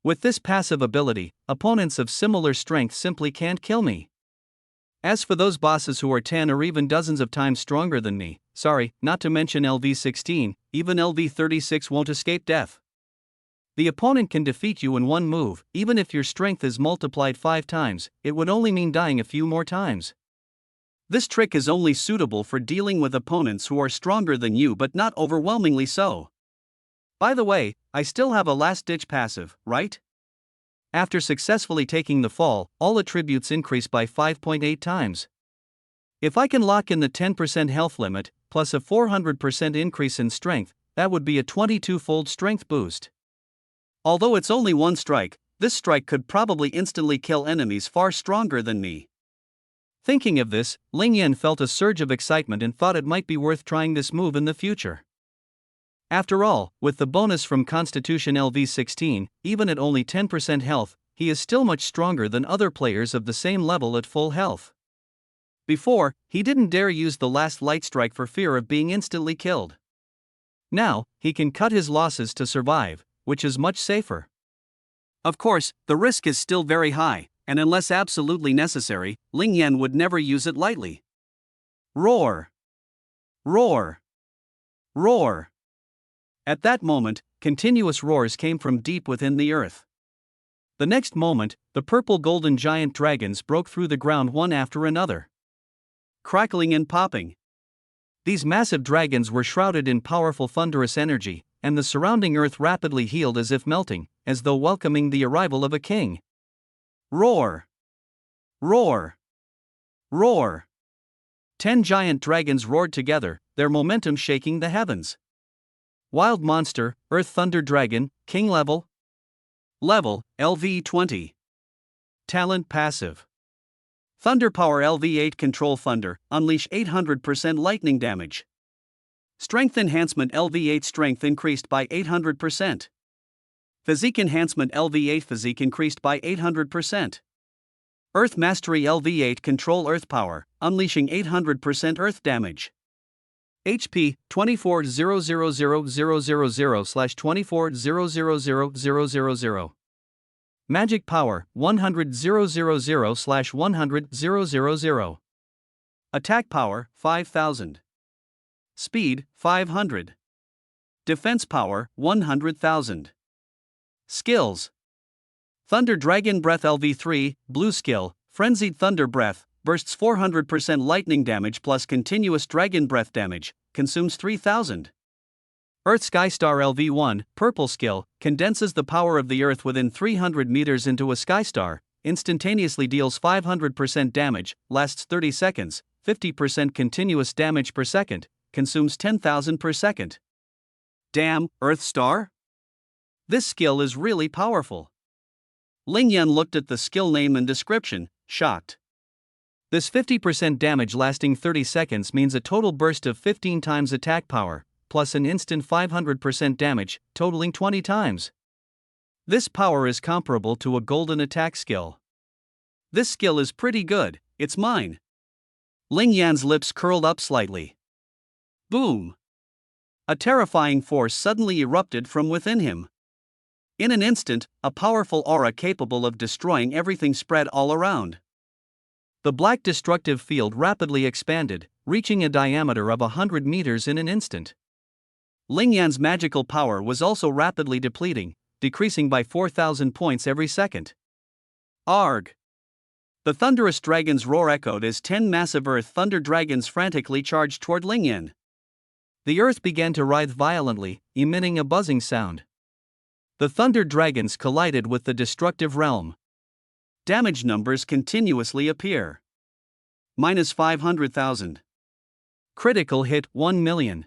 With this passive ability, opponents of similar strength simply can't kill me. As for those bosses who are 10 or even dozens of times stronger than me, sorry, not to mention LV16, even LV36 won't escape death. The opponent can defeat you in one move, even if your strength is multiplied 5 times, it would only mean dying a few more times. This trick is only suitable for dealing with opponents who are stronger than you but not overwhelmingly so. By the way, I still have a last-ditch passive, right? After successfully taking the fall, all attributes increase by 5.8 times. If I can lock in the 10% health limit, plus a 400% increase in strength, that would be a 22-fold strength boost. Although it's only one strike, this strike could probably instantly kill enemies far stronger than me. Thinking of this, Ling Yan felt a surge of excitement and thought it might be worth trying this move in the future. After all, with the bonus from Constitution LV16, even at only 10% health, he is still much stronger than other players of the same level at full health. Before, he didn't dare use the last light strike for fear of being instantly killed. Now, he can cut his losses to survive, which is much safer. Of course, the risk is still very high, and unless absolutely necessary, Ling Yan would never use it lightly. Roar! Roar! Roar! At that moment, continuous roars came from deep within the earth. The next moment, the purple-golden giant dragons broke through the ground one after another, crackling and popping. These massive dragons were shrouded in powerful thunderous energy, and the surrounding earth rapidly healed as if melting, as though welcoming the arrival of a king. Roar! Roar! Roar! 10 giant dragons roared together, their momentum shaking the heavens. Wild Monster, Earth Thunder Dragon, King Level. Level, LV20. Talent Passive. Thunder Power LV8 Control Thunder, unleash 800% lightning damage. Strength Enhancement LV8 Strength increased by 800%. Physique Enhancement LV8 Physique increased by 800%. Earth Mastery LV8 Control Earth Power, unleashing 800% Earth damage. HP 24000000/24000000. Magic Power 100/100,000. Attack Power 5000. Speed 500. Defense Power 100,000. Skills: Thunder Dragon Breath LV3, Blue Skill, Frenzied Thunder Breath, bursts 400% lightning damage plus continuous dragon breath damage, consumes 3000. Earth Skystar LV1, Purple Skill, condenses the power of the Earth within 300 meters into a skystar, instantaneously deals 500% damage, lasts 30 seconds, 50% continuous damage per second, consumes 10,000 per second. Damn, Earth Star? This skill is really powerful. Ling Yan looked at the skill name and description, shocked. This 50% damage lasting 30 seconds means a total burst of 15 times attack power, plus an instant 500% damage, totaling 20 times. This power is comparable to a golden attack skill. This skill is pretty good, it's mine. Ling Yan's lips curled up slightly. Boom! A terrifying force suddenly erupted from within him. In an instant, a powerful aura capable of destroying everything spread all around. The black destructive field rapidly expanded, reaching a diameter of 100 meters in an instant. Ling Yan's magical power was also rapidly depleting, decreasing by 4,000 points every second. Arg! The thunderous dragon's roar echoed as 10 massive earth thunder dragons frantically charged toward Ling Yan. The earth began to writhe violently, emitting a buzzing sound. The thunder dragons collided with the destructive realm. Damage numbers continuously appear. Minus 500,000. Critical hit 1 million.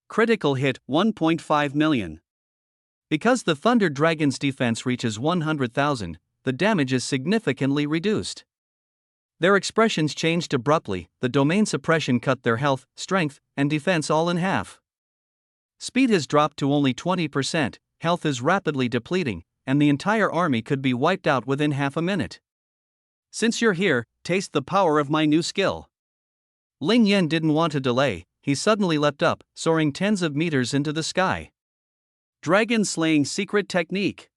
Critical hit 1.5 million. Because the Thunder Dragon's defense reaches 100,000, the damage is significantly reduced. Their expressions changed abruptly, the domain suppression cut their health, strength, and defense all in half. Speed has dropped to only 20%, health is rapidly depleting, and the entire army could be wiped out within half a minute. Since you're here, taste the power of my new skill. Ling Yan didn't want to delay, he suddenly leapt up, soaring tens of meters into the sky. Dragon Slaying Secret Technique!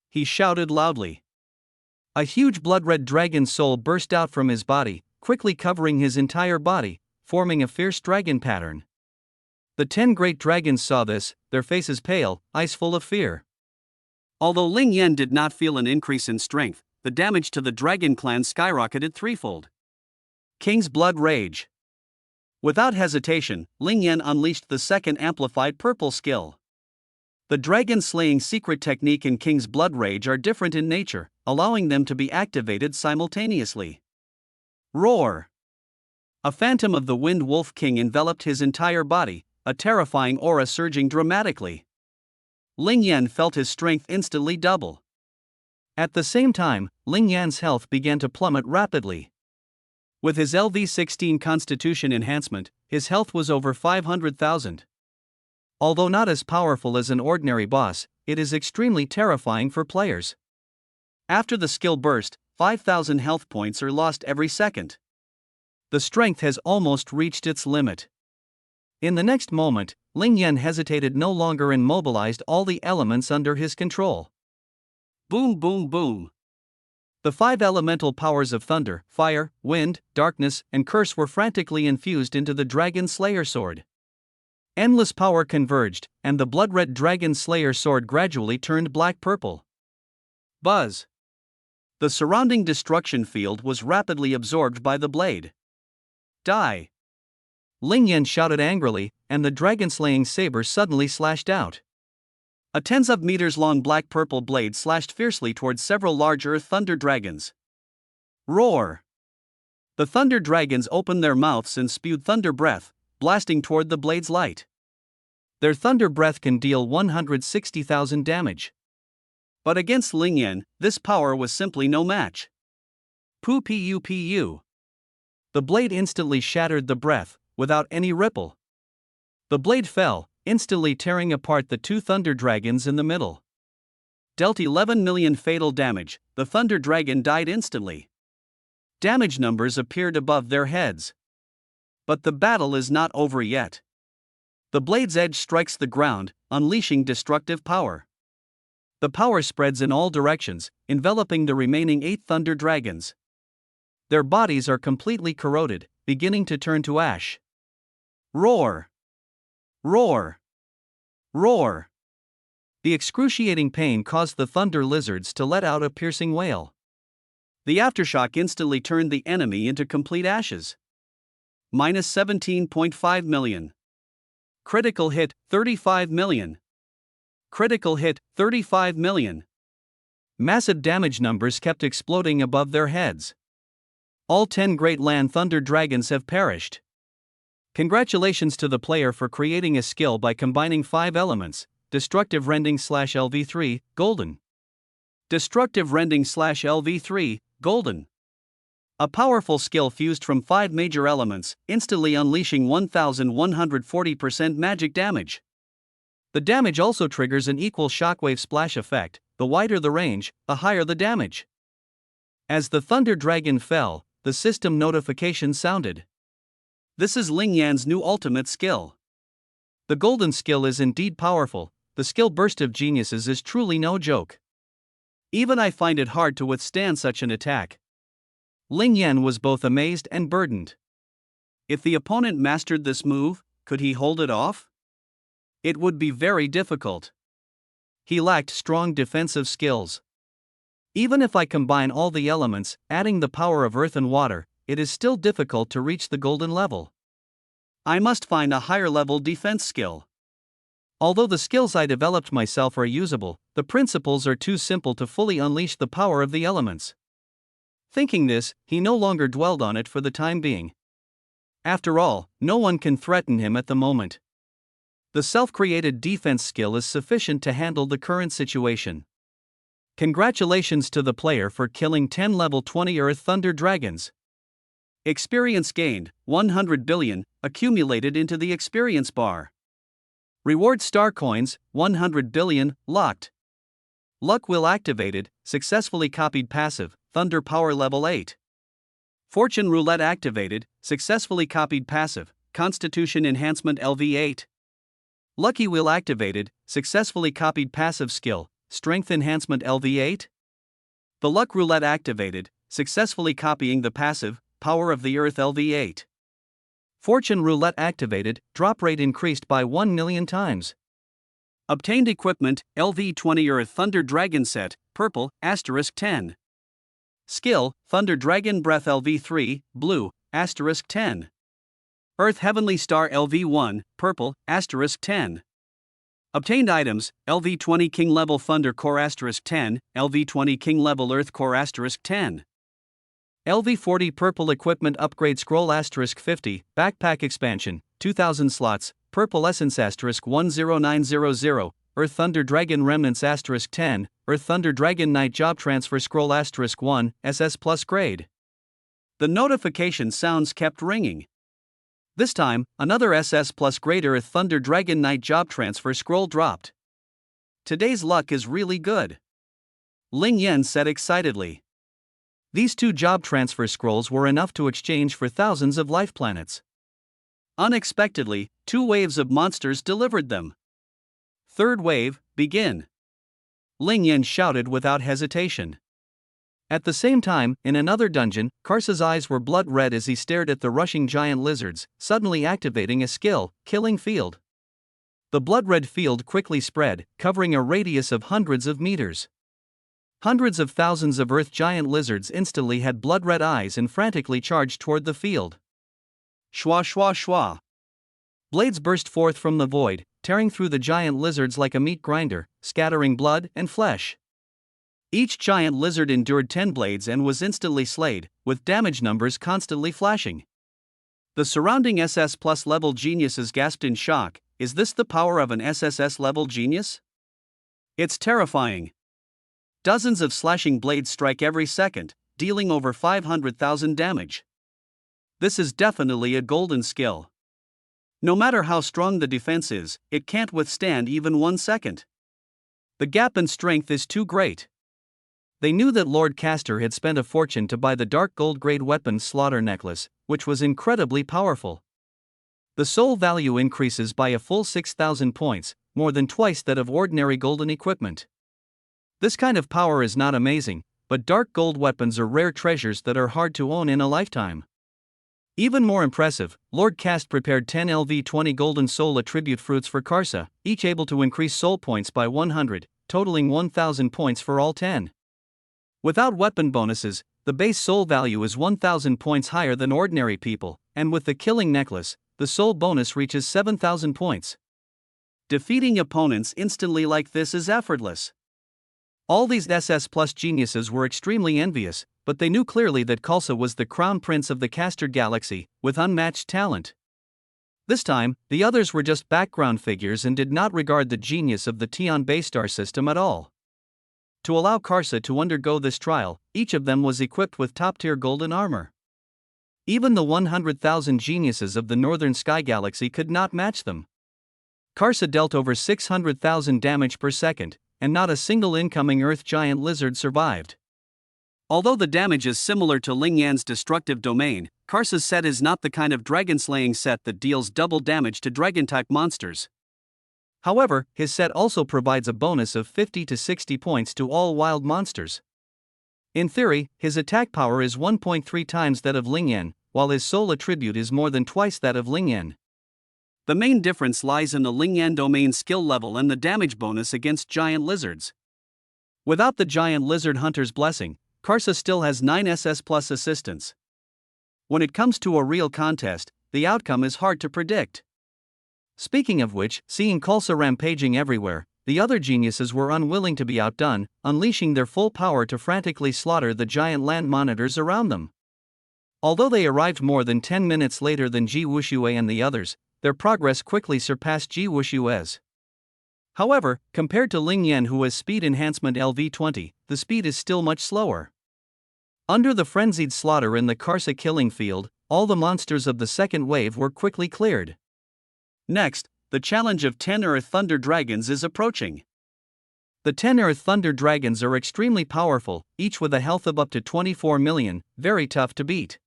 He shouted loudly. A huge blood-red dragon's soul burst out from his body, quickly covering his entire body, forming a fierce dragon pattern. The 10 great dragons saw this, their faces pale, eyes full of fear. Although Ling Yan did not feel an increase in strength, the damage to the Dragon Clan skyrocketed threefold. King's Blood Rage. Without hesitation, Ling Yan unleashed the second amplified purple skill. The dragon-slaying secret technique and King's Blood Rage are different in nature, allowing them to be activated simultaneously. Roar! A phantom of the Wind Wolf King enveloped his entire body, a terrifying aura surging dramatically. Ling Yan felt his strength instantly double. At the same time, Ling Yan's health began to plummet rapidly. With his LV-16 Constitution enhancement, his health was over 500,000. Although not as powerful as an ordinary boss, it is extremely terrifying for players. After the skill burst, 5,000 health points are lost every second. The strength has almost reached its limit. In the next moment, Ling Yan hesitated no longer and mobilized all the elements under his control. Boom, boom, boom. The 5 elemental powers of thunder, fire, wind, darkness, and curse were frantically infused into the Dragon Slayer sword. Endless power converged, and the blood-red Dragon Slayer sword gradually turned black-purple. Buzz! The surrounding destruction field was rapidly absorbed by the blade. Die! Ling Yan shouted angrily, and the dragon-slaying saber suddenly slashed out. A tens of meters long black-purple blade slashed fiercely towards several large earth thunder dragons. Roar! The thunder dragons opened their mouths and spewed thunder breath, blasting toward the blade's light. Their thunder breath can deal 160,000 damage. But against Ling Yan, this power was simply no match. Pu. The blade instantly shattered the breath, without any ripple. The blade fell, instantly tearing apart the 2 thunder dragons in the middle. Dealt 11 million fatal damage, the thunder dragon died instantly. Damage numbers appeared above their heads. But the battle is not over yet. The blade's edge strikes the ground, unleashing destructive power. The power spreads in all directions, enveloping the remaining 8 thunder dragons. Their bodies are completely corroded, beginning to turn to ash. Roar! Roar! Roar! The excruciating pain caused the thunder lizards to let out a piercing wail. The aftershock instantly turned the enemy into complete ashes. Minus 17.5 million. Critical hit, 35 million. Critical hit, 35 million. Massive damage numbers kept exploding above their heads. All 10 Great Land Thunder Dragons have perished. Congratulations to the player for creating a skill by combining 5 elements, Destructive Rending/LV3, Golden. Destructive Rending/LV3, Golden. A powerful skill fused from 5 major elements, instantly unleashing 1140% magic damage. The damage also triggers an equal shockwave splash effect. The wider the range, the higher the damage. As the Thunder Dragon fell, the system notification sounded. This is Ling Yan's new ultimate skill. The golden skill is indeed powerful, the skill burst of geniuses is truly no joke. Even I find it hard to withstand such an attack. Ling Yan was both amazed and burdened. If the opponent mastered this move, could he hold it off? It would be very difficult. He lacked strong defensive skills. Even if I combine all the elements, adding the power of earth and water, it is still difficult to reach the golden level. I must find a higher level defense skill. Although the skills I developed myself are usable, the principles are too simple to fully unleash the power of the elements. Thinking this, he no longer dwelled on it for the time being. After all, no one can threaten him at the moment. The self-created defense skill is sufficient to handle the current situation. Congratulations to the player for killing 10 level 20 Earth Thunder Dragons. Experience gained, 100 billion, accumulated into the experience bar. Reward star coins, 100 billion, locked. Luck wheel activated, successfully copied passive, Thunder Power level 8. Fortune roulette activated, successfully copied passive, Constitution enhancement LV8. Lucky wheel activated, successfully copied passive skill, Strength enhancement LV8. The luck roulette activated, successfully copying the passive, Power of the Earth LV8. Fortune roulette activated, drop rate increased by 1 million times. Obtained equipment, LV-20 Earth Thunder Dragon Set, purple, *10. Skill, Thunder Dragon Breath LV-3, blue, *10. Earth Heavenly Star LV-1, purple, *10. Obtained items, LV-20 King Level Thunder Core *10, LV-20 King Level Earth Core *10. LV-40 Purple Equipment Upgrade Scroll *50, Backpack Expansion, 2000 slots, Purple Essence *10900, Earth Thunder Dragon Remnants *10, Earth Thunder Dragon Knight Job Transfer Scroll *1, SS Plus Grade. The notification sounds kept ringing. This time, another SS Plus Grade Earth Thunder Dragon Knight Job Transfer Scroll dropped. Today's luck is really good, Ling Yan said excitedly. These 2 job transfer scrolls were enough to exchange for thousands of life planets. Unexpectedly, 2 waves of monsters delivered them. Third wave, begin, Ling Yan shouted without hesitation. At the same time, in another dungeon, Karsa's eyes were blood red as he stared at the rushing giant lizards, suddenly activating a skill, Killing Field. The blood-red field quickly spread, covering a radius of hundreds of meters. Hundreds of thousands of earth giant lizards instantly had blood-red eyes and frantically charged toward the field. Shwa shwa shwa. Blades burst forth from the void, tearing through the giant lizards like a meat grinder, scattering blood and flesh. Each giant lizard endured 10 blades and was instantly slayed, with damage numbers constantly flashing. The surrounding SS Plus level geniuses gasped in shock. Is this the power of an SSS-level genius? It's terrifying. Dozens of slashing blades strike every second, dealing over 500,000 damage. This is definitely a golden skill. No matter how strong the defense is, it can't withstand even 1 second. The gap in strength is too great. They knew that Lord Castor had spent a fortune to buy the dark gold grade weapon Slaughter Necklace, which was incredibly powerful. The soul value increases by a full 6,000 points, more than twice that of ordinary golden equipment. This kind of power is not amazing, but dark gold weapons are rare treasures that are hard to own in a lifetime. Even more impressive, Lord Cast prepared 10 LV-20 golden soul attribute fruits for Karsa, each able to increase soul points by 100, totaling 1,000 points for all 10. Without weapon bonuses, the base soul value is 1,000 points higher than ordinary people, and with the killing necklace, the soul bonus reaches 7,000 points. Defeating opponents instantly like this is effortless. All these SS Plus geniuses were extremely envious, but they knew clearly that Khalsa was the crown prince of the Castor Galaxy, with unmatched talent. This time, the others were just background figures and did not regard the genius of the Tian Baystar system at all. To allow Karsa to undergo this trial, each of them was equipped with top-tier golden armor. Even the 100,000 geniuses of the Northern Sky Galaxy could not match them. Karsa dealt over 600,000 damage per second, and not a single incoming Earth giant lizard survived. Although the damage is similar to Ling Yan's destructive domain, Karsa's set is not the kind of dragon-slaying set that deals double damage to dragon-type monsters. However, his set also provides a bonus of 50 to 60 points to all wild monsters. In theory, his attack power is 1.3 times that of Ling Yan, while his soul attribute is more than twice that of Ling Yan. The main difference lies in the Ling Yan domain skill level and the damage bonus against giant lizards. Without the giant lizard hunter's blessing, Karsa still has 9 SS Plus assistants. When it comes to a real contest, the outcome is hard to predict. Speaking of which, seeing Khalsa rampaging everywhere, the other geniuses were unwilling to be outdone, unleashing their full power to frantically slaughter the giant land monitors around them. Although they arrived more than 10 minutes later than Ji Wuxue and the others, their progress quickly surpassed Ji Wushue's. However, compared to Ling Yan, who has speed enhancement LV-20, the speed is still much slower. Under the frenzied slaughter in the Karsa killing field, all the monsters of the second wave were quickly cleared. Next, the challenge of 10 Earth Thunder Dragons is approaching. The 10 Earth Thunder Dragons are extremely powerful, each with a health of up to 24 million, very tough to beat.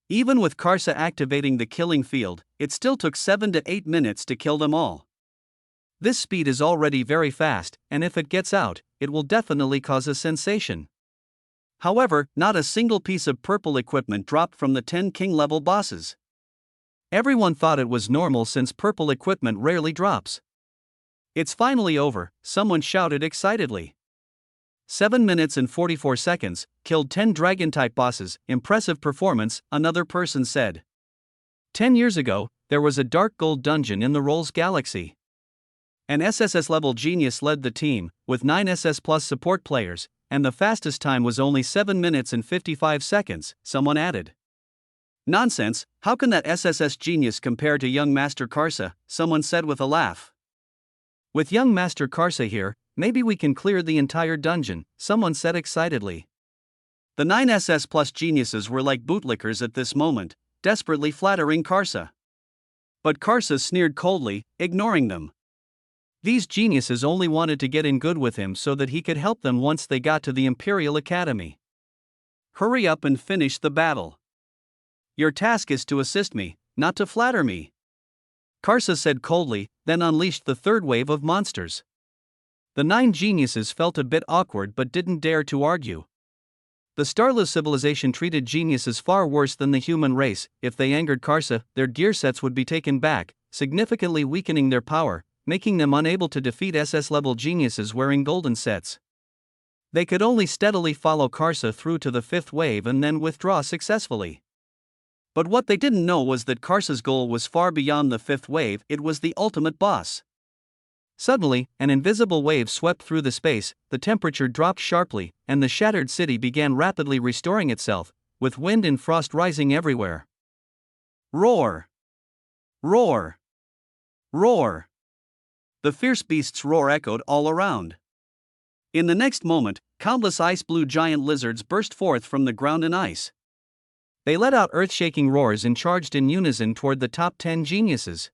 Even with Karsa activating the killing field, it still took 7 to 8 minutes to kill them all. This speed is already very fast, and if it gets out, it will definitely cause a sensation. However, not a single piece of purple equipment dropped from the 10 king-level bosses. Everyone thought it was normal since purple equipment rarely drops. It's finally over, someone shouted excitedly. 7 minutes and 44 seconds, killed 10 dragon-type bosses, impressive performance, another person said. 10 years ago, there was a dark gold dungeon in the Rolls Galaxy. An SSS-level genius led the team, with 9 SS Plus support players, and the fastest time was only 7 minutes and 55 seconds, someone added. Nonsense, how can that SSS genius compare to young Master Karsa, someone said with a laugh. With young Master Karsa here, maybe we can clear the entire dungeon, someone said excitedly. The 9 SS Plus geniuses were like bootlickers at this moment, desperately flattering Karsa. But Karsa sneered coldly, ignoring them. These geniuses only wanted to get in good with him so that he could help them once they got to the Imperial Academy. Hurry up and finish the battle. Your task is to assist me, not to flatter me. Karsa said coldly, then unleashed the third wave of monsters. The 9 geniuses felt a bit awkward but didn't dare to argue. The starless civilization treated geniuses far worse than the human race. If they angered Karsa, their gear sets would be taken back, significantly weakening their power, making them unable to defeat SS-level geniuses wearing golden sets. They could only steadily follow Karsa through to the 5th wave and then withdraw successfully. But what they didn't know was that Karsa's goal was far beyond the 5th wave, it was the ultimate boss. Suddenly, an invisible wave swept through the space, the temperature dropped sharply, and the shattered city began rapidly restoring itself, with wind and frost rising everywhere. Roar! Roar! Roar! The fierce beast's roar echoed all around. In the next moment, countless ice-blue giant lizards burst forth from the ground in ice. They let out earth-shaking roars and charged in unison toward the top 10 geniuses.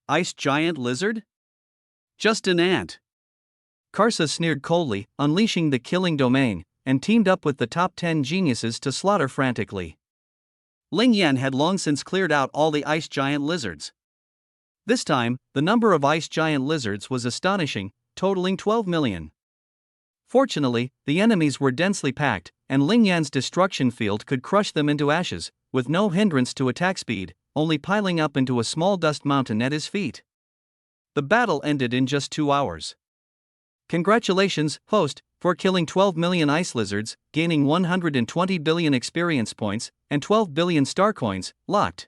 Ice giant lizard? Just an ant. Karsa sneered coldly, unleashing the killing domain, and teamed up with the top 10 geniuses to slaughter frantically. Ling Yan had long since cleared out all the ice giant lizards. This time, the number of ice giant lizards was astonishing, totaling 12 million. Fortunately, the enemies were densely packed, and Ling Yan's destruction field could crush them into ashes, with no hindrance to attack speed, only piling up into a small dust mountain at his feet. The battle ended in just 2 hours. Congratulations, host, for killing 12 million ice lizards, gaining 120 billion experience points, and 12 billion star coins, locked.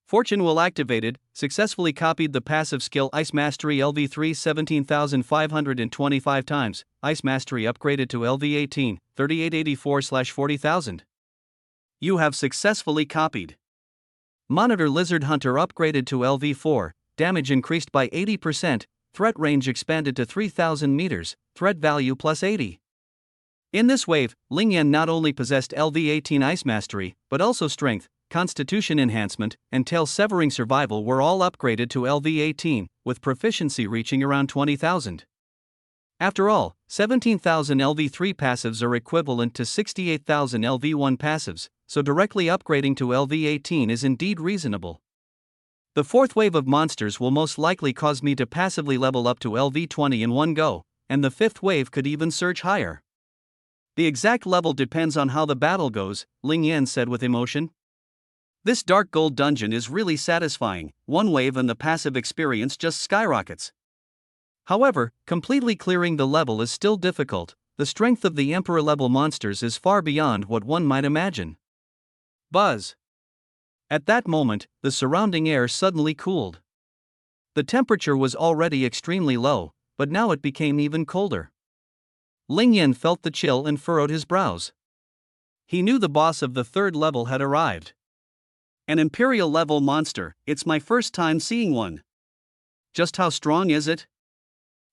Fortune will activated, successfully copied the passive skill Ice Mastery LV3 17,525 times, Ice Mastery upgraded to LV18, 3884/40,000. You have successfully copied. Monitor Lizard Hunter upgraded to LV4, damage increased by 80%, threat range expanded to 3,000 meters, threat value plus 80. In this wave, Ling Yan not only possessed LV18 Ice Mastery, but also Strength, Constitution Enhancement, and Tail-Severing Survival were all upgraded to LV18, with proficiency reaching around 20,000. After all, 17,000 LV3 passives are equivalent to 68,000 LV1 passives, so directly upgrading to LV18 is indeed reasonable. The 4th wave of monsters will most likely cause me to passively level up to LV20 in one go, and the 5th wave could even surge higher. The exact level depends on how the battle goes, Ling Yan said with emotion. This dark gold dungeon is really satisfying, one wave and the passive experience just skyrockets. However, completely clearing the level is still difficult, the strength of the Emperor-level monsters is far beyond what one might imagine. Buzz! At that moment, the surrounding air suddenly cooled. The temperature was already extremely low, but now it became even colder. Ling Yan felt the chill and furrowed his brows. He knew the boss of the 3rd level had arrived. An Imperial-level monster, it's my first time seeing one. Just how strong is it?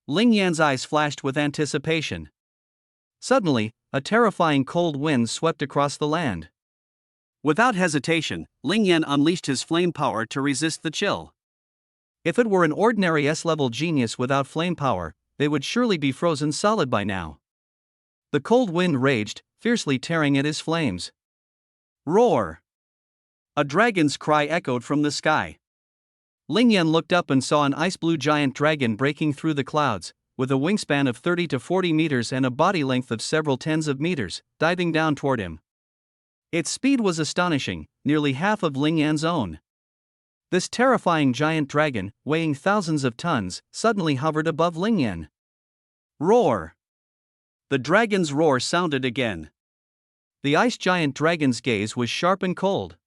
Ling Yan's eyes flashed with anticipation. Suddenly, a terrifying cold wind swept across the land. Without hesitation, Ling Yan unleashed his flame power to resist the chill. If it were an ordinary S-level genius without flame power, they would surely be frozen solid by now. The cold wind raged, fiercely tearing at his flames. Roar! A dragon's cry echoed from the sky. Ling Yan looked up and saw an ice-blue giant dragon breaking through the clouds, with a wingspan of 30 to 40 meters and a body length of several tens of meters, diving down toward him. Its speed was astonishing, nearly half of Ling Yan's own. This terrifying giant dragon, weighing thousands of tons, suddenly hovered above Lingyan. Roar! The dragon's roar sounded again. The ice giant dragon's gaze was sharp and cold.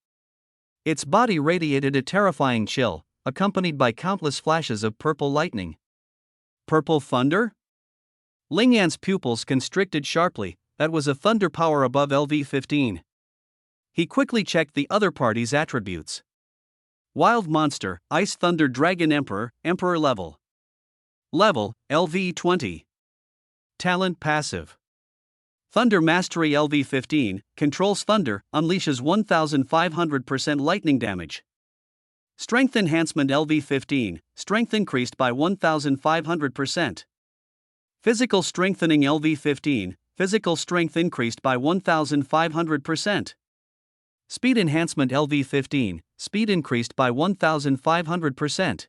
Its body radiated a terrifying chill, accompanied by countless flashes of purple lightning. Purple thunder? Lingyan's pupils constricted sharply. That was a thunder power above LV-15. He quickly checked the other party's attributes. Wild monster, Ice Thunder Dragon Emperor, Emperor level. Level, LV-20. Talent passive. Thunder Mastery LV-15, controls thunder, unleashes 1500% lightning damage. Strength Enhancement LV-15, strength increased by 1500%. Physical Strengthening LV-15, physical strength increased by 1500%. Speed Enhancement LV-15, speed increased by 1500%.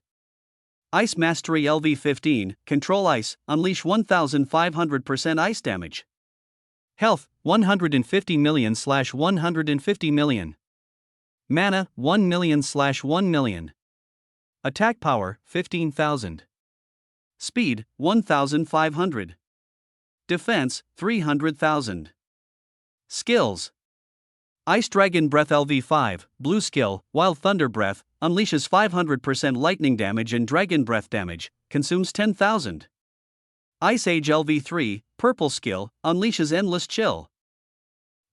Ice Mastery LV-15, control ice, unleash 1500% ice damage. Health, 150 million/150 million. Mana, 1 million/1 million. Attack power, 15,000. Speed, 1500. Defense, 300,000. Skills. Ice Dragon Breath LV5, blue skill, Wild Thunder Breath, unleashes 500% lightning damage and dragon breath damage, consumes 10,000. Ice Age LV3, purple skill, unleashes endless chill.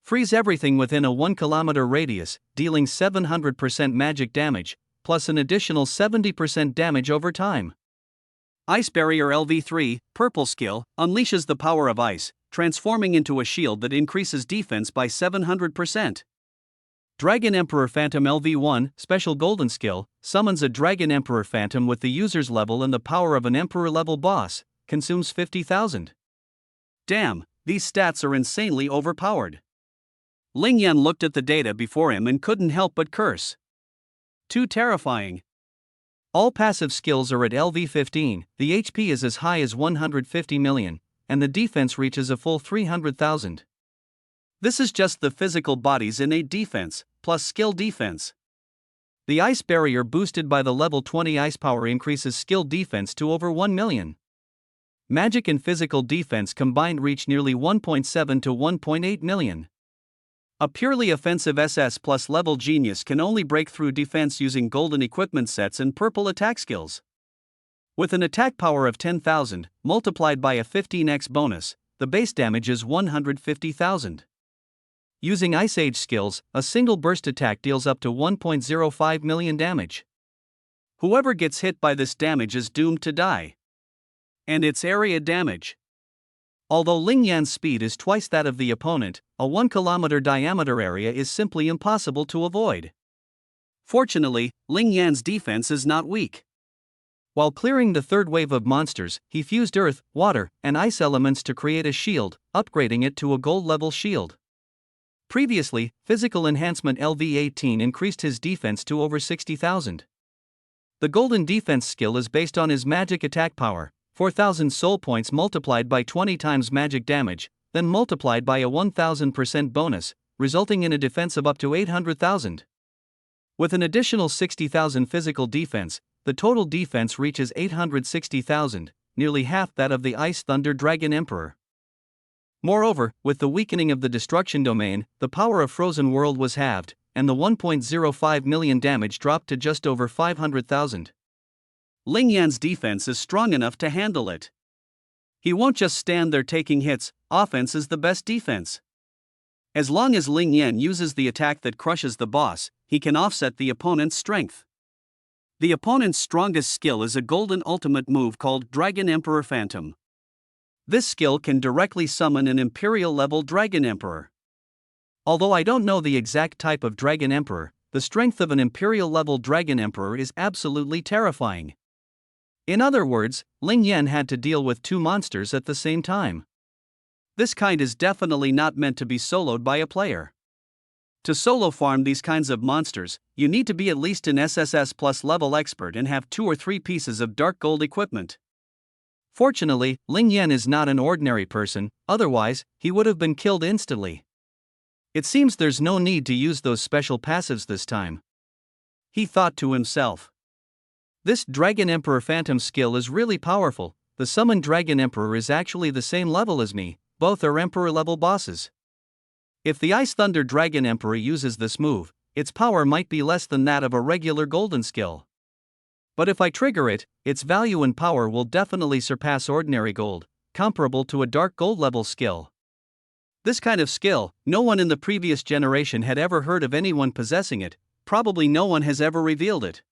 Freeze everything within a 1 km radius, dealing 700% magic damage, plus an additional 70% damage over time. Ice Barrier LV3, purple skill, unleashes the power of ice, transforming into a shield that increases defense by 700%. Dragon Emperor Phantom LV1, special golden skill, summons a Dragon Emperor Phantom with the user's level and the power of an Emperor level boss, consumes 50,000. Damn, these stats are insanely overpowered. Lingyan looked at the data before him and couldn't help but curse. Too terrifying. All passive skills are at LV-15, the HP is as high as 150 million, and the defense reaches a full 300,000. This is just the physical body's innate defense, plus skill defense. The ice barrier boosted by the level 20 ice power increases skill defense to over 1 million. Magic and physical defense combined reach nearly 1.7 to 1.8 million. A purely offensive SS plus level genius can only break through defense using golden equipment sets and purple attack skills. With an attack power of 10,000, multiplied by a 15x bonus, the base damage is 150,000. Using Ice Age skills, a single burst attack deals up to 1.05 million damage. Whoever gets hit by this damage is doomed to die. And its area damage. Although Lingyan's speed is twice that of the opponent, a 1 km diameter area is simply impossible to avoid. Fortunately, Lingyan's defense is not weak. While clearing the third wave of monsters, he fused earth, water, and ice elements to create a shield, upgrading it to a gold-level shield. Previously, Physical Enhancement LV-18 increased his defense to over 60,000. The golden defense skill is based on his magic attack power, 4,000 soul points multiplied by 20 times magic damage, then multiplied by a 1,000% bonus, resulting in a defense of up to 800,000. With an additional 60,000 physical defense, the total defense reaches 860,000, nearly half that of the Ice Thunder Dragon Emperor. Moreover, with the weakening of the destruction domain, the power of Frozen World was halved, and the 1.05 million damage dropped to just over 500,000. Lingyan's defense is strong enough to handle it. He won't just stand there taking hits, offense is the best defense. As long as Lingyan uses the attack that crushes the boss, he can offset the opponent's strength. The opponent's strongest skill is a golden ultimate move called Dragon Emperor Phantom. This skill can directly summon an Imperial-level Dragon Emperor. Although I don't know the exact type of Dragon Emperor, the strength of an Imperial-level Dragon Emperor is absolutely terrifying. In other words, Lingyan had to deal with two monsters at the same time. This kind is definitely not meant to be soloed by a player. To solo farm these kinds of monsters, you need to be at least an SSS plus level expert and have 2 or 3 pieces of dark gold equipment. Fortunately, Lingyan is not an ordinary person, otherwise, he would have been killed instantly. It seems there's no need to use those special passives this time. He thought to himself. This Dragon Emperor Phantom skill is really powerful. The summoned Dragon Emperor is actually the same level as me, both are Emperor level bosses. If the Ice Thunder Dragon Emperor uses this move, its power might be less than that of a regular golden skill. But if I trigger it, its value and power will definitely surpass ordinary gold, comparable to a dark gold level skill. This kind of skill, no one in the previous generation had ever heard of anyone possessing it, probably no one has ever revealed it.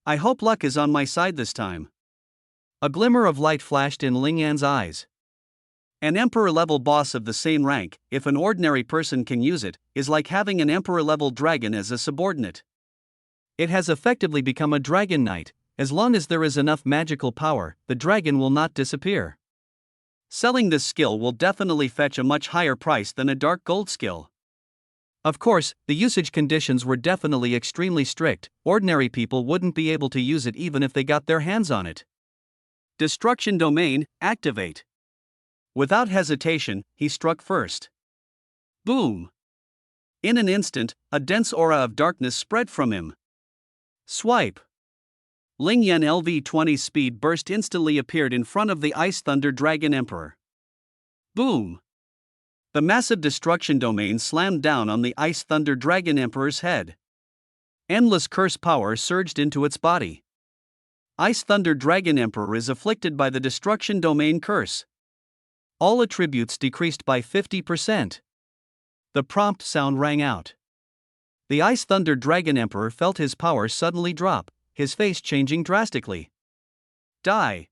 I hope luck is on my side this time. A glimmer of light flashed in Ling Yan's eyes. An Emperor-level boss of the same rank, if an ordinary person can use it, is like having an Emperor-level dragon as a subordinate. It has effectively become a Dragon Knight. As long as there is enough magical power, the dragon will not disappear. Selling this skill will definitely fetch a much higher price than a dark gold skill. Of course, the usage conditions were definitely extremely strict. Ordinary people wouldn't be able to use it even if they got their hands on it. Destruction Domain, activate. Without hesitation, he struck first. Boom! In an instant, a dense aura of darkness spread from him. Swipe! Ling Yan LV-20's speed burst instantly appeared in front of the Ice Thunder Dragon Emperor. Boom! The massive destruction domain slammed down on the Ice Thunder Dragon Emperor's head. Endless curse power surged into its body. Ice Thunder Dragon Emperor is afflicted by the destruction domain curse. All attributes decreased by 50%. The prompt sound rang out. The Ice Thunder Dragon Emperor felt his power suddenly drop, his face changing drastically. Die!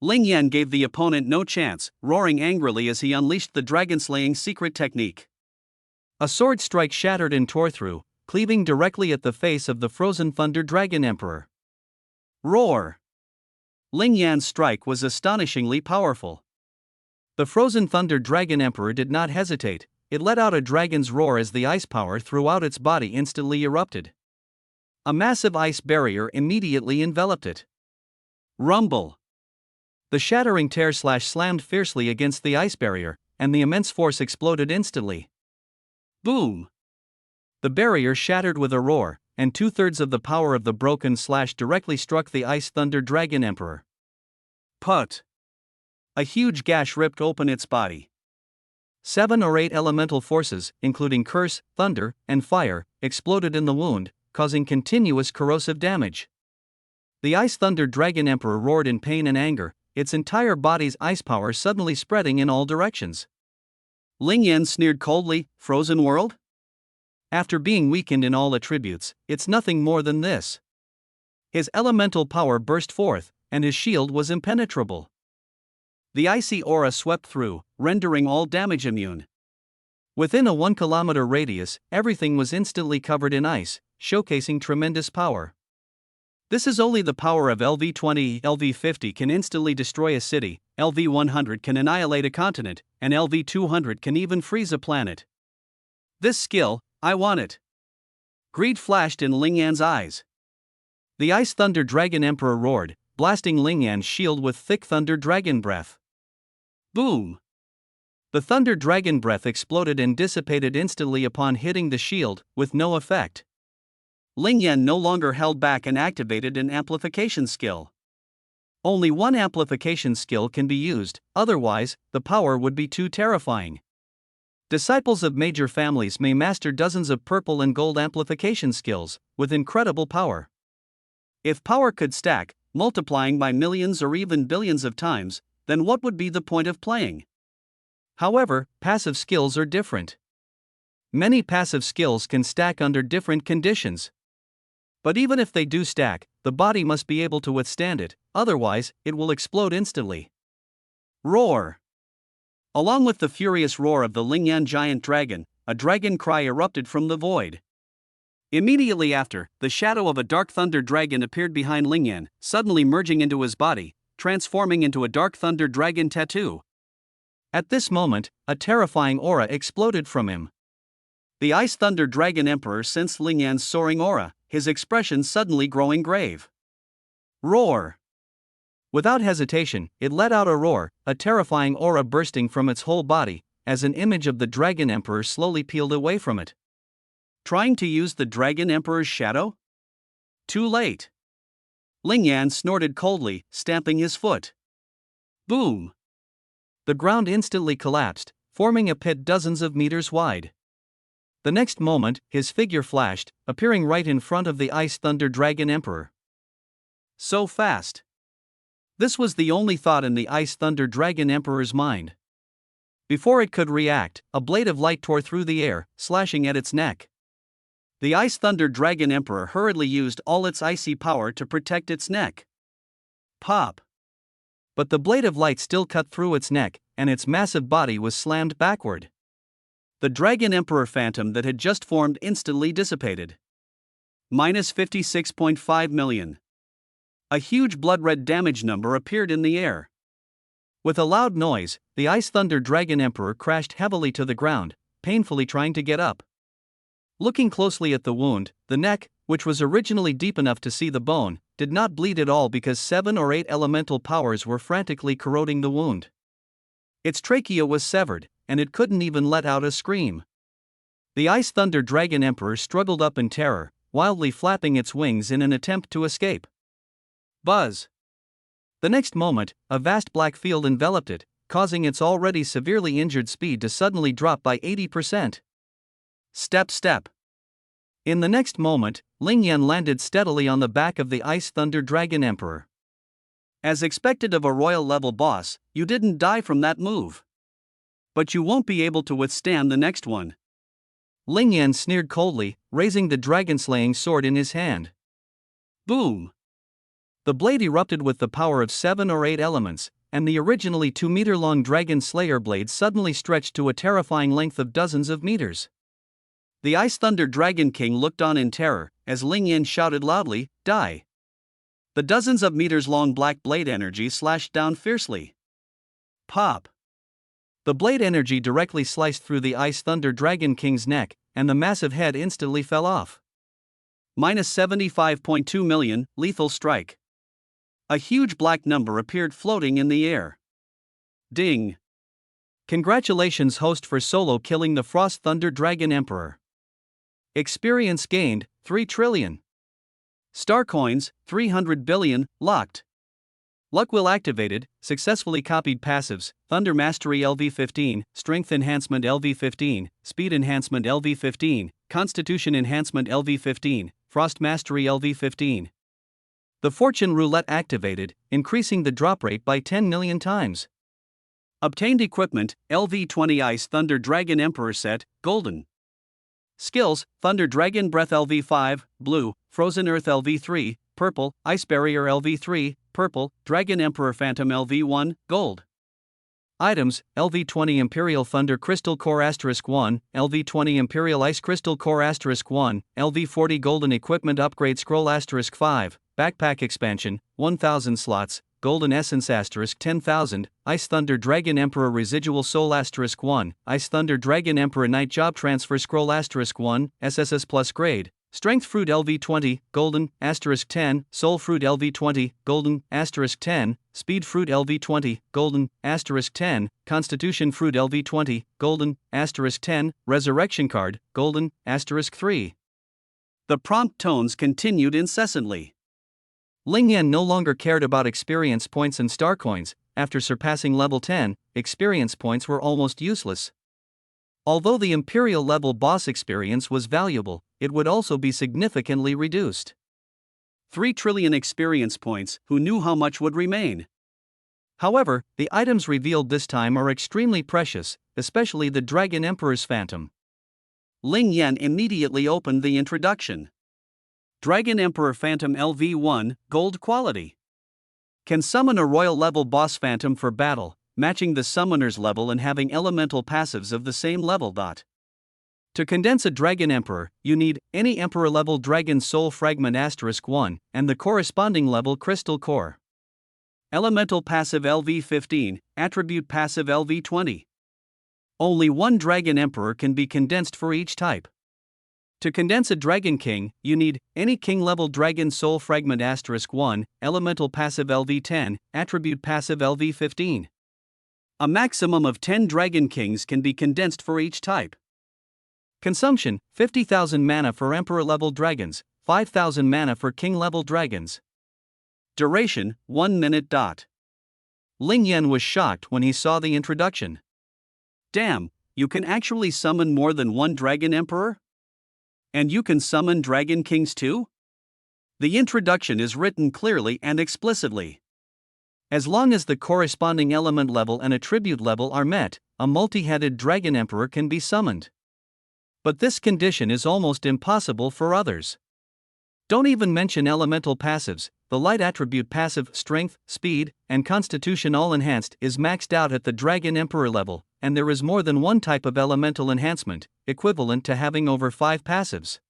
Ling Yan gave the opponent no chance, roaring angrily as he unleashed the dragon-slaying secret technique. A sword strike shattered and tore through, cleaving directly at the face of the Frozen Thunder Dragon Emperor. Roar! Ling Yan's strike was astonishingly powerful. The Frozen Thunder Dragon Emperor did not hesitate. It let out a dragon's roar as the ice power throughout its body instantly erupted. A massive ice barrier immediately enveloped it. Rumble! The shattering tear slammed fiercely against the ice barrier, and the immense force exploded instantly. Boom! The barrier shattered with a roar, and 2/3 of the power of the broken slash directly struck the Ice Thunder Dragon Emperor. Put! A huge gash ripped open its body. 7 or 8 elemental forces, including curse, thunder, and fire, exploded in the wound, causing continuous corrosive damage. The Ice Thunder Dragon Emperor roared in pain and anger, its entire body's ice power suddenly spreading in all directions. Ling Yan sneered coldly, "Frozen world?" After being weakened in all attributes, it's nothing more than this. His elemental power burst forth, and his shield was impenetrable. The icy aura swept through, rendering all damage immune. Within a 1 kilometer radius, everything was instantly covered in ice, showcasing tremendous power. This is only the power of LV-20. LV-50 can instantly destroy a city, LV-100 can annihilate a continent, and LV-200 can even freeze a planet. This skill, I want it. Greed flashed in Ling Yan's eyes. The Ice Thunder Dragon Emperor roared, blasting Ling Yan's shield with thick thunder dragon breath. Boom! The thunder dragon breath exploded and dissipated instantly upon hitting the shield, with no effect. Ling Yan no longer held back and activated an amplification skill. Only one amplification skill can be used, otherwise, the power would be too terrifying. Disciples of major families may master dozens of purple and gold amplification skills, with incredible power. If power could stack, multiplying by millions or even billions of times, then what would be the point of playing? However, passive skills are different. Many passive skills can stack under different conditions. But even if they do stack, the body must be able to withstand it, otherwise, it will explode instantly. Roar! Along with the furious roar of the Ling Yan giant dragon, a dragon cry erupted from the void. Immediately after, the shadow of a dark thunder dragon appeared behind Ling Yan, suddenly merging into his body, transforming into a dark thunder dragon tattoo. At this moment, a terrifying aura exploded from him. The Ice Thunder Dragon Emperor sensed Ling Yan's soaring aura, his expression suddenly growing grave. Roar! Without hesitation, it let out a roar, a terrifying aura bursting from its whole body, as an image of the Dragon Emperor slowly peeled away from it. Trying to use the Dragon Emperor's shadow? Too late. Ling Yan snorted coldly, stamping his foot. Boom! The ground instantly collapsed, forming a pit dozens of meters wide. The next moment, his figure flashed, appearing right in front of the Ice Thunder Dragon Emperor. So fast. This was the only thought in the Ice Thunder Dragon Emperor's mind. Before it could react, a blade of light tore through the air, slashing at its neck. The Ice Thunder Dragon Emperor hurriedly used all its icy power to protect its neck. Pop! But the blade of light still cut through its neck, and its massive body was slammed backward. The Dragon Emperor Phantom that had just formed instantly dissipated. Minus 56.5 million. A huge blood-red damage number appeared in the air. With a loud noise, the Ice Thunder Dragon Emperor crashed heavily to the ground, painfully trying to get up. Looking closely at the wound, the neck, which was originally deep enough to see the bone, did not bleed at all because 7 or 8 elemental powers were frantically corroding the wound. Its trachea was severed, and it couldn't even let out a scream. The Ice Thunder Dragon Emperor struggled up in terror, wildly flapping its wings in an attempt to escape. Buzz! The next moment, a vast black field enveloped it, causing its already severely injured speed to suddenly drop by 80%. Step. In the next moment, Ling Yan landed steadily on the back of the Ice Thunder Dragon Emperor. As expected of a royal-level boss, you didn't die from that move. But you won't be able to withstand the next one. Ling Yan sneered coldly, raising the dragon-slaying sword in his hand. Boom! The blade erupted with the power of 7 or 8 elements, and the originally 2-meter-long Dragon Slayer blade suddenly stretched to a terrifying length of dozens of meters. The Ice Thunder Dragon King looked on in terror, as Ling Yan shouted loudly, "Die!" The dozens of meters-long black blade energy slashed down fiercely. Pop! The blade energy directly sliced through the Ice Thunder Dragon King's neck, and the massive head instantly fell off. Minus 75.2 million, lethal strike. A huge black number appeared floating in the air. Ding! Congratulations, host, for solo killing the Frost Thunder Dragon Emperor. Experience gained, 3 trillion. Star coins, 300 billion, locked. Luck wheel activated, successfully copied passives, Thunder Mastery LV15, Strength Enhancement LV15, Speed Enhancement LV15, Constitution Enhancement LV15, Frost Mastery LV15. The Fortune Roulette activated, increasing the drop rate by 10 million times. Obtained equipment, LV20 Ice Thunder Dragon Emperor Set, Golden. Skills, Thunder Dragon Breath LV5, Blue, Frozen Earth LV3, Purple, Ice Barrier LV3, Purple, Dragon Emperor Phantom LV1, Gold. Items, LV20 Imperial Thunder Crystal Core *1, LV20 Imperial Ice Crystal Core *1, LV40 Golden Equipment Upgrade Scroll *5, Backpack Expansion, 1000 slots, Golden Essence *10,000, Ice Thunder Dragon Emperor Residual Soul *1, Ice Thunder Dragon Emperor Night Job Transfer Scroll *1, SSS Plus Grade, Strength Fruit LV20, Golden, *10, Soul Fruit LV20, Golden, *10, Speed Fruit LV20, Golden, *10, Constitution Fruit LV20, Golden, *10, Resurrection Card, Golden, *3. The prompt tones continued incessantly. Ling Yan no longer cared about experience points and star coins. After surpassing level 10, experience points were almost useless. Although the Imperial level boss experience was valuable, it would also be significantly reduced. 3 trillion experience points, who knew how much would remain? However, the items revealed this time are extremely precious, especially the Dragon Emperor's Phantom. Ling Yan immediately opened the introduction. Dragon Emperor Phantom LV1, Gold Quality. Can summon a royal level boss phantom for battle, matching the summoner's level and having elemental passives of the same level. To condense a Dragon Emperor, you need any Emperor level Dragon Soul Fragment *1 and the corresponding level Crystal Core. Elemental passive LV15, attribute passive LV20. Only one Dragon Emperor can be condensed for each type. To condense a Dragon King, you need any King level Dragon Soul Fragment *1, elemental passive LV10, attribute passive LV15. A maximum of 10 Dragon Kings can be condensed for each type. Consumption, 50,000 mana for Emperor level dragons, 5,000 mana for king-level dragons. Duration, 1 minute. Ling Yan was shocked when he saw the introduction. Damn, you can actually summon more than one Dragon Emperor? And you can summon Dragon Kings too? The introduction is written clearly and explicitly. As long as the corresponding element level and attribute level are met, a multi-headed Dragon Emperor can be summoned. But this condition is almost impossible for others. Don't even mention elemental passives. The light attribute passive strength, speed, and constitution all enhanced is maxed out at the Dragon Emperor level, and there is more than one type of elemental enhancement, equivalent to having over 5 passives.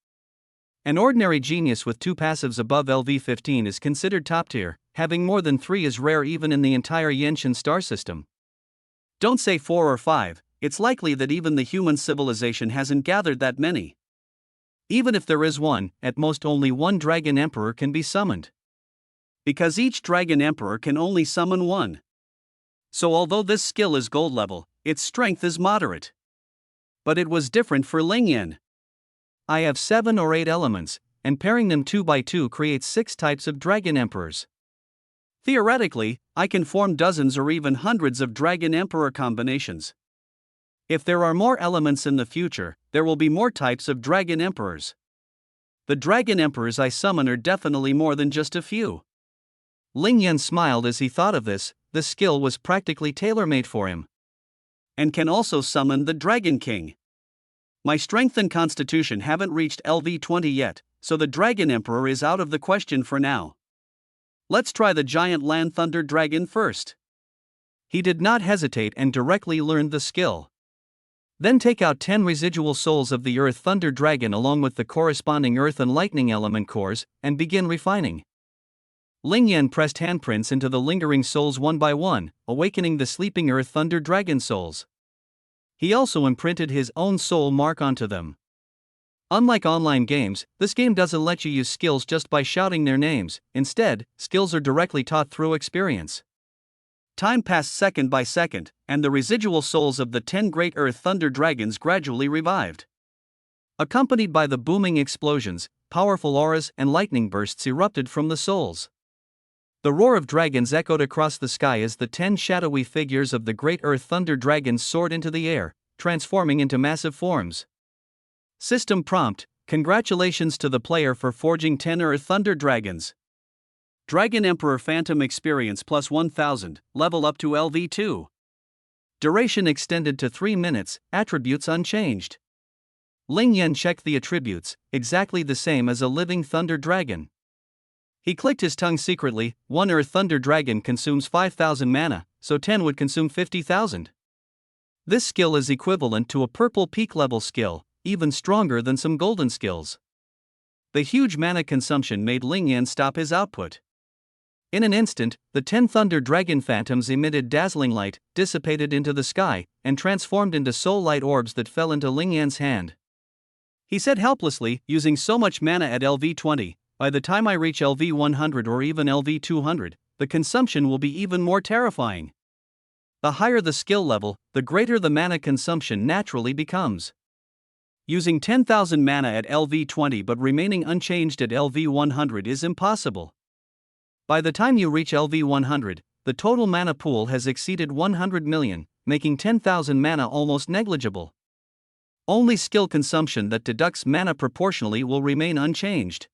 An ordinary genius with 2 passives above LV15 is considered top tier, having more than 3 is rare even in the entire Yenshin star system. Don't say 4 or 5, it's likely that even the human civilization hasn't gathered that many. Even if there is one, at most only one Dragon Emperor can be summoned. Because each Dragon Emperor can only summon one. So although this skill is gold level, its strength is moderate. But it was different for Ling Yan. I have 7 or 8 elements, and pairing them 2 by 2 creates 6 types of Dragon Emperors. Theoretically, I can form dozens or even hundreds of Dragon Emperor combinations. If there are more elements in the future, there will be more types of Dragon Emperors. The Dragon Emperors I summon are definitely more than just a few. Ling Yan smiled as he thought of this. The skill was practically tailor-made for him. And can also summon the Dragon King. My strength and constitution haven't reached LV20 yet, so the Dragon Emperor is out of the question for now. Let's try the giant land thunder dragon first. He did not hesitate and directly learned the skill. Then take out 10 residual souls of the earth thunder dragon along with the corresponding earth and lightning element cores, and begin refining. Ling Yan pressed handprints into the lingering souls one by one, awakening the sleeping earth thunder dragon souls. He also imprinted his own soul mark onto them. Unlike online games, this game doesn't let you use skills just by shouting their names. Instead, skills are directly taught through experience. Time passed second by second, and the residual souls of the 10 great earth thunder dragons gradually revived. Accompanied by the booming explosions, powerful auras and lightning bursts erupted from the souls. The roar of dragons echoed across the sky as the 10 shadowy figures of the great earth thunder dragons soared into the air, transforming into massive forms. System prompt: congratulations to the player for forging 10 earth thunder dragons. Dragon Emperor Phantom Experience plus 1000, level up to LV2. Duration extended to 3 minutes, attributes unchanged. Ling Yan checked the attributes, exactly the same as a living thunder dragon. He clicked his tongue secretly. 1 earth thunder dragon consumes 5,000 mana, so 10 would consume 50,000. This skill is equivalent to a purple peak level skill, even stronger than some golden skills. The huge mana consumption made Ling Yan stop his output. In an instant, the 10 thunder dragon phantoms emitted dazzling light, dissipated into the sky, and transformed into soul light orbs that fell into Ling Yan's hand. He said helplessly, using so much mana at LV20, by the time I reach LV100 or even LV200, the consumption will be even more terrifying. The higher the skill level, the greater the mana consumption naturally becomes. Using 10,000 mana at LV20 but remaining unchanged at LV100 is impossible. By the time you reach LV100, the total mana pool has exceeded 100 million, making 10,000 mana almost negligible. Only skill consumption that deducts mana proportionally will remain unchanged.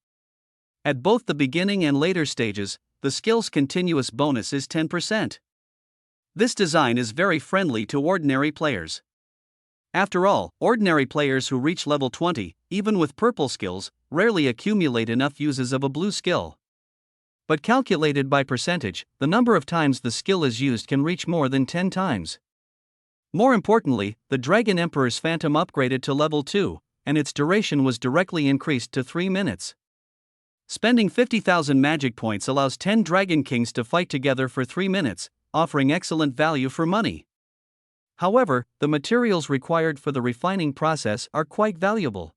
At both the beginning and later stages, the skill's continuous bonus is 10%. This design is very friendly to ordinary players. After all, ordinary players who reach level 20, even with purple skills, rarely accumulate enough uses of a blue skill. But calculated by percentage, the number of times the skill is used can reach more than 10 times. More importantly, the Dragon Emperor's Phantom upgraded to level 2, and its duration was directly increased to 3 minutes. Spending 50,000 magic points allows 10 Dragon Kings to fight together for 3 minutes, offering excellent value for money. However, the materials required for the refining process are quite valuable.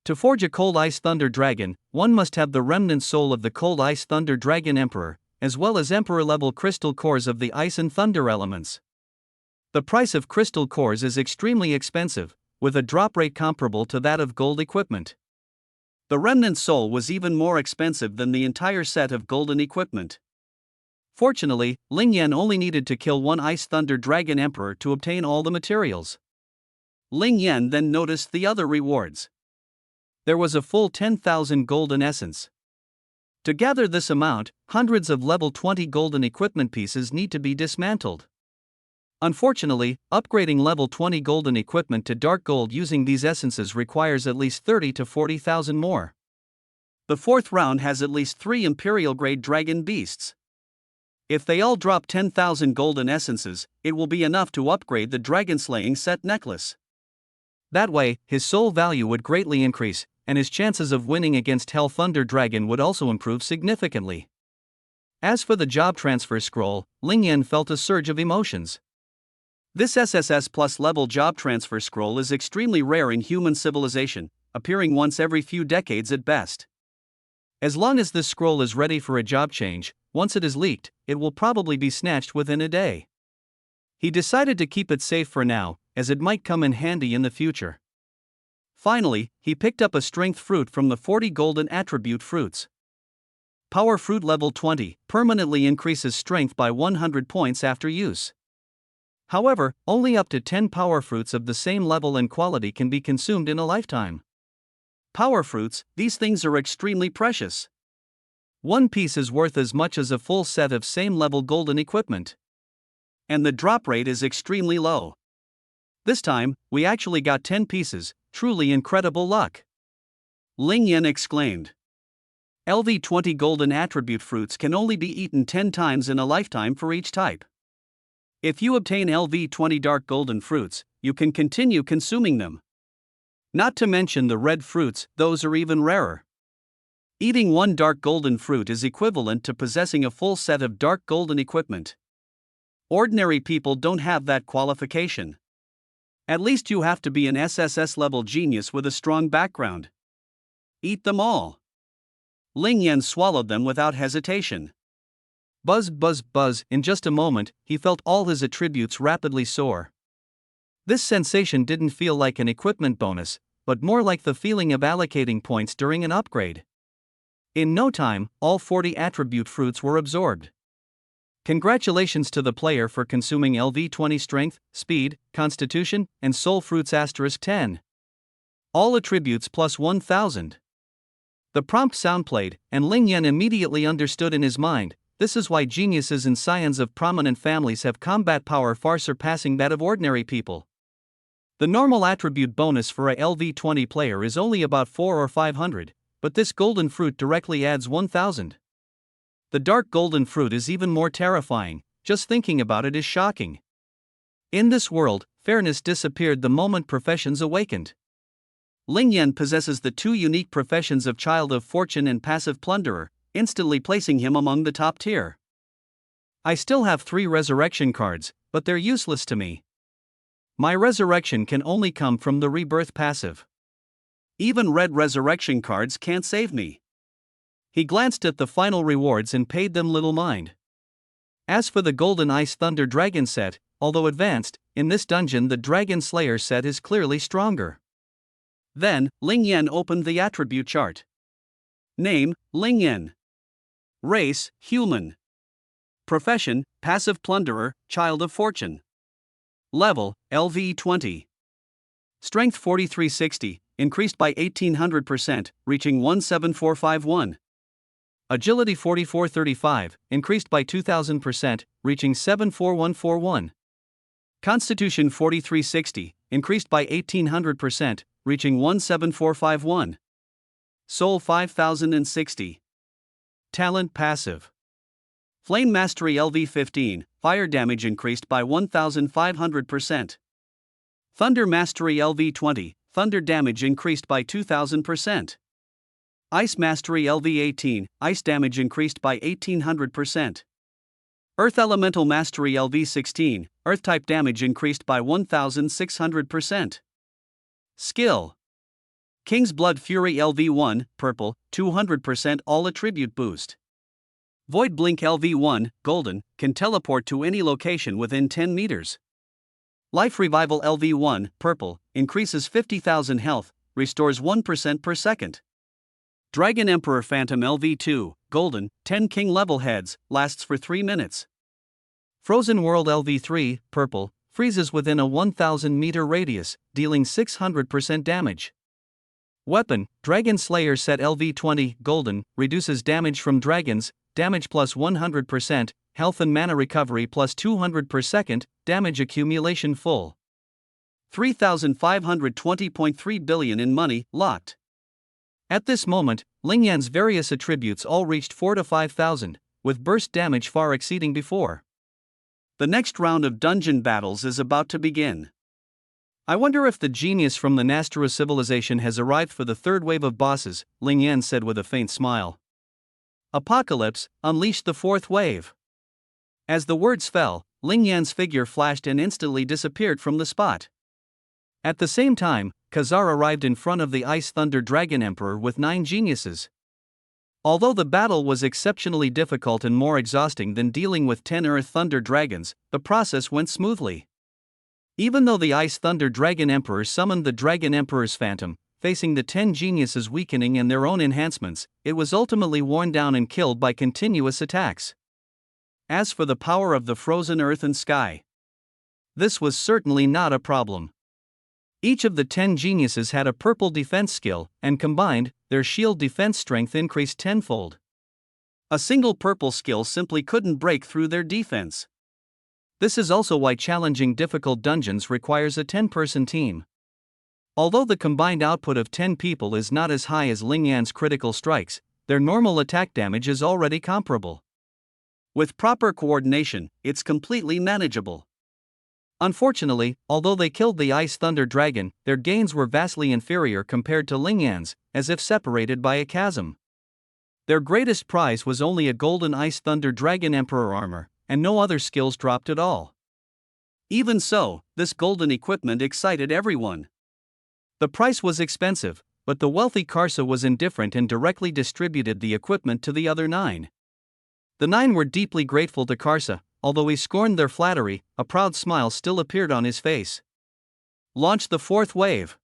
To forge a Cold Ice Thunder Dragon, one must have the remnant soul of the Cold Ice Thunder Dragon Emperor, as well as Emperor-level crystal cores of the Ice and Thunder elements. The price of crystal cores is extremely expensive, with a drop rate comparable to that of gold equipment. The remnant soul was even more expensive than the entire set of golden equipment. Fortunately, Ling Yan only needed to kill one Ice Thunder Dragon Emperor to obtain all the materials. Ling Yan then noticed the other rewards. There was a full 10,000 golden essence. To gather this amount, hundreds of level 20 golden equipment pieces need to be dismantled. Unfortunately, upgrading level 20 golden equipment to dark gold using these essences requires at least 30 to 40,000 more. The fourth round has at least 3 Imperial grade dragon beasts. If they all drop 10,000 golden essences, it will be enough to upgrade the dragon slaying set necklace. That way, his soul value would greatly increase, and his chances of winning against Hell Thunder Dragon would also improve significantly. As for the job transfer scroll, Ling Yan felt a surge of emotions. This SSS plus level job transfer scroll is extremely rare in human civilization, appearing once every few decades at best. As long as this scroll is ready for a job change, once it is leaked, it will probably be snatched within a day. He decided to keep it safe for now, as it might come in handy in the future. Finally, he picked up a strength fruit from the 40 golden attribute fruits. Power fruit level 20 permanently increases strength by 100 points after use. However, only up to 10 power fruits of the same level and quality can be consumed in a lifetime. Power fruits, these things are extremely precious. One piece is worth as much as a full set of same level golden equipment. And the drop rate is extremely low. This time, we actually got 10 pieces, truly incredible luck. Ling Yan exclaimed. LV20 golden attribute fruits can only be eaten 10 times in a lifetime for each type. If you obtain LV20 dark golden fruits, you can continue consuming them. Not to mention the red fruits, those are even rarer. Eating one dark golden fruit is equivalent to possessing a full set of dark golden equipment. Ordinary people don't have that qualification. At least you have to be an SSS-level genius with a strong background. Eat them all. Ling Yan swallowed them without hesitation. Buzz, buzz, buzz, in just a moment, he felt all his attributes rapidly soar. This sensation didn't feel like an equipment bonus, but more like the feeling of allocating points during an upgrade. In no time, all 40 attribute fruits were absorbed. Congratulations to the player for consuming LV20 Strength, Speed, Constitution, and Soul Fruits *10. All attributes plus 1000. The prompt sound played, and Ling Yan immediately understood in his mind. This is why geniuses and scions of prominent families have combat power far surpassing that of ordinary people. The normal attribute bonus for a LV20 player is only about 400 or 500, but this golden fruit directly adds 1000. The dark golden fruit is even more terrifying, just thinking about it is shocking. In this world, fairness disappeared the moment professions awakened. Ling Yan possesses the 2 unique professions of Child of Fortune and Passive Plunderer, instantly placing him among the top tier. I still have 3 resurrection cards, but they're useless to me. My resurrection can only come from the rebirth passive. Even red resurrection cards can't save me. He glanced at the final rewards and paid them little mind. As for the Golden Ice Thunder Dragon set, although advanced, in this dungeon the Dragon Slayer set is clearly stronger. Then, Ling Yan opened the attribute chart. Name, Ling Yan. Race, human. Profession, passive plunderer, child of fortune. Level, LV20. Strength 4360, increased by 1800%, reaching 17451. Agility 4435, increased by 2000%, reaching 74141. Constitution 4360, increased by 1800%, reaching 17451. Soul 5060. Talent passive. Flame Mastery LV15, fire damage increased by 1500%. Thunder Mastery LV20, thunder damage increased by 2000%. Ice Mastery LV18, ice damage increased by 1800%. Earth Elemental Mastery LV16, earth type damage increased by 1600%. Skill. King's Blood Fury LV1, purple, 200% all attribute boost. Void Blink LV1, golden, can teleport to any location within 10 meters. Life Revival LV1, purple, increases 50,000 health, restores 1% per second. Dragon Emperor Phantom LV2, Golden, 10 King level heads, lasts for 3 minutes. Frozen World LV3, Purple, freezes within a 1000 meter radius, dealing 600% damage. Weapon, Dragon Slayer Set LV20, Golden, reduces damage from dragons, damage plus 100%, health and mana recovery plus 200 per second, damage accumulation full. 3,520.3 billion in money, locked. At this moment, Lingyan's various attributes all reached 4 to 5,000, with burst damage far exceeding before. The next round of dungeon battles is about to begin. I wonder if the genius from the Nastara civilization has arrived for the third wave of bosses, Lingyan said with a faint smile. Apocalypse, unleash the fourth wave. As the words fell, Lingyan's figure flashed and instantly disappeared from the spot. At the same time, Khazar arrived in front of the Ice Thunder Dragon Emperor with 9 geniuses. Although the battle was exceptionally difficult and more exhausting than dealing with 10 Earth Thunder Dragons, the process went smoothly. Even though the Ice Thunder Dragon Emperor summoned the Dragon Emperor's Phantom, facing the 10 geniuses weakening and their own enhancements, it was ultimately worn down and killed by continuous attacks. As for the power of the frozen earth and sky, this was certainly not a problem. Each of the 10 geniuses had a purple defense skill, and combined, their shield defense strength increased tenfold. A single purple skill simply couldn't break through their defense. This is also why challenging difficult dungeons requires a 10-person team. Although the combined output of 10 people is not as high as Lingyan's critical strikes, their normal attack damage is already comparable. With proper coordination, it's completely manageable. Unfortunately, although they killed the Ice Thunder Dragon, their gains were vastly inferior compared to Lingyan's, as if separated by a chasm. Their greatest prize was only a golden Ice Thunder Dragon Emperor armor, and no other skills dropped at all. Even so, this golden equipment excited everyone. The price was expensive, but the wealthy Karsa was indifferent and directly distributed the equipment to the other 9. The 9 were deeply grateful to Karsa. Although he scorned their flattery, a proud smile still appeared on his face. Launch the fourth wave.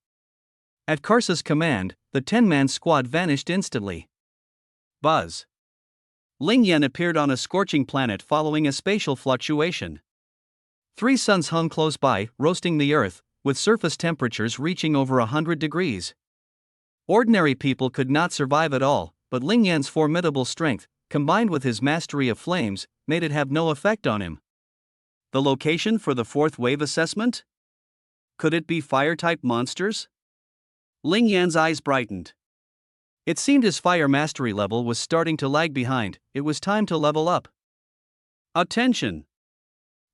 At Karsa's command, the 10-man squad vanished instantly. Buzz. Lingyan appeared on a scorching planet following a spatial fluctuation. 3 suns hung close by, roasting the earth, with surface temperatures reaching over 100 degrees. Ordinary people could not survive at all, but Lingyan's formidable strength, combined with his mastery of flames, made it have no effect on him. The location for the fourth wave assessment? Could it be fire-type monsters? Lingyan's eyes brightened. It seemed his fire mastery level was starting to lag behind. It was time to level up. Attention!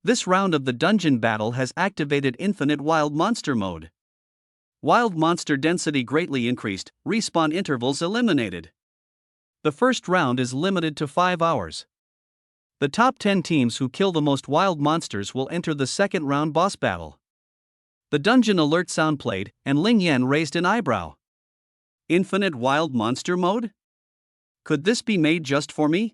This round of the dungeon battle has activated Infinite Wild Monster Mode. Wild monster density greatly increased, respawn intervals eliminated. The first round is limited to 5 hours. The top 10 teams who kill the most wild monsters will enter the second round boss battle. The dungeon alert sound played, and Lingyan raised an eyebrow. Infinite Wild Monster Mode? Could this be made just for me?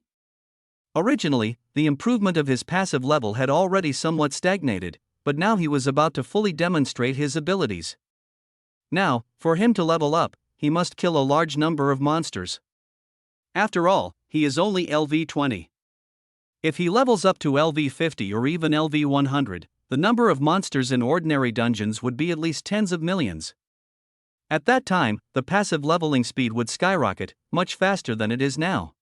Originally, the improvement of his passive level had already somewhat stagnated, but now he was about to fully demonstrate his abilities. Now, for him to level up, he must kill a large number of monsters. After all, he is only LV20. If he levels up to LV50 or even LV100, the number of monsters in ordinary dungeons would be at least tens of millions. At that time, the passive leveling speed would skyrocket, much faster than it is now.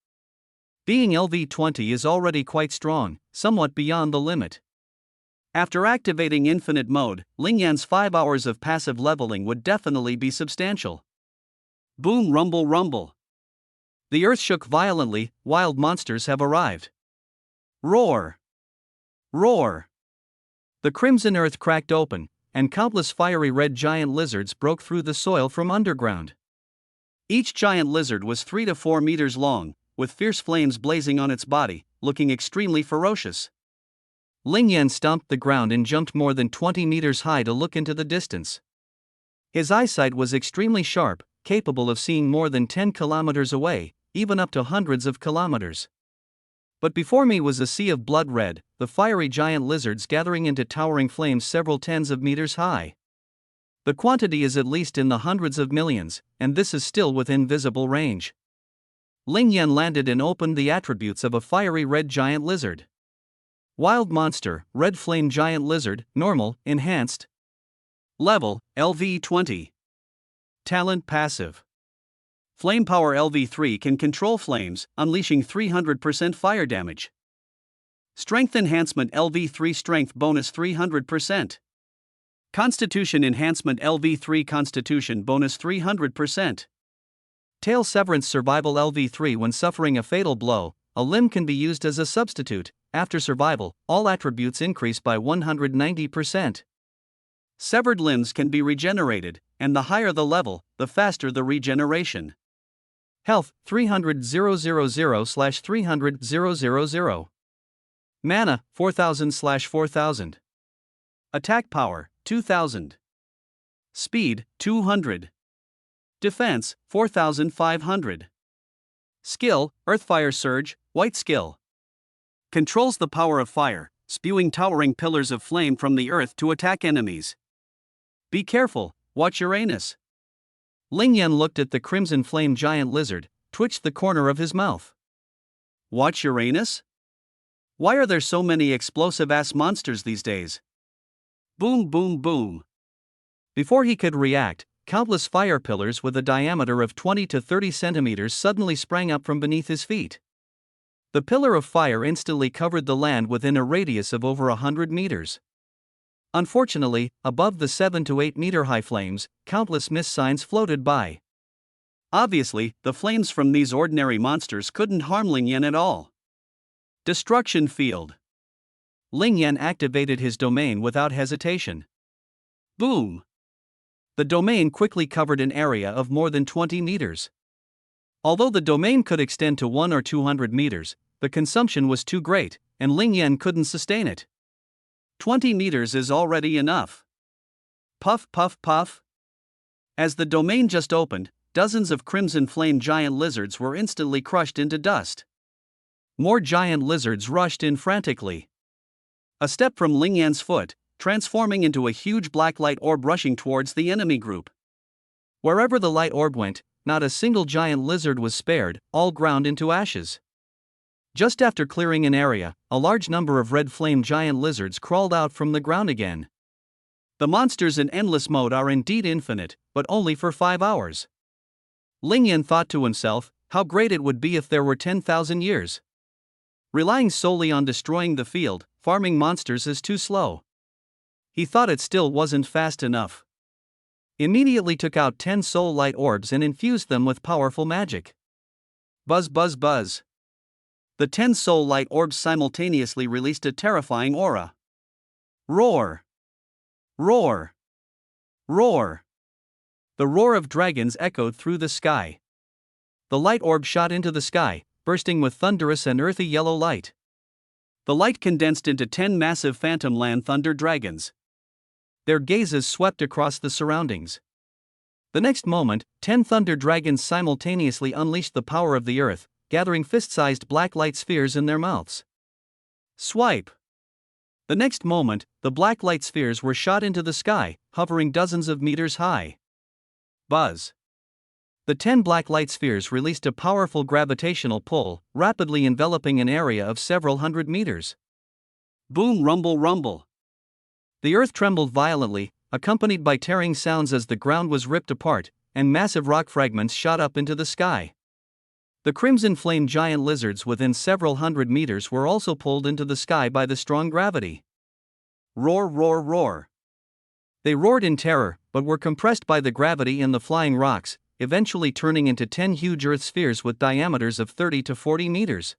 Being LV20 is already quite strong, somewhat beyond the limit. After activating Infinite Mode, Lingyan's 5 hours of passive leveling would definitely be substantial. Boom, rumble, rumble. The earth shook violently. Wild monsters have arrived. Roar! Roar! The crimson earth cracked open, and countless fiery red giant lizards broke through the soil from underground. Each giant lizard was 3 to 4 meters long, with fierce flames blazing on its body, looking extremely ferocious. Lingyan stomped the ground and jumped more than 20 meters high to look into the distance. His eyesight was extremely sharp, capable of seeing more than 10 kilometers away, even up to hundreds of kilometers. But before me was a sea of blood red, the fiery giant lizards gathering into towering flames several tens of meters high. The quantity is at least in the hundreds of millions, and this is still within visible range. Ling Yan landed and opened the attributes of a fiery red giant lizard. Wild monster, red flame giant lizard, normal, enhanced. Level, LV20. Talent passive. Flame power LV3 can control flames, unleashing 300% fire damage. Strength enhancement LV3 strength bonus 300%. Constitution enhancement LV3 constitution bonus 300%. Tail severance survival LV3 when suffering a fatal blow, a limb can be used as a substitute. After survival, all attributes increase by 190%. Severed limbs can be regenerated, and the higher the level, the faster the regeneration. Health 300,000/300,000. Mana 4,000/4,000. Attack power 2000. Speed 200. Defense 4500. Skill Earthfire Surge, White Skill. Controls the power of fire, spewing towering pillars of flame from the earth to attack enemies. Be careful, watch Uranus. Ling Yan looked at the crimson flame giant lizard, twitched the corner of his mouth. Watch Uranus? Why are there so many explosive-ass monsters these days? Boom boom boom. Before he could react, countless fire pillars with a diameter of 20 to 30 centimeters suddenly sprang up from beneath his feet. The pillar of fire instantly covered the land within a radius of over 100 meters. Unfortunately, above the 7 to 8 meter high flames, countless mist signs floated by. Obviously, the flames from these ordinary monsters couldn't harm Ling Yan at all. Destruction Field. Ling Yan activated his domain without hesitation. Boom! The domain quickly covered an area of more than 20 meters. Although the domain could extend to 1 or 200 meters, the consumption was too great, and Ling Yan couldn't sustain it. 20 meters is already enough. Puff puff puff. As the domain just opened, dozens of crimson flame giant lizards were instantly crushed into dust. More giant lizards rushed in frantically. A step from Ling Yan's foot, transforming into a huge black light orb rushing towards the enemy group. Wherever the light orb went, not a single giant lizard was spared, all ground into ashes. Just after clearing an area, a large number of red flame giant lizards crawled out from the ground again. The monsters in endless mode are indeed infinite, but only for 5 hours. Ling Yan thought to himself, how great it would be if there were 10,000 years. Relying solely on destroying the field, farming monsters is too slow. He thought it still wasn't fast enough. Immediately took out 10 soul light orbs and infused them with powerful magic. Buzz buzz buzz. The 10 soul light orbs simultaneously released a terrifying aura. Roar! Roar! Roar! The roar of dragons echoed through the sky. The light orb shot into the sky, bursting with thunderous and earthy yellow light. The light condensed into 10 massive phantom land thunder dragons. Their gazes swept across the surroundings. The next moment, 10 thunder dragons simultaneously unleashed the power of the earth, gathering fist-sized black light spheres in their mouths. Swipe! The next moment, the black light spheres were shot into the sky, hovering dozens of meters high. Buzz! The 10 black light spheres released a powerful gravitational pull, rapidly enveloping an area of several hundred meters. Boom rumble rumble! The earth trembled violently, accompanied by tearing sounds as the ground was ripped apart, and massive rock fragments shot up into the sky. The crimson flame giant lizards within several hundred meters were also pulled into the sky by the strong gravity. Roar roar roar! They roared in terror, but were compressed by the gravity and the flying rocks, eventually turning into 10 huge earth spheres with diameters of 30 to 40 meters.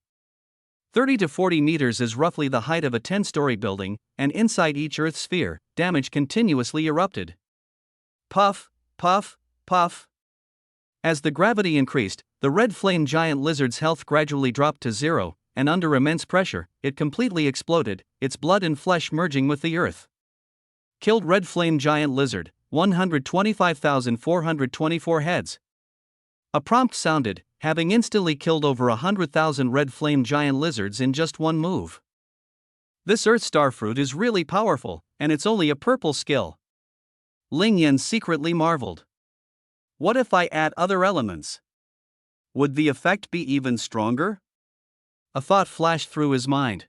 30 to 40 meters is roughly the height of a 10-story building, and inside each earth sphere, damage continuously erupted. Puff, puff, puff. As the gravity increased, the red flame giant lizard's health gradually dropped to zero, and under immense pressure, it completely exploded, its blood and flesh merging with the earth. Killed red flame giant lizard, 125,424 heads. A prompt sounded, having instantly killed over 100,000 red flame giant lizards in just one move. This earth starfruit is really powerful, and it's only a purple skill. Ling Yan secretly marveled. What if I add other elements? Would the effect be even stronger? A thought flashed through his mind.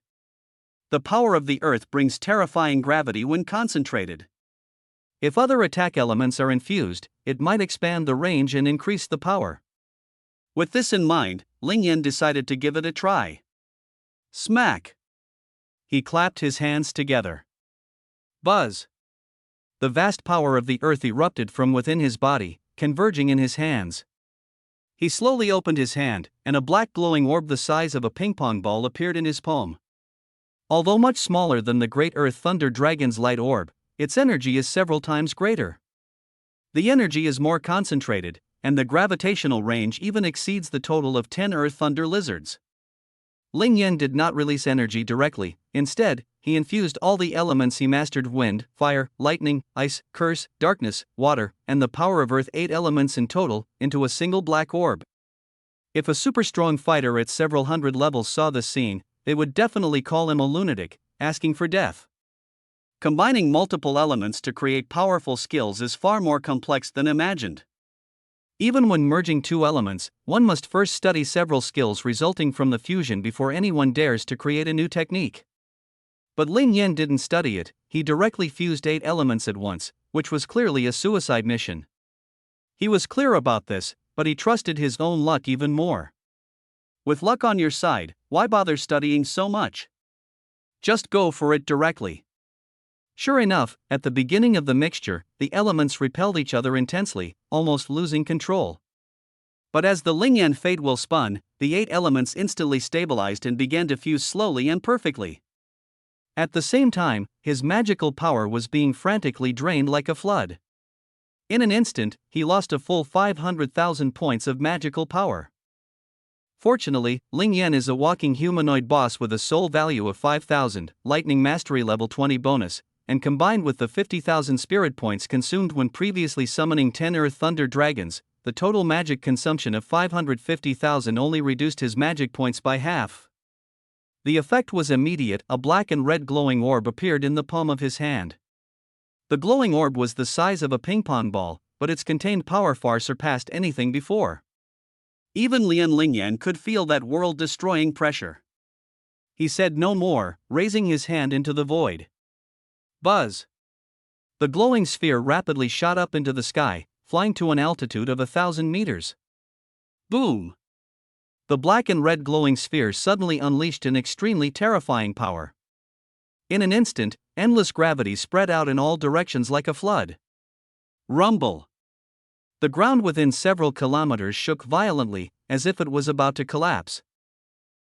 The power of the Earth brings terrifying gravity when concentrated. If other attack elements are infused, it might expand the range and increase the power. With this in mind, Ling Yan decided to give it a try. Smack! He clapped his hands together. Buzz! The vast power of the earth erupted from within his body, converging in his hands. He slowly opened his hand, and a black glowing orb the size of a ping-pong ball appeared in his palm. Although much smaller than the Great Earth Thunder Dragon's light orb, its energy is several times greater. The energy is more concentrated, and the gravitational range even exceeds the total of 10 Earth Thunder Lizards. Ling Yan did not release energy directly. Instead, he infused all the elements he mastered: wind, fire, lightning, ice, curse, darkness, water, and the power of earth, 8 elements in total, into a single black orb. If a super strong fighter at several hundred levels saw this scene, they would definitely call him a lunatic, asking for death. Combining multiple elements to create powerful skills is far more complex than imagined. Even when merging two elements, one must first study several skills resulting from the fusion before anyone dares to create a new technique. But Ling Yan didn't study it, he directly fused 8 elements at once, which was clearly a suicide mission. He was clear about this, but he trusted his own luck even more. With luck on your side, why bother studying so much? Just go for it directly. Sure enough, at the beginning of the mixture, the elements repelled each other intensely, almost losing control. But as the Ling Yan fate wheel spun, the 8 elements instantly stabilized and began to fuse slowly and perfectly. At the same time, his magical power was being frantically drained like a flood. In an instant, he lost a full 500,000 points of magical power. Fortunately, Ling Yan is a walking humanoid boss with a soul value of 5,000, lightning mastery level 20 bonus, and combined with the 50,000 spirit points consumed when previously summoning 10 Earth Thunder Dragons, the total magic consumption of 550,000 only reduced his magic points by half. The effect was immediate. A black and red glowing orb appeared in the palm of his hand. The glowing orb was the size of a ping-pong ball, but its contained power far surpassed anything before. Even Ling Yan could feel that world-destroying pressure. He said no more, raising his hand into the void. Buzz! The glowing sphere rapidly shot up into the sky, flying to an altitude of 1,000 meters. Boom! The black and red glowing sphere suddenly unleashed an extremely terrifying power. In an instant, endless gravity spread out in all directions like a flood. Rumble! The ground within several kilometers shook violently, as if it was about to collapse.